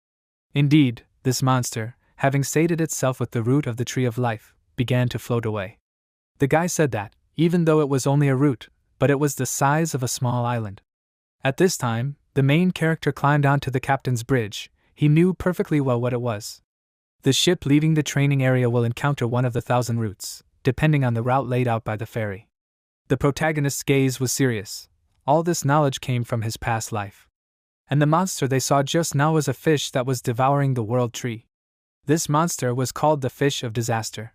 A: Indeed, this monster, having sated itself with the root of the tree of life, began to float away. The guy said that, even though it was only a root, but it was the size of a small island. At this time, the main character climbed onto the captain's bridge. He knew perfectly well what it was. The ship leaving the training area will encounter one of the 1,000 routes, depending on the route laid out by the ferry. The protagonist's gaze was serious. All this knowledge came from his past life. And the monster they saw just now was a fish that was devouring the world tree. This monster was called the Fish of Disaster.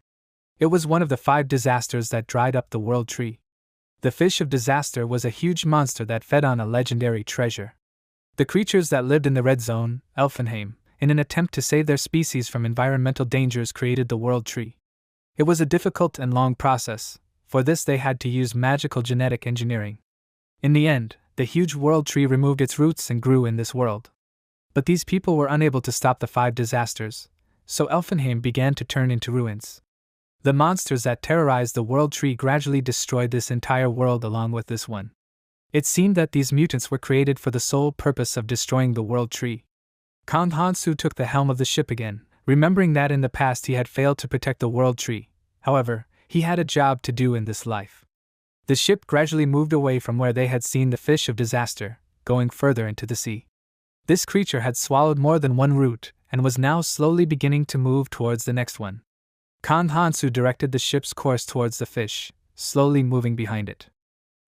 A: It was one of the 5 disasters that dried up the world tree. The Fish of Disaster was a huge monster that fed on a legendary treasure. The creatures that lived in the red zone, Elfenheim, in an attempt to save their species from environmental dangers, created the world tree. It was a difficult and long process. For this they had to use magical genetic engineering. In the end, the huge world tree removed its roots and grew in this world. But these people were unable to stop the 5 disasters, so Elfenheim began to turn into ruins. The monsters that terrorized the world tree gradually destroyed this entire world along with this one. It seemed that these mutants were created for the sole purpose of destroying the world tree. Kang Hansu took the helm of the ship again, remembering that in the past he had failed to protect the world tree. However, he had a job to do in this life. The ship gradually moved away from where they had seen the Fish of Disaster, going further into the sea. This creature had swallowed more than one root, and was now slowly beginning to move towards the next one. Kang Hansu directed the ship's course towards the fish, slowly moving behind it.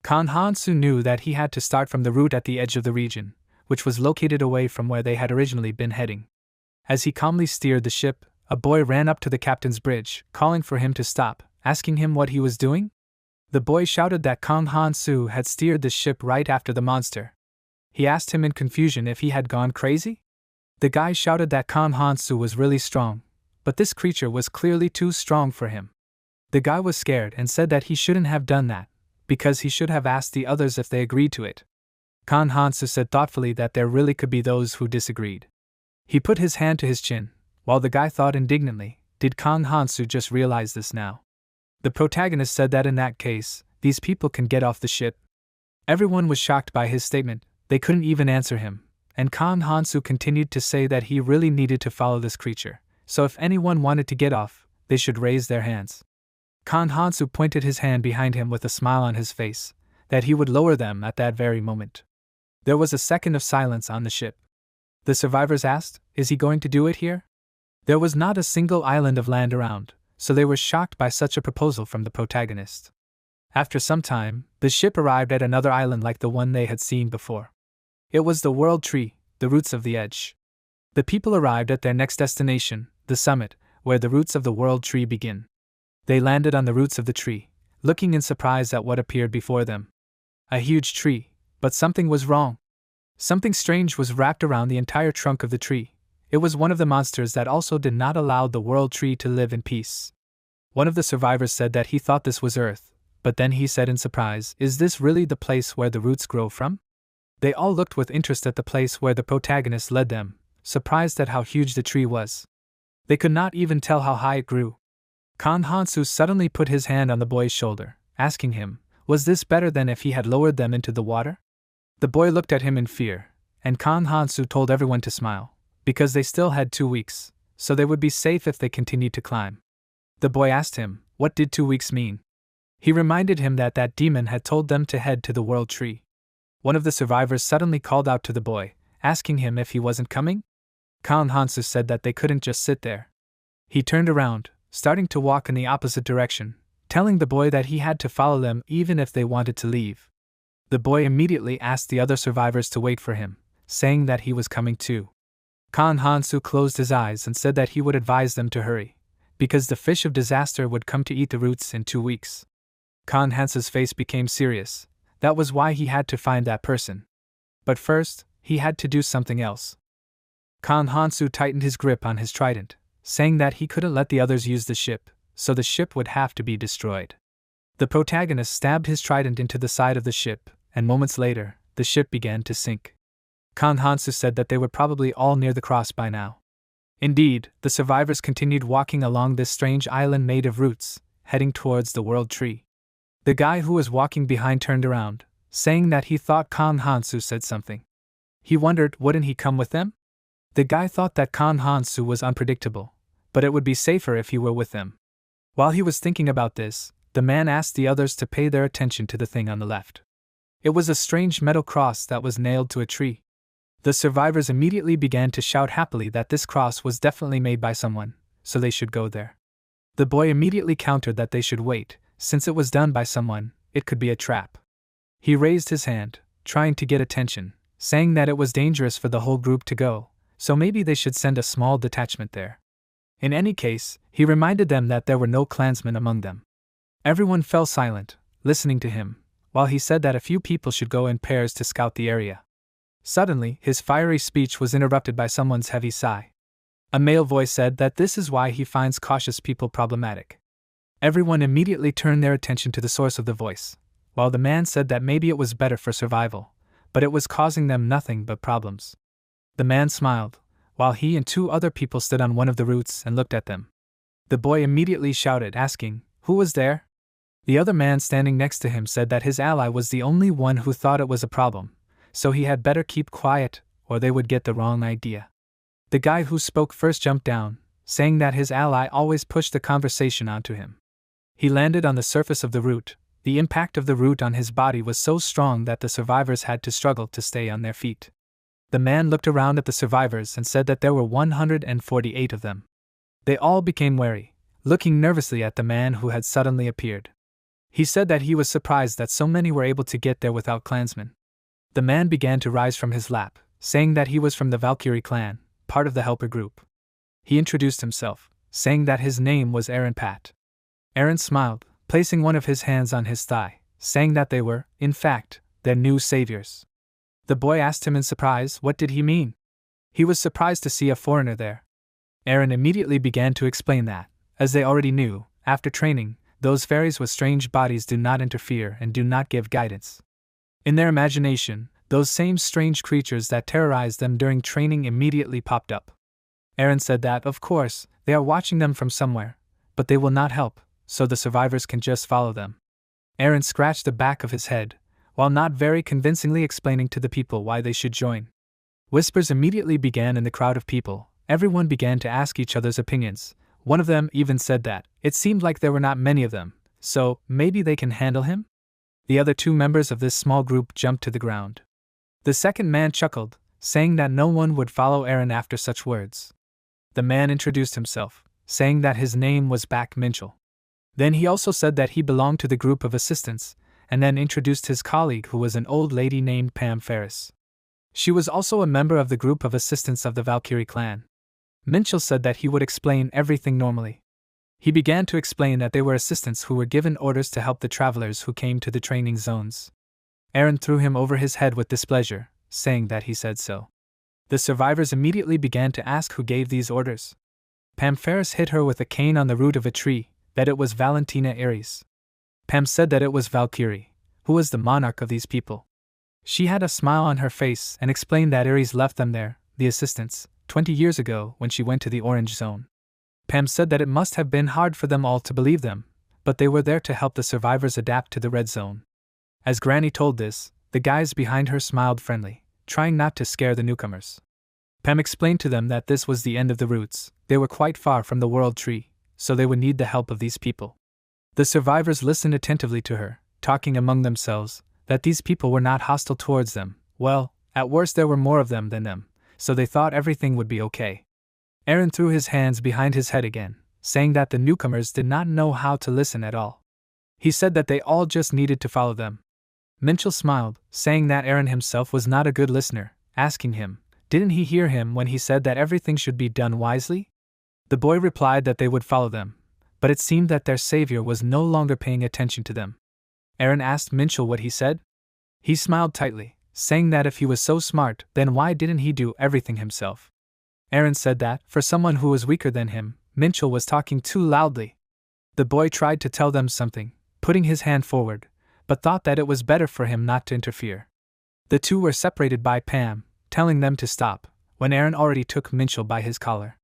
A: Kang Hansu knew that he had to start from the root at the edge of the region, which was located away from where they had originally been heading. As he calmly steered the ship, a boy ran up to the captain's bridge, calling for him to stop, asking him what he was doing. The boy shouted that Kang Hansu had steered the ship right after the monster. He asked him in confusion if he had gone crazy. The guy shouted that Kang Hansu was really strong, but this creature was clearly too strong for him. The guy was scared and said that he shouldn't have done that, because he should have asked the others if they agreed to it. Kang Hansu said thoughtfully that there really could be those who disagreed. He put his hand to his chin, while the guy thought indignantly, did Kang Hansu just realize this now? The protagonist said that in that case, these people can get off the ship. Everyone was shocked by his statement, they couldn't even answer him, and Kang Hansu continued to say that he really needed to follow this creature, so if anyone wanted to get off, they should raise their hands. Kang Hansu pointed his hand behind him with a smile on his face, that he would lower them at that very moment. There was a second of silence on the ship. The survivors asked, is he going to do it here? There was not a single island of land around, so they were shocked by such a proposal from the protagonist. After some time, the ship arrived at another island like the one they had seen before. It was the world tree, the roots of the edge. The people arrived at their next destination, the summit, where the roots of the world tree begin. They landed on the roots of the tree, looking in surprise at what appeared before them. A huge tree, but something was wrong. Something strange was wrapped around the entire trunk of the tree. It was one of the monsters that also did not allow the world tree to live in peace. One of the survivors said that he thought this was Earth, but then he said in surprise, is this really the place where the roots grow from? They all looked with interest at the place where the protagonist led them, surprised at how huge the tree was. They could not even tell how high it grew. Kang Hansu suddenly put his hand on the boy's shoulder, asking him, was this better than if he had lowered them into the water? The boy looked at him in fear, and Kang Hansu told everyone to smile, because they still had 2 weeks, so they would be safe if they continued to climb. The boy asked him, what did 2 weeks mean? He reminded him that that demon had told them to head to the world tree. One of the survivors suddenly called out to the boy, asking him if he wasn't coming. Kang Hansu said that they couldn't just sit there. He turned around, starting to walk in the opposite direction, telling the boy that he had to follow them even if they wanted to leave. The boy immediately asked the other survivors to wait for him, saying that he was coming too. Kang Hansu closed his eyes and said that he would advise them to hurry, because the Fish of Disaster would come to eat the roots in 2 weeks. Kang Hansu's face became serious. That was why he had to find that person. But first, he had to do something else. Kang Hansu tightened his grip on his trident, saying that he couldn't let the others use the ship, so the ship would have to be destroyed. The protagonist stabbed his trident into the side of the ship, and moments later, the ship began to sink. Kang Hansu said that they were probably all near the cross by now. Indeed, the survivors continued walking along this strange island made of roots, heading towards the world tree. The guy who was walking behind turned around, saying that he thought Kang Hansu said something. He wondered, wouldn't he come with them? The guy thought that Kan Hansu was unpredictable, but it would be safer if he were with them. While he was thinking about this, the man asked the others to pay their attention to the thing on the left. It was a strange metal cross that was nailed to a tree. The survivors immediately began to shout happily that this cross was definitely made by someone, so they should go there. The boy immediately countered that they should wait, since it was done by someone, it could be a trap. He raised his hand, trying to get attention, saying that it was dangerous for the whole group to go, so maybe they should send a small detachment there. In any case, he reminded them that there were no clansmen among them. Everyone fell silent, listening to him, while he said that a few people should go in pairs to scout the area. Suddenly, his fiery speech was interrupted by someone's heavy sigh. A male voice said that this is why he finds cautious people problematic. Everyone immediately turned their attention to the source of the voice, while the man said that maybe it was better for survival, but it was causing them nothing but problems. The man smiled, while he and two other people stood on one of the roots and looked at them. The boy immediately shouted, asking, "Who was there?" The other man standing next to him said that his ally was the only one who thought it was a problem, so he had better keep quiet, or they would get the wrong idea. The guy who spoke first jumped down, saying that his ally always pushed the conversation onto him. He landed on the surface of the root. The impact of the root on his body was so strong that the survivors had to struggle to stay on their feet. The man looked around at the survivors and said that there were 148 of them. They all became wary, looking nervously at the man who had suddenly appeared. He said that he was surprised that so many were able to get there without clansmen. The man began to rise from his lap, saying that he was from the Valkyrie clan, part of the helper group. He introduced himself, saying that his name was Aaron Pat. Aaron smiled, placing one of his hands on his thigh, saying that they were, in fact, their new saviors. The boy asked him in surprise what did he mean. He was surprised to see a foreigner there. Aaron immediately began to explain that, as they already knew, after training, those fairies with strange bodies do not interfere and do not give guidance. In their imagination, those same strange creatures that terrorized them during training immediately popped up. Aaron said that, of course, they are watching them from somewhere, but they will not help, so the survivors can just follow them. Aaron scratched the back of his head, while not very convincingly explaining to the people why they should join. Whispers immediately began in the crowd of people. Everyone began to ask each other's opinions. One of them even said that it seemed like there were not many of them, so maybe they can handle him? The other two members of this small group jumped to the ground. The second man chuckled, saying that no one would follow Aaron after such words. The man introduced himself, saying that his name was Back Minchell. Then he also said that he belonged to the group of assistants, and then introduced his colleague who was an old lady named Pam Ferris. She was also a member of the group of assistants of the Valkyrie clan. Minchell said that he would explain everything normally. He began to explain that they were assistants who were given orders to help the travelers who came to the training zones. Aaron threw him over his head with displeasure, saying that he said so. The survivors immediately began to ask who gave these orders. Pam Ferris hit her with a cane on the root of a tree, that it was Valentina Ares. Pam said that it was Valkyrie, who was the monarch of these people. She had a smile on her face and explained that Ares left them there, the assistants, 20 years ago when she went to the Orange Zone. Pam said that it must have been hard for them all to believe them, but they were there to help the survivors adapt to the Red Zone. As Granny told this, the guys behind her smiled friendly, trying not to scare the newcomers. Pam explained to them that this was the end of the roots. They were quite far from the World Tree, so they would need the help of these people. The survivors listened attentively to her, talking among themselves, that these people were not hostile towards them. Well, at worst there were more of them than them, so they thought everything would be okay. Aaron threw his hands behind his head again, saying that the newcomers did not know how to listen at all. He said that they all just needed to follow them. Minchell smiled, saying that Aaron himself was not a good listener, asking him, didn't he hear him when he said that everything should be done wisely? The boy replied that they would follow them, but it seemed that their savior was no longer paying attention to them. Aaron asked Minchell what he said. He smiled tightly, saying that if he was so smart, then why didn't he do everything himself? Aaron said that, for someone who was weaker than him, Minchell was talking too loudly. The boy tried to tell them something, putting his hand forward, but thought that it was better for him not to interfere. The two were separated by Pam, telling them to stop, when Aaron already took Minchell by his collar.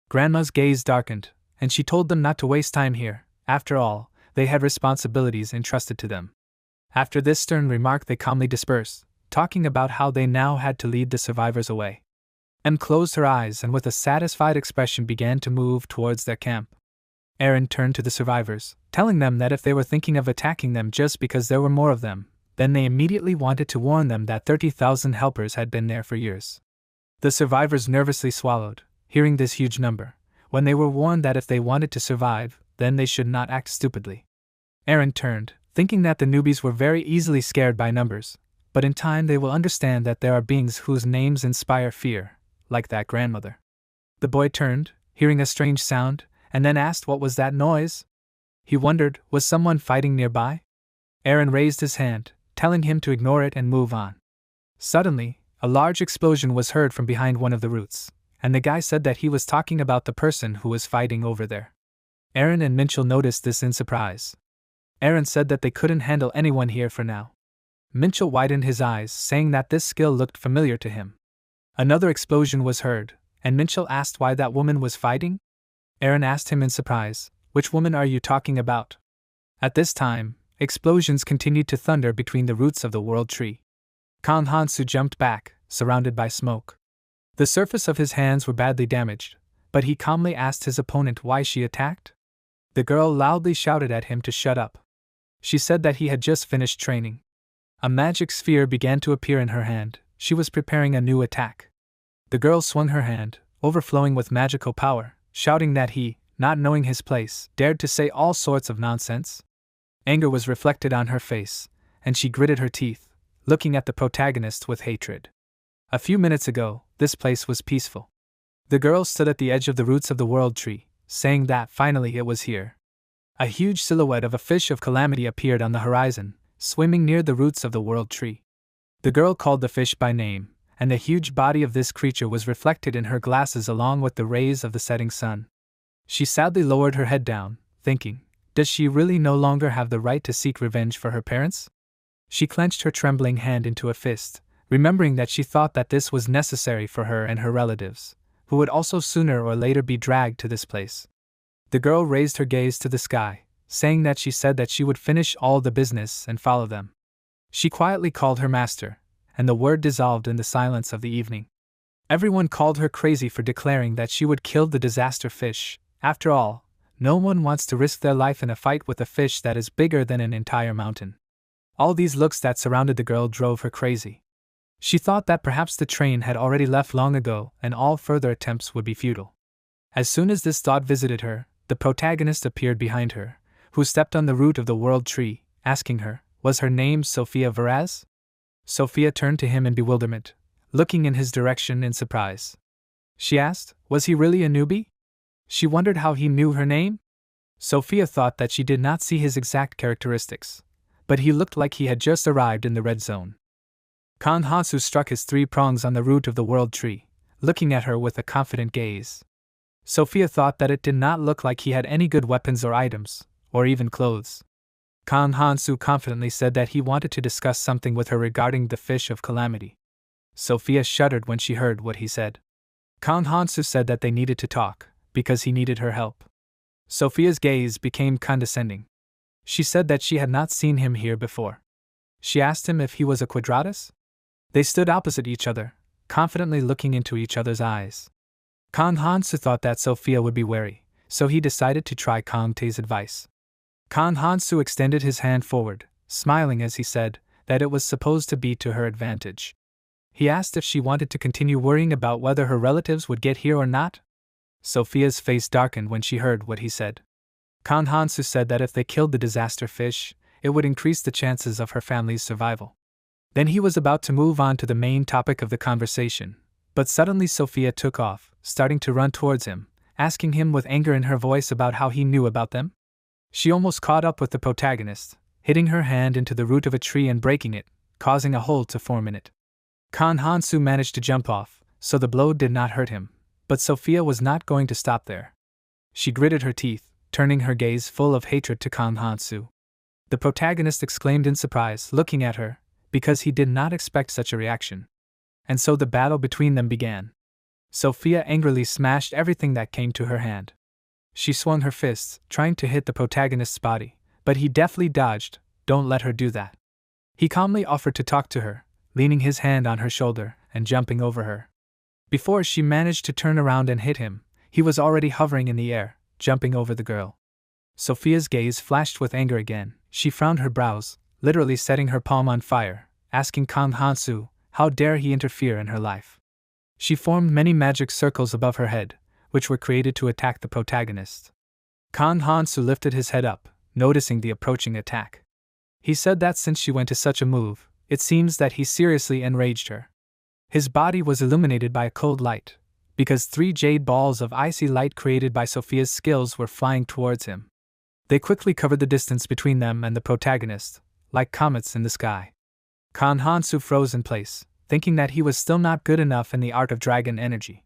A: Grandma's gaze darkened, and she told them not to waste time here. After all, they had responsibilities entrusted to them. After this stern remark they calmly dispersed, talking about how they now had to lead the survivors away. Em closed her eyes and with a satisfied expression began to move towards their camp. Aaron turned to the survivors, telling them that if they were thinking of attacking them just because there were more of them, then they immediately wanted to warn them that 30,000 helpers had been there for years. The survivors nervously swallowed, hearing this huge number, when they were warned that if they wanted to survive, then they should not act stupidly. Aaron turned, thinking that the newbies were very easily scared by numbers, but in time they will understand that there are beings whose names inspire fear, like that grandmother. The boy turned, hearing a strange sound, and then asked what was that noise. He wondered, was someone fighting nearby? Aaron raised his hand, telling him to ignore it and move on. Suddenly, a large explosion was heard from behind one of the roots, and the guy said that he was talking about the person who was fighting over there. Aaron and Minchell noticed this in surprise. Aaron said that they couldn't handle anyone here for now. Minchell widened his eyes, saying that this skill looked familiar to him. Another explosion was heard, and Minchell asked why that woman was fighting. Aaron asked him in surprise, "Which woman are you talking about?" At this time, explosions continued to thunder between the roots of the world tree. Kang Hansu jumped back, surrounded by smoke. The surface of his hands were badly damaged, but he calmly asked his opponent why she attacked. The girl loudly shouted at him to shut up. She said that he had just finished training. A magic sphere began to appear in her hand. She was preparing a new attack. The girl swung her hand, overflowing with magical power, shouting that he, not knowing his place, dared to say all sorts of nonsense. Anger was reflected on her face, and she gritted her teeth, looking at the protagonist with hatred. A few minutes ago, this place was peaceful. The girl stood at the edge of the roots of the world tree, saying that finally it was here. A huge silhouette of a fish of calamity appeared on the horizon, swimming near the roots of the world tree. The girl called the fish by name, and the huge body of this creature was reflected in her glasses along with the rays of the setting sun. She sadly lowered her head down, thinking, does she really no longer have the right to seek revenge for her parents? She clenched her trembling hand into a fist, remembering that she thought that this was necessary for her and her relatives, who would also sooner or later be dragged to this place. The girl raised her gaze to the sky, saying that she said that she would finish all the business and follow them. She quietly called her master, and the word dissolved in the silence of the evening. Everyone called her crazy for declaring that she would kill the disaster fish. After all, no one wants to risk their life in a fight with a fish that is bigger than an entire mountain. All these looks that surrounded the girl drove her crazy. She thought that perhaps the train had already left long ago and all further attempts would be futile. As soon as this thought visited her, the protagonist appeared behind her, who stepped on the root of the world tree, asking her, was her name Sophia Varaz? Sophia turned to him in bewilderment, looking in his direction in surprise. She asked, was he really a newbie? She wondered how he knew her name. Sophia thought that she did not see his exact characteristics, but he looked like he had just arrived in the red zone. Kang Hansu struck his 3 prongs on the root of the world tree, looking at her with a confident gaze. Sophia thought that it did not look like he had any good weapons or items, or even clothes. Kang Hansu confidently said that he wanted to discuss something with her regarding the fish of calamity. Sophia shuddered when she heard what he said. Kang Hansu said that they needed to talk, because he needed her help. Sophia's gaze became condescending. She said that she had not seen him here before. She asked him if he was a quadratus. They stood opposite each other, confidently looking into each other's eyes. Kang Hansu thought that Sophia would be wary, so he decided to try Kang Tae's advice. Kang Hansu extended his hand forward, smiling as he said that it was supposed to be to her advantage. He asked if she wanted to continue worrying about whether her relatives would get here or not. Sophia's face darkened when she heard what he said. Kang Hansu said that if they killed the disaster fish, it would increase the chances of her family's survival. Then he was about to move on to the main topic of the conversation, but suddenly Sophia took off, starting to run towards him, asking him with anger in her voice about how he knew about them. She almost caught up with the protagonist, hitting her hand into the root of a tree and breaking it, causing a hole to form in it. Kang Hansu managed to jump off, so the blow did not hurt him, but Sophia was not going to stop there. She gritted her teeth, turning her gaze full of hatred to Kang Hansu. The protagonist exclaimed in surprise, looking at her, because he did not expect such a reaction. And so the battle between them began. Sophia angrily smashed everything that came to her hand. She swung her fists, trying to hit the protagonist's body, but he deftly dodged. Don't let her do that. He calmly offered to talk to her, leaning his hand on her shoulder and jumping over her. Before she managed to turn around and hit him, he was already hovering in the air, jumping over the girl. Sophia's gaze flashed with anger again. She frowned her brows, literally setting her palm on fire, asking Kang Hansu, how dare he interfere in her life. She formed many magic circles above her head, which were created to attack the protagonist. Kang Hansu lifted his head up, noticing the approaching attack. He said that since she went to such a move, it seems that he seriously enraged her. His body was illuminated by a cold light, because 3 jade balls of icy light created by Sophia's skills were flying towards him. They quickly covered the distance between them and the protagonist, like comets in the sky. Kang Hansu froze in place, thinking that he was still not good enough in the art of dragon energy.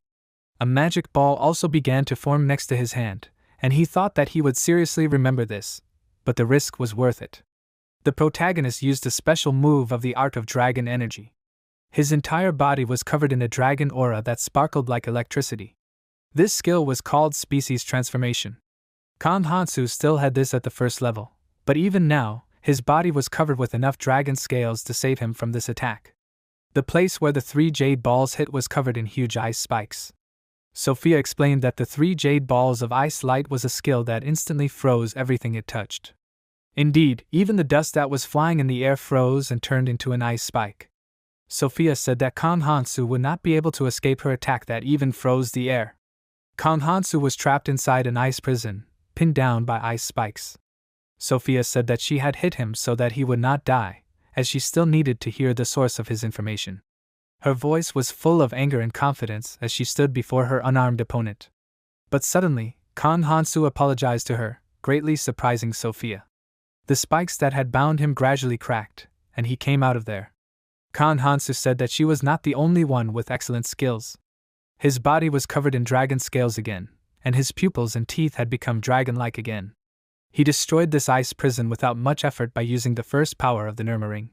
A: A magic ball also began to form next to his hand, and he thought that he would seriously remember this, but the risk was worth it. The protagonist used a special move of the art of dragon energy. His entire body was covered in a dragon aura that sparkled like electricity. This skill was called species transformation. Kang Hansu still had this at the first level, but even now, his body was covered with enough dragon scales to save him from this attack. The place where the 3 jade balls hit was covered in huge ice spikes. Sophia explained that the 3 jade balls of ice light was a skill that instantly froze everything it touched. Indeed, even the dust that was flying in the air froze and turned into an ice spike. Sophia said that Kang Hansu would not be able to escape her attack that even froze the air. Kang Hansu was trapped inside an ice prison, pinned down by ice spikes. Sophia said that she had hit him so that he would not die, as she still needed to hear the source of his information. Her voice was full of anger and confidence as she stood before her unarmed opponent. But suddenly, Kang Hansu apologized to her, greatly surprising Sophia. The spikes that had bound him gradually cracked, and he came out of there. Kang Hansu said that she was not the only one with excellent skills. His body was covered in dragon scales again, and his pupils and teeth had become dragon-like again. He destroyed this ice prison without much effort by using the first power of the Nirma ring.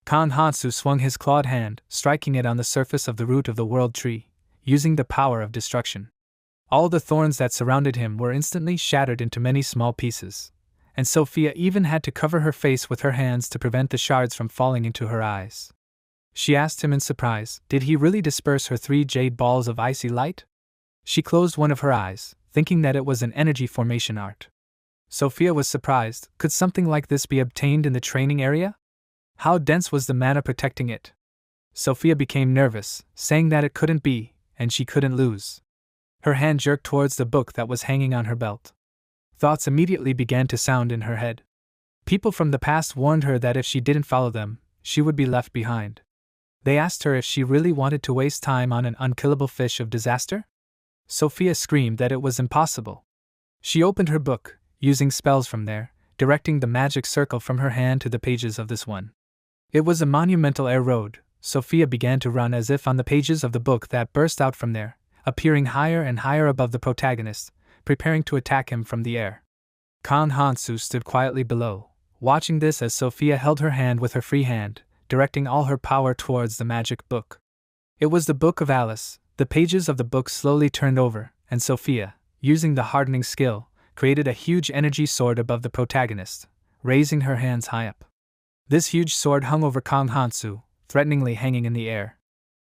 A: Kang Hansu swung his clawed hand, striking it on the surface of the root of the world tree, using the power of destruction. All the thorns that surrounded him were instantly shattered into many small pieces, and Sophia even had to cover her face with her hands to prevent the shards from falling into her eyes. She asked him in surprise, did he really disperse her 3 jade balls of icy light? She closed one of her eyes, thinking that it was an energy formation art. Sophia was surprised. Could something like this be obtained in the training area? How dense was the mana protecting it? Sophia became nervous, saying that it couldn't be, and she couldn't lose. Her hand jerked towards the book that was hanging on her belt. Thoughts immediately began to sound in her head. People from the past warned her that if she didn't follow them, she would be left behind. They asked her if she really wanted to waste time on an unkillable fish of disaster? Sophia screamed that it was impossible. She opened her book, using spells from there, directing the magic circle from her hand to the pages of this one. It was a monumental air road. Sophia began to run as if on the pages of the book that burst out from there, appearing higher and higher above the protagonist, preparing to attack him from the air. Kang Hansu stood quietly below, watching this as Sophia held her hand with her free hand, directing all her power towards the magic book. It was the Book of Alice. The pages of the book slowly turned over, and Sophia, using the hardening skill, created a huge energy sword above the protagonist, raising her hands high up. This huge sword hung over Kang Hansu, threateningly hanging in the air.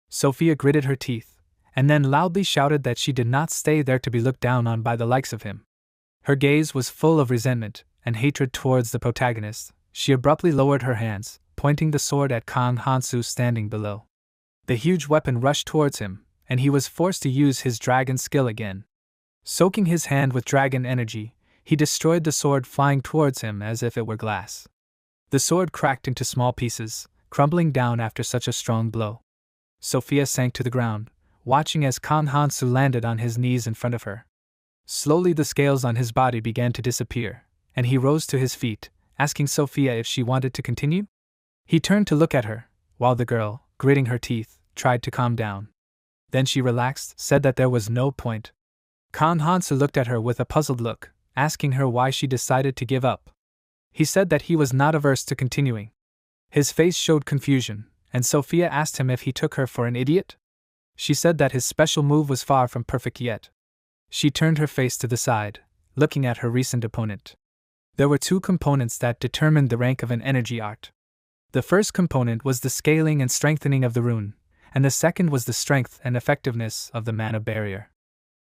A: Sophia gritted her teeth, and then loudly shouted that she did not stay there to be looked down on by the likes of him. Her gaze was full of resentment and hatred towards the protagonist. She abruptly lowered her hands, pointing the sword at Kang Hansu standing below. The huge weapon rushed towards him, and he was forced to use his dragon skill again. Soaking his hand with dragon energy, he destroyed the sword flying towards him as if it were glass. The sword cracked into small pieces, crumbling down after such a strong blow. Sophia sank to the ground, watching as Kang Hansu landed on his knees in front of her. Slowly the scales on his body began to disappear, and he rose to his feet, asking Sophia if she wanted to continue. He turned to look at her, while the girl, gritting her teeth, tried to calm down. Then she relaxed, said that there was no point. Kang Hansu looked at her with a puzzled look, asking her why she decided to give up. He said that he was not averse to continuing. His face showed confusion, and Sophia asked him if he took her for an idiot. She said that his special move was far from perfect yet. She turned her face to the side, looking at her recent opponent. There were two components that determined the rank of an energy art. The first component was the scaling and strengthening of the rune, and the second was the strength and effectiveness of the mana barrier.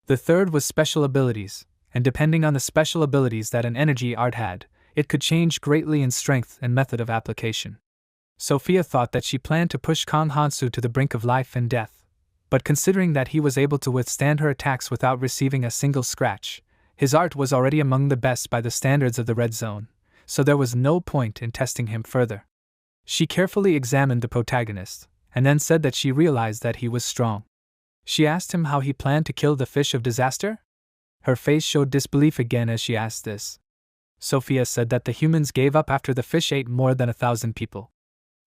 A: The third was special abilities, and depending on the special abilities that an energy art had, it could change greatly in strength and method of application. Sophia thought that she planned to push Kang Hansu to the brink of life and death, but considering that he was able to withstand her attacks without receiving a single scratch, his art was already among the best by the standards of the Red Zone, so there was no point in testing him further. She carefully examined the protagonist, and then said that she realized that he was strong. She asked him how he planned to kill the fish of disaster? Her face showed disbelief again as she asked this. Sophia said that the humans gave up after the fish ate more than 1,000 people.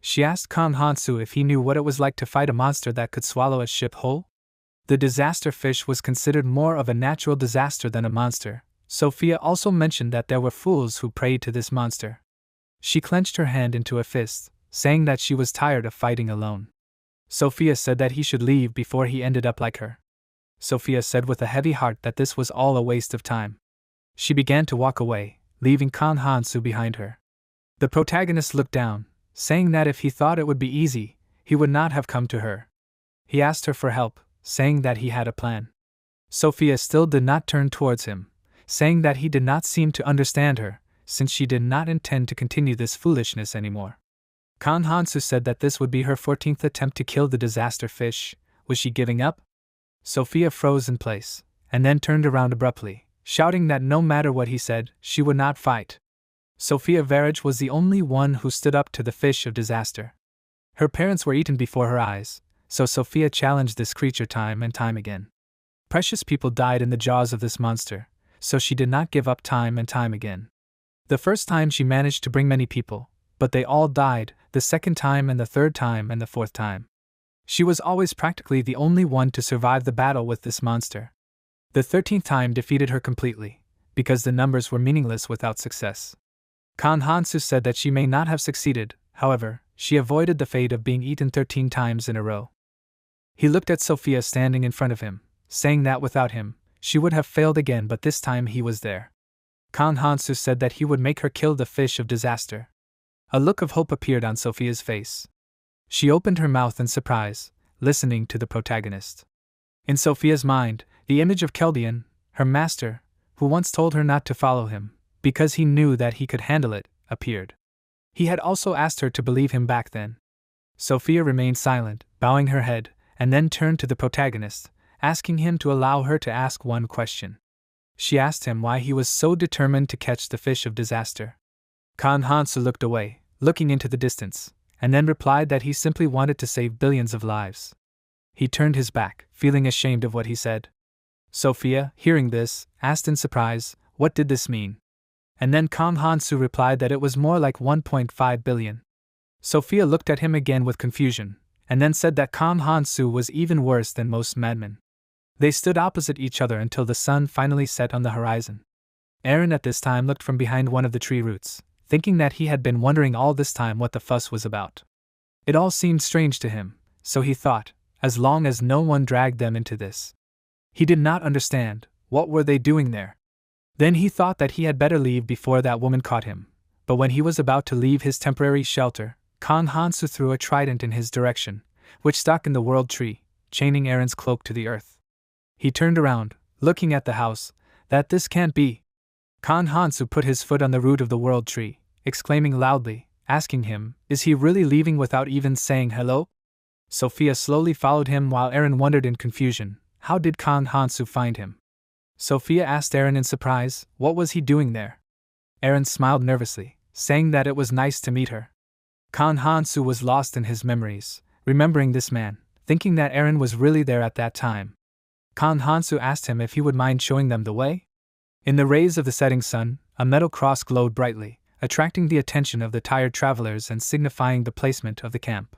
A: She asked Kang Hansu if he knew what it was like to fight a monster that could swallow a ship whole. The disaster fish was considered more of a natural disaster than a monster. Sophia also mentioned that there were fools who prayed to this monster. She clenched her hand into a fist, saying that she was tired of fighting alone. Sophia said that he should leave before he ended up like her. Sophia said with a heavy heart that this was all a waste of time. She began to walk away, leaving Kang Hansu behind her. The protagonist looked down, saying that if he thought it would be easy, he would not have come to her. He asked her for help, saying that he had a plan. Sophia still did not turn towards him, saying that he did not seem to understand her, since she did not intend to continue this foolishness anymore. Kang Hansu said that this would be her 14th attempt to kill the disaster fish. Was she giving up? Sophia froze in place, and then turned around abruptly, shouting that no matter what he said, she would not fight. Sophia Verage was the only one who stood up to the fish of disaster. Her parents were eaten before her eyes, so Sophia challenged this creature time and time again. Precious people died in the jaws of this monster, so she did not give up time and time again. The first time she managed to bring many people, but they all died, the second time and the third time and the fourth time. She was always practically the only one to survive the battle with this monster. The 13th time defeated her completely, because the numbers were meaningless without success. Kang Hansu said that she may not have succeeded, however, she avoided the fate of being eaten 13 times in a row. He looked at Sophia standing in front of him, saying that without him, she would have failed again, but this time he was there. Kang Hansu said that he would make her kill the fish of disaster. A look of hope appeared on Sophia's face. She opened her mouth in surprise, listening to the protagonist. In Sophia's mind, the image of Keldian, her master, who once told her not to follow him, because he knew that he could handle it, appeared. He had also asked her to believe him back then. Sophia remained silent, bowing her head, and then turned to the protagonist, asking him to allow her to ask one question. She asked him why he was so determined to catch the fish of disaster. Kang Hansu looked away, looking into the distance, and then replied that he simply wanted to save billions of lives. He turned his back, feeling ashamed of what he said. Sophia, hearing this, asked in surprise, what did this mean? And then Kang Hansu replied that it was more like 1.5 billion. Sophia looked at him again with confusion, and then said that Kang Hansu was even worse than most madmen. They stood opposite each other until the sun finally set on the horizon. Aaron at this time looked from behind one of the tree roots, thinking that he had been wondering all this time what the fuss was about. It all seemed strange to him, so he thought, as long as no one dragged them into this. He did not understand, what were they doing there? Then he thought that he had better leave before that woman caught him, but when he was about to leave his temporary shelter, Kang Hansu threw a trident in his direction, which stuck in the world tree, chaining Aaron's cloak to the earth. He turned around, looking at the house, that this can't be. Kang Hansu put his foot on the root of the world tree, exclaiming loudly, asking him, is he really leaving without even saying hello? Sophia slowly followed him while Aaron wondered in confusion, how did Kang Hansu find him? Sophia asked Aaron in surprise, what was he doing there? Aaron smiled nervously, saying that it was nice to meet her. Kang Hansu was lost in his memories, remembering this man, thinking that Aaron was really there at that time. Kang Hansu asked him if he would mind showing them the way. In the rays of the setting sun, a metal cross glowed brightly, attracting the attention of the tired travelers and signifying the placement of the camp.